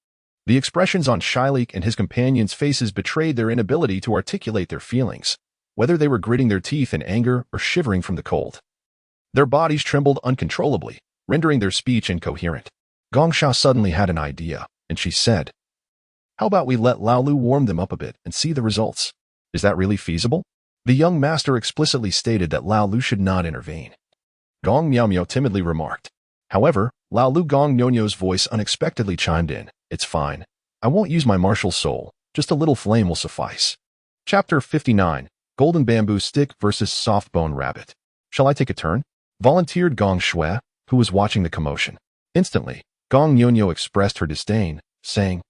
the expressions on Shylik and his companions' faces betrayed their inability to articulate their feelings, whether they were gritting their teeth in anger or shivering from the cold. Their bodies trembled uncontrollably, rendering their speech incoherent. Gong Sha suddenly had an idea, and she said, "How about we let Lao Lu warm them up a bit and see the results? Is that really feasible?" The young master explicitly stated that Lao Lu should not intervene. Gong Miao Miao timidly remarked. However, Lao Lu Gong Nyonyo's voice unexpectedly chimed in, "It's fine. I won't use my martial soul. Just a little flame will suffice." Chapter 59, Golden Bamboo Stick versus Soft Bone Rabbit. "Shall I take a turn?" volunteered Gong Shui, who was watching the commotion. Instantly, Gong Nyonyo expressed her disdain, saying,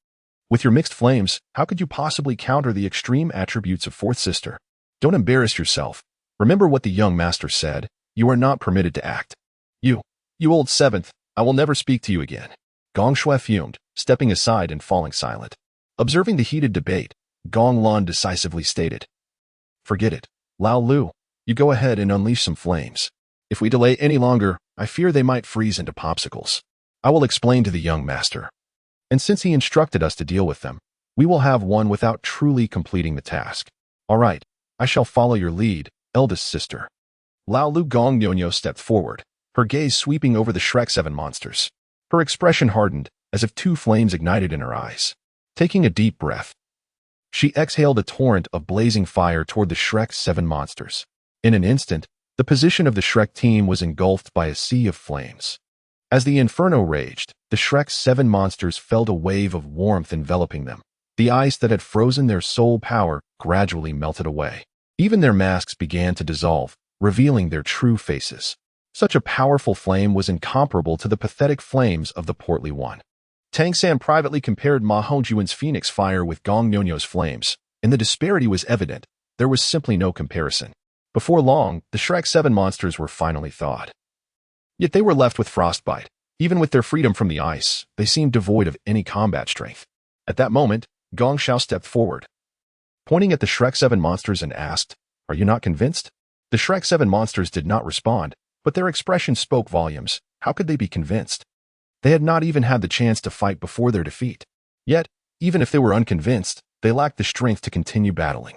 "With your mixed flames, how could you possibly counter the extreme attributes of Fourth Sister? Don't embarrass yourself. Remember what the young master said. You are not permitted to act. You old 7th, I will never speak to you again." Gong Shui fumed, stepping aside and falling silent. Observing the heated debate, Gong Lan decisively stated, "Forget it. Lao Lu, you go ahead and unleash some flames. If we delay any longer, I fear they might freeze into popsicles. I will explain to the young master. And since he instructed us to deal with them, we will have one without truly completing the task. All right, I shall follow your lead, eldest sister." Laolu Gong Yu stepped forward, her gaze sweeping over the Shrek 7 monsters. Her expression hardened, as if two flames ignited in her eyes. Taking a deep breath, she exhaled a torrent of blazing fire toward the Shrek 7 monsters. In an instant, the position of the Shrek team was engulfed by a sea of flames. As the inferno raged, the Shrek 7 monsters felt a wave of warmth enveloping them. The ice that had frozen their soul power gradually melted away. Even their masks began to dissolve, revealing their true faces. Such a powerful flame was incomparable to the pathetic flames of the portly one. Tang San privately compared Ma Hongjuan's phoenix fire with Gong Yu's flames, and the disparity was evident. There was simply no comparison. Before long, the Shrek 7 monsters were finally thawed. Yet they were left with frostbite. Even with their freedom from the ice, they seemed devoid of any combat strength. At that moment, Gong Xiao stepped forward, pointing at the Shrek 7 monsters and asked, "Are you not convinced?" The Shrek 7 monsters did not respond, but their expression spoke volumes. How could they be convinced? They had not even had the chance to fight before their defeat. Yet, even if they were unconvinced, they lacked the strength to continue battling.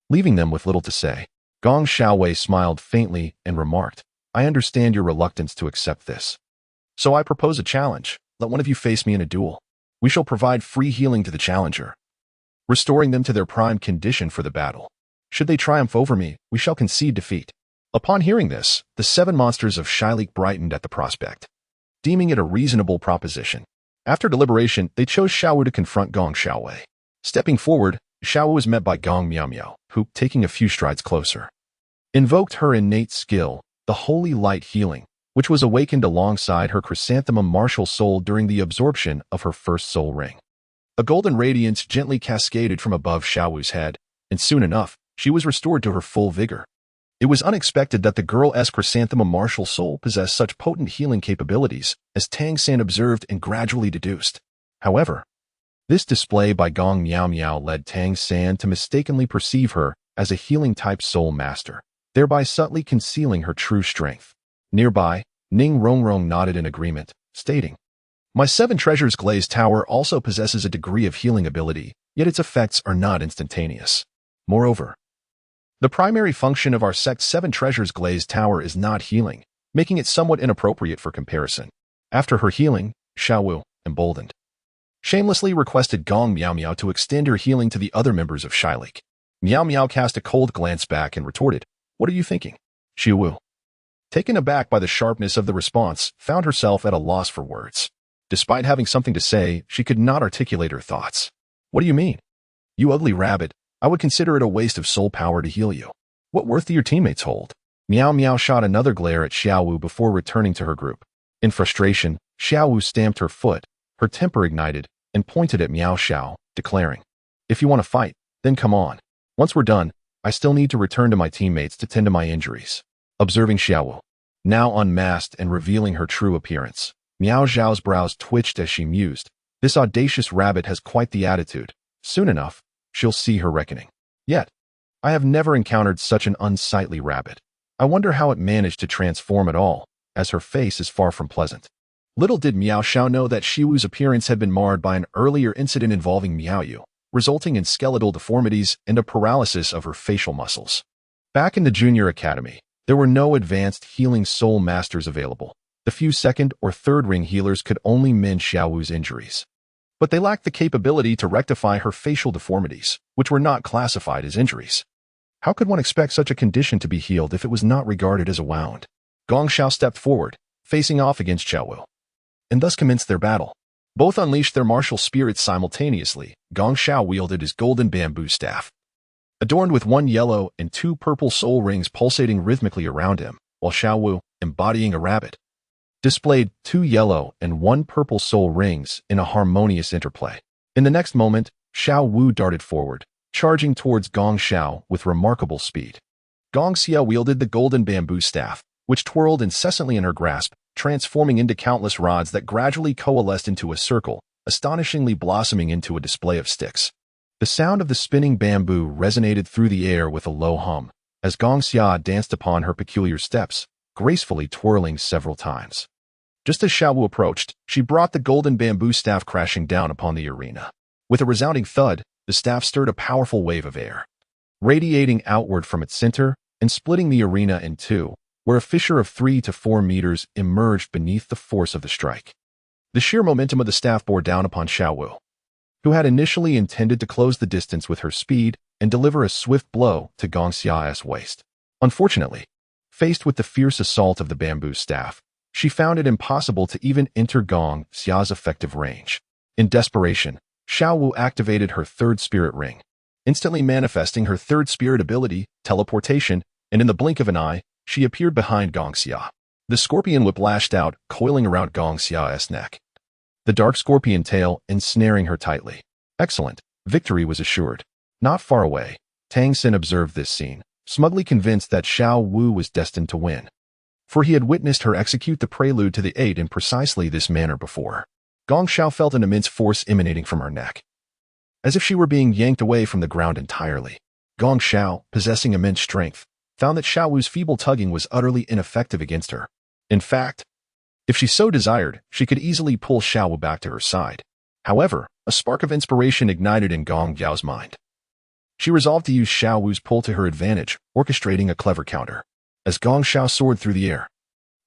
Leaving them with little to say, Gong Xiaowei smiled faintly and remarked, "I understand your reluctance to accept this. So I propose a challenge. Let one of you face me in a duel. We shall provide free healing to the challenger, restoring them to their prime condition for the battle. Should they triumph over me, we shall concede defeat." Upon hearing this, the 7 monsters of Shailik brightened at the prospect, deeming it a reasonable proposition. After deliberation, they chose Xiaowu to confront Gong Xiaowei. Stepping forward, Xiaowu was met by Gong Miao, who, taking a few strides closer, invoked her innate skill, the Holy Light Healing, which was awakened alongside her chrysanthemum martial soul during the absorption of her first soul ring. A golden radiance gently cascaded from above Xiaowu's head, and soon enough, she was restored to her full vigor. It was unexpected that the girl's chrysanthemum martial soul possessed such potent healing capabilities, as Tang San observed and gradually deduced. However, this display by Gong Miao led Tang San to mistakenly perceive her as a healing-type soul master, thereby subtly concealing her true strength. Nearby, Ning Rongrong nodded in agreement, stating, "My 7 Treasures Glazed Tower also possesses a degree of healing ability, yet its effects are not instantaneous. Moreover, the primary function of our sect's 7 Treasures Glazed Tower is not healing, making it somewhat inappropriate for comparison." After her healing, Xiaowu, emboldened, shamelessly requested Gong Miao to extend her healing to the other members of Shailik. Miao cast a cold glance back and retorted, "What are you thinking?" Xiaowu, taken aback by the sharpness of the response, found herself at a loss for words. Despite having something to say, she could not articulate her thoughts. "What do you mean? You ugly rabbit, I would consider it a waste of soul power to heal you. What worth do your teammates hold?" Miao shot another glare at Xiaowu before returning to her group. In frustration, Xiaowu stamped her foot, her temper ignited, and pointed at Miao Xiao, declaring, "If you want to fight, then come on. Once we're done, I still need to return to my teammates to tend to my injuries." Observing Xiaowu, now unmasked and revealing her true appearance, Miao Xiao's brows twitched as she mused, "This audacious rabbit has quite the attitude. Soon enough, she'll see her reckoning. Yet, I have never encountered such an unsightly rabbit. I wonder how it managed to transform at all, as her face is far from pleasant." Little did Miao Xiao know that Xiaowu's appearance had been marred by an earlier incident involving Miao Yu, resulting in skeletal deformities and a paralysis of her facial muscles. Back in the junior academy, there were no advanced healing soul masters available. The few 2nd or 3rd ring healers could only mend Xiaowu's injuries. But they lacked the capability to rectify her facial deformities, which were not classified as injuries. How could one expect such a condition to be healed if it was not regarded as a wound? Gong Xiao stepped forward, facing off against Xiaowu, and thus commenced their battle. Both unleashed their martial spirits simultaneously. Gong Xiao wielded his golden bamboo staff, adorned with 1 yellow and 2 purple soul rings pulsating rhythmically around him, while Xiaowu, embodying a rabbit, displayed 2 yellow and 1 purple soul rings in a harmonious interplay. In the next moment, Xiaowu darted forward, charging towards Gong Xiao with remarkable speed. Gong Xiao wielded the golden bamboo staff, which twirled incessantly in her grasp, transforming into countless rods that gradually coalesced into a circle, astonishingly blossoming into a display of sticks. The sound of the spinning bamboo resonated through the air with a low hum, as Gong Xia danced upon her peculiar steps, gracefully twirling several times. Just as Xiaowu approached, she brought the golden bamboo staff crashing down upon the arena. With a resounding thud, the staff stirred a powerful wave of air, radiating outward from its center and splitting the arena in two. where a fissure of 3 to 4 meters emerged beneath the force of the strike. The sheer momentum of the staff bore down upon Xiao Wu, who had initially intended to close the distance with her speed and deliver a swift blow to Gong Xia's waist. Unfortunately, faced with the fierce assault of the bamboo staff, she found it impossible to even enter Gong Xia's effective range. In desperation, Xiao Wu activated her third spirit ring, instantly manifesting her third spirit ability, teleportation, and in the blink of an eye, she appeared behind Gong Xia. The scorpion whip lashed out, coiling around Gong Xia's neck, the dark scorpion tail ensnaring her tightly. Excellent. Victory was assured. Not far away, Tang San observed this scene, smugly convinced that Xiao Wu was destined to win, for he had witnessed her execute the prelude to the 8 in precisely this manner before. Gong Xiao felt an immense force emanating from her neck, as if she were being yanked away from the ground entirely. Gong Xiao, possessing immense strength, found that Xiao Wu's feeble tugging was utterly ineffective against her. In fact, if she so desired, she could easily pull Xiao Wu back to her side. However, a spark of inspiration ignited in Gong Yao's mind. She resolved to use Xiao Wu's pull to her advantage, orchestrating a clever counter. As Gong Xiao soared through the air,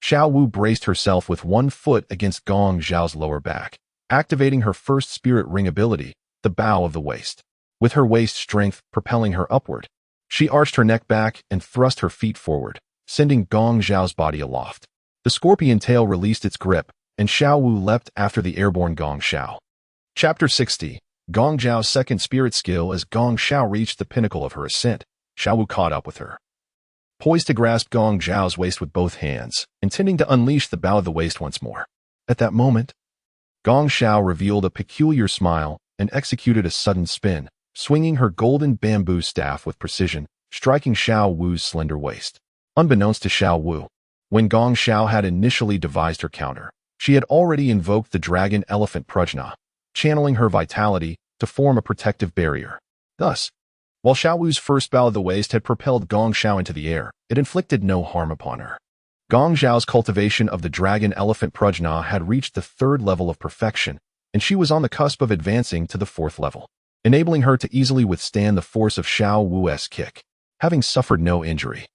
Xiao Wu braced herself with one foot against Gong Xiao's lower back, activating her first spirit ring ability, the bow of the waist. With her waist strength propelling her upward, she arched her neck back and thrust her feet forward, sending Gong Xiao's body aloft. The scorpion tail released its grip, and Xiao Wu leapt after the airborne Gong Xiao. Chapter 60. Gong Xiao's second spirit skill. As Gong Xiao reached the pinnacle of her ascent, Xiao Wu caught up with her, poised to grasp Gong Xiao's waist with both hands, intending to unleash the bow of the waist once more. At that moment, Gong Xiao revealed a peculiar smile and executed a sudden spin, swinging her golden bamboo staff with precision, striking Xiao Wu's slender waist. Unbeknownst to Xiao Wu, when Gong Xiao had initially devised her counter, she had already invoked the dragon elephant prajna, channeling her vitality to form a protective barrier. Thus, while Xiao Wu's first bow of the waist had propelled Gong Xiao into the air, it inflicted no harm upon her. Gong Xiao's cultivation of the dragon elephant prajna had reached the 3rd level of perfection, and she was on the cusp of advancing to the 4th level, enabling her to easily withstand the force of Xiao Wu's kick. Having suffered no injury,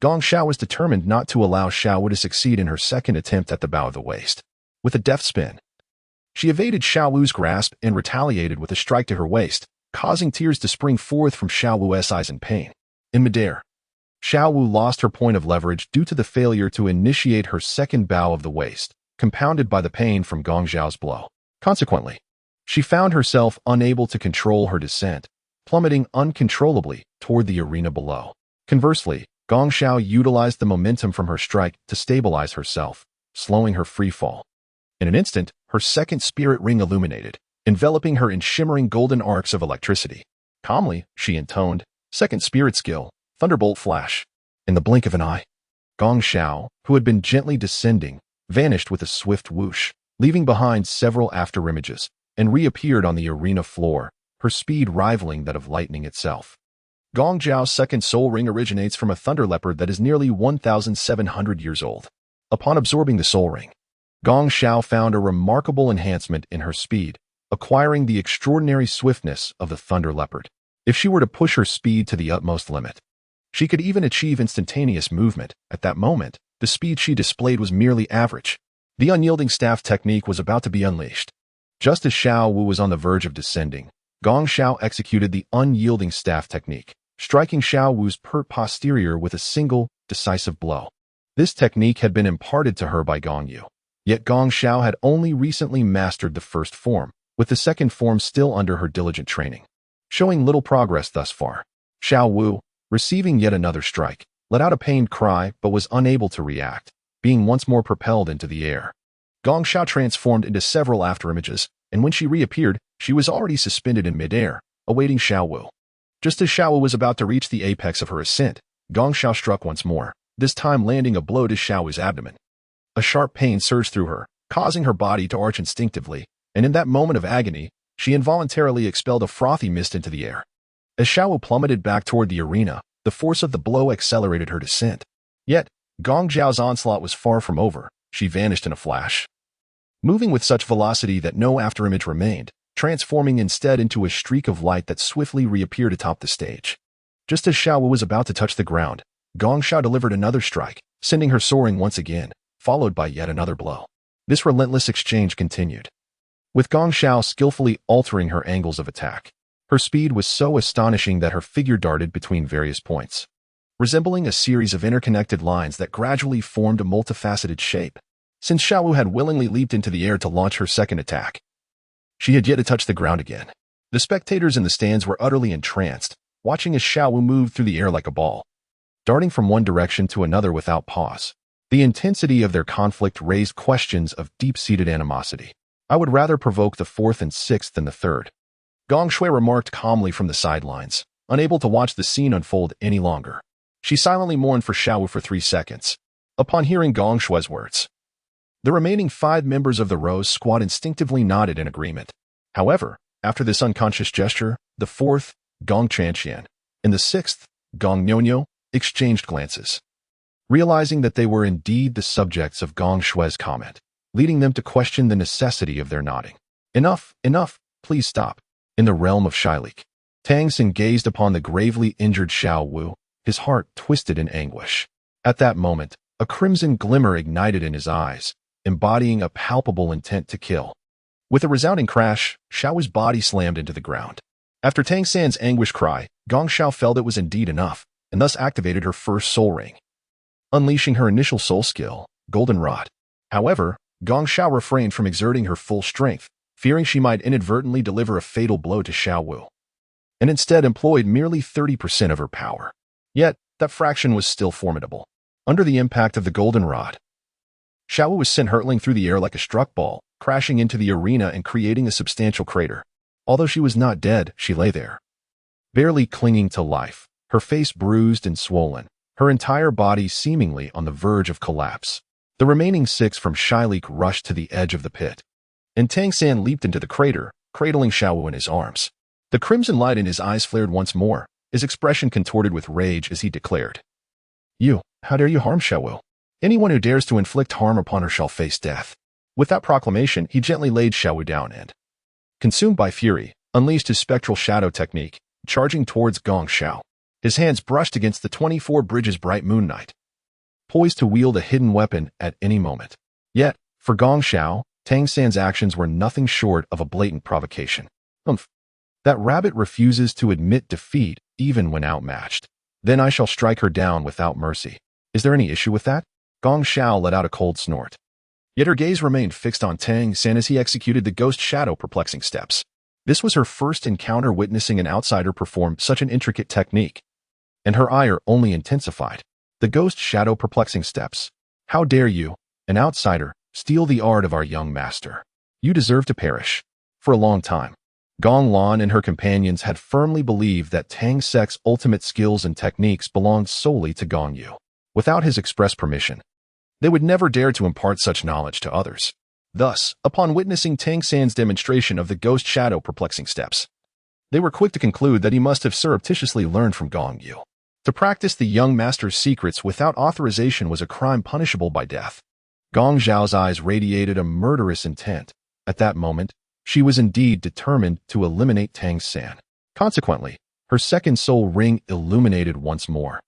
Gong Xiao was determined not to allow Xiao Wu to succeed in her second attempt at the bow of the waist. With a deft spin, she evaded Xiao Wu's grasp and retaliated with a strike to her waist, causing tears to spring forth from Xiao Wu's eyes in pain. In midair, Xiao Wu lost her point of leverage due to the failure to initiate her second bow of the waist, compounded by the pain from Gong Xiao's blow. Consequently, she found herself unable to control her descent, plummeting uncontrollably toward the arena below. Conversely, Gong Xiao utilized the momentum from her strike to stabilize herself, slowing her free fall. In an instant, her second spirit ring illuminated, enveloping her in shimmering golden arcs of electricity. Calmly, she intoned, second spirit skill, Thunderbolt Flash. In the blink of an eye, Gong Xiao, who had been gently descending, vanished with a swift whoosh, leaving behind several afterimages, and reappeared on the arena floor, her speed rivaling that of lightning itself. Gong Xiao's second soul ring originates from a thunder leopard that is nearly 1,700 years old. Upon absorbing the soul ring, Gong Xiao found a remarkable enhancement in her speed, acquiring the extraordinary swiftness of the thunder leopard. If she were to push her speed to the utmost limit, she could even achieve instantaneous movement. At that moment, the speed she displayed was merely average. The unyielding staff technique was about to be unleashed. Just as Xiao Wu was on the verge of descending, Gong Xiao executed the unyielding staff technique, striking Xiao Wu's pert posterior with a single, decisive blow. This technique had been imparted to her by Gong Yu, yet Gong Xiao had only recently mastered the first form, with the second form still under her diligent training. Showing little progress thus far, Xiao Wu, receiving yet another strike, let out a pained cry but was unable to react, being once more propelled into the air. Gong Xiao transformed into several afterimages, and when she reappeared, she was already suspended in midair, awaiting Xiao Wu. Just as Xiao Wu was about to reach the apex of her ascent, Gong Xiao struck once more, this time landing a blow to Xiao Wu's abdomen. A sharp pain surged through her, causing her body to arch instinctively, and in that moment of agony, she involuntarily expelled a frothy mist into the air. As Xiao Wu plummeted back toward the arena, the force of the blow accelerated her descent. Yet, Gong Xiao's onslaught was far from over. She vanished in a flash, moving with such velocity that no afterimage remained, transforming instead into a streak of light that swiftly reappeared atop the stage. Just as Xiao Wu was about to touch the ground, Gong Xiao delivered another strike, sending her soaring once again, followed by yet another blow. This relentless exchange continued, with Gong Xiao skillfully altering her angles of attack. Her speed was so astonishing that her figure darted between various points, resembling a series of interconnected lines that gradually formed a multifaceted shape. Since Xiaowu had willingly leaped into the air to launch her second attack, she had yet to touch the ground again. The spectators in the stands were utterly entranced, watching as Xiaowu moved through the air like a ball, darting from one direction to another without pause. The intensity of their conflict raised questions of deep-seated animosity. I would rather provoke the fourth and sixth than the third, Gong Shui remarked calmly from the sidelines, unable to watch the scene unfold any longer. She silently mourned for Xiaowu for 3 seconds. Upon hearing Gong Shui's words, the remaining 5 members of the Rose Squad instinctively nodded in agreement. However, after this unconscious gesture, the 4th, Gong Chanxian, and the 6th, Gong Nyonyo, exchanged glances, realizing that they were indeed the subjects of Gong Shui's comment, leading them to question the necessity of their nodding. Enough, please stop. In the realm of Shilik, Tang San gazed upon the gravely injured Xiaowu, his heart twisted in anguish. At that moment, a crimson glimmer ignited in his eyes, embodying a palpable intent to kill. With a resounding crash, Xiaowu's body slammed into the ground. After Tang San's anguish cry, Gong Xiao felt it was indeed enough, and thus activated her first soul ring, unleashing her initial soul skill, Golden Rod. However, Gong Xiao refrained from exerting her full strength, fearing she might inadvertently deliver a fatal blow to Xiaowu, and instead employed merely 30% of her power. Yet, that fraction was still formidable. Under the impact of the golden rod, Xiaowu was sent hurtling through the air like a struck ball, crashing into the arena and creating a substantial crater. Although she was not dead, she lay there, barely clinging to life, her face bruised and swollen, her entire body seemingly on the verge of collapse. The remaining 6 from Shilik rushed to the edge of the pit, and Tang San leaped into the crater, cradling Xiaowu in his arms. The crimson light in his eyes flared once more, his expression contorted with rage as he declared, "You, how dare you harm Xiaowu? Anyone who dares to inflict harm upon her shall face death." With that proclamation, he gently laid Xiaowu down and, consumed by fury, unleashed his spectral shadow technique, charging towards Gong Xiao. His hands brushed against the 24 Bridges bright moon knight, poised to wield a hidden weapon at any moment. Yet, for Gong Xiao, Tang San's actions were nothing short of a blatant provocation. That rabbit refuses to admit defeat even when outmatched. Then I shall strike her down without mercy. Is there any issue with that? Gong Xiao let out a cold snort. Yet her gaze remained fixed on Tang San as he executed the ghost shadow perplexing steps. This was her first encounter witnessing an outsider perform such an intricate technique, and her ire only intensified. The ghost shadow perplexing steps. How dare you, an outsider, steal the art of our young master? You deserve to perish. For a long time, Gong Lan and her companions had firmly believed that Tang Sek's ultimate skills and techniques belonged solely to Gong Yu. Without his express permission, they would never dare to impart such knowledge to others. Thus, upon witnessing Tang San's demonstration of the ghost shadow perplexing steps, they were quick to conclude that he must have surreptitiously learned from Gong Yu. To practice the young master's secrets without authorization was a crime punishable by death. Gong Xiao's eyes radiated a murderous intent. At that moment, she was indeed determined to eliminate Tang San. Consequently, her second soul ring illuminated once more,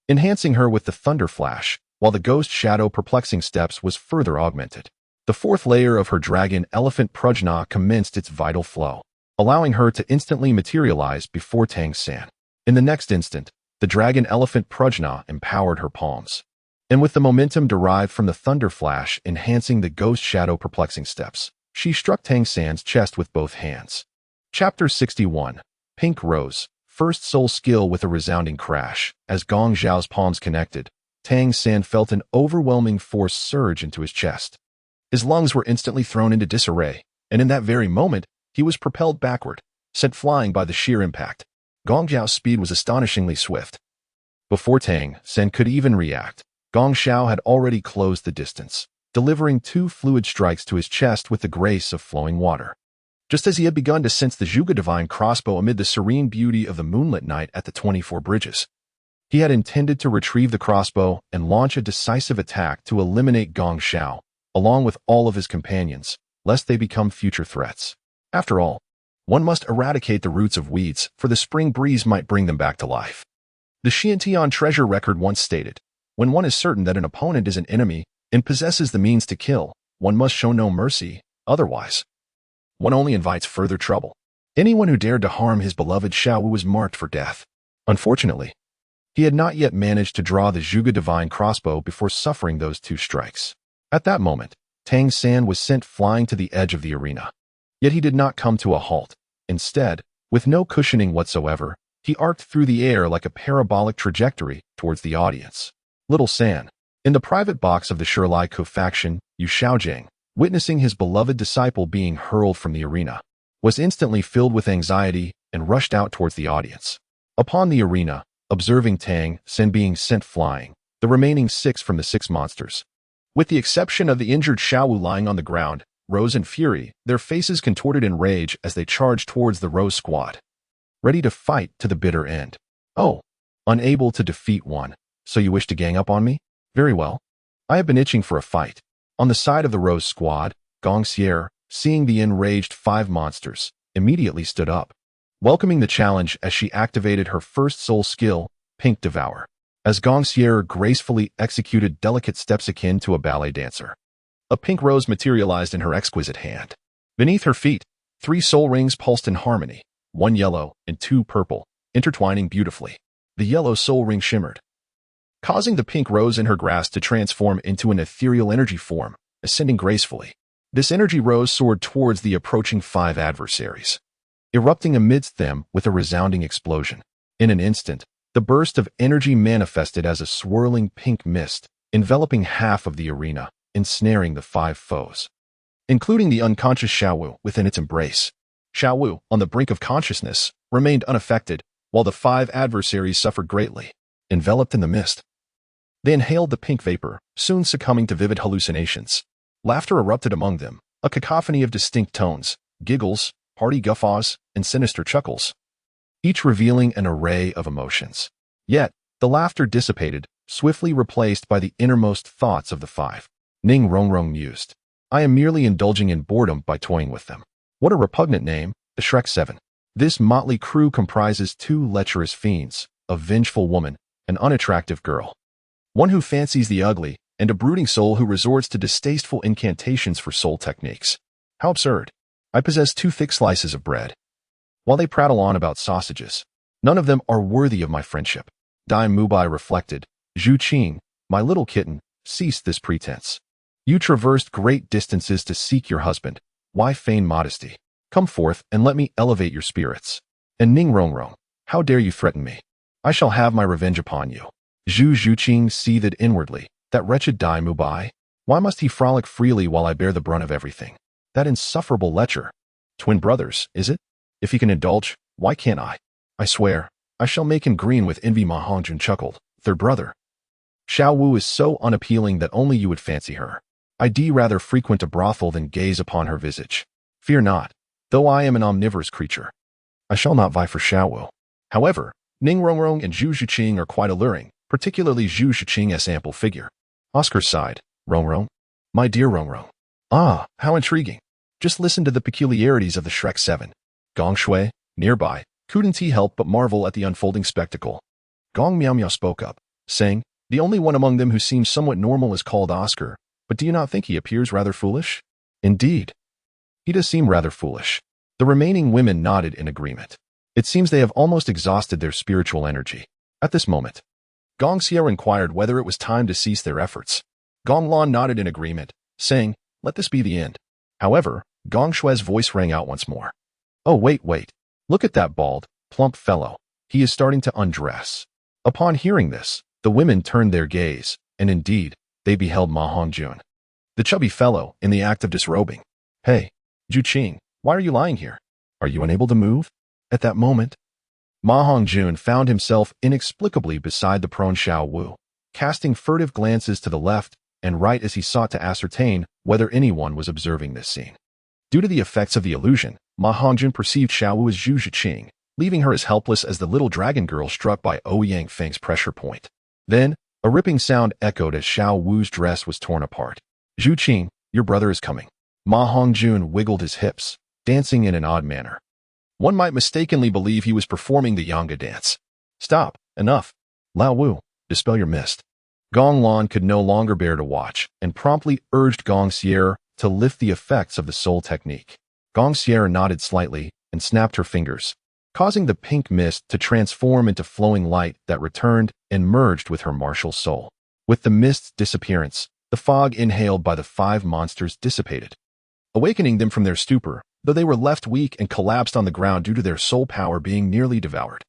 enhancing her with the thunder flash, while the ghost shadow perplexing steps was further augmented. The 4th layer of her dragon elephant prajna commenced its vital flow, allowing her to instantly materialize before Tang San. In the next instant, the dragon elephant prajna empowered her palms, and with the momentum derived from the thunder flash enhancing the ghost shadow perplexing steps, she struck Tang San's chest with both hands. Chapter 61. Pink Rose. First soul skill with a resounding crash. As Gong Xiao's palms connected, Tang San felt an overwhelming force surge into his chest. His lungs were instantly thrown into disarray, and in that very moment, he was propelled backward, sent flying by the sheer impact. Gong Xiao's speed was astonishingly swift. Before Tang San could even react, Gong Xiao had already closed the distance, delivering 2 fluid strikes to his chest with the grace of flowing water. Just as he had begun to sense the Zhuge divine crossbow amid the serene beauty of the moonlit night at the 24 Bridges, he had intended to retrieve the crossbow and launch a decisive attack to eliminate Gong Xiao, along with all of his companions, lest they become future threats. After all, one must eradicate the roots of weeds, for the spring breeze might bring them back to life. The Xiantian treasure record once stated, When one is certain that an opponent is an enemy and possesses the means to kill, one must show no mercy, otherwise one only invites further trouble. Anyone who dared to harm his beloved Xiao Wu was marked for death. Unfortunately, he had not yet managed to draw the Zhuge divine crossbow before suffering those 2 strikes. At that moment, Tang San was sent flying to the edge of the arena. Yet he did not come to a halt. Instead, with no cushioning whatsoever, he arced through the air like a parabolic trajectory towards the audience. Little San, in the private box of the Shirlai Ku faction, Yu Xiaojiang, witnessing his beloved disciple being hurled from the arena, was instantly filled with anxiety and rushed out towards the audience. Upon the arena, observing Tang San being sent flying, the remaining 6 from the 6 monsters, with the exception of the injured Xiao Wu lying on the ground, rose in fury, their faces contorted in rage as they charged towards the Rose Squad, ready to fight to the bitter end. Oh, unable to defeat one, so you wish to gang up on me? Very well. I have been itching for a fight. On the side of the Rose Squad, Gong Yu, seeing the enraged 5 monsters, immediately stood up, welcoming the challenge as she activated her first soul skill, Pink Devour, as Gong Yu gracefully executed delicate steps akin to a ballet dancer. A pink rose materialized in her exquisite hand. Beneath her feet, 3 soul rings pulsed in harmony, 1 yellow and 2 purple, intertwining beautifully. The yellow soul ring shimmered, causing the pink rose in her grasp to transform into an ethereal energy form, ascending gracefully. This energy rose soared towards the approaching 5 adversaries, erupting amidst them with a resounding explosion. In an instant, the burst of energy manifested as a swirling pink mist, enveloping half of the arena, ensnaring the 5 foes, including the unconscious Xiao Wu within its embrace. Xiao Wu, on the brink of consciousness, remained unaffected, while the 5 adversaries suffered greatly, enveloped in the mist. They inhaled the pink vapor, soon succumbing to vivid hallucinations. Laughter erupted among them, a cacophony of distinct tones, giggles, hearty guffaws, and sinister chuckles, each revealing an array of emotions. Yet, the laughter dissipated, swiftly replaced by the innermost thoughts of the 5. Ning Rongrong mused. I am merely indulging in boredom by toying with them. What a repugnant name, the Shrek 7. This motley crew comprises 2 lecherous fiends, a vengeful woman, an unattractive girl, one who fancies the ugly, and a brooding soul who resorts to distasteful incantations for soul techniques. How absurd. I possess 2 thick slices of bread, while they prattle on about sausages. None of them are worthy of my friendship. Dai Mubai reflected. Zhu Qing, my little kitten, cease this pretense. You traversed great distances to seek your husband. Why feign modesty? Come forth and let me elevate your spirits. And Ning Rongrong, how dare you threaten me? I shall have my revenge upon you. Zhu Qing seethed inwardly. That wretched Dai Mubai? Why must he frolic freely while I bear the brunt of everything? That insufferable lecher. Twin brothers, is it? If he can indulge, why can't I? I swear, I shall make him green with envy. Ma Hongjun chuckled. 3rd brother. Xiao Wu is so unappealing that only you would fancy her. I'd rather frequent a brothel than gaze upon her visage. Fear not, though I am an omnivorous creature, I shall not vie for Xiao Wu. However, Ning Rongrong and Zhu Zhiqing are quite alluring, particularly Zhu Zhiqing's ample figure. Oscar sighed. Rongrong? My dear Rongrong. Ah, how intriguing. Just listen to the peculiarities of the Shrek 7. Gong Shui, nearby, couldn't he help but marvel at the unfolding spectacle. Gong Miao Miao spoke up, saying, the only one among them who seems somewhat normal is called Oscar, but do you not think he appears rather foolish? Indeed. He does seem rather foolish. The remaining women nodded in agreement. It seems they have almost exhausted their spiritual energy. At this moment, Gong Xiu inquired whether it was time to cease their efforts. Gong Lan nodded in agreement, saying, let this be the end. However, Gong Shui's voice rang out once more. Oh, wait. Look at that bald, plump fellow. He is starting to undress. Upon hearing this, the women turned their gaze, and indeed, they beheld Ma Hongjun, the chubby fellow, in the act of disrobing. Hey, Zhu Qing, why are you lying here? Are you unable to move? At that moment, Ma Hongjun found himself inexplicably beside the prone Xiao Wu, casting furtive glances to the left and right as he sought to ascertain whether anyone was observing this scene. Due to the effects of the illusion, Ma Hongjun perceived Xiao Wu as Zhu Zhiqing, leaving her as helpless as the little dragon girl struck by Ouyang Feng's pressure point. Then, a ripping sound echoed as Xiao Wu's dress was torn apart. Zhu Qing, your brother is coming. Ma Hongjun wiggled his hips, dancing in an odd manner. One might mistakenly believe he was performing the Yanga dance. Stop, enough. Lao Wu, dispel your mist. Gong Lan could no longer bear to watch and promptly urged Gong Sierra to lift the effects of the soul technique. Gong Sierra nodded slightly and snapped her fingers, causing the pink mist to transform into flowing light that returned and merged with her martial soul. With the mist's disappearance, the fog inhaled by the 5 monsters dissipated, awakening them from their stupor, though they were left weak and collapsed on the ground due to their soul power being nearly devoured.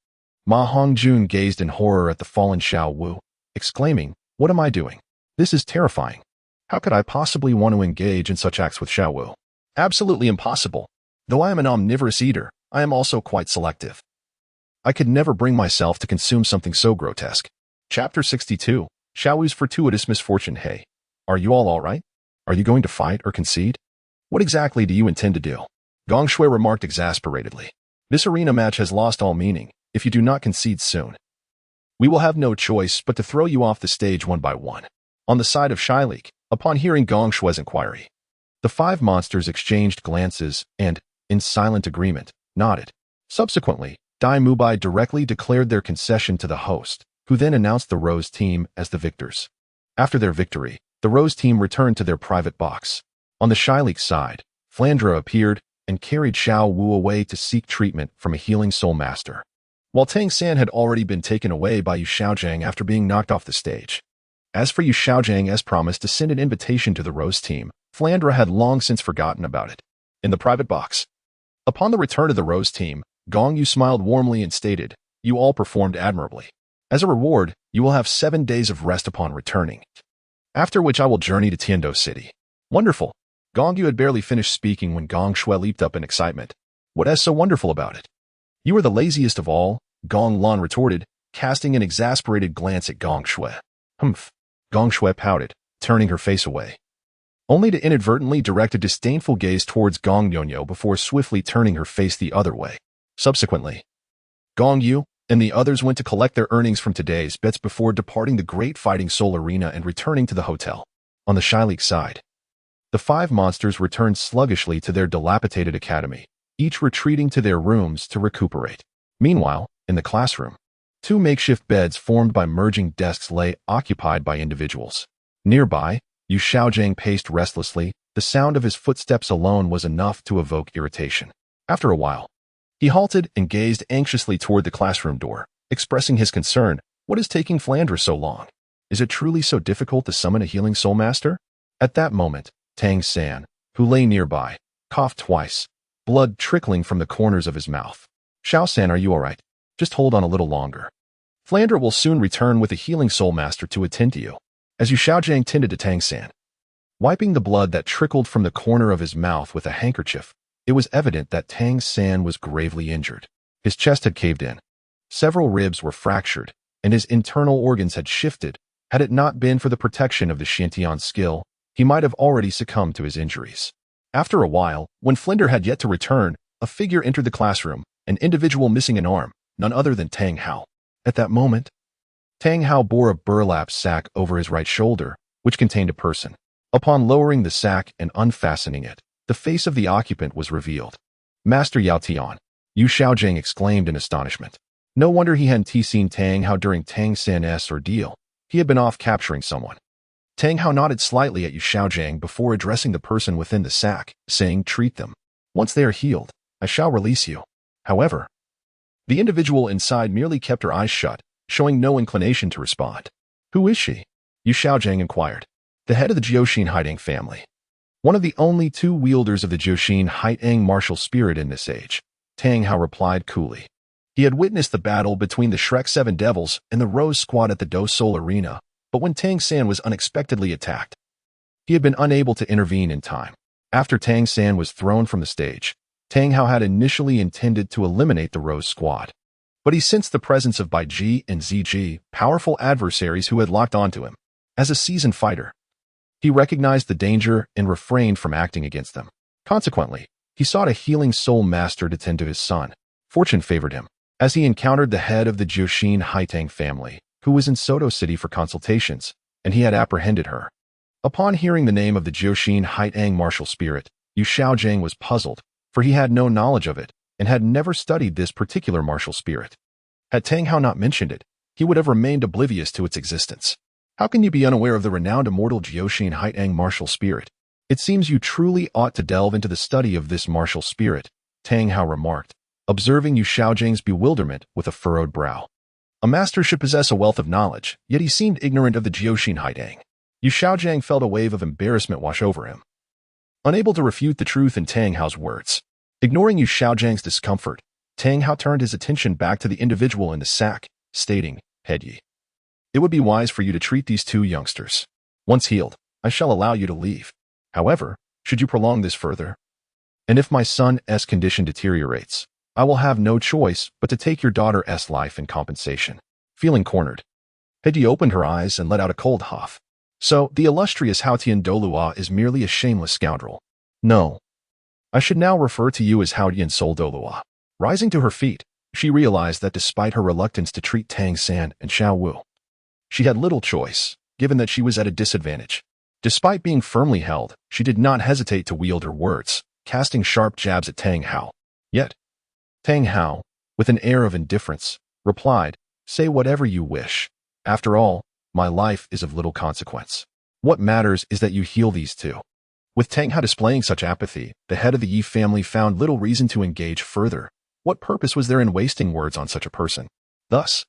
Ma Hongjun gazed in horror at the fallen Xiao Wu, exclaiming, "What am I doing? This is terrifying. How could I possibly want to engage in such acts with Xiao Wu? Absolutely impossible. Though I am an omnivorous eater, I am also quite selective. I could never bring myself to consume something so grotesque." Chapter 62, Xiao Wu's Fortuitous Misfortune. Hey, are you all right? Are you going to fight or concede? What exactly do you intend to do? Gong Shui remarked exasperatedly. This arena match has lost all meaning if you do not concede soon. We will have no choice but to throw you off the stage one by one. On the side of Shilik, upon hearing Gong Shui's inquiry, the 5 monsters exchanged glances and, in silent agreement, nodded. Subsequently, Dai Mubai directly declared their concession to the host, who then announced the Rose team as the victors. After their victory, the Rose team returned to their private box. On the Shilik side, Flandra appeared and carried Xiao Wu away to seek treatment from a healing soul master, while Tang San had already been taken away by Yu Xiaojiang after being knocked off the stage. As for Yu Xiaojiang, as promised to send an invitation to the Rose team, Flandra had long since forgotten about it. In the private box, upon the return of the Rose team, Gong Yu smiled warmly and stated, "You all performed admirably. As a reward, you will have 7 days of rest upon returning, after which I will journey to Tiando City." Wonderful. Gong Yu had barely finished speaking when Gong Shui leaped up in excitement. "What is so wonderful about it?" "You are the laziest of all," Gong Lan retorted, casting an exasperated glance at Gong Shui. "Humph." Gong Shui pouted, turning her face away, only to inadvertently direct a disdainful gaze towards Gong Yonyo before swiftly turning her face the other way. Subsequently, Gong Yu and the others went to collect their earnings from today's bets before departing the Great Fighting Soul Arena and returning to the hotel. On the Shilik side, the 5 monsters returned sluggishly to their dilapidated academy, each retreating to their rooms to recuperate. Meanwhile, in the classroom, 2 makeshift beds formed by merging desks lay occupied by individuals. Nearby, Yu Xiaojiang paced restlessly. The sound of his footsteps alone was enough to evoke irritation. After a while, he halted and gazed anxiously toward the classroom door, expressing his concern. "What is taking Flandra so long? Is it truly so difficult to summon a healing soul master?" At that moment, Tang San, who lay nearby, coughed twice, blood trickling from the corners of his mouth. "Xiao-san, are you all right? Just hold on a little longer. Flandra will soon return with a healing soul master to attend to you." As Yu Xiaojiang tended to Tang San, wiping the blood that trickled from the corner of his mouth with a handkerchief, it was evident that Tang San was gravely injured. His chest had caved in, several ribs were fractured, and his internal organs had shifted. Had it not been for the protection of the Shantian skill, he might have already succumbed to his injuries. After a while, when Flinder had yet to return, a figure entered the classroom, an individual missing an arm, none other than Tang Hao. At that moment, Tang Hao bore a burlap sack over his right shoulder, which contained a person. Upon lowering the sack and unfastening it, the face of the occupant was revealed. "Master Yao Tian," Yu Xiaojiang exclaimed in astonishment. No wonder he hadn't seen Tang Hao during Tang San's ordeal. He had been off capturing someone. Tang Hao nodded slightly at Yu Xiaojiang before addressing the person within the sack, saying, "Treat them. Once they are healed, I shall release you." However, the individual inside merely kept her eyes shut, showing no inclination to respond. "Who is she?" Yu Xiaojiang inquired. "The head of the Jiuxin Haidang family. One of the only 2 wielders of the Jiuxin Haidang martial spirit in this age," Tang Hao replied coolly. He had witnessed the battle between the Shrek 7 Devils and the Rose Squad at the Do Sol Arena, but when Tang San was unexpectedly attacked, he had been unable to intervene in time. After Tang San was thrown from the stage, Tang Hao had initially intended to eliminate the Rose Squad, but he sensed the presence of Bai Ji and ZG, powerful adversaries who had locked onto him. As a seasoned fighter, he recognized the danger and refrained from acting against them. Consequently, he sought a healing soul master to tend to his son. Fortune favored him, as he encountered the head of the Jiuxin Haitang family, who was in Soto City for consultations, and he had apprehended her. Upon hearing the name of the Jiuxin Haitang martial spirit, Yu Xiaojiang was puzzled, for he had no knowledge of it and had never studied this particular martial spirit. Had Tang Hao not mentioned it, he would have remained oblivious to its existence. How can you be unaware of the renowned immortal Jiuxin Haitang martial spirit? It seems you truly ought to delve into the study of this martial spirit, Tang Hao remarked, observing Yu Xiaojing's bewilderment with a furrowed brow. A master should possess a wealth of knowledge, yet he seemed ignorant of the Jiuxin Haitang. Yu Xiaojing felt a wave of embarrassment wash over him. Unable to refute the truth in Tang Hao's words, ignoring Yu Xiaojing's discomfort, Tang Hao turned his attention back to the individual in the sack, stating, "Head Yi, it would be wise for you to treat these two youngsters. Once healed, I shall allow you to leave. However, should you prolong this further, and if my son's condition deteriorates, I will have no choice but to take your daughter's life in compensation." Feeling cornered, Head Yi opened her eyes and let out a cold huff. So, the illustrious Haotian Douluo is merely a shameless scoundrel. No. I should now refer to you as Haotian Soul Douluo. Rising to her feet, she realized that despite her reluctance to treat Tang San and Xiao Wu, she had little choice, given that she was at a disadvantage. Despite being firmly held, she did not hesitate to wield her words, casting sharp jabs at Tang Hao. Yet, Tang Hao, with an air of indifference, replied, "Say whatever you wish. After all, my life is of little consequence. What matters is that you heal these two." With Tang Hao displaying such apathy, the head of the Yi family found little reason to engage further. What purpose was there in wasting words on such a person? Thus,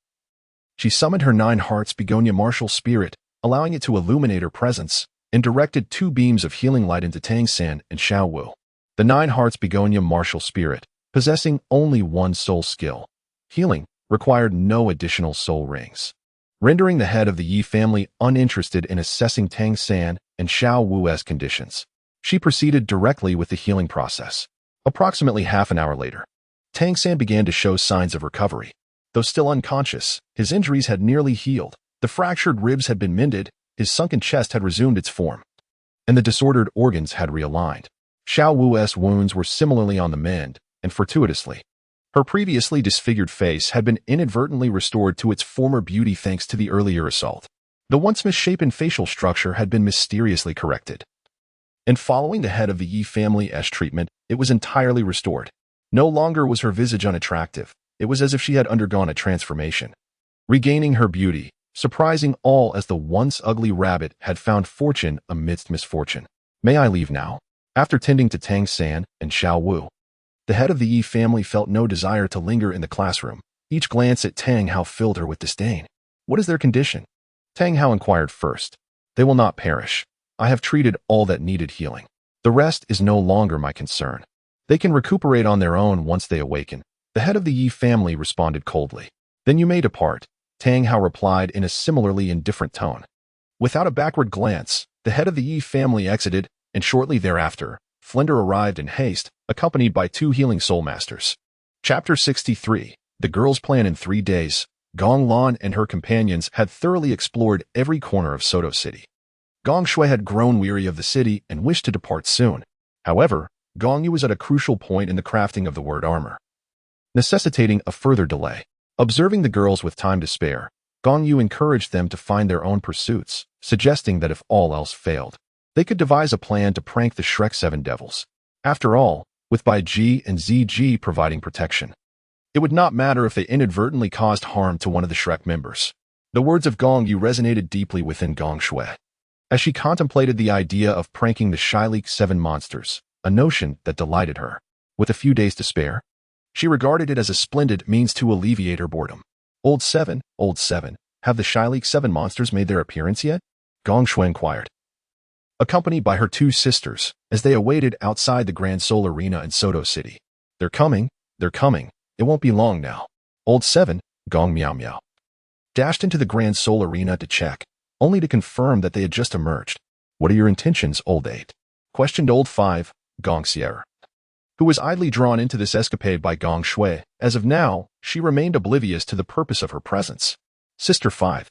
she summoned her 9 hearts begonia martial spirit, allowing it to illuminate her presence, and directed 2 beams of healing light into Tang San and Xiao Wu. The 9 hearts begonia martial spirit, possessing only 1 soul skill, healing, required no additional soul rings, rendering the head of the Yi family uninterested in assessing Tang San and Xiao Wu's conditions. She proceeded directly with the healing process. Approximately half an hour later, Tang San began to show signs of recovery. Though still unconscious, his injuries had nearly healed, the fractured ribs had been mended, his sunken chest had resumed its form, and the disordered organs had realigned. Xiao Wu's wounds were similarly on the mend, and fortuitously, her previously disfigured face had been inadvertently restored to its former beauty thanks to the earlier assault. The once misshapen facial structure had been mysteriously corrected. And following the head of the Yi family's treatment, it was entirely restored. No longer was her visage unattractive. It was as if she had undergone a transformation, regaining her beauty, surprising all as the once ugly rabbit had found fortune amidst misfortune. "May I leave now?" After tending to Tang San and Xiao Wu, the head of the Yi family felt no desire to linger in the classroom. Each glance at Tang Hao filled her with disdain. "What is their condition?" Tang Hao inquired first. "They will not perish. I have treated all that needed healing. The rest is no longer my concern. They can recuperate on their own once they awaken." The head of the Yi family responded coldly. "Then you may depart," Tang Hao replied in a similarly indifferent tone. Without a backward glance, the head of the Yi family exited, and shortly thereafter, Flender arrived in haste, accompanied by 2 healing soul masters. Chapter 63. The girls' plan in 3 days. Gong Lan and her companions had thoroughly explored every corner of Soto City. Gong Shui had grown weary of the city and wished to depart soon. However, Gong Yu was at a crucial point in the crafting of the word armor, necessitating a further delay. Observing the girls with time to spare, Gong Yu encouraged them to find their own pursuits, suggesting that if all else failed, they could devise a plan to prank the Shrek 7 devils. After all, with Bai Ji and ZG providing protection, it would not matter if they inadvertently caused harm to one of the Shrek members. The words of Gong Yu resonated deeply within Gong Shui, as she contemplated the idea of pranking the Shyleek 7 monsters, a notion that delighted her. With a few days to spare, she regarded it as a splendid means to alleviate her boredom. Old 7, have the Shyleek 7 monsters made their appearance yet?" Gong Shui inquired, accompanied by her 2 sisters, as they awaited outside the Grand Soul Arena in Soto City. They're coming. It won't be long now." Old 7, Gong Miao Miao, dashed into the Grand Soul Arena to check, only to confirm that they had just emerged. "What are your intentions, Old 8? Questioned Old 5, Gong Sierra, who was idly drawn into this escapade by Gong Shui. As of now, she remained oblivious to the purpose of her presence. "Sister 5,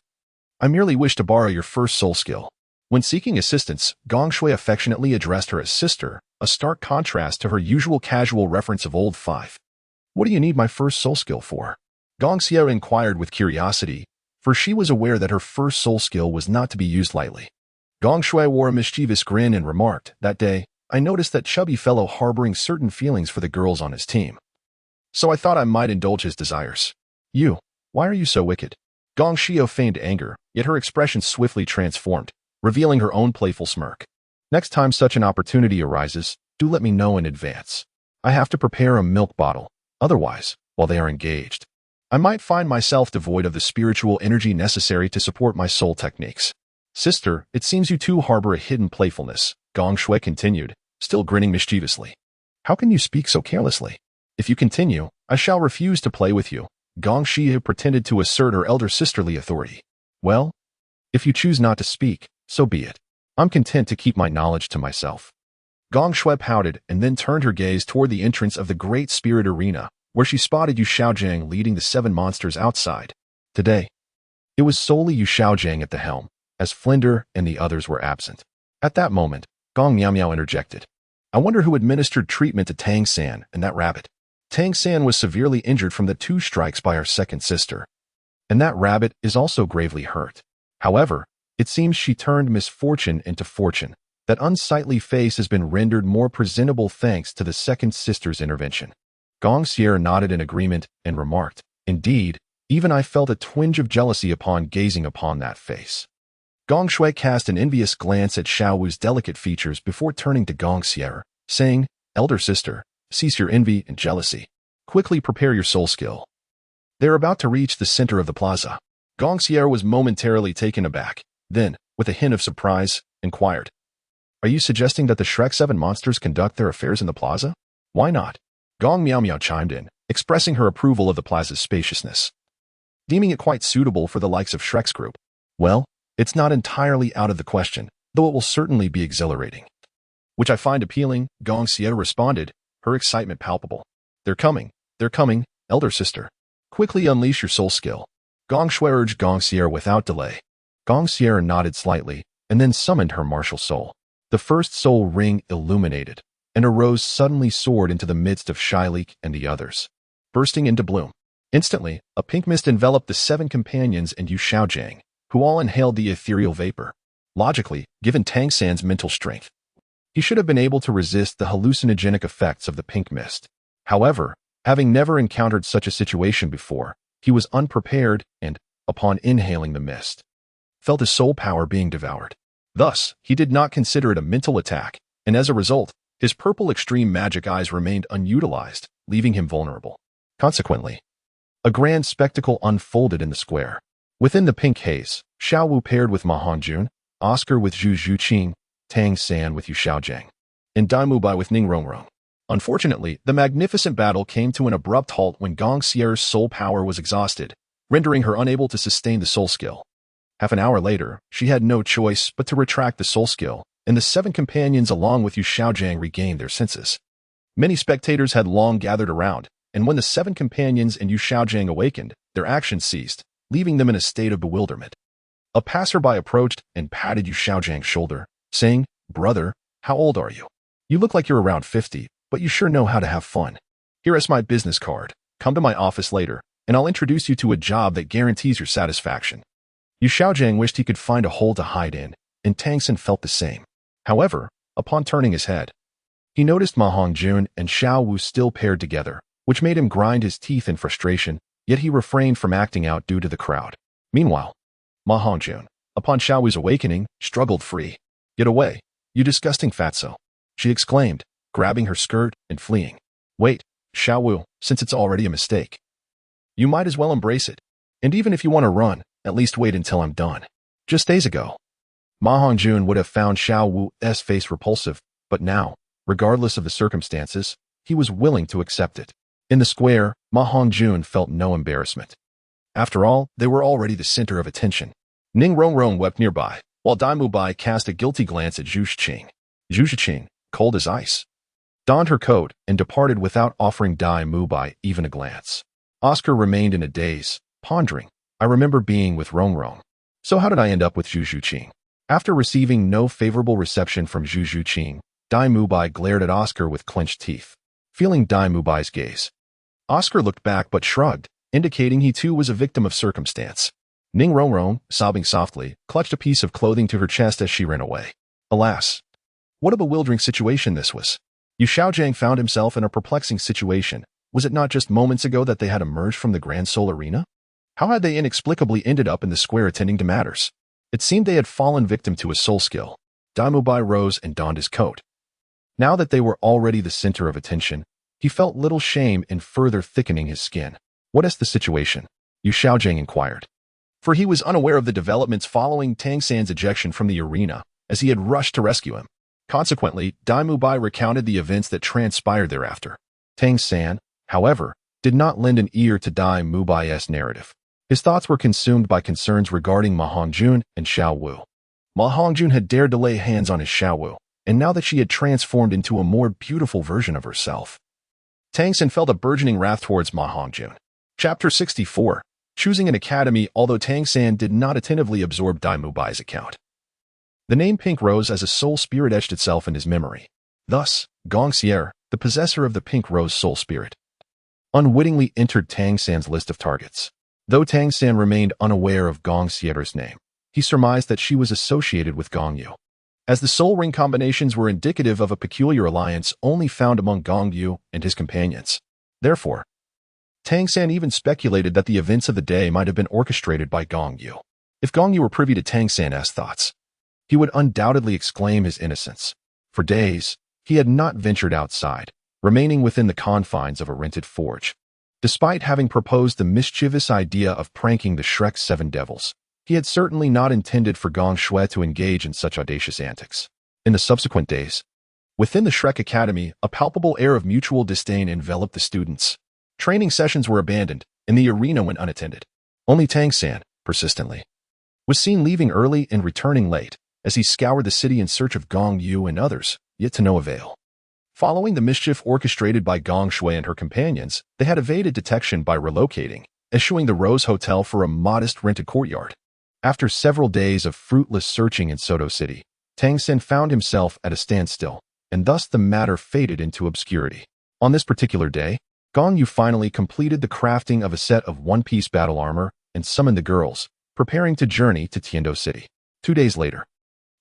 I merely wish to borrow your first soul skill." When seeking assistance, Gong Shui affectionately addressed her as sister, a stark contrast to her usual casual reference of Old 5. "What do you need my first soul skill for?" Gong Sierra inquired with curiosity, for she was aware that her first soul skill was not to be used lightly. Gong Shui wore a mischievous grin and remarked, "That day, I noticed that chubby fellow harboring certain feelings for the girls on his team. So I thought I might indulge his desires." "You, why are you so wicked?" Gong Xiu feigned anger, yet her expression swiftly transformed, revealing her own playful smirk. Next time such an opportunity arises, do let me know in advance. I have to prepare a milk bottle. Otherwise, while they are engaged, I might find myself devoid of the spiritual energy necessary to support my soul techniques. Sister, it seems you two harbor a hidden playfulness, Gong Shui continued, still grinning mischievously. How can you speak so carelessly? If you continue, I shall refuse to play with you. Gong Xiu pretended to assert her elder sisterly authority. Well, if you choose not to speak, so be it. I'm content to keep my knowledge to myself. Gong Shui pouted and then turned her gaze toward the entrance of the Great Spirit Arena, where she spotted Yu Xiaojiang leading the 7 monsters outside. Today, it was solely Yu Xiaojiang at the helm, as Flinder and the others were absent. At that moment, Gong Miao Miao interjected. I wonder who administered treatment to Tang San and that rabbit. Tang San was severely injured from the 2 strikes by our second sister. And that rabbit is also gravely hurt. However, it seems she turned misfortune into fortune. That unsightly face has been rendered more presentable thanks to the second sister's intervention. Gong Xiu nodded in agreement and remarked, Indeed, even I felt a twinge of jealousy upon gazing upon that face. Gong Shui cast an envious glance at Xiao Wu's delicate features before turning to Gong Xiu, saying, Elder sister, cease your envy and jealousy. Quickly prepare your soul skill. They are about to reach the center of the plaza. Gong Xiu was momentarily taken aback, then, with a hint of surprise, inquired, Are you suggesting that the Shrek 7 monsters conduct their affairs in the plaza? Why not? Gong Miao Miao chimed in, expressing her approval of the plaza's spaciousness, deeming it quite suitable for the likes of Shrek's group. Well, it's not entirely out of the question, though it will certainly be exhilarating. Which I find appealing, Gong Xiu responded, her excitement palpable. They're coming, elder sister. Quickly unleash your soul skill. Gong Shui urged Gong Xiu without delay. Gong Xiu nodded slightly, and then summoned her martial soul. The first soul ring illuminated, and a rose suddenly soared into the midst of Shyleek and the others, bursting into bloom. Instantly, a pink mist enveloped the 7 companions and Yu Xiaojiang, who all inhaled the ethereal vapor. Logically, given Tang San's mental strength, he should have been able to resist the hallucinogenic effects of the pink mist. However, having never encountered such a situation before, he was unprepared and, upon inhaling the mist, felt his soul power being devoured. Thus, he did not consider it a mental attack, and as a result, his purple extreme magic eyes remained unutilized, leaving him vulnerable. Consequently, a grand spectacle unfolded in the square. Within the pink haze, Xiao Wu paired with Ma Hongjun, Oscar with Zhu Zhuqing, Tang San with Yu Xiaojiang, and Dai Mubai with Ning Rongrong. Unfortunately, the magnificent battle came to an abrupt halt when Gong Xiu's soul power was exhausted, rendering her unable to sustain the soul skill. Half an hour later, she had no choice but to retract the soul skill, and the 7 companions along with Yu Xiaojiang regained their senses. Many spectators had long gathered around, and when the 7 companions and Yu Xiaojiang awakened, their actions ceased, leaving them in a state of bewilderment. A passerby approached and patted Yu Xiaojiang's shoulder, saying, Brother, how old are you? You look like you're around 50, but you sure know how to have fun. Here is my business card. Come to my office later, and I'll introduce you to a job that guarantees your satisfaction. Yu Xiaojiang wished he could find a hole to hide in, and Tang San felt the same. However, upon turning his head, he noticed Ma Hongjun and Xiao Wu still paired together, which made him grind his teeth in frustration, yet he refrained from acting out due to the crowd. Meanwhile, Ma Hongjun, upon Xiao Wu's awakening, struggled free. Get away, you disgusting fatso, she exclaimed, grabbing her skirt and fleeing. Wait, Xiao Wu, since it's already a mistake, you might as well embrace it. And even if you want to run, at least wait until I'm done. Just days ago, Ma Hongjun would have found Xiao Wu's face repulsive, but now, regardless of the circumstances, he was willing to accept it. In the square, Ma Hongjun felt no embarrassment. After all, they were already the center of attention. Ning Rongrong wept nearby, while Dai Mubai cast a guilty glance at Zhu Zhuqing. Zhu Zhuqing, cold as ice, donned her coat and departed without offering Dai Mubai even a glance. Oscar remained in a daze, pondering. I remember being with Rongrong. So how did I end up with Zhu Zhuqing? After receiving no favorable reception from Zhu Zhuqing, Dai Mubai glared at Oscar with clenched teeth. Feeling Dai Mubai's gaze, Oscar looked back but shrugged, indicating he too was a victim of circumstance. Ning Rongrong, sobbing softly, clutched a piece of clothing to her chest as she ran away. Alas, what a bewildering situation this was. Yu Xiaojiang found himself in a perplexing situation. Was it not just moments ago that they had emerged from the Grand Soul Arena? How had they inexplicably ended up in the square attending to matters? It seemed they had fallen victim to a soul skill. Daimubai rose and donned his coat. Now that they were already the center of attention, he felt little shame in further thickening his skin. What is the situation? Yu Xiaojing inquired. For he was unaware of the developments following Tang San's ejection from the arena, as he had rushed to rescue him. Consequently, Daimubai recounted the events that transpired thereafter. Tang San, however, did not lend an ear to Daimubai's narrative. His thoughts were consumed by concerns regarding Ma Hongjun and Xiao Wu. Ma Hongjun had dared to lay hands on his Xiao Wu, and now that she had transformed into a more beautiful version of herself, Tang San felt a burgeoning wrath towards Ma Hongjun. Chapter 64. Choosing an academy. Although Tang San did not attentively absorb Daimubai's account, the name Pink Rose as a soul spirit etched itself in his memory. Thus, Gong Xier, the possessor of the Pink Rose soul spirit, unwittingly entered Tang San's list of targets. Though Tang San remained unaware of Gong Xier's name, he surmised that she was associated with Gong Yu, as the soul ring combinations were indicative of a peculiar alliance only found among Gong Yu and his companions. Therefore, Tang San even speculated that the events of the day might have been orchestrated by Gong Yu. If Gong Yu were privy to Tang San's thoughts, he would undoubtedly exclaim his innocence. For days, he had not ventured outside, remaining within the confines of a rented forge. Despite having proposed the mischievous idea of pranking the Shrek Seven Devils, he had certainly not intended for Gong Shui to engage in such audacious antics. In the subsequent days, within the Shrek Academy, a palpable air of mutual disdain enveloped the students. Training sessions were abandoned, and the arena went unattended. Only Tang San, persistently, was seen leaving early and returning late, as he scoured the city in search of Gong Yu and others, yet to no avail. Following the mischief orchestrated by Gong Shui and her companions, they had evaded detection by relocating, eschewing the Rose Hotel for a modest rented courtyard. After several days of fruitless searching in Soto City, Tang San found himself at a standstill, and thus the matter faded into obscurity. On this particular day, Gong Yu finally completed the crafting of a set of one-piece battle armor and summoned the girls, preparing to journey to Tiando City. 2 days later,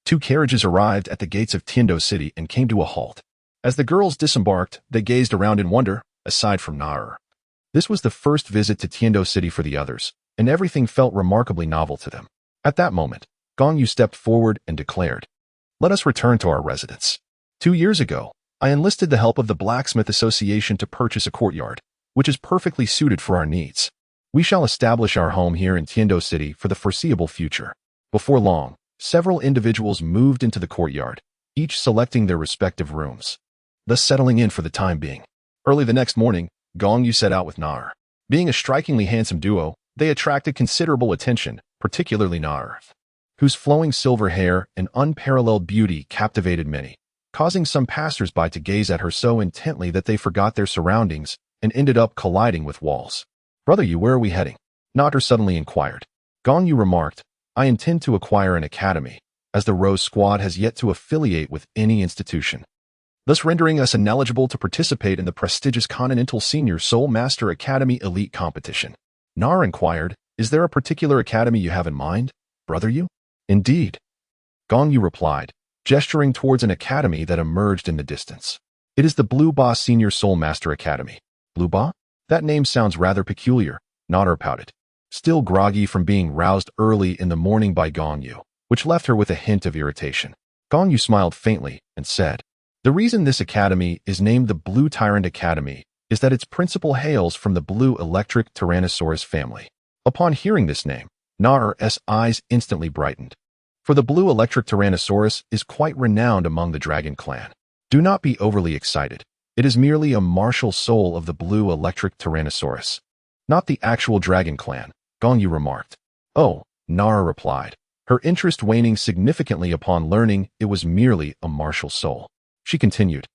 2 carriages arrived at the gates of Tiando City and came to a halt. As the girls disembarked, they gazed around in wonder, aside from Naer. This was the first visit to Tiando City for the others, and everything felt remarkably novel to them. At that moment, Gong Yu stepped forward and declared, "Let us return to our residence. 2 years ago, I enlisted the help of the Blacksmith Association to purchase a courtyard, which is perfectly suited for our needs. We shall establish our home here in Tiando City for the foreseeable future." Before long, several individuals moved into the courtyard, each selecting their respective rooms, thus settling in for the time being. Early the next morning, Gong Yu set out with Naer. Being a strikingly handsome duo, they attracted considerable attention, particularly Naer, whose flowing silver hair and unparalleled beauty captivated many, causing some passers-by to gaze at her so intently that they forgot their surroundings and ended up colliding with walls. "Brother Yu, where are we heading?" Naer suddenly inquired. Gong Yu remarked, "I intend to acquire an academy, as the Rose Squad has yet to affiliate with any institution, thus rendering us ineligible to participate in the prestigious Continental Senior Soul Master Academy Elite Competition." Naer inquired, "Is there a particular academy you have in mind, Brother Yu?" "Indeed," Gong Yu replied, gesturing towards an academy that emerged in the distance. "It is the Blue Ba Senior Soul Master Academy." "Blue Ba? That name sounds rather peculiar," Naer pouted, still groggy from being roused early in the morning by Gong Yu, which left her with a hint of irritation. Gong Yu smiled faintly and said, "The reason this academy is named the Blue Tyrant Academy is that its principal hails from the Blue Electric Tyrannosaurus family." Upon hearing this name, Naer's eyes instantly brightened. For the Blue Electric Tyrannosaurus is quite renowned among the Dragon Clan. Do not be overly excited. It is merely a martial soul of the Blue Electric Tyrannosaurus, not the actual Dragon Clan, Gong Yu remarked. "Oh," Naer replied, her interest waning significantly upon learning it was merely a martial soul. She continued,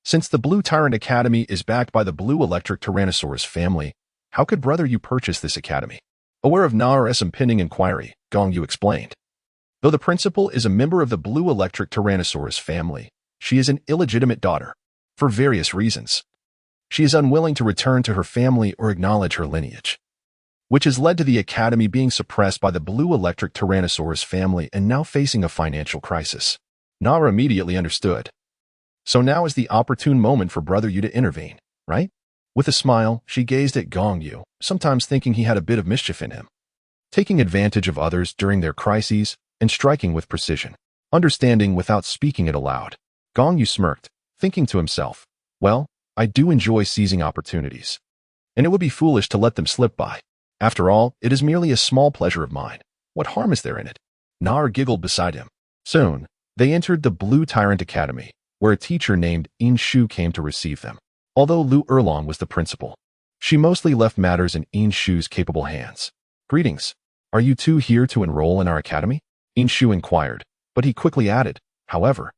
"Since the Blue Tyrant Academy is backed by the Blue Electric Tyrannosaurus family, how could Brother Yu purchase this academy?" Aware of Naer's impending inquiry, Gong Yu explained, "Though the principal is a member of the Blue Electric Tyrannosaurus family, she is an illegitimate daughter. For various reasons, she is unwilling to return to her family or acknowledge her lineage, which has led to the academy being suppressed by the Blue Electric Tyrannosaurus family and now facing a financial crisis." Naer immediately understood. "So now is the opportune moment for Brother Yu to intervene, right?" With a smile, she gazed at Gong Yu, sometimes thinking he had a bit of mischief in him, taking advantage of others during their crises and striking with precision. Understanding without speaking it aloud, Gong Yu smirked, thinking to himself, well, I do enjoy seizing opportunities, and it would be foolish to let them slip by. After all, it is merely a small pleasure of mine. What harm is there in it? Nar giggled beside him. Soon, they entered the Blue Tyrant Academy, where a teacher named In Shu came to receive them. Although Lu Erlong was the principal, she mostly left matters in In Shu's capable hands. Greetings. Are you two here to enroll in our academy? In Shu inquired, but he quickly added, however,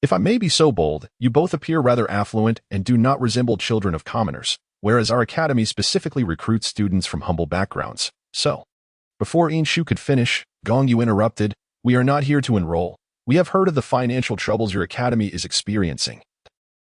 if I may be so bold, you both appear rather affluent and do not resemble children of commoners, whereas our academy specifically recruits students from humble backgrounds. So, before In Shu could finish, Gong Yu interrupted, we are not here to enroll. We have heard of the financial troubles your academy is experiencing,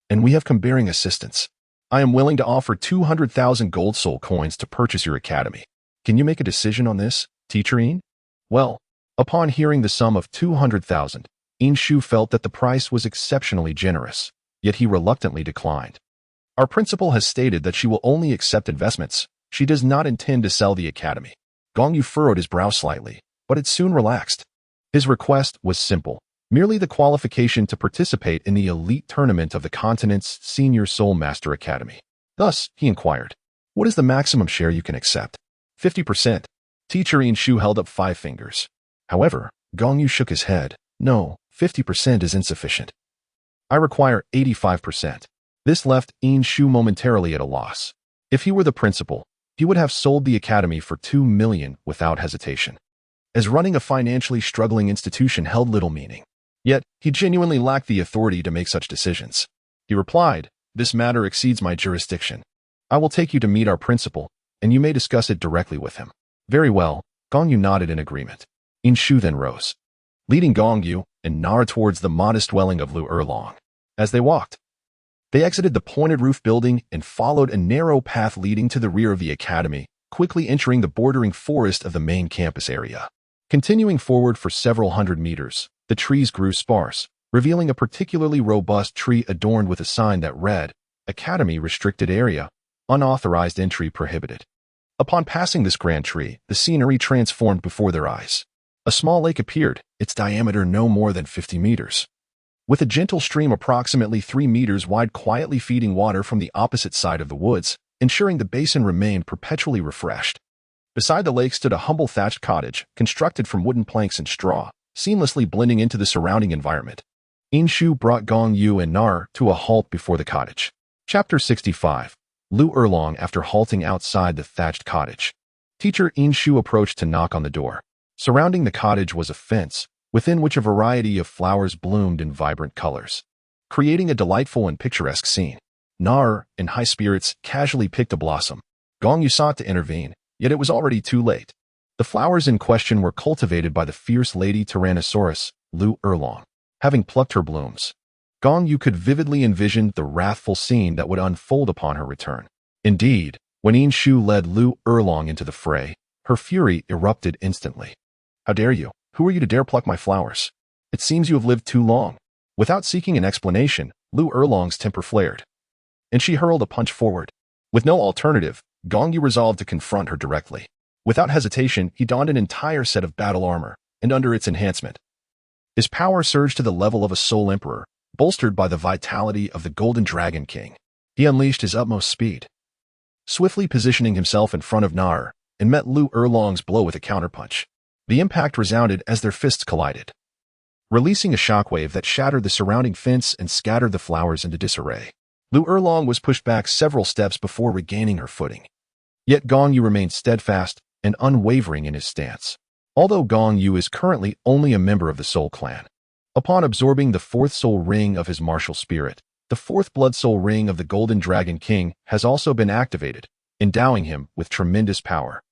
and we have come bearing assistance. I am willing to offer 200,000 gold soul coins to purchase your academy. Can you make a decision on this, Teacher In? Well, upon hearing the sum of 200,000, In Shu felt that the price was exceptionally generous, yet he reluctantly declined. Our principal has stated that she will only accept investments. She does not intend to sell the academy. Gong Yu furrowed his brow slightly, but it soon relaxed. His request was simple, merely the qualification to participate in the elite tournament of the continent's Senior Soul Master Academy. Thus, he inquired, what is the maximum share you can accept? 50%. Teacher In Shu held up 5 fingers. However, Gong Yu shook his head. No, 50% is insufficient. I require 85%. This left In Shu momentarily at a loss. If he were the principal, he would have sold the academy for 2 million without hesitation, as running a financially struggling institution held little meaning. Yet, he genuinely lacked the authority to make such decisions. He replied, this matter exceeds my jurisdiction. I will take you to meet our principal, and you may discuss it directly with him. Very well, Gong Yu nodded in agreement. In Shu then rose, leading Gong Yu and Nar towards the modest dwelling of Lu Erlong. As they walked, they exited the pointed roof building and followed a narrow path leading to the rear of the academy, quickly entering the bordering forest of the main campus area. Continuing forward for several hundred meters, the trees grew sparse, revealing a particularly robust tree adorned with a sign that read, Academy Restricted Area, Unauthorized Entry Prohibited. Upon passing this grand tree, the scenery transformed before their eyes. A small lake appeared, its diameter no more than 50 meters, with a gentle stream approximately 3 meters wide quietly feeding water from the opposite side of the woods, ensuring the basin remained perpetually refreshed. Beside the lake stood a humble thatched cottage, constructed from wooden planks and straw, seamlessly blending into the surrounding environment. In Shu brought Gong Yu and Nar to a halt before the cottage. Chapter 65. Lu Erlong after halting outside the thatched cottage. Teacher In Shu approached to knock on the door. Surrounding the cottage was a fence, within which a variety of flowers bloomed in vibrant colors, creating a delightful and picturesque scene. Nar, in high spirits, casually picked a blossom. Gong Yu sought to intervene, yet it was already too late. The flowers in question were cultivated by the fierce lady Tyrannosaurus, Lu Erlong. Having plucked her blooms, Gong Yu could vividly envision the wrathful scene that would unfold upon her return. Indeed, when In Shu led Lu Erlong into the fray, her fury erupted instantly. How dare you? Who are you to dare pluck my flowers? It seems you have lived too long. Without seeking an explanation, Lu Erlong's temper flared, and she hurled a punch forward. With no alternative, Gong Yu resolved to confront her directly. Without hesitation, he donned an entire set of battle armor, and under its enhancement, his power surged to the level of a soul emperor, bolstered by the vitality of the Golden Dragon King. He unleashed his utmost speed, swiftly positioning himself in front of Nar, and met Lu Erlong's blow with a counterpunch. The impact resounded as their fists collided, releasing a shockwave that shattered the surrounding fence and scattered the flowers into disarray. Lu Erlong was pushed back several steps before regaining her footing. Yet Gong Yu remained steadfast and unwavering in his stance. Although Gong Yu is currently only a member of the Soul Clan, upon absorbing the 4th soul ring of his martial spirit, the 4th blood soul ring of the Golden Dragon King has also been activated, endowing him with tremendous power,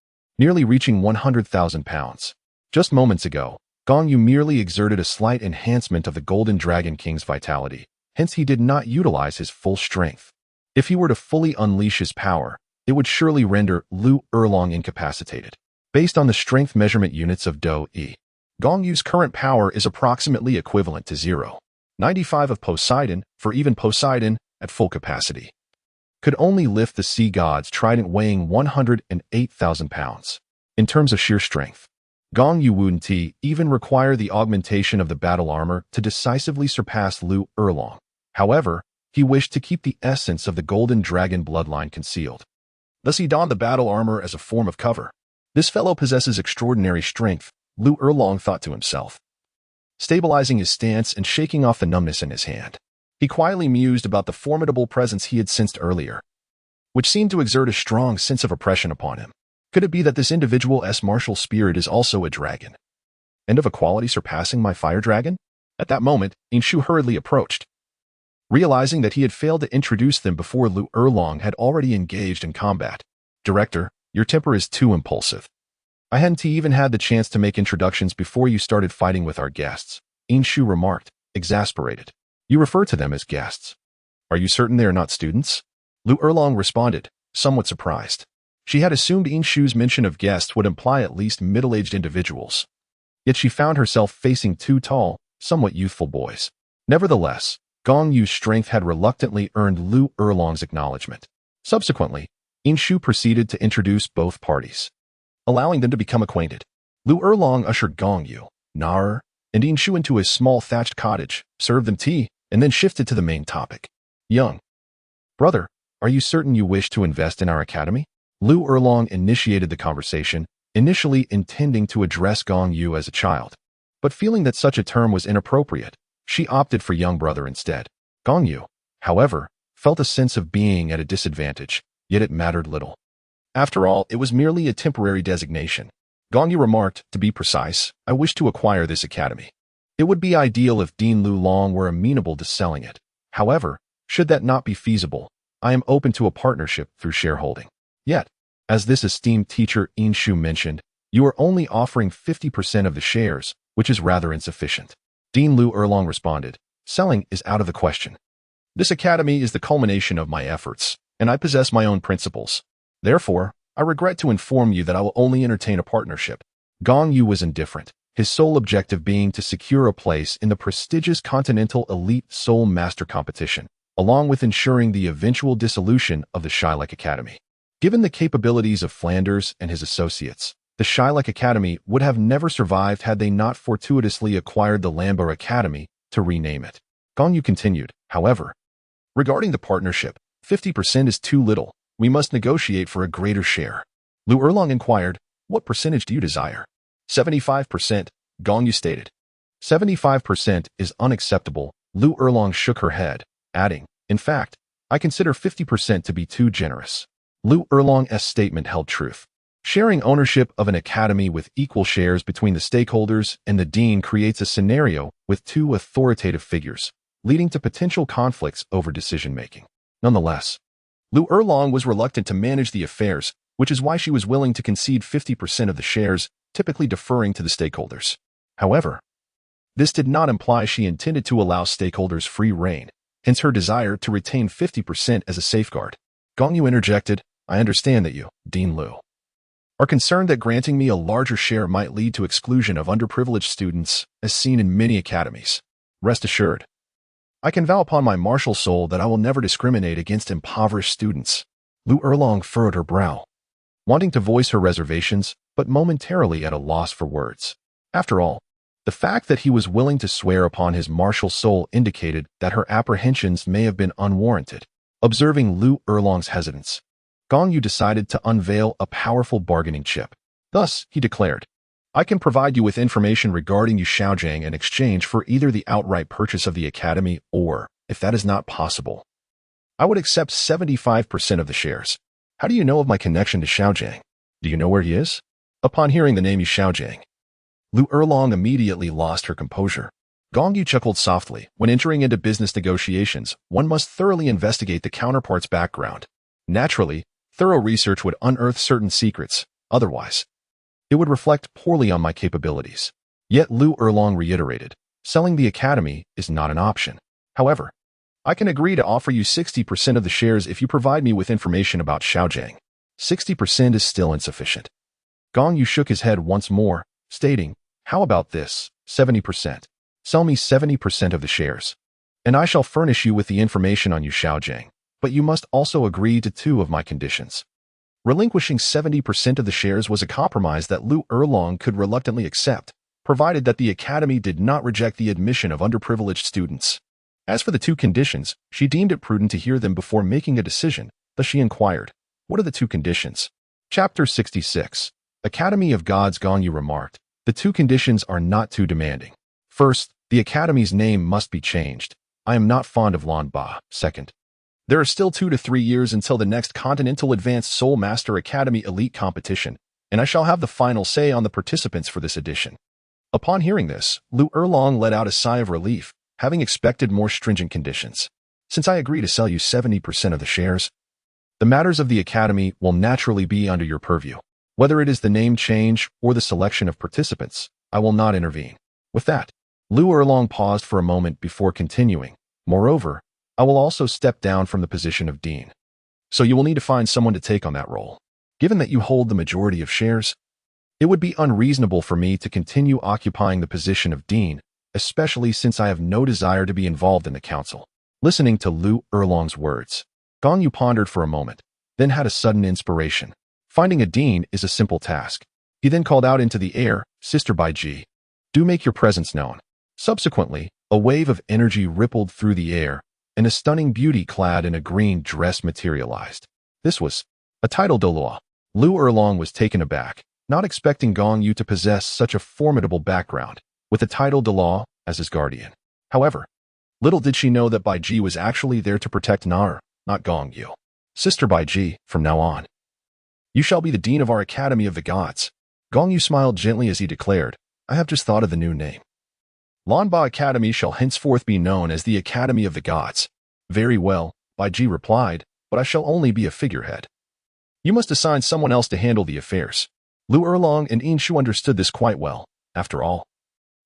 nearly reaching 100,000 pounds. Just moments ago, Gong Yu merely exerted a slight enhancement of the Golden Dragon King's vitality, hence he did not utilize his full strength. If he were to fully unleash his power, it would surely render Lu Erlong incapacitated. Based on the strength measurement units of Do-E, Gong Yu's current power is approximately equivalent to 0.95 of Poseidon for even Poseidon at full capacity. could only lift the sea god's trident weighing 108,000 pounds. In terms of sheer strength, Gong Yu wouldn't even require the augmentation of the battle armor to decisively surpass Lu Erlong. However, he wished to keep the essence of the golden dragon bloodline concealed. Thus he donned the battle armor as a form of cover. This fellow possesses extraordinary strength, Lu Erlong thought to himself, stabilizing his stance and shaking off the numbness in his hand. He quietly mused about the formidable presence he had sensed earlier, which seemed to exert a strong sense of oppression upon him. Could it be that this individual's martial spirit is also a dragon, and of a quality surpassing my fire dragon? At that moment, Inshu hurriedly approached, realizing that he had failed to introduce them before Lu Erlong had already engaged in combat. Director, your temper is too impulsive. I hadn't even had the chance to make introductions before you started fighting with our guests, Inshu remarked, exasperated. You refer to them as guests. Are you certain they are not students? Lu Erlong responded, somewhat surprised. She had assumed Inshu's mention of guests would imply at least middle-aged individuals. Yet she found herself facing two tall, somewhat youthful boys. Nevertheless, Gong Yu's strength had reluctantly earned Lu Erlong's acknowledgement. Subsequently, Inshu proceeded to introduce both parties, allowing them to become acquainted. Lu Erlong ushered Gong Yu, Nar, and Inshu into a small thatched cottage, served them tea, and then shifted to the main topic. Young brother, are you certain you wish to invest in our academy? Lu Erlong initiated the conversation, initially intending to address Gong Yu as a child. But feeling that such a term was inappropriate, she opted for young brother instead. Gong Yu, however, felt a sense of being at a disadvantage, yet it mattered little. After all, it was merely a temporary designation. Gong Yu remarked, to be precise, I wish to acquire this academy. It would be ideal if Dean Lu Long were amenable to selling it. However, should that not be feasible, I am open to a partnership through shareholding. Yet, as this esteemed teacher Inshu mentioned, you are only offering 50% of the shares, which is rather insufficient. Dean Lu Erlong responded, selling is out of the question. This academy is the culmination of my efforts, and I possess my own principles. Therefore, I regret to inform you that I will only entertain a partnership. Gong Yu was indifferent, his sole objective being to secure a place in the prestigious Continental Elite Soul Master Competition, along with ensuring the eventual dissolution of the Shylek Academy. Given the capabilities of Flanders and his associates, the Shylek Academy would have never survived had they not fortuitously acquired the Lambo Academy to rename it. Gong Yu continued, however, regarding the partnership, 50% is too little. We must negotiate for a greater share. Lu Erlong inquired, what percentage do you desire? 75%, Gong Yu stated. 75% is unacceptable, Lu Erlong shook her head, adding, in fact, I consider 50% to be too generous. Lu Erlong's statement held truth. Sharing ownership of an academy with equal shares between the stakeholders and the dean creates a scenario with two authoritative figures, leading to potential conflicts over decision-making. Nonetheless, Lu Erlong was reluctant to manage the affairs, which is why she was willing to concede 50% of the shares, typically deferring to the stakeholders. However, this did not imply she intended to allow stakeholders free rein, hence her desire to retain 50% as a safeguard. Gong Yu interjected, I understand that you, Dean Lu, are concerned that granting me a larger share might lead to exclusion of underprivileged students, as seen in many academies. Rest assured, I can vow upon my martial soul that I will never discriminate against impoverished students. Lu Erlong furrowed her brow, wanting to voice her reservations, but momentarily at a loss for words. After all, the fact that he was willing to swear upon his martial soul indicated that her apprehensions may have been unwarranted. Observing Lu Erlong's hesitance, Gong Yu decided to unveil a powerful bargaining chip. Thus, he declared, I can provide you with information regarding Yu Xiaojiang in exchange for either the outright purchase of the academy or, if that is not possible, I would accept 75% of the shares. How do you know of my connection to Xiaojiang? Do you know where he is? Upon hearing the name Yu Xiaojiang, Lu Erlong immediately lost her composure. Gong Yu chuckled softly. When entering into business negotiations, one must thoroughly investigate the counterpart's background. Naturally, thorough research would unearth certain secrets. Otherwise, it would reflect poorly on my capabilities. Yet Lu Erlong reiterated, selling the academy is not an option. However, I can agree to offer you 60% of the shares if you provide me with information about Xiaojiang. 60% is still insufficient. Gong Yu shook his head once more, stating, how about this, 70%? Sell me 70% of the shares, and I shall furnish you with the information on Yu Xiaojiang. but you must also agree to 2 of my conditions. Relinquishing 70% of the shares was a compromise that Lu Erlong could reluctantly accept, provided that the academy did not reject the admission of underprivileged students. As for the 2 conditions, she deemed it prudent to hear them before making a decision, thus she inquired, "What are the 2 conditions?" Chapter 66. Academy of Gods. Gong Yu remarked, "The 2 conditions are not too demanding. First, the academy's name must be changed. I am not fond of Lan Ba. Second, there are still 2 to 3 years until the next Continental Advanced Soul Master Academy Elite Competition, and I shall have the final say on the participants for this edition." Upon hearing this, Lu Erlong let out a sigh of relief, having expected more stringent conditions. "Since I agree to sell you 70% of the shares, the matters of the academy will naturally be under your purview. Whether it is the name change or the selection of participants, I will not intervene." With that, Lu Erlong paused for a moment before continuing, "Moreover, I will also step down from the position of dean. So you will need to find someone to take on that role. Given that you hold the majority of shares, it would be unreasonable for me to continue occupying the position of dean, especially since I have no desire to be involved in the council." Listening to Lu Erlong's words, Gong Yu pondered for a moment, then had a sudden inspiration. Finding a dean is a simple task. He then called out into the air, "Sister Baiji, do make your presence known." Subsequently, a wave of energy rippled through the air, and a stunning beauty clad in a green dress materialized. This was a title Douluo. Lu Erlong was taken aback, not expecting Gong Yu to possess such a formidable background, with the title Douluo as his guardian. However, little did she know that Baiji was actually there to protect Nar, not Gong Yu. "Sister Baiji, from now on, you shall be the dean of our Academy of the Gods." Gong Yu smiled gently as he declared, "I have just thought of the new name. Lanba Academy shall henceforth be known as the Academy of the Gods." "Very well," Baiji replied, "but I shall only be a figurehead. You must assign someone else to handle the affairs." Lu Erlong and Inshu understood this quite well. After all,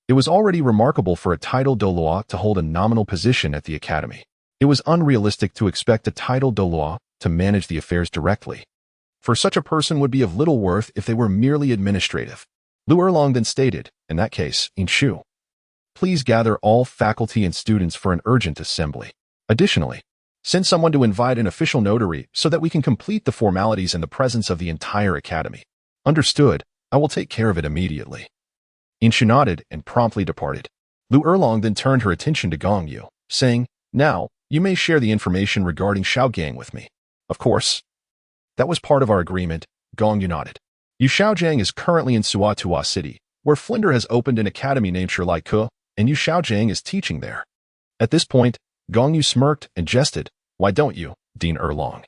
it was already remarkable for a title Douluo to hold a nominal position at the academy. It was unrealistic to expect a title Douluo to manage the affairs directly, for such a person would be of little worth if they were merely administrative. Lu Erlong then stated, "In that case, Inshu, please gather all faculty and students for an urgent assembly. Additionally, send someone to invite an official notary so that we can complete the formalities in the presence of the entire academy." "Understood. I will take care of it immediately." Inshu nodded and promptly departed. Lu Erlong then turned her attention to Gong Yu, saying, "Now, you may share the information regarding Shaogang with me." "Of course. That was part of our agreement." Gong Yu nodded. "Yu Shaojiang is currently in Suatua City, where Flinder has opened an academy named Shirlai Ke, and Yu Shaojiang is teaching there." At this point, Gong Yu smirked and jested, "Why don't you, Dean Erlong,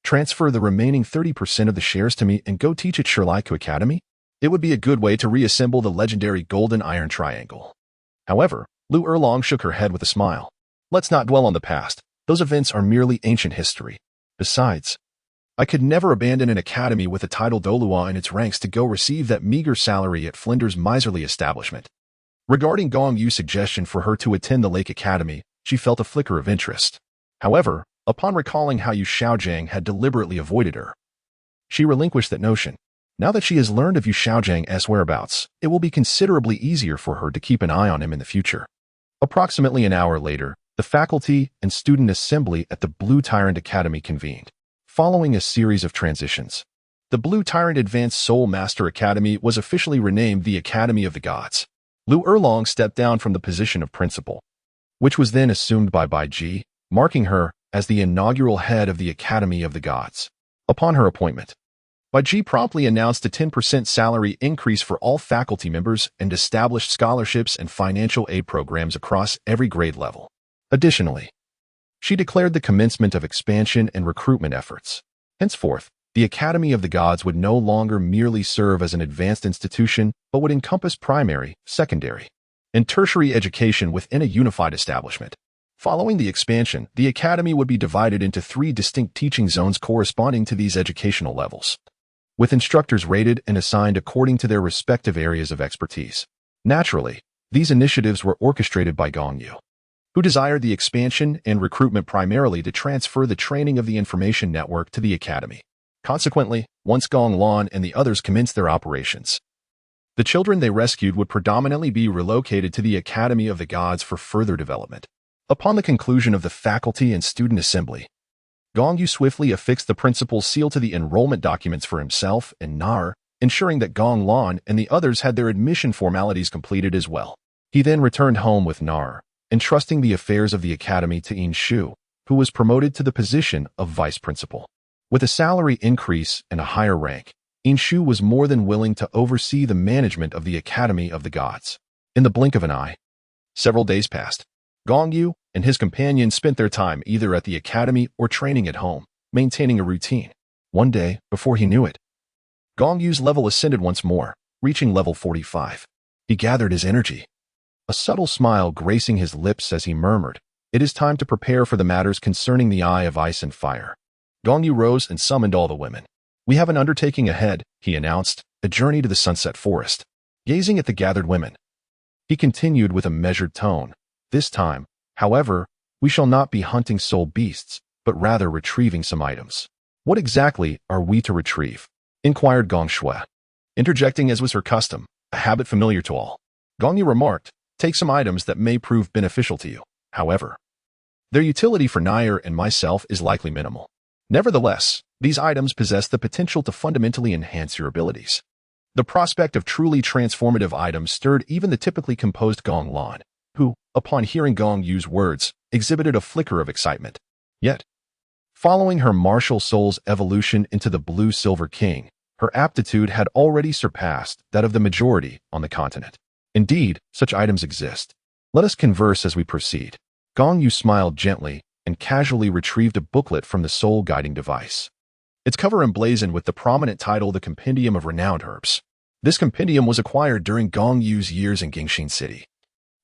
transfer the remaining 30% of the shares to me and go teach at Shirlai Ke Academy? It would be a good way to reassemble the legendary Golden Iron Triangle." However, Lu Erlong shook her head with a smile. "Let's not dwell on the past. Those events are merely ancient history. Besides, I could never abandon an academy with a title Douluo in its ranks to go receive that meager salary at Flinder's miserly establishment." Regarding Gong Yu's suggestion for her to attend the Lake Academy, she felt a flicker of interest. However, upon recalling how Yu Shaojiang had deliberately avoided her, she relinquished that notion. Now that she has learned of Yu Shaojiang's whereabouts, it will be considerably easier for her to keep an eye on him in the future. Approximately an hour later, the faculty and student assembly at the Blue Tyrant Academy convened. Following a series of transitions, the Blue Tyrant Advanced Soul Master Academy was officially renamed the Academy of the Gods. Lu Erlong stepped down from the position of principal, which was then assumed by Baiji, marking her as the inaugural head of the Academy of the Gods. Upon her appointment, Baiji promptly announced a 10% salary increase for all faculty members and established scholarships and financial aid programs across every grade level. Additionally, she declared the commencement of expansion and recruitment efforts. Henceforth, the Academy of the Gods would no longer merely serve as an advanced institution, but would encompass primary, secondary, and tertiary education within a unified establishment. Following the expansion, the Academy would be divided into 3 distinct teaching zones corresponding to these educational levels, with instructors rated and assigned according to their respective areas of expertise. Naturally, these initiatives were orchestrated by Gong Yu, who desired the expansion and recruitment primarily to transfer the training of the information network to the academy. Consequently, once Gong Lan and the others commenced their operations, the children they rescued would predominantly be relocated to the Academy of the Gods for further development. Upon the conclusion of the faculty and student assembly, Gong Yu swiftly affixed the principal's seal to the enrollment documents for himself and Nar, ensuring that Gong Lan and the others had their admission formalities completed as well. He then returned home with Nar, entrusting the affairs of the academy to Yin Shu, who was promoted to the position of vice principal. With a salary increase and a higher rank, Yin Shu was more than willing to oversee the management of the Academy of the Gods. In the blink of an eye, several days passed. Gong Yu and his companions spent their time either at the academy or training at home, maintaining a routine. One day, before he knew it, Gong Yu's level ascended once more, reaching level 45. He gathered his energy, a subtle smile gracing his lips as he murmured, "It is time to prepare for the matters concerning the Eye of Ice and Fire." Gong Yu rose and summoned all the women. "We have an undertaking ahead," he announced, "a journey to the Sunset Forest." Gazing at the gathered women, he continued with a measured tone, "This time, however, we shall not be hunting soul beasts, but rather retrieving some items." "What exactly are we to retrieve?" inquired Gong Shui, interjecting as was her custom, a habit familiar to all. Gong Yu remarked, "Take some items that may prove beneficial to you. However, their utility for Nair and myself is likely minimal. Nevertheless, these items possess the potential to fundamentally enhance your abilities." The prospect of truly transformative items stirred even the typically composed Gong Lan, who, upon hearing Gong Yu's words, exhibited a flicker of excitement. Yet, following her martial soul's evolution into the Blue-Silver King, her aptitude had already surpassed that of the majority on the continent. Indeed, such items exist. Let us converse as we proceed. Gong Yu smiled gently and casually retrieved a booklet from the soul guiding device. Its cover emblazoned with the prominent title The Compendium of Renowned Herbs. This compendium was acquired during Gong Yu's years in Gingxin City,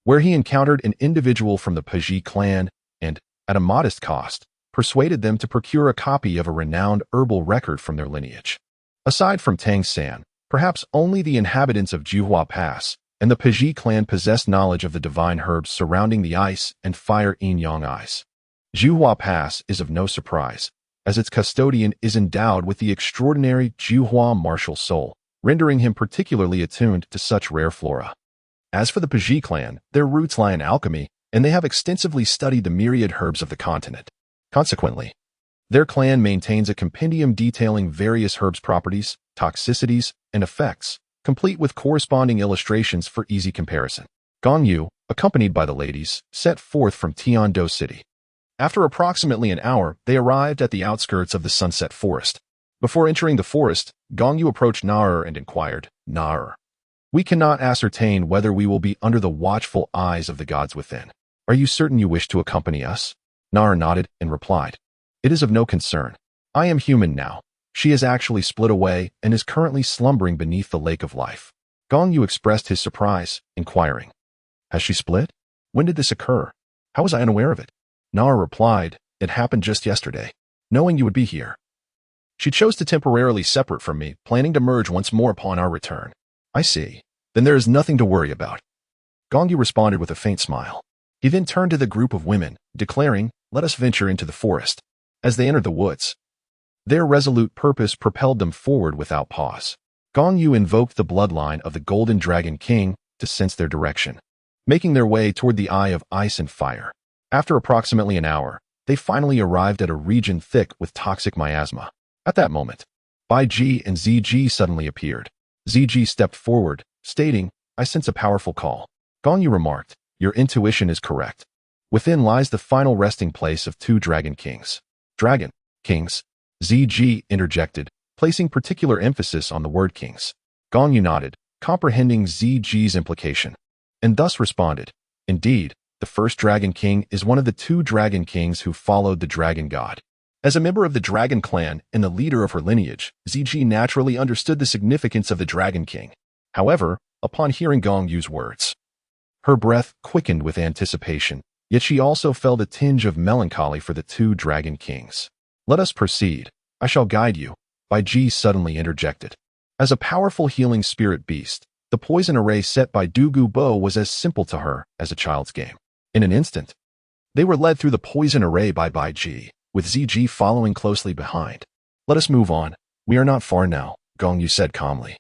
where he encountered an individual from the Paji clan and, at a modest cost, persuaded them to procure a copy of a renowned herbal record from their lineage. Aside from Tang San, perhaps only the inhabitants of Juhua Pass and the Paji clan possessed knowledge of the divine herbs surrounding the ice and fire yin-yang eyes. Juhua Pass is of no surprise, as its custodian is endowed with the extraordinary Juhua martial soul, rendering him particularly attuned to such rare flora. As for the Paji clan, their roots lie in alchemy, and they have extensively studied the myriad herbs of the continent. Consequently, their clan maintains a compendium detailing various herbs' properties, toxicities, and effects, complete with corresponding illustrations for easy comparison. Gong Yu, accompanied by the ladies, set forth from Tiando City. After approximately an hour, they arrived at the outskirts of the Sunset Forest. Before entering the forest, Gong Yu approached Nar and inquired, "Nar, we cannot ascertain whether we will be under the watchful eyes of the gods within. Are you certain you wish to accompany us?" Nar nodded and replied, "It is of no concern. I am human now. She has actually split away and is currently slumbering beneath the lake of life." Gong Yu expressed his surprise, inquiring, "Has she split? When did this occur? How was I unaware of it?" Nar replied, "It happened just yesterday, knowing you would be here. She chose to temporarily separate from me, planning to merge once more upon our return." "I see. Then there is nothing to worry about." Gong Yu responded with a faint smile. He then turned to the group of women, declaring, "Let us venture into the forest." As they entered the woods, their resolute purpose propelled them forward without pause. Gong Yu invoked the bloodline of the Golden Dragon King to sense their direction, making their way toward the Eye of Ice and Fire. After approximately an hour, they finally arrived at a region thick with toxic miasma. At that moment, Bai Ji and ZG suddenly appeared. ZG stepped forward, stating, "I sense a powerful call." Gong Yu remarked, "Your intuition is correct. Within lies the final resting place of two Dragon Kings." "Dragon Kings?" ZG interjected, placing particular emphasis on the word kings. Gong Yu nodded, comprehending ZG's implication, and thus responded, "Indeed, the first Dragon King is one of the two Dragon Kings who followed the Dragon God." As a member of the Dragon clan and the leader of her lineage, ZG naturally understood the significance of the Dragon King. However, upon hearing Gong Yu's words, her breath quickened with anticipation, yet she also felt a tinge of melancholy for the two Dragon Kings. "Let us proceed. I shall guide you," Bai Ji suddenly interjected. As a powerful healing spirit beast, the poison array set by Dugu Bo was as simple to her as a child's game. In an instant, they were led through the poison array by Bai Ji, with ZG following closely behind. "Let us move on. We are not far now," Gong Yu said calmly,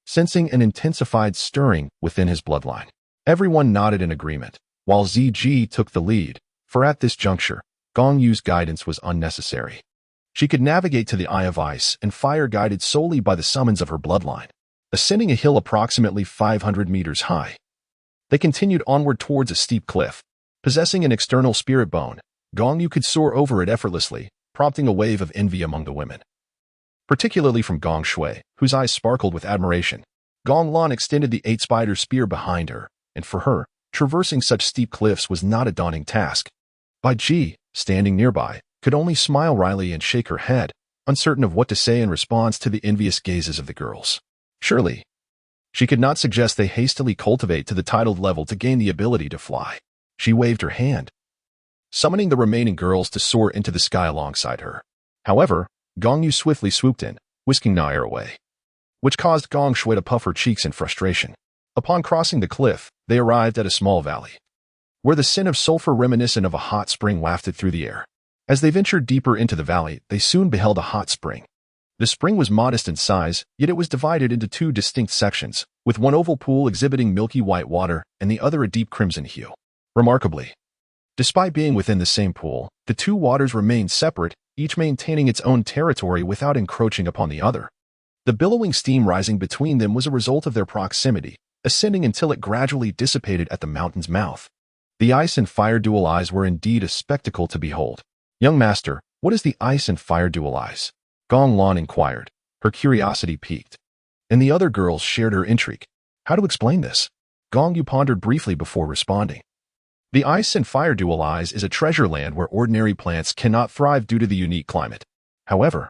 sensing an intensified stirring within his bloodline. Everyone nodded in agreement, while ZG took the lead, for at this juncture, Gong Yu's guidance was unnecessary. She could navigate to the Eye of Ice and Fire guided solely by the summons of her bloodline. Ascending a hill approximately 500 meters high, they continued onward towards a steep cliff. Possessing an external spirit bone, Gong Yu could soar over it effortlessly, prompting a wave of envy among the women. Particularly from Gong Shui, whose eyes sparkled with admiration. Gong Lan extended the 8-spider spear behind her, and for her, traversing such steep cliffs was not a daunting task. Bai Ji, standing nearby, could only smile wryly and shake her head, uncertain of what to say in response to the envious gazes of the girls. Surely, she could not suggest they hastily cultivate to the titled level to gain the ability to fly. She waved her hand, summoning the remaining girls to soar into the sky alongside her. However, Gong Yu swiftly swooped in, whisking Na air away, which caused Gong Shui to puff her cheeks in frustration. Upon crossing the cliff, they arrived at a small valley, where the scent of sulfur reminiscent of a hot spring wafted through the air. As they ventured deeper into the valley, they soon beheld a hot spring. The spring was modest in size, yet it was divided into two distinct sections, with one oval pool exhibiting milky white water and the other a deep crimson hue. Remarkably, despite being within the same pool, the two waters remained separate, each maintaining its own territory without encroaching upon the other. The billowing steam rising between them was a result of their proximity, ascending until it gradually dissipated at the mountain's mouth. The ice and fire dual eyes were indeed a spectacle to behold. "Young master, what is the ice and fire dual eyes?" Gong Lan inquired, her curiosity piqued. And the other girls shared her intrigue. How to explain this? Gong Yu pondered briefly before responding. The ice and fire dual eyes is a treasure land where ordinary plants cannot thrive due to the unique climate. However,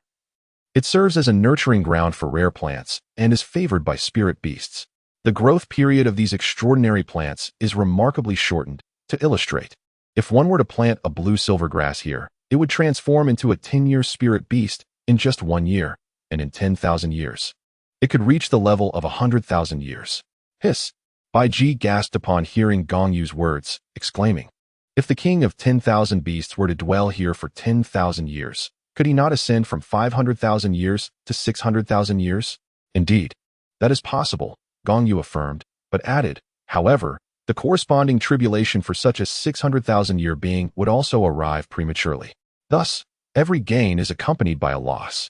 it serves as a nurturing ground for rare plants and is favored by spirit beasts. The growth period of these extraordinary plants is remarkably shortened. To illustrate, if one were to plant a blue silver grass here, it would transform into a 10-year spirit beast in just 1 year, and in 10,000 years, it could reach the level of 100,000 years. Hiss! Bai Ji gasped upon hearing Gong Yu's words, exclaiming, "If the king of 10,000 beasts were to dwell here for 10,000 years, could he not ascend from 500,000 years to 600,000 years?" "Indeed, that is possible," Gong Yu affirmed, but added, "However, the corresponding tribulation for such a 600,000-year being would also arrive prematurely. Thus, every gain is accompanied by a loss.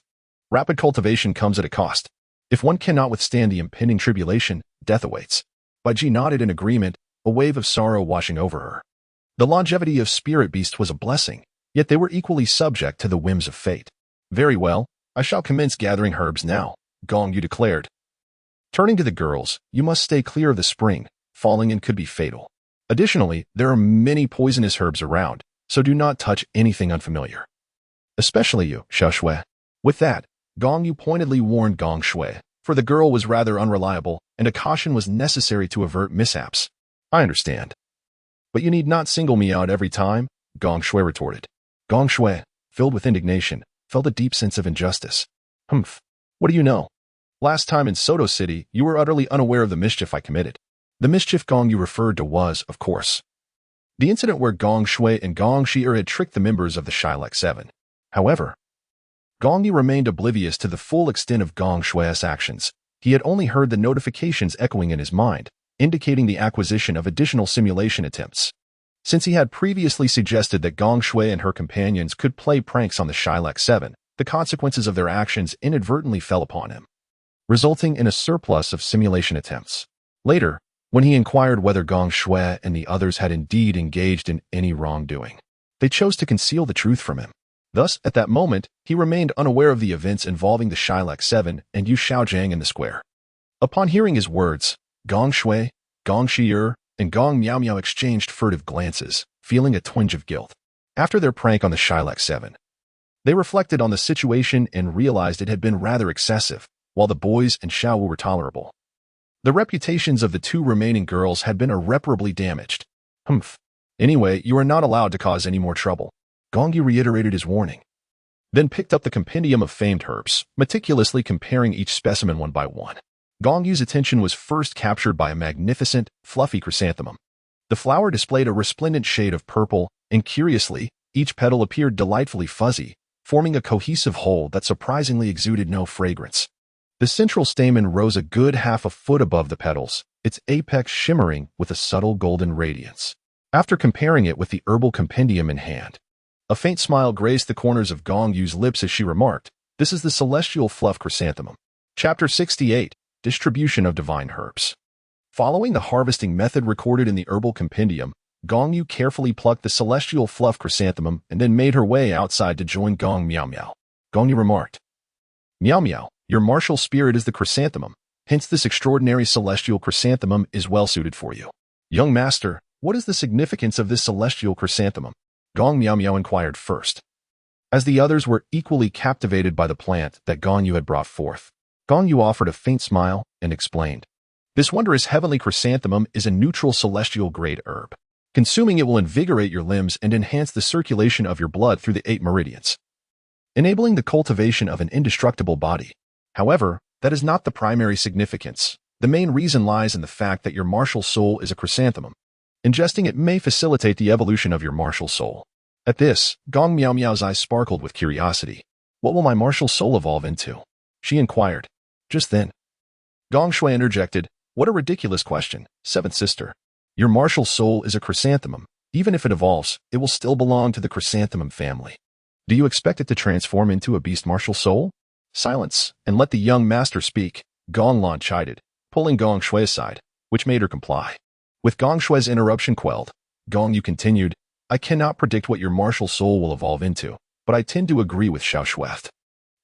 Rapid cultivation comes at a cost. If one cannot withstand the impending tribulation, death awaits." Bai Ji nodded in agreement, a wave of sorrow washing over her. The longevity of spirit beasts was a blessing, yet they were equally subject to the whims of fate. "Very well, I shall commence gathering herbs now," Gong Yu declared. Turning to the girls, "You must stay clear of the spring. Falling in could be fatal. Additionally, there are many poisonous herbs around, so do not touch anything unfamiliar. Especially you, Xiao Shui." With that, Gong Yu pointedly warned Gong Shui, for the girl was rather unreliable, and a caution was necessary to avert mishaps. "I understand. But you need not single me out every time," Gong Shui retorted. Gong Shui, filled with indignation, felt a deep sense of injustice. "Humph. What do you know? Last time in Soto City, you were utterly unaware of the mischief I committed." The mischief Gong Yu referred to was, of course, the incident where Gong Shui and Gong Shi'er had tricked the members of the Shilak 7. However, Gong Yu remained oblivious to the full extent of Gong Shui's actions. He had only heard the notifications echoing in his mind, indicating the acquisition of additional simulation attempts. Since he had previously suggested that Gong Shui and her companions could play pranks on the Shilak 7, the consequences of their actions inadvertently fell upon him, resulting in a surplus of simulation attempts. Later, when he inquired whether Gong Shui and the others had indeed engaged in any wrongdoing, they chose to conceal the truth from him. Thus, at that moment, he remained unaware of the events involving the Shilak 7 and Yu Xiaojiang in the square. Upon hearing his words, Gong Shui, Gong Shi'er, and Gong Miao Miao exchanged furtive glances, feeling a twinge of guilt. After their prank on the Shilak 7, they reflected on the situation and realized it had been rather excessive, while the boys and Xiao Wu were tolerable. The reputations of the two remaining girls had been irreparably damaged. "Humph. Anyway, you are not allowed to cause any more trouble." Gong Yu reiterated his warning, then picked up the compendium of famed herbs, meticulously comparing each specimen one by one. Gong Yu's attention was first captured by a magnificent, fluffy chrysanthemum. The flower displayed a resplendent shade of purple, and curiously, each petal appeared delightfully fuzzy, forming a cohesive whole that surprisingly exuded no fragrance. The central stamen rose a good half a foot above the petals, its apex shimmering with a subtle golden radiance. After comparing it with the herbal compendium in hand, A faint smile graced the corners of Gong Yu's lips as she remarked, "This is the celestial fluff chrysanthemum." Chapter 68, Distribution of Divine Herbs. Following the harvesting method recorded in the herbal compendium, Gong Yu carefully plucked the celestial fluff chrysanthemum and then made her way outside to join Gong Miao Miao. Gong Yu remarked, "Miao Miao, your martial spirit is the chrysanthemum, hence this extraordinary celestial chrysanthemum is well suited for you. Young master, what is the significance of this celestial chrysanthemum?" Gong Miao Miao inquired first. As the others were equally captivated by the plant that Gong Yu had brought forth, Gong Yu offered a faint smile and explained, "This wondrous heavenly chrysanthemum is a neutral celestial grade herb. Consuming it will invigorate your limbs and enhance the circulation of your blood through the 8 meridians, enabling the cultivation of an indestructible body. However, that is not the primary significance. The main reason lies in the fact that your martial soul is a chrysanthemum. Ingesting it may facilitate the evolution of your martial soul." At this, Gong Miao Miao's eyes sparkled with curiosity. "What will my martial soul evolve into?" she inquired. Just then, Gong Shui interjected, "What a ridiculous question, seventh sister. Your martial soul is a chrysanthemum. Even if it evolves, it will still belong to the chrysanthemum family. Do you expect it to transform into a beast martial soul?" "Silence, and let the young master speak," Gong Lan chided, pulling Gong Shui aside, which made her comply. With Gong Shui's interruption quelled, Gong Yu continued, "I cannot predict what your martial soul will evolve into, but I tend to agree with Xiao Shueft.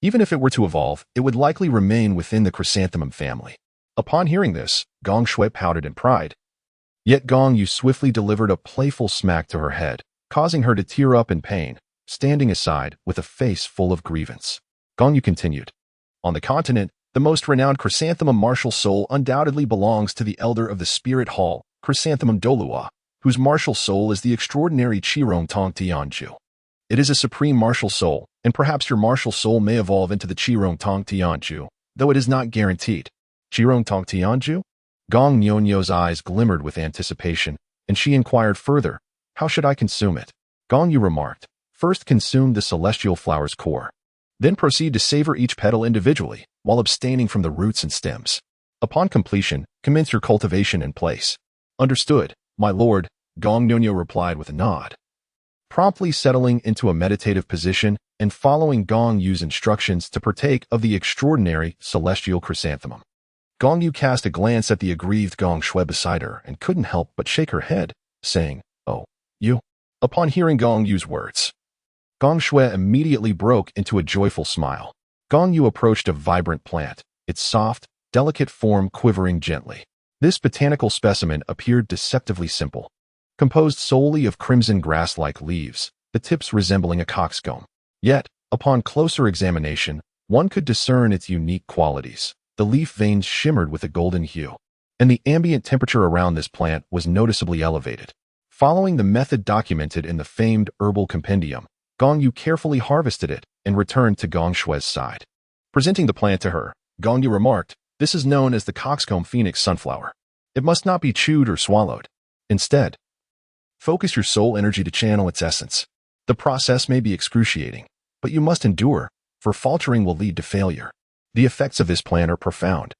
Even if it were to evolve, it would likely remain within the chrysanthemum family." Upon hearing this, Gong Shui pouted in pride. Yet Gong Yu swiftly delivered a playful smack to her head, causing her to tear up in pain, standing aside with a face full of grievance. Gong Yu continued, "On the continent, the most renowned chrysanthemum martial soul undoubtedly belongs to the elder of the spirit hall, Chrysanthemum Douluo, whose martial soul is the extraordinary Qirong Tong Tianju. It is a supreme martial soul, and perhaps your martial soul may evolve into the Qirong Tong Tianju, though it is not guaranteed." "Qirong Tong Tianju?" Gong Nyonyo's eyes glimmered with anticipation, and she inquired further, "How should I consume it?" Gong Yu remarked, "First consume the celestial flower's core. Then proceed to savor each petal individually, while abstaining from the roots and stems. Upon completion, commence your cultivation in place." "Understood, my lord," Gong Nyonyo replied with a nod. Promptly settling into a meditative position and following Gong Yu's instructions to partake of the extraordinary celestial chrysanthemum, Gong Yu cast a glance at the aggrieved Gong Shui beside her and couldn't help but shake her head, saying, "Oh, you?" Upon hearing Gong Yu's words, Gong Shui immediately broke into a joyful smile. Gong Yu approached a vibrant plant, its soft, delicate form quivering gently. This botanical specimen appeared deceptively simple, composed solely of crimson grass-like leaves, the tips resembling a coxcomb. Yet, upon closer examination, one could discern its unique qualities. The leaf veins shimmered with a golden hue, and the ambient temperature around this plant was noticeably elevated. Following the method documented in the famed herbal compendium, Gong Yu carefully harvested it and returned to Gong Shui's side. Presenting the plant to her, Gong Yu remarked, "This is known as the coxcomb phoenix sunflower. It must not be chewed or swallowed. Instead, focus your soul energy to channel its essence. The process may be excruciating, but you must endure, for faltering will lead to failure. The effects of this plant are profound,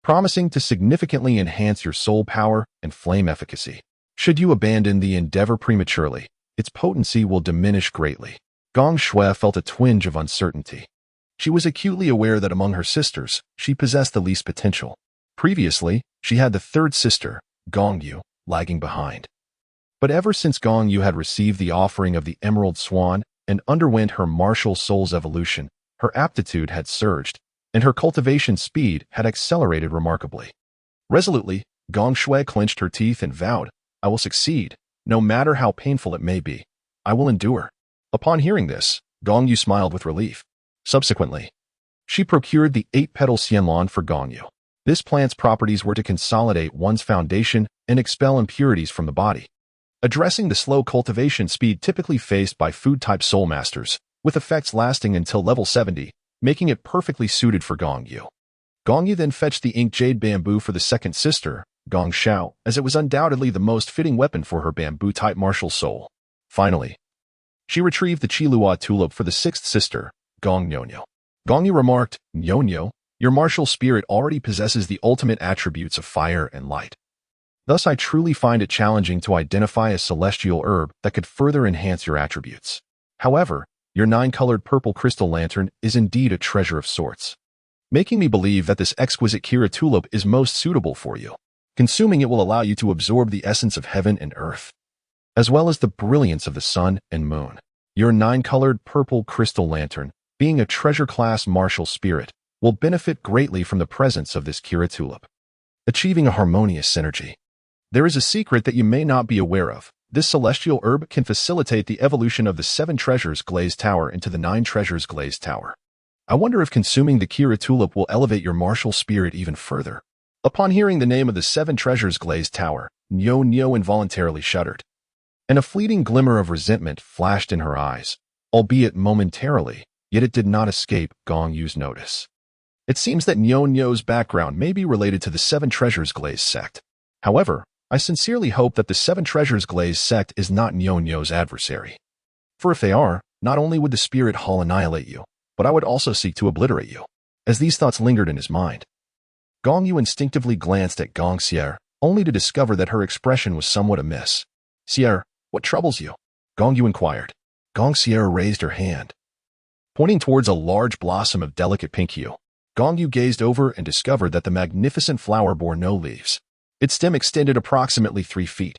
promising to significantly enhance your soul power and flame efficacy. Should you abandon the endeavor prematurely, its potency will diminish greatly." Gong Shui felt a twinge of uncertainty. She was acutely aware that among her sisters, she possessed the least potential. Previously, she had the third sister, Gong Yu, lagging behind. But ever since Gong Yu had received the offering of the Emerald Swan and underwent her martial soul's evolution, her aptitude had surged, and her cultivation speed had accelerated remarkably. Resolutely, Gong Shui clenched her teeth and vowed, "I will succeed, no matter how painful it may be. I will endure." Upon hearing this, Gong Yu smiled with relief. Subsequently, she procured the 8-petal xianlon for Gong Yu. This plant's properties were to consolidate one's foundation and expel impurities from the body, addressing the slow cultivation speed typically faced by food-type soul masters, with effects lasting until level 70, making it perfectly suited for Gong Yu. Gong Yu then fetched the ink jade bamboo for the second sister, Gong Xiao, as it was undoubtedly the most fitting weapon for her bamboo-type martial soul. Finally, she retrieved the Qilua tulip for the sixth sister, Gong Nyonyo. Gong Yu remarked, "Nyonyo, your martial spirit already possesses the ultimate attributes of fire and light. Thus I truly find it challenging to identify a celestial herb that could further enhance your attributes. However, your 9-colored purple crystal lantern is indeed a treasure of sorts, making me believe that this exquisite Kira tulip is most suitable for you. Consuming it will allow you to absorb the essence of heaven and earth, as well as the brilliance of the sun and moon. Your 9-colored purple crystal lantern, being a treasure-class martial spirit, will benefit greatly from the presence of this Kira tulip, achieving a harmonious synergy. There is a secret that you may not be aware of. This celestial herb can facilitate the evolution of the 7 treasures glazed tower into the 9 treasures glazed tower. I wonder if consuming the Kira tulip will elevate your martial spirit even further. Upon hearing the name of the 7 treasures glazed tower, Nyo involuntarily shuddered, and a fleeting glimmer of resentment flashed in her eyes, albeit momentarily, yet it did not escape Gong Yu's notice. It seems that Nyo's background may be related to the 7 treasures glazed sect. However, I sincerely hope that the 7 treasures glazed sect is not Nyo's adversary. For if they are, not only would the spirit hall annihilate you, but I would also seek to obliterate you. As these thoughts lingered in his mind, Gong Yu instinctively glanced at Gong Xier, only to discover that her expression was somewhat amiss. Xier, what troubles you? Gong Yu inquired. Gong Xier raised her hand, pointing towards a large blossom of delicate pink hue. Gong Yu gazed over and discovered that the magnificent flower bore no leaves. Its stem extended approximately 3 feet,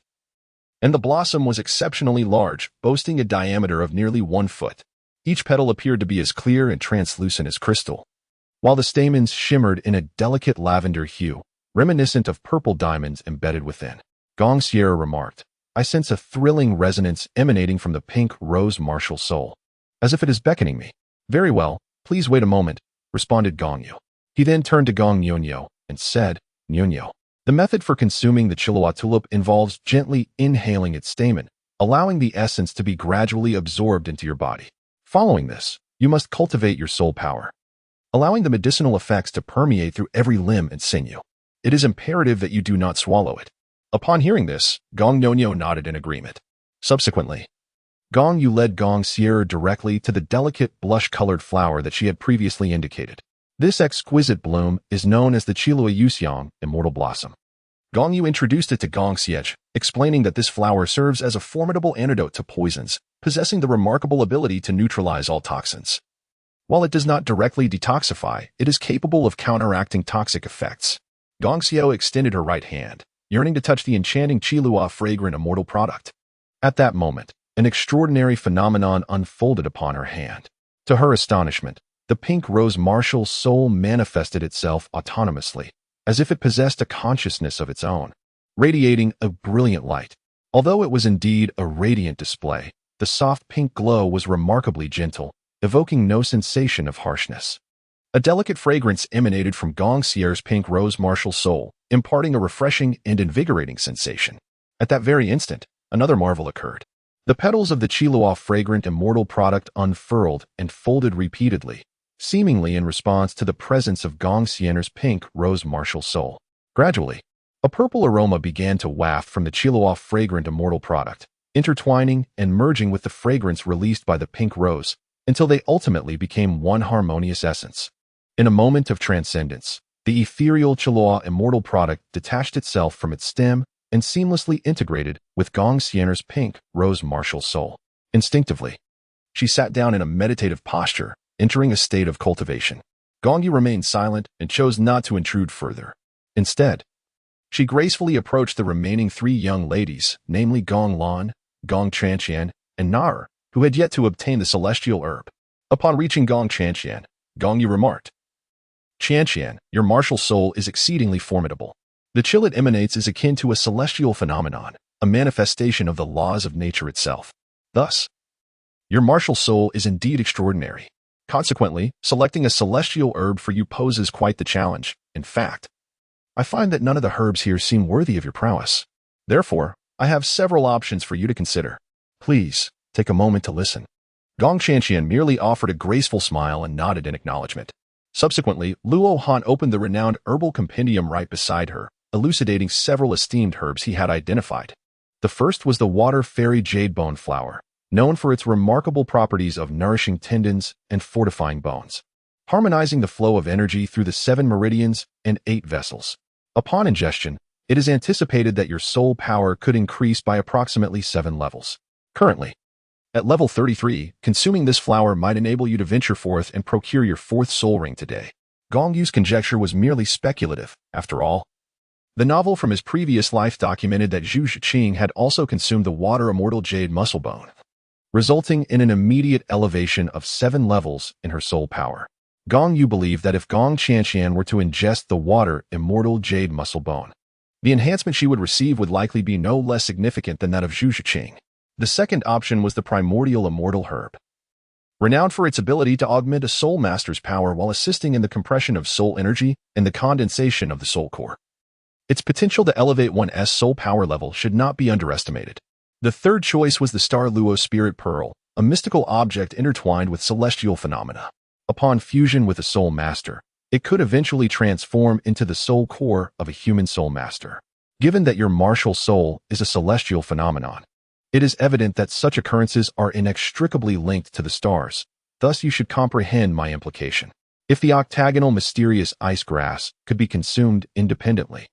and the blossom was exceptionally large, boasting a diameter of nearly 1 foot. Each petal appeared to be as clear and translucent as crystal, while the stamens shimmered in a delicate lavender hue, reminiscent of purple diamonds embedded within. Gong Xier remarked, I sense a thrilling resonance emanating from the pink rose martial soul, as if it is beckoning me. Very well, please wait a moment, responded Gong Yu. He then turned to Gong Nyo and said, Nyo, the method for consuming the Chihuahua tulip involves gently inhaling its stamen, allowing the essence to be gradually absorbed into your body. Following this, you must cultivate your soul power, allowing the medicinal effects to permeate through every limb and sinew. It is imperative that you do not swallow it. Upon hearing this, Gong Nyo nodded in agreement. Subsequently, Gong Yu led Gong Xier directly to the delicate blush-colored flower that she had previously indicated. This exquisite bloom is known as the Chihuahua Yuxiang, Immortal Blossom. Gong Yu introduced it to Gong Xiech, explaining that this flower serves as a formidable antidote to poisons, possessing the remarkable ability to neutralize all toxins. While it does not directly detoxify, it is capable of counteracting toxic effects. Gong Xiao extended her right hand, yearning to touch the enchanting Chihuahua fragrant immortal product. At that moment, an extraordinary phenomenon unfolded upon her hand. To her astonishment, the pink rose martial soul manifested itself autonomously, as if it possessed a consciousness of its own, radiating a brilliant light. Although it was indeed a radiant display, the soft pink glow was remarkably gentle, evoking no sensation of harshness. A delicate fragrance emanated from Gong Xier's pink rose martial soul, imparting a refreshing and invigorating sensation. At that very instant, another marvel occurred. The petals of the Chihuahua fragrant immortal product unfurled and folded repeatedly, seemingly in response to the presence of Gong Xier's pink rose martial soul. Gradually, a purple aroma began to waft from the Chihuahua fragrant immortal product, intertwining and merging with the fragrance released by the pink rose, until they ultimately became one harmonious essence. In a moment of transcendence, the ethereal Chihuahua immortal product detached itself from its stem and seamlessly integrated with Gong Xier's pink rose martial soul. Instinctively, she sat down in a meditative posture, entering a state of cultivation. Gong Yu remained silent and chose not to intrude further. Instead, she gracefully approached the remaining 3 young ladies, namely Gong Lan, Gong Chanqian, and Nar, who had yet to obtain the celestial herb. Upon reaching Gong Chanqian, Gong Yu remarked, Chanqian, your martial soul is exceedingly formidable. The chill it emanates is akin to a celestial phenomenon, a manifestation of the laws of nature itself. Thus, your martial soul is indeed extraordinary. Consequently, selecting a celestial herb for you poses quite the challenge. In fact, I find that none of the herbs here seem worthy of your prowess. Therefore, I have several options for you to consider. Please, take a moment to listen. Gong Chanqian merely offered a graceful smile and nodded in acknowledgement. Subsequently, Luo Han opened the renowned herbal compendium right beside her, elucidating several esteemed herbs he had identified. The first was the water fairy jade bone flower, known for its remarkable properties of nourishing tendons and fortifying bones, harmonizing the flow of energy through the 7 meridians and 8 vessels. Upon ingestion, it is anticipated that your soul power could increase by approximately 7 levels. Currently, At level 33, consuming this flower might enable you to venture forth and procure your fourth soul ring today. Gong Yu's conjecture was merely speculative, after all. The novel from his previous life documented that Zhu Zhiqing had also consumed the water immortal jade muscle bone, resulting in an immediate elevation of 7 levels in her soul power. Gong Yu believed that if Gong Qianqian were to ingest the water immortal jade muscle bone, the enhancement she would receive would likely be no less significant than that of Zhu Zhiqing. The second option was the primordial immortal herb, renowned for its ability to augment a soul master's power while assisting in the compression of soul energy and the condensation of the soul core. Its potential to elevate one's soul power level should not be underestimated. The third choice was the Douluo spirit pearl, a mystical object intertwined with celestial phenomena. Upon fusion with a soul master, it could eventually transform into the soul core of a human soul master. Given that your martial soul is a celestial phenomenon, it is evident that such occurrences are inextricably linked to the stars, thus you should comprehend my implication. If the octagonal mysterious ice grass could be consumed independently,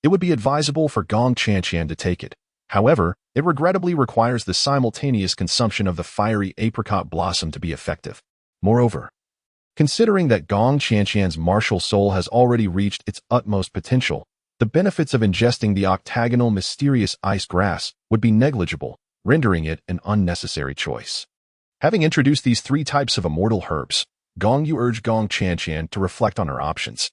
it would be advisable for Gong Qianqian to take it. However, it regrettably requires the simultaneous consumption of the fiery apricot blossom to be effective. Moreover, considering that Gong Qianqian's martial soul has already reached its utmost potential, the benefits of ingesting the octagonal mysterious ice grass would be negligible, rendering it an unnecessary choice. Having introduced these 3 types of immortal herbs, Gong Yu urged Gong Qianqian to reflect on her options,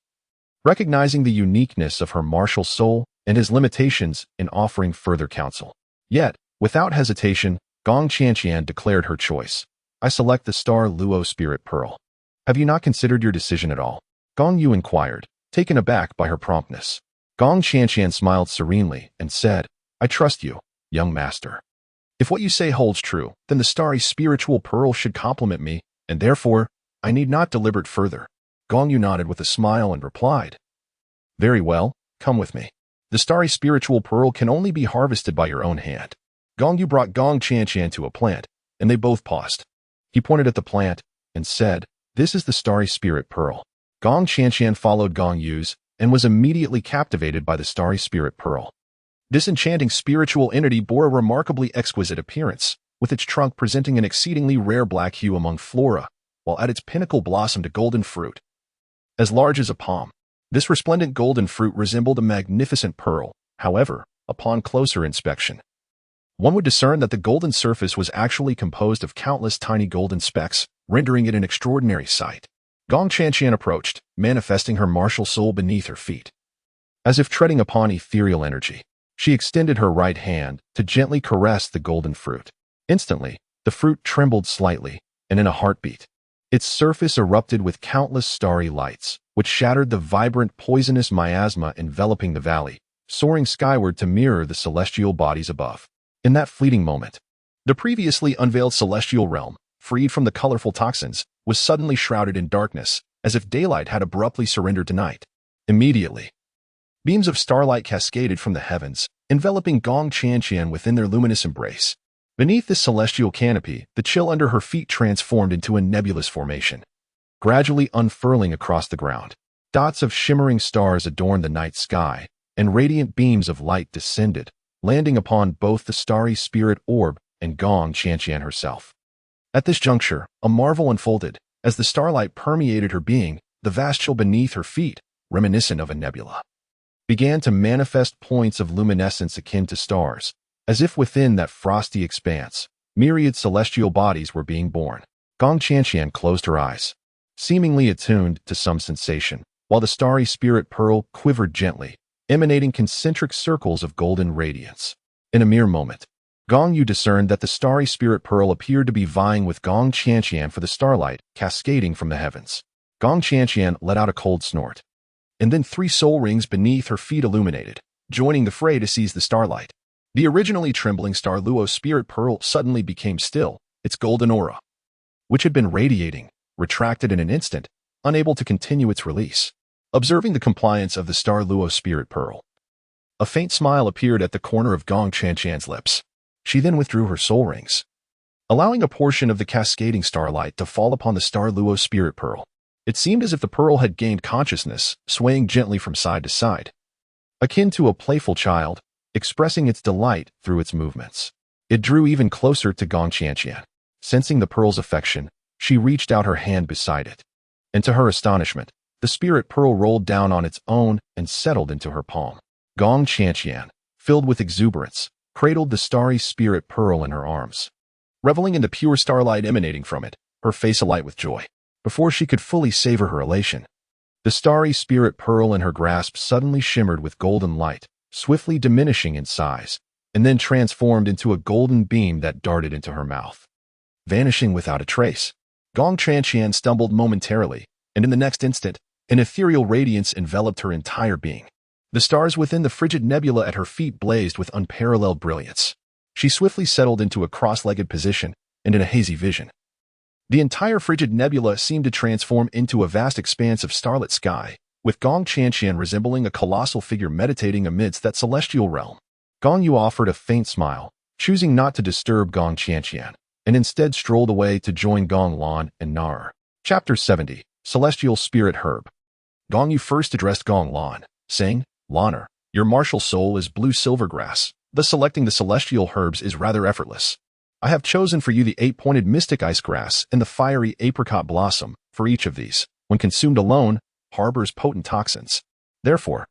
recognizing the uniqueness of her martial soul and his limitations in offering further counsel. Yet, without hesitation, Gong Qianqian declared her choice. I select the Douluo spirit pearl. Have you not considered your decision at all? Gong Yu inquired, taken aback by her promptness. Gong Qianqian smiled serenely and said, I trust you, young master. If what you say holds true, then the starry spiritual pearl should complement me, and therefore, I need not deliberate further. Gong Yu nodded with a smile and replied, Very well, come with me. The starry spiritual pearl can only be harvested by your own hand. Gong Yu brought Gong Qianqian to a plant, and they both paused. He pointed at the plant and said, This is the starry spirit pearl. Gong Qianqian followed Gong Yu's and was immediately captivated by the starry spirit pearl. This enchanting spiritual entity bore a remarkably exquisite appearance, with its trunk presenting an exceedingly rare black hue among flora, while at its pinnacle blossomed a golden fruit, as large as a palm. This resplendent golden fruit resembled a magnificent pearl. However, upon closer inspection, one would discern that the golden surface was actually composed of countless tiny golden specks, rendering it an extraordinary sight. Gong Qianqian approached, manifesting her martial soul beneath her feet. As if treading upon ethereal energy, she extended her right hand to gently caress the golden fruit. Instantly, the fruit trembled slightly, and in a heartbeat, its surface erupted with countless starry lights, which shattered the vibrant poisonous miasma enveloping the valley, soaring skyward to mirror the celestial bodies above. In that fleeting moment, the previously unveiled celestial realm, freed from the colorful toxins, was suddenly shrouded in darkness, as if daylight had abruptly surrendered to night. Immediately, beams of starlight cascaded from the heavens, enveloping Gong Qianqian within their luminous embrace. Beneath this celestial canopy, the chill under her feet transformed into a nebulous formation, gradually unfurling across the ground. Dots of shimmering stars adorned the night sky, and radiant beams of light descended, landing upon both the starry spirit orb and Gong Qianqian herself. At this juncture, a marvel unfolded. As the starlight permeated her being, the vast chill beneath her feet, reminiscent of a nebula, began to manifest points of luminescence akin to stars, as if within that frosty expanse, myriad celestial bodies were being born. Gong Qianqian closed her eyes, seemingly attuned to some sensation, while the starry spirit pearl quivered gently, emanating concentric circles of golden radiance. In a mere moment, Gong Yu discerned that the starry spirit pearl appeared to be vying with Gong Qianqian for the starlight cascading from the heavens. Gong Qianqian let out a cold snort, and then 3 soul rings beneath her feet illuminated, joining the fray to seize the starlight. The originally trembling Douluo spirit pearl suddenly became still, its golden aura, which had been radiating, retracted in an instant, unable to continue its release. Observing the compliance of the Douluo spirit pearl, a faint smile appeared at the corner of Gong Qianqian's lips. She then withdrew her soul rings, allowing a portion of the cascading starlight to fall upon the Douluo spirit pearl. It seemed as if the pearl had gained consciousness, swaying gently from side to side, akin to a playful child, expressing its delight through its movements. It drew even closer to Gong Qianqian. Sensing the pearl's affection, she reached out her hand beside it. And to her astonishment, the spirit pearl rolled down on its own and settled into her palm. Gong Qianqian, filled with exuberance, cradled the starry spirit pearl in her arms. Reveling in the pure starlight emanating from it, her face alight with joy. Before she could fully savor her elation, the starry spirit pearl in her grasp suddenly shimmered with golden light, swiftly diminishing in size, and then transformed into a golden beam that darted into her mouth. Vanishing without a trace, Gong Qianqian stumbled momentarily, and in the next instant, an ethereal radiance enveloped her entire being. The stars within the frigid nebula at her feet blazed with unparalleled brilliance. She swiftly settled into a cross-legged position, and in a hazy vision, the entire frigid nebula seemed to transform into a vast expanse of starlit sky, with Gong Qianqian resembling a colossal figure meditating amidst that celestial realm. Gong Yu offered a faint smile, choosing not to disturb Gong Qianqian, and instead strolled away to join Gong Lan and Nar. Chapter 70, Celestial Spirit Herb. Gong Yu first addressed Gong Lan, saying, "Laner, your martial soul is blue silvergrass, thus selecting the celestial herbs is rather effortless. I have chosen for you the 8-pointed mystic ice grass and the fiery apricot blossom, for each of these, when consumed alone, harbors potent toxins. Therefore,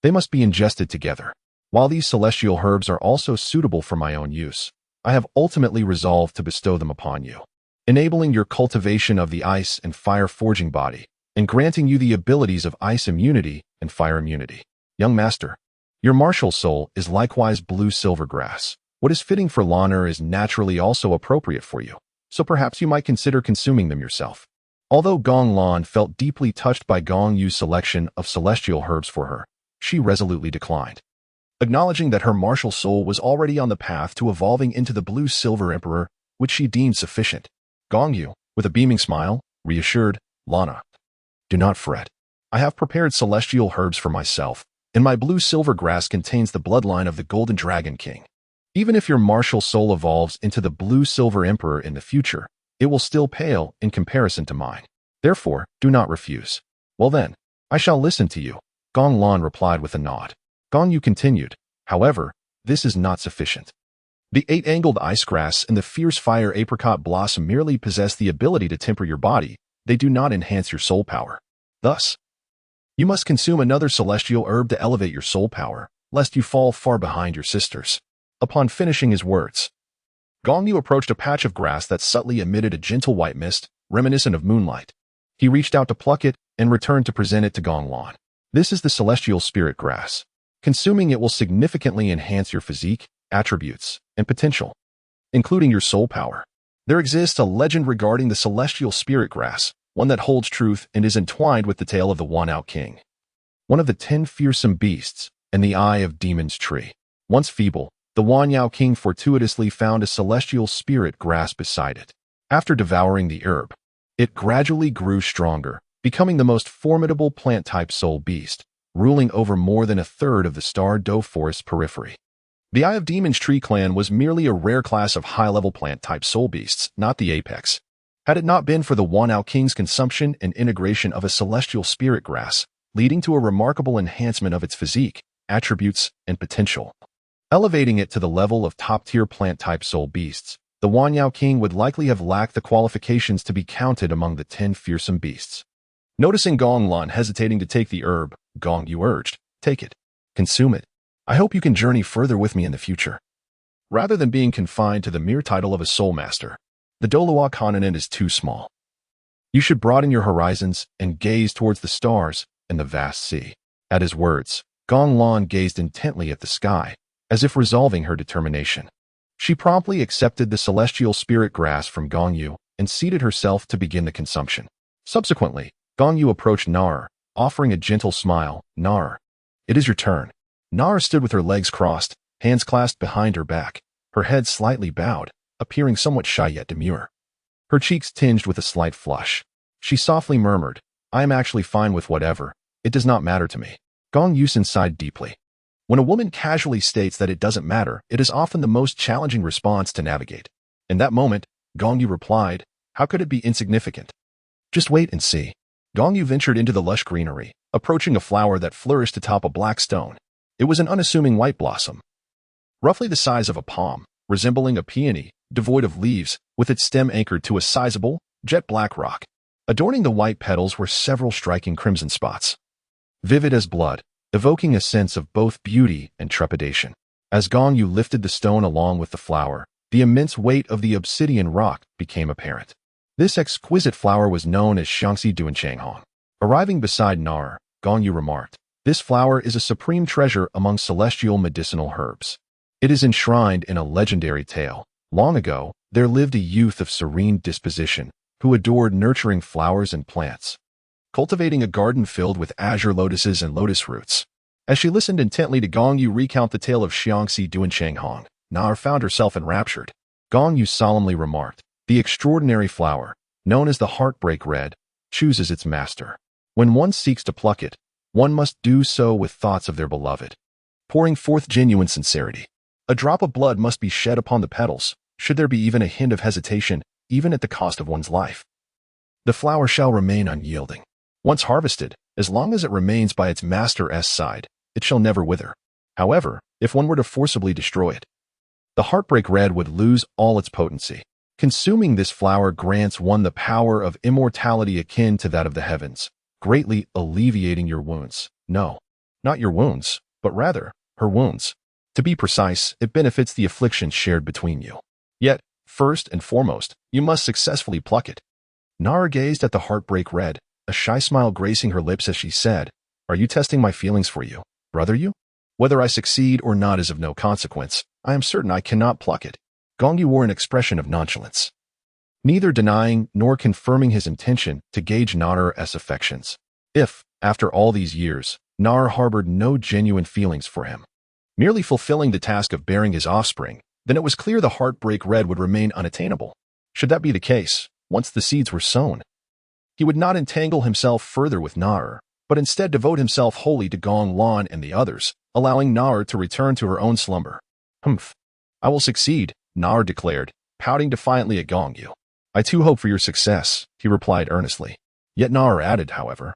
they must be ingested together. While these celestial herbs are also suitable for my own use, I have ultimately resolved to bestow them upon you, enabling your cultivation of the ice and fire forging body, and granting you the abilities of ice immunity and fire immunity. Young master, your martial soul is likewise blue silvergrass. What is fitting for Laner is naturally also appropriate for you, so perhaps you might consider consuming them yourself." Although Gong Lan felt deeply touched by Gong Yu's selection of celestial herbs for her, she resolutely declined, acknowledging that her martial soul was already on the path to evolving into the blue-silver emperor, which she deemed sufficient. Gong Yu, with a beaming smile, reassured, "Lana, do not fret. I have prepared celestial herbs for myself, and my blue-silver grass contains the bloodline of the Golden Dragon King. Even if your martial soul evolves into the blue-silver emperor in the future, it will still pale in comparison to mine. Therefore, do not refuse." "Well then, I shall listen to you," Gong Lan replied with a nod. Gong Yu continued, "However, this is not sufficient. The 8-angled ice grass and the fierce fire apricot blossom merely possess the ability to temper your body. They do not enhance your soul power. Thus, you must consume another celestial herb to elevate your soul power, lest you fall far behind your sisters." Upon finishing his words, Gong Yu approached a patch of grass that subtly emitted a gentle white mist, reminiscent of moonlight. He reached out to pluck it and returned to present it to Gong Lan. "This is the celestial spirit grass. Consuming it will significantly enhance your physique, attributes, and potential, including your soul power. There exists a legend regarding the celestial spirit grass, one that holds truth and is entwined with the tale of the One-Out King, one of the 10 fearsome beasts, and the Eye of Demon's Tree. Once feeble, the Wan-Yao King fortuitously found a celestial spirit grass beside it. After devouring the herb, it gradually grew stronger, becoming the most formidable plant-type soul beast, ruling over more than a third of the Star Do Forest periphery. The Eye of Demon's Tree clan was merely a rare class of high-level plant-type soul beasts, not the apex. Had it not been for the Wan-Yao King's consumption and integration of a celestial spirit grass, leading to a remarkable enhancement of its physique, attributes, and potential, elevating it to the level of top-tier plant-type soul beasts, the Wan-Yao King would likely have lacked the qualifications to be counted among the 10 fearsome beasts. Noticing Gong Lan hesitating to take the herb, Gong Yu urged, "Take it. Consume it. I hope you can journey further with me in the future." Rather than being confined to the mere title of a soul master, the Douluo Continent is too small. You should broaden your horizons and gaze towards the stars and the vast sea. At his words, Gong Lan gazed intently at the sky, as if resolving her determination. She promptly accepted the celestial spirit grass from Gong Yu and seated herself to begin the consumption. Subsequently, Gong Yu approached Nar, offering a gentle smile. "Nar, it is your turn." Nar stood with her legs crossed, hands clasped behind her back, her head slightly bowed, appearing somewhat shy yet demure. Her cheeks tinged with a slight flush. She softly murmured, "I am actually fine with whatever. It does not matter to me." Gong Yu sighed deeply. When a woman casually states that it doesn't matter, it is often the most challenging response to navigate. In that moment, Gong Yu replied, "How could it be insignificant? Just wait and see." Gong Yu ventured into the lush greenery, approaching a flower that flourished atop a black stone. It was an unassuming white blossom, roughly the size of a palm, resembling a peony, devoid of leaves, with its stem anchored to a sizable, jet-black rock. Adorning the white petals were several striking crimson spots, vivid as blood, evoking a sense of both beauty and trepidation. As Gong Yu lifted the stone along with the flower, the immense weight of the obsidian rock became apparent. This exquisite flower was known as Xiangxi Duanchang. Arriving beside Nar, Gong Yu remarked, "This flower is a supreme treasure among celestial medicinal herbs. It is enshrined in a legendary tale. Long ago, there lived a youth of serene disposition who adored nurturing flowers and plants, cultivating a garden filled with azure lotuses and lotus roots." As she listened intently to Gong Yu recount the tale of Xiangxi Duanchang, Nar found herself enraptured. Gong Yu solemnly remarked, "The extraordinary flower, known as the heartbreak red, chooses its master. When one seeks to pluck it, one must do so with thoughts of their beloved, pouring forth genuine sincerity. A drop of blood must be shed upon the petals, should there be even a hint of hesitation, even at the cost of one's life. The flower shall remain unyielding. Once harvested, as long as it remains by its master's side, it shall never wither. However, if one were to forcibly destroy it, the heartbreak red would lose all its potency. Consuming this flower grants one the power of immortality akin to that of the heavens, greatly alleviating your wounds. No, not your wounds, but rather, her wounds. To be precise, it benefits the affliction shared between you. Yet, first and foremost, you must successfully pluck it." Nara gazed at the heartbreak red, a shy smile gracing her lips as she said, "Are you testing my feelings for you, brother Yu? Whether I succeed or not is of no consequence. I am certain I cannot pluck it." Gong Yu wore an expression of nonchalance, neither denying nor confirming his intention to gauge Nara's affections. If, after all these years, Nara harbored no genuine feelings for him, merely fulfilling the task of bearing his offspring, then it was clear the heartbreak red would remain unattainable. Should that be the case, once the seeds were sown, he would not entangle himself further with Nara, but instead devote himself wholly to Gong Lan and the others, allowing Nara to return to her own slumber. "Humph. I will succeed," Nara declared, pouting defiantly at Gong Yu. "I too hope for your success," he replied earnestly. Yet Nara added, however,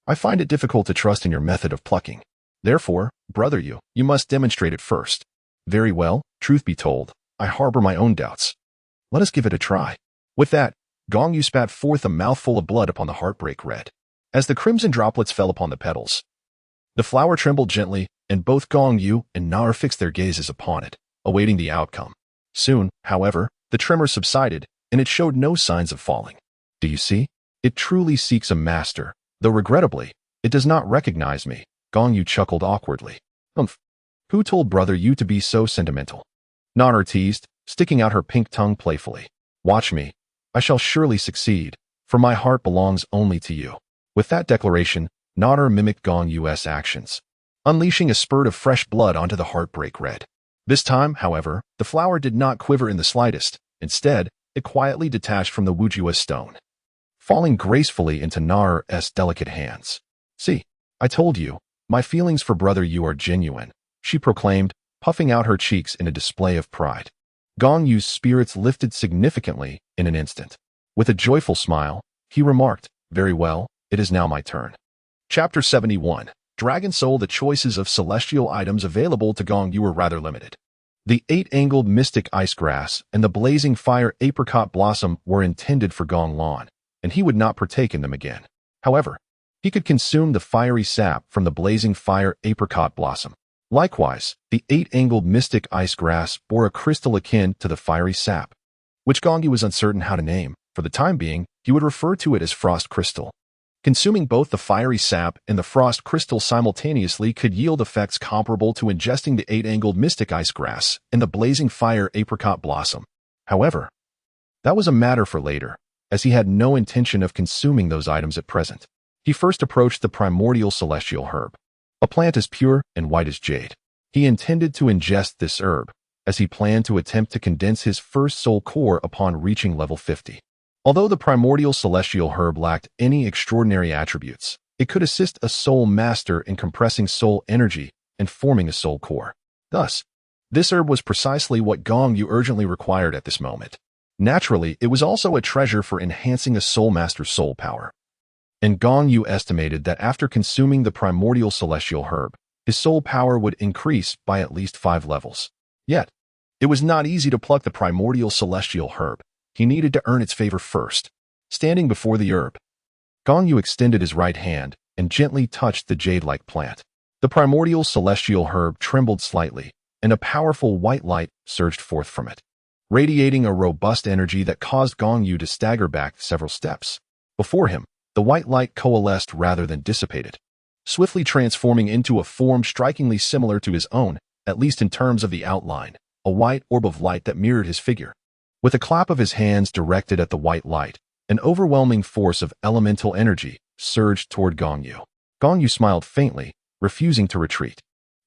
"I find it difficult to trust in your method of plucking. Therefore, brother Yu, you must demonstrate it first." "Very well, truth be told, I harbor my own doubts. Let us give it a try." With that, Gong Yu spat forth a mouthful of blood upon the heartbreak red. As the crimson droplets fell upon the petals, the flower trembled gently, and both Gong Yu and Nara fixed their gazes upon it, awaiting the outcome. Soon, however, the tremor subsided, and it showed no signs of falling. "Do you see? It truly seeks a master, though regrettably, it does not recognize me." Gong Yu chuckled awkwardly. "Humph. Who told brother Yu to be so sentimental?" Nara teased, sticking out her pink tongue playfully. "Watch me. I shall surely succeed, for my heart belongs only to you." With that declaration, Nara mimicked Gong Yu's actions, unleashing a spurt of fresh blood onto the heartbreak red. This time, however, the flower did not quiver in the slightest. Instead, it quietly detached from the Wujua stone, falling gracefully into Nara's delicate hands. "See, I told you, my feelings for brother Yu are genuine," she proclaimed, puffing out her cheeks in a display of pride. Gong Yu's spirits lifted significantly in an instant. With a joyful smile, he remarked, "Very well, it is now my turn." Chapter 71. Dragon Soul. The choices of celestial items available to Gong Yu were rather limited. The 8-angled mystic ice grass and the blazing fire apricot blossom were intended for Gong Lan, and he would not partake in them again. However, he could consume the fiery sap from the blazing fire apricot blossom. Likewise, the 8-angled mystic ice grass bore a crystal akin to the fiery sap, which Gong Yu was uncertain how to name. For the time being, he would refer to it as frost crystal. Consuming both the fiery sap and the frost crystal simultaneously could yield effects comparable to ingesting the 8-angled mystic ice grass and the blazing fire apricot blossom. However, that was a matter for later, as he had no intention of consuming those items at present. He first approached the primordial celestial herb, a plant as pure and white as jade. He intended to ingest this herb, as he planned to attempt to condense his first soul core upon reaching level 50. Although the primordial celestial herb lacked any extraordinary attributes, it could assist a soul master in compressing soul energy and forming a soul core. Thus, this herb was precisely what Gong Yu urgently required at this moment. Naturally, it was also a treasure for enhancing a soul master's soul power. And Gong Yu estimated that after consuming the primordial celestial herb, his soul power would increase by at least 5 levels. Yet, It was not easy to pluck the primordial celestial herb. He needed to earn its favor first. Standing before the herb, Gong Yu extended his right hand and gently touched the jade-like plant. The primordial celestial herb trembled slightly, and a powerful white light surged forth from it, radiating a robust energy that caused Gong Yu to stagger back several steps. Before him, the white light coalesced rather than dissipated, swiftly transforming into a form strikingly similar to his own, at least in terms of the outline, a white orb of light that mirrored his figure. With a clap of his hands directed at the white light, an overwhelming force of elemental energy surged toward Gong Yu. Gong Yu smiled faintly, refusing to retreat.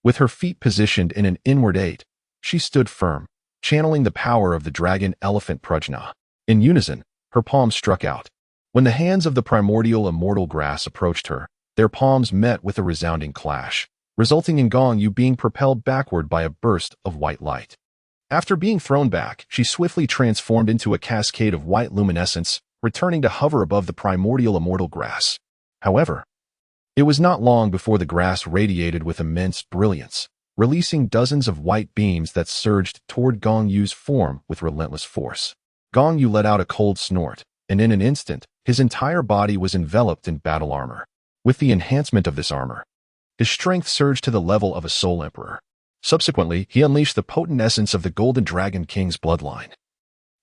With her feet positioned in an inward 8, she stood firm, channeling the power of the dragon-elephant prajna. In unison, her palms struck out. When the hands of the primordial immortal grass approached her, their palms met with a resounding clash, resulting in Gong Yu being propelled backward by a burst of white light. After being thrown back, she swiftly transformed into a cascade of white luminescence, returning to hover above the primordial immortal grass. However, it was not long before the grass radiated with immense brilliance, releasing dozens of white beams that surged toward Gong Yu's form with relentless force. Gong Yu let out a cold snort, and in an instant, his entire body was enveloped in battle armor. With the enhancement of this armor, his strength surged to the level of a soul emperor. Subsequently, he unleashed the potent essence of the Golden Dragon King's bloodline,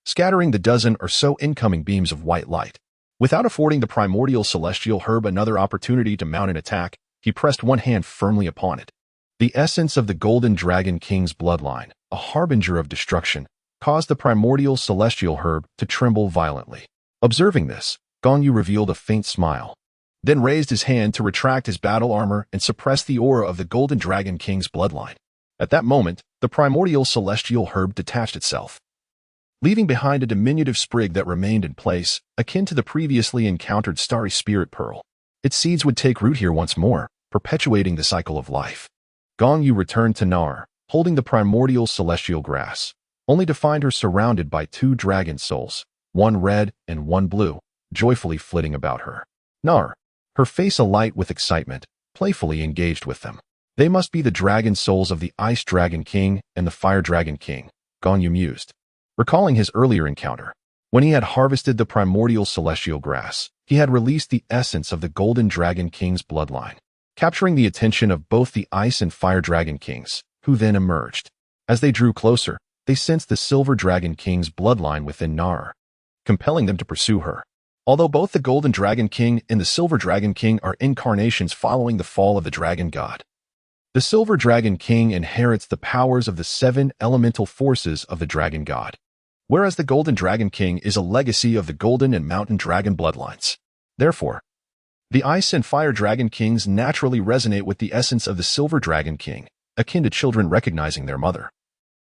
scattering the dozen or so incoming beams of white light. Without affording the primordial celestial herb another opportunity to mount an attack, he pressed one hand firmly upon it. The essence of the Golden Dragon King's bloodline, a harbinger of destruction, caused the primordial celestial herb to tremble violently. Observing this, Gong Yu revealed a faint smile, then raised his hand to retract his battle armor and suppress the aura of the Golden Dragon King's bloodline. At that moment, the primordial celestial herb detached itself, leaving behind a diminutive sprig that remained in place, akin to the previously encountered starry spirit pearl. Its seeds would take root here once more, perpetuating the cycle of life. Gong Yu returned to Nar, holding the primordial celestial grass, only to find her surrounded by 2 dragon souls, one red and one blue, joyfully flitting about her. Nar, her face alight with excitement, playfully engaged with them. They must be the dragon souls of the Ice Dragon King and the Fire Dragon King, Gong Yu mused, recalling his earlier encounter. When he had harvested the primordial celestial grass, he had released the essence of the Golden Dragon King's bloodline, capturing the attention of both the Ice and Fire Dragon Kings, who then emerged. As they drew closer, they sensed the Silver Dragon King's bloodline within Nar, compelling them to pursue her. Although both the Golden Dragon King and the Silver Dragon King are incarnations following the fall of the Dragon God, the Silver Dragon King inherits the powers of the 7 elemental forces of the Dragon God, whereas the Golden Dragon King is a legacy of the Golden and Mountain Dragon bloodlines. Therefore, the Ice and Fire Dragon Kings naturally resonate with the essence of the Silver Dragon King, akin to children recognizing their mother,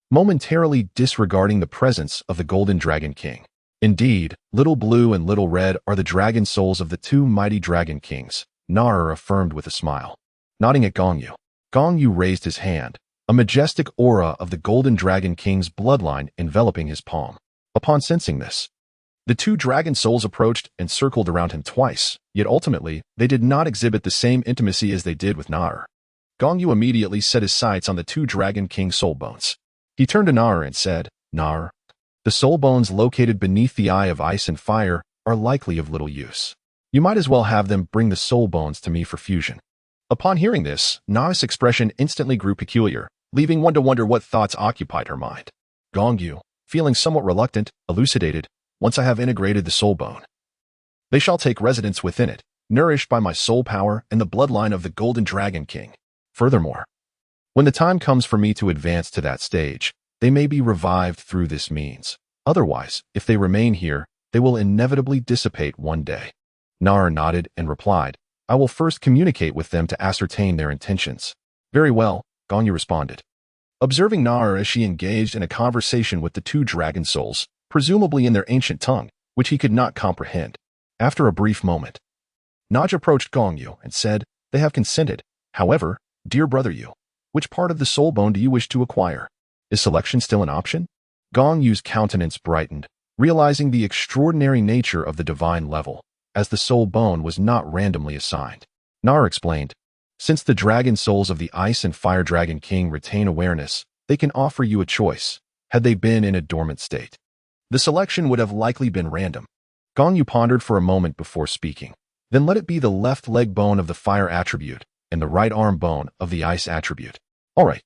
momentarily disregarding the presence of the Golden Dragon King. Indeed, Little Blue and Little Red are the dragon souls of the 2 mighty Dragon Kings, Nar affirmed with a smile. Nodding at Gong Yu, Gong Yu raised his hand, a majestic aura of the Golden Dragon King's bloodline enveloping his palm. Upon sensing this, the 2 dragon souls approached and circled around him twice, yet ultimately, they did not exhibit the same intimacy as they did with Nar. Gong Yu immediately set his sights on the 2 Dragon King soul bones. He turned to Nar and said, "Nar, the soul bones located beneath the eye of Ice and Fire are likely of little use. You might as well have them bring the soul bones to me for fusion." Upon hearing this, Nar's expression instantly grew peculiar, leaving one to wonder what thoughts occupied her mind. Gong Yu, feeling somewhat reluctant, elucidated, "Once I have integrated the soul bone, they shall take residence within it, nourished by my soul power and the bloodline of the Golden Dragon King. Furthermore, when the time comes for me to advance to that stage, they may be revived through this means. Otherwise, if they remain here, they will inevitably dissipate one day." Nar nodded and replied, "I will first communicate with them to ascertain their intentions." "Very well," Gong Yu responded, observing Nar as she engaged in a conversation with the 2 dragon souls, presumably in their ancient tongue, which he could not comprehend. After a brief moment, Naj approached Gong Yu and said, "They have consented. However, dear brother Yu, which part of the soul bone do you wish to acquire? Is selection still an option?" Gong Yu's countenance brightened, realizing the extraordinary nature of the divine level, as the soul bone was not randomly assigned. Nar explained, "Since the dragon souls of the Ice and Fire Dragon King retain awareness, they can offer you a choice. had they been in a dormant state. The selection would have likely been random. Gong Yu pondered for a moment before speaking. Then let it be the left leg bone of the fire attribute and the right arm bone of the ice attribute. All right.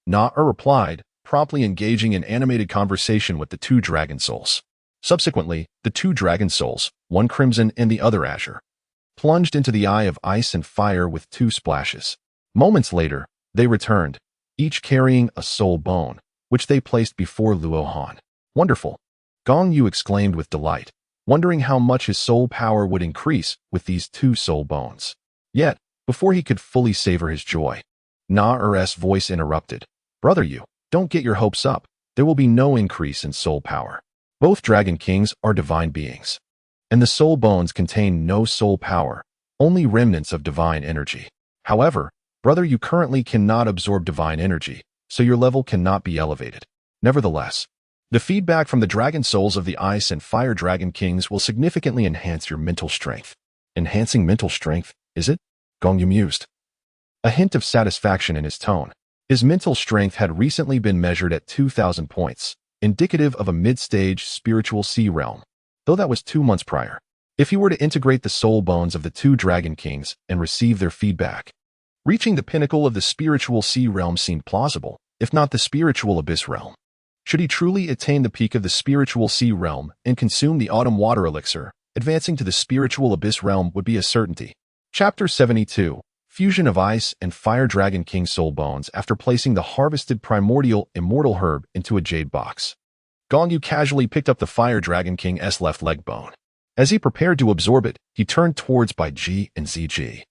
Na-er replied, promptly engaging in animated conversation with the two dragon souls. Subsequently, the two dragon souls, one crimson and the other azure, plunged into the eye of ice and fire with two splashes. Moments later, they returned, each carrying a soul bone, which they placed before Luo Han. Wonderful! Gong Yu exclaimed with delight, wondering how much his soul power would increase with these two soul bones. Yet, before he could fully savor his joy, Na-er's voice interrupted. Brother Yu, don't get your hopes up. There will be no increase in soul power. Both Dragon Kings are divine beings, and the soul bones contain no soul power, only remnants of divine energy. However, Brother Yu currently cannot absorb divine energy, so your level cannot be elevated. Nevertheless, the feedback from the dragon souls of the Ice and Fire Dragon Kings will significantly enhance your mental strength. Enhancing mental strength, is it? Gong Yu mused, a hint of satisfaction in his tone. His mental strength had recently been measured at 2,000 points, indicative of a mid-stage spiritual sea realm, though that was 2 months prior. If he were to integrate the soul bones of the two Dragon Kings and receive their feedback, reaching the pinnacle of the spiritual sea realm seemed plausible, if not the spiritual abyss realm. Should he truly attain the peak of the spiritual sea realm and consume the autumn water elixir, advancing to the spiritual abyss realm would be a certainty. Chapter 72. Fusion of Ice and Fire Dragon King Soul Bones after placing the harvested primordial immortal herb into a jade box. Gong Yu casually picked up the Fire Dragon King's left leg bone. As he prepared to absorb it, he turned towards Bai Ji and Ziji,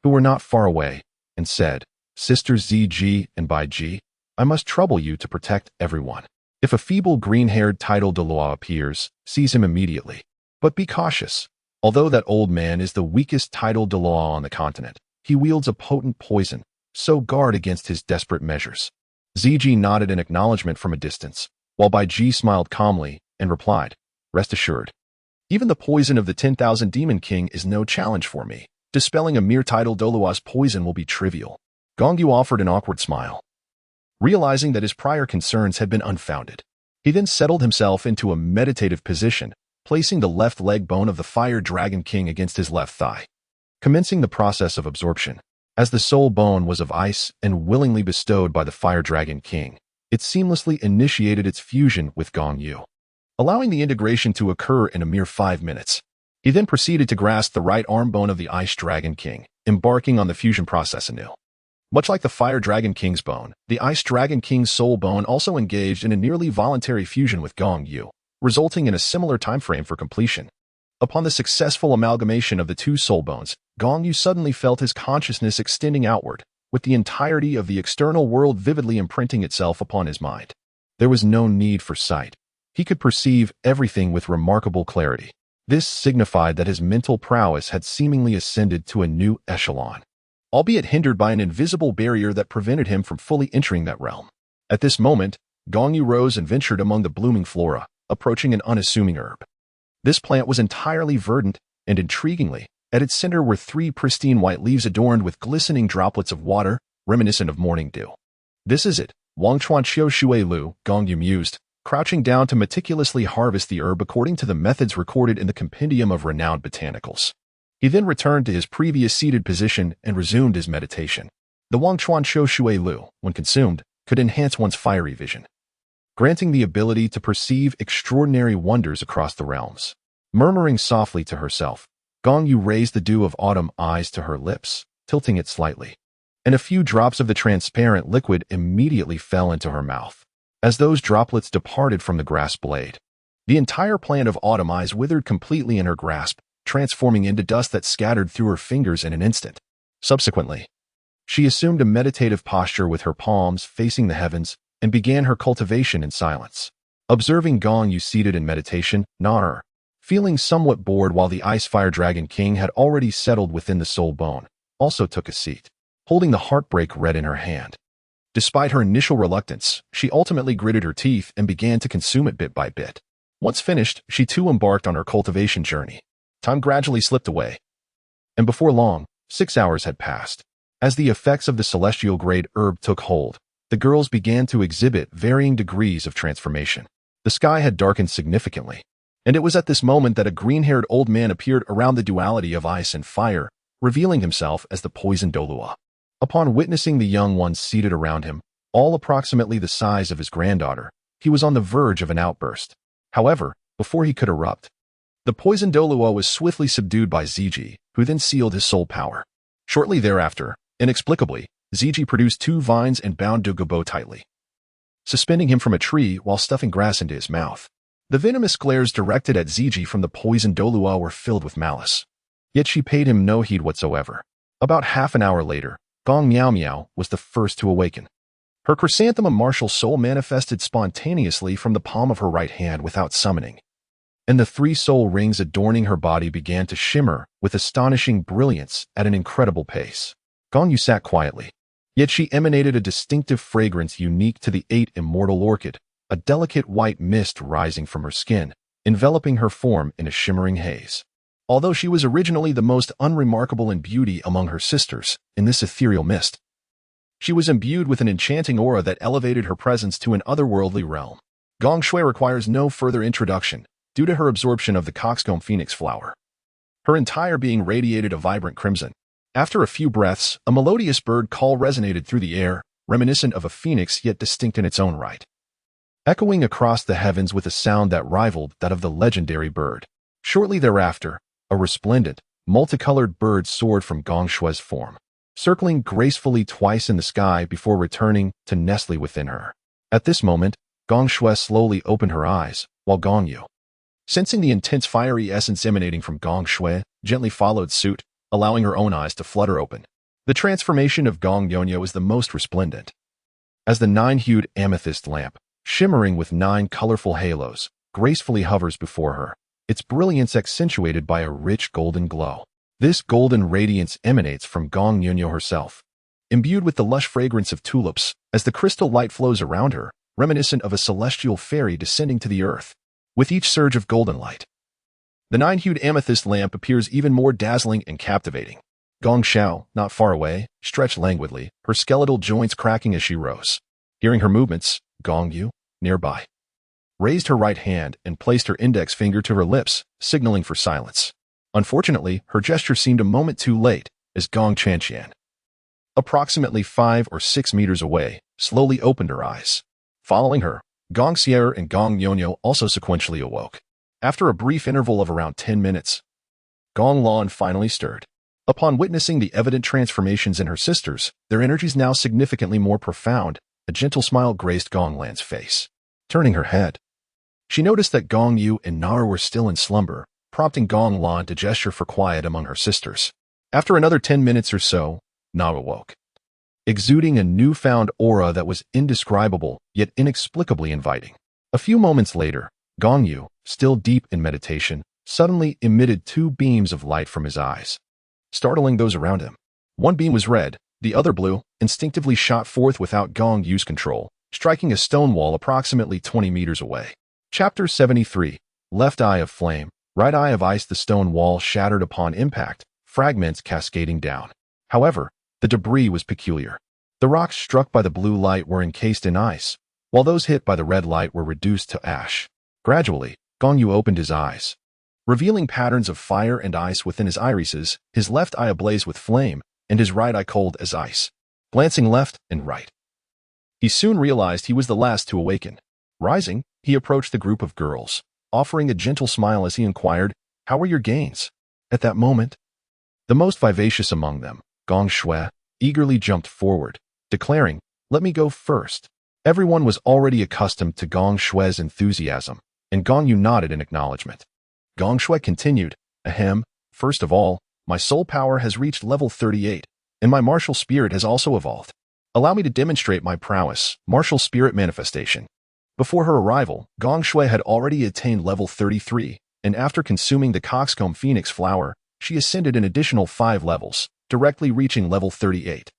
who were not far away, and said, Sisters Ziji and Bai Ji, I must trouble you to protect everyone. If a feeble green-haired tidal Douluo appears, seize him immediately. But be cautious. Although that old man is the weakest tidal Douluo on the continent, he wields a potent poison, so guard against his desperate measures. Ziji nodded in acknowledgement from a distance, while Bai Ji smiled calmly and replied, Rest assured. Even the poison of the 10,000 Demon King is no challenge for me. Dispelling a mere tidal Douluo's poison will be trivial. Gong Yu offered an awkward smile, realizing that his prior concerns had been unfounded. He then settled himself into a meditative position, placing the left leg bone of the Fire Dragon King against his left thigh, commencing the process of absorption. As the soul bone was of ice and willingly bestowed by the Fire Dragon King, it seamlessly initiated its fusion with Gong Yu, allowing the integration to occur in a mere 5 minutes. He then proceeded to grasp the right arm bone of the Ice Dragon King, embarking on the fusion process anew. Much like the Fire Dragon King's bone, the Ice Dragon King's soul bone also engaged in a nearly voluntary fusion with Gong Yu, resulting in a similar time frame for completion. Upon the successful amalgamation of the two soul bones, Gong Yu suddenly felt his consciousness extending outward, with the entirety of the external world vividly imprinting itself upon his mind. There was no need for sight. He could perceive everything with remarkable clarity. This signified that his mental prowess had seemingly ascended to a new echelon, albeit hindered by an invisible barrier that prevented him from fully entering that realm. At this moment, Gong Yu rose and ventured among the blooming flora, approaching an unassuming herb. This plant was entirely verdant, and intriguingly, at its center were 3 pristine white leaves adorned with glistening droplets of water, reminiscent of morning dew. This is it, Wang Chuan Qiu Shui Lu, Gong Yu mused, crouching down to meticulously harvest the herb according to the methods recorded in the Compendium of Renowned Botanicals. He then returned to his previous seated position and resumed his meditation. The Wang Chuan Qiu Shui Lu, when consumed, could enhance one's fiery vision, granting the ability to perceive extraordinary wonders across the realms. Murmuring softly to herself, Gong Yu raised the dew of autumn eyes to her lips, tilting it slightly, and a few drops of the transparent liquid immediately fell into her mouth. As those droplets departed from the grass blade, the entire plant of autumn eyes withered completely in her grasp, transforming into dust that scattered through her fingers in an instant. Subsequently, she assumed a meditative posture with her palms facing the heavens and began her cultivation in silence. Observing Gong Yu seated in meditation, Na-er, feeling somewhat bored while the Ice Fire Dragon King had already settled within the soul bone, also took a seat, holding the heartbreak red in her hand. Despite her initial reluctance, she ultimately gritted her teeth and began to consume it bit by bit. Once finished, she too embarked on her cultivation journey. Time gradually slipped away, and before long, 6 hours had passed. As the effects of the celestial grade herb took hold, The girls began to exhibit varying degrees of transformation. The sky had darkened significantly, and it was at this moment that a green-haired old man appeared around the duality of ice and fire, revealing himself as the poisoned Douluo. Upon witnessing the young ones seated around him, all approximately the size of his granddaughter, he was on the verge of an outburst. However, before he could erupt, the poisoned Douluo was swiftly subdued by Ziji, who then sealed his soul power. Shortly thereafter, inexplicably, Ziji produced 2 vines and bound Douluo tightly, suspending him from a tree while stuffing grass into his mouth. The venomous glares directed at Ziji from the poisoned Douluo were filled with malice. Yet she paid him no heed whatsoever. About half an hour later, Gong Miao was the first to awaken. Her chrysanthemum martial soul manifested spontaneously from the palm of her right hand without summoning, and the 3 soul rings adorning her body began to shimmer with astonishing brilliance at an incredible pace. Gong Yu sat quietly, yet she emanated a distinctive fragrance unique to the 8 immortal orchid, a delicate white mist rising from her skin, enveloping her form in a shimmering haze. Although she was originally the most unremarkable in beauty among her sisters, in this ethereal mist, she was imbued with an enchanting aura that elevated her presence to an otherworldly realm. Gong Shui requires no further introduction, due to her absorption of the coxcomb phoenix flower. Her entire being radiated a vibrant crimson. After a few breaths, a melodious bird call resonated through the air, reminiscent of a phoenix yet distinct in its own right, echoing across the heavens with a sound that rivaled that of the legendary bird. Shortly thereafter, a resplendent, multicolored bird soared from Gong Shui's form, circling gracefully twice in the sky before returning to nestle within her. At this moment, Gong Shui slowly opened her eyes, while Gong Yu, sensing the intense fiery essence emanating from Gong Shui, gently followed suit, allowing her own eyes to flutter open. The transformation of Gong Yu is the most resplendent, as the 9-hued amethyst lamp, shimmering with 9 colorful halos, gracefully hovers before her, its brilliance accentuated by a rich golden glow. This golden radiance emanates from Gong Yu herself, imbued with the lush fragrance of tulips, as the crystal light flows around her, reminiscent of a celestial fairy descending to the earth. With each surge of golden light, the 9-hued amethyst lamp appears even more dazzling and captivating. Gong Xiao, not far away, stretched languidly, her skeletal joints cracking as she rose. Hearing her movements, Gong Yu, nearby, raised her right hand and placed her index finger to her lips, signaling for silence. Unfortunately, her gesture seemed a moment too late, as Gong Chanqian, approximately 5 or 6 meters away, slowly opened her eyes. Following her, Gong Xier and Gong Yonyo also sequentially awoke. After a brief interval of around 10 minutes, Gong Lan finally stirred. Upon witnessing the evident transformations in her sisters, their energies now significantly more profound, a gentle smile graced Gong Lan's face. Turning her head, she noticed that Gong Yu and Nara were still in slumber, prompting Gong Lan to gesture for quiet among her sisters. After another 10 minutes or so, Nara woke, exuding a newfound aura that was indescribable yet inexplicably inviting. A few moments later, Gong Yu, still deep in meditation, suddenly emitted 2 beams of light from his eyes, startling those around him. One beam was red, the other blue, instinctively shot forth without Gong Yu's control, striking a stone wall approximately 20 meters away. Chapter 73. Left Eye of Flame, Right Eye of Ice. The stone wall shattered upon impact, fragments cascading down. However, the debris was peculiar. The rocks struck by the blue light were encased in ice, while those hit by the red light were reduced to ash. Gradually, Gong Yu opened his eyes, revealing patterns of fire and ice within his irises, his left eye ablaze with flame, and his right eye cold as ice. Glancing left and right, he soon realized he was the last to awaken. Rising, he approached the group of girls, offering a gentle smile as he inquired, "How are your gains?" At that moment, the most vivacious among them, Gong Shui, eagerly jumped forward, declaring, "Let me go first." Everyone was already accustomed to Gong Shui's enthusiasm, and Gong Yu nodded in acknowledgement. Gong Shui continued, "Ahem, first of all, my soul power has reached level 38, and my martial spirit has also evolved. Allow me to demonstrate my prowess, martial spirit manifestation." Before her arrival, Gong Shui had already attained level 33, and after consuming the coxcomb phoenix flower, she ascended an additional 5 levels, directly reaching level 38.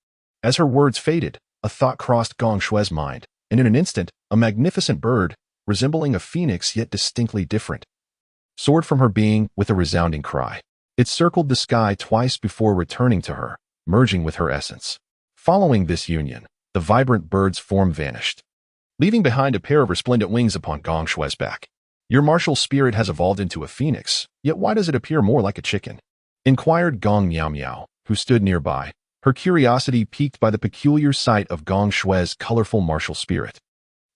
As her words faded, a thought crossed Gong Shui's mind, and in an instant, a magnificent bird, resembling a phoenix yet distinctly different, soared from her being with a resounding cry. It circled the sky twice before returning to her, merging with her essence. Following this union, the vibrant bird's form vanished, leaving behind a pair of resplendent wings upon Gong Shui's back. Your martial spirit has evolved into a phoenix, yet why does it appear more like a chicken? Inquired Gong Miao Miao, who stood nearby, her curiosity piqued by the peculiar sight of Gong Shui's colorful martial spirit,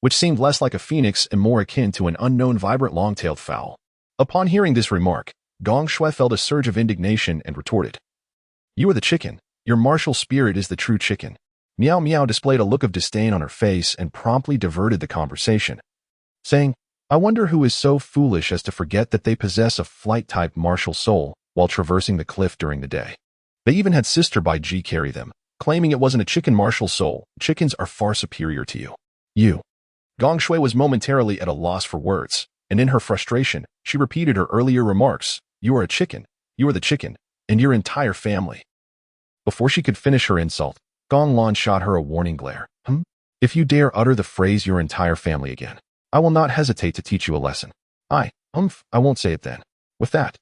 which seemed less like a phoenix and more akin to an unknown vibrant long-tailed fowl. Upon hearing this remark, Gong Shui felt a surge of indignation and retorted, "You are the chicken. Your martial spirit is the true chicken." Miao Miao displayed a look of disdain on her face and promptly diverted the conversation, saying, "I wonder who is so foolish as to forget that they possess a flight-type martial soul while traversing the cliff during the day. They even had Sister Bai Ji carry them, claiming it wasn't a chicken martial soul. Chickens are far superior to you. You." Gong Shui was momentarily at a loss for words, and in her frustration, she repeated her earlier remarks, "You are a chicken, you are the chicken, and your entire family." Before she could finish her insult, Gong Lan shot her a warning glare. If you dare utter the phrase your entire family again, I will not hesitate to teach you a lesson." I won't say it then." With that,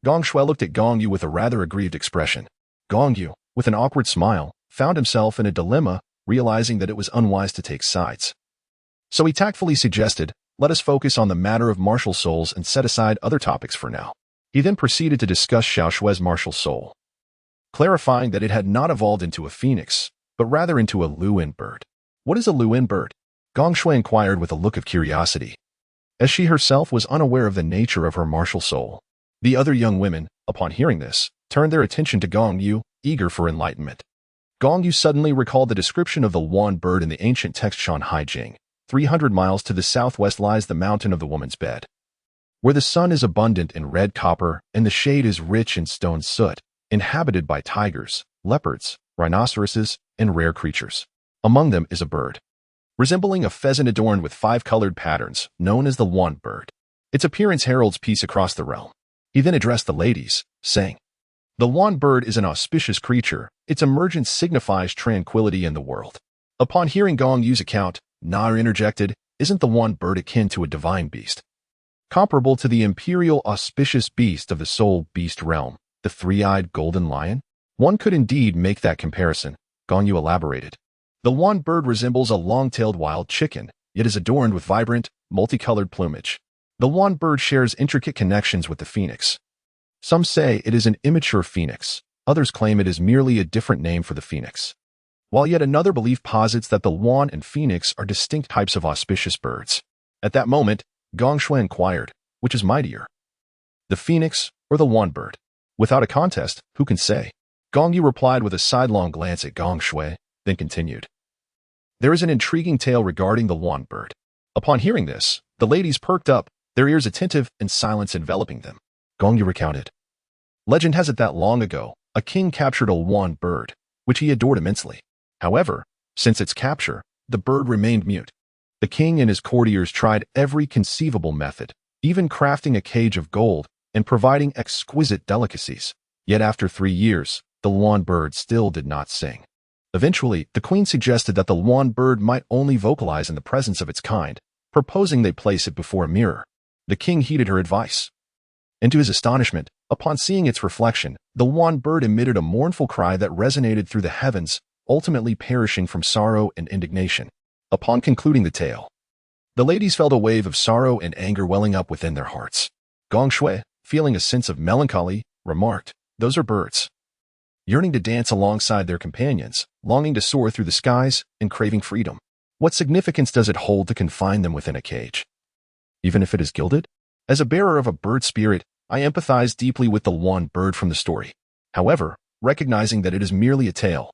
Gong Shui looked at Gong Yu with a rather aggrieved expression. Gong Yu, with an awkward smile, found himself in a dilemma, realizing that it was unwise to take sides. So he tactfully suggested, "Let us focus on the matter of martial souls and set aside other topics for now." He then proceeded to discuss Xiao Shui's martial soul, clarifying that it had not evolved into a phoenix, but rather into a Luin bird. "What is a Luin bird?" Gong Shui inquired with a look of curiosity, as she herself was unaware of the nature of her martial soul. The other young women, upon hearing this, turned their attention to Gong Yu, eager for enlightenment. Gong Yu suddenly recalled the description of the Luan bird in the ancient text Shan Hai Jing. 300 miles to the southwest lies the mountain of the woman's bed, where the sun is abundant in red copper and the shade is rich in stone soot, inhabited by tigers, leopards, rhinoceroses, and rare creatures. Among them is a bird, resembling a pheasant adorned with 5 colored patterns, known as the Luan bird. Its appearance heralds peace across the realm." He then addressed the ladies, saying, "The Luan bird is an auspicious creature. Its emergence signifies tranquility in the world." Upon hearing Gong Yu's account, Nar interjected, "Isn't the Luan bird akin to a divine beast, comparable to the imperial auspicious beast of the soul beast realm, the 3-eyed golden lion?" "One could indeed make that comparison," Gong Yu elaborated. "The Luan bird resembles a long-tailed wild chicken, yet is adorned with vibrant, multicolored plumage. The Luan bird shares intricate connections with the phoenix. Some say it is an immature phoenix, others claim it is merely a different name for the phoenix, while yet another belief posits that the Luan and phoenix are distinct types of auspicious birds." At that moment, Gong Shui inquired, "Which is mightier, the phoenix or the Luan bird?" "Without a contest, who can say?" Gong Yu replied with a sidelong glance at Gong Shui, then continued, "There is an intriguing tale regarding the Luan bird." Upon hearing this, the ladies perked up, their ears attentive and silence enveloping them. Gong Yu recounted, "Legend has it that long ago, a king captured a Luan bird, which he adored immensely. However, since its capture, the bird remained mute. The king and his courtiers tried every conceivable method, even crafting a cage of gold and providing exquisite delicacies. Yet after 3 years, the Luan bird still did not sing. Eventually, the queen suggested that the Luan bird might only vocalize in the presence of its kind, proposing they place it before a mirror. The king heeded her advice, and to his astonishment, upon seeing its reflection, the Luan bird emitted a mournful cry that resonated through the heavens, ultimately perishing from sorrow and indignation. Upon concluding the tale, the ladies felt a wave of sorrow and anger welling up within their hearts. Gong Shui, feeling a sense of melancholy, remarked, "Those are birds, yearning to dance alongside their companions, longing to soar through the skies, and craving freedom. What significance does it hold to confine them within a cage, even if it is gilded?" As a bearer of a bird spirit, I empathize deeply with the Luan bird from the story. However, recognizing that it is merely a tale,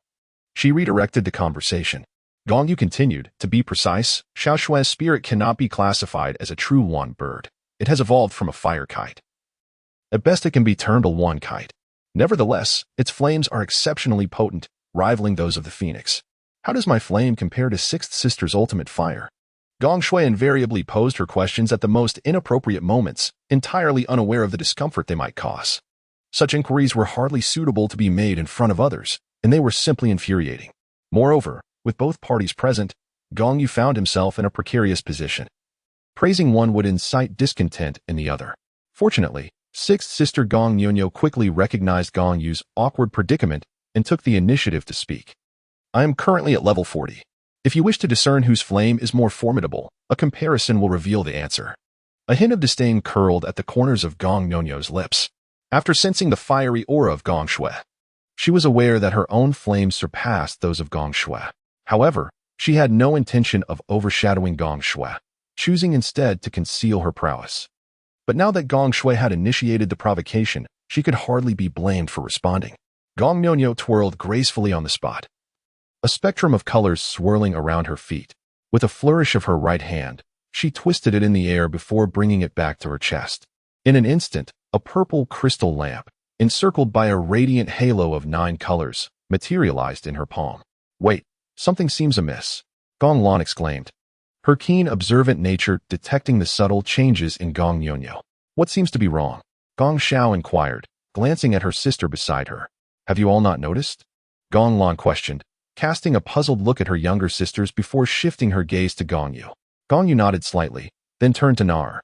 she redirected the conversation. Gong Yu continued, "To be precise, Xiao Shui's spirit cannot be classified as a true Luan bird. It has evolved from a fire kite. At best it can be termed a Luan kite. Nevertheless, its flames are exceptionally potent, rivaling those of the phoenix. How does my flame compare to Sixth Sister's ultimate fire?" Gong Shui invariably posed her questions at the most inappropriate moments, entirely unaware of the discomfort they might cause. Such inquiries were hardly suitable to be made in front of others, and they were simply infuriating. Moreover, with both parties present, Gong Yu found himself in a precarious position. Praising one would incite discontent in the other. Fortunately, Sixth Sister Gong Nyonyo quickly recognized Gong Yu's awkward predicament and took the initiative to speak. "I am currently at level 40. If you wish to discern whose flame is more formidable, a comparison will reveal the answer. A hint of disdain curled at the corners of Gong Yu's lips. After sensing the fiery aura of Gong Shui, she was aware that her own flames surpassed those of Gong Shui. However, she had no intention of overshadowing Gong Shui, choosing instead to conceal her prowess. But now that Gong Shui had initiated the provocation, she could hardly be blamed for responding. Gong Yu twirled gracefully on the spot, a spectrum of colors swirling around her feet. With a flourish of her right hand, she twisted it in the air before bringing it back to her chest. In an instant, a purple crystal lamp, encircled by a radiant halo of 9 colors, materialized in her palm. Wait, something seems amiss, Gong Lan exclaimed, her keen observant nature detecting the subtle changes in Gong Yu. What seems to be wrong? Gong Xiao inquired, glancing at her sister beside her. Have you all not noticed? Gong Lan questioned, casting a puzzled look at her younger sisters before shifting her gaze to Gong Yu. Gong Yu nodded slightly, then turned to Nar.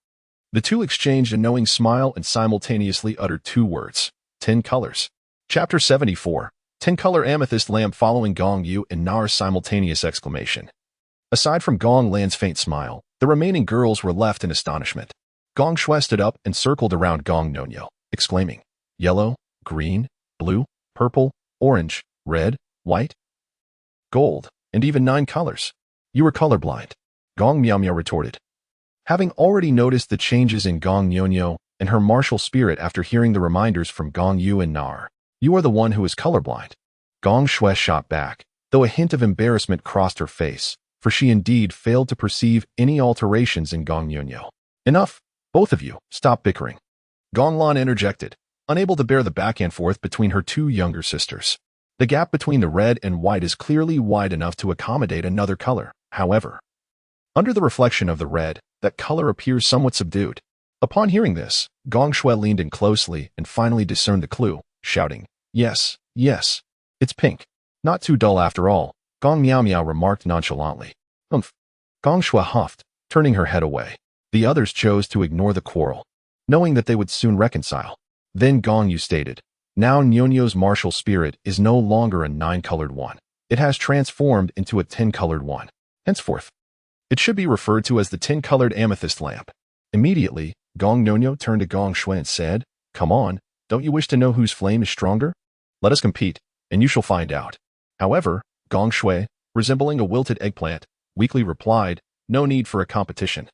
The two exchanged a knowing smile and simultaneously uttered 2 words. 10 colors. Chapter 74. 10-color amethyst lamp. Following Gong Yu and Nar's simultaneous exclamation. Aside from Gong Lan's faint smile, the remaining girls were left in astonishment. Gong Shui stood up and circled around Gong Yu, exclaiming, yellow, green, blue, purple, orange, red, white, gold, and even 9 colors. You were colorblind, Gong Miao retorted. Having already noticed the changes in Gong Yu and her martial spirit after hearing the reminders from Gong Yu and Nar, you are the one who is colorblind. Gong Shui shot back, though a hint of embarrassment crossed her face, for she indeed failed to perceive any alterations in Gong Yu. Enough, both of you, stop bickering. Gong Lan interjected, unable to bear the back and forth between her 2 younger sisters. The gap between the red and white is clearly wide enough to accommodate another color. However, under the reflection of the red, that color appears somewhat subdued. Upon hearing this, Gong Shui leaned in closely and finally discerned the clue, shouting, yes, yes, it's pink. Not too dull after all, Gong Miao remarked nonchalantly. Humph. Gong Shui huffed, turning her head away. The others chose to ignore the quarrel, knowing that they would soon reconcile. Then Gong Yu stated, now Nyonyo's martial spirit is no longer a 9-colored one. It has transformed into a 10-colored one. Henceforth, it should be referred to as the 10-colored amethyst lamp. Immediately, Gong Yu turned to Gong Shui and said, come on, don't you wish to know whose flame is stronger? Let us compete, and you shall find out. However, Gong Shui, resembling a wilted eggplant, weakly replied, no need for a competition.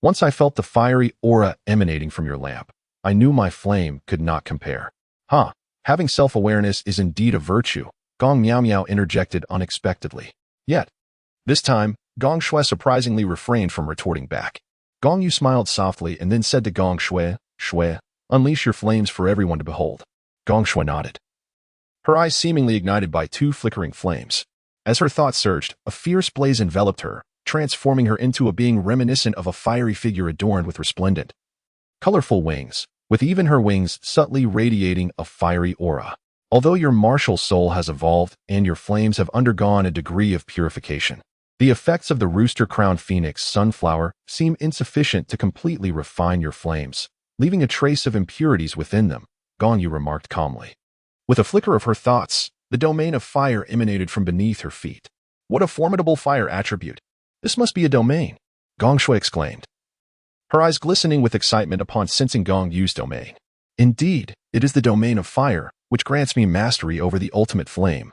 Once I felt the fiery aura emanating from your lamp, I knew my flame could not compare. Having self-awareness is indeed a virtue, Gong Miao interjected unexpectedly. Yet, this time, Gong Shui surprisingly refrained from retorting back. Gong Yu smiled softly and then said to Gong Shui, unleash your flames for everyone to behold. Gong Shui nodded, her eyes seemingly ignited by 2 flickering flames. As her thoughts surged, a fierce blaze enveloped her, transforming her into a being reminiscent of a fiery figure adorned with resplendent, colorful wings, with even her wings subtly radiating a fiery aura. Although your martial soul has evolved and your flames have undergone a degree of purification, the effects of the rooster-crowned phoenix sunflower seem insufficient to completely refine your flames, leaving a trace of impurities within them, Gong Yu remarked calmly. With a flicker of her thoughts, the domain of fire emanated from beneath her feet. What a formidable fire attribute! This must be a domain, Gong Shui exclaimed, her eyes glistening with excitement upon sensing Gong Yu's domain. Indeed, it is the domain of fire, which grants me mastery over the ultimate flame.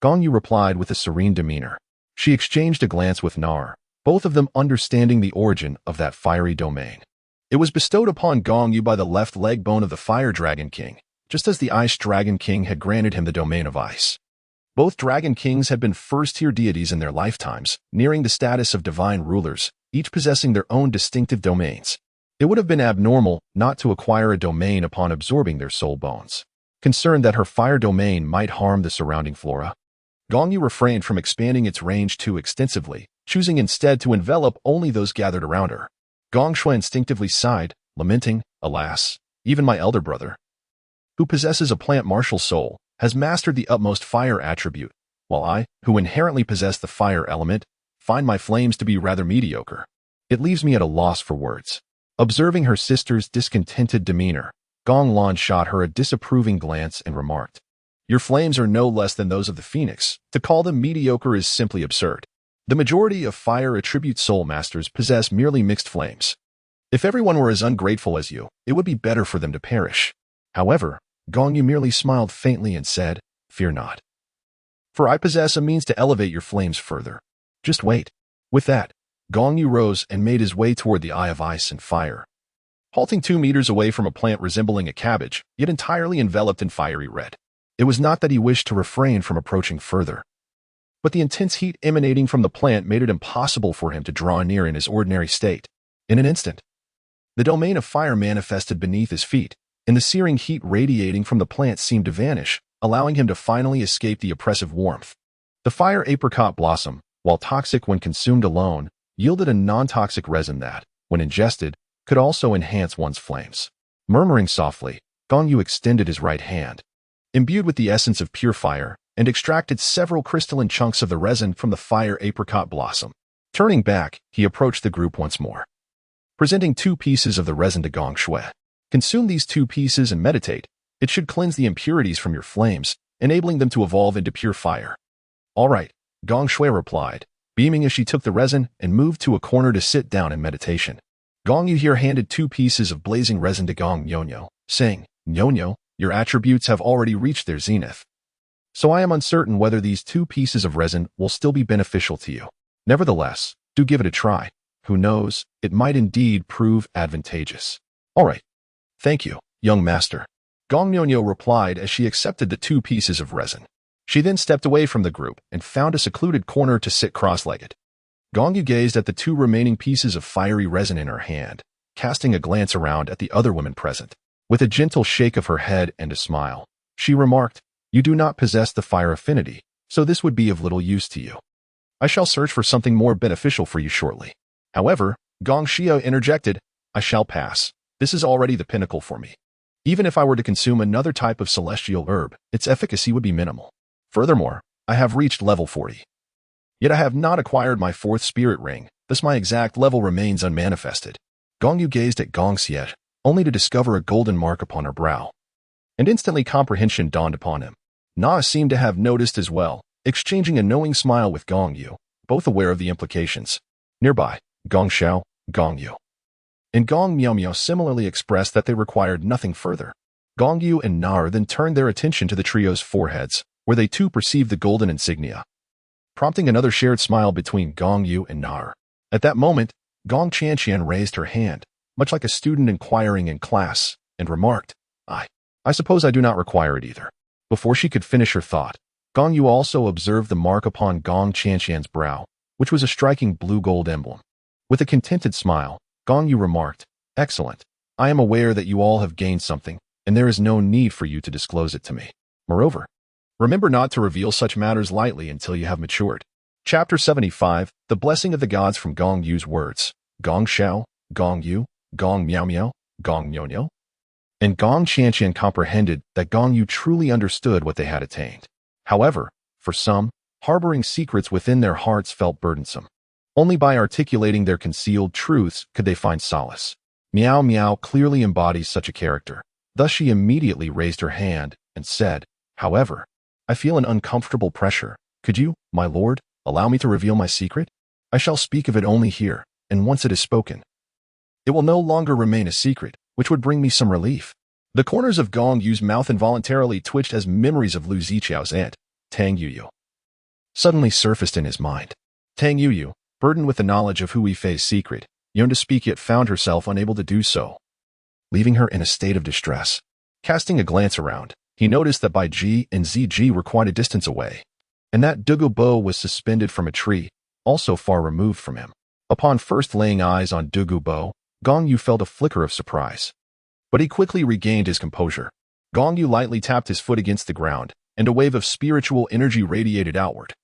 Gong Yu replied with a serene demeanor. She exchanged a glance with Nar, both of them understanding the origin of that fiery domain. It was bestowed upon Gong Yu by the left leg bone of the Fire Dragon King, just as the Ice Dragon King had granted him the domain of ice. Both Dragon Kings had been first-tier deities in their lifetimes, nearing the status of divine rulers, each possessing their own distinctive domains. It would have been abnormal not to acquire a domain upon absorbing their soul bones. Concerned that her fire domain might harm the surrounding flora, Gong Yu refrained from expanding its range too extensively, choosing instead to envelop only those gathered around her. Gong Shui instinctively sighed, lamenting, alas, even my elder brother, who possesses a plant martial soul, has mastered the utmost fire attribute, while I, who inherently possess the fire element, find my flames to be rather mediocre. It leaves me at a loss for words. Observing her sister's discontented demeanor, Gong Lan shot her a disapproving glance and remarked, your flames are no less than those of the phoenix. To call them mediocre is simply absurd. The majority of fire attribute soul masters possess merely mixed flames. If everyone were as ungrateful as you, it would be better for them to perish. However, Gong Yu merely smiled faintly and said, "Fear not. For I possess a means to elevate your flames further. Just wait." With that, Gong Yu rose and made his way toward the Eye of Ice and Fire. Halting 2 meters away from a plant resembling a cabbage, yet entirely enveloped in fiery red. It was not that he wished to refrain from approaching further, but the intense heat emanating from the plant made it impossible for him to draw near in his ordinary state. In an instant, the domain of fire manifested beneath his feet, and the searing heat radiating from the plant seemed to vanish, allowing him to finally escape the oppressive warmth. The fire apricot blossom, while toxic when consumed alone, yielded a non-toxic resin that, when ingested, could also enhance one's flames. Murmuring softly, Gong Yu extended his right hand, imbued with the essence of pure fire, and extracted several crystalline chunks of the resin from the fire apricot blossom. Turning back, he approached the group once more, presenting 2 pieces of the resin to Gong Shui. Consume these 2 pieces and meditate. It should cleanse the impurities from your flames, enabling them to evolve into pure fire. All right, Gong Shui replied, beaming as she took the resin and moved to a corner to sit down in meditation. Gong Yu here handed 2 pieces of blazing resin to Gong Yu, saying, "Yu, your attributes have already reached their zenith. So I am uncertain whether these 2 pieces of resin will still be beneficial to you. Nevertheless, do give it a try. Who knows, it might indeed prove advantageous." "All right. Thank you, young master," Gong Yu replied as she accepted the 2 pieces of resin. She then stepped away from the group and found a secluded corner to sit cross-legged. Gong Yu gazed at the 2 remaining pieces of fiery resin in her hand, casting a glance around at the other women present. With a gentle shake of her head and a smile, she remarked, "You do not possess the fire affinity, so this would be of little use to you. I shall search for something more beneficial for you shortly." However, Gong Xiao interjected, "I shall pass. This is already the pinnacle for me. Even if I were to consume another type of celestial herb, its efficacy would be minimal. Furthermore, I have reached level 40. Yet I have not acquired my 4th spirit ring, thus my exact level remains unmanifested." Gong Yu gazed at Gong Xiao, only to discover a golden mark upon her brow. And instantly comprehension dawned upon him. Na seemed to have noticed as well, exchanging a knowing smile with Gong Yu, both aware of the implications. Nearby, Gong Xiao, Gong Yu, and Gong Miao similarly expressed that they required nothing further. Gong Yu and Na then turned their attention to the trio's foreheads, where they too perceived the golden insignia, prompting another shared smile between Gong Yu and Na. At that moment, Gong Qianqian raised her hand, much like a student inquiring in class, and remarked, I suppose I do not require it either." Before she could finish her thought, Gong Yu also observed the mark upon Gong Qianqian's brow, which was a striking blue-gold emblem. With a contented smile, Gong Yu remarked, "Excellent. I am aware that you all have gained something, and there is no need for you to disclose it to me. Moreover, remember not to reveal such matters lightly until you have matured." Chapter 75, The Blessing of the Gods from Gong Yu's words. Gong Xiao, Gong Yu, Gong Miao, Gong Nyo, and Gong Qianqian comprehended that Gong Yu truly understood what they had attained. However, for some, harboring secrets within their hearts felt burdensome. Only by articulating their concealed truths could they find solace. Miao clearly embodies such a character. Thus she immediately raised her hand and said, "However, I feel an uncomfortable pressure. Could you, my lord, allow me to reveal my secret? I shall speak of it only here, and once it is spoken, it will no longer remain a secret, which would bring me some relief." The corners of Gong Yu's mouth involuntarily twitched as memories of Lu Ziqiao's aunt, Tang Yu, suddenly surfaced in his mind. Tang Yu, burdened with the knowledge of Hu Weifei's secret, yearned to speak yet found herself unable to do so, leaving her in a state of distress. Casting a glance around, he noticed that Bai Ji and Ziji were quite a distance away, and that Douluo Bo was suspended from a tree, also far removed from him. Upon first laying eyes on Douluo Bo, Gong Yu felt a flicker of surprise, but he quickly regained his composure. Gong Yu lightly tapped his foot against the ground, and a wave of spiritual energy radiated outward,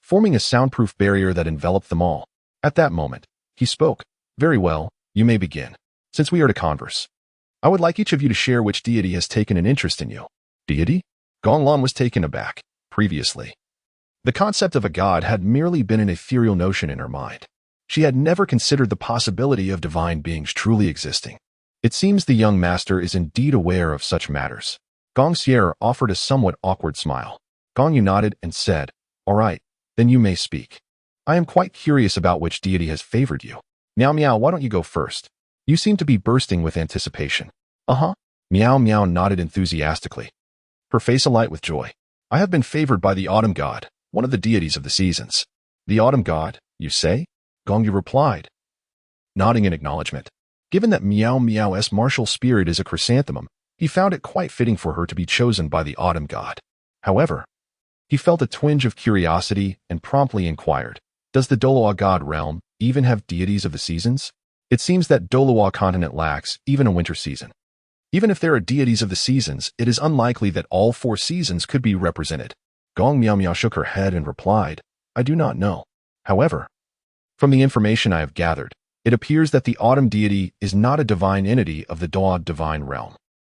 forming a soundproof barrier that enveloped them all. At that moment, he spoke, "Very well, you may begin. Since we are to converse, I would like each of you to share which deity has taken an interest in you." Deity? Gong Lan was taken aback. Previously, the concept of a god had merely been an ethereal notion in her mind. She had never considered the possibility of divine beings truly existing. It seems the young master is indeed aware of such matters. Gong Xier offered a somewhat awkward smile. Gong Yu nodded and said, "All right, then you may speak." I am quite curious about which deity has favored you. Meow Meow, why don't you go first? You seem to be bursting with anticipation. Uh-huh. Meow Meow nodded enthusiastically, her face alight with joy. I have been favored by the autumn god, one of the deities of the seasons. The autumn god, you say? Gong Yu replied, nodding in acknowledgement. Given that Meow Meow's martial spirit is a chrysanthemum, he found it quite fitting for her to be chosen by the autumn god. However, he felt a twinge of curiosity and promptly inquired, does the Douluo god realm even have deities of the seasons? It seems that Douluo Continent lacks even a winter season. Even if there are deities of the seasons, it is unlikely that all 4 seasons could be represented. Gong Meow Meow shook her head and replied, I do not know. However, from the information I have gathered, it appears that the autumn deity is not a divine entity of the Douluo divine realm.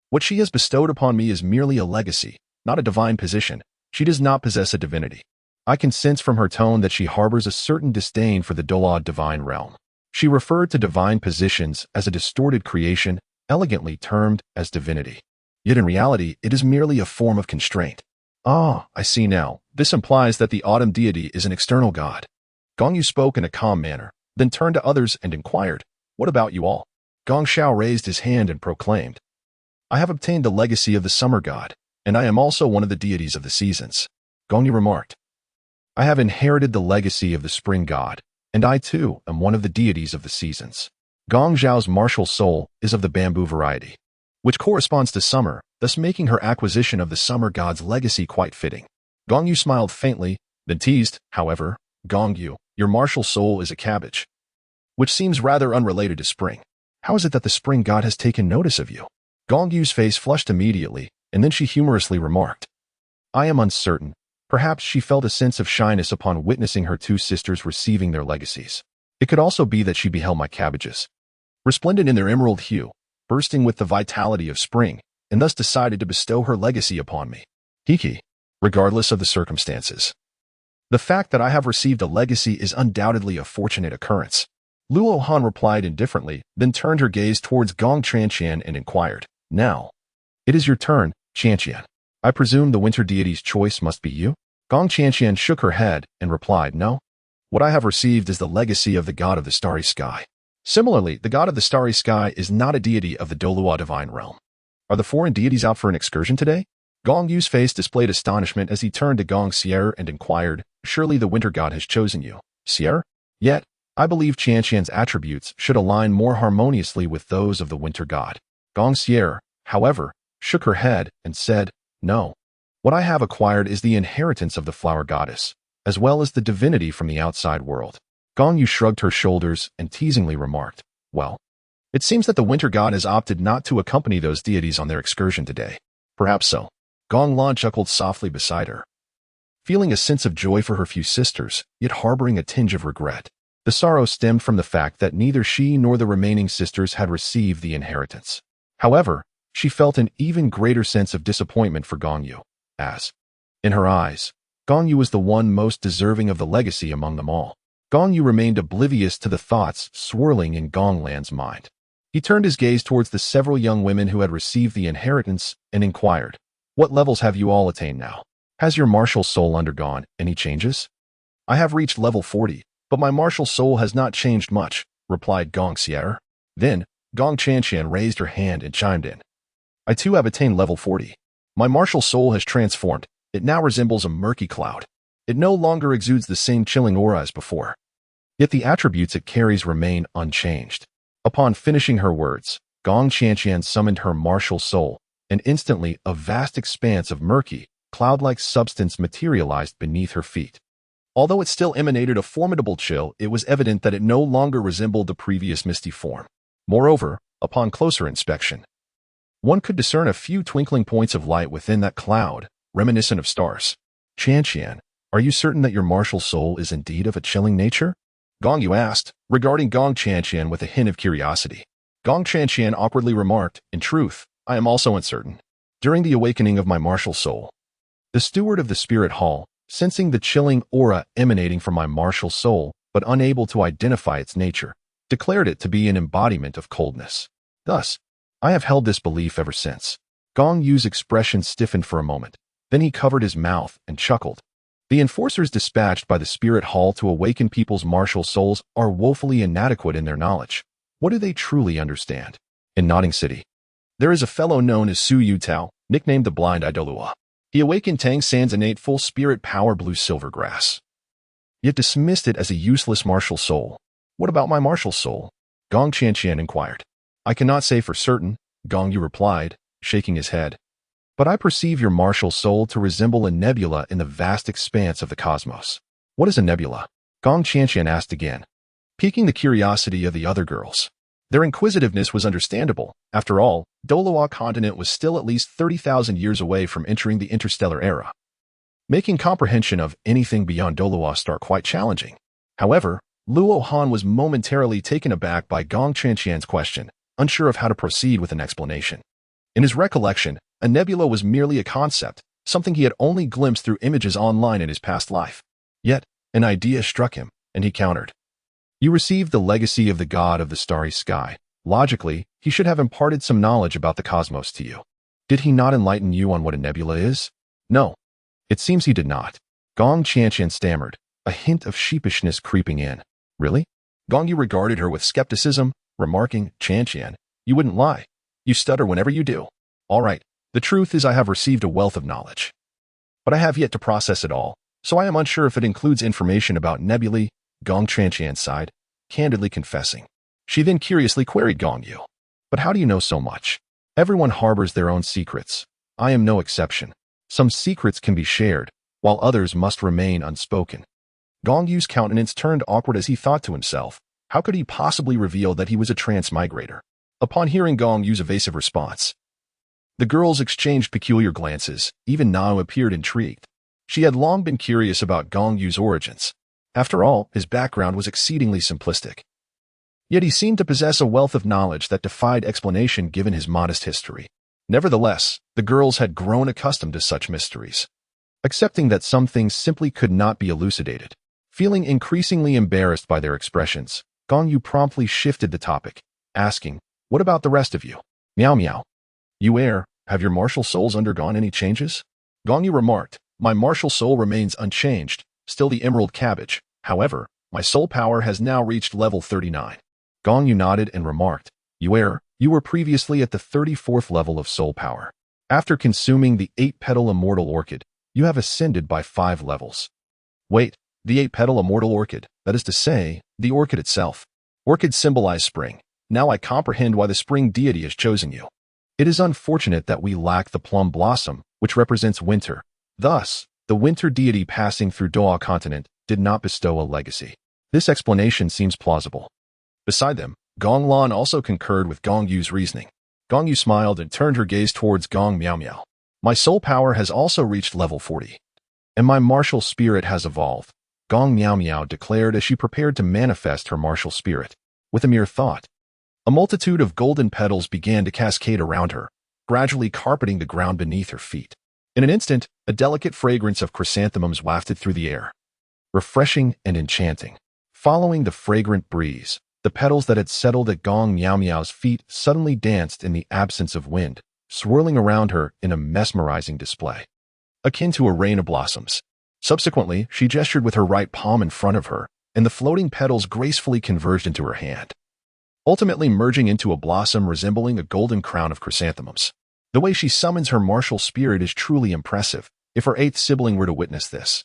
What she has bestowed upon me is merely a legacy, not a divine position. She does not possess a divinity. I can sense from her tone that she harbors a certain disdain for the Douluo divine realm. She referred to divine positions as a distorted creation, elegantly termed as divinity. Yet in reality, it is merely a form of constraint. Ah, I see now. This implies that the autumn deity is an external god. Gong Yu spoke in a calm manner, then turned to others and inquired, what about you all? Gong Xiao raised his hand and proclaimed, I have obtained the legacy of the summer god, and I am also one of the deities of the seasons. Gong Yu remarked, I have inherited the legacy of the spring god, and I too am one of the deities of the seasons. Gong Xiao's martial soul is of the bamboo variety, which corresponds to summer, thus making her acquisition of the summer god's legacy quite fitting. Gong Yu smiled faintly, then teased, however, Gong Yu, your martial soul is a cabbage, which seems rather unrelated to spring. How is it that the spring god has taken notice of you? Gong Yu's face flushed immediately, and then she humorously remarked, I am uncertain. Perhaps she felt a sense of shyness upon witnessing her 2 sisters receiving their legacies. It could also be that she beheld my cabbages, resplendent in their emerald hue, bursting with the vitality of spring, and thus decided to bestow her legacy upon me. Hiki, regardless of the circumstances. The fact that I have received a legacy is undoubtedly a fortunate occurrence. Luo Han replied indifferently, then turned her gaze towards Gong Chanqian and inquired, Now, it is your turn, Chanqian. I presume the winter deity's choice must be you? Gong Chanqian shook her head and replied, No. What I have received is the legacy of the god of the starry sky. Similarly, the god of the starry sky is not a deity of the Douluo divine realm. Are the foreign deities out for an excursion today? Gong Yu's face displayed astonishment as he turned to Gong Sierra and inquired, Surely the winter god has chosen you, Sierra? Yet, I believe Chanqian's attributes should align more harmoniously with those of the winter god. Gong Sierra, however, shook her head and said, No. What I have acquired is the inheritance of the flower goddess, as well as the divinity from the outside world. Gong Yu shrugged her shoulders and teasingly remarked, Well, it seems that the winter god has opted not to accompany those deities on their excursion today. Perhaps so. Gong Lan chuckled softly beside her, feeling a sense of joy for her few sisters, yet harboring a tinge of regret. The sorrow stemmed from the fact that neither she nor the remaining sisters had received the inheritance. However, she felt an even greater sense of disappointment for Gong Yu, as, in her eyes, Gong Yu was the one most deserving of the legacy among them all. Gong Yu remained oblivious to the thoughts swirling in Gong Lan's mind. He turned his gaze towards the several young women who had received the inheritance and inquired, What levels have you all attained now? Has your martial soul undergone any changes? I have reached level 40, but my martial soul has not changed much, replied Gong Sierra. Then, Gong Chanqian raised her hand and chimed in. I too have attained level 40. My martial soul has transformed. It now resembles a murky cloud. It no longer exudes the same chilling aura as before. Yet the attributes it carries remain unchanged. Upon finishing her words, Gong Chanqian summoned her martial soul, and instantly a vast expanse of murky, cloud-like substance materialized beneath her feet. Although it still emanated a formidable chill, it was evident that it no longer resembled the previous misty form. Moreover, upon closer inspection, one could discern a few twinkling points of light within that cloud, reminiscent of stars. Chanqian, are you certain that your martial soul is indeed of a chilling nature? Gong Yu asked, regarding Gong Chanqian with a hint of curiosity. Gong Chanqian awkwardly remarked, In truth, I am also uncertain. During the awakening of my martial soul, the steward of the spirit hall, sensing the chilling aura emanating from my martial soul, but unable to identify its nature, declared it to be an embodiment of coldness. Thus, I have held this belief ever since. Gong Yu's expression stiffened for a moment. Then he covered his mouth and chuckled. The enforcers dispatched by the Spirit Hall to awaken people's martial souls are woefully inadequate in their knowledge. What do they truly understand? In Nodding City, there is a fellow known as Su Yu Tao, nicknamed the Blind-Eye Douluo. He awakened Tang San's innate full spirit power blue silver grass, yet dismissed it as a useless martial soul. What about my martial soul? Gong Qianqian inquired. I cannot say for certain, Gong Yu replied, shaking his head. But I perceive your martial soul to resemble a nebula in the vast expanse of the cosmos. What is a nebula? Gong Qianqian asked again, piquing the curiosity of the other girls. Their inquisitiveness was understandable. After all, Douluo Continent was still at least 30,000 years away from entering the interstellar era, making comprehension of anything beyond Douluo Star quite challenging. However, Luo Han was momentarily taken aback by Gong Qianqian's question, unsure of how to proceed with an explanation. In his recollection, a nebula was merely a concept, something he had only glimpsed through images online in his past life. Yet, an idea struck him, and he countered. You received the legacy of the god of the starry sky. Logically, he should have imparted some knowledge about the cosmos to you. Did he not enlighten you on what a nebula is? No. It seems he did not. Gong Qianqian stammered, a hint of sheepishness creeping in. Really? Gong Yu regarded her with skepticism, remarking, Qianqian, you wouldn't lie. You stutter whenever you do. All right, the truth is I have received a wealth of knowledge, but I have yet to process it all, so I am unsure if it includes information about nebulae. Gong Qianqian sighed, candidly confessing. She then curiously queried Gong Yu. But how do you know so much? Everyone harbors their own secrets. I am no exception. Some secrets can be shared, while others must remain unspoken. Gong Yu's countenance turned awkward as he thought to himself, how could he possibly reveal that he was a transmigrator? Upon hearing Gong Yu's evasive response, the girls exchanged peculiar glances. Even Nao appeared intrigued. She had long been curious about Gong Yu's origins. After all, his background was exceedingly simplistic. Yet he seemed to possess a wealth of knowledge that defied explanation given his modest history. Nevertheless, the girls had grown accustomed to such mysteries, accepting that some things simply could not be elucidated. Feeling increasingly embarrassed by their expressions, Gong Yu promptly shifted the topic, asking, what about the rest of you? Meow meow. You have your martial souls undergone any changes? Gong Yu remarked, my martial soul remains unchanged, still the emerald cabbage. However, my soul power has now reached level 39. Gong Yu nodded and remarked, you were previously at the 34th level of soul power. After consuming the 8-petal immortal orchid, you have ascended by 5 levels. Wait, the 8-petal immortal orchid, that is to say, the orchid itself. Orchids symbolize spring. Now I comprehend why the spring deity has chosen you. It is unfortunate that we lack the plum blossom, which represents winter. Thus, the winter deity passing through Douluo Continent did not bestow a legacy. This explanation seems plausible. Beside them, Gong Lan also concurred with Gong Yu's reasoning. Gong Yu smiled and turned her gaze towards Gong Miao Miao. My soul power has also reached level 40, and my martial spirit has evolved, Gong Miao Miao declared as she prepared to manifest her martial spirit. With a mere thought, a multitude of golden petals began to cascade around her, gradually carpeting the ground beneath her feet. In an instant, a delicate fragrance of chrysanthemums wafted through the air, refreshing and enchanting. Following the fragrant breeze, the petals that had settled at Gong Miao Miao's feet suddenly danced in the absence of wind, swirling around her in a mesmerizing display, akin to a rain of blossoms. Subsequently, she gestured with her right palm in front of her, and the floating petals gracefully converged into her hand, ultimately merging into a blossom resembling a golden crown of chrysanthemums. The way she summons her martial spirit is truly impressive. If her 8th sibling were to witness this,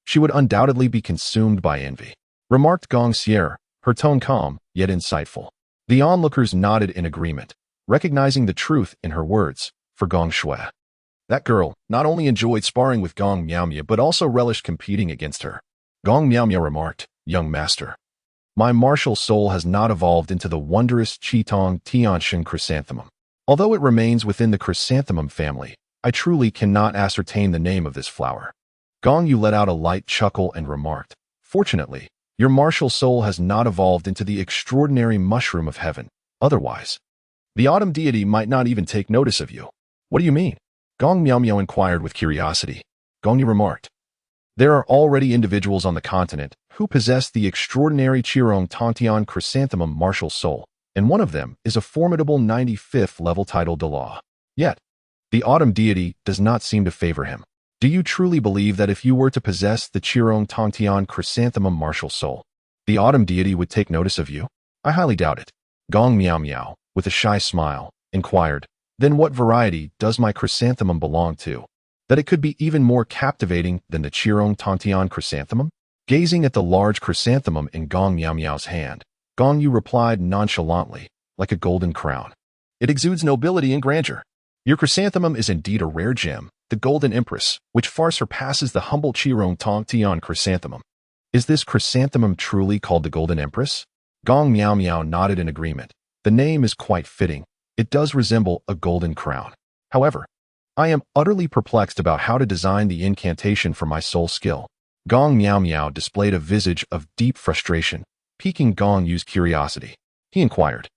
she would undoubtedly be consumed by envy, remarked Gong Xier, her tone calm, yet insightful. The onlookers nodded in agreement, recognizing the truth in her words. For Gong Shui, that girl not only enjoyed sparring with Gong Miao Miao but also relished competing against her. Gong Miao Miao remarked, young master, my martial soul has not evolved into the wondrous Qitong Tianshan chrysanthemum. Although it remains within the chrysanthemum family, I truly cannot ascertain the name of this flower. Gong Yu let out a light chuckle and remarked, fortunately, your martial soul has not evolved into the extraordinary mushroom of heaven. Otherwise, the autumn deity might not even take notice of you. What do you mean? Gong Miao Miao inquired with curiosity. Gong Yu remarked, there are already individuals on the continent who possess the extraordinary Qirong Tongtian chrysanthemum martial soul, and one of them is a formidable 95th level title Douluo. Yet, the autumn deity does not seem to favor him. Do you truly believe that if you were to possess the Qirong Tongtian chrysanthemum martial soul, the autumn deity would take notice of you? I highly doubt it. Gong Miao Miao, with a shy smile, inquired, then what variety does my chrysanthemum belong to, that it could be even more captivating than the Qirong Tongtian chrysanthemum? Gazing at the large chrysanthemum in Gong Miao Miao's hand, Gong Yu replied nonchalantly, like a golden crown. It exudes nobility and grandeur. Your chrysanthemum is indeed a rare gem, the Golden Empress, which far surpasses the humble Qirong Tongtian chrysanthemum. Is this chrysanthemum truly called the Golden Empress? Gong Miao Miao nodded in agreement. The name is quite fitting. It does resemble a golden crown. However, I am utterly perplexed about how to design the incantation for my soul skill. Gong Miao Miao displayed a visage of deep frustration, piquing Gong Yu's curiosity. He inquired,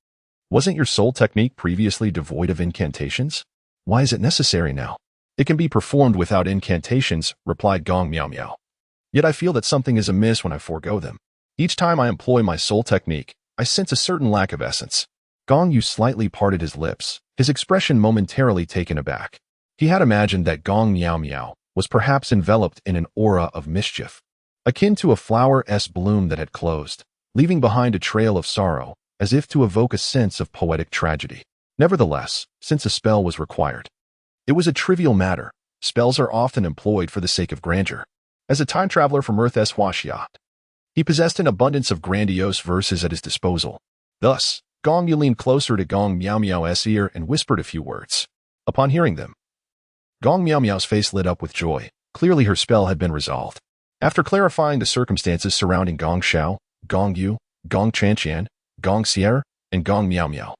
wasn't your soul technique previously devoid of incantations? Why is it necessary now? It can be performed without incantations, replied Gong Miao Miao. Yet I feel that something is amiss when I forego them. Each time I employ my soul technique, I sense a certain lack of essence. Gong Yu slightly parted his lips, his expression momentarily taken aback. He had imagined that Gong Miao Miao was perhaps enveloped in an aura of mischief, akin to a flower's bloom that had closed, leaving behind a trail of sorrow, as if to evoke a sense of poetic tragedy. Nevertheless, since a spell was required, it was a trivial matter. Spells are often employed for the sake of grandeur. As a time traveler from Earth's Huaxia, he possessed an abundance of grandiose verses at his disposal. Thus, Gong Yu leaned closer to Gong Miao Miao's ear and whispered a few words. Upon hearing them, Gong Miao Miao's face lit up with joy. Clearly her spell had been resolved. After clarifying the circumstances surrounding Gong Xiao, Gong Yu, Gong Chanqian, Gong Sierra, and Gong Miao Miao,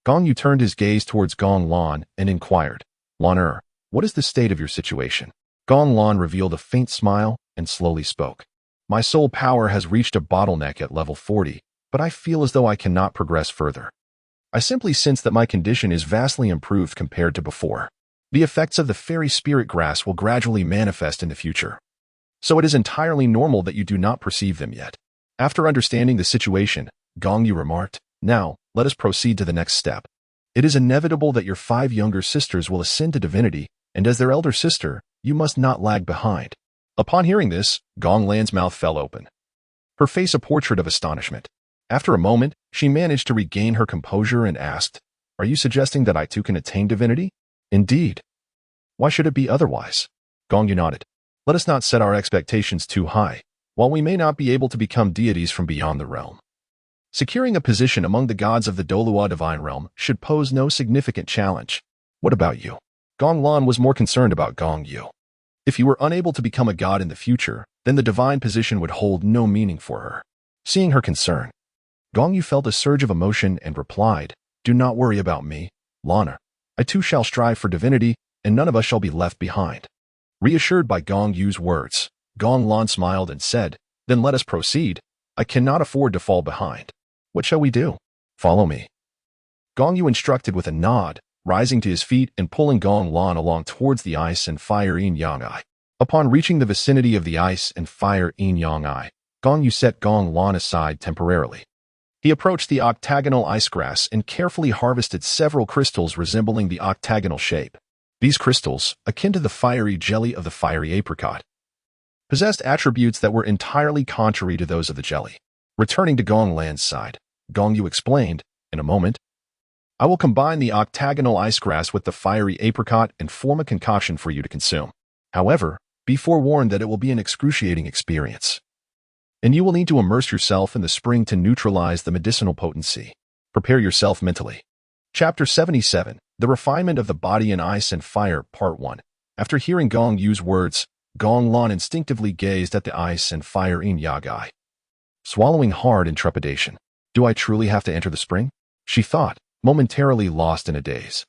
Gong Yu turned his gaze towards Gong Lan and inquired, Lan what is the state of your situation? Gong Lan revealed a faint smile and slowly spoke. My soul power has reached a bottleneck at level 40, but I feel as though I cannot progress further. I simply sense that my condition is vastly improved compared to before. The effects of the fairy spirit grass will gradually manifest in the future. So it is entirely normal that you do not perceive them yet. After understanding the situation, Gong Yu remarked, now, let us proceed to the next step. It is inevitable that your 5 younger sisters will ascend to divinity, and as their elder sister, you must not lag behind. Upon hearing this, Gong Lan's mouth fell open, her face a portrait of astonishment. After a moment, she managed to regain her composure and asked, are you suggesting that I too can attain divinity? Indeed. Why should it be otherwise? Gong Yu nodded. Let us not set our expectations too high. While we may not be able to become deities from beyond the realm, securing a position among the gods of the Douluo divine realm should pose no significant challenge. What about you? Gong Lan was more concerned about Gong Yu. If you were unable to become a god in the future, then the divine position would hold no meaning for her. Seeing her concern, Gong Yu felt a surge of emotion and replied, do not worry about me, Lana. I too shall strive for divinity, and none of us shall be left behind. Reassured by Gong Yu's words, Gong Lan smiled and said, then let us proceed. I cannot afford to fall behind. What shall we do? Follow me. Gong Yu instructed with a nod, rising to his feet and pulling Gong Lan along towards the ice and fire yin-yang eye. Upon reaching the vicinity of the ice and fire yin-yang eye, Gong Yu set Gong Lan aside temporarily. He approached the octagonal ice grass and carefully harvested several crystals resembling the octagonal shape. These crystals, akin to the fiery jelly of the fiery apricot, possessed attributes that were entirely contrary to those of the jelly. Returning to Gong Lan's side, Gong Yu explained, in a moment, I will combine the octagonal ice grass with the fiery apricot and form a concoction for you to consume. However, be forewarned that it will be an excruciating experience, and you will need to immerse yourself in the spring to neutralize the medicinal potency. Prepare yourself mentally. Chapter 77, The Refinement of the Body in Ice and Fire, Part 1. After hearing Gong Yu's words, Gong Lan instinctively gazed at the ice and fire yin-yang eye, swallowing hard in trepidation. Do I truly have to enter the spring? She thought, momentarily lost in a daze.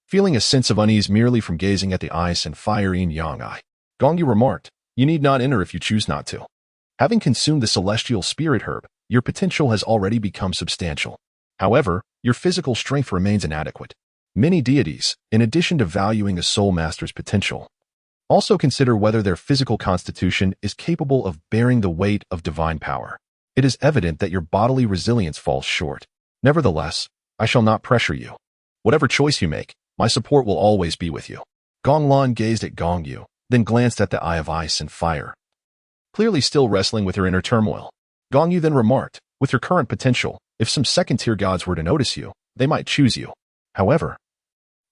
Feeling a sense of unease merely from gazing at the ice and fire yin-yang eye, Gong Yu remarked, you need not enter if you choose not to. Having consumed the celestial spirit herb, your potential has already become substantial. However, your physical strength remains inadequate. Many deities, in addition to valuing a soul master's potential, also consider whether their physical constitution is capable of bearing the weight of divine power. It is evident that your bodily resilience falls short. Nevertheless, I shall not pressure you. Whatever choice you make, my support will always be with you. Gong Lan gazed at Gong Yu, then glanced at the Eye of Ice and Fire. Clearly still wrestling with her inner turmoil, Gong Yu then remarked, with your current potential, if some second-tier gods were to notice you, they might choose you. However,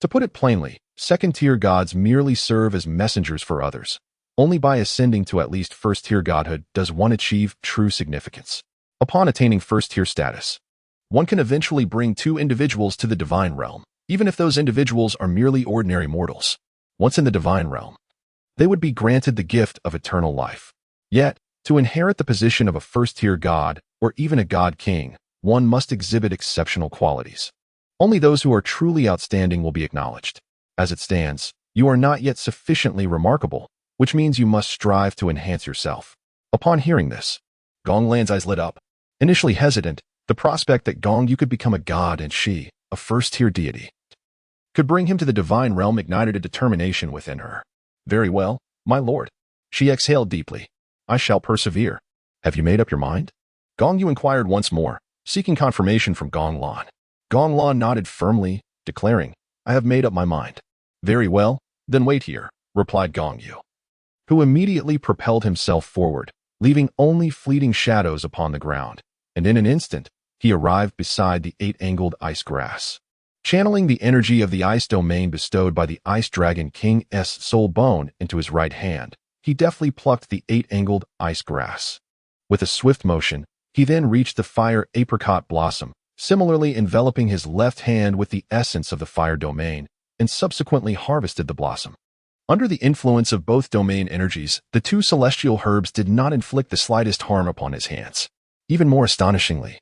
to put it plainly, second-tier gods merely serve as messengers for others. Only by ascending to at least first-tier godhood does one achieve true significance. Upon attaining first-tier status, one can eventually bring two individuals to the divine realm, even if those individuals are merely ordinary mortals. Once in the divine realm, they would be granted the gift of eternal life. Yet, to inherit the position of a first-tier god, or even a god king, one must exhibit exceptional qualities. Only those who are truly outstanding will be acknowledged. As it stands, you are not yet sufficiently remarkable, which means you must strive to enhance yourself. Upon hearing this, Gong Lan's eyes lit up. Initially hesitant, the prospect that Gong Yu could become a god and she, a first-tier deity, could bring him to the divine realm ignited a determination within her. Very well, my lord. She exhaled deeply. I shall persevere. Have you made up your mind? Gong Yu inquired once more, seeking confirmation from Gong Lan. Gong Lan nodded firmly, declaring, I have made up my mind. Very well, then wait here, replied Gong Yu, who immediately propelled himself forward, leaving only fleeting shadows upon the ground, and in an instant, he arrived beside the eight-angled ice grass. Channeling the energy of the ice domain bestowed by the Ice Dragon King's soul bone into his right hand, he deftly plucked the eight-angled ice grass. With a swift motion, he then reached the fire apricot blossom, similarly enveloping his left hand with the essence of the fire domain, and subsequently harvested the blossom. Under the influence of both domain energies, the two celestial herbs did not inflict the slightest harm upon his hands. Even more astonishingly,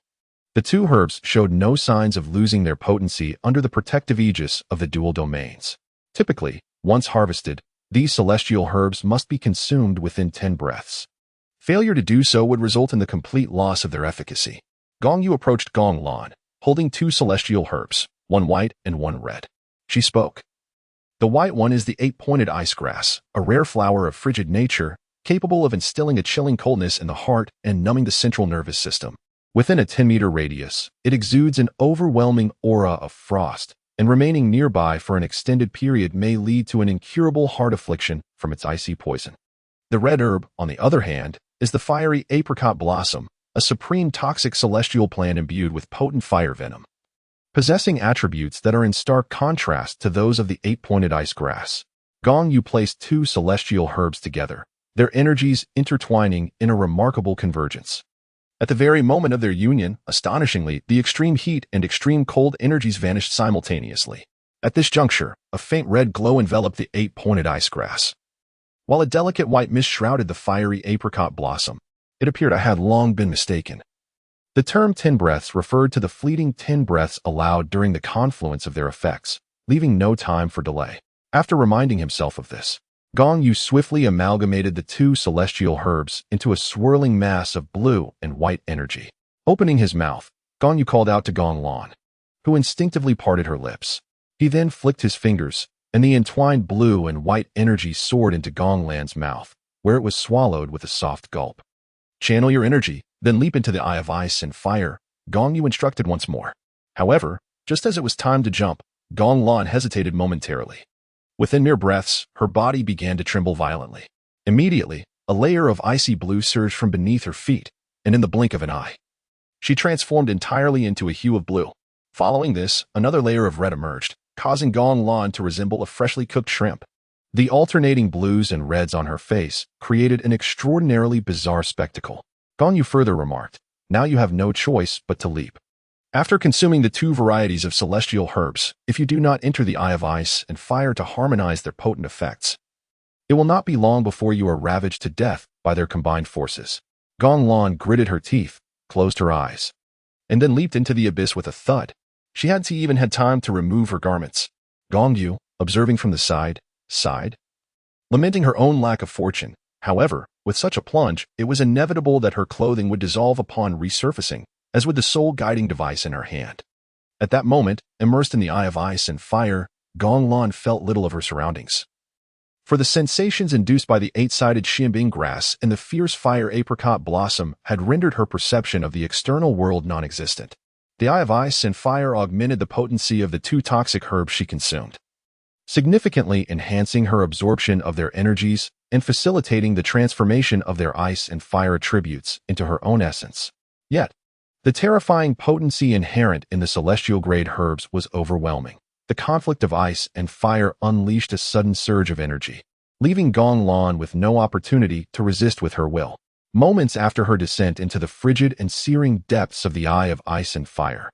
the two herbs showed no signs of losing their potency under the protective aegis of the dual domains. Typically, once harvested, these celestial herbs must be consumed within 10 breaths. Failure to do so would result in the complete loss of their efficacy. Gong Yu approached Gong Lan, holding two celestial herbs, one white and one red. She spoke. The white one is the eight-pointed ice grass, a rare flower of frigid nature, capable of instilling a chilling coldness in the heart and numbing the central nervous system. Within a 10-meter radius, it exudes an overwhelming aura of frost, and remaining nearby for an extended period may lead to an incurable heart affliction from its icy poison. The red herb, on the other hand, is the fiery apricot blossom, a supreme toxic celestial plant imbued with potent fire venom. Possessing attributes that are in stark contrast to those of the eight-pointed ice grass, Gong Yu placed two celestial herbs together, their energies intertwining in a remarkable convergence. At the very moment of their union, astonishingly, the extreme heat and extreme cold energies vanished simultaneously. At this juncture, a faint red glow enveloped the eight-pointed ice grass, while a delicate white mist shrouded the fiery apricot blossom. It appeared I had long been mistaken. The term 10 breaths referred to the fleeting 10 breaths allowed during the confluence of their effects, leaving no time for delay. After reminding himself of this, Gong Yu swiftly amalgamated the two celestial herbs into a swirling mass of blue and white energy. Opening his mouth, Gong Yu called out to Gong Lan, who instinctively parted her lips. He then flicked his fingers, and the entwined blue and white energy soared into Gong Lan's mouth, where it was swallowed with a soft gulp. Channel your energy, then leap into the Eye of Ice and Fire, Gong Yu instructed once more. However, just as it was time to jump, Gong Lan hesitated momentarily. Within mere breaths, her body began to tremble violently. Immediately, a layer of icy blue surged from beneath her feet, and in the blink of an eye, she transformed entirely into a hue of blue. Following this, another layer of red emerged, causing Gong Lan to resemble a freshly cooked shrimp. The alternating blues and reds on her face created an extraordinarily bizarre spectacle. Gong Yu further remarked, now you have no choice but to leap. After consuming the two varieties of celestial herbs, if you do not enter the Eye of Ice and Fire to harmonize their potent effects, it will not be long before you are ravaged to death by their combined forces. Gong Lan gritted her teeth, closed her eyes, and then leaped into the abyss with a thud. She hadn't even had time to remove her garments. Gong Yu, observing from the side, sighed, lamenting her own lack of fortune. However, with such a plunge, it was inevitable that her clothing would dissolve upon resurfacing, as with the sole guiding device in her hand. At that moment, immersed in the Eye of Ice and Fire, Gong Lan felt little of her surroundings. For the sensations induced by the eight-sided Xianbing grass and the fierce fire apricot blossom had rendered her perception of the external world non-existent. The Eye of Ice and Fire augmented the potency of the two toxic herbs she consumed. significantly enhancing her absorption of their energies and facilitating the transformation of their ice and fire attributes into her own essence. Yet, the terrifying potency inherent in the celestial-grade herbs was overwhelming. The conflict of ice and fire unleashed a sudden surge of energy, leaving Gong Lan with no opportunity to resist with her will. Moments after her descent into the frigid and searing depths of the eye of ice and fire,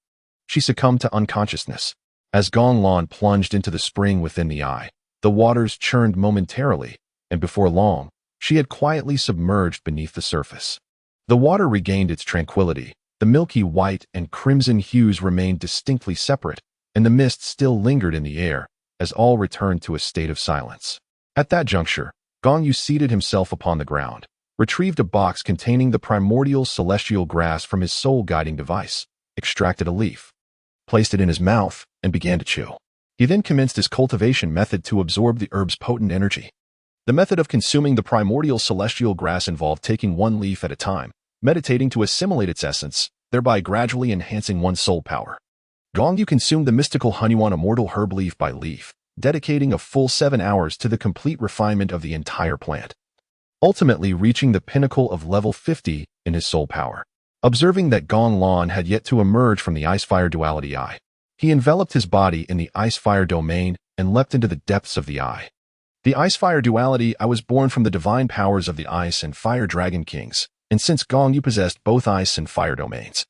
she succumbed to unconsciousness. As Gong Lan plunged into the spring within the eye, the waters churned momentarily, and before long, she had quietly submerged beneath the surface. The water regained its tranquility. The milky white and crimson hues remained distinctly separate, and the mist still lingered in the air as all returned to a state of silence. At that juncture, Gong Yu seated himself upon the ground, retrieved a box containing the primordial celestial grass from his soul-guiding device, extracted a leaf, placed it in his mouth, and began to chew. He then commenced his cultivation method to absorb the herb's potent energy. The method of consuming the primordial celestial grass involved taking one leaf at a time, meditating to assimilate its essence, thereby gradually enhancing one's soul power. Gong Yu consumed the mystical Hunyuan immortal herb leaf by leaf, dedicating a full 7 hours to the complete refinement of the entire plant, ultimately reaching the pinnacle of level 50 in his soul power. Observing that Gong Lan had yet to emerge from the ice-fire duality eye, he enveloped his body in the ice-fire domain and leapt into the depths of the eye. The ice-fire duality I was born from the divine powers of the ice and fire dragon kings, and since Gong Yu possessed both ice and fire domains,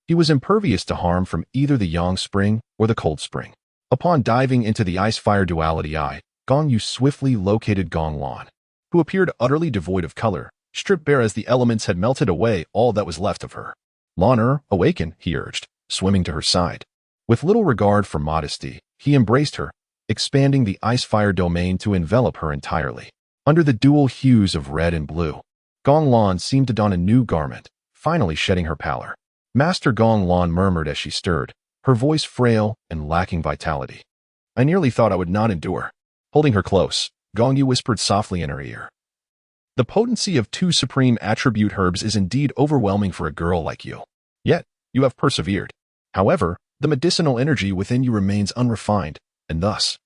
he was impervious to harm from either the yang spring or the cold spring. Upon diving into the ice-fire duality eye, Gong Yu swiftly located Gong Lan, who appeared utterly devoid of color, stripped bare as the elements had melted away all that was left of her. "Lan, awaken," he urged, swimming to her side. With little regard for modesty, he embraced her, expanding the ice-fire domain to envelop her entirely. Under the dual hues of red and blue, Gong Lan seemed to don a new garment, finally shedding her pallor. Master Gong Lan murmured as she stirred, her voice frail and lacking vitality. "I nearly thought I would not endure." Holding her close, Gong Yu whispered softly in her ear, "The potency of 2 supreme attribute herbs is indeed overwhelming for a girl like you. Yet, you have persevered. However, the medicinal energy within you remains unrefined, and thus,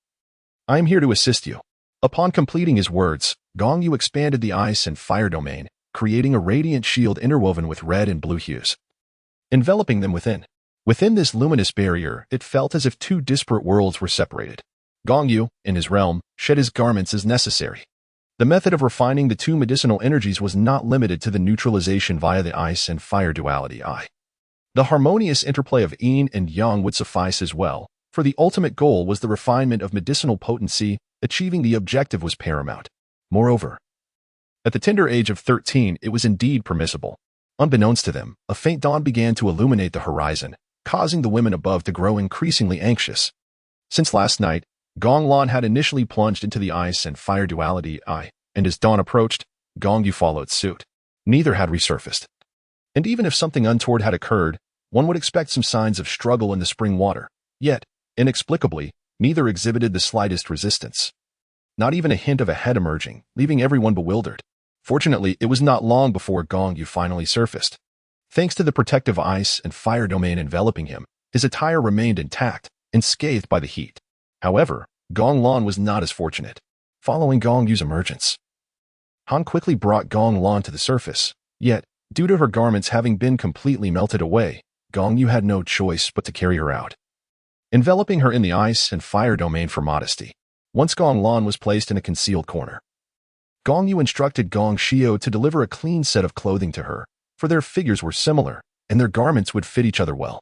I am here to assist you." Upon completing his words, Gong Yu expanded the ice and fire domain, creating a radiant shield interwoven with red and blue hues, enveloping them within. Within this luminous barrier, it felt as if 2 disparate worlds were separated. Gong Yu, in his realm, shed his garments as necessary. The method of refining the 2 medicinal energies was not limited to the neutralization via the ice and fire duality eye. The harmonious interplay of yin and yang would suffice as well, for the ultimate goal was the refinement of medicinal potency. Achieving the objective was paramount. Moreover, at the tender age of 13, it was indeed permissible. Unbeknownst to them, a faint dawn began to illuminate the horizon, causing the women above to grow increasingly anxious. Since last night, Gong Lan had initially plunged into the ice and fire duality eye, and as dawn approached, Gong Yu followed suit. Neither had resurfaced. And even if something untoward had occurred, one would expect some signs of struggle in the spring water. Yet, inexplicably, neither exhibited the slightest resistance. Not even a hint of a head emerging, leaving everyone bewildered. Fortunately, it was not long before Gong Yu finally surfaced. Thanks to the protective ice and fire domain enveloping him, his attire remained intact, unscathed by the heat. However, Gong Lan was not as fortunate. Following Gong Yu's emergence, Han quickly brought Gong Lan to the surface. Yet, due to her garments having been completely melted away, Gong Yu had no choice but to carry her out, enveloping her in the ice and fire domain for modesty. Once Gong Lan was placed in a concealed corner, Gong Yu instructed Gong Xiu to deliver a clean set of clothing to her, for their figures were similar, and their garments would fit each other well.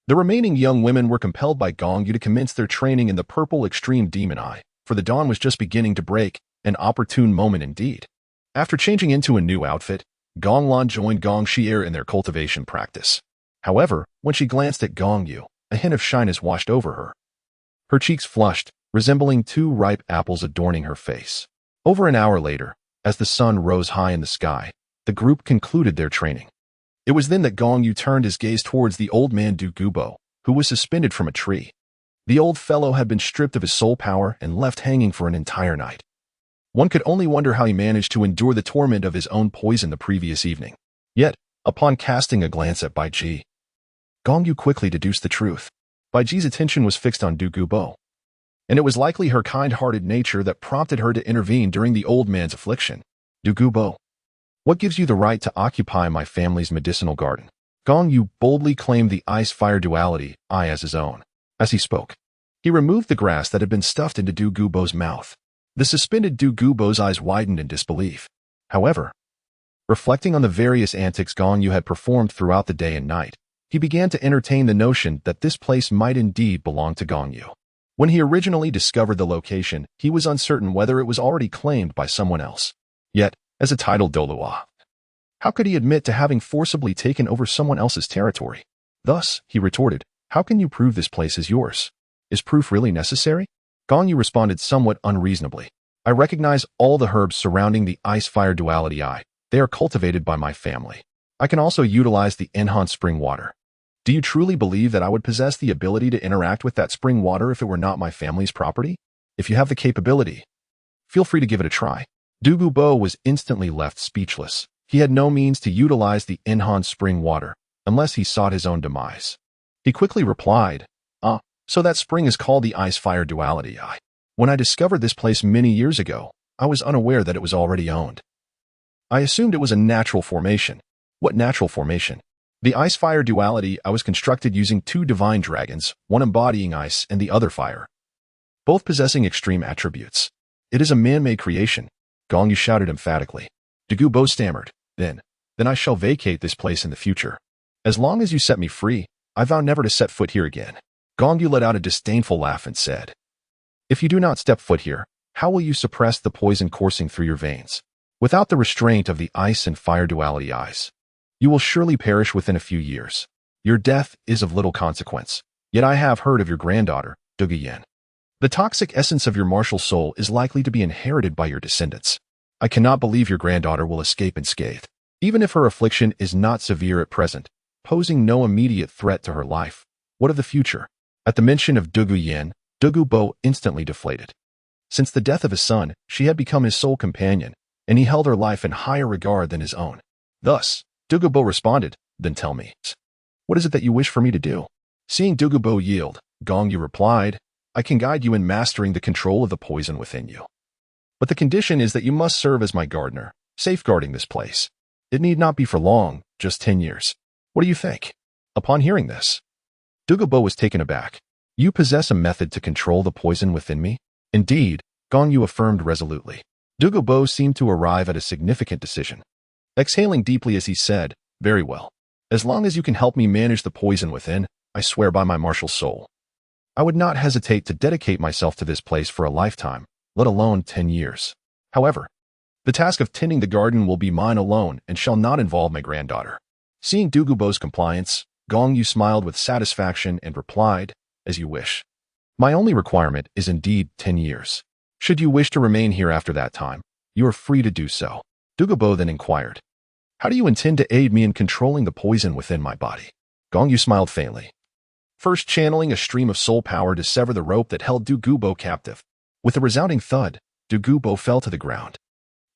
The remaining young women were compelled by Gong Yu to commence their training in the purple extreme demon eye, for the dawn was just beginning to break, an opportune moment indeed. After changing into a new outfit, Gong Lan joined Gong Xiu in their cultivation practice. However, when she glanced at Gong Yu, a hint of shyness washed over her. Her cheeks flushed, resembling 2 ripe apples adorning her face. Over an hour later, as the sun rose high in the sky, the group concluded their training. It was then that Gong Yu turned his gaze towards the old man Du Gubo, who was suspended from a tree. The old fellow had been stripped of his soul power and left hanging for an entire night. One could only wonder how he managed to endure the torment of his own poison the previous evening. Yet, upon casting a glance at Bai Ji, Gong Yu quickly deduced the truth. Bai Ji's attention was fixed on Du Gubo. and it was likely her kind-hearted nature that prompted her to intervene during the old man's affliction. Douluo, what gives you the right to occupy my family's medicinal garden? Gong Yu boldly claimed the ice-fire duality, I, as his own. As he spoke, he removed the grass that had been stuffed into Douluo's mouth. The suspended Douluo's eyes widened in disbelief. However, reflecting on the various antics Gong Yu had performed throughout the day and night, he began to entertain the notion that this place might indeed belong to Gong Yu. When he originally discovered the location, he was uncertain whether it was already claimed by someone else. Yet, as a titled Douluo, how could he admit to having forcibly taken over someone else's territory? Thus, he retorted, how can you prove this place is yours? Is proof really necessary? Gong Yu responded somewhat unreasonably. I recognize all the herbs surrounding the ice-fire duality eye. They are cultivated by my family. I can also utilize the innate spring water. Do you truly believe that I would possess the ability to interact with that spring water if it were not my family's property? If you have the capability, feel free to give it a try. Douluo was instantly left speechless. He had no means to utilize the innate spring water, unless he sought his own demise. He quickly replied, so that spring is called the ice-fire duality eye. When I discovered this place many years ago, I was unaware that it was already owned. I assumed it was a natural formation. What natural formation? The ice-fire duality I was constructed using two divine dragons, one embodying ice and the other fire, both possessing extreme attributes. It is a man-made creation, Gong Yu shouted emphatically. Douluo stammered, Then I shall vacate this place in the future. As long as you set me free, I vow never to set foot here again. Gong Yu let out a disdainful laugh and said, If you do not step foot here, how will you suppress the poison coursing through your veins? Without the restraint of the ice and fire duality eyes, you will surely perish within a few years. Your death is of little consequence. Yet I have heard of your granddaughter, Douluo. The toxic essence of your martial soul is likely to be inherited by your descendants. I cannot believe your granddaughter will escape unscathed. Even if her affliction is not severe at present, posing no immediate threat to her life, what of the future? At the mention of Douluo instantly deflated. Since the death of his son, she had become his sole companion, and he held her life in higher regard than his own. Thus, Douluo responded, Then tell me, what is it that you wish for me to do? Seeing Douluo yield, Gong Yu replied, I can guide you in mastering the control of the poison within you. But the condition is that you must serve as my gardener, safeguarding this place. It need not be for long, just 10 years. What do you think? Upon hearing this, Douluo was taken aback. You possess a method to control the poison within me? Indeed, Gong Yu affirmed resolutely. Douluo seemed to arrive at a significant decision. Exhaling deeply as he said, Very well. As long as you can help me manage the poison within, I swear by my martial soul. I would not hesitate to dedicate myself to this place for a lifetime, let alone 10 years. However, the task of tending the garden will be mine alone and shall not involve my granddaughter. Seeing Douluo's compliance, Gong Yu smiled with satisfaction and replied, As you wish. My only requirement is indeed 10 years. Should you wish to remain here after that time, you are free to do so. Douluo then inquired, How do you intend to aid me in controlling the poison within my body? Gong Yu smiled faintly, first channeling a stream of soul power to sever the rope that held Douluo captive. With a resounding thud, Douluo fell to the ground.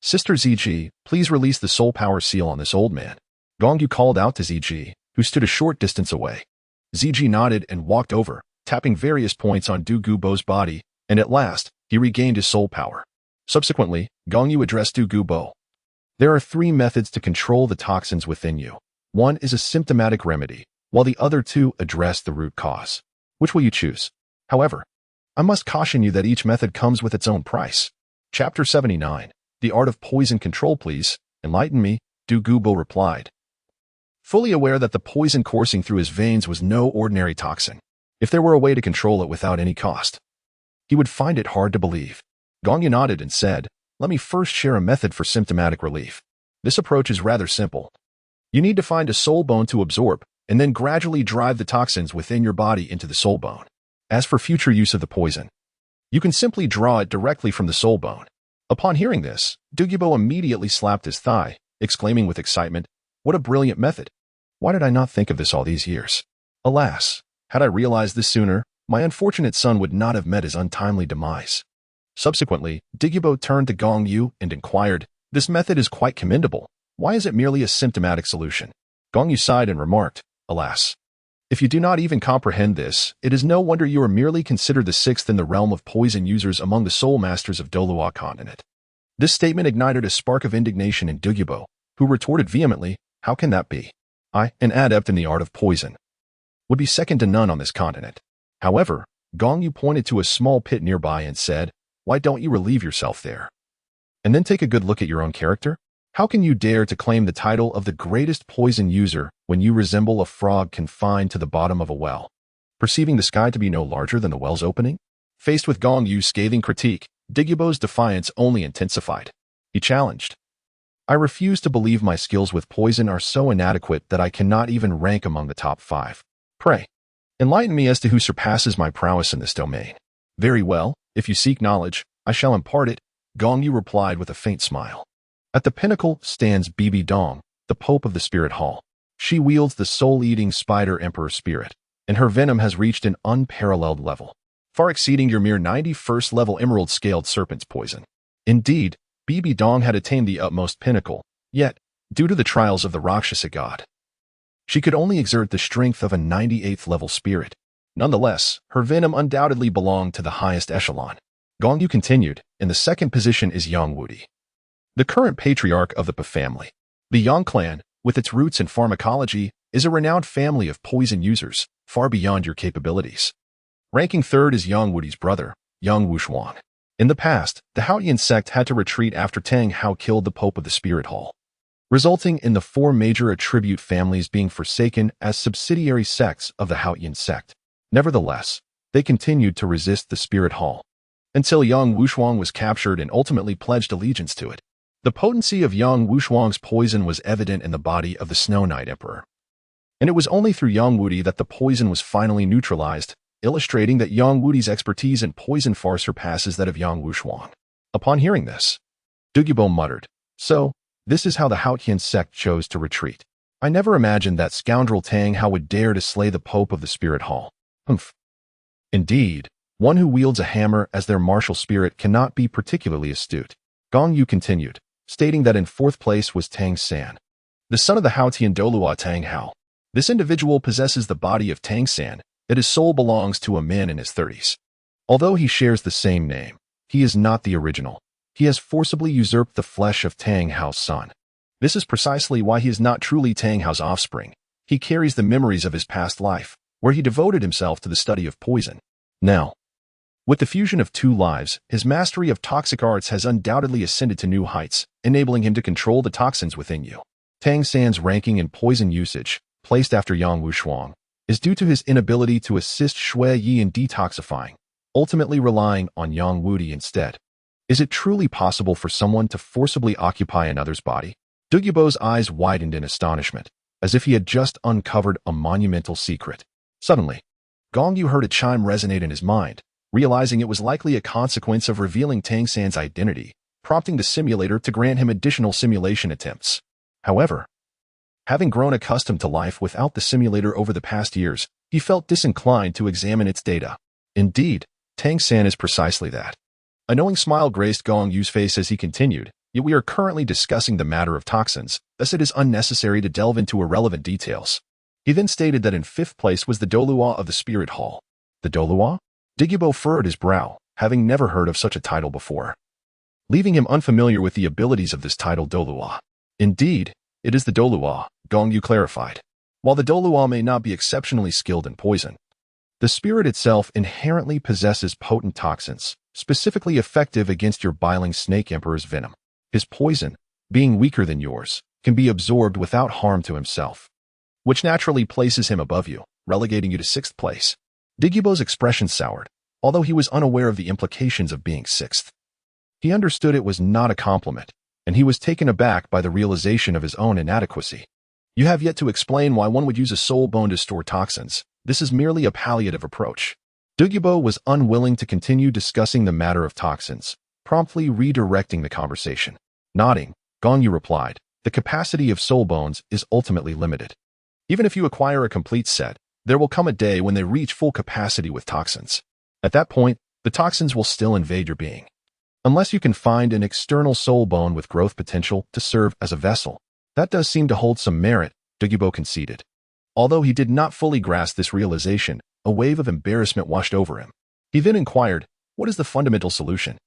Sister Ziji, please release the soul power seal on this old man. Gong Yu called out to Ziji, who stood a short distance away. Ziji nodded and walked over, tapping various points on Douluo's body, and at last, he regained his soul power. Subsequently, Gong Yu addressed Douluo. There are 3 methods to control the toxins within you. One is a symptomatic remedy, while the other 2 address the root cause. Which will you choose? However, I must caution you that each method comes with its own price. Chapter 79. The Art of Poison Control, please. Enlighten me, Douluo replied, fully aware that the poison coursing through his veins was no ordinary toxin. If there were a way to control it without any cost, he would find it hard to believe. Gong Yu nodded and said, Let me first share a method for symptomatic relief. This approach is rather simple. You need to find a soul bone to absorb, and then gradually drive the toxins within your body into the soul bone. As for future use of the poison, you can simply draw it directly from the soul bone. Upon hearing this, Douluo immediately slapped his thigh, exclaiming with excitement, What a brilliant method! Why did I not think of this all these years? Alas, had I realized this sooner, my unfortunate son would not have met his untimely demise. Subsequently, Douluo turned to Gong Yu and inquired, This method is quite commendable. Why is it merely a symptomatic solution? Gong Yu sighed and remarked, Alas, If you do not even comprehend this, it is no wonder you are merely considered the sixth in the realm of poison users among the soul masters of Douluo Continent. This statement ignited a spark of indignation in Douluo, who retorted vehemently, "How can that be? I, an adept in the art of poison, would be second to none on this continent." However, Gong Yu pointed to a small pit nearby and said, "Why don't you relieve yourself there? And then take a good look at your own character? How can you dare to claim the title of the greatest poison user when you resemble a frog confined to the bottom of a well, perceiving the sky to be no larger than the well's opening?" Faced with Gong Yu's scathing critique, Douluo's defiance only intensified. He challenged, "I refuse to believe my skills with poison are so inadequate that I cannot even rank among the top 5. Pray, enlighten me as to who surpasses my prowess in this domain." "Very well, if you seek knowledge, I shall impart it," Gong Yu replied with a faint smile. At the pinnacle stands Bibi Dong, the Pope of the Spirit Hall. She wields the soul-eating spider emperor spirit, and her venom has reached an unparalleled level, far exceeding your mere 91st level emerald-scaled serpent's poison. Indeed, Bibi Dong had attained the utmost pinnacle, yet, due to the trials of the Rakshasa god, she could only exert the strength of a 98th level spirit. Nonetheless, her venom undoubtedly belonged to the highest echelon. Gong Yu continued, "In the second position is Yang Wudi, the current patriarch of the Pa family. The Yang clan, with its roots in pharmacology, is a renowned family of poison users, far beyond your capabilities. Ranking third is Yang Wudi's brother, Yang Wushuang. In the past, the Haotian sect had to retreat after Tang Hao killed the Pope of the Spirit Hall, resulting in the 4 major attribute families being forsaken as subsidiary sects of the Haotian sect. Nevertheless, they continued to resist the Spirit Hall, until Yang Wushuang was captured and ultimately pledged allegiance to it. The potency of Yang Wushuang's poison was evident in the body of the Snow Knight Emperor, and it was only through Yang Wudi that the poison was finally neutralized, illustrating that Yang Wudi's expertise in poison far surpasses that of Yang Wushuang. Upon hearing this, Douluo muttered, "So, this is how the Haotian sect chose to retreat. I never imagined that scoundrel Tang Hao would dare to slay the Pope of the Spirit Hall. Humph. Indeed, one who wields a hammer as their martial spirit cannot be particularly astute." Gong Yu continued, stating that in 4th place was Tang San, the son of the Haotian Douluo Tang Hao. This individual possesses the body of Tang San, yet his soul belongs to a man in his 30s. Although he shares the same name, he is not the original. He has forcibly usurped the flesh of Tang Hao's son. This is precisely why he is not truly Tang Hao's offspring. He carries the memories of his past life, where he devoted himself to the study of poison. Now, with the fusion of 2 lives, his mastery of toxic arts has undoubtedly ascended to new heights, enabling him to control the toxins within you. Tang San's ranking in poison usage, placed after Yang Wushuang, is due to his inability to assist Shui Yi in detoxifying, ultimately relying on Yang Wudi instead. Is it truly possible for someone to forcibly occupy another's body? Douluo's eyes widened in astonishment, as if he had just uncovered a monumental secret. Suddenly, Gong Yu heard a chime resonate in his mind, realizing it was likely a consequence of revealing Tang San's identity, prompting the simulator to grant him additional simulation attempts. However, having grown accustomed to life without the simulator over the past years, he felt disinclined to examine its data. Indeed, Tang San is precisely that. A knowing smile graced Gong Yu's face as he continued, "Yet we are currently discussing the matter of toxins, thus it is unnecessary to delve into irrelevant details." He then stated that in 5th place was the Douluo of the Spirit Hall. The Douluo? Douluo furrowed his brow, having never heard of such a title before, leaving him unfamiliar with the abilities of this title Douluo. "Indeed, it is the Douluo," Gong Yu clarified. "While the Douluo may not be exceptionally skilled in poison, the spirit itself inherently possesses potent toxins, specifically effective against your biling snake emperor's venom. His poison, being weaker than yours, can be absorbed without harm to himself, which naturally places him above you, relegating you to 6th place." Douluo's expression soured, although he was unaware of the implications of being 6th. He understood it was not a compliment, and he was taken aback by the realization of his own inadequacy. "You have yet to explain why one would use a soul bone to store toxins. This is merely a palliative approach." Douluo was unwilling to continue discussing the matter of toxins, promptly redirecting the conversation. Nodding, Gong Yu replied, "The capacity of soul bones is ultimately limited. Even if you acquire a complete set, there will come a day when they reach full capacity with toxins. At that point, the toxins will still invade your being. Unless you can find an external soul bone with growth potential to serve as a vessel." "That does seem to hold some merit," Douluo conceded. Although he did not fully grasp this realization, a wave of embarrassment washed over him. He then inquired, "What is the fundamental solution?"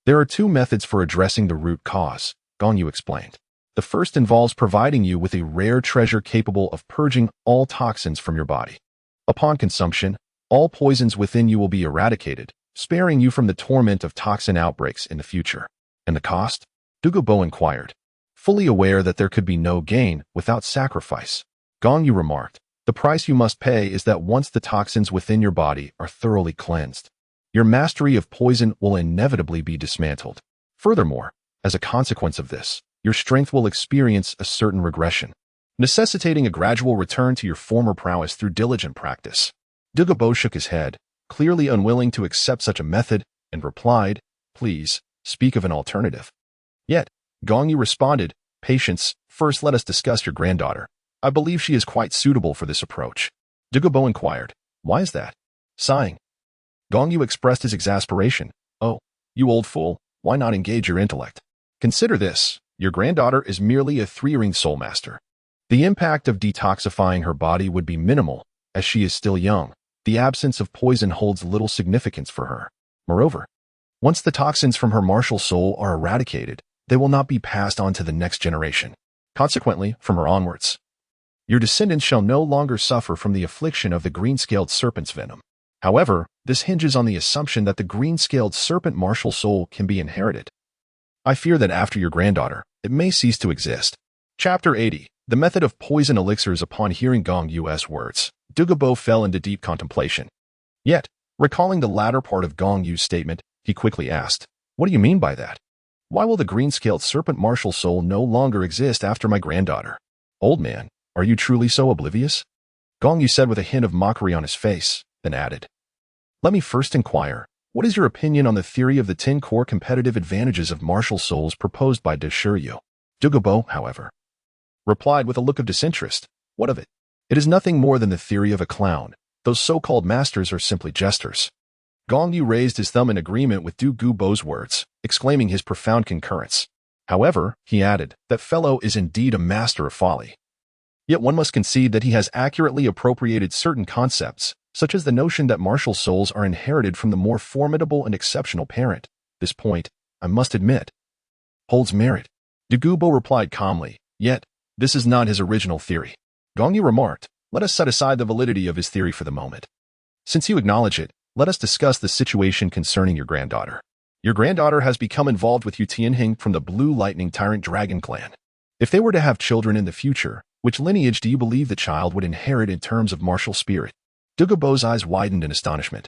"There are two methods for addressing the root cause," Gong Yu explained. "The first involves providing you with a rare treasure capable of purging all toxins from your body. Upon consumption, all poisons within you will be eradicated, sparing you from the torment of toxin outbreaks in the future." "And the cost?" Douluo inquired. Fully aware that there could be no gain without sacrifice, Gong Yu remarked, "The price you must pay is that once the toxins within your body are thoroughly cleansed, your mastery of poison will inevitably be dismantled. Furthermore, as a consequence of this, your strength will experience a certain regression, necessitating a gradual return to your former prowess through diligent practice." Douluo shook his head, clearly unwilling to accept such a method, and replied, "Please, speak of an alternative." Yet, Gong Yu responded, "Patience, first let us discuss your granddaughter. I believe she is quite suitable for this approach." Douluo inquired, "Why is that?" Sighing, Gong Yu expressed his exasperation. "Oh, you old fool, why not engage your intellect? Consider this, your granddaughter is merely a three-ring soul master. The impact of detoxifying her body would be minimal, as she is still young. The absence of poison holds little significance for her. Moreover, once the toxins from her martial soul are eradicated, they will not be passed on to the next generation. Consequently, from her onwards, your descendants shall no longer suffer from the affliction of the green-scaled serpent's venom. However, this hinges on the assumption that the green-scaled serpent martial soul can be inherited. I fear that after your granddaughter, it may cease to exist." Chapter 80. The Method of Poison Elixirs. Upon hearing Gong Yu's words, Douluo fell into deep contemplation. Yet, recalling the latter part of Gong Yu's statement, he quickly asked, "What do you mean by that? Why will the green-scaled serpent martial soul no longer exist after my granddaughter? Old man, are you truly so oblivious?" Gong Yu said with a hint of mockery on his face, then added, "Let me first inquire, what is your opinion on the theory of the 10 core competitive advantages of martial souls proposed by Douluo?" Douluo, however, replied with a look of disinterest, "What of it? It is nothing more than the theory of a clown. Those so-called masters are simply jesters." Gong Yu raised his thumb in agreement with Douluo's words, exclaiming his profound concurrence. However, he added, "That fellow is indeed a master of folly. Yet one must concede that he has accurately appropriated certain concepts, such as the notion that martial souls are inherited from the more formidable and exceptional parent. This point, I must admit, holds merit." Douluo replied calmly, "Yet, this is not his original theory." Gong Yu remarked, "Let us set aside the validity of his theory for the moment. Since you acknowledge it, let us discuss the situation concerning your granddaughter. Your granddaughter has become involved with Yu Tianheng from the Blue Lightning Tyrant Dragon clan. If they were to have children in the future, which lineage do you believe the child would inherit in terms of martial spirit?" Douluo's eyes widened in astonishment.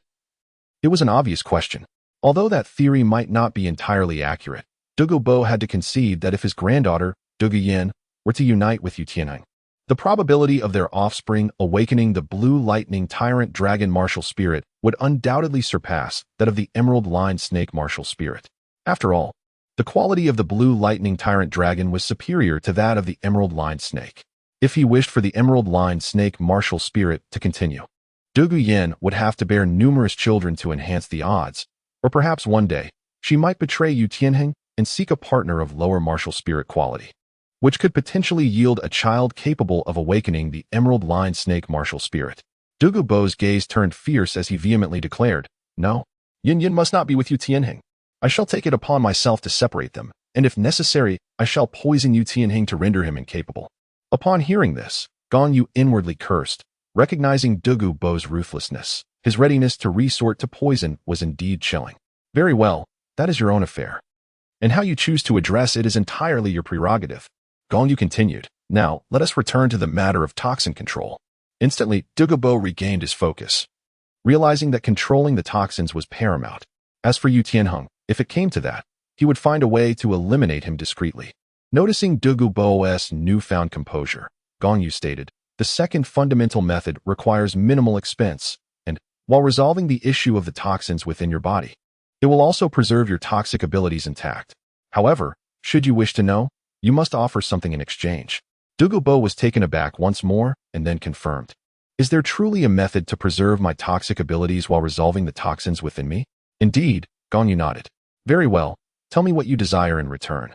It was an obvious question. Although that theory might not be entirely accurate, Douluo had to concede that if his granddaughter, Douluo, were to unite with Yu Tianheng, the probability of their offspring awakening the Blue Lightning Tyrant Dragon martial spirit would undoubtedly surpass that of the Emerald Line Snake martial spirit. After all, the quality of the Blue Lightning Tyrant Dragon was superior to that of the Emerald Line Snake. If he wished for the Emerald Line Snake martial spirit to continue, Douluo would have to bear numerous children to enhance the odds, or perhaps one day, she might betray Yu Tianheng and seek a partner of lower martial spirit quality, which could potentially yield a child capable of awakening the Emerald Line Snake martial spirit. Douluo's gaze turned fierce as he vehemently declared, "No, Yin must not be with Yu Tianheng. I shall take it upon myself to separate them, and if necessary, I shall poison Yu Tianheng to render him incapable." Upon hearing this, Gong Yu inwardly cursed, recognizing Douluo's ruthlessness. His readiness to resort to poison was indeed chilling. "Very well, that is your own affair. And how you choose to address it is entirely your prerogative." Gong Yu continued, "Now, let us return to the matter of toxin control." Instantly, Douluo regained his focus, realizing that controlling the toxins was paramount. As for Yu Tianheng, if it came to that, he would find a way to eliminate him discreetly. Noticing Douluo's newfound composure, Gong Yu stated, "The second fundamental method requires minimal expense, and, while resolving the issue of the toxins within your body, it will also preserve your toxic abilities intact. However, should you wish to know, you must offer something in exchange." Douluo was taken aback once more and then confirmed, "Is there truly a method to preserve my toxic abilities while resolving the toxins within me?" "Indeed," Gong Yu nodded. "Very well, tell me what you desire in return."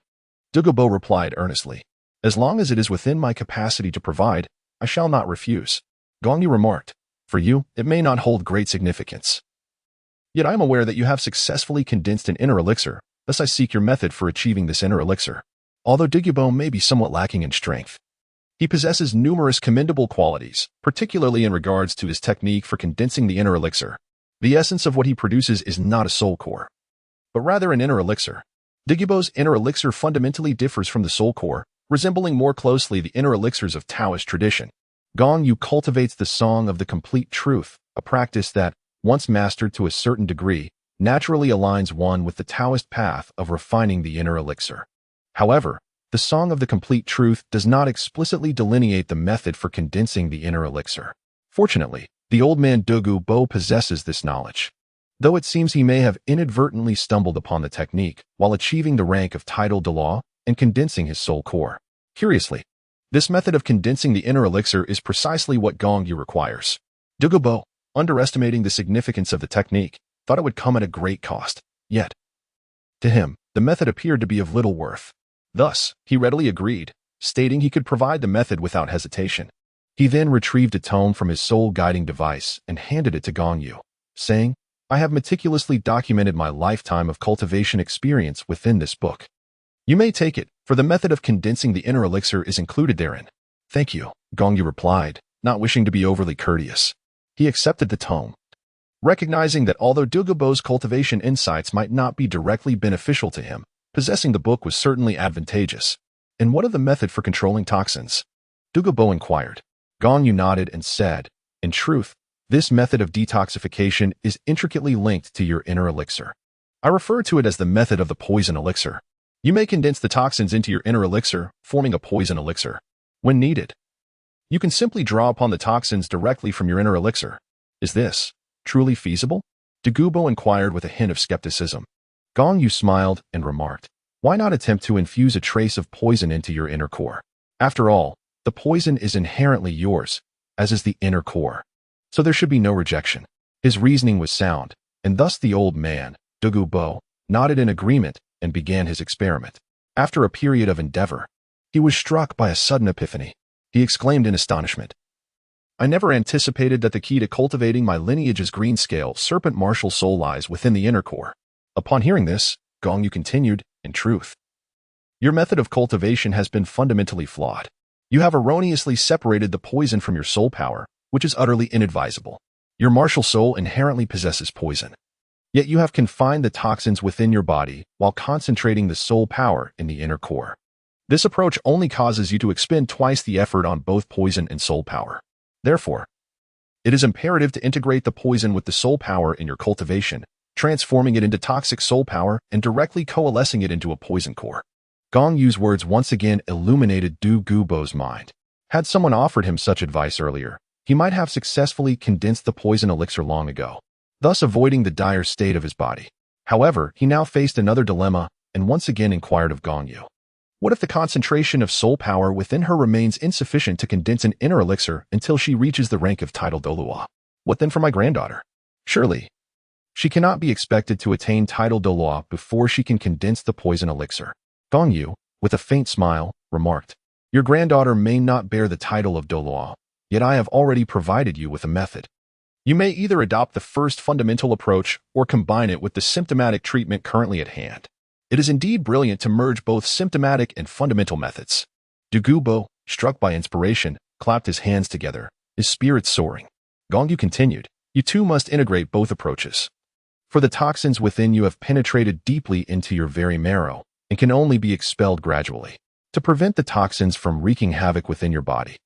Douluo replied earnestly, "As long as it is within my capacity to provide, I shall not refuse." Gong Yu remarked. For you, it may not hold great significance. Yet I am aware that you have successfully condensed an inner elixir, thus I seek your method for achieving this inner elixir. Although Douluo may be somewhat lacking in strength, he possesses numerous commendable qualities, particularly in regards to his technique for condensing the inner elixir. The essence of what he produces is not a soul core, but rather an inner elixir. Douluo's inner elixir fundamentally differs from the soul core, resembling more closely the inner elixirs of Taoist tradition. Gong Yu cultivates the song of the complete truth, a practice that, once mastered to a certain degree, naturally aligns one with the Taoist path of refining the inner elixir. However, the song of the complete truth does not explicitly delineate the method for condensing the inner elixir. Fortunately, the old man Douluo possesses this knowledge, though it seems he may have inadvertently stumbled upon the technique while achieving the rank of title Douluo and condensing his soul core. Curiously, this method of condensing the inner elixir is precisely what Gong Yu requires. Douluo, underestimating the significance of the technique, thought it would come at a great cost. Yet, to him, the method appeared to be of little worth. Thus, he readily agreed, stating he could provide the method without hesitation. He then retrieved a tome from his soul-guiding device and handed it to Gong Yu, saying, I have meticulously documented my lifetime of cultivation experience within this book. You may take it, for the method of condensing the inner elixir is included therein. Thank you, Gong Yu replied, not wishing to be overly courteous. He accepted the tome, recognizing that although Douluo's cultivation insights might not be directly beneficial to him, possessing the book was certainly advantageous. And what of the method for controlling toxins? Douluo inquired. Gong Yu nodded and said, in truth, this method of detoxification is intricately linked to your inner elixir. I refer to it as the method of the poison elixir. You may condense the toxins into your inner elixir, forming a poison elixir. When needed, you can simply draw upon the toxins directly from your inner elixir. Is this truly feasible? Douluo inquired with a hint of skepticism. Gong Yu smiled and remarked, why not attempt to infuse a trace of poison into your inner core? After all, the poison is inherently yours, as is the inner core. So there should be no rejection. His reasoning was sound, and thus the old man, Douluo, nodded in agreement and began his experiment. After a period of endeavor, he was struck by a sudden epiphany. He exclaimed in astonishment, I never anticipated that the key to cultivating my lineage's green-scale serpent martial soul lies within the inner core. Upon hearing this, Gong Yu continued, in truth, your method of cultivation has been fundamentally flawed. You have erroneously separated the poison from your soul power, which is utterly inadvisable. Your martial soul inherently possesses poison. Yet you have confined the toxins within your body while concentrating the soul power in the inner core. This approach only causes you to expend twice the effort on both poison and soul power. Therefore, it is imperative to integrate the poison with the soul power in your cultivation, transforming it into toxic soul power and directly coalescing it into a poison core. Gong Yu's words once again illuminated Douluo's mind. Had someone offered him such advice earlier, he might have successfully condensed the poison elixir long ago, thus avoiding the dire state of his body. However, he now faced another dilemma and once again inquired of Gong Yu. What if the concentration of soul power within her remains insufficient to condense an inner elixir until she reaches the rank of title Douluo? What then for my granddaughter? Surely, she cannot be expected to attain title Douluo before she can condense the poison elixir. Gong Yu, with a faint smile, remarked, your granddaughter may not bear the title of Douluo, yet I have already provided you with a method. You may either adopt the first fundamental approach or combine it with the symptomatic treatment currently at hand. It is indeed brilliant to merge both symptomatic and fundamental methods. Douluo, struck by inspiration, clapped his hands together, his spirits soaring. Gong Yu continued, you too must integrate both approaches. For the toxins within you have penetrated deeply into your very marrow and can only be expelled gradually. To prevent the toxins from wreaking havoc within your body,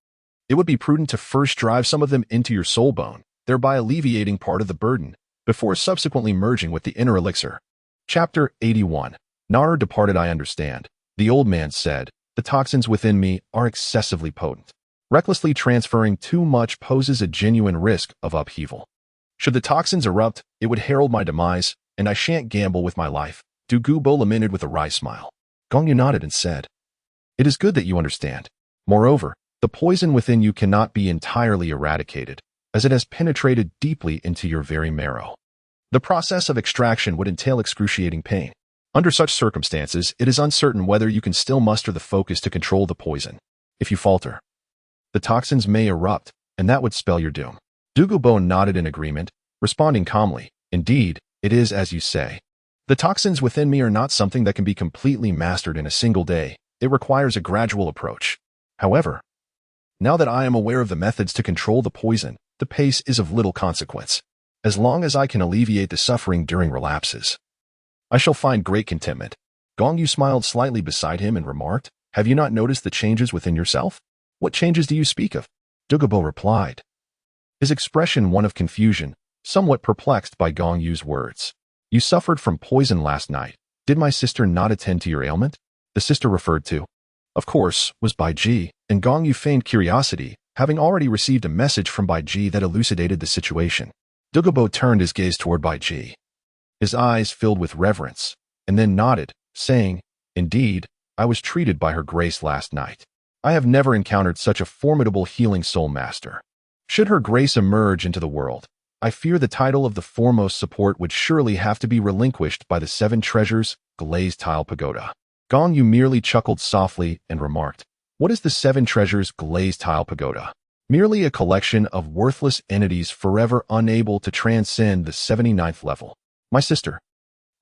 it would be prudent to first drive some of them into your soul bone, thereby alleviating part of the burden, before subsequently merging with the inner elixir. Chapter 81. Nar departed I understand. The old man said, the toxins within me are excessively potent. Recklessly transferring too much poses a genuine risk of upheaval. Should the toxins erupt, it would herald my demise, and I shan't gamble with my life. Douluo lamented with a wry smile. Gong Yu nodded and said, it is good that you understand. Moreover, the poison within you cannot be entirely eradicated, as it has penetrated deeply into your very marrow. The process of extraction would entail excruciating pain. Under such circumstances, it is uncertain whether you can still muster the focus to control the poison. If you falter, the toxins may erupt, and that would spell your doom. Douluo nodded in agreement, responding calmly, "Indeed, it is as you say. The toxins within me are not something that can be completely mastered in a single day. It requires a gradual approach. However, now that I am aware of the methods to control the poison, the pace is of little consequence. As long as I can alleviate the suffering during relapses, I shall find great contentment." Gong Yu smiled slightly beside him and remarked, "Have you not noticed the changes within yourself?" "What changes do you speak of?" Douluo replied, his expression one of confusion, somewhat perplexed by Gong Yu's words. "You suffered from poison last night. Did my sister not attend to your ailment?" The sister referred to, of course, was Bai Ji, and Gong Yu feigned curiosity, having already received a message from Bai Ji that elucidated the situation. Douluo turned his gaze toward Bai Ji. His eyes filled with reverence, and then nodded, saying, "Indeed, I was treated by her grace last night. I have never encountered such a formidable healing soul master. Should her grace emerge into the world, I fear the title of the foremost support would surely have to be relinquished by the 7 treasures, glazed tile pagoda." Gong Yu merely chuckled softly and remarked, "What is the 7 treasures, glazed tile pagoda? Merely a collection of worthless entities forever unable to transcend the 79th level. My sister,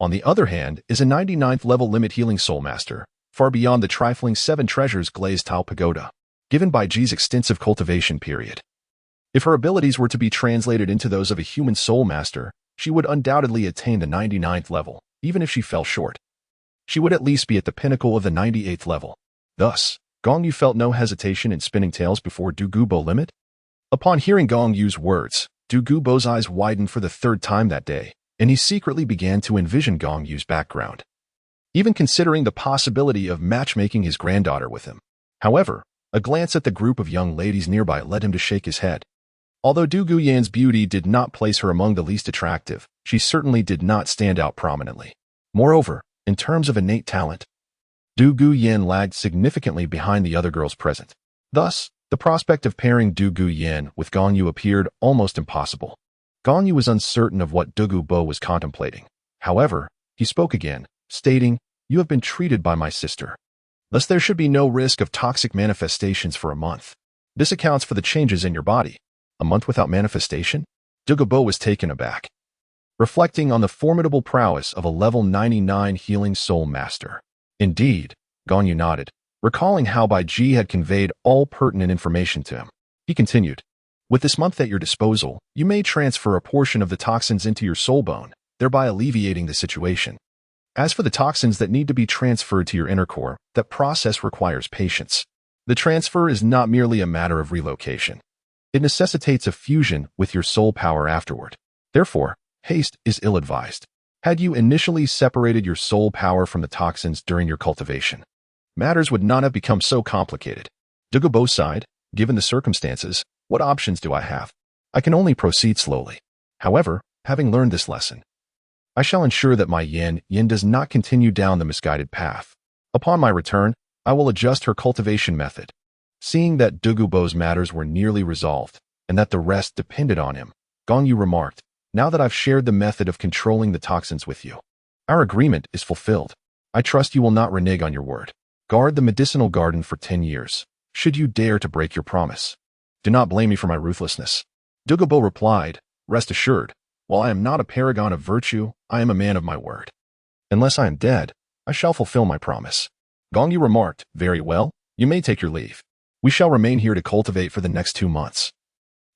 on the other hand, is a 99th level limit healing soul master, far beyond the trifling 7 treasures glazed tile pagoda, given by Ji's extensive cultivation period. If her abilities were to be translated into those of a human soul master, she would undoubtedly attain the 99th level, even if she fell short. She would at least be at the pinnacle of the 98th level. Thus, Gong Yu felt no hesitation in spinning tails before Douluo limit. Upon hearing Gong Yu's words, Douluo's eyes widened for the 3rd time that day, and he secretly began to envision Gong Yu's background, even considering the possibility of matchmaking his granddaughter with him. However, a glance at the group of young ladies nearby led him to shake his head. Although Du Guyan's beauty did not place her among the least attractive, she certainly did not stand out prominently. Moreover, in terms of innate talent, Du Guyan lagged significantly behind the other girls present. Thus, the prospect of pairing Du Guyan with Gong Yu appeared almost impossible. Gong Yu was uncertain of what Douluo was contemplating. However, he spoke again, stating, "You have been treated by my sister. Thus there should be no risk of toxic manifestations for a month. This accounts for the changes in your body. A month without manifestation?" Douluo was taken aback, reflecting on the formidable prowess of a level 99 healing soul master. "Indeed," Gong Yu nodded, recalling how Bai Ji had conveyed all pertinent information to him. He continued, "With this month at your disposal, you may transfer a portion of the toxins into your soul bone, thereby alleviating the situation. As for the toxins that need to be transferred to your inner core, that process requires patience. The transfer is not merely a matter of relocation. It necessitates a fusion with your soul power afterward. Therefore, haste is ill-advised. Had you initially separated your soul power from the toxins during your cultivation, matters would not have become so complicated." Douluo sighed, "Given the circumstances, what options do I have? I can only proceed slowly. However, having learned this lesson, I shall ensure that my yin does not continue down the misguided path. Upon my return, I will adjust her cultivation method." Seeing that Douluo's matters were nearly resolved, and that the rest depended on him, Gong Yu remarked, "Now that I've shared the method of controlling the toxins with you, our agreement is fulfilled. I trust you will not renege on your word. Guard the medicinal garden for 10 years, should you dare to break your promise. Do not blame me for my ruthlessness." Douluo replied, "Rest assured, while I am not a paragon of virtue, I am a man of my word. Unless I am dead, I shall fulfill my promise." Gong Yu remarked, "Very well, you may take your leave. We shall remain here to cultivate for the next 2 months.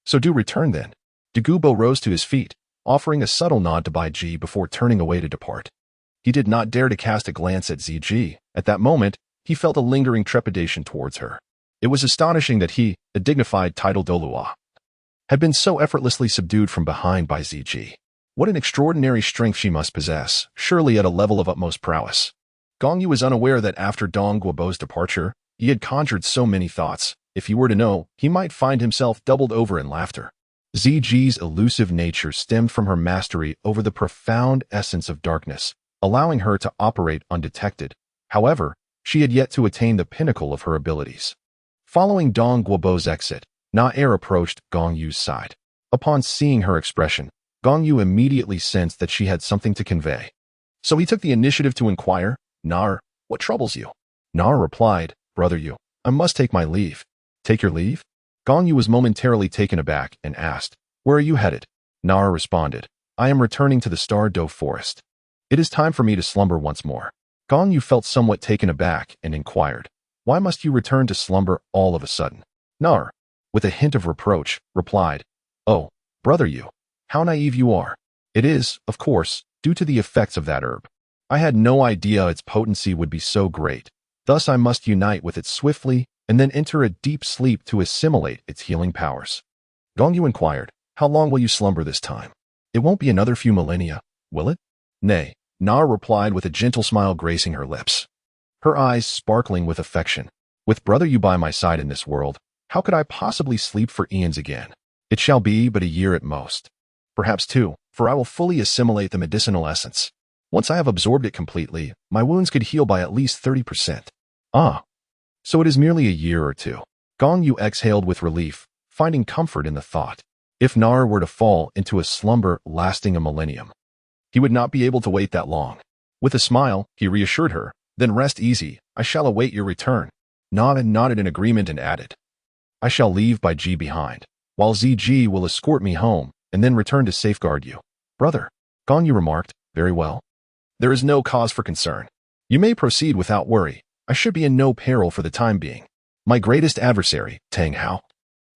So do return then." Douluo rose to his feet, offering a subtle nod to Bai Ji before turning away to depart. He did not dare to cast a glance at Ziji. At that moment, he felt a lingering trepidation towards her. It was astonishing that he, a dignified title Douluo, had been so effortlessly subdued from behind by Ziji. What an extraordinary strength she must possess, surely at a level of utmost prowess. Gong Yu was unaware that after Dong Guobo's departure, he had conjured so many thoughts. If he were to know, he might find himself doubled over in laughter. Ziji's elusive nature stemmed from her mastery over the profound essence of darkness, allowing her to operate undetected. However, she had yet to attain the pinnacle of her abilities. Following Dong Guobo's exit, Na-Er approached Gong Yu's side. Upon seeing her expression, Gong Yu immediately sensed that she had something to convey. So he took the initiative to inquire, "Na-Er, what troubles you?" Na-Er replied, "Brother Yu, I must take my leave." "Take your leave?" Gong Yu was momentarily taken aback and asked, "Where are you headed?" Nara responded, "I am returning to the Star-Do Forest. It is time for me to slumber once more." Gong Yu felt somewhat taken aback and inquired, "Why must you return to slumber all of a sudden?" Nara, with a hint of reproach, replied, "Oh, brother Yu, how naive you are. It is, of course, due to the effects of that herb. I had no idea its potency would be so great. Thus I must unite with it swiftly and then enter a deep sleep to assimilate its healing powers." Gong Yu inquired, "How long will you slumber this time? It won't be another few millennia, will it?" "Nay," Nara replied with a gentle smile gracing her lips, her eyes sparkling with affection. "With brother Yu by my side in this world, how could I possibly sleep for eons again? It shall be but a year at most. Perhaps 2, for I will fully assimilate the medicinal essence. Once I have absorbed it completely, my wounds could heal by at least 30%. Ah, so it is merely a year or 2. Gong Yu exhaled with relief, finding comfort in the thought. If Nara were to fall into a slumber lasting a millennium, he would not be able to wait that long. With a smile, he reassured her, "Then rest easy, I shall await your return." Nara nodded in agreement and added, "I shall leave by G behind, while ZG will escort me home and then return to safeguard you." "Brother," Gong Yu remarked, "very well. There is no cause for concern. You may proceed without worry. I should be in no peril for the time being. My greatest adversary, Tang Hao,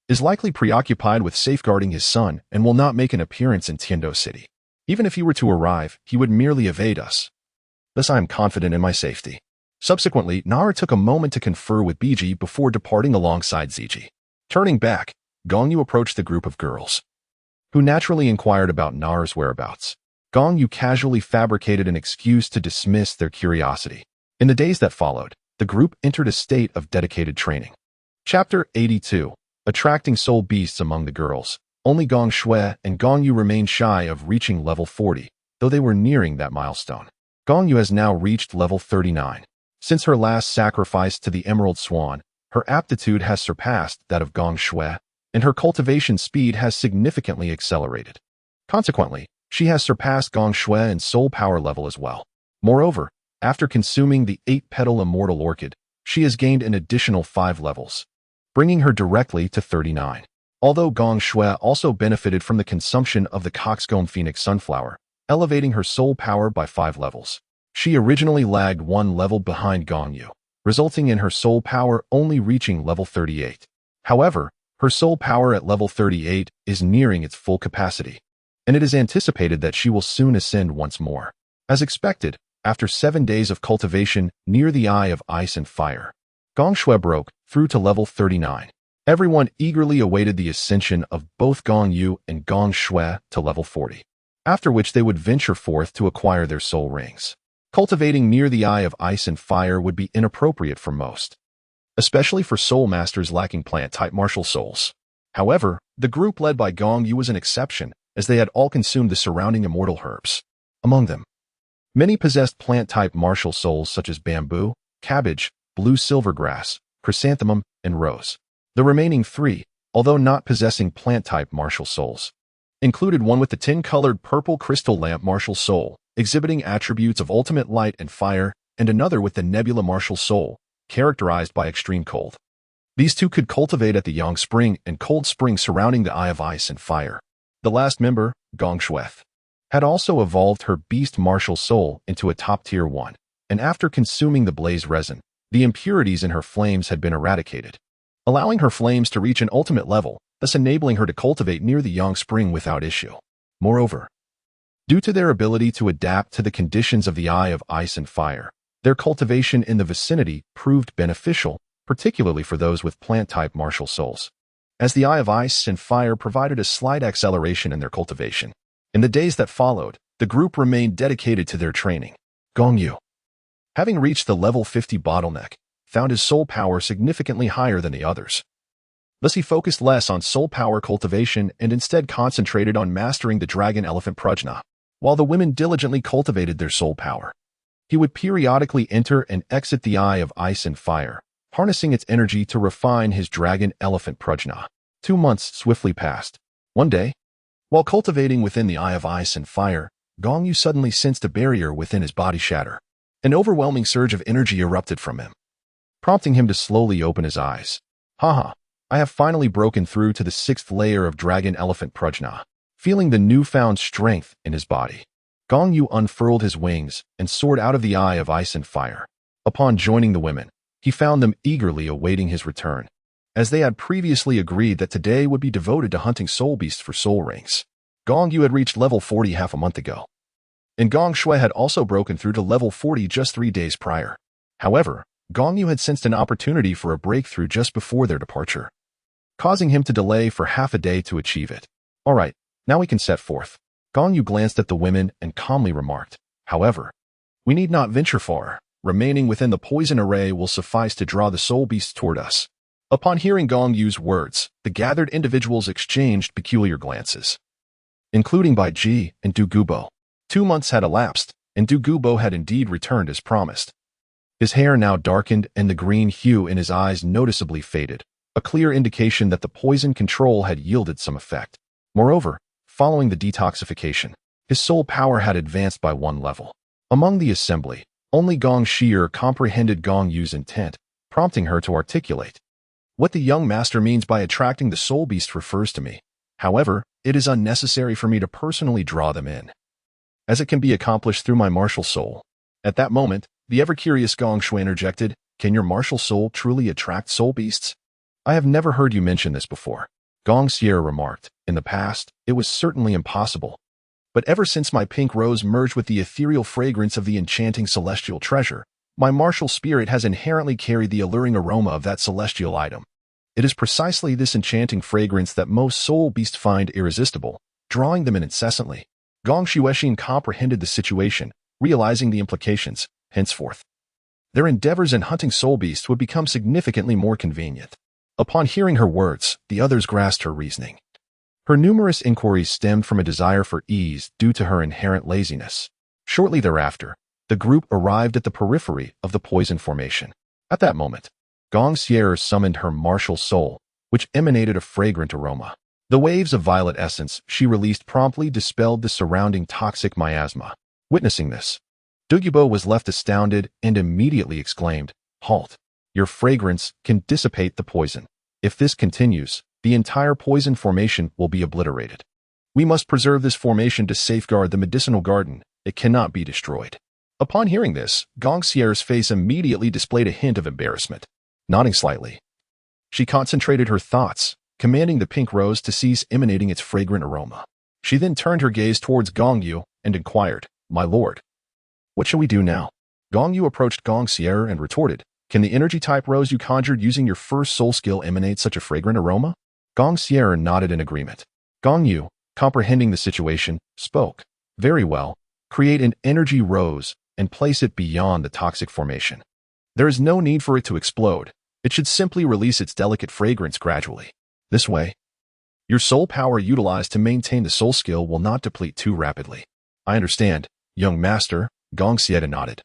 is likely preoccupied with safeguarding his son and will not make an appearance in Tiando City. Even if he were to arrive, he would merely evade us. Thus I am confident in my safety." Subsequently, Nara took a moment to confer with BG before departing alongside ZG. Turning back, Gong Yu approached the group of girls, who naturally inquired about Nara's whereabouts. Gong Yu casually fabricated an excuse to dismiss their curiosity. In the days that followed, the group entered a state of dedicated training. Chapter 82. Attracting soul beasts among the girls. Only Gong Shui and Gong Yu remained shy of reaching level 40, though they were nearing that milestone. Gong Yu has now reached level 39. Since her last sacrifice to the Emerald Swan, her aptitude has surpassed that of Gong Shui, and her cultivation speed has significantly accelerated. Consequently, she has surpassed Gong Shui in soul power level as well. Moreover, after consuming the 8-petal immortal orchid, she has gained an additional 5 levels, bringing her directly to 39. Although Gong Shui also benefited from the consumption of the Coxcomb Phoenix Sunflower, elevating her soul power by 5 levels. She originally lagged 1 level behind Gong Yu, resulting in her soul power only reaching level 38. However, her soul power at level 38 is nearing its full capacity, and it is anticipated that she will soon ascend once more. As expected, after 7 days of cultivation near the Eye of Ice and Fire, Gong Shui broke through to level 39. Everyone eagerly awaited the ascension of both Gong Yu and Gong Shui to level 40, after which they would venture forth to acquire their soul rings. Cultivating near the Eye of Ice and Fire would be inappropriate for most, especially for soul masters lacking plant-type martial souls. However, the group led by Gong Yu was an exception, as they had all consumed the surrounding immortal herbs. Among them, many possessed plant-type martial souls such as bamboo, cabbage, blue silvergrass, chrysanthemum, and rose. The remaining 3, although not possessing plant-type martial souls, included one with the tin-colored purple crystal lamp martial soul, exhibiting attributes of ultimate light and fire, and another with the nebula martial soul, characterized by extreme cold. These 2 could cultivate at the Yang Spring and Cold Spring surrounding the Eye of Ice and Fire. The last member, Gong Shui, had also evolved her beast martial soul into a top-tier 1, and after consuming the blaze resin, the impurities in her flames had been eradicated, allowing her flames to reach an ultimate level, thus enabling her to cultivate near the Yang Spring without issue. Moreover, due to their ability to adapt to the conditions of the Eye of Ice and Fire, their cultivation in the vicinity proved beneficial, particularly for those with plant-type martial souls, as the Eye of Ice and Fire provided a slight acceleration in their cultivation. In the days that followed, the group remained dedicated to their training. Gong Yu, having reached the level 50 bottleneck, found his soul power significantly higher than the others. Thus he focused less on soul power cultivation and instead concentrated on mastering the dragon elephant prajna, while the women diligently cultivated their soul power. He would periodically enter and exit the Eye of Ice and Fire, harnessing its energy to refine his dragon elephant prajna. 2 months swiftly passed. One day, while cultivating within the Eye of Ice and Fire, Gong Yu suddenly sensed a barrier within his body shatter. An overwhelming surge of energy erupted from him, prompting him to slowly open his eyes. "Haha, I have finally broken through to the 6th layer of Dragon Elephant Prajna. Feeling the newfound strength in his body, Gong Yu unfurled his wings and soared out of the eye of ice and fire. Upon joining the women, he found them eagerly awaiting his return, as they had previously agreed that today would be devoted to hunting soul beasts for soul rings. Gong Yu had reached level 40 half a month ago, and Gong Shui had also broken through to level 40 just 3 days prior. However, Gong Yu had sensed an opportunity for a breakthrough just before their departure, causing him to delay for half a day to achieve it. All right, now we can set forth. Gong Yu glanced at the women and calmly remarked, however, we need not venture far. Remaining within the poison array will suffice to draw the soul beasts toward us. Upon hearing Gong Yu's words, the gathered individuals exchanged peculiar glances, including Bai Ji and Du Gubo. 2 months had elapsed, and Du Gubo had indeed returned as promised. His hair now darkened and the green hue in his eyes noticeably faded, a clear indication that the poison control had yielded some effect. Moreover, following the detoxification, his soul power had advanced by 1 level. Among the assembly, only Gong Xier comprehended Gong Yu's intent, prompting her to articulate. What the young master means by attracting the soul beast refers to me. However, it is unnecessary for me to personally draw them in, as it can be accomplished through my martial soul. At that moment, the ever-curious Gong Shui interjected, can your martial soul truly attract soul beasts? I have never heard you mention this before. Gong Xier remarked, in the past, it was certainly impossible. But ever since my pink rose merged with the ethereal fragrance of the enchanting celestial treasure, my martial spirit has inherently carried the alluring aroma of that celestial item. It is precisely this enchanting fragrance that most soul beasts find irresistible, drawing them in incessantly. Gong Shuexin comprehended the situation, realizing the implications. Henceforth, their endeavors in hunting soul beasts would become significantly more convenient. Upon hearing her words, the others grasped her reasoning. Her numerous inquiries stemmed from a desire for ease due to her inherent laziness. Shortly thereafter, the group arrived at the periphery of the poison formation. At that moment, Gong Xier summoned her martial soul, which emanated a fragrant aroma. The waves of violet essence she released promptly dispelled the surrounding toxic miasma. Witnessing this, Du Gubo was left astounded and immediately exclaimed, halt! Your fragrance can dissipate the poison. If this continues, the entire poison formation will be obliterated. We must preserve this formation to safeguard the medicinal garden. It cannot be destroyed. Upon hearing this, Gong Xier's face immediately displayed a hint of embarrassment. Nodding slightly, she concentrated her thoughts, commanding the pink rose to cease emanating its fragrant aroma. She then turned her gaze towards Gong Yu and inquired, my lord, what shall we do now? Gong Yu approached Gong Xier and retorted, can the energy-type rose you conjured using your first soul skill emanate such a fragrant aroma? Gong Xier nodded in agreement. Gong Yu, comprehending the situation, spoke, very well, create an energy rose and place it beyond the toxic formation. There is no need for it to explode. It should simply release its delicate fragrance gradually. This way, your soul power utilized to maintain the soul skill will not deplete too rapidly. I understand, young master, Gong Xier nodded,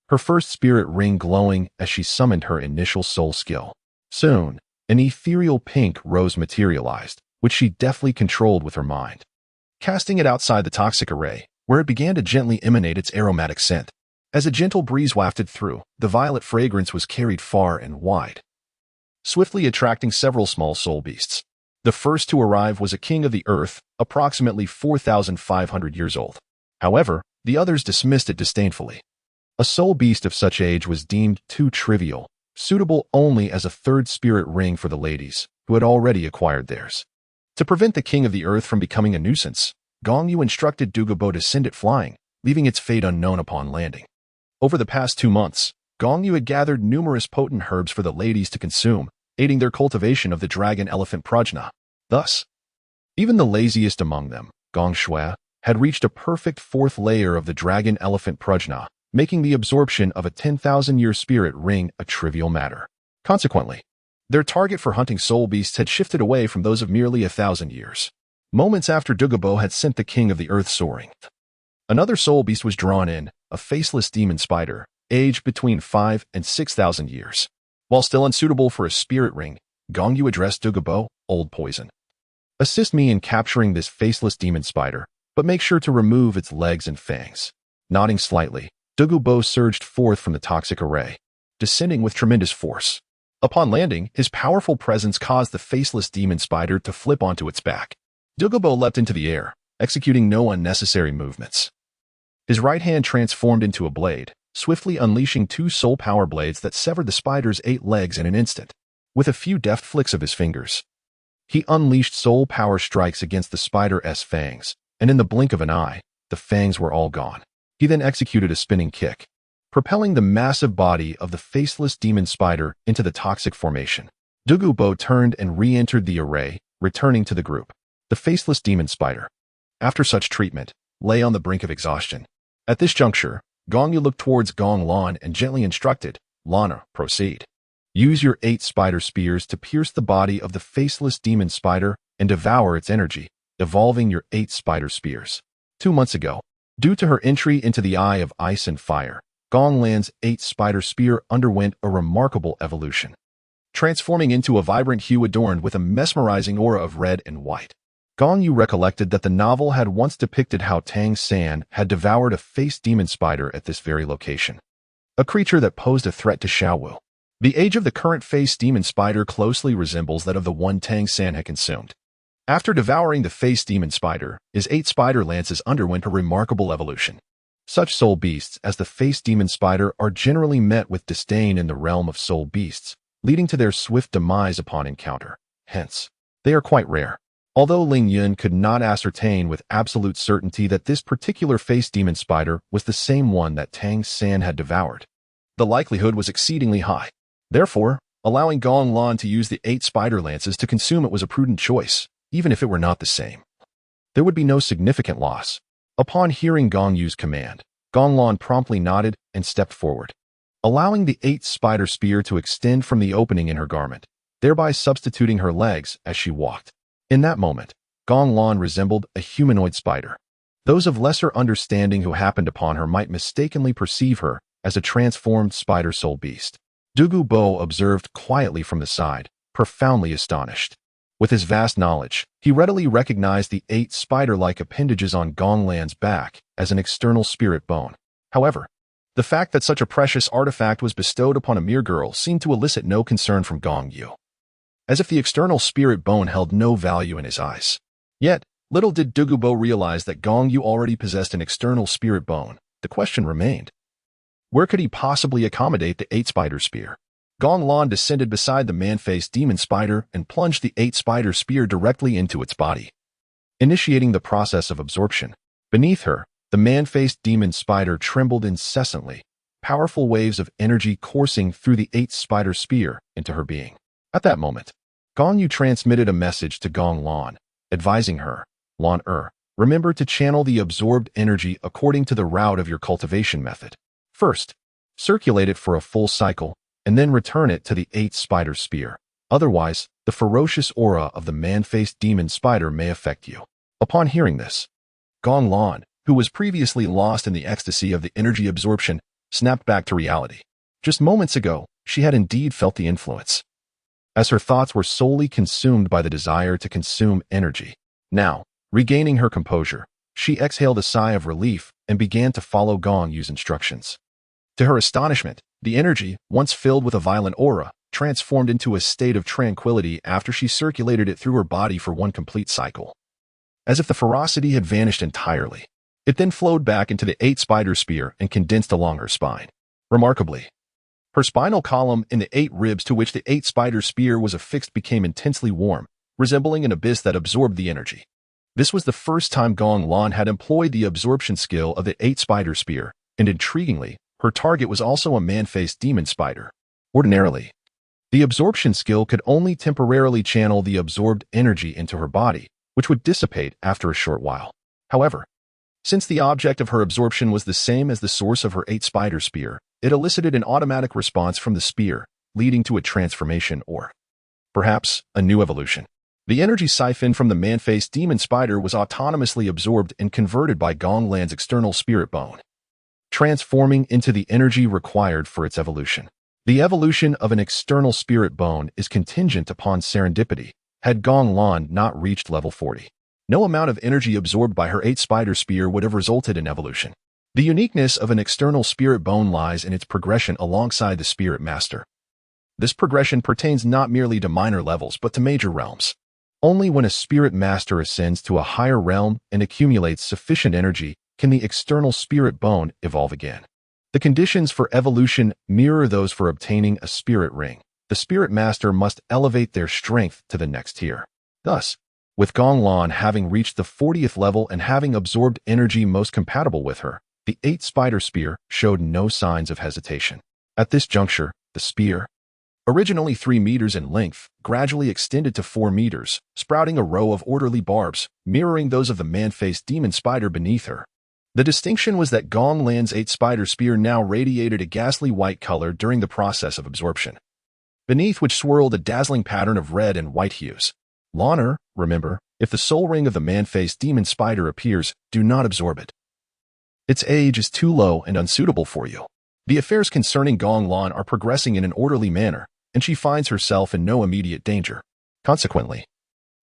her first spirit ring glowing as she summoned her initial soul skill. Soon, an ethereal pink rose materialized, which she deftly controlled with her mind, casting it outside the toxic array, where it began to gently emanate its aromatic scent. As a gentle breeze wafted through, the violet fragrance was carried far and wide, swiftly attracting several small soul beasts. The first to arrive was a king of the earth, approximately 4,500 years old. However, the others dismissed it disdainfully. A soul beast of such age was deemed too trivial, suitable only as a third spirit ring for the ladies, who had already acquired theirs. To prevent the king of the earth from becoming a nuisance, Gong Yu instructed Du Gubo to send it flying, leaving its fate unknown upon landing. Over the past 2 months, Gong Yu had gathered numerous potent herbs for the ladies to consume, aiding their cultivation of the dragon elephant prajna. Thus, even the laziest among them, Gong Shui, had reached a perfect 4th layer of the dragon elephant prajna, making the absorption of a 10,000-year spirit ring a trivial matter. Consequently, their target for hunting soul beasts had shifted away from those of merely 1,000 years. Moments after Du Gubo had sent the king of the earth soaring, another soul beast was drawn in, a faceless demon spider, aged between 5 and 6,000 years. While still unsuitable for a spirit ring, Gong Yu addressed Du Gubo, old poison. Assist me in capturing this faceless demon spider, but make sure to remove its legs and fangs. Nodding slightly, Du Gubo surged forth from the toxic array, descending with tremendous force. Upon landing, his powerful presence caused the faceless demon spider to flip onto its back. Douluo leapt into the air, executing no unnecessary movements. His right hand transformed into a blade, swiftly unleashing 2 soul power blades that severed the spider's 8 legs in an instant. With a few deft flicks of his fingers, he unleashed soul power strikes against the spider's fangs, and in the blink of an eye, the fangs were all gone. He then executed a spinning kick, propelling the massive body of the faceless demon spider into the toxic formation. Douluo turned and re-entered the array, returning to the group. The faceless demon spider, after such treatment, lay on the brink of exhaustion. At this juncture, Gong Yu looked towards Gong Lan and gently instructed, "Lana, proceed. Use your 8 spider spears to pierce the body of the faceless demon spider and devour its energy, evolving your 8 spider spears." 2 months ago, due to her entry into the Eye of Ice and Fire, Gong Lan's 8 spider spear underwent a remarkable evolution, transforming into a vibrant hue adorned with a mesmerizing aura of red and white. Gong Yu recollected that the novel had once depicted how Tang San had devoured a face demon spider at this very location, a creature that posed a threat to Xiaowu. The age of the current face demon spider closely resembles that of the one Tang San had consumed. After devouring the face demon spider, his 8 spider lances underwent a remarkable evolution. Such soul beasts as the face demon spider are generally met with disdain in the realm of soul beasts, leading to their swift demise upon encounter. Hence, they are quite rare. Although Ling Yun could not ascertain with absolute certainty that this particular face demon spider was the same one that Tang San had devoured, the likelihood was exceedingly high. Therefore, allowing Gong Lan to use the 8 spider lances to consume it was a prudent choice, even if it were not the same. There would be no significant loss. Upon hearing Gong Yu's command, Gong Lan promptly nodded and stepped forward, allowing the 8 spider spear to extend from the opening in her garment, thereby substituting her legs as she walked. In that moment, Gong Lan resembled a humanoid spider. Those of lesser understanding who happened upon her might mistakenly perceive her as a transformed spider soul beast. Douluo observed quietly from the side, profoundly astonished. With his vast knowledge, he readily recognized the 8 spider-like appendages on Gong Lan's back as an external spirit bone. However, the fact that such a precious artifact was bestowed upon a mere girl seemed to elicit no concern from Gong Yu, as if the external spirit bone held no value in his eyes. Yet, little did Douluo realize that Gong Yu already possessed an external spirit bone. The question remained, where could he possibly accommodate the 8 spider spear? Gong Lan descended beside the man-faced demon spider and plunged the 8 spider spear directly into its body, initiating the process of absorption. Beneath her, the man-faced demon spider trembled incessantly, powerful waves of energy coursing through the 8 spider spear into her being. At that moment, Gong Yu transmitted a message to Gong Lan, advising her, "Lan, remember to channel the absorbed energy according to the route of your cultivation method. First, circulate it for a full cycle, and then return it to the 8 spider spear. Otherwise, the ferocious aura of the man-faced demon spider may affect you." Upon hearing this, Gong Lan, who was previously lost in the ecstasy of the energy absorption, snapped back to reality. Just moments ago, she had indeed felt the influence, as her thoughts were solely consumed by the desire to consume energy. Now, regaining her composure, she exhaled a sigh of relief and began to follow Gong Yu's instructions. To her astonishment, the energy, once filled with a violent aura, transformed into a state of tranquility after she circulated it through her body for one complete cycle. As if the ferocity had vanished entirely, it then flowed back into the 8 spider spear and condensed along her spine. Remarkably, her spinal column and the 8 ribs to which the 8 spider spear was affixed became intensely warm, resembling an abyss that absorbed the energy. This was the first time Gong Lan had employed the absorption skill of the 8 spider spear, and intriguingly, her target was also a man-faced demon spider. Ordinarily, the absorption skill could only temporarily channel the absorbed energy into her body, which would dissipate after a short while. However, since the object of her absorption was the same as the source of her 8 spider spear, it elicited an automatic response from the spear, leading to a transformation or, perhaps, a new evolution. The energy siphoned from the man-faced demon spider was autonomously absorbed and converted by Gong Lan's external spirit bone, transforming into the energy required for its evolution. The evolution of an external spirit bone is contingent upon serendipity. Had Gong Lan not reached level 40, no amount of energy absorbed by her 8 spider spear would have resulted in evolution. The uniqueness of an external spirit bone lies in its progression alongside the spirit master. This progression pertains not merely to minor levels but to major realms. Only when a spirit master ascends to a higher realm and accumulates sufficient energy can the external spirit bone evolve again. The conditions for evolution mirror those for obtaining a spirit ring. The spirit master must elevate their strength to the next tier. Thus, with Gong Lan having reached the 40th level and having absorbed energy most compatible with her, the 8 spider spear showed no signs of hesitation. At this juncture, the spear, originally 3 meters in length, gradually extended to 4 meters, sprouting a row of orderly barbs, mirroring those of the man-faced demon spider beneath her. The distinction was that Gong Lan's 8 spider spear now radiated a ghastly white color during the process of absorption, beneath which swirled a dazzling pattern of red and white hues. Lanner, remember, if the soul ring of the man-faced demon spider appears, do not absorb it. Its age is too low and unsuitable for you. The affairs concerning Gong Lan are progressing in an orderly manner, and she finds herself in no immediate danger. Consequently,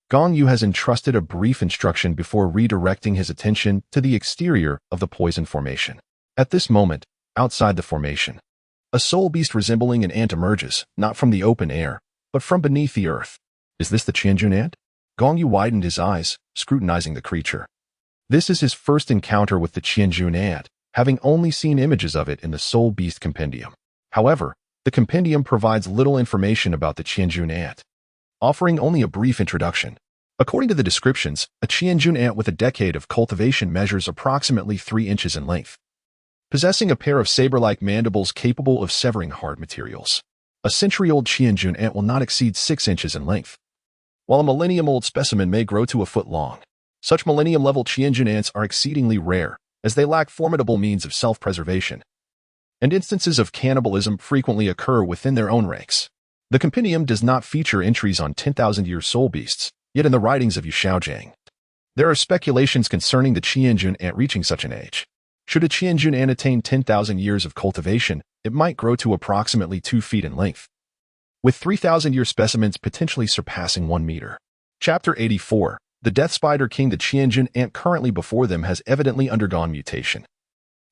Gong Yu has entrusted a brief instruction before redirecting his attention to the exterior of the poison formation. At this moment, outside the formation, a soul beast resembling an ant emerges, not from the open air, but from beneath the earth. Is this the Qianjun ant? Gong Yu widened his eyes, scrutinizing the creature. This is his first encounter with the Qianjun ant, having only seen images of it in the Soul Beast Compendium. However, the compendium provides little information about the Qianjun ant, offering only a brief introduction. According to the descriptions, a Qianjun ant with a decade of cultivation measures approximately 3 inches in length, possessing a pair of saber-like mandibles capable of severing hard materials. A century-old Qianjun ant will not exceed 6 inches in length, while a millennium-old specimen may grow to a foot long. Such millennium-level Qianjun ants are exceedingly rare, as they lack formidable means of self-preservation, and instances of cannibalism frequently occur within their own ranks. The compendium does not feature entries on 10,000-year soul beasts, yet in the writings of Yu Shaojiang, there are speculations concerning the Qianjun ant reaching such an age. Should a Qianjun ant attain 10,000 years of cultivation, it might grow to approximately 2 feet in length, with 3,000-year specimens potentially surpassing 1 meter. Chapter 84. The Death Spider King. The Qianjun ant currently before them has evidently undergone mutation,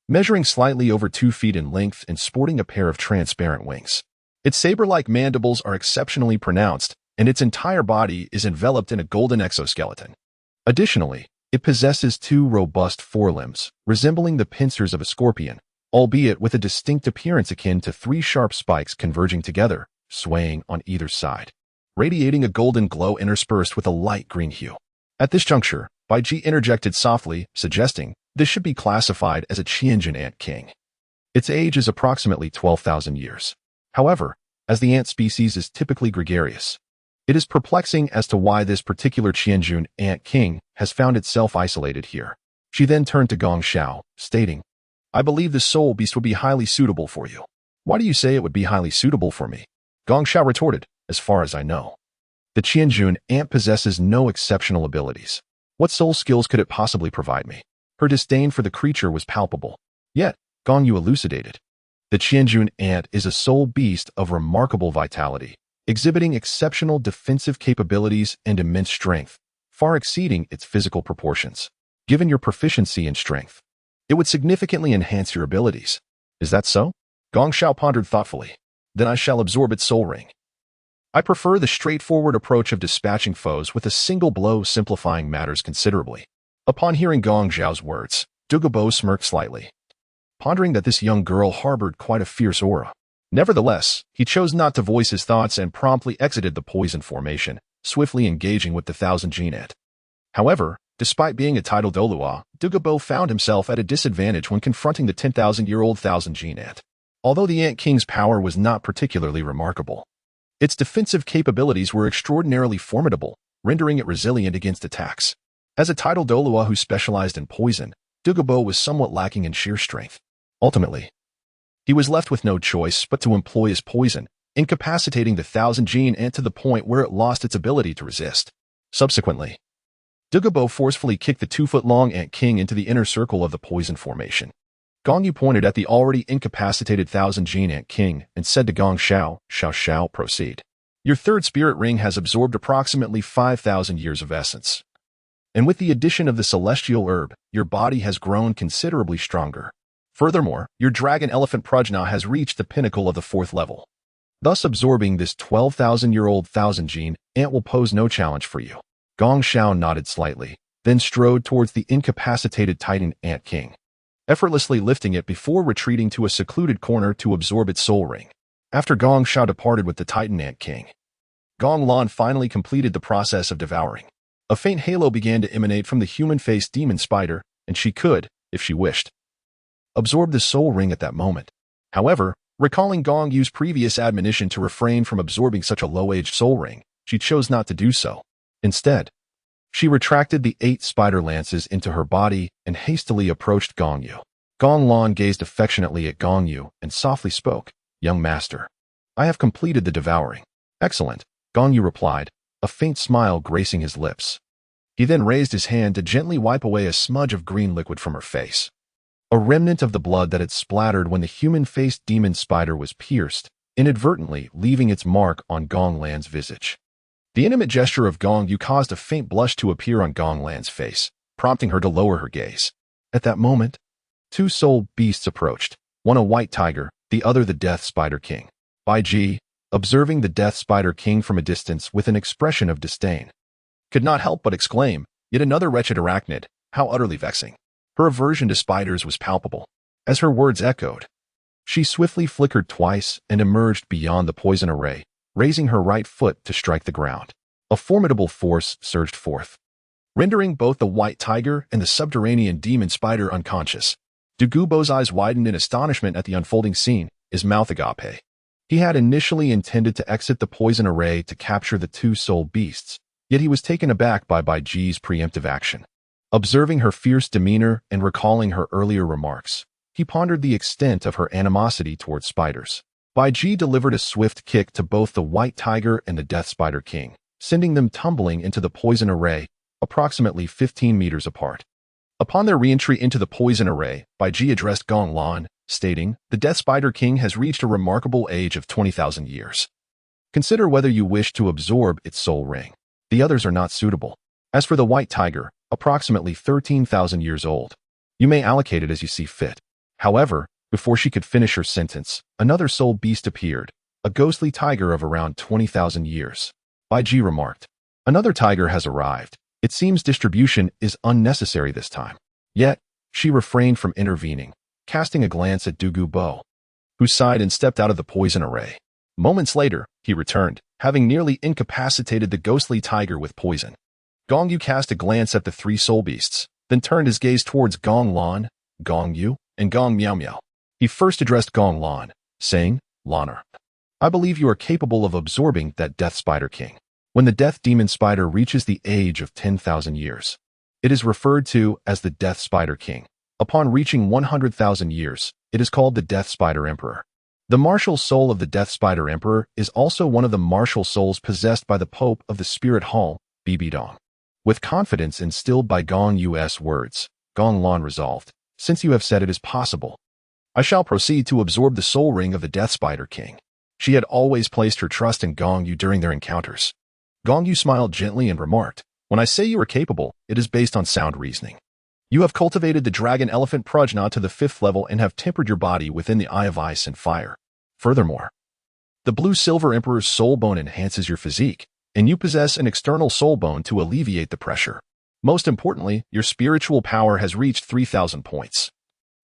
measuring slightly over 2 feet in length and sporting a pair of transparent wings. Its saber-like mandibles are exceptionally pronounced, and its entire body is enveloped in a golden exoskeleton. Additionally, it possesses 2 robust forelimbs, resembling the pincers of a scorpion, albeit with a distinct appearance akin to 3 sharp spikes converging together, swaying on either side, radiating a golden glow interspersed with a light green hue. At this juncture, Bai Ji interjected softly, suggesting this should be classified as a Qianjun ant king. Its age is approximately 12,000 years. However, as the ant species is typically gregarious, it is perplexing as to why this particular Qianjun ant king has found itself isolated here. She then turned to Gong Xiao, stating, I believe the soul beast would be highly suitable for you. Why do you say it would be highly suitable for me? Gong Xiao retorted, as far as I know, the Qianjun ant possesses no exceptional abilities. What soul skills could it possibly provide me? Her disdain for the creature was palpable. Yet, Gong Yu elucidated, the Qianjun ant is a soul beast of remarkable vitality, exhibiting exceptional defensive capabilities and immense strength, far exceeding its physical proportions. Given your proficiency in strength, it would significantly enhance your abilities. Is that so? Gong Xiao pondered thoughtfully. Then I shall absorb its soul ring. I prefer the straightforward approach of dispatching foes with a single blow, simplifying matters considerably. Upon hearing Gong Xiao's words, Douluo smirked slightly, pondering that this young girl harbored quite a fierce aura. Nevertheless, he chose not to voice his thoughts and promptly exited the poison formation, swiftly engaging with the 1,000-gene ant. However, despite being a title Douluo, Douluo found himself at a disadvantage when confronting the 10,000-year-old 1,000-gene ant. Although the Ant King's power was not particularly remarkable, its defensive capabilities were extraordinarily formidable, rendering it resilient against attacks. As a title Douluo who specialized in poison, Douluo was somewhat lacking in sheer strength. Ultimately, he was left with no choice but to employ his poison, incapacitating the 1,000-gene ant to the point where it lost its ability to resist. Subsequently, Douluo forcefully kicked the 2-foot-long Ant King into the inner circle of the poison formation. Gong Yu pointed at the already incapacitated 1,000-gene Ant King and said to Gong Xiao, Xiao, proceed. Your 3rd spirit ring has absorbed approximately 5,000 years of essence. And with the addition of the celestial herb, your body has grown considerably stronger. Furthermore, your dragon elephant prajna has reached the pinnacle of the 4th level. Thus absorbing this 12,000-year-old thousand-gene ant will pose no challenge for you. Gong Xiao nodded slightly, then strode towards the incapacitated Titan Ant King, effortlessly lifting it before retreating to a secluded corner to absorb its soul ring. After Gong Xiao departed with the Titan Ant King, Gong Lan finally completed the process of devouring. A faint halo began to emanate from the human-faced demon spider, and she could, if she wished, absorb the soul ring at that moment. However, recalling Gong Yu's previous admonition to refrain from absorbing such a low-aged soul ring, she chose not to do so. Instead, she retracted the 8 spider lances into her body and hastily approached Gong Yu. Gong Lan gazed affectionately at Gong Yu and softly spoke, "Young master, I have completed the devouring." "Excellent," Gong Yu replied, a faint smile gracing his lips. He then raised his hand to gently wipe away a smudge of green liquid from her face, a remnant of the blood that had splattered when the human-faced demon spider was pierced, inadvertently leaving its mark on Gong Lan's visage. The intimate gesture of Gong Yu caused a faint blush to appear on Gong Lan's face, prompting her to lower her gaze. At that moment, 2 soul beasts approached, one a white tiger, the other the Death Spider King. Bai Ji, observing the Death Spider King from a distance with an expression of disdain, could not help but exclaim, "Yet another wretched arachnid, how utterly vexing." Her aversion to spiders was palpable. As her words echoed, she swiftly flickered twice and emerged beyond the poison array, raising her right foot to strike the ground. A formidable force surged forth, rendering both the white tiger and the subterranean demon spider unconscious. Du Gubo's eyes widened in astonishment at the unfolding scene, his mouth agape. He had initially intended to exit the poison array to capture the 2 soul beasts, yet he was taken aback by Bai Ji's preemptive action. Observing her fierce demeanor and recalling her earlier remarks, he pondered the extent of her animosity towards spiders. Bai Ji delivered a swift kick to both the white tiger and the Death Spider King, sending them tumbling into the poison array, approximately 15 meters apart. Upon their re-entry into the poison array, Bai Ji addressed Gong Lan, stating, "The Death Spider King has reached a remarkable age of 20,000 years. Consider whether you wish to absorb its soul ring. The others are not suitable. As for the white tiger, approximately 13,000 years old, you may allocate it as you see fit." However, before she could finish her sentence, another soul beast appeared, a ghostly tiger of around 20,000 years. Bai Ji remarked, "Another tiger has arrived. It seems distribution is unnecessary this time." Yet, she refrained from intervening, casting a glance at Du Gubo, who sighed and stepped out of the poison array. Moments later, he returned, having nearly incapacitated the ghostly tiger with poison. Gong Yu cast a glance at the 3 soul beasts, then turned his gaze towards Gong Lan, Gong Yu, and Gong Miao Miao. He first addressed Gong Lan, saying, "Laner, I believe you are capable of absorbing that Death Spider King. When the Death Demon Spider reaches the age of 10,000 years, it is referred to as the Death Spider King. Upon reaching 100,000 years, it is called the Death Spider Emperor. The martial soul of the Death Spider Emperor is also one of the martial souls possessed by the Pope of the Spirit Hall, Bibidong." With confidence instilled by Gong Yu's words, Gong Lan resolved, "Since you have said it is possible, I shall proceed to absorb the soul ring of the Death Spider King." She had always placed her trust in Gong Yu during their encounters. Gong Yu smiled gently and remarked, "When I say you are capable, it is based on sound reasoning. You have cultivated the dragon elephant prajna to the 5th level and have tempered your body within the eye of ice and fire. Furthermore, the blue-silver Emperor's soul bone enhances your physique, and you possess an external soul bone to alleviate the pressure. Most importantly, your spiritual power has reached 3,000 points,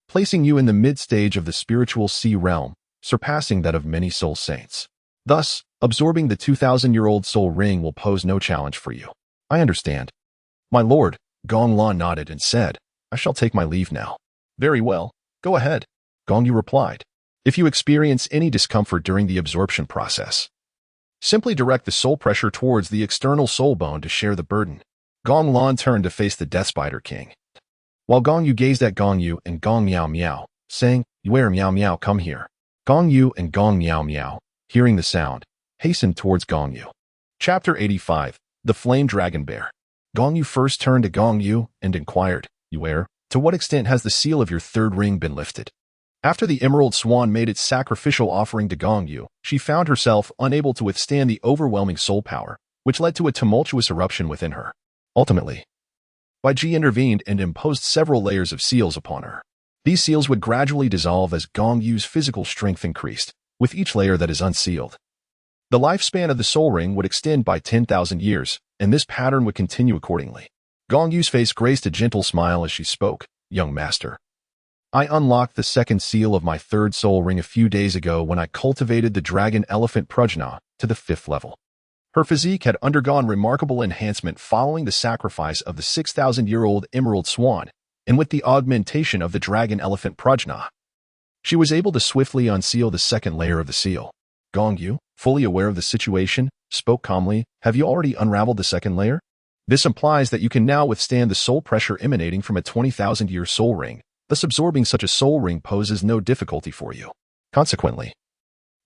placing you in the mid-stage of the spiritual sea realm, surpassing that of many soul saints. Thus, absorbing the 2,000-year-old soul ring will pose no challenge for you." "I understand, my lord," Gong Lan nodded and said, "I shall take my leave now." "Very well, go ahead," Gong Yu replied. "If you experience any discomfort during the absorption process, simply direct the soul pressure towards the external soul bone to share the burden." Gong Lan turned to face the Death Spider King, while Gong Yu gazed at Gong Yu and Gong Miao Miao, saying, "Where Miao Miao, come here." Gong Yu and Gong Miao Miao, hearing the sound, hastened towards Gong Yu. Chapter 85, The Flame Dragon Bear. Gong Yu first turned to Gong Yu and inquired, "Yuer, to what extent has the seal of your 3rd ring been lifted?" After the Emerald Swan made its sacrificial offering to Gong Yu, she found herself unable to withstand the overwhelming soul power, which led to a tumultuous eruption within her. Ultimately, Bai Ji intervened and imposed several layers of seals upon her. These seals would gradually dissolve as Gong Yu's physical strength increased. With each layer that is unsealed, The lifespan of the soul ring would extend by 10,000 years, and this pattern would continue accordingly. Gong Yu's face graced a gentle smile as she spoke. Young master, I unlocked the second seal of my third soul ring a few days ago when I cultivated the dragon elephant Prajna to the 5th level. Her physique had undergone remarkable enhancement following the sacrifice of the 6,000-year-old emerald swan, and with the augmentation of the dragon elephant Prajna, she was able to swiftly unseal the second layer of the seal. Gong Yu, fully aware of the situation, spoke calmly. Have you already unraveled the second layer? This implies that you can now withstand the soul pressure emanating from a 20,000-year soul ring, thus absorbing such a soul ring poses no difficulty for you. Consequently,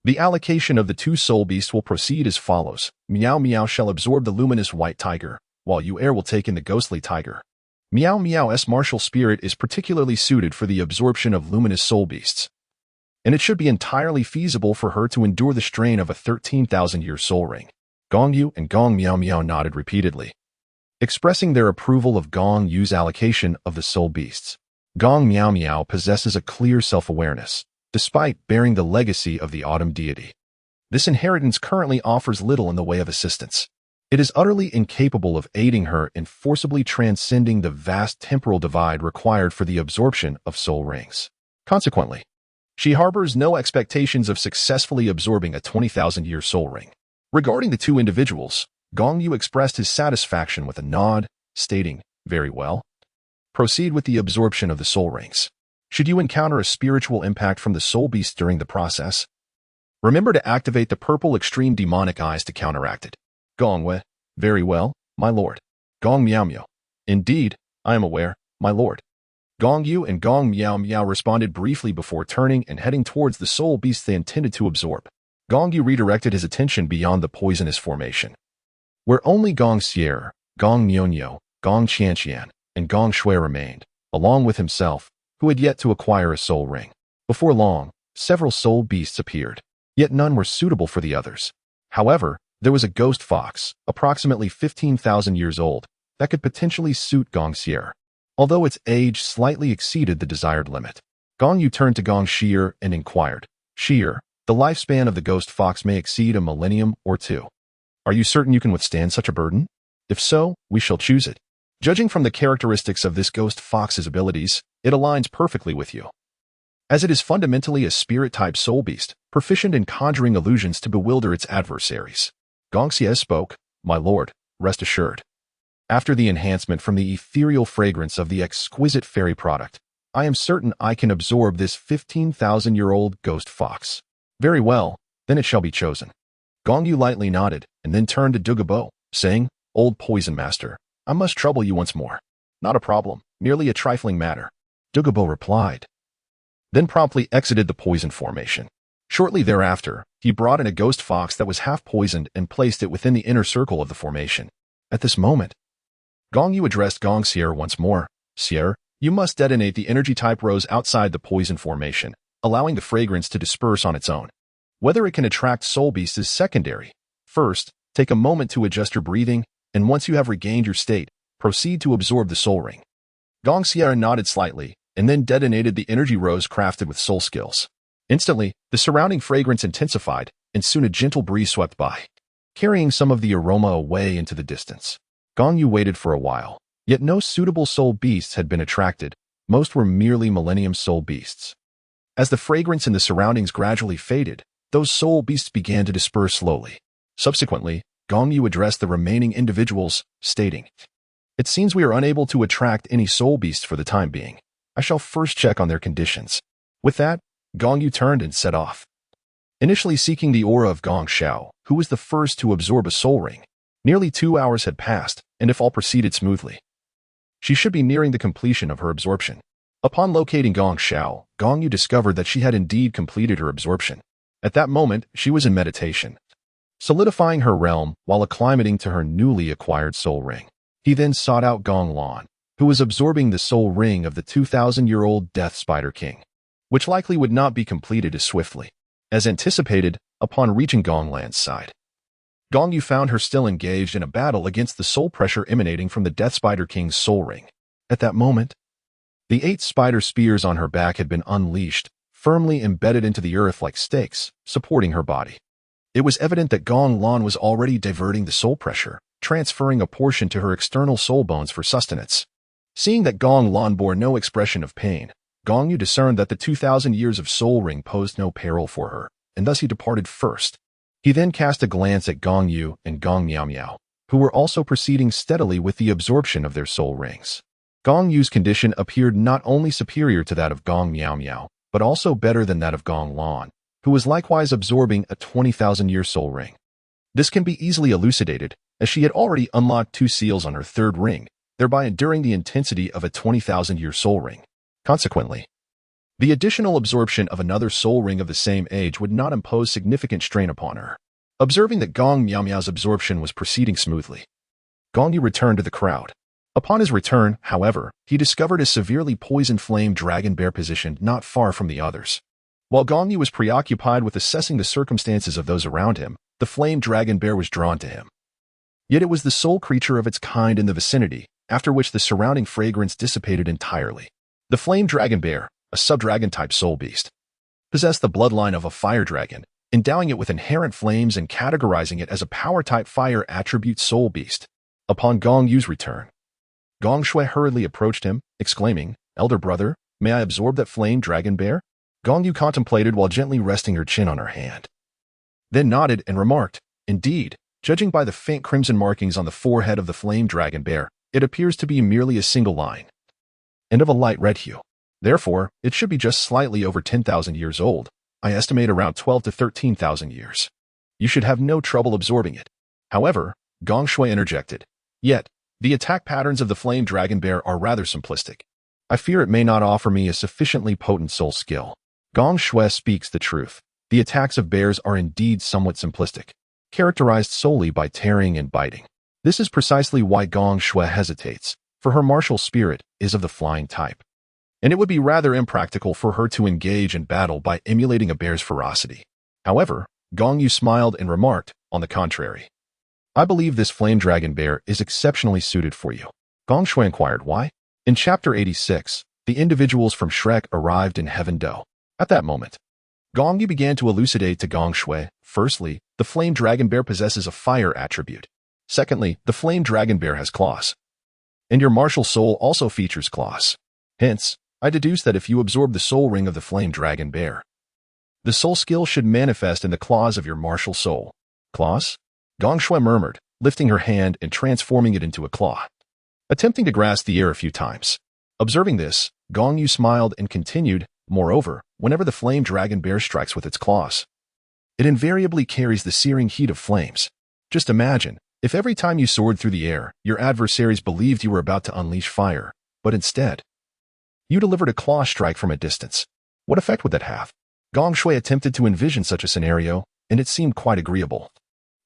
the allocation of the 2 soul beasts will proceed as follows. Meow Meow shall absorb the luminous white tiger, while you will take in the ghostly tiger. Meow Meow's martial spirit is particularly suited for the absorption of luminous soul beasts, and it should be entirely feasible for her to endure the strain of a 13,000-year soul ring. Gong Yu and Gong Meow Meow nodded repeatedly, expressing their approval of Gong Yu's allocation of the soul beasts. Gong Meow Meow possesses a clear self-awareness, despite bearing the legacy of the autumn deity. This inheritance currently offers little in the way of assistance. It is utterly incapable of aiding her in forcibly transcending the vast temporal divide required for the absorption of soul rings. Consequently, she harbors no expectations of successfully absorbing a 20,000-year soul ring. Regarding the 2 individuals, Gong Yu expressed his satisfaction with a nod, stating, "Very well. Proceed with the absorption of the soul rings. Should you encounter a spiritual impact from the soul beast during the process, remember to activate the purple extreme demonic eyes to counteract it." Gong Wei, "Very well, my lord." Gong Meow Meow, "Indeed, I am aware, my lord." Gong Yu and Gong Meow Meow responded briefly before turning and heading towards the soul beast they intended to absorb. Gong Yu redirected his attention beyond the poisonous formation, where only Gong Xier, Gong Nyonyo, Gong Qianqian, and Gong Shui remained, along with himself, who had yet to acquire a soul ring. Before long, several soul beasts appeared, yet none were suitable for the others. However, there was a ghost fox, approximately 15,000 years old, that could potentially suit Gong Xier, although its age slightly exceeded the desired limit. Gong Yu turned to Gong Xier and inquired, "Xier, the lifespan of the ghost fox may exceed a millennium or 2. Are you certain you can withstand such a burden? If so, we shall choose it. Judging from the characteristics of this ghost fox's abilities, it aligns perfectly with you, as it is fundamentally a spirit-type soul beast, proficient in conjuring illusions to bewilder its adversaries." Gong Xie spoke, "My lord, rest assured. After the enhancement from the ethereal fragrance of the exquisite fairy product, I am certain I can absorb this 15,000-year-old ghost fox." "Very well, then it shall be chosen." Gong Yu lightly nodded and then turned to Douluo, saying, "Old poison master, I must trouble you once more." "Not a problem, merely a trifling matter," Douluo replied, then promptly exited the poison formation. Shortly thereafter, he brought in a ghost fox that was half poisoned and placed it within the inner circle of the formation. At this moment, Gong Yu addressed Gong Xier once more. "Xier, you must detonate the energy-type rose outside the poison formation, allowing the fragrance to disperse on its own. Whether it can attract soul beasts is secondary. First, take a moment to adjust your breathing, and once you have regained your state, proceed to absorb the soul ring." Gong Xier nodded slightly, and then detonated the energy rose crafted with soul skills. Instantly, the surrounding fragrance intensified, and soon a gentle breeze swept by, carrying some of the aroma away into the distance. Gong Yu waited for a while, yet no suitable soul beasts had been attracted. Most were merely millennium soul beasts. As the fragrance in the surroundings gradually faded, those soul beasts began to disperse slowly. Subsequently, Gong Yu addressed the remaining individuals, stating, "It seems we are unable to attract any soul beasts for the time being. I shall first check on their conditions." With that, Gong Yu turned and set off, initially seeking the aura of Gong Xiao, who was the first to absorb a soul ring. Nearly 2 hours had passed, and if all proceeded smoothly, she should be nearing the completion of her absorption. Upon locating Gong Xiao, Gong Yu discovered that she had indeed completed her absorption. At that moment, she was in meditation, solidifying her realm while acclimating to her newly acquired soul ring. He then sought out Gong Lan, who was absorbing the soul ring of the 2,000-year-old Death Spider King, which likely would not be completed as swiftly as anticipated. Upon reaching Gong Lan's side, Gong Yu found her still engaged in a battle against the soul pressure emanating from the Death Spider King's soul ring. At that moment, the 8 spider spears on her back had been unleashed, firmly embedded into the earth like stakes, supporting her body. It was evident that Gong Lan was already diverting the soul pressure, transferring a portion to her external soul bones for sustenance. Seeing that Gong Lan bore no expression of pain, Gong Yu discerned that the 2,000 years of soul ring posed no peril for her, and thus he departed first. He then cast a glance at Gong Yu and Gong Miao Miao, who were also proceeding steadily with the absorption of their soul rings. Gong Yu's condition appeared not only superior to that of Gong Miao Miao, but also better than that of Gong Lan, who was likewise absorbing a 20,000-year soul ring. This can be easily elucidated, as she had already unlocked 2 seals on her 3rd ring, thereby enduring the intensity of a 20,000-year soul ring. Consequently, the additional absorption of another soul ring of the same age would not impose significant strain upon her. Observing that Gong Miao Miao's absorption was proceeding smoothly, Gong Yu returned to the crowd. Upon his return, however, he discovered a severely poisoned flame dragon bear positioned not far from the others. While Gong Yu was preoccupied with assessing the circumstances of those around him, the flame dragon bear was drawn to him. Yet it was the sole creature of its kind in the vicinity, after which the surrounding fragrance dissipated entirely. The flame dragon bear, a sub-dragon-type soul beast, possessed the bloodline of a fire dragon, endowing it with inherent flames and categorizing it as a power-type fire attribute soul beast. Upon Gong Yu's return, Gong Shui hurriedly approached him, exclaiming, "Elder brother, may I absorb that flame dragon bear?" Gong Yu contemplated while gently resting her chin on her hand, then nodded and remarked, "Indeed, judging by the faint crimson markings on the forehead of the flame dragon bear, it appears to be merely a single line, and of a light red hue. Therefore, it should be just slightly over 10,000 years old. I estimate around 12 to 13,000 years. You should have no trouble absorbing it." However, Gong Shui interjected, "Yet, the attack patterns of the flame dragon bear are rather simplistic. I fear it may not offer me a sufficiently potent soul skill." Gong Shui speaks the truth. The attacks of bears are indeed somewhat simplistic, characterized solely by tearing and biting. This is precisely why Gong Shui hesitates, for her martial spirit is of the flying type, and it would be rather impractical for her to engage in battle by emulating a bear's ferocity. However, Gong Yu smiled and remarked, "On the contrary, I believe this flame dragon bear is exceptionally suited for you." Gong Shui inquired why. In Chapter 86, the individuals from Shrek arrived in Heaven Do. At that moment, Gong Yu began to elucidate to Gong Shui, firstly, the flame dragon bear possesses a fire attribute. Secondly, the flame dragon bear has claws, and your martial soul also features claws. Hence, I deduce that if you absorb the soul ring of the flame dragon bear, the soul skill should manifest in the claws of your martial soul. Claws? Gong Shui murmured, lifting her hand and transforming it into a claw, attempting to grasp the air a few times. Observing this, Gong Yu smiled and continued, "Moreover, whenever the flame dragon bear strikes with its claws, it invariably carries the searing heat of flames. Just imagine, if every time you soared through the air, your adversaries believed you were about to unleash fire, but instead, you delivered a claw strike from a distance. What effect would that have?" Gong Shui attempted to envision such a scenario, and it seemed quite agreeable,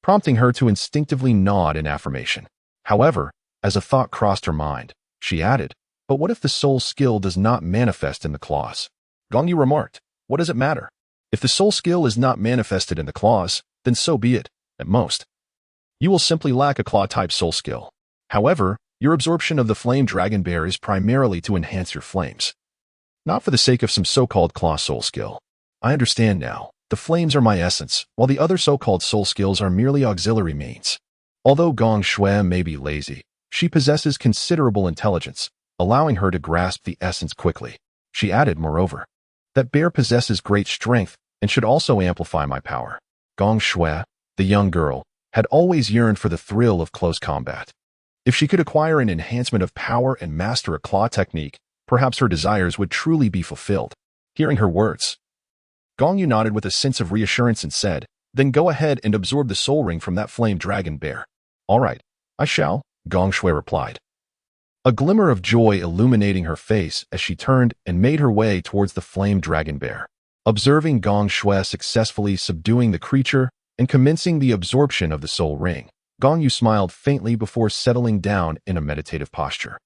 prompting her to instinctively nod in affirmation. However, as a thought crossed her mind, she added, "But what if the soul skill does not manifest in the claws?" Gong Yu remarked, "What does it matter? If the soul skill is not manifested in the claws, then so be it. At most, you will simply lack a claw-type soul skill. However, your absorption of the flame dragon bear is primarily to enhance your flames, not for the sake of some so-called claw soul skill. I understand now. The flames are my essence, while the other so-called soul skills are merely auxiliary means." Although Gong Shui may be lazy, she possesses considerable intelligence, allowing her to grasp the essence quickly. She added, moreover, "That bear possesses great strength and should also amplify my power." Gong Shui, the young girl, had always yearned for the thrill of close combat. If she could acquire an enhancement of power and master a claw technique, perhaps her desires would truly be fulfilled. Hearing her words, Gong Yu nodded with a sense of reassurance and said, "Then go ahead and absorb the soul ring from that flame dragon bear." "All right, I shall," Gong Shui replied, a glimmer of joy illuminating her face as she turned and made her way towards the flame dragon bear. Observing Gong Shui successfully subduing the creature and commencing the absorption of the soul ring, Gong Yu smiled faintly before settling down in a meditative posture,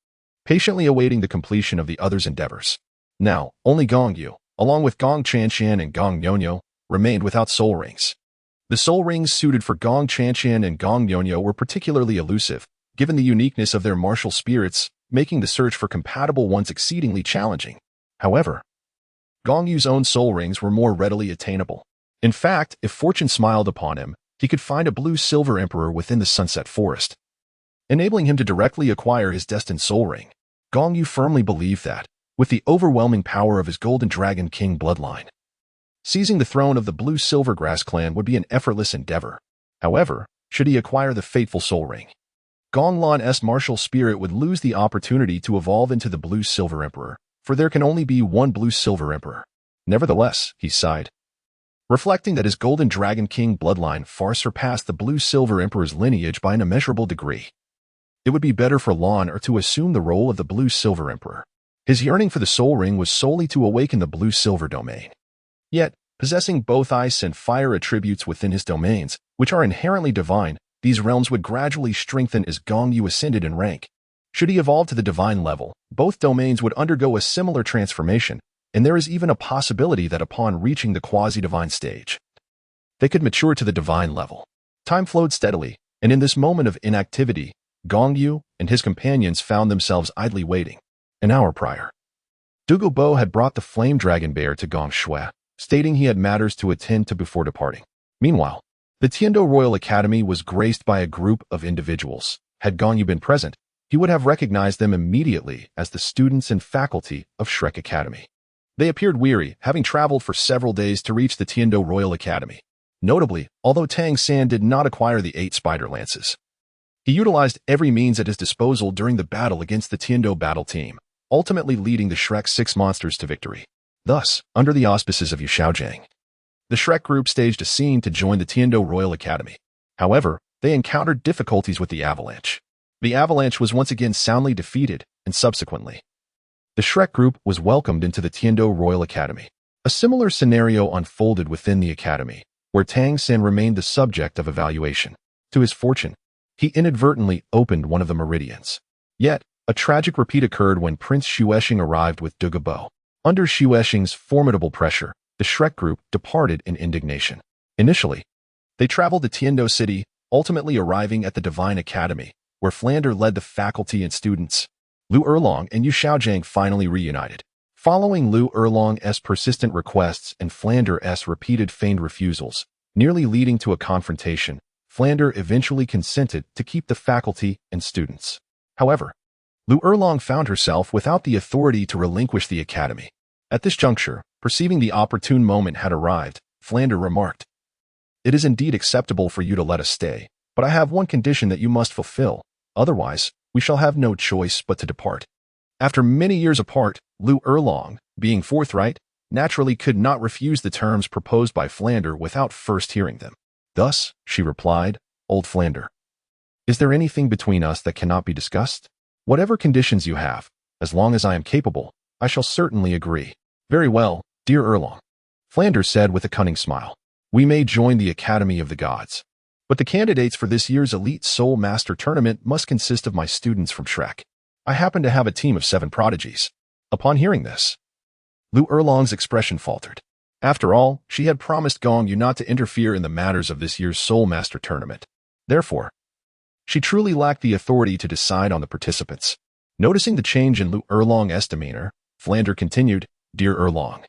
patiently awaiting the completion of the others' endeavors. Now, only Gong Yu, along with Gong Chanshan and Gong Nyonyo, remained without soul rings. The soul rings suited for Gong Chanshan and Gong Nyonyo were particularly elusive, given the uniqueness of their martial spirits, making the search for compatible ones exceedingly challenging. However, Gong Yu's own soul rings were more readily attainable, In fact, if fortune smiled upon him, he could find a blue-silver emperor within the Sunset Forest, enabling him to directly acquire his destined soul ring. Gong Yu firmly believed that, with the overwhelming power of his Golden Dragon King bloodline, seizing the throne of the Blue-Silver Grass clan would be an effortless endeavor. However, should he acquire the fateful soul ring, Gong Lan's martial spirit would lose the opportunity to evolve into the Blue-Silver Emperor, for there can only be one Blue-Silver Emperor. Nevertheless, he sighed, reflecting that his Golden Dragon King bloodline far surpassed the Blue-Silver Emperor's lineage by an immeasurable degree. It would be better for Lan to assume the role of the Blue-Silver Emperor. His yearning for the soul ring was solely to awaken the Blue-Silver domain. Yet, possessing both ice and fire attributes within his domains, which are inherently divine, these realms would gradually strengthen as Gong Yu ascended in rank. Should he evolve to the divine level, both domains would undergo a similar transformation, and there is even a possibility that upon reaching the quasi-divine stage, they could mature to the divine level. Time flowed steadily, and in this moment of inactivity, Gong Yu and his companions found themselves idly waiting. An hour prior, Douluo had brought the flame dragon bear to Gong Shui, stating he had matters to attend to before departing. Meanwhile, the Tiando Royal Academy was graced by a group of individuals. Had Gong Yu been present, he would have recognized them immediately as the students and faculty of Shrek Academy. They appeared weary, having traveled for several days to reach the Tiando Royal Academy. Notably, although Tang San did not acquire the 8 spider lances, he utilized every means at his disposal during the battle against the Tiando battle team, ultimately leading the Shrek 6 monsters to victory. Thus, under the auspices of Yu Xiaojiang, the Shrek group staged a scene to join the Tiando Royal Academy. However, they encountered difficulties with the avalanche. The avalanche was once again soundly defeated, and subsequently, the Shrek group was welcomed into the Tiando Royal Academy. A similar scenario unfolded within the academy, where Tang San remained the subject of evaluation. To his fortune, he inadvertently opened one of the meridians. Yet, a tragic repeat occurred when Prince Xuesheng arrived with Douluo. Under Xuesheng's formidable pressure, the Shrek group departed in indignation. Initially, they traveled to Tiando City, ultimately arriving at the Divine Academy, where Flander led the faculty and students. Lu Erlong and Yu Xiaojiang finally reunited. Following Lu Erlong's persistent requests and Flander's repeated feigned refusals, nearly leading to a confrontation, Flander eventually consented to keep the faculty and students. However, Lu Erlong found herself without the authority to relinquish the academy. At this juncture, perceiving the opportune moment had arrived, Flander remarked, "It is indeed acceptable for you to let us stay, but I have one condition that you must fulfill. Otherwise, we shall have no choice but to depart." After many years apart, Lu Erlong, being forthright, naturally could not refuse the terms proposed by Flander without first hearing them. Thus, she replied, "Old Flander, is there anything between us that cannot be discussed? Whatever conditions you have, as long as I am capable, I shall certainly agree." "Very well, dear Erlong," Flander said with a cunning smile. "We may join the Academy of the Gods, but the candidates for this year's Elite Soul Master Tournament must consist of my students from Shrek. I happen to have a team of 7 prodigies." Upon hearing this, Lu Erlong's expression faltered. After all, she had promised Gong Yu not to interfere in the matters of this year's Soul Master Tournament. Therefore, she truly lacked the authority to decide on the participants. Noticing the change in Lu Erlong's demeanor, Flander continued, "Dear Erlong,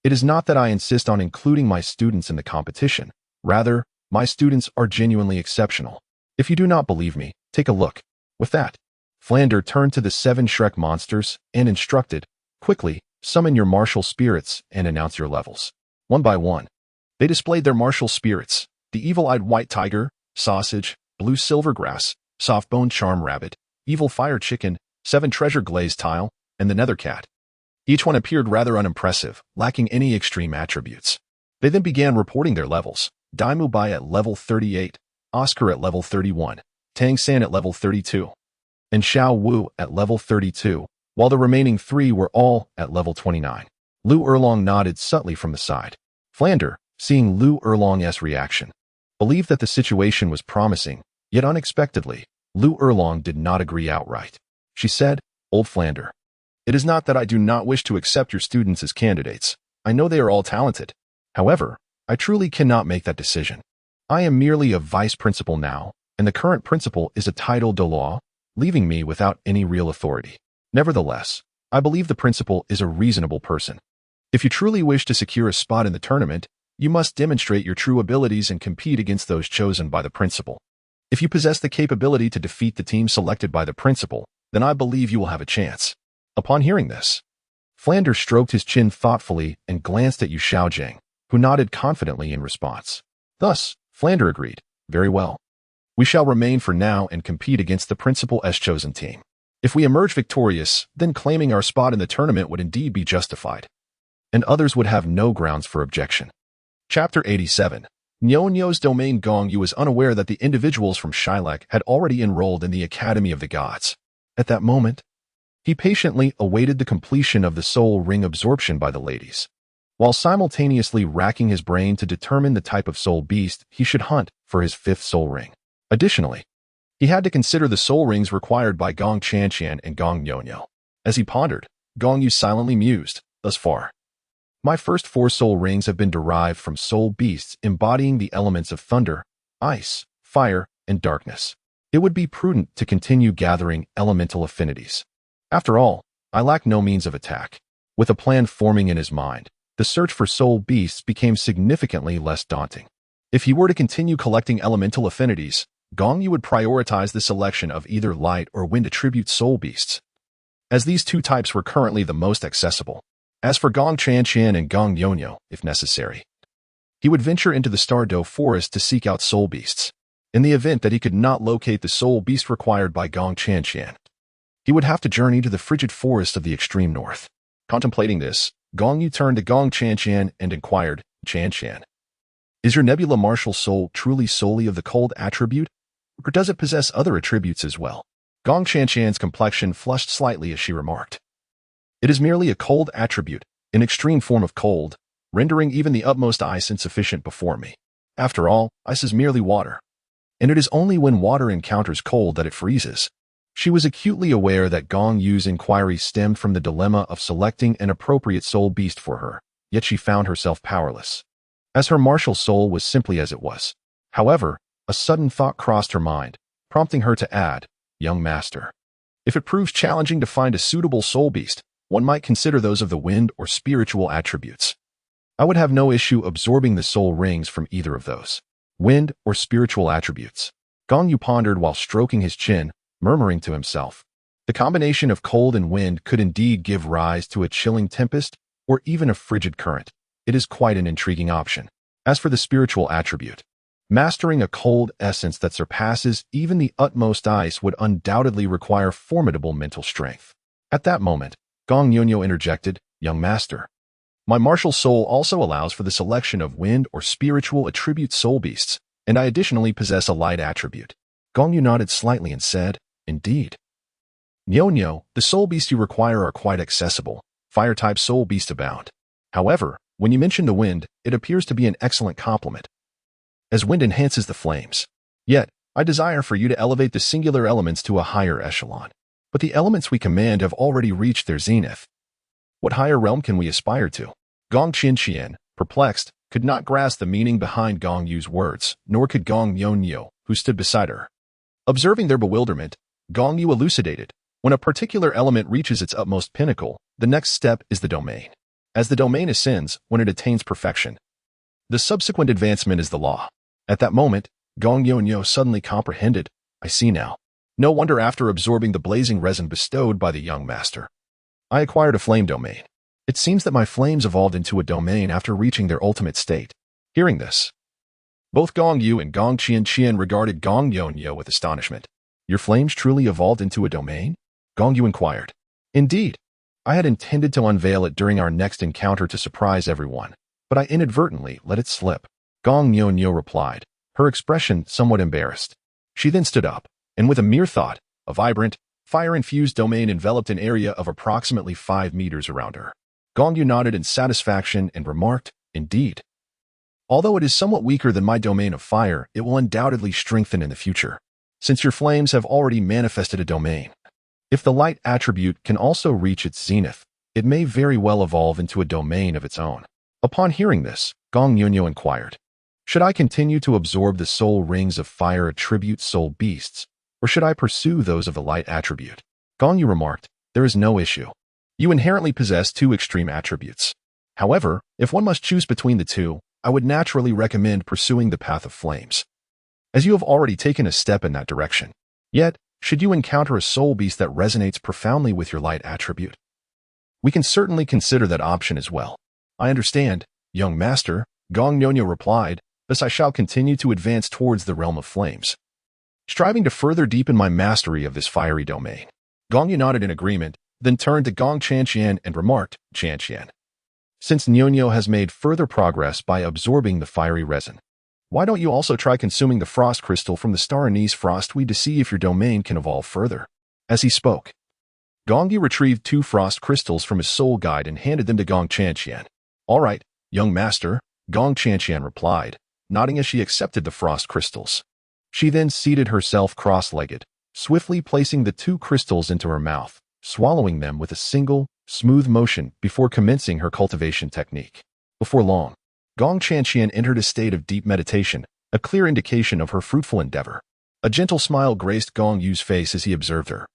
it is not that I insist on including my students in the competition. Rather, my students are genuinely exceptional. If you do not believe me, take a look." With that, Flander turned to the 7 Shrek monsters and instructed, "Quickly, summon your martial spirits and announce your levels." One by one, they displayed their martial spirits: the evil-eyed white tiger, sausage, blue silver grass, soft-boned charm rabbit, evil fire chicken, 7 treasure glaze tile, and the nether cat. Each one appeared rather unimpressive, lacking any extreme attributes. They then began reporting their levels: Daimu Bai at level 38, Oscar at level 31, Tang San at level 32, and Xiao Wu at level 32, while the remaining 3 were all at level 29. Lu Erlong nodded subtly from the side. Flander, seeing Lu Erlong's reaction, believed that the situation was promising, yet unexpectedly, Lu Erlong did not agree outright. She said, "Old Flander, it is not that I do not wish to accept your students as candidates. I know they are all talented. However, I truly cannot make that decision. I am merely a vice principal now, and the current principal is a title de law, leaving me without any real authority. Nevertheless, I believe the principal is a reasonable person. If you truly wish to secure a spot in the tournament, You must demonstrate your true abilities and compete against those chosen by the principal. If you possess the capability to defeat the team selected by the principal, then I believe you will have a chance. Upon hearing this, Flander stroked his chin thoughtfully and glanced at Yu Xiaojing, who nodded confidently in response. Thus, Flander agreed, "Very well. We shall remain for now and compete against the principal's chosen team. If we emerge victorious, then claiming our spot in the tournament would indeed be justified, and others would have no grounds for objection." Chapter 87. Nyonyo's domain. Gong Yu was unaware that the individuals from Shilak had already enrolled in the Academy of the Gods. At that moment, he patiently awaited the completion of the soul ring absorption by the ladies, while simultaneously racking his brain to determine the type of soul beast he should hunt for his fifth soul ring. Additionally, he had to consider the soul rings required by Gong Qianqian and Gong Nyonyo. As he pondered, Gong Yu silently mused, "Thus far, my first 4 soul rings have been derived from soul beasts embodying the elements of thunder, ice, fire, and darkness. It would be prudent to continue gathering elemental affinities. After all, I lack no means of attack." With a plan forming in his mind, the search for soul beasts became significantly less daunting. If he were to continue collecting elemental affinities, Gong Yu would prioritize the selection of either light or wind attribute soul beasts, as these 2 types were currently the most accessible. As for Gong Qianqian and Gong Nyonyo, if necessary, he would venture into the Stardow Forest to seek out soul beasts. In the event that he could not locate the soul beast required by Gong Qianqian, he would have to journey to the frigid forest of the extreme north. Contemplating this, Gong Yu turned to Gong Qianqian and inquired, "Qianqian, is your nebula martial soul truly solely of the cold attribute, or does it possess other attributes as well?" Gong Qianqian's complexion flushed slightly as she remarked, "It is merely a cold attribute, an extreme form of cold, rendering even the utmost ice insufficient before me. After all, ice is merely water, and it is only when water encounters cold that it freezes." She was acutely aware that Gong Yu's inquiry stemmed from the dilemma of selecting an appropriate soul beast for her, yet she found herself powerless, as her martial soul was simply as it was. However, a sudden thought crossed her mind, prompting her to add, "Young master, if it proves challenging to find a suitable soul beast, one might consider those of the wind or spiritual attributes. I would have no issue absorbing the soul rings from either of those wind or spiritual attributes." Gong Yu pondered while stroking his chin, murmuring to himself, "The combination of cold and wind could indeed give rise to a chilling tempest or even a frigid current. It is quite an intriguing option. As for the spiritual attribute, mastering a cold essence that surpasses even the utmost ice would undoubtedly require formidable mental strength." At that moment, Gong Nyonyo interjected, "Young master, my martial soul also allows for the selection of wind or spiritual attribute soul beasts, and I additionally possess a light attribute." Gong Yu nodded slightly and said, "Indeed. Nyonyo, the soul beasts you require are quite accessible. Fire-type soul beasts abound. However, when you mention the wind, it appears to be an excellent complement, as wind enhances the flames. Yet, I desire for you to elevate the singular elements to a higher echelon. But the elements we command have already reached their zenith. What higher realm can we aspire to?" Gong Qianqian, perplexed, could not grasp the meaning behind Gong Yu's words, nor could Gong Nyonyo, who stood beside her. Observing their bewilderment, Gong Yu elucidated, "When a particular element reaches its utmost pinnacle, the next step is the domain. As the domain ascends, when it attains perfection, the subsequent advancement is the law." At that moment, Gong Nyonyo suddenly comprehended, "I see now. No wonder after absorbing the blazing resin bestowed by the young master, I acquired a flame domain. It seems that my flames evolved into a domain after reaching their ultimate state." Hearing this, both Gong Yu and Gong Qianqian regarded Gong Nyonyo with astonishment. "Your flames truly evolved into a domain?" Gong Yu inquired. "Indeed. I had intended to unveil it during our next encounter to surprise everyone, but I inadvertently let it slip," Gong Nyonyo replied, her expression somewhat embarrassed. She then stood up, and with a mere thought, a vibrant, fire-infused domain enveloped an area of approximately 5 meters around her. Gong Yu nodded in satisfaction and remarked, "Indeed. Although it is somewhat weaker than my domain of fire, it will undoubtedly strengthen in the future, since your flames have already manifested a domain. If the light attribute can also reach its zenith, it may very well evolve into a domain of its own." Upon hearing this, Gong Nyonyo inquired, "Should I continue to absorb the soul rings of fire attribute soul beasts, or should I pursue those of the light attribute?" Gong Yu remarked, "There is no issue. You inherently possess 2 extreme attributes. However, if one must choose between the two, I I would naturally recommend pursuing the path of flames, as you have already taken a step in that direction. Yet, should you encounter a soul beast that resonates profoundly with your light attribute, we can certainly consider that option as well. I understand, young master, Gong Yu replied, thus I shall continue to advance towards the realm of flames, striving to further deepen my mastery of this fiery domain. Gong Yu nodded in agreement, then turned to Gong Chanqian and remarked, Chanqian, since Nyonyo has made further progress by absorbing the fiery resin, why don't you also try consuming the frost crystal from the star anise frostweed to see if your domain can evolve further? As he spoke, Gong Yu retrieved 2 frost crystals from his soul guide and handed them to Gong Chanqian. All right, young master, Gong Chanqian replied, nodding as she accepted the frost crystals. She then seated herself cross-legged, swiftly placing the 2 crystals into her mouth, swallowing them with a single, smooth motion before commencing her cultivation technique. Before long, Gong Chanqian entered a state of deep meditation, a clear indication of her fruitful endeavor. A gentle smile graced Gong Yu's face as he observed her.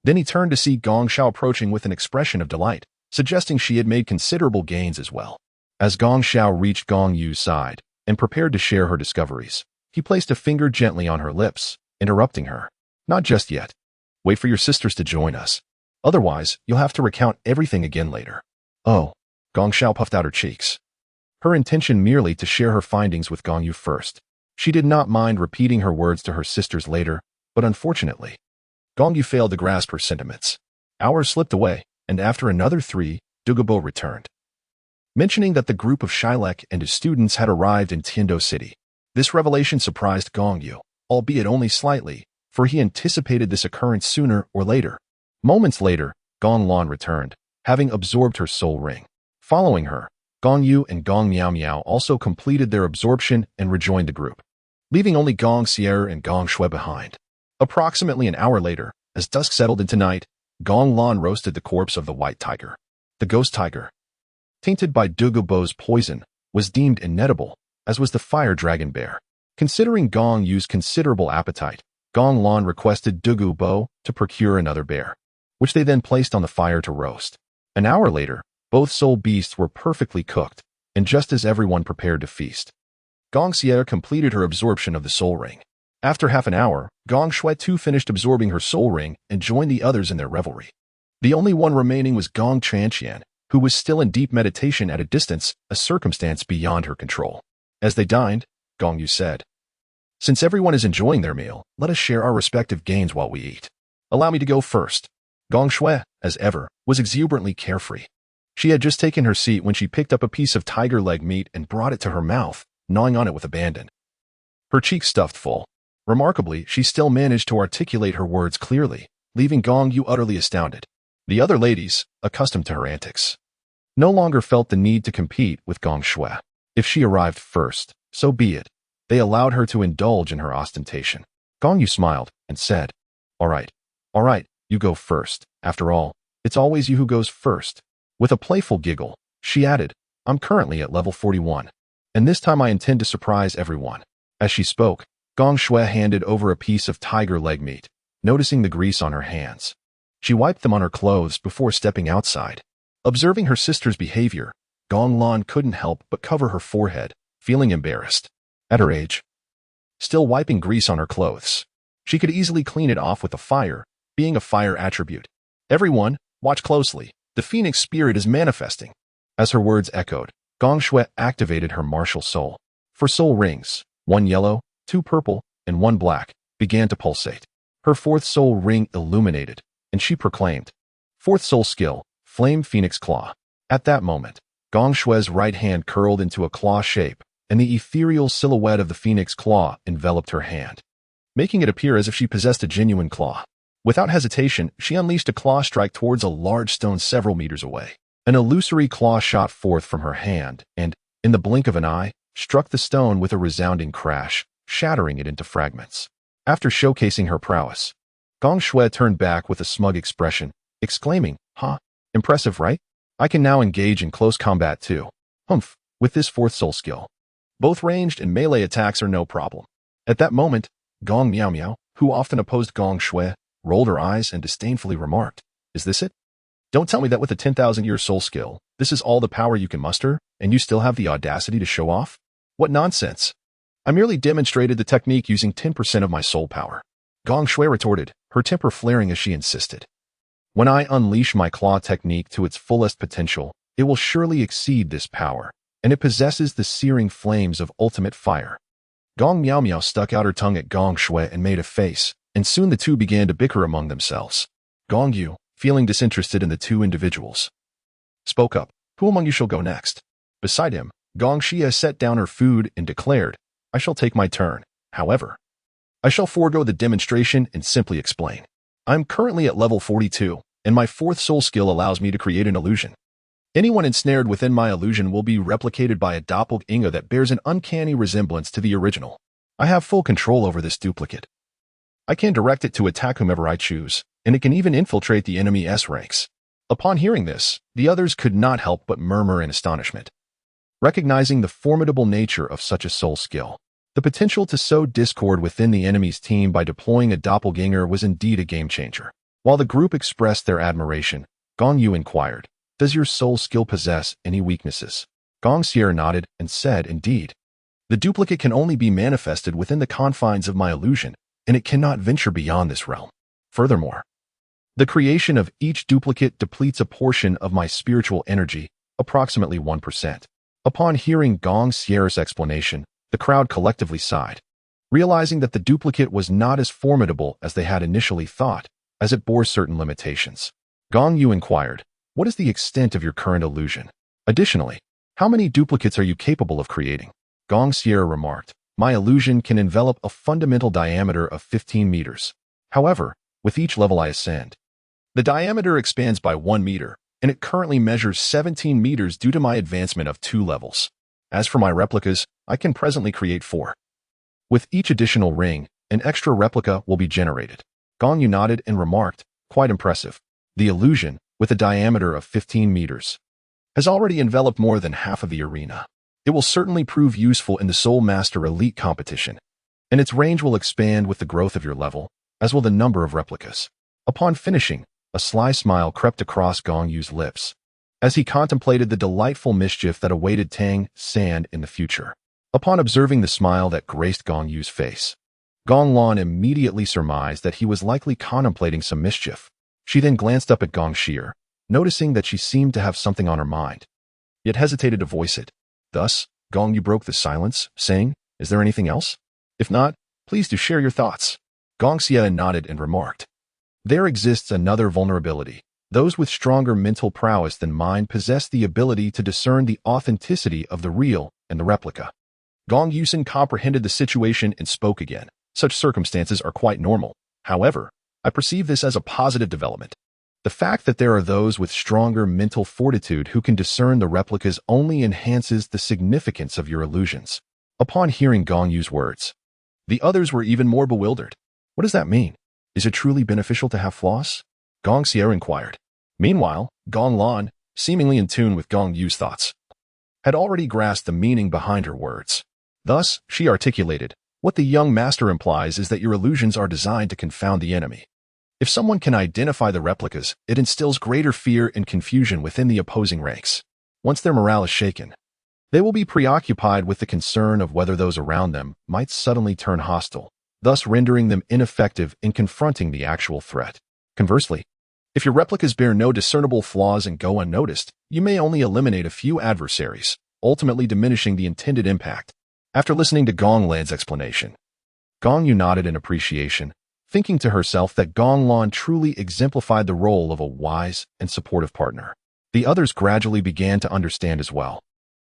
Then he turned to see Gong Xiao approaching with an expression of delight, suggesting she had made considerable gains as well. As Gong Xiao reached Gong Yu's side and prepared to share her discoveries, he placed a finger gently on her lips, interrupting her. Not just yet. Wait for your sisters to join us. Otherwise, you'll have to recount everything again later. Oh, Gong Xiao puffed out her cheeks. Her intention merely to share her findings with Gong Yu first. She did not mind repeating her words to her sisters later, but unfortunately, Gong Yu failed to grasp her sentiments. Hours slipped away, and after another 3, Douluo returned, mentioning that the group of Shilek and his students had arrived in Tiando City. This revelation surprised Gong Yu, albeit only slightly, for he anticipated this occurrence sooner or later. Moments later, Gong Lan returned, having absorbed her soul ring. Following her, Gong Yu and Gong Miao Miao also completed their absorption and rejoined the group, leaving only Gong Sierra and Gong Shui behind. Approximately an hour later, as dusk settled into night, Gong Lan roasted the corpse of the white tiger. The ghost tiger, tainted by Douluo's poison, was deemed inedible, as was the fire dragon bear. Considering Gong Yu's considerable appetite, Gong Lan requested Douluo to procure another bear, which they then placed on the fire to roast. An hour later, both soul beasts were perfectly cooked, and just as everyone prepared to feast, Gong Sierra completed her absorption of the soul ring. After half an hour, Gong Shui too finished absorbing her soul ring and joined the others in their revelry. The only one remaining was Gong Chanqian, who was still in deep meditation at a distance, a circumstance beyond her control. As they dined, Gong Yu said, since everyone is enjoying their meal, let us share our respective gains while we eat. Allow me to go first. Gong Shui, as ever, was exuberantly carefree. She had just taken her seat when she picked up a piece of tiger leg meat and brought it to her mouth, gnawing on it with abandon. Her cheeks stuffed full. Remarkably, she still managed to articulate her words clearly, leaving Gong Yu utterly astounded. The other ladies, accustomed to her antics, no longer felt the need to compete with Gong Shui. If she arrived first, so be it. They allowed her to indulge in her ostentation. Gong Yu smiled and said, all right, you go first. After all, it's always you who goes first. With a playful giggle, she added, I'm currently at level 41, and this time I intend to surprise everyone. As she spoke, Gong Shui handed over a piece of tiger leg meat, noticing the grease on her hands. She wiped them on her clothes before stepping outside. Observing her sister's behavior, Gong Lan couldn't help but cover her forehead, feeling embarrassed. At her age, still wiping grease on her clothes, she could easily clean it off with a fire, being a fire attribute. Everyone, watch closely. The phoenix spirit is manifesting. As her words echoed, Gong Shui activated her martial soul. 4 soul rings, 1 yellow, 2 purple, and 1 black, began to pulsate. Her 4th soul ring illuminated, and she proclaimed, 4th soul skill, Flame Phoenix Claw. At that moment, Gong Shui's right hand curled into a claw shape, and the ethereal silhouette of the phoenix claw enveloped her hand, making it appear as if she possessed a genuine claw. Without hesitation, she unleashed a claw strike towards a large stone several meters away. An illusory claw shot forth from her hand and, in the blink of an eye, struck the stone with a resounding crash, shattering it into fragments. After showcasing her prowess, Gong Shui turned back with a smug expression, exclaiming, impressive, right? I can now engage in close combat too. With this 4th soul skill. Both ranged and melee attacks are no problem. At that moment, Gong Miao Miao, who often opposed Gong Shui, rolled her eyes and disdainfully remarked, is this it? Don't tell me that with a 10,000-year soul skill, this is all the power you can muster, and you still have the audacity to show off? What nonsense! I merely demonstrated the technique using 10% of my soul power. Gong Shui retorted, her temper flaring as she insisted. When I unleash my claw technique to its fullest potential, it will surely exceed this power, and it possesses the searing flames of ultimate fire. Gong Miao Miao stuck out her tongue at Gong Shui and made a face, and soon the two began to bicker among themselves. Gong Yu, feeling disinterested in the two individuals, spoke up, who among you shall go next? Beside him, Gong Xia set down her food and declared, I shall take my turn. However, I shall forego the demonstration and simply explain. I'm currently at level 42, and my fourth soul skill allows me to create an illusion. Anyone ensnared within my illusion will be replicated by a doppelganger that bears an uncanny resemblance to the original. I have full control over this duplicate. I can direct it to attack whomever I choose, and it can even infiltrate the enemy S ranks. Upon hearing this, the others could not help but murmur in astonishment. Recognizing the formidable nature of such a soul skill, the potential to sow discord within the enemy's team by deploying a doppelganger was indeed a game-changer. While the group expressed their admiration, Gong Yu inquired, does your soul skill possess any weaknesses? Gong Xia nodded and said, indeed. The duplicate can only be manifested within the confines of my illusion, and it cannot venture beyond this realm. Furthermore, the creation of each duplicate depletes a portion of my spiritual energy, approximately 1%. Upon hearing Gong Xia's explanation, the crowd collectively sighed, realizing that the duplicate was not as formidable as they had initially thought, as it bore certain limitations. Gong Yu inquired, what is the extent of your current illusion? Additionally, how many duplicates are you capable of creating? Gong Xia remarked, my illusion can envelop a fundamental diameter of 15 meters. However, with each level I ascend, the diameter expands by 1 meter, and it currently measures 17 meters due to my advancement of 2 levels. As for my replicas, I can presently create 4. With each additional ring, an extra replica will be generated. Gong Yu nodded and remarked, quite impressive. The illusion, with a diameter of 15 meters, has already enveloped more than half of the arena. It will certainly prove useful in the Soul Master Elite competition, and its range will expand with the growth of your level, as will the number of replicas. Upon finishing, a sly smile crept across Gong Yu's lips, as he contemplated the delightful mischief that awaited Tang San in the future. Upon observing the smile that graced Gong Yu's face, Gong Lan immediately surmised that he was likely contemplating some mischief. She then glanced up at Gong Xia, noticing that she seemed to have something on her mind, yet hesitated to voice it. Thus, Gong Yu broke the silence, saying, is there anything else? If not, please do share your thoughts. Gong Xia nodded and remarked, there exists another vulnerability. Those with stronger mental prowess than mine possess the ability to discern the authenticity of the real and the replica. Gong Yusen comprehended the situation and spoke again. Such circumstances are quite normal. However, I perceive this as a positive development. The fact that there are those with stronger mental fortitude who can discern the replicas only enhances the significance of your illusions. Upon hearing Gong Yu's words, the others were even more bewildered. What does that mean? Is it truly beneficial to have flaws? Gong Xia inquired. Meanwhile, Gong Lan, seemingly in tune with Gong Yu's thoughts, had already grasped the meaning behind her words. Thus, she articulated, what the young master implies is that your illusions are designed to confound the enemy. If someone can identify the replicas, it instills greater fear and confusion within the opposing ranks. Once their morale is shaken, they will be preoccupied with the concern of whether those around them might suddenly turn hostile, thus rendering them ineffective in confronting the actual threat. Conversely, if your replicas bear no discernible flaws and go unnoticed, you may only eliminate a few adversaries, ultimately diminishing the intended impact. After listening to Gong Lan's explanation, Gong Yu nodded in appreciation, thinking to herself that Gong Lan truly exemplified the role of a wise and supportive partner. The others gradually began to understand as well.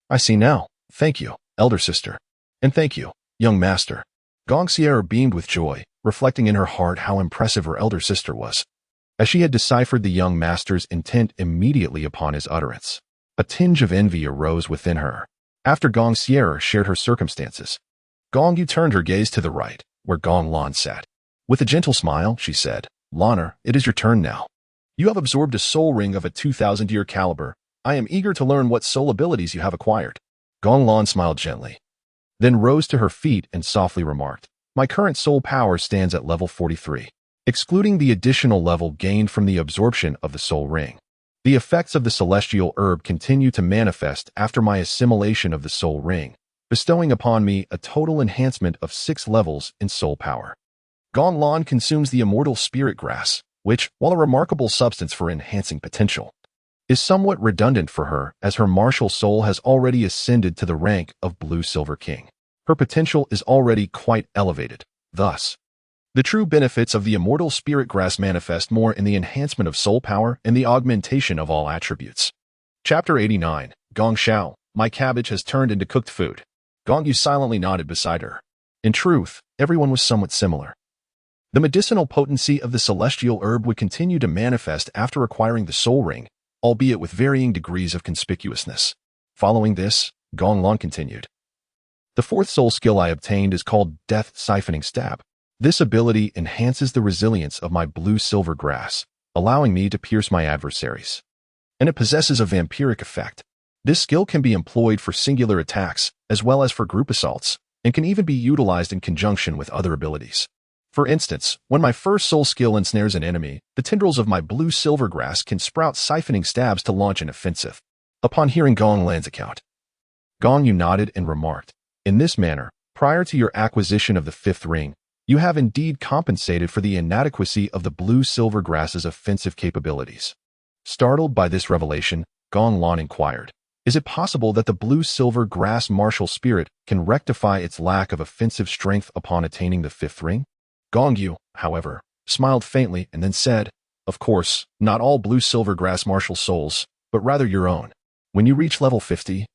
I see now. Thank you, elder sister. And thank you, young master. Gong Xia beamed with joy, reflecting in her heart how impressive her elder sister was, as she had deciphered the young master's intent immediately upon his utterance. A tinge of envy arose within her. After Gong Xia shared her circumstances, Gong Yu turned her gaze to the right, where Gong Lan sat. With a gentle smile, she said, Lanner, it is your turn now. You have absorbed a soul ring of a 2,000-year caliber. I am eager to learn what soul abilities you have acquired. Gong Lan smiled gently, then rose to her feet and softly remarked, my current soul power stands at level 43, excluding the additional level gained from the absorption of the soul ring. The effects of the celestial herb continue to manifest after my assimilation of the soul ring, bestowing upon me a total enhancement of 6 levels in soul power. Gong Lan consumes the immortal spirit grass, which, while a remarkable substance for enhancing potential, is somewhat redundant for her as her martial soul has already ascended to the rank of Blue-Silver King. Her potential is already quite elevated. Thus, the true benefits of the immortal spirit grass manifest more in the enhancement of soul power and the augmentation of all attributes. Chapter 89. Gong Xiao, my cabbage has turned into cooked food. Gong Yu silently nodded beside her. In truth, everyone was somewhat similar. The medicinal potency of the celestial herb would continue to manifest after acquiring the soul ring, albeit with varying degrees of conspicuousness. Following this, Gong Lan continued. The 4th soul skill I obtained is called Death Siphoning Stab. This ability enhances the resilience of my blue-silver grass, allowing me to pierce my adversaries. And it possesses a vampiric effect. This skill can be employed for singular attacks, as well as for group assaults, and can even be utilized in conjunction with other abilities. For instance, when my first soul skill ensnares an enemy, the tendrils of my blue-silver grass can sprout siphoning stabs to launch an offensive. Upon hearing Gong Lan's account, Gong Yu nodded and remarked, in this manner, prior to your acquisition of the 5th ring, you have indeed compensated for the inadequacy of the blue-silver grass's offensive capabilities. Startled by this revelation, Gong Lan inquired, is it possible that the blue-silver grass martial spirit can rectify its lack of offensive strength upon attaining the 5th ring? Gong Yu, however, smiled faintly and then said, of course, not all blue-silver grass martial souls, but rather your own. When you reach level 50,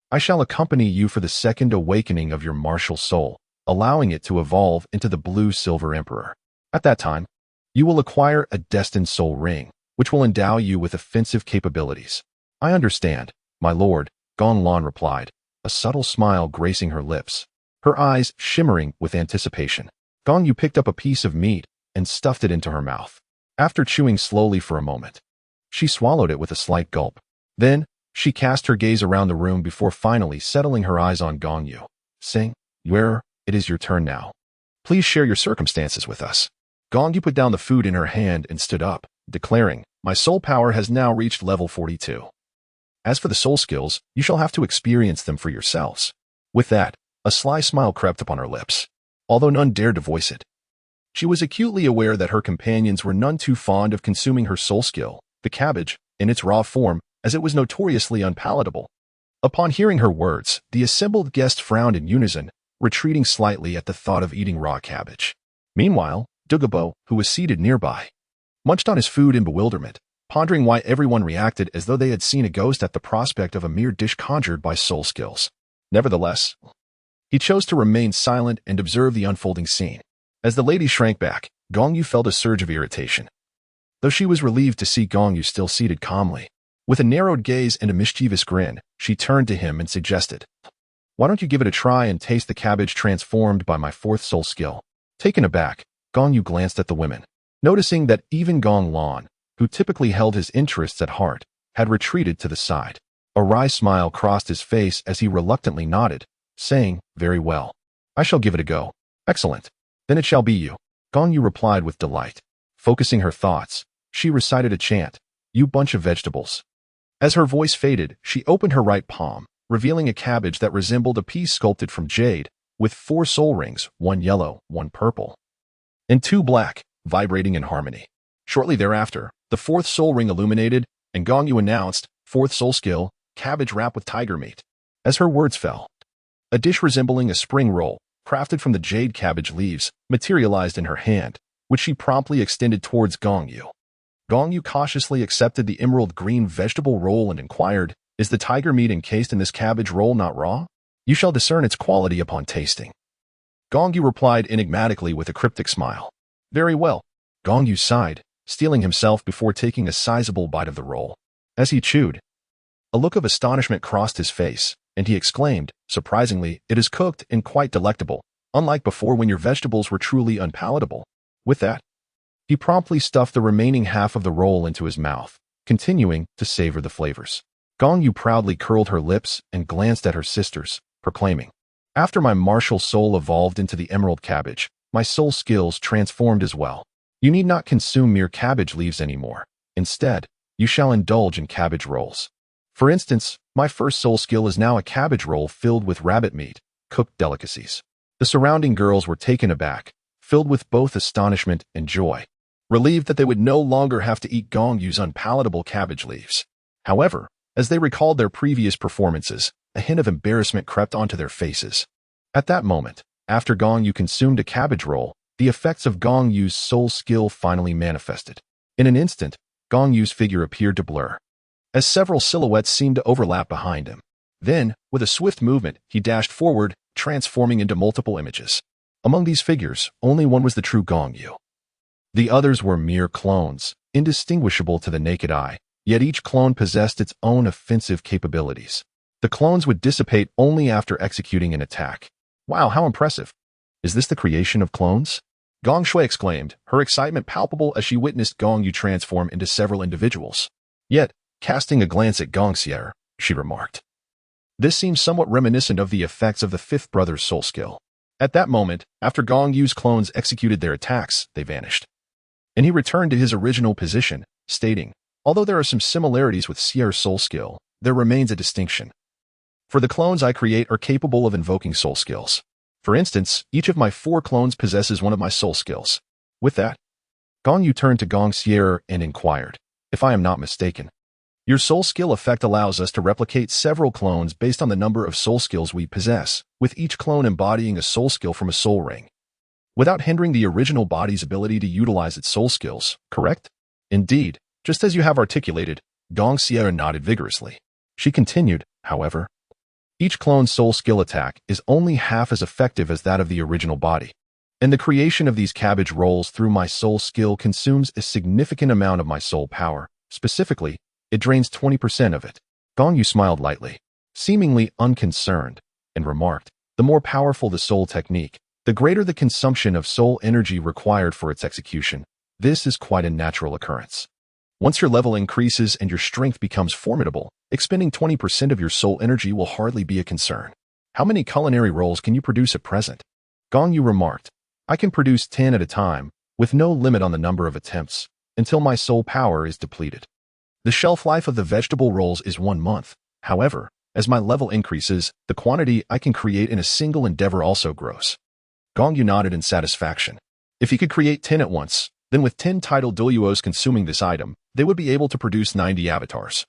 I shall accompany you for the 2nd awakening of your martial soul, allowing it to evolve into the blue-silver emperor. At that time, you will acquire a destined soul ring, which will endow you with offensive capabilities. I understand, my lord, Gong Lan replied, a subtle smile gracing her lips, her eyes shimmering with anticipation. Gong Yu picked up a piece of meat and stuffed it into her mouth. After chewing slowly for a moment, she swallowed it with a slight gulp. Then, she cast her gaze around the room before finally settling her eyes on Gong Yu, saying, Yuer, it is your turn now. Please share your circumstances with us. Gong Yu put down the food in her hand and stood up, declaring, my soul power has now reached level 42. As for the soul skills, you shall have to experience them for yourselves. With that, a sly smile crept upon her lips, although none dared to voice it. She was acutely aware that her companions were none too fond of consuming her soul skill, the cabbage, in its raw form, as it was notoriously unpalatable. Upon hearing her words, the assembled guests frowned in unison, retreating slightly at the thought of eating raw cabbage. Meanwhile, Douluo, who was seated nearby, munched on his food in bewilderment, pondering why everyone reacted as though they had seen a ghost at the prospect of a mere dish conjured by soul skills. Nevertheless, he chose to remain silent and observe the unfolding scene. As the lady shrank back, Gong Yu felt a surge of irritation, though she was relieved to see Gong Yu still seated calmly. With a narrowed gaze and a mischievous grin, she turned to him and suggested, why don't you give it a try and taste the cabbage transformed by my 4th soul skill? Taken aback, Gong Yu glanced at the women, noticing that even Gong Lan, who typically held his interests at heart, had retreated to the side. A wry smile crossed his face as he reluctantly nodded, saying, very well. I shall give it a go. Excellent. Then it shall be you. Gong Yu replied with delight. Focusing her thoughts, she recited a chant, you bunch of vegetables. As her voice faded, she opened her right palm, revealing a cabbage that resembled a piece sculpted from jade, with 4 soul rings, 1 yellow, 1 purple, and 2 black, vibrating in harmony. Shortly thereafter, the 4th soul ring illuminated, and Gong Yu announced, 4th soul skill, cabbage wrap with tiger meat. As her words fell, a dish resembling a spring roll, crafted from the jade cabbage leaves, materialized in her hand, which she promptly extended towards Gong Yu. Gong Yu cautiously accepted the emerald green vegetable roll and inquired, is the tiger meat encased in this cabbage roll not raw? You shall discern its quality upon tasting. Gong Yu replied enigmatically with a cryptic smile. Very well. Gong Yu sighed, steeling himself before taking a sizable bite of the roll. As he chewed, a look of astonishment crossed his face, and he exclaimed, surprisingly, it is cooked and quite delectable, unlike before when your vegetables were truly unpalatable. With that, he promptly stuffed the remaining half of the roll into his mouth, continuing to savor the flavors. Gong Yu proudly curled her lips and glanced at her sisters, proclaiming, after my martial soul evolved into the emerald cabbage, my soul skills transformed as well. You need not consume mere cabbage leaves anymore. Instead, you shall indulge in cabbage rolls. For instance, my first soul skill is now a cabbage roll filled with rabbit meat, cooked delicacies. The surrounding girls were taken aback, filled with both astonishment and joy, relieved that they would no longer have to eat Gong Yu's unpalatable cabbage leaves. However, as they recalled their previous performances, a hint of embarrassment crept onto their faces. At that moment, after Gong Yu consumed a cabbage roll, the effects of Gong Yu's soul skill finally manifested. In an instant, Gong Yu's figure appeared to blur, as several silhouettes seemed to overlap behind him. Then, with a swift movement, he dashed forward, transforming into multiple images. Among these figures, only one was the true Gong Yu. The others were mere clones, indistinguishable to the naked eye, yet each clone possessed its own offensive capabilities. The clones would dissipate only after executing an attack. Wow, how impressive! Is this the creation of clones? Gong Shui exclaimed, her excitement palpable as she witnessed Gong Yu transform into several individuals. Yet, casting a glance at Gong Xier, she remarked, "This seems somewhat reminiscent of the effects of the fifth brother's soul skill." At that moment, after Gong Yu's clones executed their attacks, they vanished. And he returned to his original position, stating, "Although there are some similarities with Xier's soul skill, there remains a distinction. For the clones I create are capable of invoking soul skills. For instance, each of my 4 clones possesses one of my soul skills." With that, Gong Yu turned to Gong Xier and inquired, "If I am not mistaken, your soul skill effect allows us to replicate several clones based on the number of soul skills we possess, with each clone embodying a soul skill from a soul ring, without hindering the original body's ability to utilize its soul skills, correct?" "Indeed, just as you have articulated," Gong Xier nodded vigorously. She continued, "However, each clone's soul skill attack is only half as effective as that of the original body, and the creation of these cabbage rolls through my soul skill consumes a significant amount of my soul power. Specifically, it drains 20% of it." Gong Yu smiled lightly, seemingly unconcerned, and remarked, "The more powerful the soul technique, the greater the consumption of soul energy required for its execution. This is quite a natural occurrence. Once your level increases and your strength becomes formidable, expending 20% of your soul energy will hardly be a concern. How many culinary rolls can you produce at present?" Gong Yu remarked, "I can produce 10 at a time, with no limit on the number of attempts, until my soul power is depleted. The shelf life of the vegetable rolls is 1 month. However, as my level increases, the quantity I can create in a single endeavor also grows." Gong Yu nodded in satisfaction. If he could create 10 at once, then with 10 titled Douluos consuming this item, they would be able to produce 90 avatars.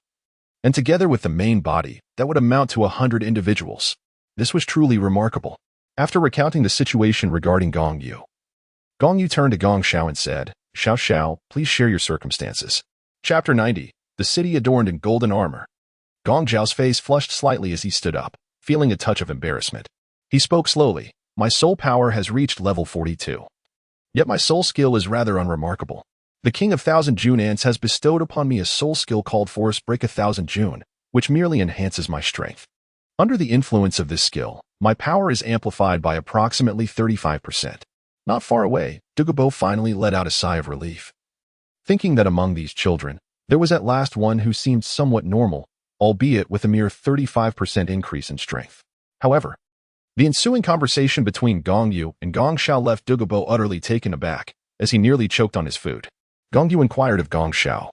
And together with the main body, that would amount to 100 individuals. This was truly remarkable. After recounting the situation regarding Gong Yu turned to Gong Xiao and said, "Xiao Xiao, please share your circumstances." Chapter 90. The City Adorned in Golden Armor. Gong Zhao's face flushed slightly as he stood up, feeling a touch of embarrassment. He spoke slowly, "My soul power has reached level 42. Yet my soul skill is rather unremarkable. The King of Thousand June Ants has bestowed upon me a soul skill called Force Break 1,000 June, which merely enhances my strength. Under the influence of this skill, my power is amplified by approximately 35%. Not far away, Douluo finally let out a sigh of relief. Thinking that among these children, there was at last one who seemed somewhat normal, albeit with a mere 35% increase in strength. However, the ensuing conversation between Gong Yu and Gong Xiao left Douluo utterly taken aback, as he nearly choked on his food. Gong Yu inquired of Gong Xiao,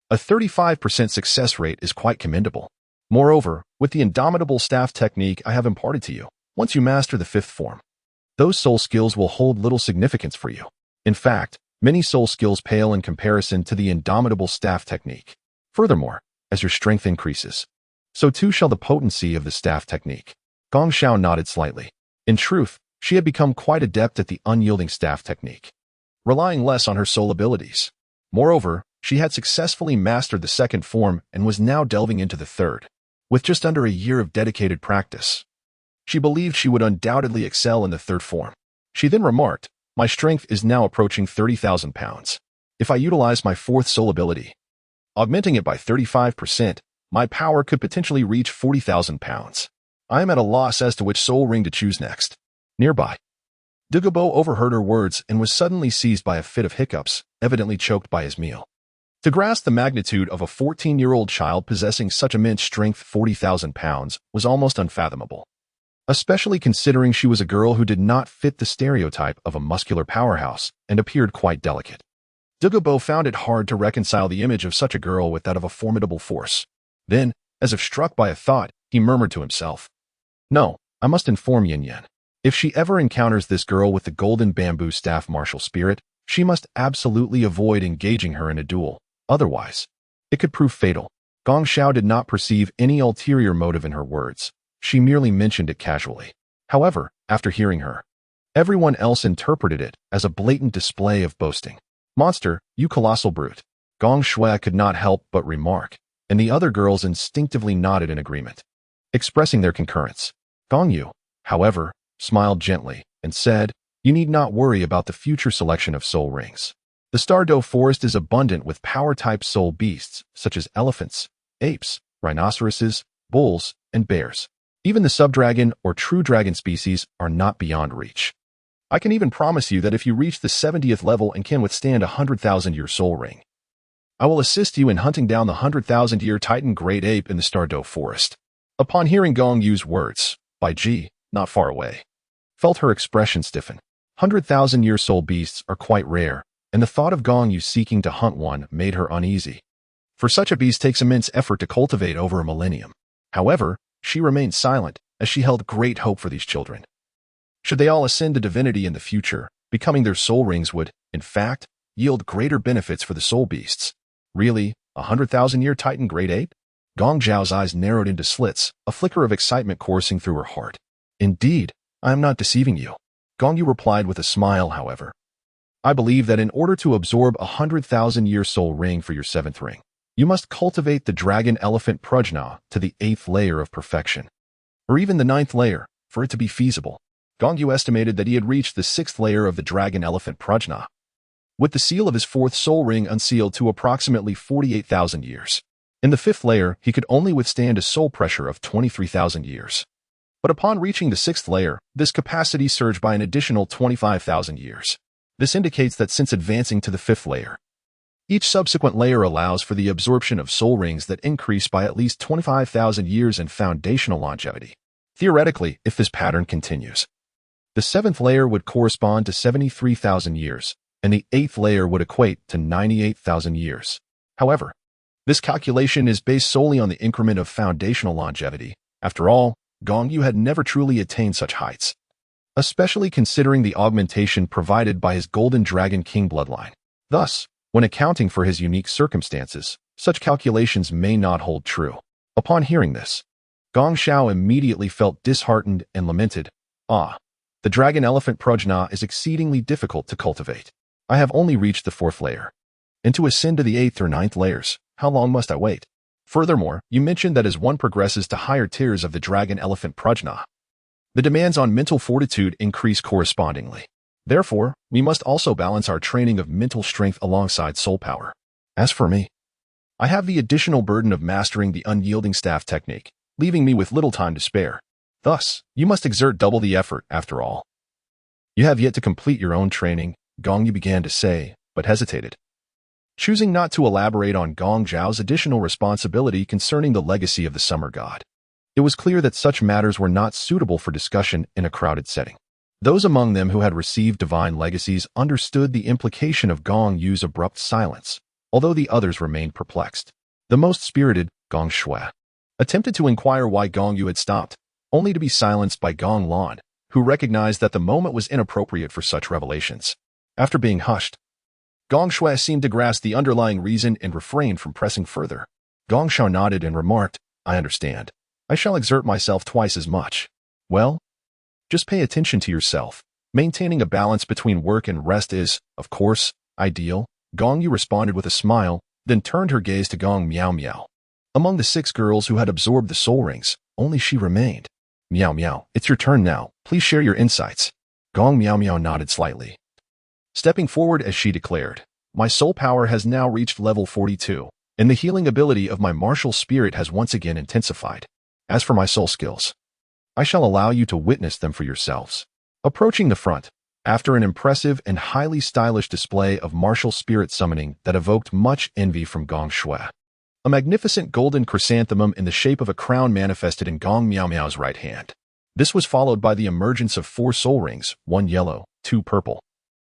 "A 35% success rate is quite commendable. Moreover, with the indomitable staff technique I have imparted to you, once you master the 5th form, those soul skills will hold little significance for you. In fact, many soul skills pale in comparison to the indomitable staff technique. Furthermore, as your strength increases, so too shall the potency of the staff technique." Gong Xiao nodded slightly. In truth, she had become quite adept at the unyielding staff technique, relying less on her soul abilities. Moreover, she had successfully mastered the 2nd form and was now delving into the 3rd. With just under a year of dedicated practice, she believed she would undoubtedly excel in the 3rd form. She then remarked, "My strength is now approaching 30,000 pounds. If I utilize my 4th soul ability, augmenting it by 35%, my power could potentially reach 40,000 pounds. I am at a loss as to which soul ring to choose next." Nearby, Douluo overheard her words and was suddenly seized by a fit of hiccups, evidently choked by his meal. To grasp the magnitude of a 14-year-old child possessing such immense strength, 40,000 pounds, was almost unfathomable, especially considering she was a girl who did not fit the stereotype of a muscular powerhouse and appeared quite delicate. Douluo found it hard to reconcile the image of such a girl with that of a formidable force. Then, as if struck by a thought, he murmured to himself, "No, I must inform Yin Yan. If she ever encounters this girl with the golden bamboo staff martial spirit, she must absolutely avoid engaging her in a duel. Otherwise, it could prove fatal." Gong Xiao did not perceive any ulterior motive in her words. She merely mentioned it casually. However, after hearing her, everyone else interpreted it as a blatant display of boasting. "Monster, you colossal brute," Gong Shui could not help but remark, and the other girls instinctively nodded in agreement, expressing their concurrence. Gong Yu, however, smiled gently and said, "You need not worry about the future selection of soul rings. The Douluo forest is abundant with power-type soul beasts, such as elephants, apes, rhinoceroses, bulls, and bears. Even the subdragon or true dragon species are not beyond reach. I can even promise you that if you reach the 70th level and can withstand a 100,000-year soul ring, I will assist you in hunting down the 100,000-year Titan great ape in the Douluo forest." Upon hearing Gong Yu's words, Bai Ji, not far away, felt her expression stiffen. 100,000-year soul beasts are quite rare, and the thought of Gong Yu seeking to hunt one made her uneasy. For such a beast takes immense effort to cultivate over a millennium. However, she remained silent, as she held great hope for these children. Should they all ascend to divinity in the future, becoming their soul rings would, in fact, yield greater benefits for the soul beasts. Really, 100,000-year Titan great ape? Gong Zhao's eyes narrowed into slits, a flicker of excitement coursing through her heart. "Indeed, I am not deceiving you," Gong Yu replied with a smile, however. "I believe that in order to absorb a 100,000-year soul ring for your 7th ring, you must cultivate the dragon elephant prajna to the 8th layer of perfection, or even the 9th layer, for it to be feasible." Gong Yu estimated that he had reached the 6th layer of the dragon elephant prajna, with the seal of his 4th soul ring unsealed to approximately 48,000 years. In the 5th layer, he could only withstand a soul pressure of 23,000 years. But upon reaching the 6th layer, this capacity surged by an additional 25,000 years. This indicates that since advancing to the 5th layer, each subsequent layer allows for the absorption of soul rings that increase by at least 25,000 years in foundational longevity. Theoretically, if this pattern continues, the 7th layer would correspond to 73,000 years, and the 8th layer would equate to 98,000 years. However, this calculation is based solely on the increment of foundational longevity. After all, Gong Yu had never truly attained such heights, especially considering the augmentation provided by his Golden Dragon King bloodline. Thus, when accounting for his unique circumstances, such calculations may not hold true. Upon hearing this, Gong Xiao immediately felt disheartened and lamented, "Ah, the dragon elephant prajna is exceedingly difficult to cultivate. I have only reached the 4th layer. And to ascend to the 8th or 9th layers, how long must I wait? Furthermore, you mentioned that as one progresses to higher tiers of the dragon elephant prajna, the demands on mental fortitude increase correspondingly. Therefore, we must also balance our training of mental strength alongside soul power. As for me, I have the additional burden of mastering the unyielding staff technique, leaving me with little time to spare. Thus, you must exert double the effort after all." "You have yet to complete your own training," Gong Yu began to say, but hesitated, choosing not to elaborate on Gong Zhao's additional responsibility concerning the legacy of the summer god. It was clear that such matters were not suitable for discussion in a crowded setting. Those among them who had received divine legacies understood the implication of Gong Yu's abrupt silence, although the others remained perplexed. The most spirited, Gong Shui, attempted to inquire why Gong Yu had stopped, only to be silenced by Gong Lan, who recognized that the moment was inappropriate for such revelations. After being hushed, Gong Shui seemed to grasp the underlying reason and refrained from pressing further. Gong Xiao nodded and remarked, "I understand. I shall exert myself twice as much." "Well, just pay attention to yourself. Maintaining a balance between work and rest is, of course, ideal." Gong Yu responded with a smile, then turned her gaze to Gong Miao Miao. Among the 6 girls who had absorbed the soul rings, only she remained. "Miao Miao, it's your turn now. Please share your insights." Gong Miao Miao nodded slightly, stepping forward as she declared, "My soul power has now reached level 42, and the healing ability of my martial spirit has once again intensified. As for my soul skills, I shall allow you to witness them for yourselves." Approaching the front, after an impressive and highly stylish display of martial spirit summoning that evoked much envy from Gong Shui, a magnificent golden chrysanthemum in the shape of a crown manifested in Gong Miao Miao's right hand. This was followed by the emergence of 4 soul rings, 1 yellow, 2 purple,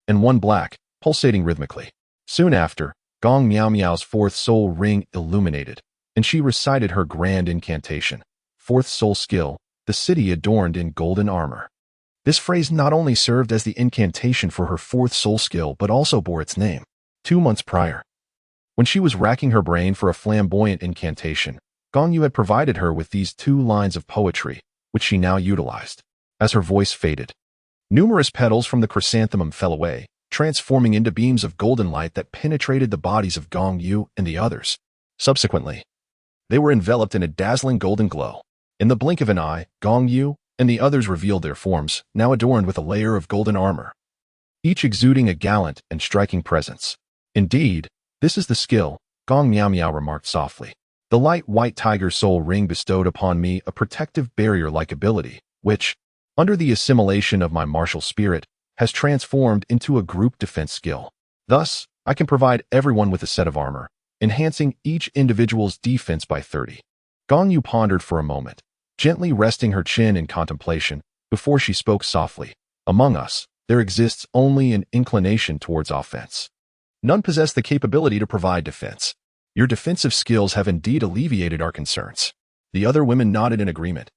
and 1 black, pulsating rhythmically. Soon after, Gong Miao Miao's fourth soul ring illuminated, and she recited her grand incantation. Fourth soul skill, the city adorned in golden armor. This phrase not only served as the incantation for her fourth soul skill but also bore its name. 2 months prior, when she was racking her brain for a flamboyant incantation, Gong Yu had provided her with these 2 lines of poetry, which she now utilized. As her voice faded, numerous petals from the chrysanthemum fell away, transforming into beams of golden light that penetrated the bodies of Gong Yu and the others. Subsequently, they were enveloped in a dazzling golden glow. In the blink of an eye, Gong Yu and the others revealed their forms, now adorned with a layer of golden armor, each exuding a gallant and striking presence. Indeed, this is the skill, Gong Miao Miao remarked softly. The light white tiger soul ring bestowed upon me a protective barrier-like ability, which, under the assimilation of my martial spirit, has transformed into a group defense skill. Thus, I can provide everyone with a set of armor, enhancing each individual's defense by 30. Gong Yu pondered for a moment, gently resting her chin in contemplation, before she spoke softly. Among us, there exists only an inclination towards offense. None possess the capability to provide defense. Your defensive skills have indeed alleviated our concerns. The other women nodded in agreement,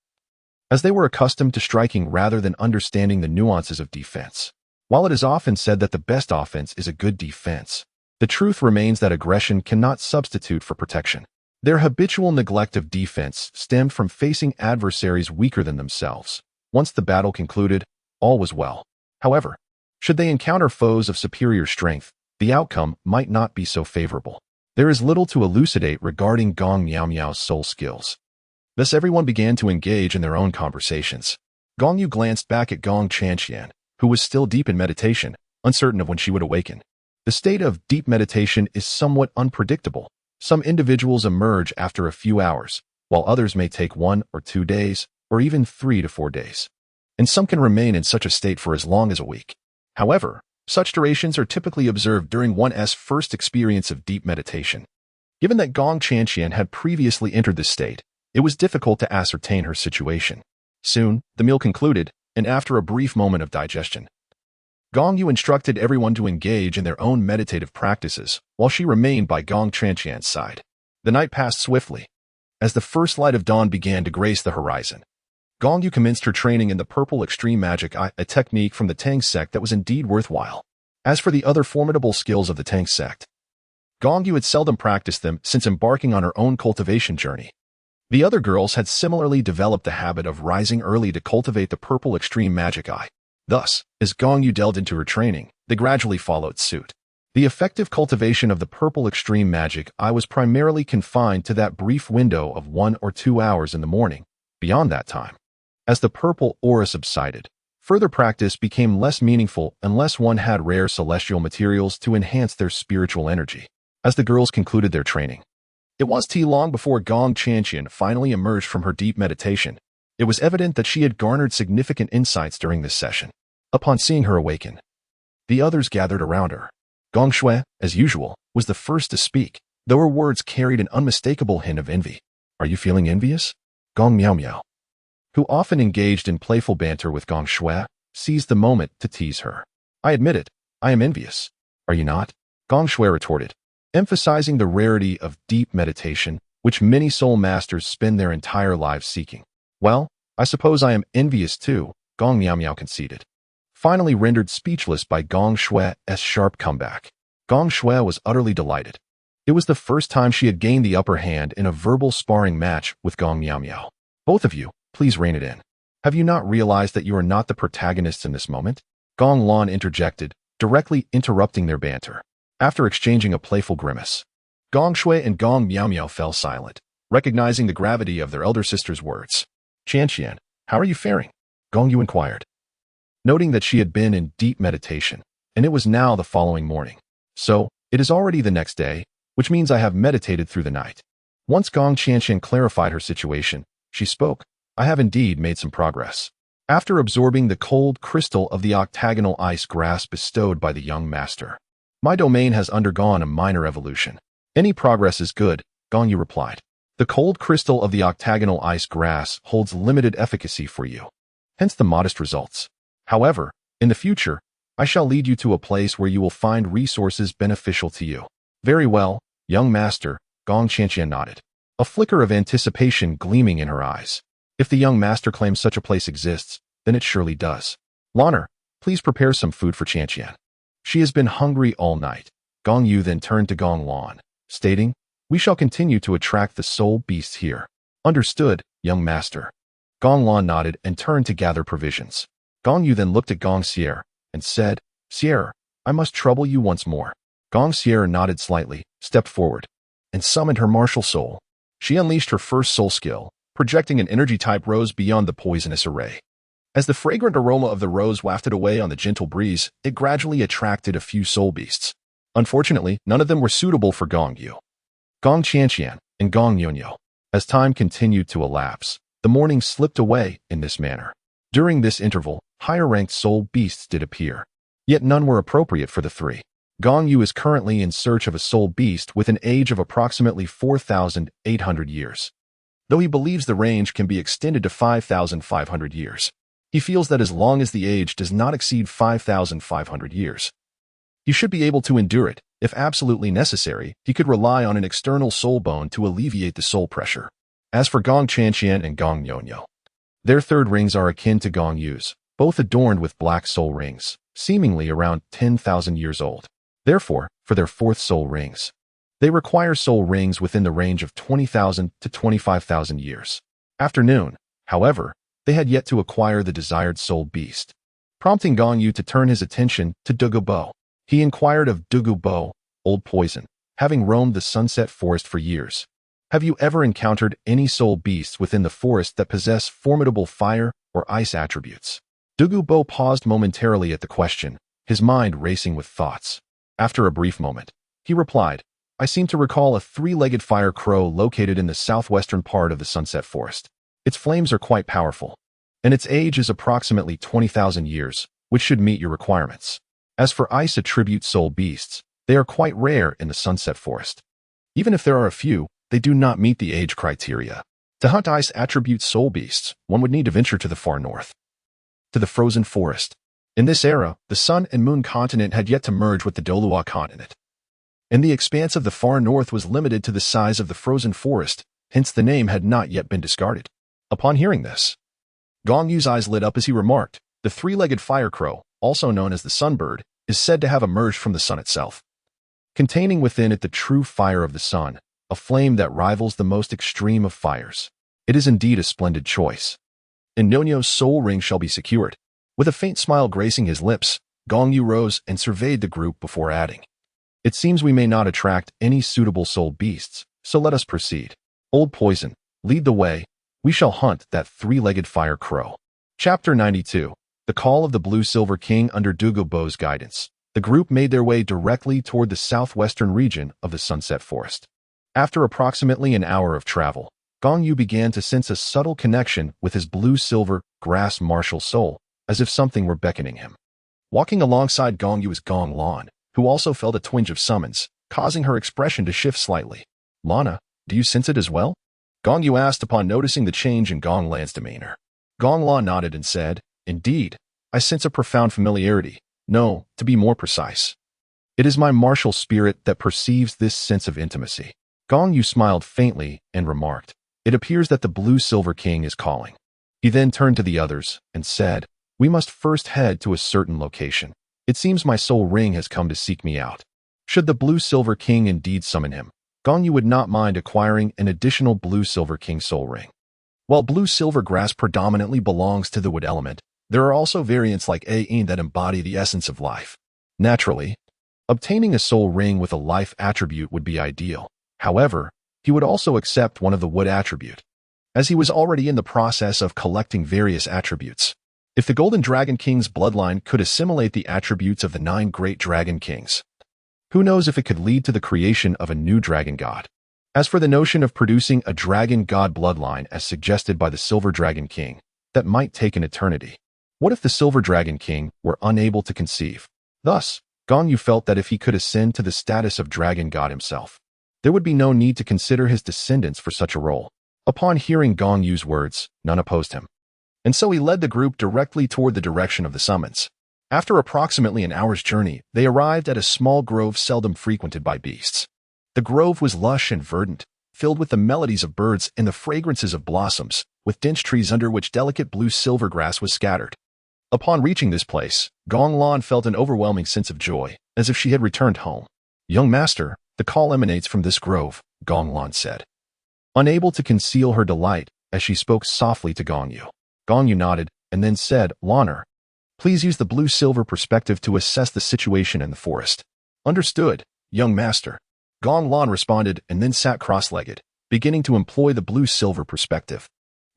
as they were accustomed to striking rather than understanding the nuances of defense. While it is often said that the best offense is a good defense, the truth remains that aggression cannot substitute for protection. Their habitual neglect of defense stemmed from facing adversaries weaker than themselves. Once the battle concluded, all was well. However, should they encounter foes of superior strength, the outcome might not be so favorable. There is little to elucidate regarding Gong Miao Miao's soul skills. Thus everyone began to engage in their own conversations. Gong Yu glanced back at Gong Chanxian, who was still deep in meditation, uncertain of when she would awaken. The state of deep meditation is somewhat unpredictable. Some individuals emerge after a few hours, while others may take 1 or 2 days, or even 3 to 4 days. And some can remain in such a state for as long as a week. However, such durations are typically observed during one's first experience of deep meditation. Given that Gong Chanxian had previously entered this state, it was difficult to ascertain her situation. Soon, the meal concluded, and after a brief moment of digestion, Gong Yu instructed everyone to engage in their own meditative practices, while she remained by Gong Chanxian's side. The night passed swiftly. As the first light of dawn began to grace the horizon, Gong Yu commenced her training in the Purple Extreme Magic Eye, a technique from the Tang sect that was indeed worthwhile. As for the other formidable skills of the Tang sect, Gong Yu had seldom practiced them since embarking on her own cultivation journey. The other girls had similarly developed the habit of rising early to cultivate the Purple Extreme Magic Eye. Thus, as Gong Yu delved into her training, they gradually followed suit. The effective cultivation of the Purple Extreme Magic Eye was primarily confined to that brief window of 1 or 2 hours in the morning. Beyond that time, as the purple aura subsided, further practice became less meaningful unless one had rare celestial materials to enhance their spiritual energy. As the girls concluded their training, it was too long before Gong Chanxian finally emerged from her deep meditation. It was evident that she had garnered significant insights during this session. Upon seeing her awaken, the others gathered around her. Gong Shui, as usual, was the first to speak, though her words carried an unmistakable hint of envy. Are you feeling envious? Gong Miao Miao, who often engaged in playful banter with Gong Shui, seized the moment to tease her. I admit it, I am envious. Are you not? Gong Shui retorted, emphasizing the rarity of deep meditation, which many soul masters spend their entire lives seeking. Well, I suppose I am envious too, Gong Miao Miao conceded, finally rendered speechless by Gong Shui's sharp comeback. Gong Shui was utterly delighted. It was the first time she had gained the upper hand in a verbal sparring match with Gong Miao Miao. Both of you, please rein it in. Have you not realized that you are not the protagonists in this moment? Gong Lan interjected, directly interrupting their banter. After exchanging a playful grimace, Gong Shui and Gong Miao Miao fell silent, recognizing the gravity of their elder sister's words. Chanxian, how are you faring? Gong Yu inquired, noting that she had been in deep meditation, and it was now the following morning. So, it is already the next day, which means I have meditated through the night. Once Gong Chanxian clarified her situation, she spoke. I have indeed made some progress. After absorbing the cold crystal of the octagonal ice grass bestowed by the young master, my domain has undergone a minor evolution. Any progress is good, Gong Yu replied. The cold crystal of the octagonal ice grass holds limited efficacy for you, hence the modest results. However, in the future, I shall lead you to a place where you will find resources beneficial to you. Very well, young master, Gong Qianqian nodded, a flicker of anticipation gleaming in her eyes. If the young master claims such a place exists, then it surely does. Lanner, please prepare some food for Qianqian. She has been hungry all night. Gong Yu then turned to Gong Lan, stating, we shall continue to attract the soul beasts here. Understood, young master. Gong Lan nodded and turned to gather provisions. Gong Yu then looked at Gong Sierre and said, Sierre, I must trouble you once more. Gong Sierre nodded slightly, stepped forward, and summoned her martial soul. She unleashed her first soul skill, projecting an energy-type rose beyond the poisonous array. As the fragrant aroma of the rose wafted away on the gentle breeze, it gradually attracted a few soul beasts. Unfortunately, none of them were suitable for Gong Yu, Gong Qianqian, and Gong Yunyo. As time continued to elapse, the morning slipped away in this manner. During this interval, higher-ranked soul beasts did appear, yet none were appropriate for the three. Gong Yu is currently in search of a soul beast with an age of approximately 4,800 years. Though he believes the range can be extended to 5,500 years. He feels that as long as the age does not exceed 5,500 years, he should be able to endure it. If absolutely necessary, he could rely on an external soul bone to alleviate the soul pressure. As for Gong Qianqian and Gong Yunyo, their third rings are akin to Gong Yu's, both adorned with black soul rings, seemingly around 10,000 years old. Therefore, for their fourth soul rings, they require soul rings within the range of 20,000 to 25,000 years. After noon, however, they had yet to acquire the desired soul beast, prompting Gong Yu to turn his attention to Douluo Bo. He inquired of Douluo Bo, Old Poison, having roamed the Sunset Forest for years. Have you ever encountered any soul beasts within the forest that possess formidable fire or ice attributes? Douluo Bo paused momentarily at the question, his mind racing with thoughts. After a brief moment, he replied, I seem to recall a three-legged fire crow located in the southwestern part of the Sunset Forest. Its flames are quite powerful, and its age is approximately 20,000 years, which should meet your requirements. As for ice attribute soul beasts, they are quite rare in the Sunset Forest. Even if there are a few, they do not meet the age criteria. To hunt ice attribute soul beasts, one would need to venture to the far north, to the frozen forest. In this era, the Sun and Moon continent had yet to merge with the Douluo Continent, and the expanse of the far north was limited to the size of the frozen forest, hence the name had not yet been discarded. Upon hearing this, Gong Yu's eyes lit up as he remarked, the three-legged fire crow, also known as the sunbird, is said to have emerged from the sun itself, containing within it the true fire of the sun, a flame that rivals the most extreme of fires. It is indeed a splendid choice. And Nonyo's soul ring shall be secured. With a faint smile gracing his lips, Gong Yu rose and surveyed the group before adding, it seems we may not attract any suitable soul beasts, so let us proceed. Old Poison, lead the way. We shall hunt that three-legged fire crow. Chapter 92. The Call of the Blue-Silver King. Under Douluo Bo's guidance, the group made their way directly toward the southwestern region of the Sunset Forest. After approximately an hour of travel, Gong Yu began to sense a subtle connection with his blue-silver grass martial soul, as if something were beckoning him. Walking alongside Gong Yu was Gong Lan, who also felt a twinge of summons, causing her expression to shift slightly. Lana, do you sense it as well? Gong Yu asked upon noticing the change in Gong Lan's demeanor. Gong Lan nodded and said, indeed, I sense a profound familiarity. No, to be more precise, it is my martial spirit that perceives this sense of intimacy. Gong Yu smiled faintly and remarked, it appears that the Blue-Silver King is calling. He then turned to the others and said, we must first head to a certain location. It seems my soul ring has come to seek me out. Should the Blue-Silver King indeed summon him, Gong Yu would not mind acquiring an additional Blue-Silver King soul ring. While blue-silver grass predominantly belongs to the wood element, there are also variants like Ain that embody the essence of life. Naturally, obtaining a soul ring with a life attribute would be ideal. However, he would also accept one of the wood attribute, as he was already in the process of collecting various attributes. If the Golden Dragon King's bloodline could assimilate the attributes of the 9 great dragon kings, who knows if it could lead to the creation of a new dragon god. As for the notion of producing a dragon god bloodline as suggested by the Silver Dragon King, that might take an eternity. What if the Silver Dragon King were unable to conceive? Thus, Gong Yu felt that if he could ascend to the status of dragon god himself, there would be no need to consider his descendants for such a role. Upon hearing Gong Yu's words, none opposed him, and so he led the group directly toward the direction of the summons. After approximately an hour's journey, they arrived at a small grove seldom frequented by beasts. The grove was lush and verdant, filled with the melodies of birds and the fragrances of blossoms, with dense trees under which delicate blue-silver grass was scattered. Upon reaching this place, Gong Lan felt an overwhelming sense of joy, as if she had returned home. "Young master, the call emanates from this grove," Gong Lan said, unable to conceal her delight as she spoke softly to Gong Yu. Gong Yu nodded and then said, "Lanner, please use the blue-silver perspective to assess the situation in the forest." "Understood, young master." Gong Lan responded and then sat cross-legged, beginning to employ the blue-silver perspective.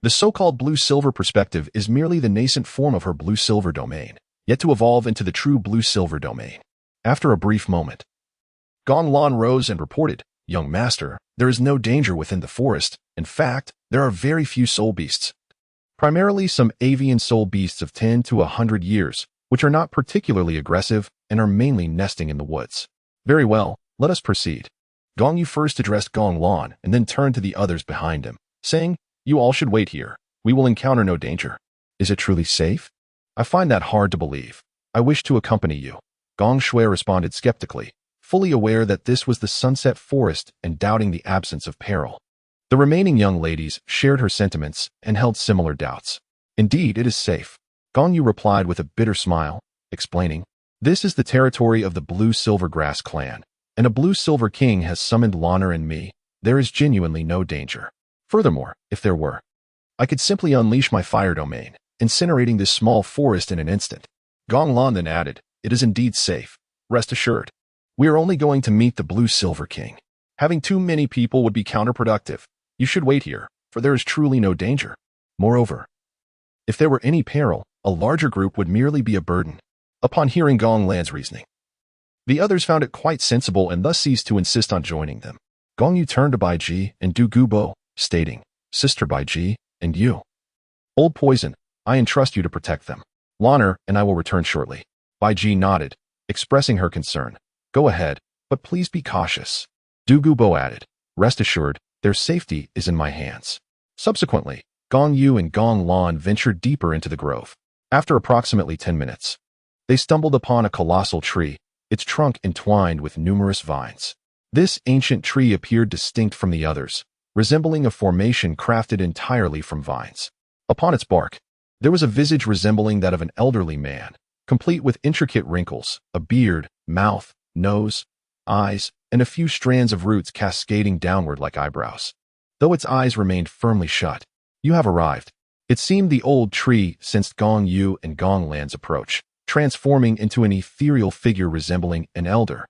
The so-called blue-silver perspective is merely the nascent form of her blue-silver domain, yet to evolve into the true blue-silver domain. After a brief moment, Gong Lan rose and reported, "Young master, there is no danger within the forest. In fact, there are very few soul beasts. Primarily some avian soul beasts of 10 to 100 years, which are not particularly aggressive and are mainly nesting in the woods." "Very well, let us proceed." Gong Yu first addressed Gong Lan and then turned to the others behind him, saying, "You all should wait here. We will encounter no danger." "Is it truly safe?" "I find that hard to believe. I wish to accompany you." Gong Shui responded skeptically, fully aware that this was the sunset forest and doubting the absence of peril. The remaining young ladies shared her sentiments and held similar doubts. "Indeed, it is safe," Gong Yu replied with a bitter smile, explaining, "This is the territory of the Blue-Silver Grass clan, and a Blue-Silver King has summoned Lanner and me. There is genuinely no danger. Furthermore, if there were, I could simply unleash my fire domain, incinerating this small forest in an instant." Gong Lan then added, "It is indeed safe. Rest assured. We are only going to meet the Blue-Silver King. Having too many people would be counterproductive. You should wait here, for there is truly no danger. Moreover, if there were any peril, a larger group would merely be a burden." Upon hearing Gong Lan's reasoning, the others found it quite sensible and thus ceased to insist on joining them. Gong Yu turned to Bai Ji and Du Gubo, stating, "Sister Bai Ji, and you, Old Poison, I entrust you to protect them. Lanner and I will return shortly." Bai Ji nodded, expressing her concern. "Go ahead, but please be cautious." Du Gubo added, "Rest assured, their safety is in my hands." Subsequently, Gong Yu and Gong Lan ventured deeper into the grove. After approximately 10 minutes, they stumbled upon a colossal tree, its trunk entwined with numerous vines. This ancient tree appeared distinct from the others, resembling a formation crafted entirely from vines. Upon its bark, there was a visage resembling that of an elderly man, complete with intricate wrinkles, a beard, mouth, nose, eyes, and a few strands of roots cascading downward like eyebrows. Though its eyes remained firmly shut. "You have arrived." It seemed the old tree sensed Gong Yu and Gong Lan's approach, transforming into an ethereal figure resembling an elder,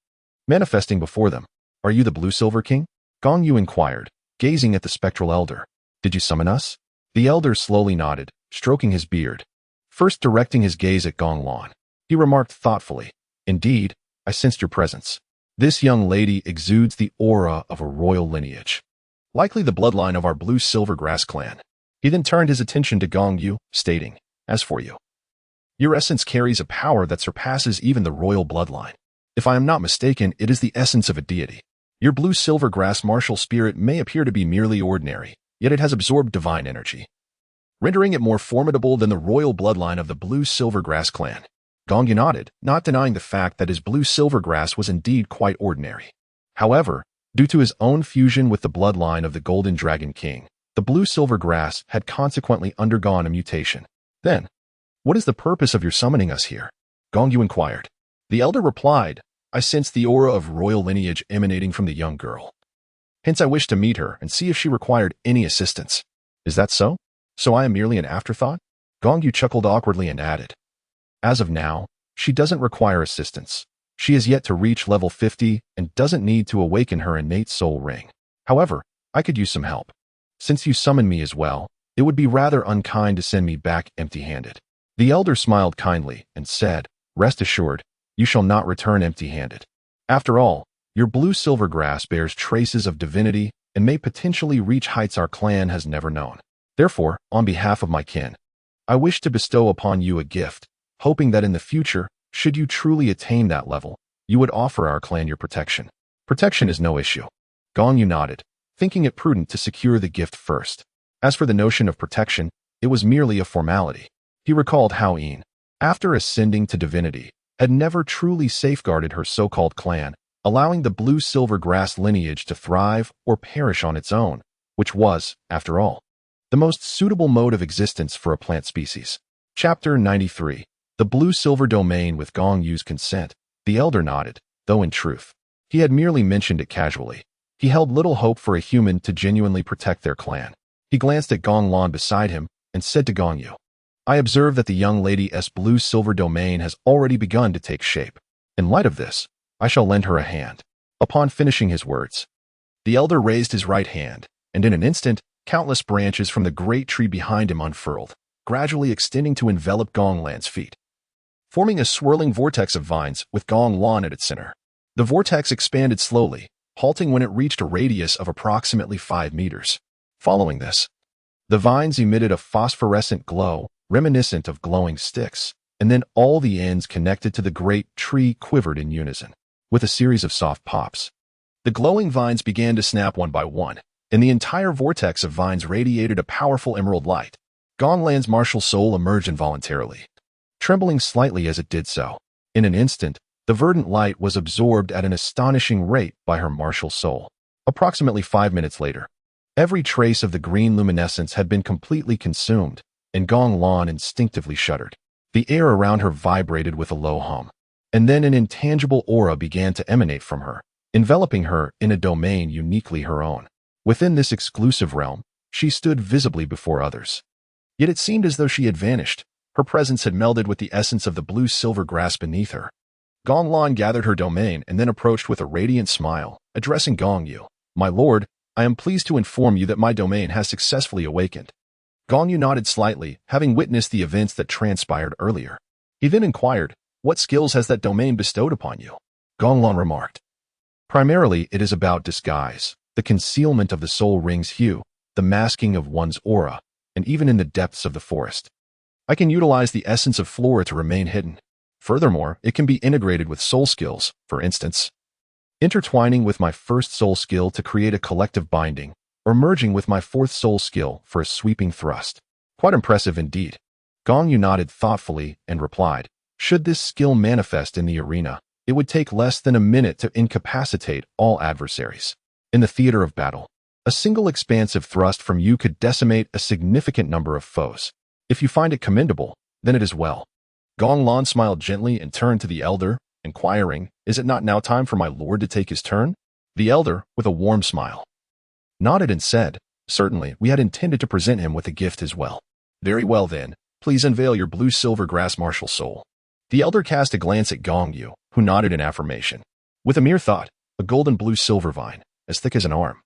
manifesting before them. "Are you the Blue-Silver King?" Gong Yu inquired, gazing at the spectral elder. "Did you summon us?" The elder slowly nodded, stroking his beard. First directing his gaze at Gong Lan, he remarked thoughtfully, "Indeed, I sensed your presence. This young lady exudes the aura of a royal lineage, likely the bloodline of our Blue-Silver Grass clan." He then turned his attention to Gong Yu, stating, "As for you, your essence carries a power that surpasses even the royal bloodline. If I am not mistaken, it is the essence of a deity. Your Blue-Silver Grass martial spirit may appear to be merely ordinary, yet it has absorbed divine energy, rendering it more formidable than the royal bloodline of the Blue-Silver Grass clan." Gong Yu nodded, not denying the fact that his Blue-Silver Grass was indeed quite ordinary. However, due to his own fusion with the bloodline of the Golden Dragon King, the Blue-Silver Grass had consequently undergone a mutation. "Then, what is the purpose of your summoning us here?" Gong Yu inquired. The elder replied, "I sense the aura of royal lineage emanating from the young girl. Hence I wish to meet her and see if she required any assistance." "Is that so? So I am merely an afterthought?" Gong Yu chuckled awkwardly and added, "As of now, she doesn't require assistance. She is yet to reach level 50 and doesn't need to awaken her innate soul ring. However, I could use some help. Since you summoned me as well, it would be rather unkind to send me back empty-handed." The elder smiled kindly and said, "Rest assured, you shall not return empty-handed. After all, your Blue-Silver Grass bears traces of divinity and may potentially reach heights our clan has never known. Therefore, on behalf of my kin, I wish to bestow upon you a gift, hoping that in the future, should you truly attain that level, you would offer our clan your protection." "Protection is no issue." Gong Yu nodded, thinking it prudent to secure the gift first. As for the notion of protection, it was merely a formality. He recalled how Yin after ascending to divinity, had never truly safeguarded her so-called clan, allowing the blue-silver grass lineage to thrive or perish on its own, which was, after all, the most suitable mode of existence for a plant species. Chapter 93. The blue-silver domain with Gong Yu's consent. The elder nodded, though in truth, he had merely mentioned it casually. He held little hope for a human to genuinely protect their clan. He glanced at Gong Lan beside him and said to Gong Yu, I observe that the young lady's blue-silver domain has already begun to take shape. In light of this, I shall lend her a hand. Upon finishing his words, the elder raised his right hand, and in an instant, countless branches from the great tree behind him unfurled, gradually extending to envelop Gong Lan's feet, forming a swirling vortex of vines with Gong Lan at its center. The vortex expanded slowly, halting when it reached a radius of approximately 5 meters. Following this, the vines emitted a phosphorescent glow, reminiscent of glowing sticks, and then all the ends connected to the great tree quivered in unison, with a series of soft pops. The glowing vines began to snap one by one, and the entire vortex of vines radiated a powerful emerald light. Gong Lan's martial soul emerged involuntarily, trembling slightly as it did so. In an instant, the verdant light was absorbed at an astonishing rate by her martial soul. Approximately 5 minutes later, every trace of the green luminescence had been completely consumed, and Gong Lan instinctively shuddered. The air around her vibrated with a low hum, and then an intangible aura began to emanate from her, enveloping her in a domain uniquely her own. Within this exclusive realm, she stood visibly before others. Yet it seemed as though she had vanished. Her presence had melded with the essence of the blue-silver grass beneath her. Gong Lan gathered her domain and then approached with a radiant smile, addressing Gong Yu. My lord, I am pleased to inform you that my domain has successfully awakened. Gong Yu nodded slightly, having witnessed the events that transpired earlier. He then inquired, what skills has that domain bestowed upon you? Gong Lan remarked, primarily it is about disguise, the concealment of the soul ring's hue, the masking of one's aura, and even in the depths of the forest. I can utilize the essence of flora to remain hidden. Furthermore, it can be integrated with soul skills, for instance, intertwining with my first soul skill to create a collective binding, or merging with my fourth soul skill for a sweeping thrust. Quite impressive indeed. Gong Yu nodded thoughtfully and replied, should this skill manifest in the arena, it would take less than a minute to incapacitate all adversaries. In the theater of battle, a single expansive thrust from you could decimate a significant number of foes. If you find it commendable, then it is well. Gong Lan smiled gently and turned to the elder, inquiring, is it not now time for my lord to take his turn? The elder, with a warm smile, nodded and said, certainly, we had intended to present him with a gift as well. Very well then, please unveil your blue-silver grass martial soul. The elder cast a glance at Gong Yu, who nodded in affirmation. With a mere thought, a golden blue-silver vine, as thick as an arm,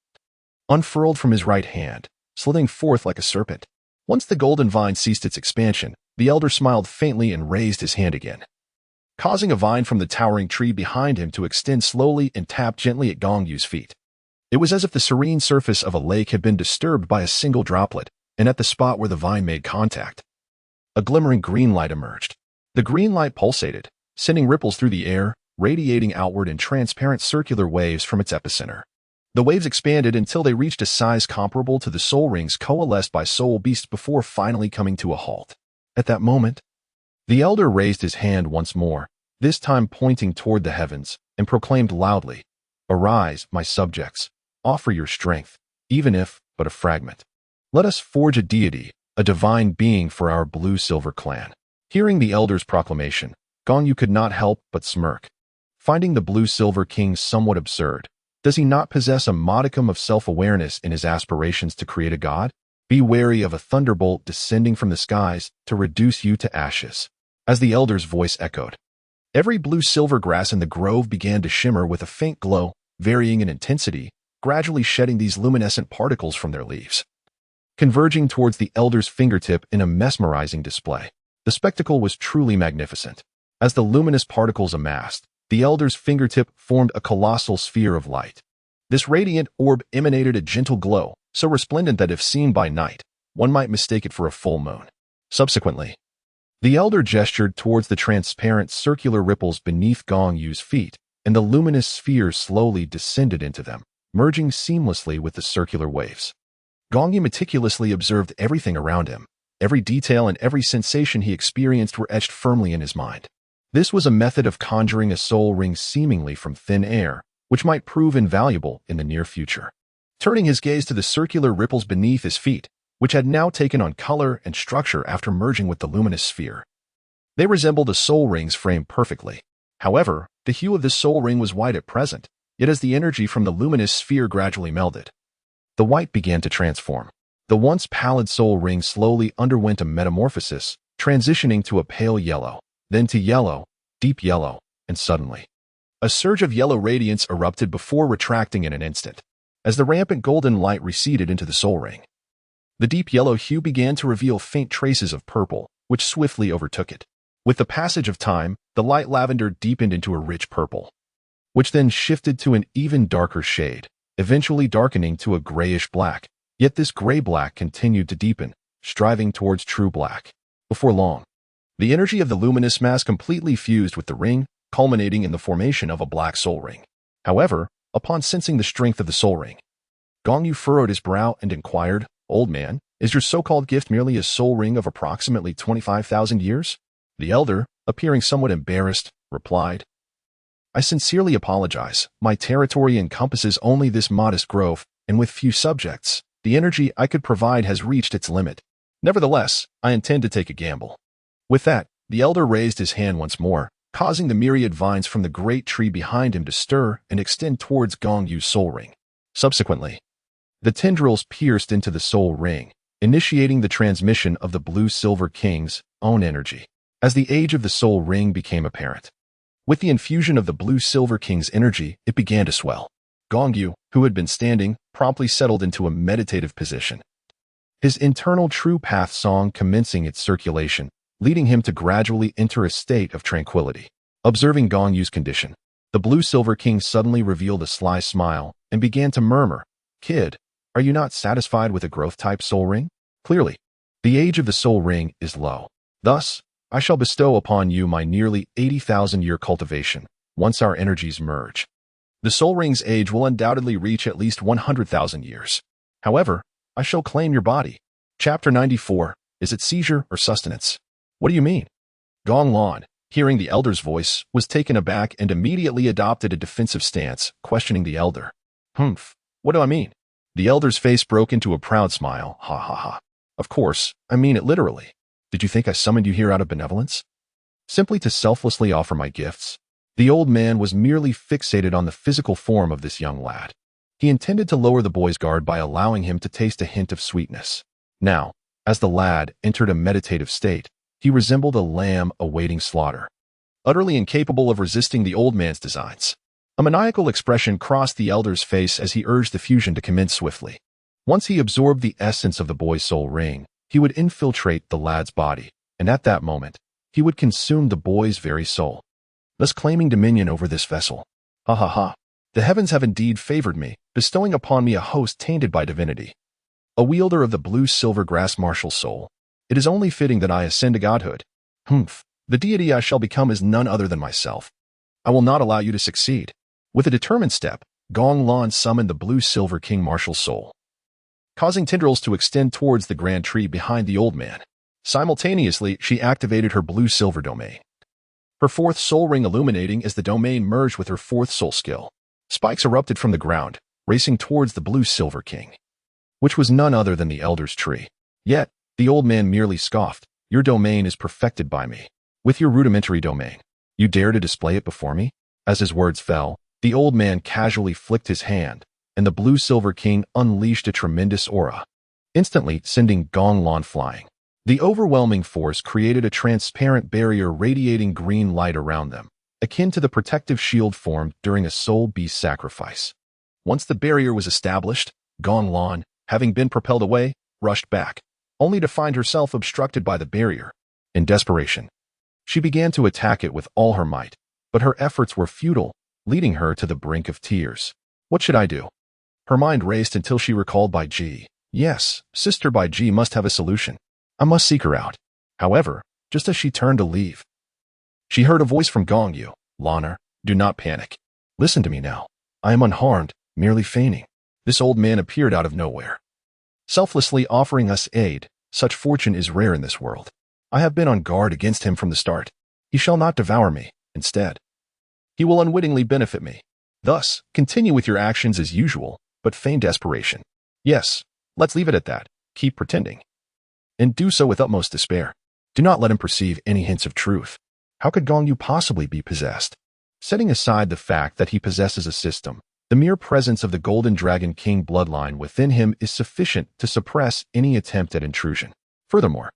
unfurled from his right hand, slithering forth like a serpent. Once the golden vine ceased its expansion, the elder smiled faintly and raised his hand again, causing a vine from the towering tree behind him to extend slowly and tap gently at Gong Yu's feet. It was as if the serene surface of a lake had been disturbed by a single droplet, and at the spot where the vine made contact, a glimmering green light emerged. The green light pulsated, sending ripples through the air, radiating outward in transparent circular waves from its epicenter. The waves expanded until they reached a size comparable to the soul rings coalesced by soul beasts before finally coming to a halt. At that moment, the elder raised his hand once more, this time pointing toward the heavens, and proclaimed loudly, arise, my subjects, offer your strength, even if but a fragment. Let us forge a deity, a divine being for our blue-silver clan. Hearing the elder's proclamation, Gong Yu could not help but smirk, finding the blue-silver king somewhat absurd. Does he not possess a modicum of self-awareness in his aspirations to create a god? Be wary of a thunderbolt descending from the skies to reduce you to ashes. As the elder's voice echoed, every blue-silver grass in the grove began to shimmer with a faint glow, varying in intensity, gradually shedding these luminescent particles from their leaves, converging towards the elder's fingertip in a mesmerizing display. The spectacle was truly magnificent. As the luminous particles amassed, the elder's fingertip formed a colossal sphere of light. This radiant orb emanated a gentle glow, so resplendent that if seen by night, one might mistake it for a full moon. Subsequently, the elder gestured towards the transparent circular ripples beneath Gong Yu's feet, and the luminous sphere slowly descended into them, merging seamlessly with the circular waves. Gong Yu meticulously observed everything around him, Every detail and every sensation he experienced were etched firmly in his mind. This was a method of conjuring a soul ring seemingly from thin air, which might prove invaluable in the near future. Turning his gaze to the circular ripples beneath his feet, which had now taken on color and structure after merging with the luminous sphere. They resembled a soul ring's frame perfectly. However, the hue of this soul ring was white at present, yet as the energy from the luminous sphere gradually melded, the white began to transform. The once pallid soul ring slowly underwent a metamorphosis, transitioning to a pale yellow, then to yellow, deep yellow, and suddenly, a surge of yellow radiance erupted before retracting in an instant, as the rampant golden light receded into the soul ring. The deep yellow hue began to reveal faint traces of purple, which swiftly overtook it. With the passage of time, the light lavender deepened into a rich purple, which then shifted to an even darker shade, eventually darkening to a grayish black. Yet this gray-black continued to deepen, striving towards true black. Before long, the energy of the luminous mass completely fused with the ring, culminating in the formation of a black soul ring. However, upon sensing the strength of the soul ring, Gong Yu furrowed his brow and inquired, "Old man, is your so-called gift merely a soul ring of approximately 25,000 years?" The elder, appearing somewhat embarrassed, replied, "I sincerely apologize. My territory encompasses only this modest grove, and with few subjects, the energy I could provide has reached its limit. Nevertheless, I intend to take a gamble." With that, the elder raised his hand once more, causing the myriad vines from the great tree behind him to stir and extend towards Gong Yu's soul ring. Subsequently, the tendrils pierced into the soul ring, initiating the transmission of the Blue-Silver King's own energy. As the age of the soul ring became apparent, with the infusion of the Blue-Silver King's energy, it began to swell. Gong Yu, who had been standing, promptly settled into a meditative position, his internal true path song commencing its circulation, leading him to gradually enter a state of tranquility. Observing Gong Yu's condition, the Blue-Silver King suddenly revealed a sly smile and began to murmur, "Kid, are you not satisfied with a growth-type soul ring? Clearly, the age of the soul ring is low. Thus, I shall bestow upon you my nearly 80,000-year cultivation, once our energies merge. The soul ring's age will undoubtedly reach at least 100,000 years. However, I shall claim your body." Chapter 94. Is it seizure or sustenance? What do you mean? Gong Lan, hearing the elder's voice, was taken aback and immediately adopted a defensive stance, questioning the elder. What do I mean? The elder's face broke into a proud smile. Ha ha ha. Of course, I mean it literally. Did you think I summoned you here out of benevolence? Simply to selflessly offer my gifts? The old man was merely fixated on the physical form of this young lad. He intended to lower the boy's guard by allowing him to taste a hint of sweetness. Now, as the lad entered a meditative state, he resembled a lamb awaiting slaughter, utterly incapable of resisting the old man's designs. A maniacal expression crossed the elder's face as he urged the fusion to commence swiftly. Once he absorbed the essence of the boy's soul ring, he would infiltrate the lad's body, and at that moment, he would consume the boy's very soul, thus claiming dominion over this vessel. Ha ha ha. The heavens have indeed favored me, bestowing upon me a host tainted by divinity. A wielder of the blue-silver grass martial soul. It is only fitting that I ascend to godhood. The deity I shall become is none other than myself. I will not allow you to succeed. With a determined step, Gong Lan summoned the Blue-Silver King martial soul, causing tendrils to extend towards the grand tree behind the old man. Simultaneously, she activated her blue-silver domain, her fourth soul ring illuminating as the domain merged with her fourth soul skill. Spikes erupted from the ground, racing towards the Blue-Silver King, which was none other than the elder's tree. Yet, the old man merely scoffed. Your domain is perfected by me. With your rudimentary domain, you dare to display it before me? As his words fell, the old man casually flicked his hand, and the Blue-Silver King unleashed a tremendous aura, instantly sending Gong Lan flying. The overwhelming force created a transparent barrier radiating green light around them, akin to the protective shield formed during a soul beast sacrifice. Once the barrier was established, Gong Lan, having been propelled away, rushed back, only to find herself obstructed by the barrier. In desperation, she began to attack it with all her might, but her efforts were futile, leading her to the brink of tears. What should I do? Her mind raced until she recalled Bai Ji. Yes, Sister Bai Ji must have a solution. I must seek her out. However, just as she turned to leave, she heard a voice from Gong Yu. Lana, do not panic. Listen to me now. I am unharmed, merely feigning. This old man appeared out of nowhere, selflessly offering us aid, Such fortune is rare in this world. I have been on guard against him from the start. He shall not devour me. Instead, he will unwittingly benefit me. Thus, continue with your actions as usual, but feign desperation. Yes, let's leave it at that. Keep pretending. And do so with utmost despair. Do not let him perceive any hints of truth. How could Gong Yu possibly be possessed? Setting aside the fact that he possesses a system, the mere presence of the Golden Dragon King bloodline within him is sufficient to suppress any attempt at intrusion. Furthermore,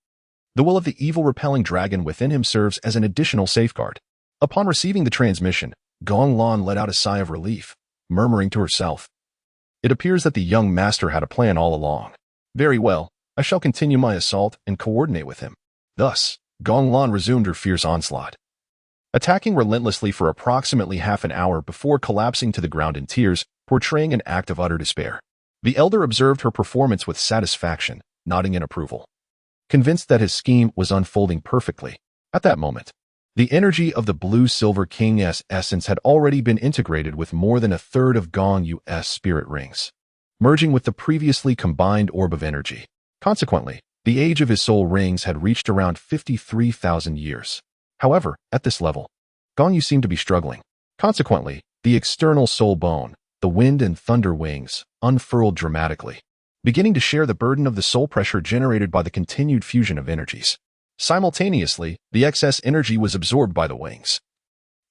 the will of the evil repelling dragon within him serves as an additional safeguard. Upon receiving the transmission, Gong Lan let out a sigh of relief, murmuring to herself, "It appears that the young master had a plan all along. Very well, I shall continue my assault and coordinate with him." Thus, Gong Lan resumed her fierce onslaught, attacking relentlessly for approximately half an hour before collapsing to the ground in tears, portraying an act of utter despair. The elder observed her performance with satisfaction, nodding in approval, convinced that his scheme was unfolding perfectly. At that moment, the energy of the Blue-Silver King's essence had already been integrated with more than a third of Gong Yu's spirit rings, merging with the previously combined orb of energy. Consequently, the age of his soul rings had reached around 53,000 years. However, at this level, Gong Yu seemed to be struggling. Consequently, the external soul bone, the wind and thunder wings, unfurled dramatically, beginning to share the burden of the soul pressure generated by the continued fusion of energies. Simultaneously, the excess energy was absorbed by the wings,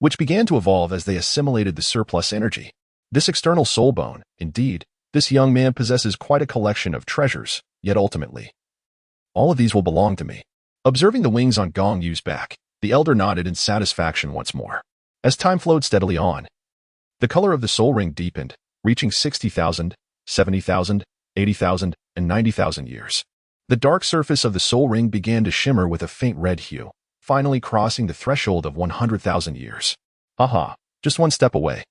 which began to evolve as they assimilated the surplus energy. This external soul bone, indeed, this young man possesses quite a collection of treasures, yet ultimately, all of these will belong to me. Observing the wings on Gong Yu's back, the elder nodded in satisfaction once more. As time flowed steadily on, the color of the soul ring deepened, reaching 60,000, 70,000, 80,000, and 90,000 years. The dark surface of the soul ring began to shimmer with a faint red hue, finally crossing the threshold of 100,000 years. Aha, just one step away.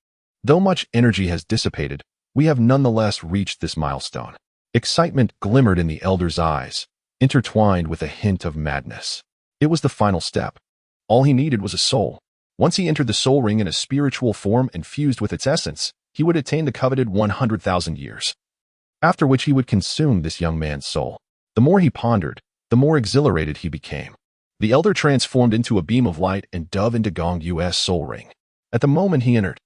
Though much energy has dissipated, we have nonetheless reached this milestone. Excitement glimmered in the elder's eyes, intertwined with a hint of madness. It was the final step. All he needed was a soul. Once he entered the soul ring in a spiritual form and fused with its essence, he would attain the coveted 100,000 years, after which he would consume this young man's soul. The more he pondered, the more exhilarated he became. The elder transformed into a beam of light and dove into Gong Yu's soul ring. At the moment he entered,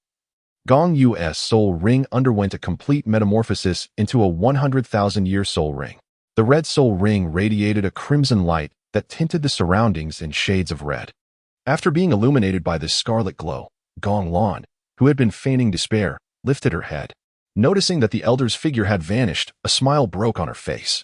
Gong Yu's soul ring underwent a complete metamorphosis into a 100,000-year soul ring. The red soul ring radiated a crimson light that tinted the surroundings in shades of red. After being illuminated by this scarlet glow, Gong Lan, who had been feigning despair, lifted her head. Noticing that the elder's figure had vanished, a smile broke on her face.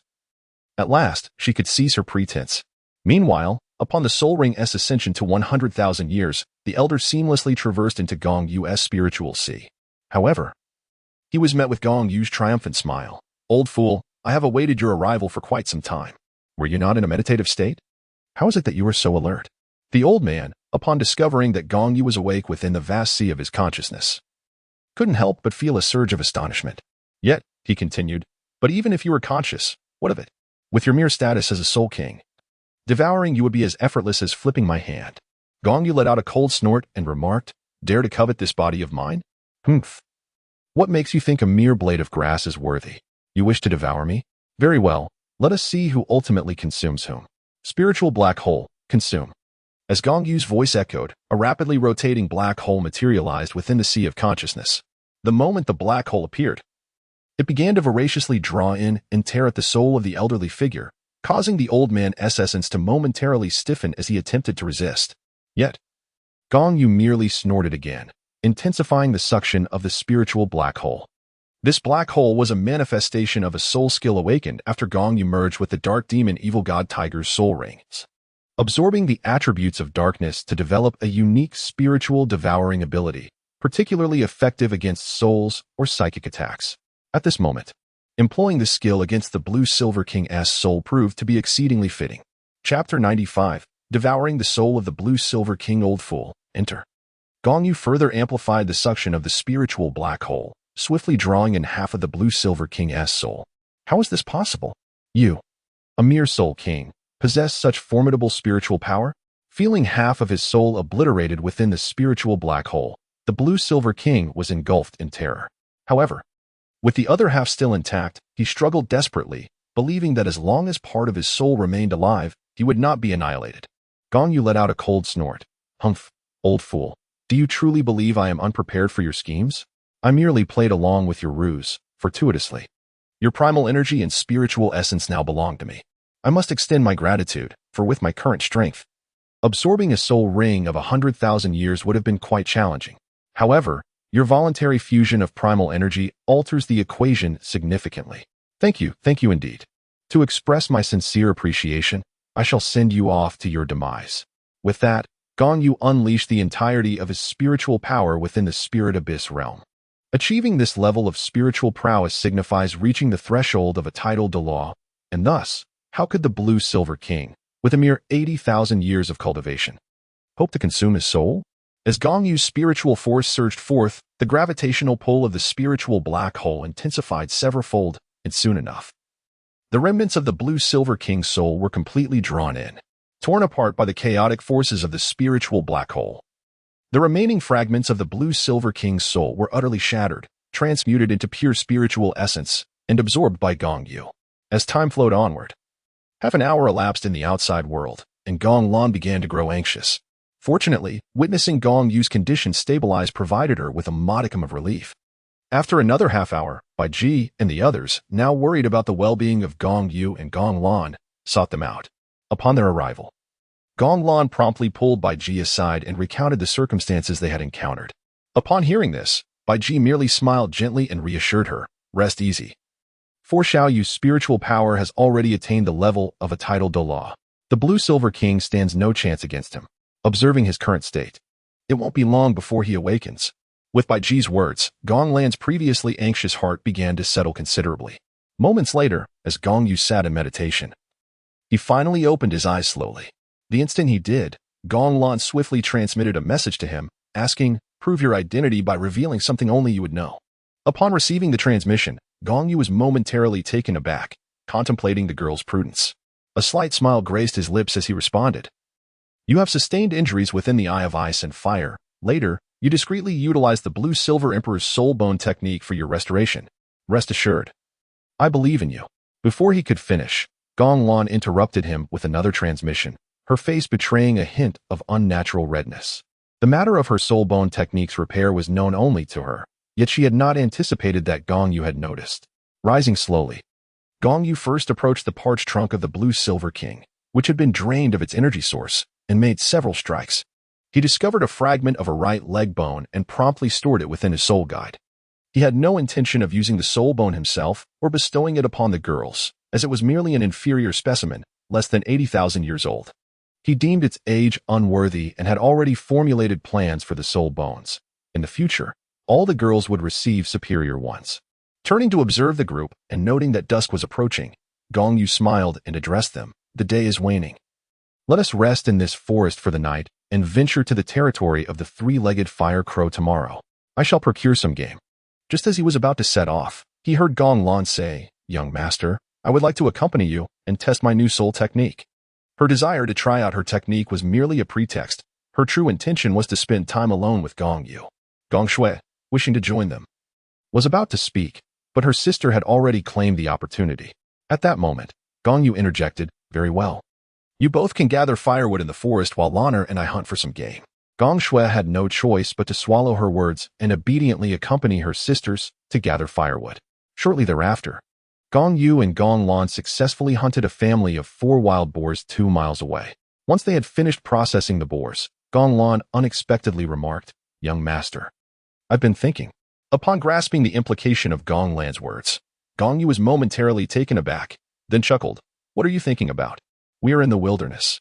At last, she could cease her pretense. Meanwhile, upon the soul ring's ascension to 100,000 years, the elder seamlessly traversed into Gong Yu's spiritual sea. However, he was met with Gong Yu's triumphant smile. "Old fool, I have awaited your arrival for quite some time. Were you not in a meditative state? How is it that you are so alert?" The old man, upon discovering that Gong Yu was awake within the vast sea of his consciousness, couldn't help but feel a surge of astonishment. "Yet," he continued, "but even if you were conscious, what of it? With your mere status as a soul king, devouring you would be as effortless as flipping my hand." Gong Yu let out a cold snort and remarked, "Dare to covet this body of mine? Humph. What makes you think a mere blade of grass is worthy? You wish to devour me? Very well, let us see who ultimately consumes whom." Spiritual black hole, consume. As Gong Yu's voice echoed, a rapidly rotating black hole materialized within the sea of consciousness. The moment the black hole appeared, it began to voraciously draw in and tear at the soul of the elderly figure, causing the old man's essence to momentarily stiffen as he attempted to resist. Yet, Gong Yu merely snorted again, intensifying the suction of the spiritual black hole. This black hole was a manifestation of a soul skill awakened after Gong Yu merged with the dark demon evil god Tiger's soul rings, absorbing the attributes of darkness to develop a unique spiritual devouring ability, particularly effective against souls or psychic attacks. At this moment, employing this skill against the Blue-Silver King's soul proved to be exceedingly fitting. Chapter 95, Devouring the Soul of the Blue-Silver King. Old fool, enter. Gong Yu further amplified the suction of the spiritual black hole, swiftly drawing in half of the Blue-Silver King's soul. How is this possible? You, a mere soul king, possess such formidable spiritual power? Feeling half of his soul obliterated within the spiritual black hole, the Blue-Silver King was engulfed in terror. However, with the other half still intact, he struggled desperately, believing that as long as part of his soul remained alive, he would not be annihilated. Gong Yu let out a cold snort. Humph, old fool. Do you truly believe I am unprepared for your schemes? I merely played along with your ruse, fortuitously. Your primal energy and spiritual essence now belong to me. I must extend my gratitude, for with my current strength, absorbing a soul ring of 100,000 years would have been quite challenging. However, your voluntary fusion of primal energy alters the equation significantly. Thank you indeed. To express my sincere appreciation, I shall send you off to your demise. With that, Gong Yu unleashed the entirety of his spiritual power within the Spirit Abyss realm. Achieving this level of spiritual prowess signifies reaching the threshold of a title Douluo, and thus, how could the Blue-Silver King, with a mere 80,000 years of cultivation, hope to consume his soul? As Gong Yu's spiritual force surged forth, the gravitational pull of the spiritual black hole intensified severalfold, and soon enough, the remnants of the Blue-Silver King's soul were completely drawn in, torn apart by the chaotic forces of the spiritual black hole. The remaining fragments of the Blue-Silver King's soul were utterly shattered, transmuted into pure spiritual essence, and absorbed by Gong Yu. As time flowed onward, half an hour elapsed in the outside world, and Gong Lan began to grow anxious. Fortunately, witnessing Gong Yu's condition stabilize provided her with a modicum of relief. After another half hour, Bai Ji and the others, now worried about the well-being of Gong Yu and Gong Lan, sought them out. Upon their arrival, Gong Lan promptly pulled Bai Ji aside and recounted the circumstances they had encountered. Upon hearing this, Bai Ji merely smiled gently and reassured her, "Rest easy. For Xiaoyu's spiritual power has already attained the level of a title Douluo. The Blue-Silver King stands no chance against him. Observing his current state, it won't be long before he awakens." With Bai Ji's words, Gong Lan's previously anxious heart began to settle considerably. Moments later, as Gong Yu sat in meditation, he finally opened his eyes slowly. The instant he did, Gong Lan swiftly transmitted a message to him, asking, "Prove your identity by revealing something only you would know." Upon receiving the transmission, Gong Yu was momentarily taken aback, contemplating the girl's prudence. A slight smile graced his lips as he responded, "You have sustained injuries within the Eye of Ice and Fire. Later, you discreetly utilized the Blue-Silver Emperor's soul bone technique for your restoration. Rest assured, I believe in you." Before he could finish, Gong Lan interrupted him with another transmission, her face betraying a hint of unnatural redness. The matter of her soul bone technique's repair was known only to her, yet she had not anticipated that Gong Yu had noticed. Rising slowly, Gong Yu first approached the parched trunk of the Blue-Silver King, which had been drained of its energy source, and made several strikes. He discovered a fragment of a right leg bone and promptly stored it within his soul guide. He had no intention of using the soul bone himself or bestowing it upon the girls, as it was merely an inferior specimen, less than 80,000 years old. He deemed its age unworthy and had already formulated plans for the soul bones. In the future, all the girls would receive superior ones. Turning to observe the group and noting that dusk was approaching, Gong Yu smiled and addressed them. "The day is waning. Let us rest in this forest for the night and venture to the territory of the three-legged fire crow tomorrow. I shall procure some game." Just as he was about to set off, he heard Gong Lan say, "Young master, I would like to accompany you and test my new soul technique." Her desire to try out her technique was merely a pretext. Her true intention was to spend time alone with Gong Yu. Gong Shui, wishing to join them, was about to speak, but her sister had already claimed the opportunity. At that moment, Gong Yu interjected, "Very well. You both can gather firewood in the forest while Lanner and I hunt for some game." Gong Shui had no choice but to swallow her words and obediently accompany her sisters to gather firewood. Shortly thereafter, Gong Yu and Gong Lan successfully hunted a family of 4 wild boars 2 miles away. Once they had finished processing the boars, Gong Lan unexpectedly remarked, "Young master, I've been thinking." Upon grasping the implication of Gong Lan's words, Gong Yu was momentarily taken aback, then chuckled, "What are you thinking about? We are in the wilderness.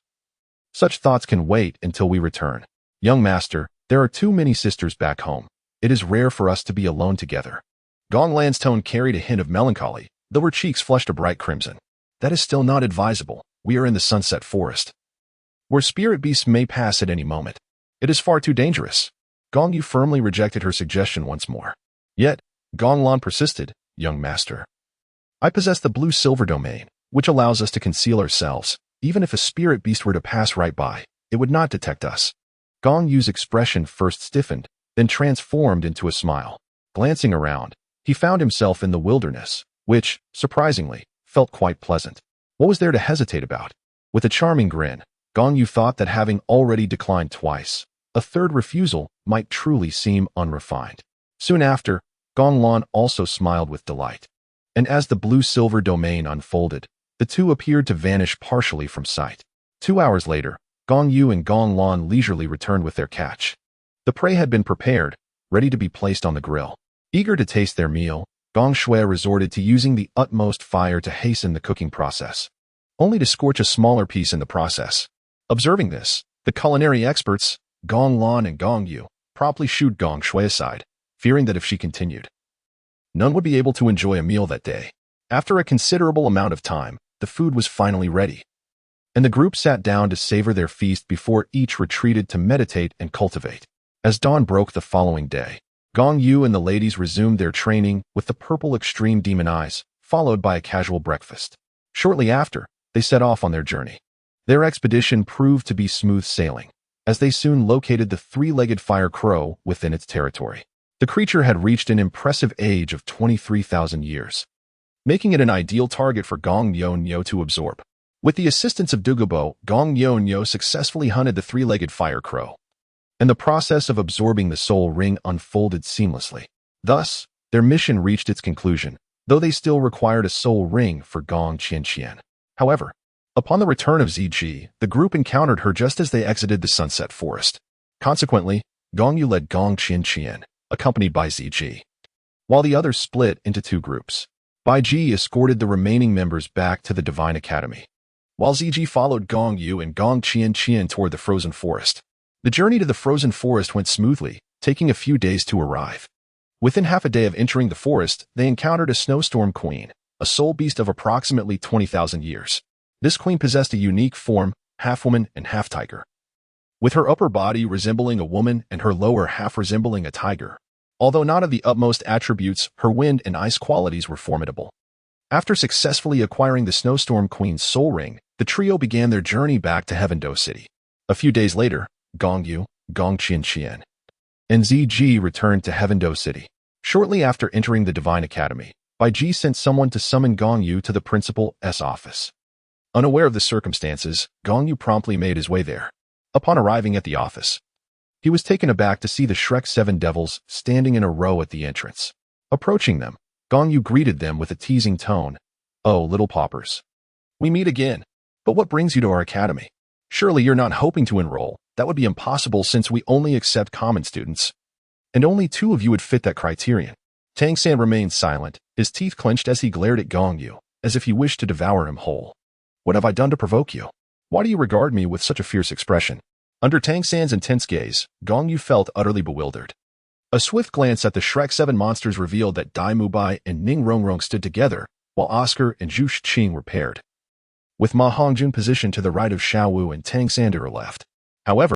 Such thoughts can wait until we return. Young master, there are too many sisters back home. It is rare for us to be alone together." Gong Lan's tone carried a hint of melancholy, though her cheeks flushed a bright crimson. "That is still not advisable. We are in the Sunset Forest, where spirit beasts may pass at any moment. It is far too dangerous." Gong Yu firmly rejected her suggestion once more. Yet, Gong Lan persisted, "Young master, I possess the blue-silver domain, which allows us to conceal ourselves. Even if a spirit beast were to pass right by, it would not detect us." Gong Yu's expression first stiffened, then transformed into a smile. Glancing around, he found himself in the wilderness, which, surprisingly, felt quite pleasant. What was there to hesitate about? With a charming grin, Gong Yu thought that having already declined twice, a third refusal might truly seem unrefined. Soon after, Gong Lan also smiled with delight. And as the blue-silver domain unfolded, the two appeared to vanish partially from sight. 2 hours later, Gong Yu and Gong Lan leisurely returned with their catch. The prey had been prepared, ready to be placed on the grill. Eager to taste their meal, Gong Shui resorted to using the utmost fire to hasten the cooking process, only to scorch a smaller piece in the process. Observing this, the culinary experts, Gong Lan and Gong Yu, promptly shooed Gong Shui aside, fearing that if she continued, none would be able to enjoy a meal that day. After a considerable amount of time, the food was finally ready, and the group sat down to savor their feast before each retreated to meditate and cultivate. As dawn broke the following day, Gong Yu and the ladies resumed their training with the purple extreme demon eyes, followed by a casual breakfast. Shortly after, they set off on their journey. Their expedition proved to be smooth sailing, as they soon located the three-legged fire crow within its territory. The creature had reached an impressive age of 23,000 years, making it an ideal target for Gong Yu to absorb. With the assistance of Douluo, Gong Yu successfully hunted the three-legged fire crow, and the process of absorbing the soul ring unfolded seamlessly. Thus, their mission reached its conclusion, though they still required a soul ring for Gong Qian. However, upon the return of Ziji, the group encountered her just as they exited the sunset forest. Consequently, Gong Yu led Gong Qian, accompanied by Ziji, while the others split into two groups. Bai Ji escorted the remaining members back to the Divine Academy, while Ziji followed Gong Yu and Gong Qian toward the frozen forest. The journey to the frozen forest went smoothly, taking a few days to arrive. Within half a day of entering the forest, they encountered a snowstorm queen, a soul beast of approximately 20,000 years. This queen possessed a unique form, half woman and half tiger, with her upper body resembling a woman and her lower half resembling a tiger. Although not of the utmost attributes, her wind and ice qualities were formidable. After successfully acquiring the Snowstorm Queen's soul ring, the trio began their journey back to Heavendo City. A few days later, Gong Yu, Gong Qian, and Ziji returned to Heavendo City. Shortly after entering the Divine Academy, Bai Ji sent someone to summon Gong Yu to the principal's office. Unaware of the circumstances, Gong Yu promptly made his way there. Upon arriving at the office, he was taken aback to see the Shrek 7 devils standing in a row at the entrance. Approaching them, Gong Yu greeted them with a teasing tone. "Oh, little paupers. We meet again. But what brings you to our academy? Surely you're not hoping to enroll. That would be impossible since we only accept common students. And only 2 of you would fit that criterion." Tang San remained silent, his teeth clenched as he glared at Gong Yu, as if he wished to devour him whole. "What have I done to provoke you? Why do you regard me with such a fierce expression?" Under Tang San's intense gaze, Gong Yu felt utterly bewildered. A swift glance at the Shrek 7 monsters revealed that Dai Mubai and Ning Rongrong stood together, while Oscar and Zhu Shiqing were paired, with Ma Hongjun positioned to the right of Xiao Wu and Tang San to her left. However,